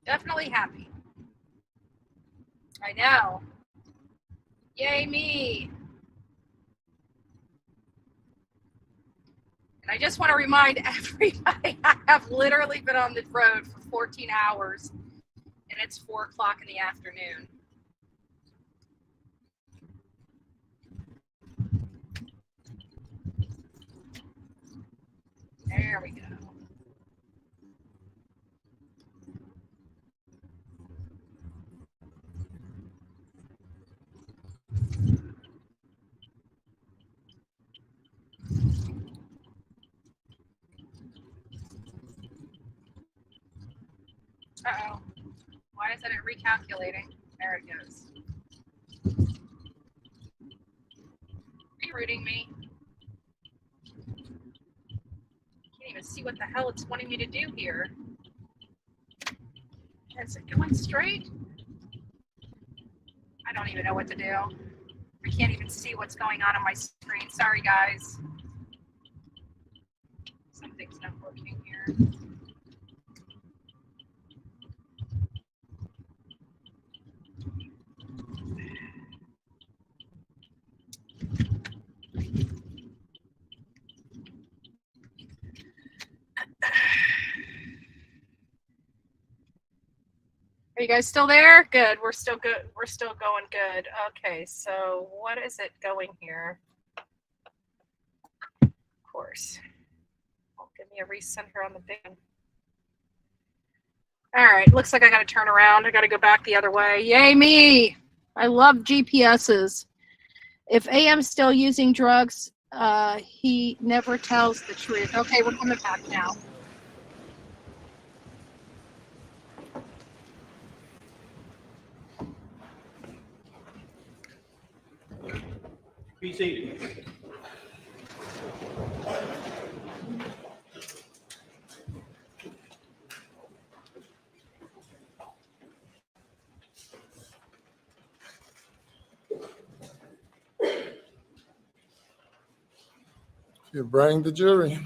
Definitely happy. I know. Yay me. And I just want to remind everybody, I have literally been on the road for 14 hours and it's 4 o'clock in the afternoon. There we go. Uh-oh. Why isn't it recalculating? There it goes. Rerouting me. Can't even see what the hell it's wanting me to do here. Is it going straight? I don't even know what to do. I can't even see what's going on my screen. Sorry, guys. Something's not working here. Are you guys still there? Good. We're still good. We're still going good. Okay, so what is it going here? Of course. Oh, give me a recenter on the big one. All right, looks like I got to turn around. I got to go back the other way. Yay me! I love GPSs. If AM's still using drugs, he never tells the truth. Okay, we're coming back now. Be seated. You bring the jury.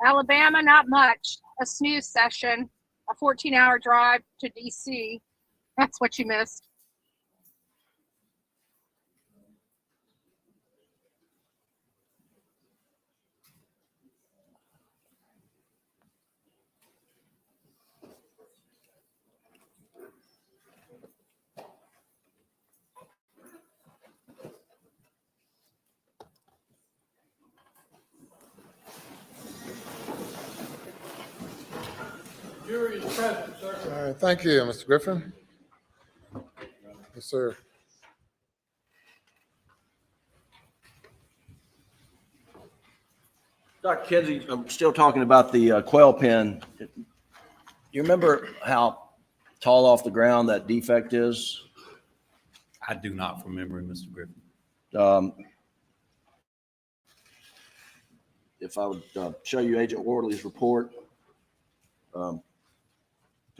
Alabama, not much. A snooze session, a 14-hour drive to DC. That's what you missed. Jury is present, sir. All right, thank you, Mr. Griffin. Yes, sir. Dr. Kinsey, I'm still talking about the quail pen. Do you remember how tall off the ground that defect is? I do not from memory, Mr. Griffin. If I would show you Agent Wardley's report,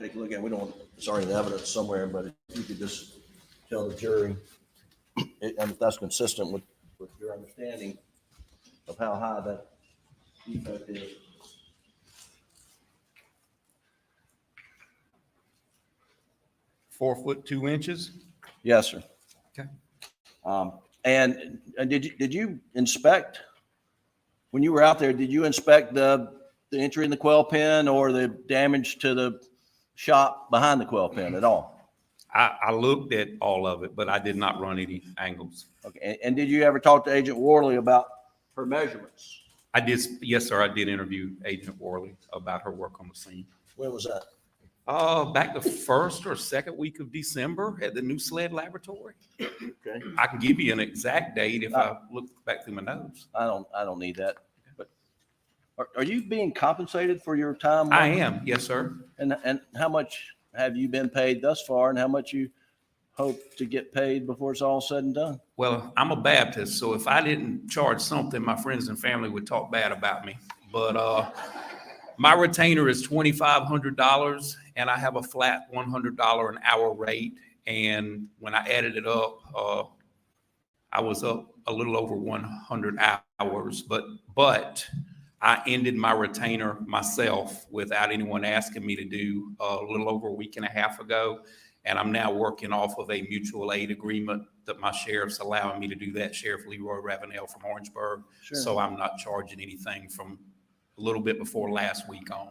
take a look at it. We don't, it's already in evidence somewhere, but if you could just tell the jury, and if that's consistent with your understanding of how high that defect is. $4'2". Yes, sir. Okay. And did you inspect, when you were out there, did you inspect the entry in the quail pen or the damage to the shop behind the quail pen at all? I looked at all of it, but I did not run any angles. Okay, and did you ever talk to Agent Worley about her measurements? I did, yes, sir. I did interview Agent Worley about her work on the scene. When was that? Back the first or second week of December at the New Sled Laboratory. Okay. I can give you an exact date if I look back through my notes. I don't need that. But are you being compensated for your time? I am, yes, sir. And how much have you been paid thus far, and how much you hope to get paid before it's all said and done? Well, I'm a Baptist, so if I didn't charge something, my friends and family would talk bad about me. But my retainer is $2,500, and I have a flat $100 an hour rate. And when I added it up, I was up a little over 100 hours. But I ended my retainer myself without anyone asking me to do a little over a week and a half ago. And I'm now working off of a mutual aid agreement that my sheriff's allowing me to do that, Sheriff Leroy Ravenel from Orangeburg. Sure. So I'm not charging anything from a little bit before last week on.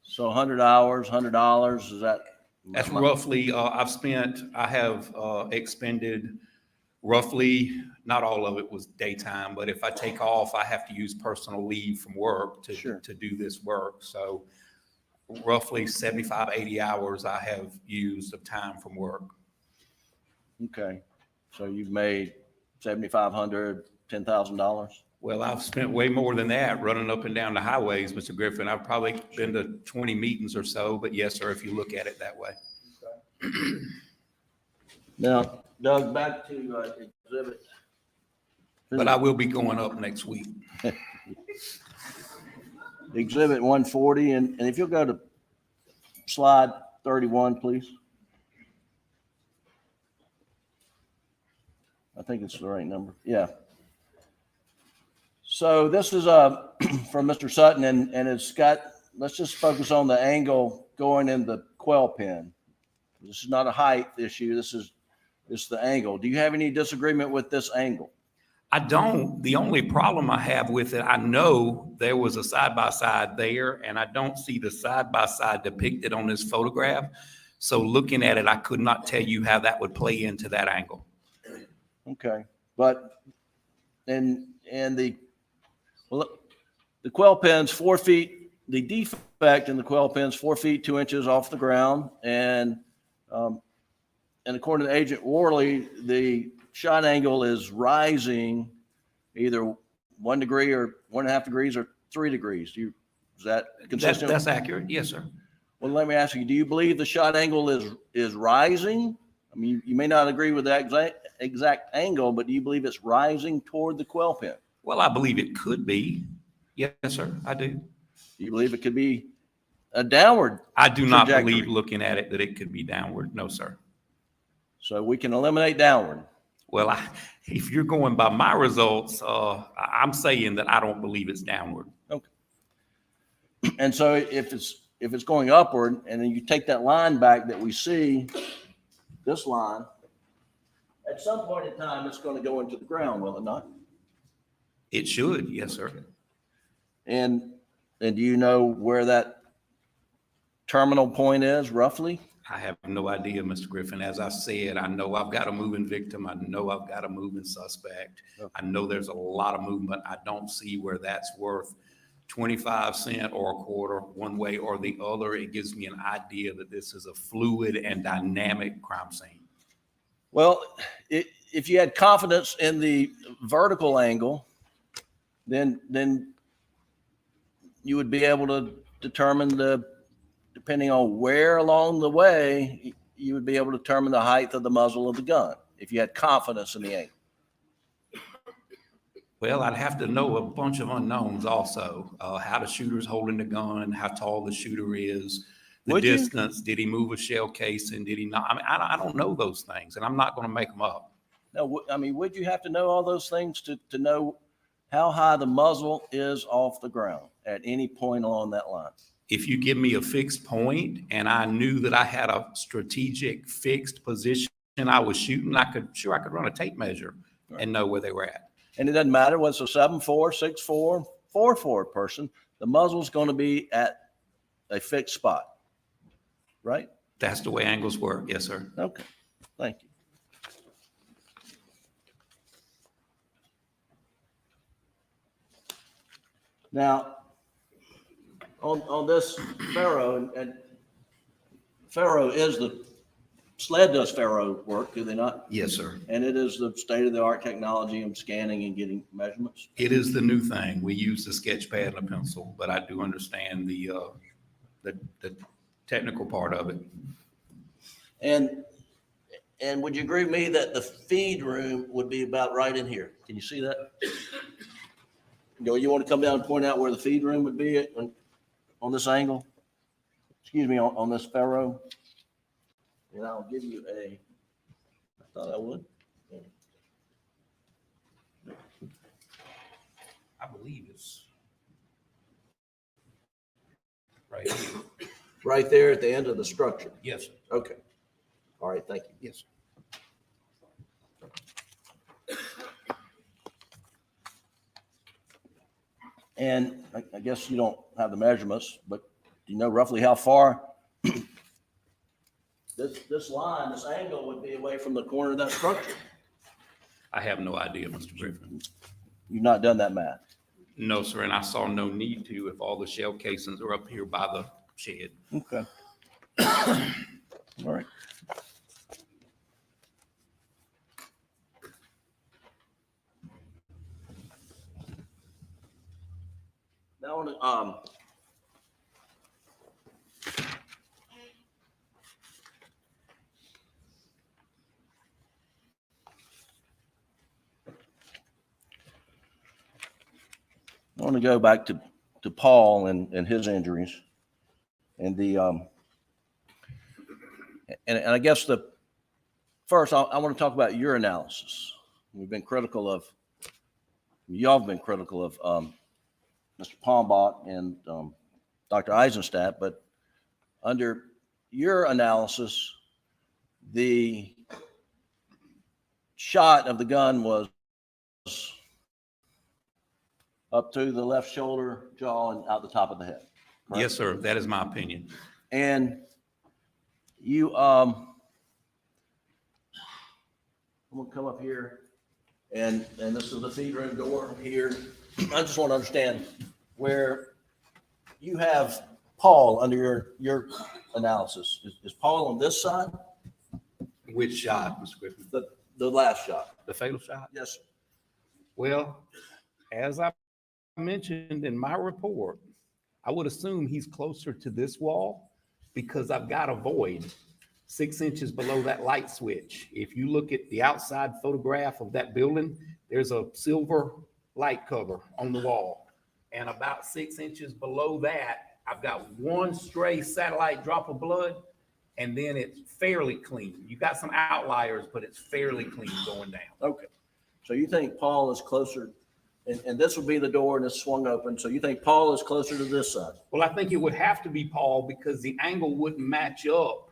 So 100 hours, $100, is that? That's roughly, I have expended roughly, not all of it was daytime, but if I take off, I have to use personal leave from work to do this work. So roughly 75, 80 hours I have used of time from work. Okay. So you've made $7,500, $10,000? Well, I've spent way more than that running up and down the highways, Mr. Griffin. I've probably been to 20 meetings or so, but yes, sir, if you look at it that way. Now, Doug, back to exhibit. But I will be going up next week. Exhibit 140, and if you'll go to slide 31, please. I think it's the right number. Yeah. So this is from Mr. Sutton, and it's got, let's just focus on the angle going in the quail pen. This is not a height issue. This is the angle. Do you have any disagreement with this angle? I don't. The only problem I have with it, I know there was a side-by-side there, and I don't see the side-by-side depicted on this photograph. So looking at it, I could not tell you how that would play into that angle. Okay. But, and the quail pen's 4 feet, the defect in the quail pen's 4 feet, 2 inches off the ground. And according to Agent Worley, the shot angle is rising either 1 degree or 1.5 degrees or 3 degrees. Is that consistent? That's accurate. Yes, sir. Well, let me ask you, do you believe the shot angle is rising? I mean, you may not agree with that exact angle, but do you believe it's rising toward the quail pen? Well, I believe it could be. Yes, sir, I do. Do you believe it could be a downward? I do not trajectory? believe, looking at it, that it could be downward. No, sir. So we can eliminate downward. Well, if you're going by my results, I'm saying that I don't believe it's downward. Okay. And so if it's going upward, and then you take that line back that we see, this line, at some point in time, it's going to go into the ground, will it not? It should, yes, sir. And do you know where that terminal point is roughly? I have no idea, Mr. Griffin. As I said, I know I've got a moving victim. I know I've got a moving suspect. Okay. I know there's a lot of movement. I don't see where that's worth 25 cents or a quarter one way or the other. It gives me an idea that this is a fluid and dynamic crime scene. Well, if you had confidence in the vertical angle, then you would be able to determine depending on where along the way, you would be able to determine the height of the muzzle of the gun if you had confidence in the angle. Well, I'd have to know a bunch of unknowns also. How the shooter's holding the gun, how tall the shooter is, the distance. Did he move a shell casing? Did he not? I mean, I don't know those things, and I'm not going to make them up. No, I mean, would you have to know all those things to know how high the muzzle is off the ground at any point along that line? If you give me a fixed point and I knew that I had a strategic fixed position I was shooting, I could run a tape measure and know where they were at. And it doesn't matter whether it's a 7.4, 6.4, 4.4 person, the muzzle's going to be at a fixed spot, right? That's the way angles work. Yes, sir. Okay, thank you. Now, on this Faro, and Faro is SLED does Faro work, do they not? Yes, sir. And it is the state-of-the-art technology of scanning and getting measurements? It is the new thing. We use the sketch pad and a pencil, but I do understand the technical part of it. And would you agree with me that the feed room would be about right in here? Can you see that? You want to come down and point out where the feed room would be on this angle? Excuse me, on this Faro? And I'll give you I thought I would. I believe it's right here. Right there at the end of the structure? Yes, sir. Okay. All right, thank you. Yes, sir. And I guess you don't have the measurements, but do you know roughly how far this line, this angle would be away from the corner of that structure? I have no idea, Mr. Griffin. You've not done that math? No, sir, and I saw no need to if all the shell casings are up here by the shed. Okay. All right. Now, I want to go back to Paul and his injuries and and I guess first I want to talk about your analysis. Y'all have been critical of Mr. Palmbach and Dr. Eisenstadt, but under your analysis, the shot of the gun was up to the left shoulder, jaw, and out the top of the head. Correct? Yes, sir. That is my opinion. And you, I'm gonna come up here, and this is the feed room door here. I just want to understand where you have Paul under your analysis. Is Paul on this side? Which shot, Mr. Griffin? The last shot. The fatal shot? Yes, sir. Well, as I mentioned in my report, I would assume he's closer to this wall because I've got a void 6 inches below that light switch. If you look at the outside photograph of that building, there's a silver light cover on the wall. And about 6 inches below that, I've got one stray satellite drop of blood, and then it's fairly clean. You got some outliers, but it's fairly clean going down. Okay. So you think Paul is closer, and this would be the door and it's swung open. So you think Paul is closer to this side? Well, I think it would have to be Paul because the angle wouldn't match up.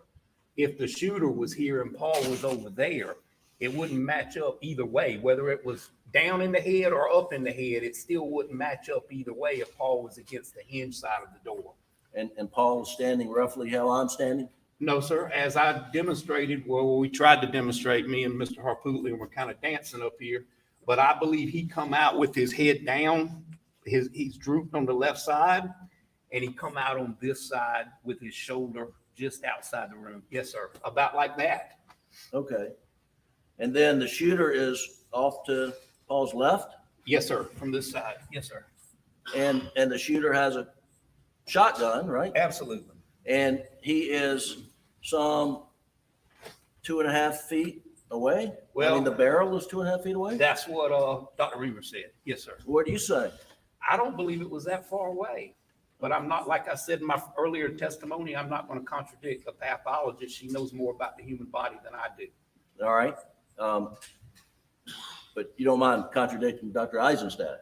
If the shooter was here and Paul was over there, it wouldn't match up either way. Whether it was down in the head or up in the head, it still wouldn't match up either way if Paul was against the hinge side of the door. And Paul is standing roughly how I'm standing? No, sir. As I demonstrated, well, we tried to demonstrate, me and Mr. Harpootlian were kind of dancing up here, but I believe he come out with his head down. He's drooped on the left side, and he come out on this side with his shoulder just outside the room. Yes, sir. About like that. Okay. And then the shooter is off to Paul's left? Yes, sir. From this side. Yes, sir. And the shooter has a shotgun, right? Absolutely. And he is some 2.5 feet away? Well, I mean, the barrel is 2.5 feet away? That's what Dr. Reamer said. Yes, sir. What do you say? I don't believe it was that far away. But I'm not, like I said in my earlier testimony, I'm not going to contradict a pathologist. She knows more about the human body than I do. All right. But you don't mind contradicting Dr. Eisenstadt?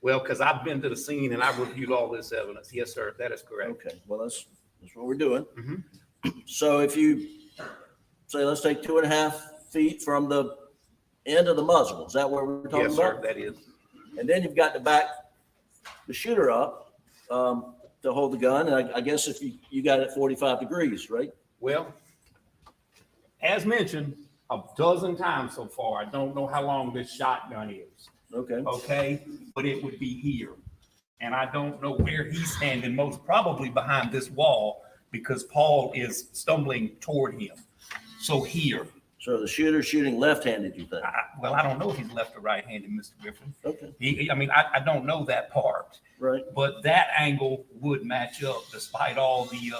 Well, because I've been to the scene and I've reviewed all this evidence. Yes, sir. That is correct. Okay. Well, that's what we're doing. Mm-hmm. So if you say, let's take 2.5 feet from the end of the muzzle, is that what we're talking Yes, about? sir. That is. And then you've got to back the shooter up to hold the gun. And I guess if you got it 45 degrees, right? Well, as mentioned a dozen times so far, I don't know how long this shotgun is. Okay. Okay, but it would be here. And I don't know where he's standing, most probably behind this wall because Paul is stumbling toward him. So here. So the shooter's shooting left-handed, you think? Well, I don't know if he's left or right-handed, Mr. Griffin. Okay. I don't know that part. Right. But that angle would match up despite all the.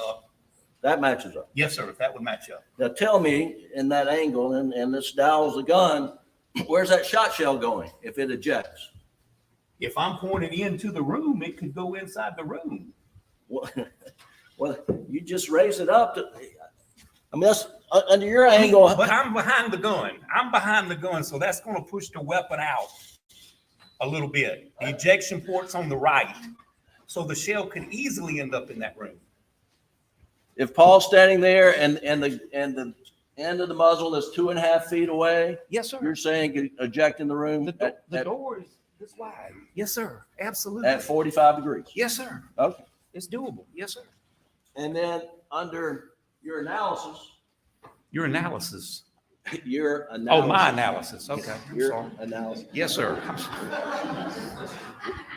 That matches up. Yes, sir. That would match up. Now tell me, in that angle, and this dials the gun, where's that shot shell going if it ejects? If I'm pointing into the room, it could go inside the room. Well, you just raise it up to. I mean, that's under your angle. But I'm behind the gun. I'm behind the gun, so that's going to push the weapon out a little bit. The ejection port's on the right, so the shell could easily end up in that room. If Paul's standing there and the end of the muzzle is 2.5 feet away, yes, sir. You're saying could eject in the room. The door is this wide. Yes, sir. Absolutely. At 45 degrees. Yes, sir. Okay. It's doable. Yes, sir. And then under your analysis. Your analysis. Your analysis. Oh, my analysis. Okay. Your analysis. Yes, sir.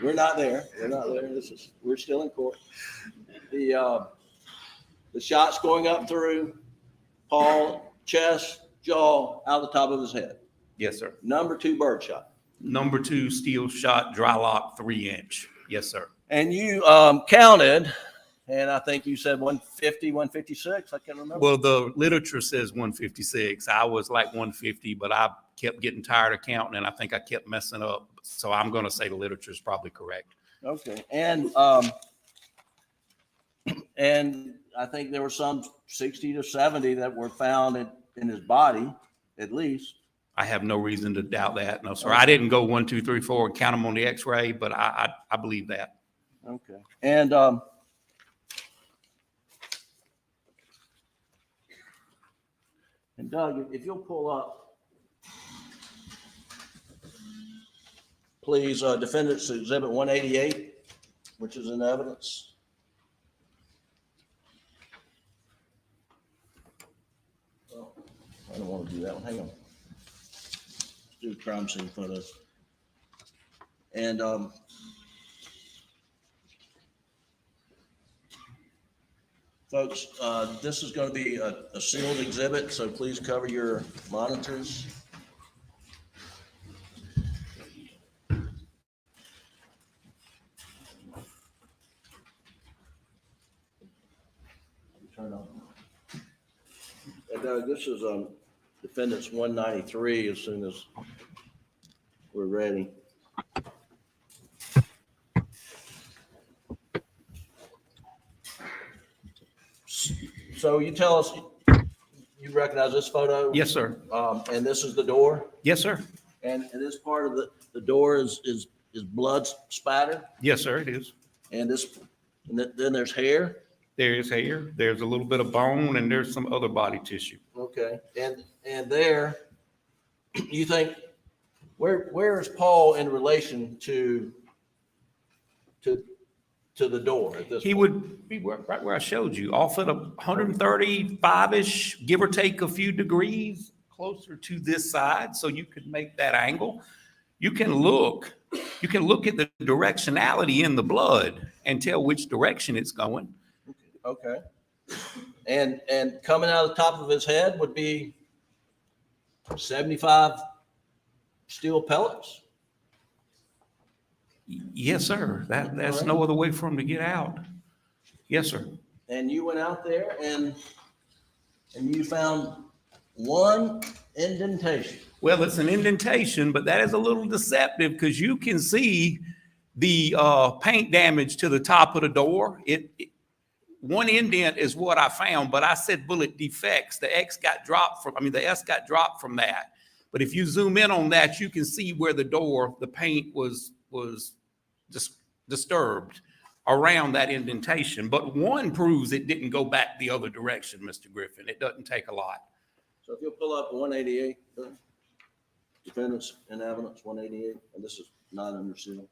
We're not there. We're not there. We're still in court. The shot's going up through Paul, chest, jaw, out the top of his head. Yes, sir. Number 2 bird shot. Number 2 steel shot, dry lock, 3-inch. Yes, sir. And you counted, and I think you said 150, 156. I can't remember. Well, the literature says 156. I was like 150, but I kept getting tired of counting, and I think I kept messing up. So I'm going to say the literature is probably correct. Okay. And I think there were some 60 to 70 that were found in his body, at least. I have no reason to doubt that. No, sir. I didn't go 1, 2, 3, 4 and count them on the X-ray, but I believe that. Okay. And Doug, if you'll pull up, please, Defendant's Exhibit 188, which is in evidence. Oh, I don't want to do that one. Hang on. Let's do crime scene photos. And folks, this is going to be a sealed exhibit, so please cover your monitors. Turn on. And this is Defendant's 193 as soon as we're ready. So you tell us, you recognize this photo? Yes, sir. And this is the door? Yes, sir. And this part of the door is blood spattered? Yes, sir, it is. And then there's hair? There is hair. There's a little bit of bone, and there's some other body tissue. Okay. And there, you think, where is Paul in relation to the door at this He point? would be right where I showed you, off at 135-ish, give or take a few degrees, closer to this side, so you could make that angle. You can look at the directionality in the blood and tell which direction it's going. Okay. And coming out of the top of his head would be 75 steel pellets? Yes, sir. That's no other way for him to get out. Yes, sir. And you went out there and you found one indentation. Well, it's an indentation, but that is a little deceptive because you can see the paint damage to the top of the door. One indent is what I found, but I said bullet defects. The S got dropped from that. But if you zoom in on that, you can see where the paint was disturbed around that indentation. But one proves it didn't go back the other direction, Mr. Griffin. It doesn't take a lot. So if you'll pull up 188, defendants and evidence 188, and this is not under seal.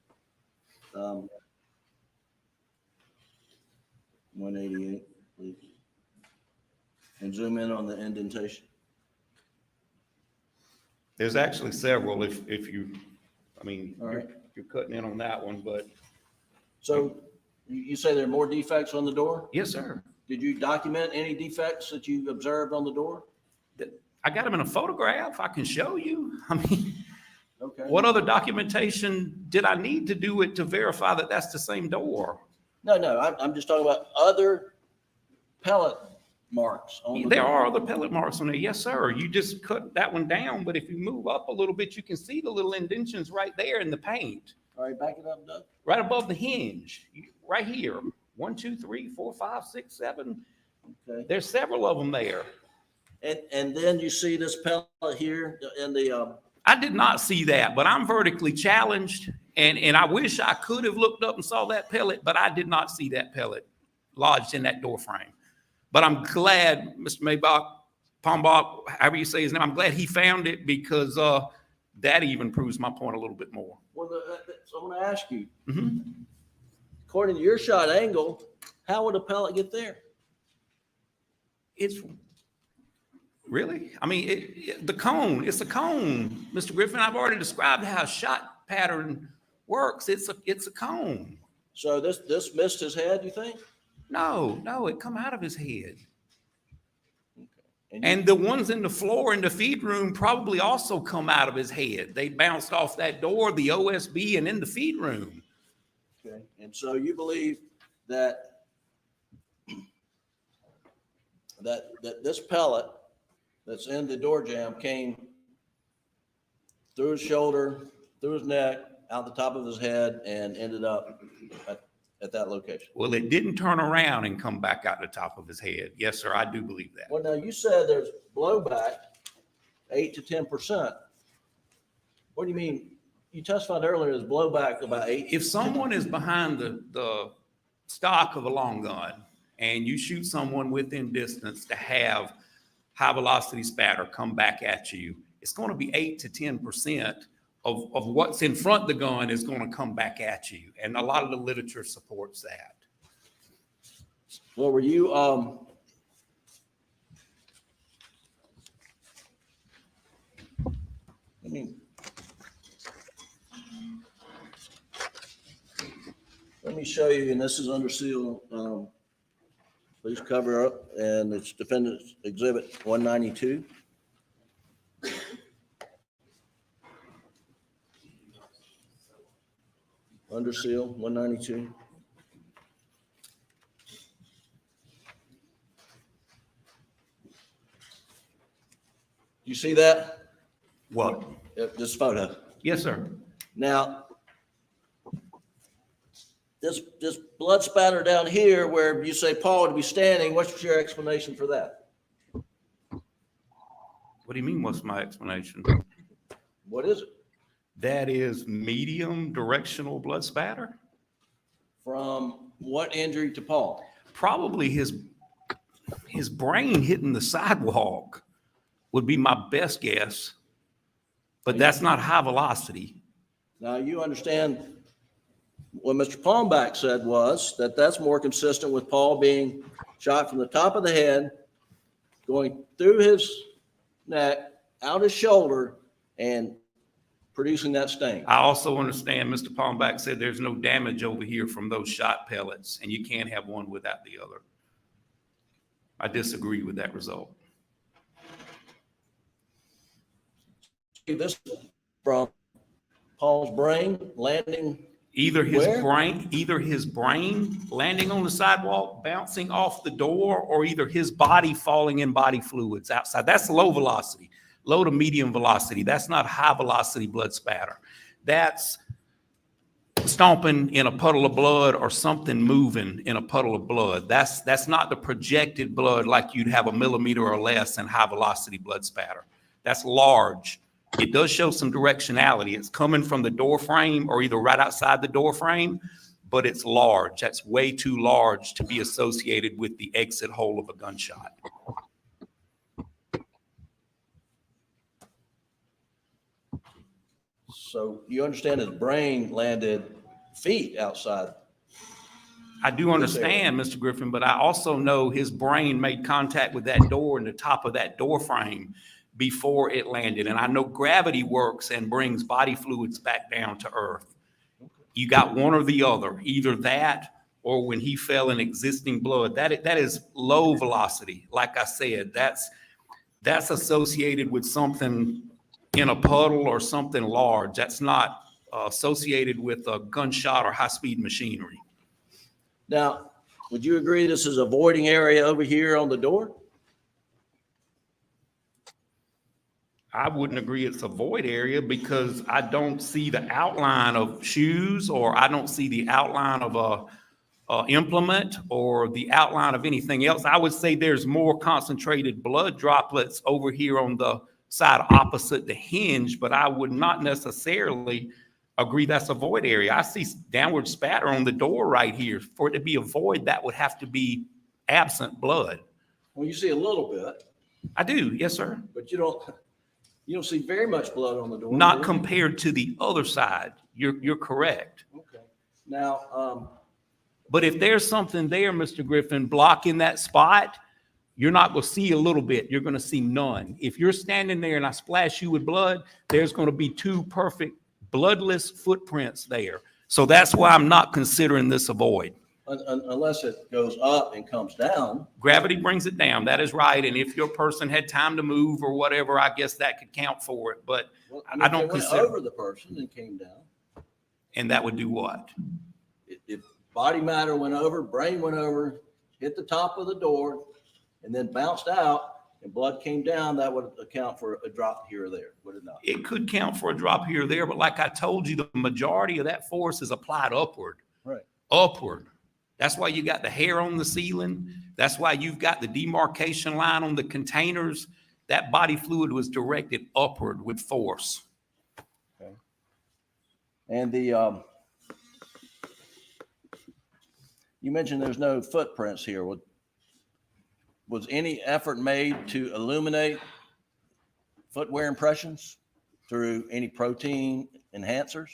188, please. and zoom in on the indentation. There's actually several if you, I mean, All right. you're cutting in on that one, but. So you say there are more defects on the door? Yes, sir. Did you document any defects that you observed on the door? I got them in a photograph. I can show you. I mean, Okay. what other documentation did I need to do it to verify that that's the same door? No, I'm just talking about other pellet marks on the There door. are other pellet marks on there. Yes, sir. You just cut that one down, but if you move up a little bit, you can see the little indentions right there in the paint. All right, back it up, Doug. Right above the hinge, right here. 1, 2, 3, 4, 5, 6, 7. Okay. There's several of them there. And then you see this pellet here in the, I did not see that, but I'm vertically challenged, and I wish I could have looked up and saw that pellet, but I did not see that pellet lodged in that door frame. But I'm glad Mr. Pombach, however you say his name, I'm glad he found it, because that even proves my point a little bit more. well, so I want to ask you, Mm-hmm. according to your shot angle, how would a pellet get there? It's really, I mean, the cone, it's a cone, Mr. Griffin. I've already described how a shot pattern works. It's a cone. So this missed his head, you think? No, it come out of his head. And the ones in the floor in the feed room probably also come out of his head. They bounced off that door, the OSB, and in the feed room. Okay. And so you believe that this pellet that's in the door jamb came through his shoulder, through his neck, out the top of his head, and ended up at that location? Well, it didn't turn around and come back out the top of his head. Yes, sir, I do believe that. Well, now you said there's blowback 8 to 10%. What do you mean? You testified earlier there's blowback about 8. If someone is behind the stock of a long gun and you shoot someone within distance to have high velocity spatter come back at you, it's going to be 8 to 10% of what's in front of the gun is going to come back at you. And a lot of the literature supports that. Well, were you, let me show you, and this is under seal. Please cover up, and it's Defendant's Exhibit 192. Under seal, 192. You see that? What? This photo. Yes, sir. Now, this blood spatter down here where you say Paul would be standing, what's your explanation for that? What do you mean, what's my explanation? What is it? That is medium directional blood spatter. From what injury to Paul? Probably his brain hitting the sidewalk would be my best guess, but that's not high velocity. Now, you understand what Mr. Palmbach said was that that's more consistent with Paul being shot from the top of the head, going through his neck, out his shoulder, and producing that stain. I also understand Mr. Palmbach said there's no damage over here from those shot pellets, and you can't have one without the other. I disagree with that result. This from Paul's brain landing. Either his brain landing on the sidewalk, bouncing off the door, or either his body falling in body fluids outside. That's low velocity, low to medium velocity. That's not high velocity blood spatter. That's stomping in a puddle of blood or something moving in a puddle of blood. That's not the projected blood like you'd have a millimeter or less in high velocity blood spatter. That's large. It does show some directionality. It's coming from the door frame or either right outside the door frame, but it's large. That's way too large to be associated with the exit hole of a gunshot. So you understand his brain landed feet outside I do understand, Mr. Griffin, but I also know his brain made contact with that door and the top of that door frame before it landed. And I know gravity works and brings body fluids back down to earth. You got one or the other, either that or when he fell in existing blood. That is low velocity. Like I said, that's associated with something in a puddle or something large. That's not associated with a gunshot or high-speed machinery. Now, would you agree this is a voiding area over here on the door? I wouldn't agree it's a void area because I don't see the outline of shoes, or I don't see the outline of a implement or the outline of anything else. I would say there's more concentrated blood droplets over here on the side opposite the hinge, but I would not necessarily agree that's a void area. I see downward spatter on the door right here. For it to be a void, that would have to be absent blood. Well, you see a little bit. I do, yes, sir. But you don't see very much blood on the door. Not compared to the other side. You're correct. Okay. Now, but if there's something there, Mr. Griffin, blocking that spot, you're not going to see a little bit. You're going to see none. If you're standing there and I splash you with blood, there's going to be two perfect bloodless footprints there. So that's why I'm not considering this a void. Unless it goes up and comes down. Gravity brings it down. That is right. And if your person had time to move or whatever, I guess that could count for it. But I don't consider over the person and came down. And that would do what? If body matter went over, brain went over, hit the top of the door, and then bounced out, and blood came down, that would account for a drop here or there, would it not? It could count for a drop here or there, but like I told you, the majority of that force is applied upward. Right. Upward. That's why you got the hair on the ceiling. That's why you've got the demarcation line on the containers. That body fluid was directed upward with force. Okay. And you mentioned there's no footprints here. Was any effort made to illuminate footwear impressions through any protein enhancers?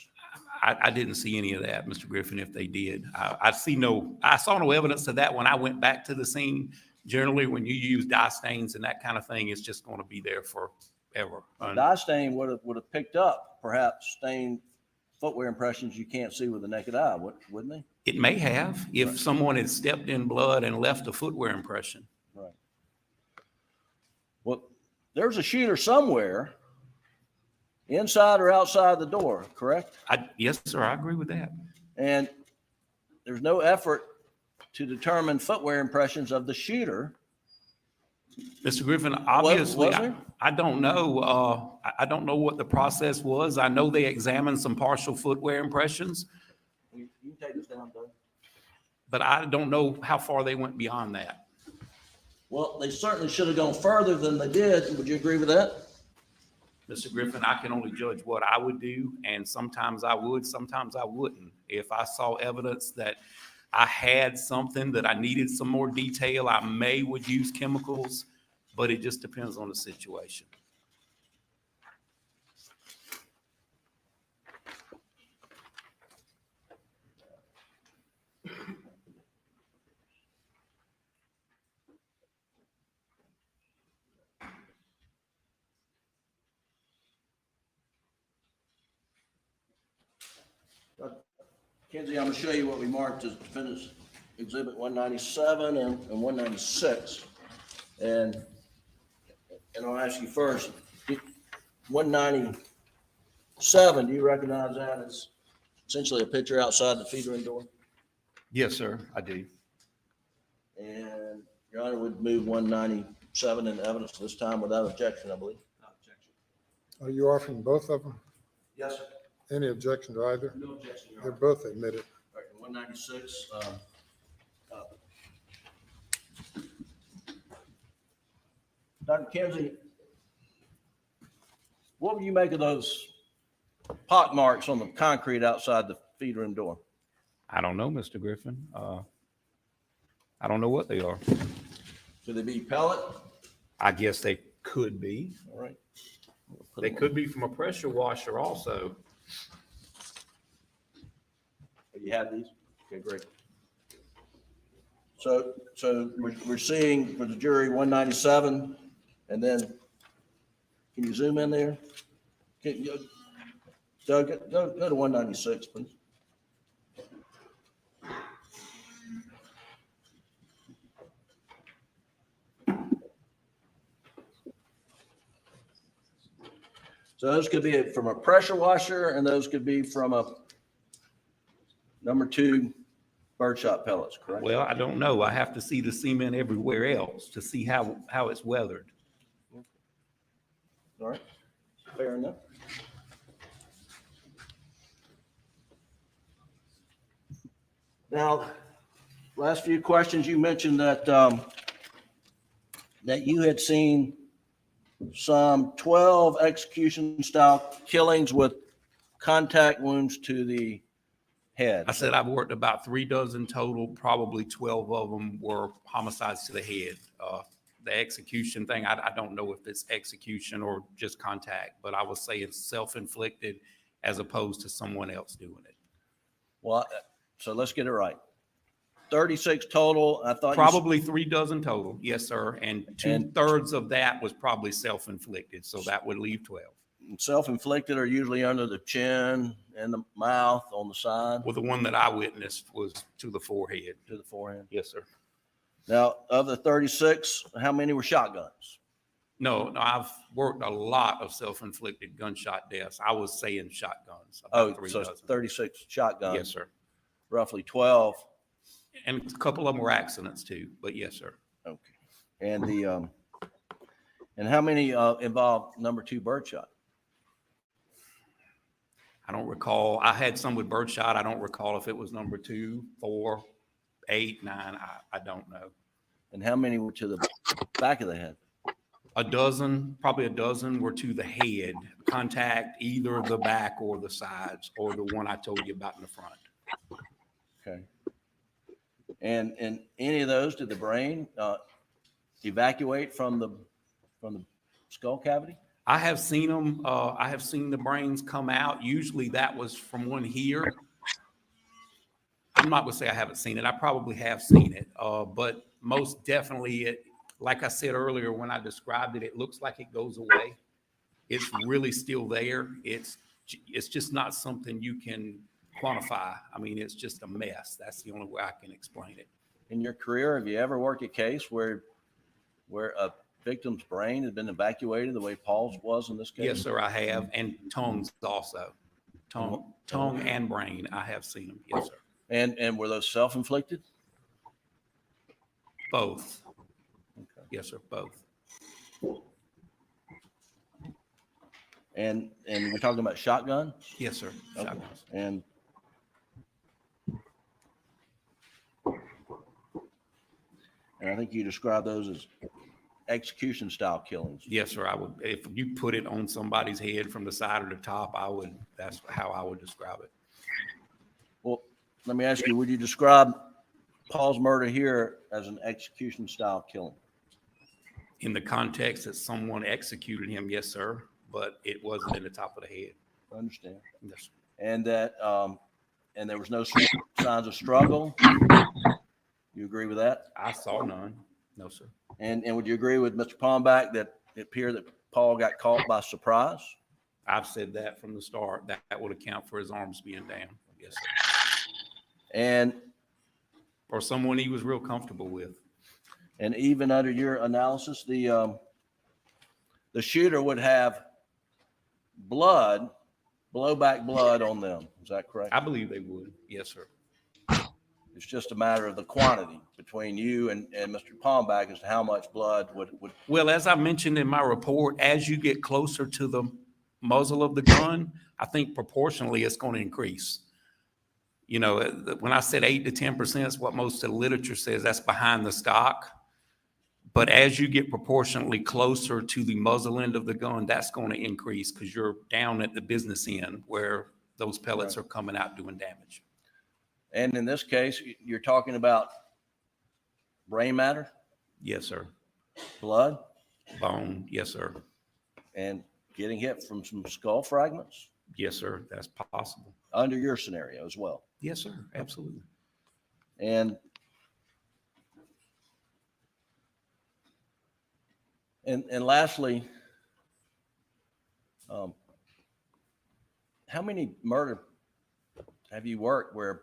I didn't see any of that, Mr. Griffin, if they did. I saw no evidence of that when I went back to the scene. Generally, when you use dye stains and that kind of thing, it's just going to be there forever. Dye stain would have picked up perhaps stained footwear impressions you can't see with the naked eye, wouldn't they? It may have if someone had stepped in blood and left a footwear impression. Right. Well, there's a shooter somewhere inside or outside the door, correct? Yes, sir. I agree with that. And there's no effort to determine footwear impressions of the shooter. Mr. Griffin, obviously, Was there? I don't know. I don't know what the process was. I know they examined some partial footwear impressions, You can take this down, Doug. but I don't know how far they went beyond that. Well, they certainly should have gone further than they did. Would you agree with that? Mr. Griffin, I can only judge what I would do, and sometimes I would, sometimes I wouldn't. If I saw evidence that I had something that I needed some more detail, I would use chemicals, but it just depends on the situation. Kenzie, I'm going to show you what we marked as Defendant's Exhibit 197 and 196. And I'll ask you first, 197, do you recognize that as essentially a picture outside the feed room door? Yes, sir, I do. And Your Honor would move 197 into evidence this time without objection, I believe. Are you offering both of them? Yes, sir. Any objection to either? No objection, Your They're Honor. both admitted. All right, 196. Dr. Kenzie, what would you make of those pock marks on the concrete outside the feed room door? I don't know, Mr. Griffin. I don't know what they are. Could they be pellet? I guess they could be. All right. They could be from a pressure washer also. You have these? Okay, great. So we're seeing for the jury 197, and then can you zoom in there? Can you, Doug, go to 196, please. So those could be from a pressure washer, and those could be from a number 2 birdshot pellets, correct? Well, I don't know. I have to see the cement everywhere else to see how it's weathered. All right, fair enough. Now, last few questions, you mentioned that that you had seen some 12 execution-style killings with contact wounds to the head. I said I've worked about 3 dozen total. Probably 12 of them were homicides to the head. The execution thing, I don't know if it's execution or just contact, but I would say it's self-inflicted as opposed to someone else doing it. Well, so let's get it right. 36 total. I thought Probably 3 dozen total. Yes, sir. And 2/3 of that was probably self-inflicted. So that would leave 12. Self-inflicted are usually under the chin and the mouth on the side. Well, the one that I witnessed was to the forehead. To the forehead. Yes, sir. Now, of the 36, how many were shotguns? No, I've worked a lot of self-inflicted gunshot deaths. I was saying shotguns. Oh, About 3 so dozen. 36 shotguns. Yes, sir. Roughly 12. And a couple of them were accidents too, but yes, sir. Okay. And the and how many involved number 2 birdshot? I don't recall. I had some with birdshot. I don't recall if it was number 2, 4, 8, 9. I don't know. And how many were to the back of the head? A dozen, probably a dozen were to the head. Contact either the back or the sides, or the one I told you about in the front. Okay. And any of those, did the brain evacuate from the skull cavity? I have seen them. I have seen the brains come out. Usually that was from one here. I'm not going to say I haven't seen it. I probably have seen it, but most definitely it, like I said earlier, when I described it, it looks like it goes away. It's really still there. It's just not something you can quantify. I mean, it's just a mess. That's the only way I can explain it. In your career, have you ever worked a case where a victim's brain has been evacuated the way Paul's was in this case? Yes, sir, I have. And tongues also. Tongue and brain, I have seen them. Yes, sir. And were those self-inflicted? Both. Okay. Yes, sir, both. And we're talking about shotgun? Yes, sir. Okay. Shotguns. And I think you described those as execution style killings. Yes, sir. I would, if you put it on somebody's head from the side or the top, that's how I would describe it. Well, let me ask you, would you describe Paul's murder here as an execution style killing? In the context that someone executed him, yes, sir, but it wasn't in the top of the head. I understand. Yes, sir. And that, and there was no signs of struggle? You agree with that? I saw none. No, sir. And would you agree with Mr. Palmbach that it appeared that Paul got caught by surprise? I've said that from the start. That would account for his arms being down. Yes, sir. And or someone he was real comfortable with. And even under your analysis, the shooter would have blood, blowback blood on them. Is that correct? I believe they would. Yes, sir. It's just a matter of the quantity between you and Mr. Palmbach as to how much blood would. Well, as I mentioned in my report, as you get closer to the muzzle of the gun, I think proportionally it's going to increase. You know, when I said 8 to 10% is what most of the literature says, that's behind the stock. But as you get proportionately closer to the muzzle end of the gun, that's going to increase because you're down at the business end where those pellets are coming out doing damage. And in this case, you're talking about brain matter? Yes, sir. Blood? Bone? Yes, sir. And getting hit from some skull fragments? Yes, sir. That's possible. Under your scenario as well? Yes, sir. Absolutely. And And lastly, how many murder have you worked where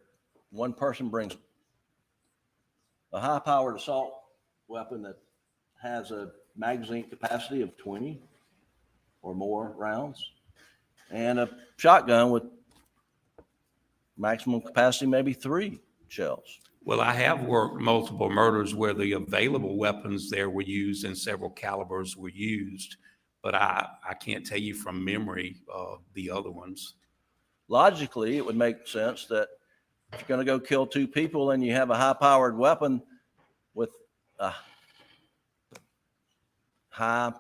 one person brings a high-powered assault weapon that has a magazine capacity of 20 or more rounds, and a shotgun with maximum capacity maybe 3 shells? Well, I have worked multiple murders where the available weapons there were used and several calibers were used, but I can't tell you from memory the other ones. Logically, it would make sense that if you're going to go kill 2 people and you have a high-powered weapon with a high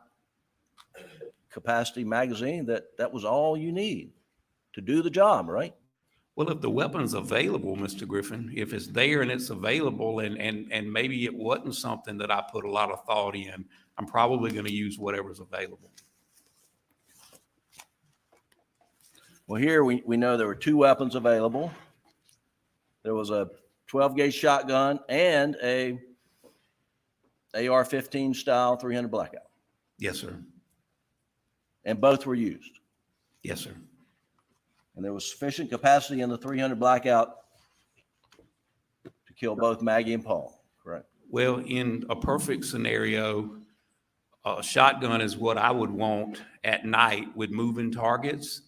capacity magazine, that was all you need to do the job, right? Well, if the weapon's available, Mr. Griffin, if it's there and it's available and maybe it wasn't something that I put a lot of thought in, I'm probably going to use whatever's available. Well, here we know there were 2 weapons available. There was a 12-gauge shotgun and a AR-15 style 300 blackout. Yes, sir. And both were used. Yes, sir. And there was sufficient capacity in the 300 blackout to kill both Maggie and Paul, correct? Well, in a perfect scenario, a shotgun is what I would want at night with moving targets.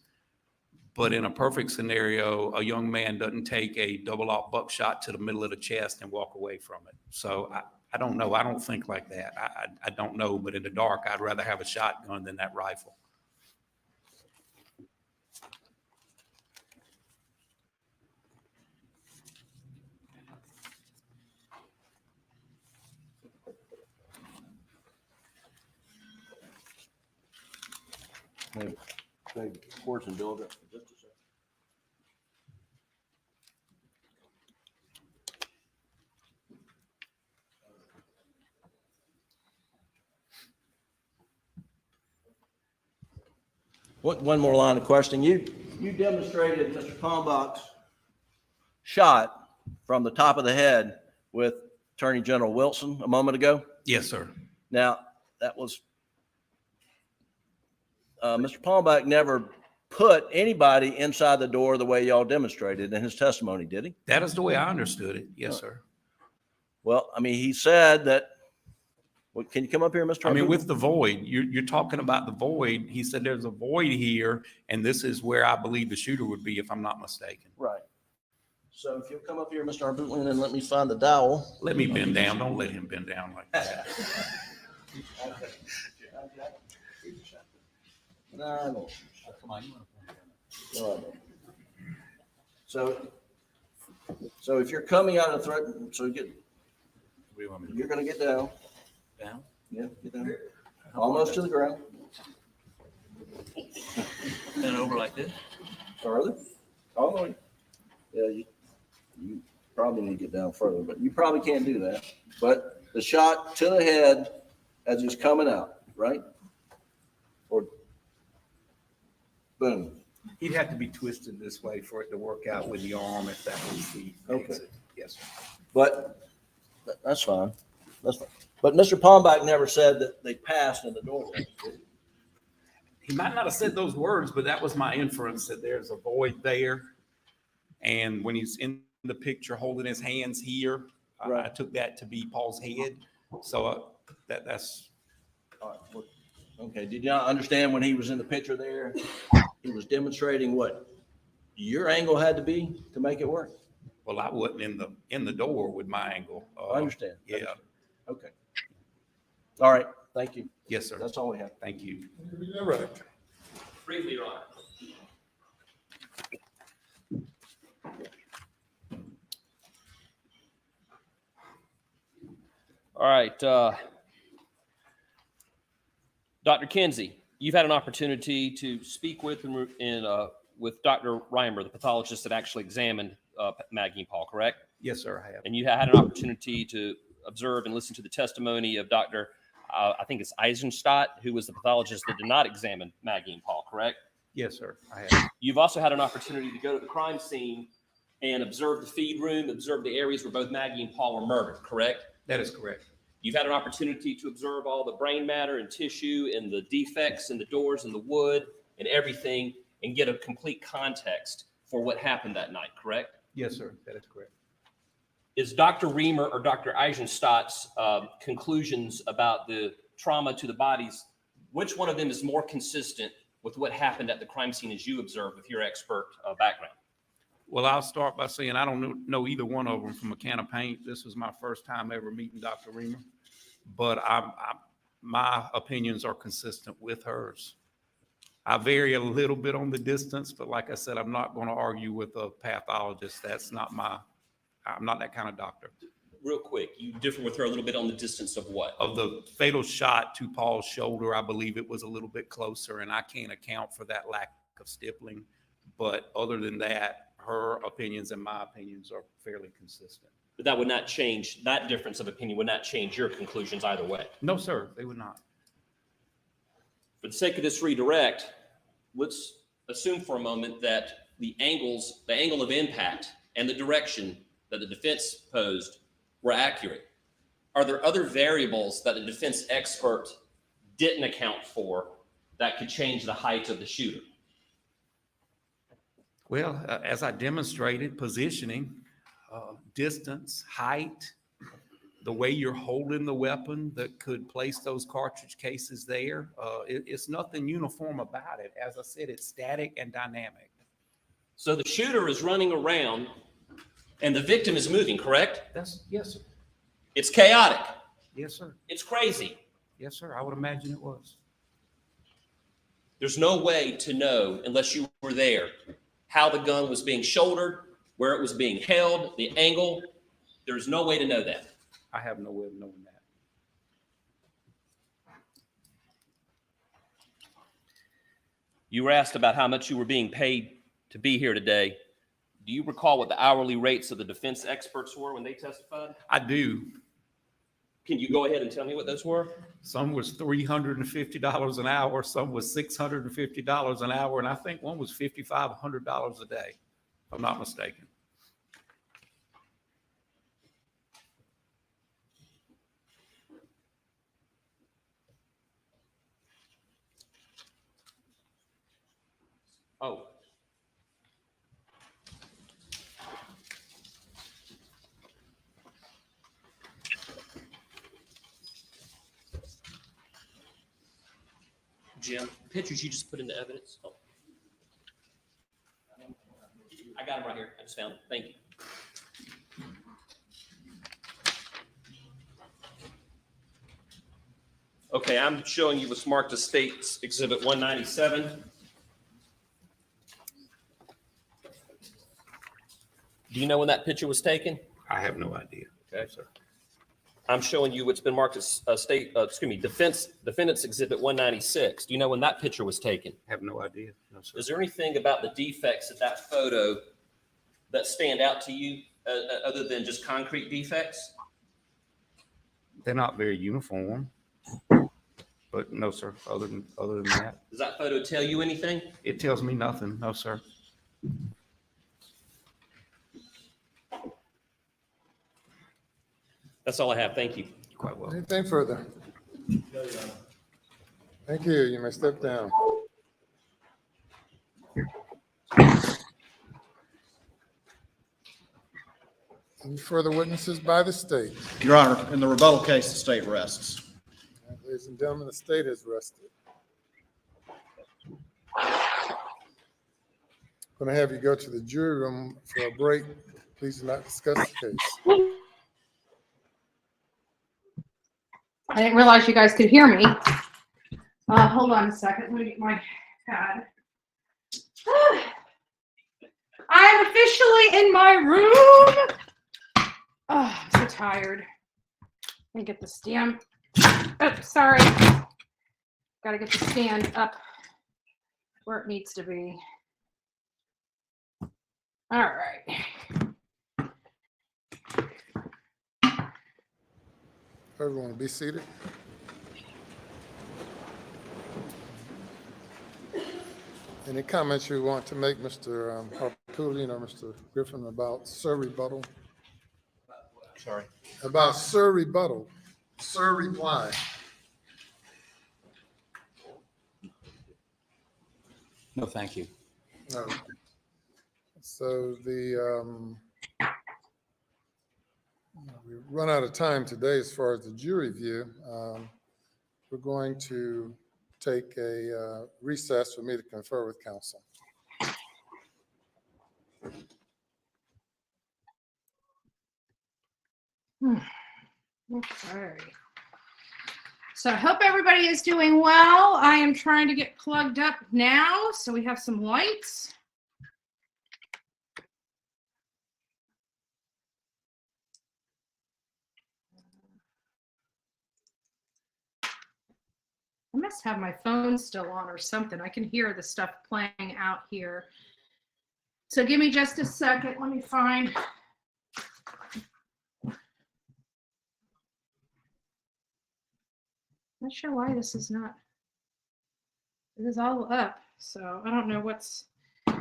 But in a perfect scenario, a young man doesn't take a double-aught buckshot to the middle of the chest and walk away from it. So I don't know. I don't think like that. I don't know. But in the dark, I'd rather have a shotgun than that rifle. Maybe Courts and build it for just a second. One more line of questioning. You demonstrated Mr. Kalmbach's shot from the top of the head with Attorney General Wilson a moment ago. Yes, sir. Now, that was Mr. Kalmbach never put anybody inside the door the way y'all demonstrated in his testimony, did he? That is the way I understood it. Yes, sir. Well, I mean, he said that. Well, can you come up here, Mr. I mean, Harpoon? with the void, you're talking about the void. He said there's a void here, and this is where I believe the shooter would be, if I'm not mistaken. Right. So if you'll come up here, Mr. Harpoon, and let me find the dowel. Let me bend down. Don't let him bend down like that. No, I don't. Come on. No, I don't. So if you're coming out of the threat, you're going to get down. Down? Yeah, get down. Almost to the ground. Bend over like this? Further. All the way. Yeah, you probably need to get down further, but you probably can't do that. But the shot to the head as it's coming out, right? Or boom. He'd have to be twisted this way for it to work out with the arm if that was the exit. Yes, sir. But that's fine. That's fine. But Mr. Kalmbach never said that they passed in the doorway. He might not have said those words, but that was my inference, that there's a void there. And when he's in the picture holding his hands here, I took that to be Paul's head. So that's. All right. Well, okay. Did y'all understand when he was in the picture there, he was demonstrating what your angle had to be to make it work? Well, I wasn't in the door with my angle. I understand. Yeah. Okay. All right. Thank you. Yes, sir. That's all we have. Thank you. All right. Briefly, Your Honor. All right. Dr. Kinsey, you've had an opportunity to speak with with Dr. Reimer, the pathologist that actually examined Maggie and Paul, correct? Yes, sir, I have. And you had an opportunity to observe and listen to the testimony of Dr. I think it's Eisenstadt, who was the pathologist that did not examine Maggie and Paul, correct? Yes, sir, I have. You've also had an opportunity to go to the crime scene and observe the feed room, observe the areas where both Maggie and Paul were murdered, correct? That is correct. You've had an opportunity to observe all the brain matter and tissue and the defects in the doors and the wood and everything and get a complete context for what happened that night, correct? Yes, sir. That is correct. Is Dr. Reamer or Dr. Eisenstadt's conclusions about the trauma to the bodies, which one of them is more consistent with what happened at the crime scene as you observed with your expert background? Well, I'll start by saying I don't know either one of them from a can of paint. This was my first time ever meeting Dr. Reamer, but my opinions are consistent with hers. I vary a little bit on the distance, but like I said, I'm not going to argue with a pathologist. I'm not that kind of doctor. Real quick, you differ with her a little bit on the distance of what? Of the fatal shot to Paul's shoulder, I believe it was a little bit closer, and I can't account for that lack of stippling. But other than that, her opinions and my opinions are fairly consistent. But that would not change, that difference of opinion would not change your conclusions either way. No, sir, they would not. For the sake of this redirect, let's assume for a moment that the angle of impact and the direction that the defense posed were accurate. Are there other variables that the defense expert didn't account for that could change the height of the shooter? Well, as I demonstrated, positioning, distance, height, the way you're holding the weapon that could place those cartridge cases there. It's nothing uniform about it. As I said, it's static and dynamic. So the shooter is running around and the victim is moving, correct? Yes, sir. It's chaotic. Yes, sir. It's crazy. Yes, sir. I would imagine it was. There's no way to know, unless you were there, how the gun was being shouldered, where it was being held, the angle. There's no way to know that. I have no way of knowing that. You were asked about how much you were being paid to be here today. Do you recall what the hourly rates of the defense experts were when they testified? I do. Can you go ahead and tell me what those were? Some was $350 an hour, some was $650 an hour, and I think one was $5,500 a day, if I'm not mistaken. Oh. Jim, pictures you just put into evidence. Oh. I got them right here. I just found them. Thank you. Okay, I'm showing you what's marked as State's Exhibit 197. Do you know when that picture was taken? I have no idea. Okay, sir. I'm showing you what's been marked as Defendant's Exhibit 196. Do you know when that picture was taken? I have no idea. No, sir. Is there anything about the defects of that photo that stand out to you other than just concrete defects? They're not very uniform, but no, sir. Other than that, Does that photo tell you anything? it tells me nothing. No, sir. That's all I have. Thank you. Quite well. Anything further? Thank you. You may step down. Any further witnesses by the state? Your Honor, in the rebuttal case, the state rests. Ladies and gentlemen, the state has rested. Going to have you go to the jury room for a break. Please do not discuss the case. I didn't realize you guys could hear me. Hold on a second. Let me get my pad. I'm officially in my room. Oh, I'm so tired. Let me get the stand. Oh, sorry. Got to get the stand up where it needs to be. All right. Everyone be seated. Any comments you want to make, Mr. Harpootlian or Mr. Griffin, about Sir rebuttal? Sorry. About Sir rebuttal. Sir, reply. No, thank you. No. So we run out of time today as far as the jury view. We're going to take a recess for me to confer with counsel. Okay. So I hope everybody is doing well. I am trying to get plugged up now, so we have some lights. I must have my phone still on or something. I can hear the stuff playing out here. So give me just a second. Let me find. Not sure why this is not. It is all up, so I don't know what's. All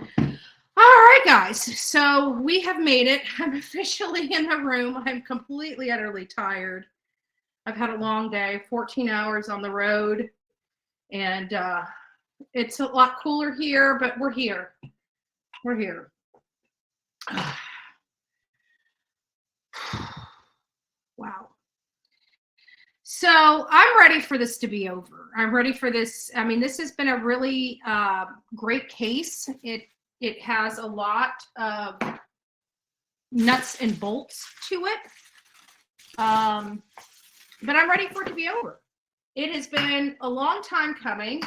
right, guys. So we have made it. I'm officially in the room. I'm completely, utterly tired. I've had a long day, 14 hours on the road. And it's a lot cooler here, but we're here. We're here. Wow. So I'm ready for this to be over. I'm ready for this. I mean, this has been a really great case. It has a lot of nuts and bolts to it. But I'm ready for it to be over. It has been a long time coming.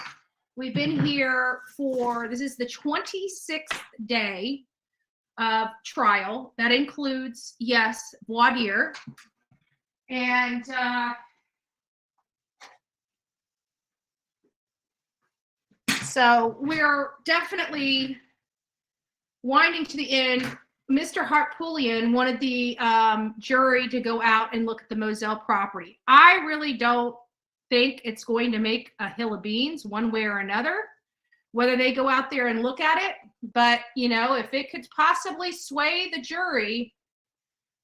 We've been here for, this is the 26th day of trial. That includes, yes, voir dire. And so we're definitely winding to the end. Mr. Hartpoulian wanted the jury to go out and look at the Moselle property. I really don't think it's going to make a hill of beans one way or another, whether they go out there and look at it. But, you know, if it could possibly sway the jury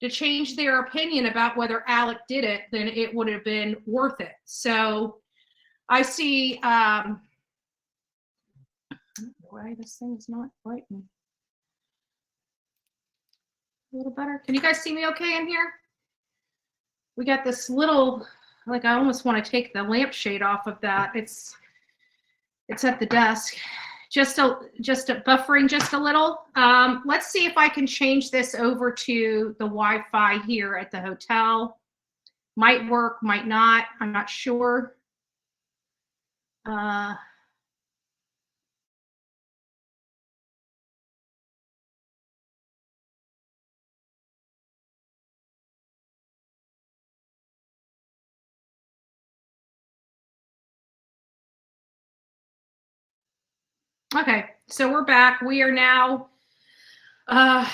to change their opinion about whether Alec did it, then it would have been worth it. So I see, why this thing's not lighting. A little better. Can you guys see me okay in here? We got this little, like, I almost want to take the lampshade off of that. It's at the desk. Just buffering just a little. Let's see if I can change this over to the Wi-Fi here at the hotel. Might work, might not. I'm not sure. Okay, so we're back. We are now on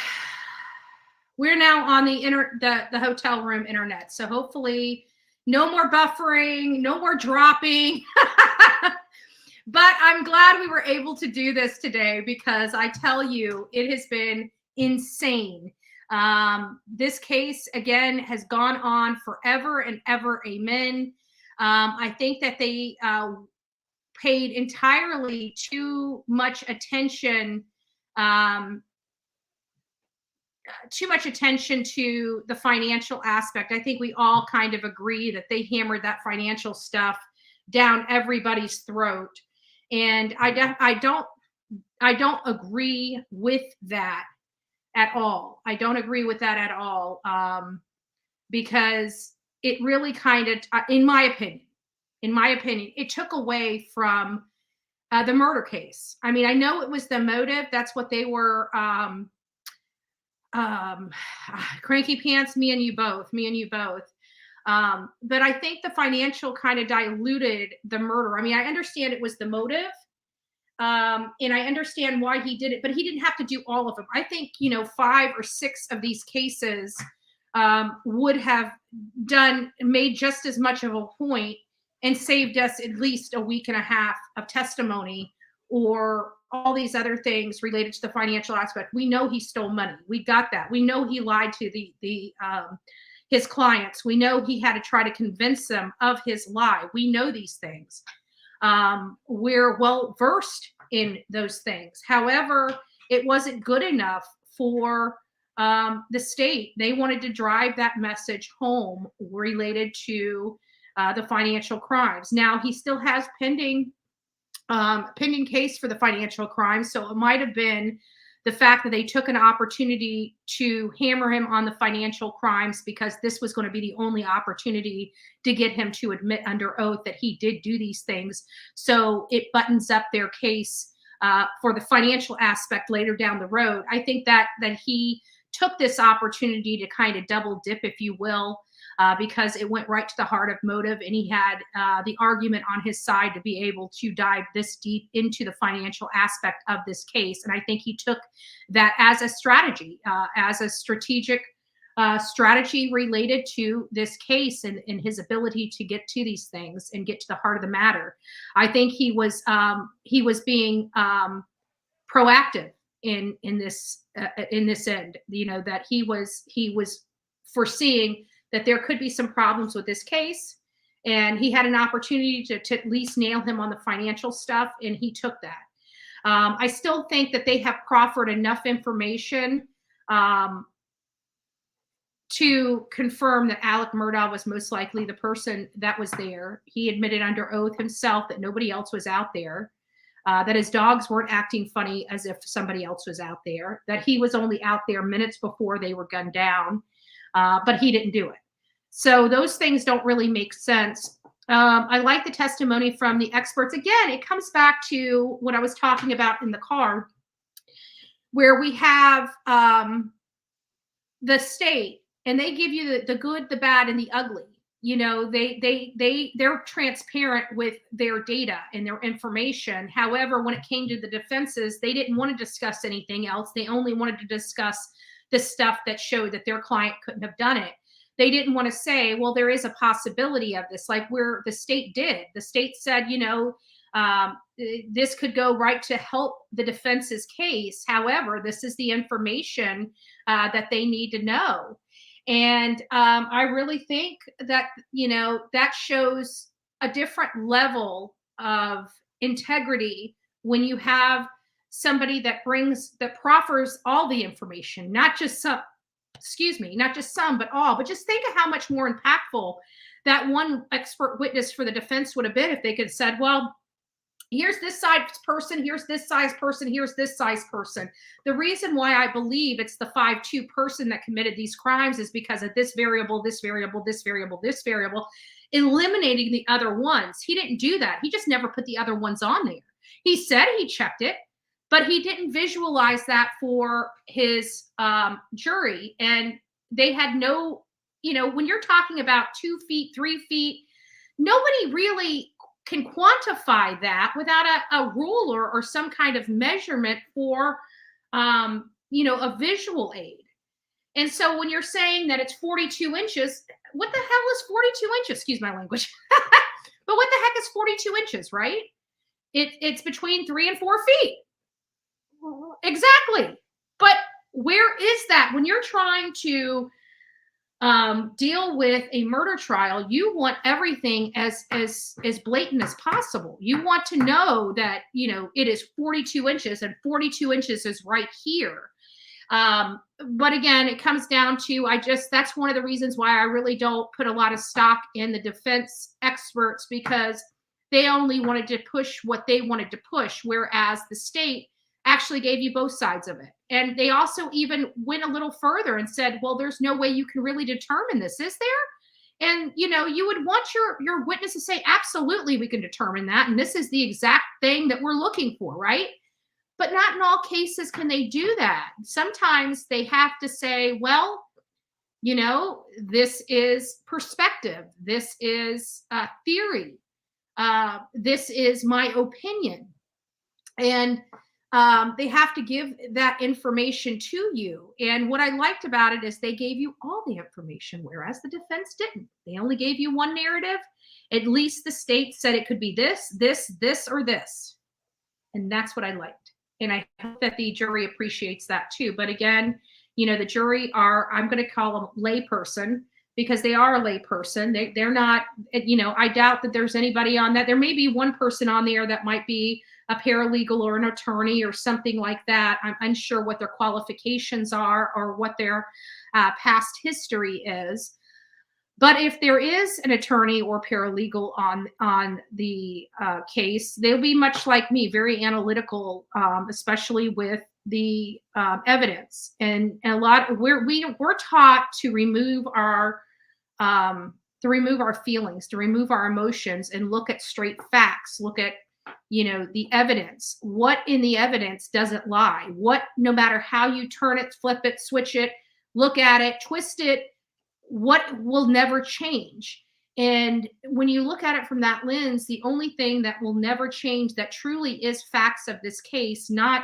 the hotel room internet. So hopefully no more buffering, no more dropping. But I'm glad we were able to do this today because I tell you, it has been insane. This case, again, has gone on forever and ever. Amen. I think that they paid entirely too much attention to the financial aspect. I think we all kind of agree that they hammered that financial stuff down everybody's throat. And I don't agree with that at all. I don't agree with that at all. Because it really kind of, in my opinion, it took away from the murder case. I mean, I know it was the motive. That's what they were, cranky pants, me and you both. But I think the financial kind of diluted the murder. I mean, I understand it was the motive. And I understand why he did it, but he didn't have to do all of them. I think, 5 or 6 of these cases would have made just as much of a point and saved us at least a week and a half of testimony or all these other things related to the financial aspect. We know he stole money. We got that. We know he lied to the his clients. We know he had to try to convince them of his lie. We know these things. We're well versed in those things. However, it wasn't good enough for the state. They wanted to drive that message home related to the financial crimes. Now, he still has pending case for the financial crimes, so it might have been the fact that they took an opportunity to hammer him on the financial crimes because this was going to be the only opportunity to get him to admit under oath that he did do these things. So it buttons up their case for the financial aspect later down the road. I think that he took this opportunity to kind of double dip, if you will, because it went right to the heart of motive, and he had the argument on his side to be able to dive this deep into the financial aspect of this case. And I think he took that as a strategy, as a strategic strategy related to this case and his ability to get to these things and get to the heart of the matter. I think he was being proactive in this end, that he was foreseeing that there could be some problems with this case, and he had an opportunity to at least nail him on the financial stuff, and he took that. I still think that they have proffered enough information to confirm that Alec Murdaugh was most likely the person that was there. He admitted under oath himself that nobody else was out there, that his dogs weren't acting funny as if somebody else was out there, that he was only out there minutes before they were gunned down, but he didn't do it. So those things don't really make sense. I like the testimony from the experts. Again, it comes back to what I was talking about in the car, where we have the state, and they give you the good, the bad, and the ugly. They're transparent with their data and their information. However, when it came to the defenses, they didn't want to discuss anything else. They only wanted to discuss the stuff that showed that their client couldn't have done it. They didn't want to say, well, there is a possibility of this, like where the state did. The state said, this could go right to help the defense's case. However, this is the information that they need to know. And I really think that, that shows a different level of integrity when you have somebody that proffers all the information, not just some, but all. But just think of how much more impactful that one expert witness for the defense would have been if they could have said, well, here's this size person, here's this size person, here's this size person. The reason why I believe it's the 5'2" person that committed these crimes is because of this variable, this variable, this variable, this variable, eliminating the other ones. He didn't do that. He just never put the other ones on there. He said he checked it, but he didn't visualize that for his jury. And they had no, when you're talking about 2 feet, 3 feet, nobody really can quantify that without a ruler or some kind of measurement for, a visual aid. And so when you're saying that it's 42 inches, what the hell is 42 inches? Excuse my language. But what the heck is 42 inches, right? It's between 3 and 4 feet. Exactly. But where is that? When you're trying to deal with a murder trial, you want everything as blatant as possible. You want to know that, it is 42 inches and 42 inches is right here. But again, it comes down to, that's one of the reasons why I really don't put a lot of stock in the defense experts, because they only wanted to push what they wanted to push, whereas the state actually gave you both sides of it. And they also even went a little further and said, well, there's no way you can really determine this, is there? And, you would want your witness to say, absolutely, we can determine that. And this is the exact thing that we're looking for, right? But not in all cases can they do that. Sometimes they have to say, well, this is perspective. This is theory. This is my opinion. And they have to give that information to you. And what I liked about it is they gave you all the information, whereas the defense didn't. They only gave you one narrative. At least the state said it could be this, this, this, or this. And that's what I liked. And I hope that the jury appreciates that too. But again, the jury I'm going to call them layperson. because they are a lay person. They're not, you know, I doubt that there's anybody on that. There may be one person on there that might be a paralegal or an attorney or something like that. I'm unsure what their qualifications are or what their past history is. But if there is an attorney or paralegal on the case, they'll be much like me, very analytical, especially with the evidence. And a lot we're taught to remove our feelings, to remove our emotions, and look at straight facts. Look at, you know, the evidence. What in the evidence doesn't lie? What, no matter how you turn it, flip it, switch it, look at it, twist it, what will never change? And when you look at it from that lens, the only thing that will never change, that truly is facts of this case, not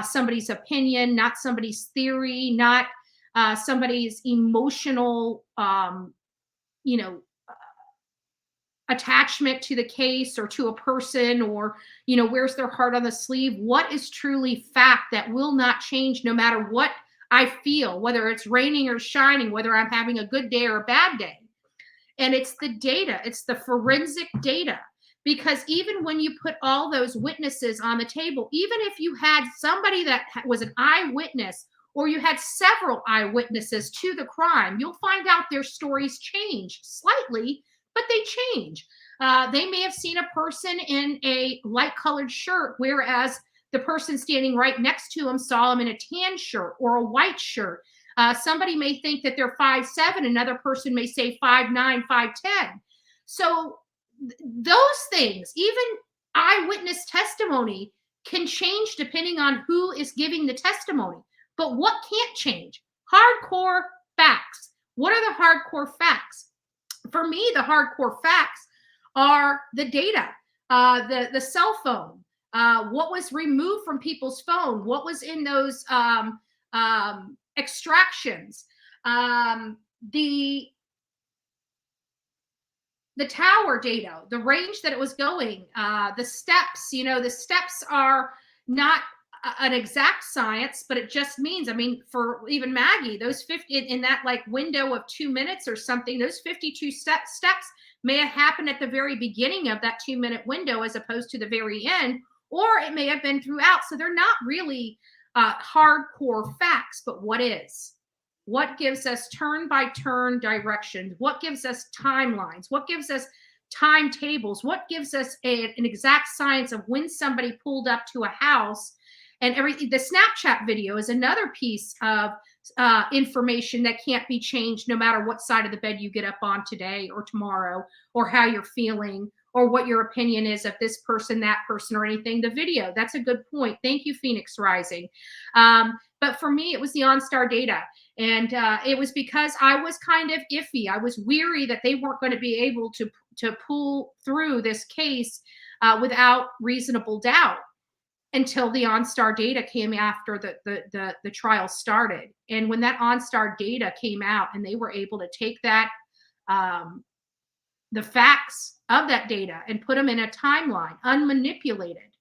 somebody's opinion, not somebody's theory, not somebody's emotional, you know, attachment to the case or to a person, or, you know, wears their heart on the sleeve. What is truly fact that will not change no matter what I feel, whether it's raining or shining, whether I'm having a good day or a bad day? And it's the data, it's the forensic data. Because even when you put all those witnesses on the table, even if you had somebody that was an eyewitness, or you had several eyewitnesses to the crime, you'll find out their stories change slightly, but they change. They may have seen a person in a light colored shirt, whereas the person standing right next to him saw him in a tan shirt or a white shirt. Somebody may think that they're 5'7", another person may say 5'9", 5'10". So those things, even eyewitness testimony, can change depending on who is giving the testimony. But what can't change? Hardcore facts. What are the hardcore facts? For me, the hardcore facts are the data, the cell phone, what was removed from people's phone, what was in those extractions, the tower data, the range that it was going, the steps. You know, the steps are not an exact science, but it just means, I mean, for even Maggie, those 50 in that like window of 2 minutes or something, those 52 steps may have happened at the very beginning of that 2-minute window as opposed to the very end, or it may have been throughout. So they're not really hardcore facts, but what is? What gives us turn-by-turn directions? What gives us timelines? What gives us timetables? What gives us an exact science of when somebody pulled up to a house and everything? The Snapchat video is another piece of information that can't be changed no matter what side of the bed you get up on today or tomorrow, or how you're feeling, or what your opinion is of this person, that person, or anything. The video, that's a good point. Thank you, Phoenix Rising. But for me, it was the OnStar data. And it was because I was kind of iffy. I was weary that they weren't going to be able to pull through this case without reasonable doubt, until the OnStar data came after the trial started. And when that OnStar data came out and they were able to take that, the facts of that data and put them in a timeline, unmanipulated,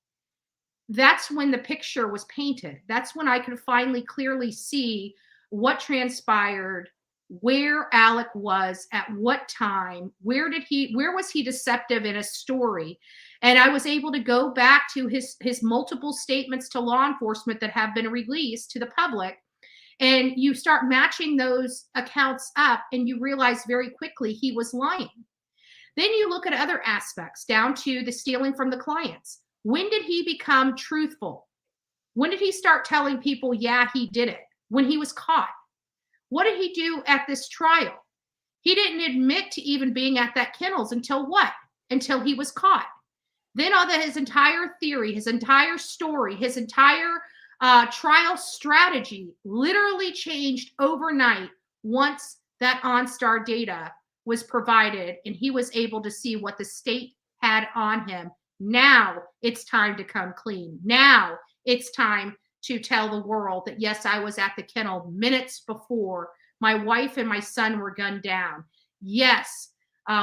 that's when the picture was painted. That's when I could finally clearly see what transpired, where Alec was at what time, where was he deceptive in a story. And I was able to go back to his multiple statements to law enforcement that have been released to the public. And you start matching those accounts up and you realize very quickly he was lying. Then you look at other aspects, down to the stealing from the clients. When did he become truthful? When did he start telling people, yeah, he did it? When he was caught. What did he do at this trial? He didn't admit to even being at that kennels until what? Until he was caught. Then his entire theory, his entire story, his entire trial strategy literally changed overnight once that OnStar data was provided and he was able to see what the state had on him. Now it's time to come clean. Now it's time to tell the world that, yes, I was at the kennel minutes before my wife and my son were gunned down. Yes,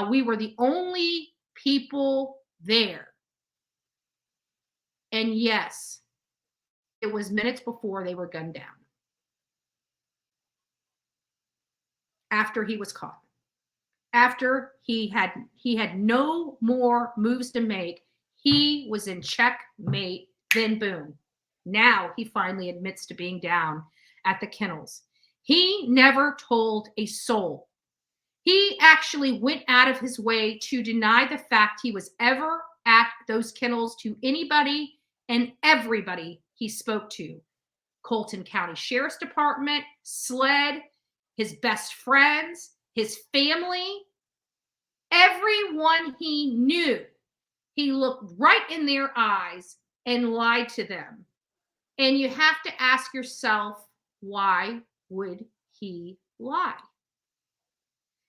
we were the only people there. And yes, it was minutes before they were gunned down, after he was caught. after he had no more moves to make, he was in checkmate, then boom. Now he finally admits to being down at the kennels. He never told a soul. He actually went out of his way to deny the fact he was ever at those kennels to anybody and everybody he spoke to. Colton County Sheriff's Department, SLED, his best friends, his family, everyone he knew. He looked right in their eyes and lied to them. And you have to ask yourself, why would he lie?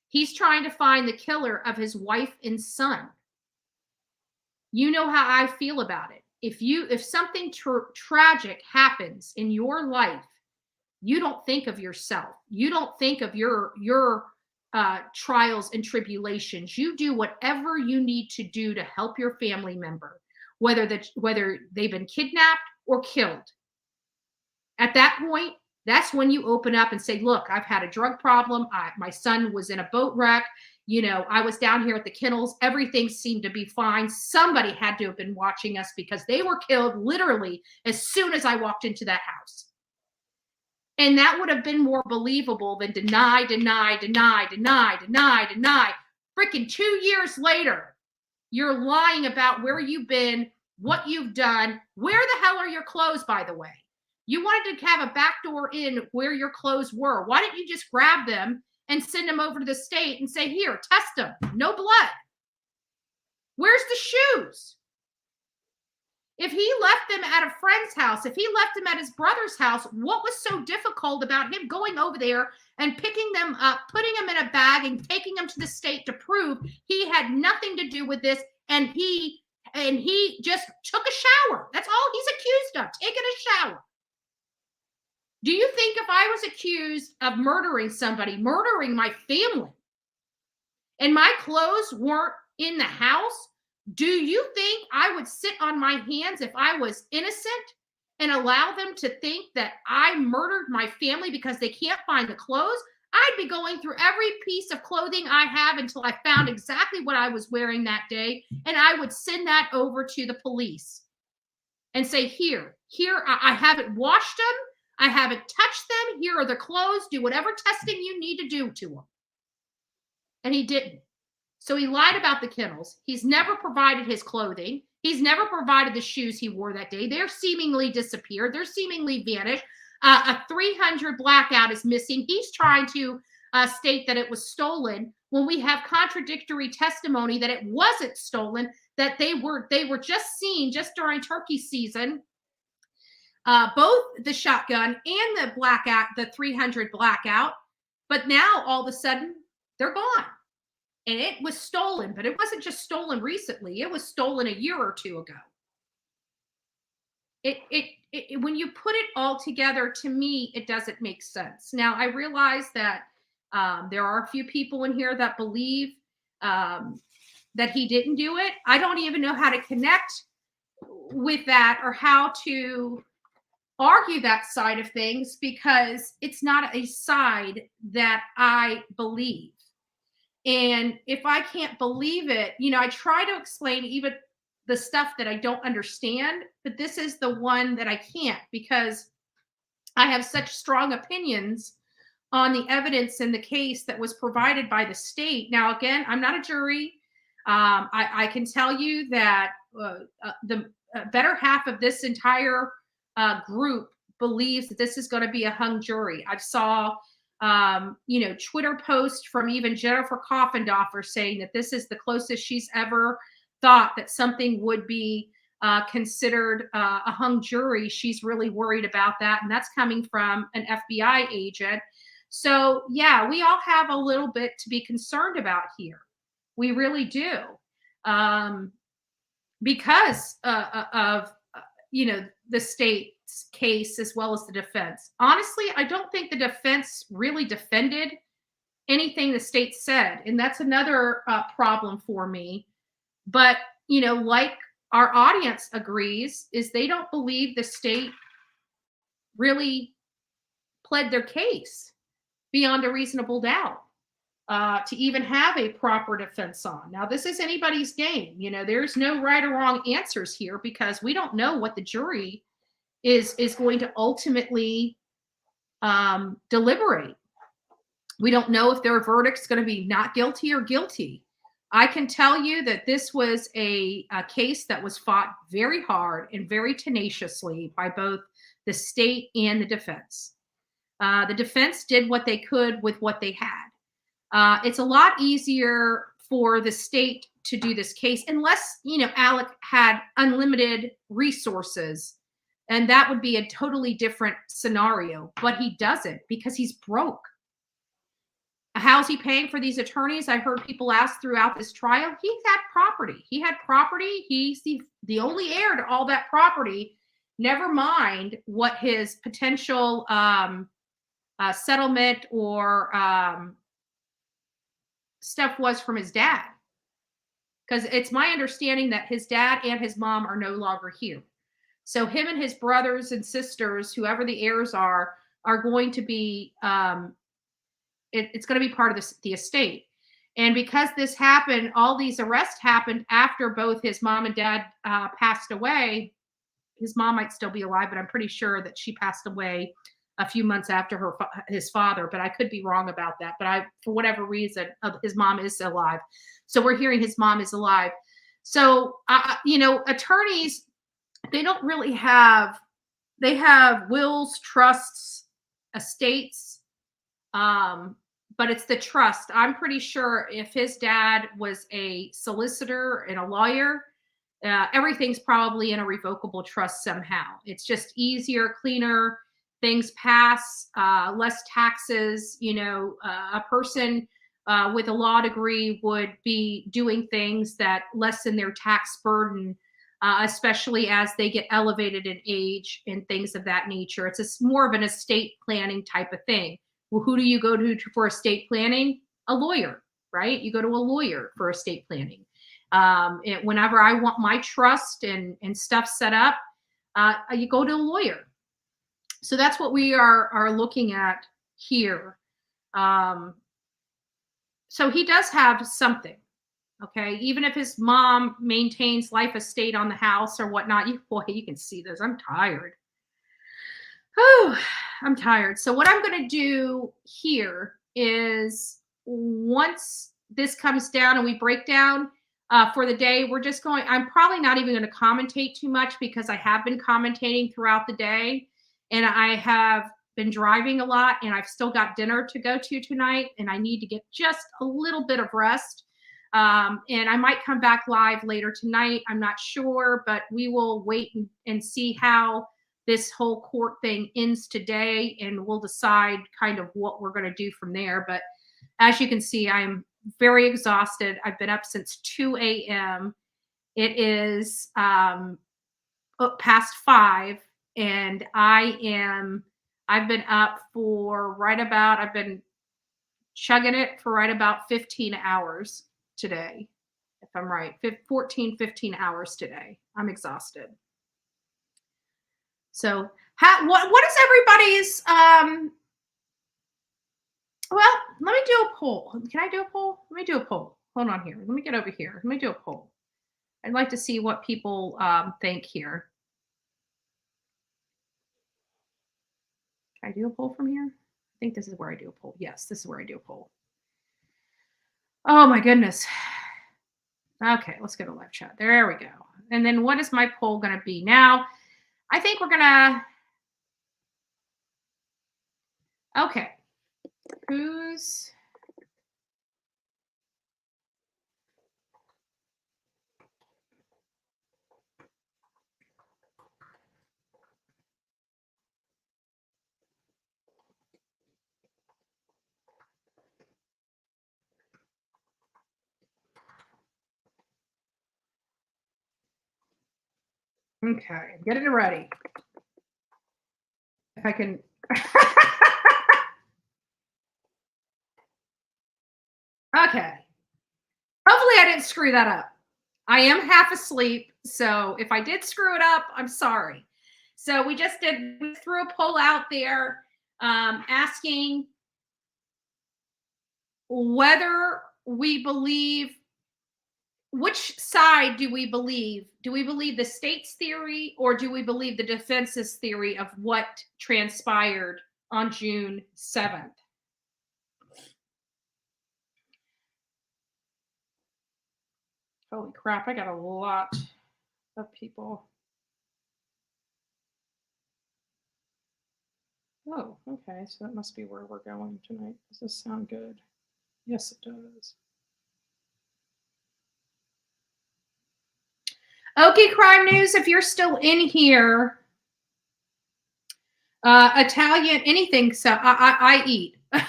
He's trying to find the killer of his wife and son. You know how I feel about it. If something tragic happens in your life, you don't think of yourself. You don't think of your trials and tribulations. You do whatever you need to do to help your family member, whether they've been kidnapped or killed. At that point, that's when you open up and say, look, I've had a drug problem. My son was in a boat wreck. I was down here at the kennels. Everything seemed to be fine. Somebody had to have been watching us because they were killed literally as soon as I walked into that house. And that would have been more believable than deny. Freaking 2 years later, you're lying about where you've been, what you've done. Where the hell are your clothes, by the way? You wanted to have a backdoor in where your clothes were. Why didn't you just grab them and send them over to the state and say, here, test them. No blood. Where's the shoes? If he left them at a friend's house, if he left them at his brother's house, what was so difficult about him going over there and picking them up, putting them in a bag and taking them to the state to prove he had nothing to do with this, and he just took a shower? That's all he's accused of, taking a shower. Do you think if I was accused of murdering somebody, murdering my family, and my clothes weren't in the house, do you think I would sit on my hands if I was innocent and allow them to think that I murdered my family because they can't find the clothes? I'd be going through every piece of clothing I have until I found exactly what I was wearing that day, and I would send that over to the police and say, here, I haven't washed them. I haven't touched them. Here are the clothes. Do whatever testing you need to do to them. And he didn't. So he lied about the kennels. He's never provided his clothing. He's never provided the shoes he wore that day. They're seemingly disappeared. They're seemingly vanished. A 300 blackout is missing. He's trying to state that it was stolen when we have contradictory testimony that it wasn't stolen, that they were just seen just during turkey season. Both the shotgun and the blackout, the 300 blackout, but now all of a sudden they're gone. And it was stolen, but it wasn't just stolen recently. It was stolen a year or two ago. When you put it all together, to me, it doesn't make sense. Now, I realize that there are a few people in here that believe that he didn't do it. I don't even know how to connect with that or how to argue that side of things, because it's not a side that I believe. And if I can't believe it, I try to explain even the stuff that I don't understand, but this is the one that I can't, because I have such strong opinions on the evidence in the case that was provided by the state. Now, again, I'm not a jury. I can tell you that the better half of this entire group believes that this is going to be a hung jury. I saw Twitter post from even Jennifer Coffendorfer saying that this is the closest she's ever thought that something would be considered a hung jury. She's really worried about that. And that's coming from an FBI agent. So yeah, we all have a little bit to be concerned about here. We really do. Because of the state's case as well as the defense. Honestly, I don't think the defense really defended anything the state said. And that's another problem for me. But, like our audience agrees, is they don't believe the state really pled their case beyond a reasonable doubt. to even have a proper defense on. Now, this is anybody's game. You know, there's no right or wrong answers here because we don't know what the jury is going to ultimately deliberate. We don't know if their verdict's going to be not guilty or guilty. I can tell you that this was a case that was fought very hard and very tenaciously by both the state and the defense. The defense did what they could with what they had. It's a lot easier for the state to do this case unless, you know, Alec had unlimited resources, and that would be a totally different scenario, but he doesn't because he's broke. How's he paying for these attorneys? I heard people ask throughout this trial. He's had property. He had property. He's the only heir to all that property. Never mind what his potential settlement or stuff was from his dad. Because it's my understanding that his dad and his mom are no longer here. So him and his brothers and sisters, whoever the heirs are going to be it's going to be part of the estate. And because this happened, all these arrests happened after both his mom and dad passed away. His mom might still be alive, but I'm pretty sure that she passed away a few months after his father, but I could be wrong about that. But for whatever reason, his mom is alive. So we're hearing his mom is alive. So, you know, attorneys, they don't really they have wills, trusts, estates, but it's the trust. I'm pretty sure if his dad was a solicitor and a lawyer, everything's probably in a revocable trust somehow. It's just easier, cleaner, things pass, less taxes. You know, a person with a law degree would be doing things that lessen their tax burden, especially as they get elevated in age and things of that nature. It's more of an estate planning type of thing. Well, who do you go to for estate planning? A lawyer, right? You go to a lawyer for estate planning. Whenever I want my trust and stuff set up, you go to a lawyer. So that's what we are looking at here. So he does have something, okay? Even if his mom maintains life estate on the house or whatnot, boy, you can see this. I'm tired. Whew, I'm tired. So what I'm going to do here is once this comes down and we break down for the day, I'm probably not even going to commentate too much because I have been commentating throughout the day and I have been driving a lot and I've still got dinner to go to tonight and I need to get just a little bit of rest. And I might come back live later tonight. I'm not sure, but we will wait and see how this whole court thing ends today, and we'll decide kind of what we're going to do from there. But as you can see, I'm very exhausted. I've been up since 2 a.m. It is past 5, and I've been up for I've been chugging it for right about 15 hours today, if I'm right, 15 hours today. I'm exhausted. So what is everybody's, well, let me do a poll. Can I do a poll? Let me do a poll. Hold on here. Let me get over here. Let me do a poll. I'd like to see what people think here. Can I do a poll from here? I think this is where I do a poll. Yes, this is where I do a poll. Oh my goodness. Okay, let's go to live chat. There we go. And then what is my poll going to be now? I think we're gonna, okay, who's, okay, get it ready. If I can. Okay. Hopefully I didn't screw that up. I am half asleep, so if I did screw it up, I'm sorry. So we threw a poll out there asking whether we believe, which side do we believe? Do we believe the state's theory, or do we believe the defense's theory of what transpired on June 7th? Holy crap, I got a lot of people. Oh, okay, so that must be where we're going tonight. Does this sound good? Yes, it does. Okay, Crime News, if you're still in here, Italian, anything, so I eat. I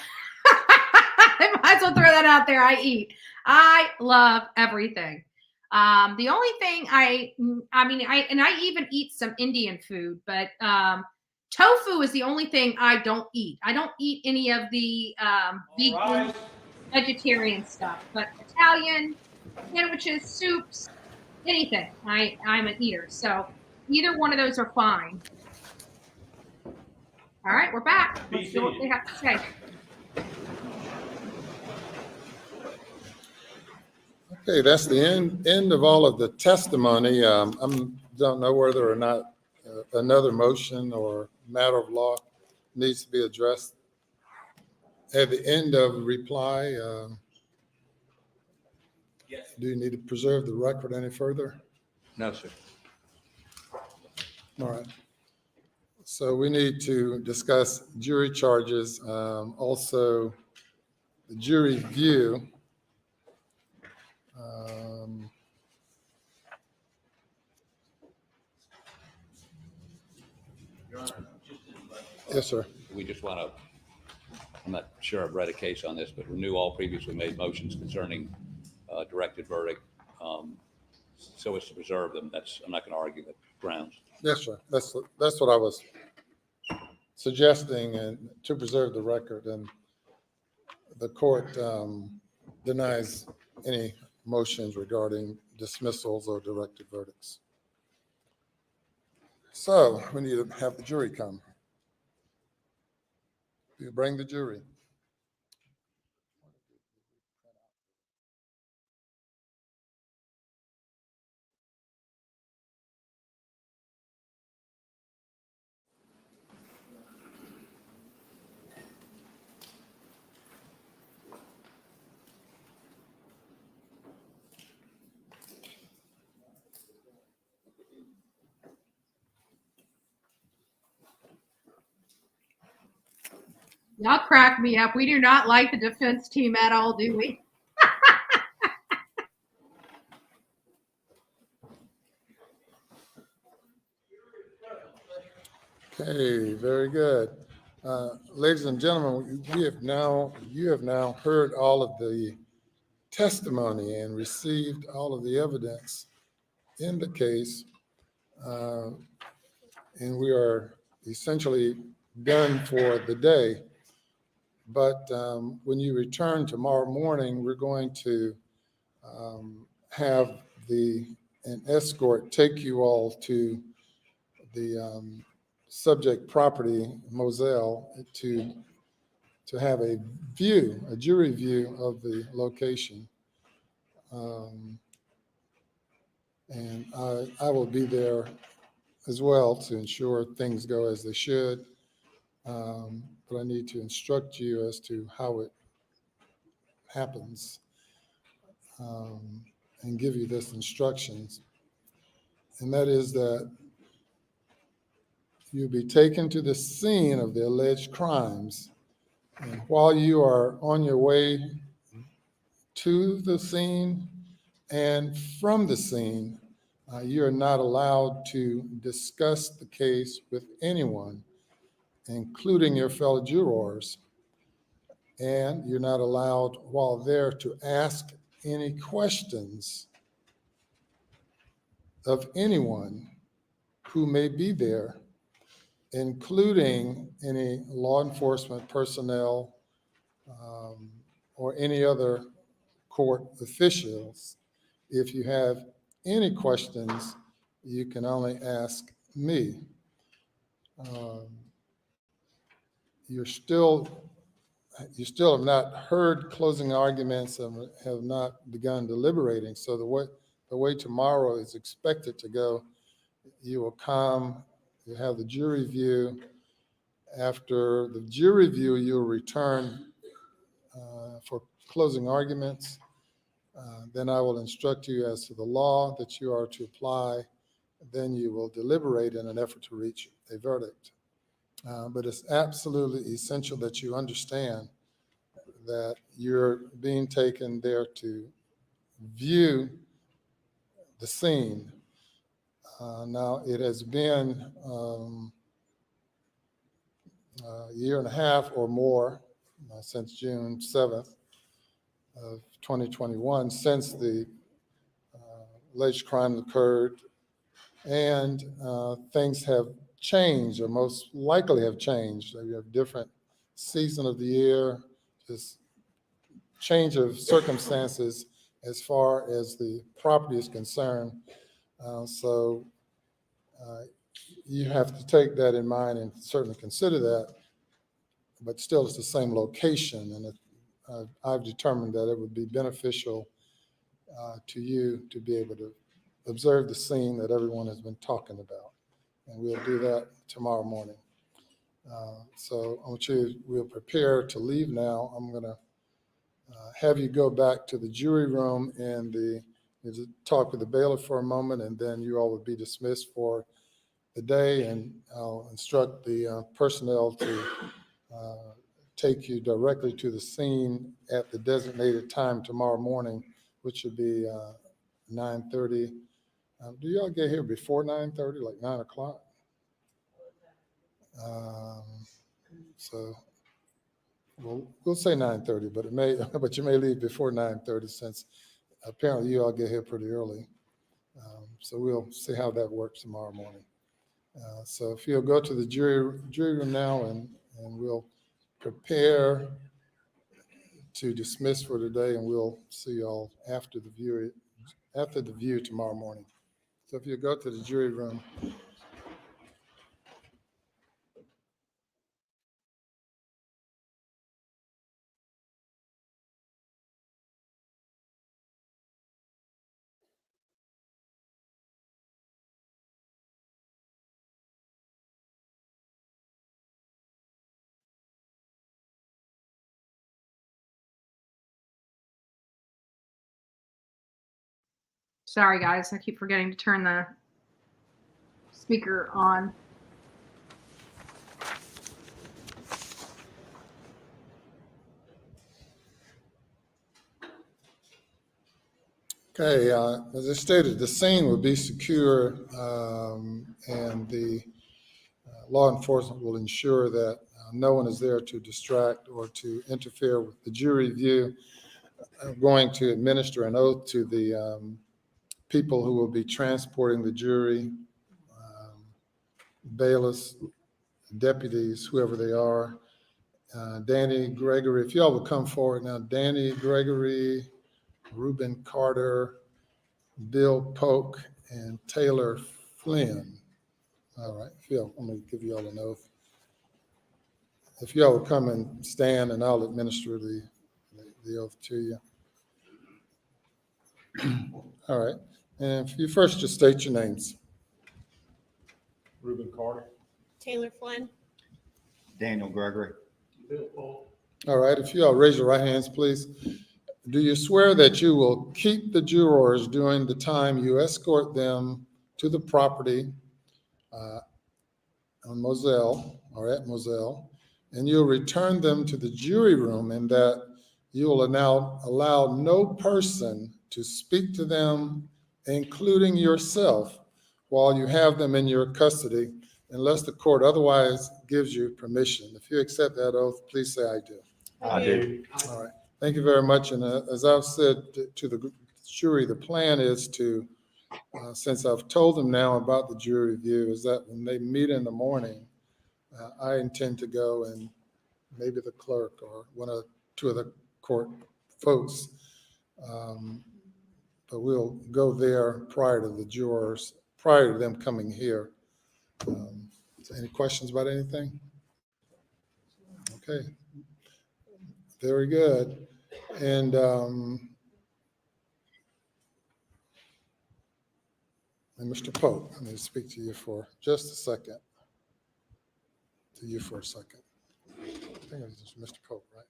might as well throw that out there. I eat. I love everything. The only thing I even eat some Indian food, but tofu is the only thing I don't eat. I don't eat any of the vegan, vegetarian stuff, but Italian, sandwiches, soups, anything. I'm an eater. So either one of those are fine. All right, we're back. Let's see what they have to say. Okay, that's the end of all of the testimony. I don't know whether or not another motion or matter of law needs to be addressed. At the end of reply, do you need to preserve the record any further? No, sir. All right. So we need to discuss jury charges, also the jury view. Yes, sir. We just want to, I'm not sure I've read a case on this, but renew all previously made motions concerning directed verdict, so as to preserve them. I'm not going to argue the grounds. Yes, sir. That's what I was suggesting, and to preserve the record, and the court denies any motions regarding dismissals or directed verdicts. So we need to have the jury come. You bring the jury. Y'all crack me up. We do not like the defense team at all, do we? Okay, very good. Ladies and gentlemen, you have now heard all of the testimony and received all of the evidence in the case. And we are essentially done for the day. But when you return tomorrow morning, we're going to have an escort take you all to the subject property, Moselle, to have a jury view of the location. And I will be there as well to ensure things go as they should. But I need to instruct you as to how it happens, and give you this instructions. And that is that you'll be taken to the scene of the alleged crimes. And while you are on your way to the scene and from the scene, you are not allowed to discuss the case with anyone, including your fellow jurors. And you're not allowed while there to ask any questions of anyone who may be there, including any law enforcement personnel or any other court officials. If you have any questions, you can only ask me. You're still you still have not heard closing arguments and have not begun deliberating. So the way tomorrow is expected to go, you will come, you have the jury view. After the jury view, you'll return for closing arguments. Then I will instruct you as to the law that you are to apply. Then you will deliberate in an effort to reach a verdict. But it's absolutely essential that you understand that you're being taken there to view the scene. Now, it has been a year and a half or more since June 7th of 2021, since the alleged crime occurred, and things have changed, or most likely have changed. You have different season of the year, just change of circumstances as far as the property is concerned. So you have to take that in mind and certainly consider that, but still it's the same location. And I've determined that it would be beneficial to you to be able to observe the scene that everyone has been talking about. And we'll do that tomorrow morning. So I want you, we'll prepare to leave now. I'm gonna have you go back to the jury room and talk with the bailiff for a moment, and then you all will be dismissed for the day, and I'll instruct the personnel to take you directly to the scene at the designated time tomorrow morning, which would be 9:30. Do y'all get here before 9:30, like 9 o'clock? So we'll say 9:30, but but you may leave before 9:30 since apparently you all get here pretty early. So we'll see how that works tomorrow morning. So if you'll go to the jury room now, and we'll prepare to dismiss for today, and we'll see you all after the view tomorrow morning. So if you go to the jury room. Sorry, guys. I keep forgetting to turn the speaker on. Okay, as I stated, the scene will be secure, and the law enforcement will ensure that no one is there to distract or to interfere with the jury view. I'm going to administer an oath to the people who will be transporting the jury, bailiffs, deputies, whoever they are. Danny Gregory, if y'all will come forward now. Danny Gregory, Reuben Carter, Bill Polk, and Taylor Flynn. All right, Phil, I'm going to give you all an oath. If y'all will come and stand, and I'll administer the oath to you. All right, and if you first just state your names. Reuben Carter. Taylor Flynn. Daniel Gregory. Bill Polk. All right, if you all raise your right hands, please. Do you swear that you will keep the jurors during the time you escort them to the property on Moselle or at Moselle, and you'll return them to the jury room, and that you will now allow no person to speak to them, including yourself, while you have them in your custody, unless the court otherwise gives you permission? If you accept that oath, please say I do. I do. All right. Thank you very much. And as I've said to the jury, the plan is to, since I've told them now about the jury review, is that when they meet in the morning, I intend to go, and maybe the clerk or two of the court folks, but we'll go there prior to the jurors, prior to them coming here. So any questions about anything? Okay. Very good. And Mr. Pope, I need to speak to you for just a second. To you for a second. I think it was Mr. Pope, right?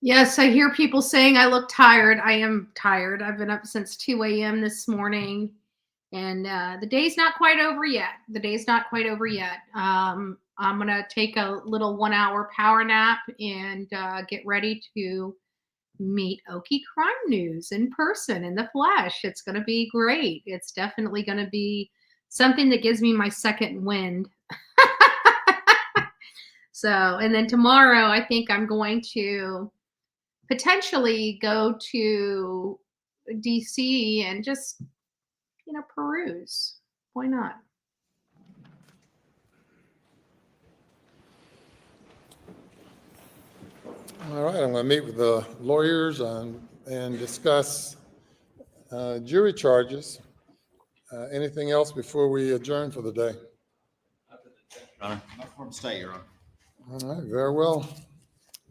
Yes, I hear people saying I look tired. I am tired. I've been up since 2 a.m. this morning, and the day's not quite over yet. The day's not quite over yet. I'm going to take a little 1-hour power nap and get ready to meet Okie Crime News in person, in the flesh. It's going to be great. It's definitely going to be something that gives me my second wind. So, and then tomorrow, I think I'm going to potentially go to DC and just, peruse. Why not? All right, I'm going to meet with the lawyers and discuss jury charges. Anything else before we adjourn for the day? Your Honor. Not from state, Your Honor. All right, very well.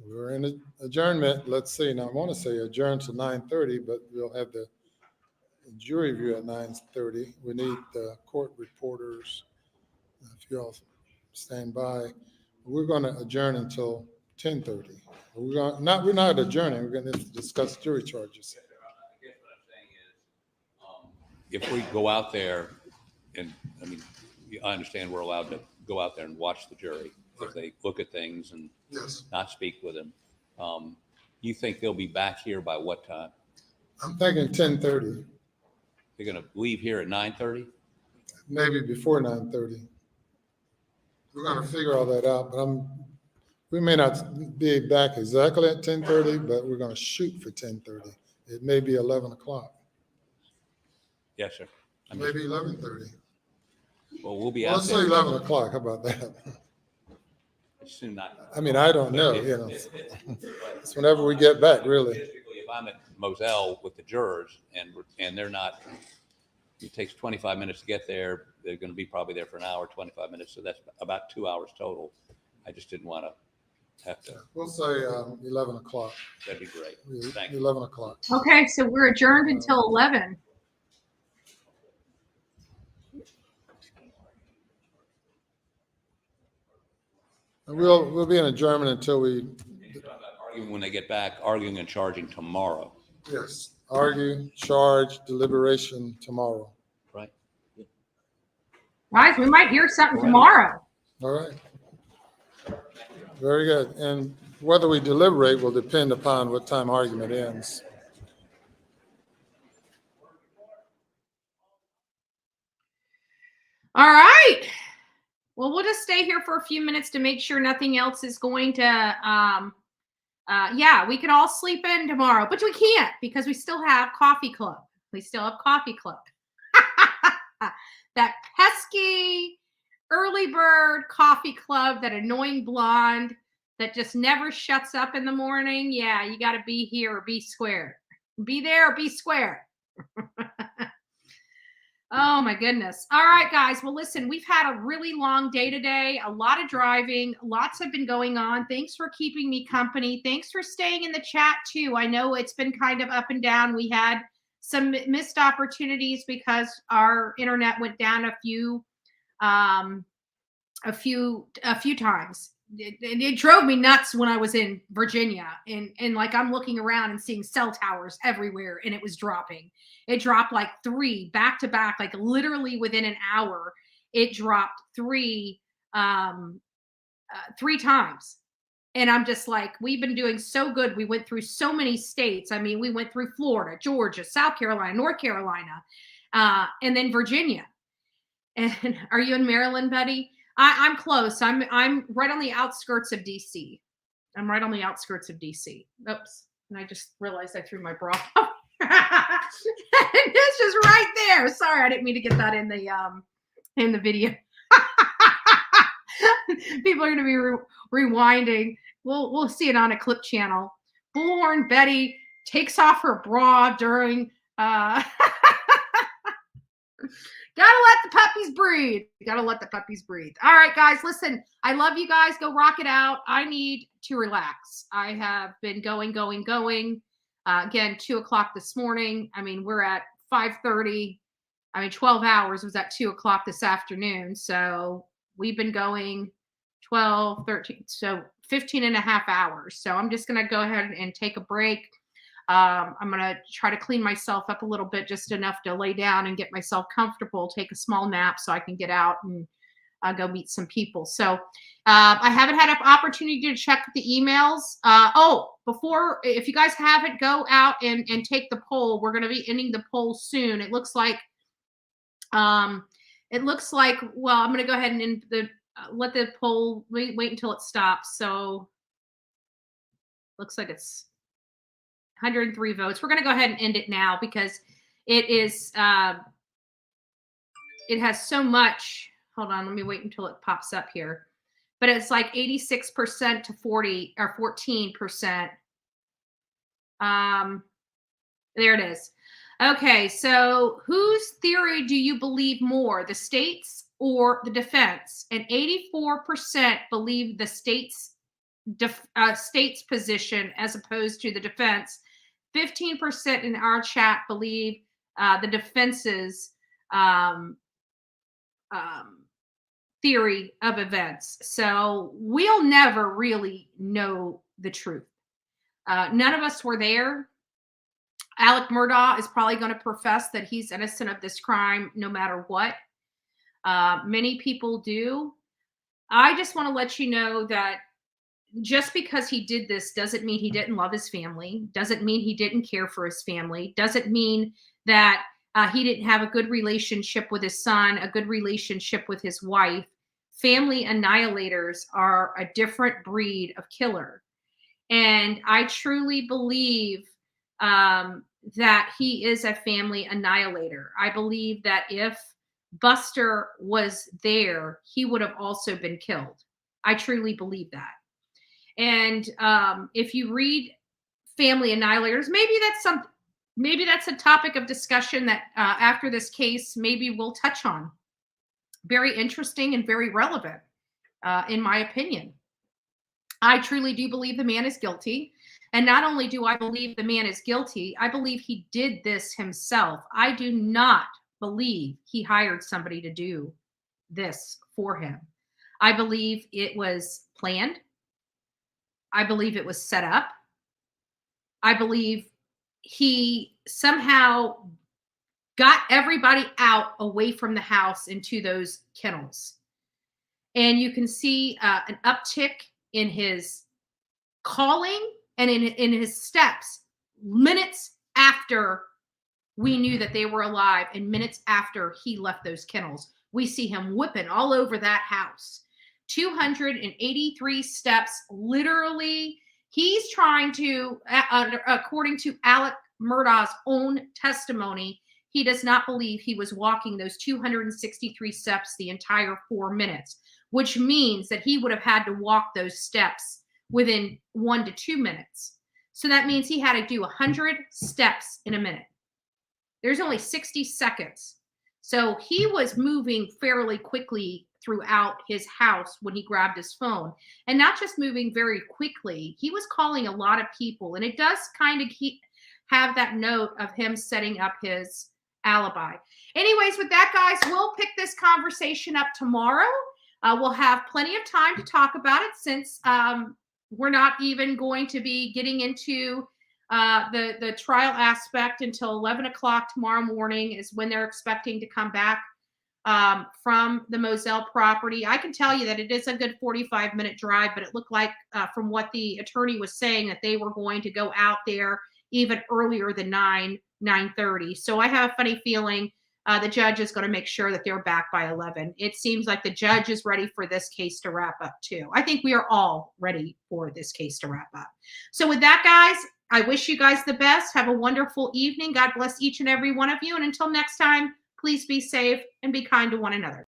We're in adjournment. Let's see. Now, I want to say adjourn to 9:30, but we'll have the jury view at 9:30. We need the court reporters. If you all stand by, we're going to adjourn until 10:30. We're not adjourning. We're going to discuss jury charges. If we go out there and, I mean, I understand we're allowed to go out there and watch the jury if they look at things and not speak with them. You think they'll be back here by what time? I'm thinking 10:30, They're going to leave here at 9:30? maybe before 9:30. We're going to figure all that out, but we may not be back exactly at 10:30, but we're going to shoot for 10:30. It may be 11 o'clock. Yes, sir. Maybe 11:30. Well, we'll be Well, out let's there. say 11 o'clock. How about that? Soon not. I mean, I don't know, It's whenever we get back, really. Typically, if I'm at Moselle with the jurors and they're not, it takes 25 minutes to get there. They're going to be probably there for an hour, 25 minutes. So that's about 2 hours total. I just didn't want to have to. We'll say 11 o'clock. That'd be great. Thank you. 11 o'clock. Okay, so we're adjourned until 11. We'll be in adjournment until we, Arguing when they get back, arguing and charging tomorrow. yes, argue, charge, deliberation tomorrow. Right. Guys, we might hear something tomorrow. All right. Very good. And whether we deliberate will depend upon what time argument ends. All right. Well, we'll just stay here for a few minutes to make sure nothing else is going to, yeah, we could all sleep in tomorrow, but we can't because we still have coffee club. We still have coffee club. That pesky early bird coffee club, that annoying blonde that just never shuts up in the morning. Yeah, you got to be here or be square. Be there or be square. Oh my goodness. All right, guys. Well, listen, we've had a really long day today, a lot of driving, lots have been going on. Thanks for keeping me company. Thanks for staying in the chat too. I know it's been kind of up and down. We had some missed opportunities because our internet went down a few times. It drove me nuts when I was in Virginia and like I'm looking around and seeing cell towers everywhere and it was dropping. It dropped like 3 back to back, like literally within an hour. It dropped 3 times. And I'm just like, we've been doing so good. We went through so many states. I mean, we went through Florida, Georgia, South Carolina, North Carolina, and then Virginia. And are you in Maryland, buddy? I'm close. I'm right on the outskirts of DC. I'm right on the outskirts of DC. Oops. And I just realized I threw my bra up. It's just right there. Sorry, I didn't mean to get that in the video. People are going to be rewinding. We'll see it on a clip channel. Bullhorn Betty takes off her bra during Gotta let the puppies breathe. Gotta let the puppies breathe. All right, guys, listen, I love you guys. Go rock it out. I need to relax. I have been going. Again, 2 o'clock this morning. I mean, we're at 5:30. 12 hours was at 2 o'clock this afternoon. So we've been going 12, 13, so 15 and a half hours. So I'm just going to go ahead and take a break. I'm going to try to clean myself up a little bit, just enough to lay down and get myself comfortable, take a small nap so I can get out and go meet some people. So I haven't had an opportunity to check the emails. Before, if you guys haven't, go out and take the poll. We're going to be ending the poll soon. It looks like, well, I'm going to go ahead and end let the poll, wait until it stops. So looks like it's 103 votes. We're going to go ahead and end it now because it is, it has so much. Hold on, let me wait until it pops up here. But it's like 86% to 40 or 14%. There it is. Okay, so whose theory do you believe more, the states or the defense? And 84% believe the state's position as opposed to the defense. 15% in our chat believe the defense's theory of events. So we'll never really know the truth. None of us were there. Alec Murdaugh is probably going to profess that he's innocent of this crime no matter what. Many people do. I just want to let you know that just because he did this doesn't mean he didn't love his family, doesn't mean he didn't care for his family, doesn't mean that he didn't have a good relationship with his son, a good relationship with his wife. Family annihilators are a different breed of killer. And I truly believe that he is a family annihilator. I believe that if Buster was there, he would have also been killed. I truly believe that. And if you read family annihilators, maybe that's a topic of discussion that after this case, maybe we'll touch on. Very interesting and very relevant, in my opinion. I truly do believe the man is guilty. And not only do I believe the man is guilty, I believe he did this himself. I do not believe he hired somebody to do this for him. I believe it was planned. I believe it was set up. I believe he somehow got everybody out away from the house into those kennels. And you can see an uptick in his calling and in his steps minutes after we knew that they were alive and minutes after he left those kennels. We see him whipping all over that house. 283 steps, literally. He's trying to, according to Alec Murdaugh's own testimony, he does not believe he was walking those 263 steps the entire 4 minutes, which means that he would have had to walk those steps within 1 to 2 minutes. So that means he had to do 100 steps in a minute. There's only 60 seconds. So he was moving fairly quickly throughout his house when he grabbed his phone, and not just moving very quickly. He was calling a lot of people, and it does kind of have that note of him setting up his alibi. Anyways, with that, guys, we'll pick this conversation up tomorrow. We'll have plenty of time to talk about it since we're not even going to be getting into the trial aspect until 11 o'clock tomorrow morning is when they're expecting to come back from the Moselle property. I can tell you that it is a good 45-minute drive, but it looked like from what the attorney was saying that they were going to go out there even earlier than 9:30. So I have a funny feeling the judge is going to make sure that they're back by 11. It seems like the judge is ready for this case to wrap up too. I think we are all ready for this case to wrap up. So with that, guys, I wish you guys the best. Have a wonderful evening. God bless each and every one of you. And until next time, please be safe and be kind to one another.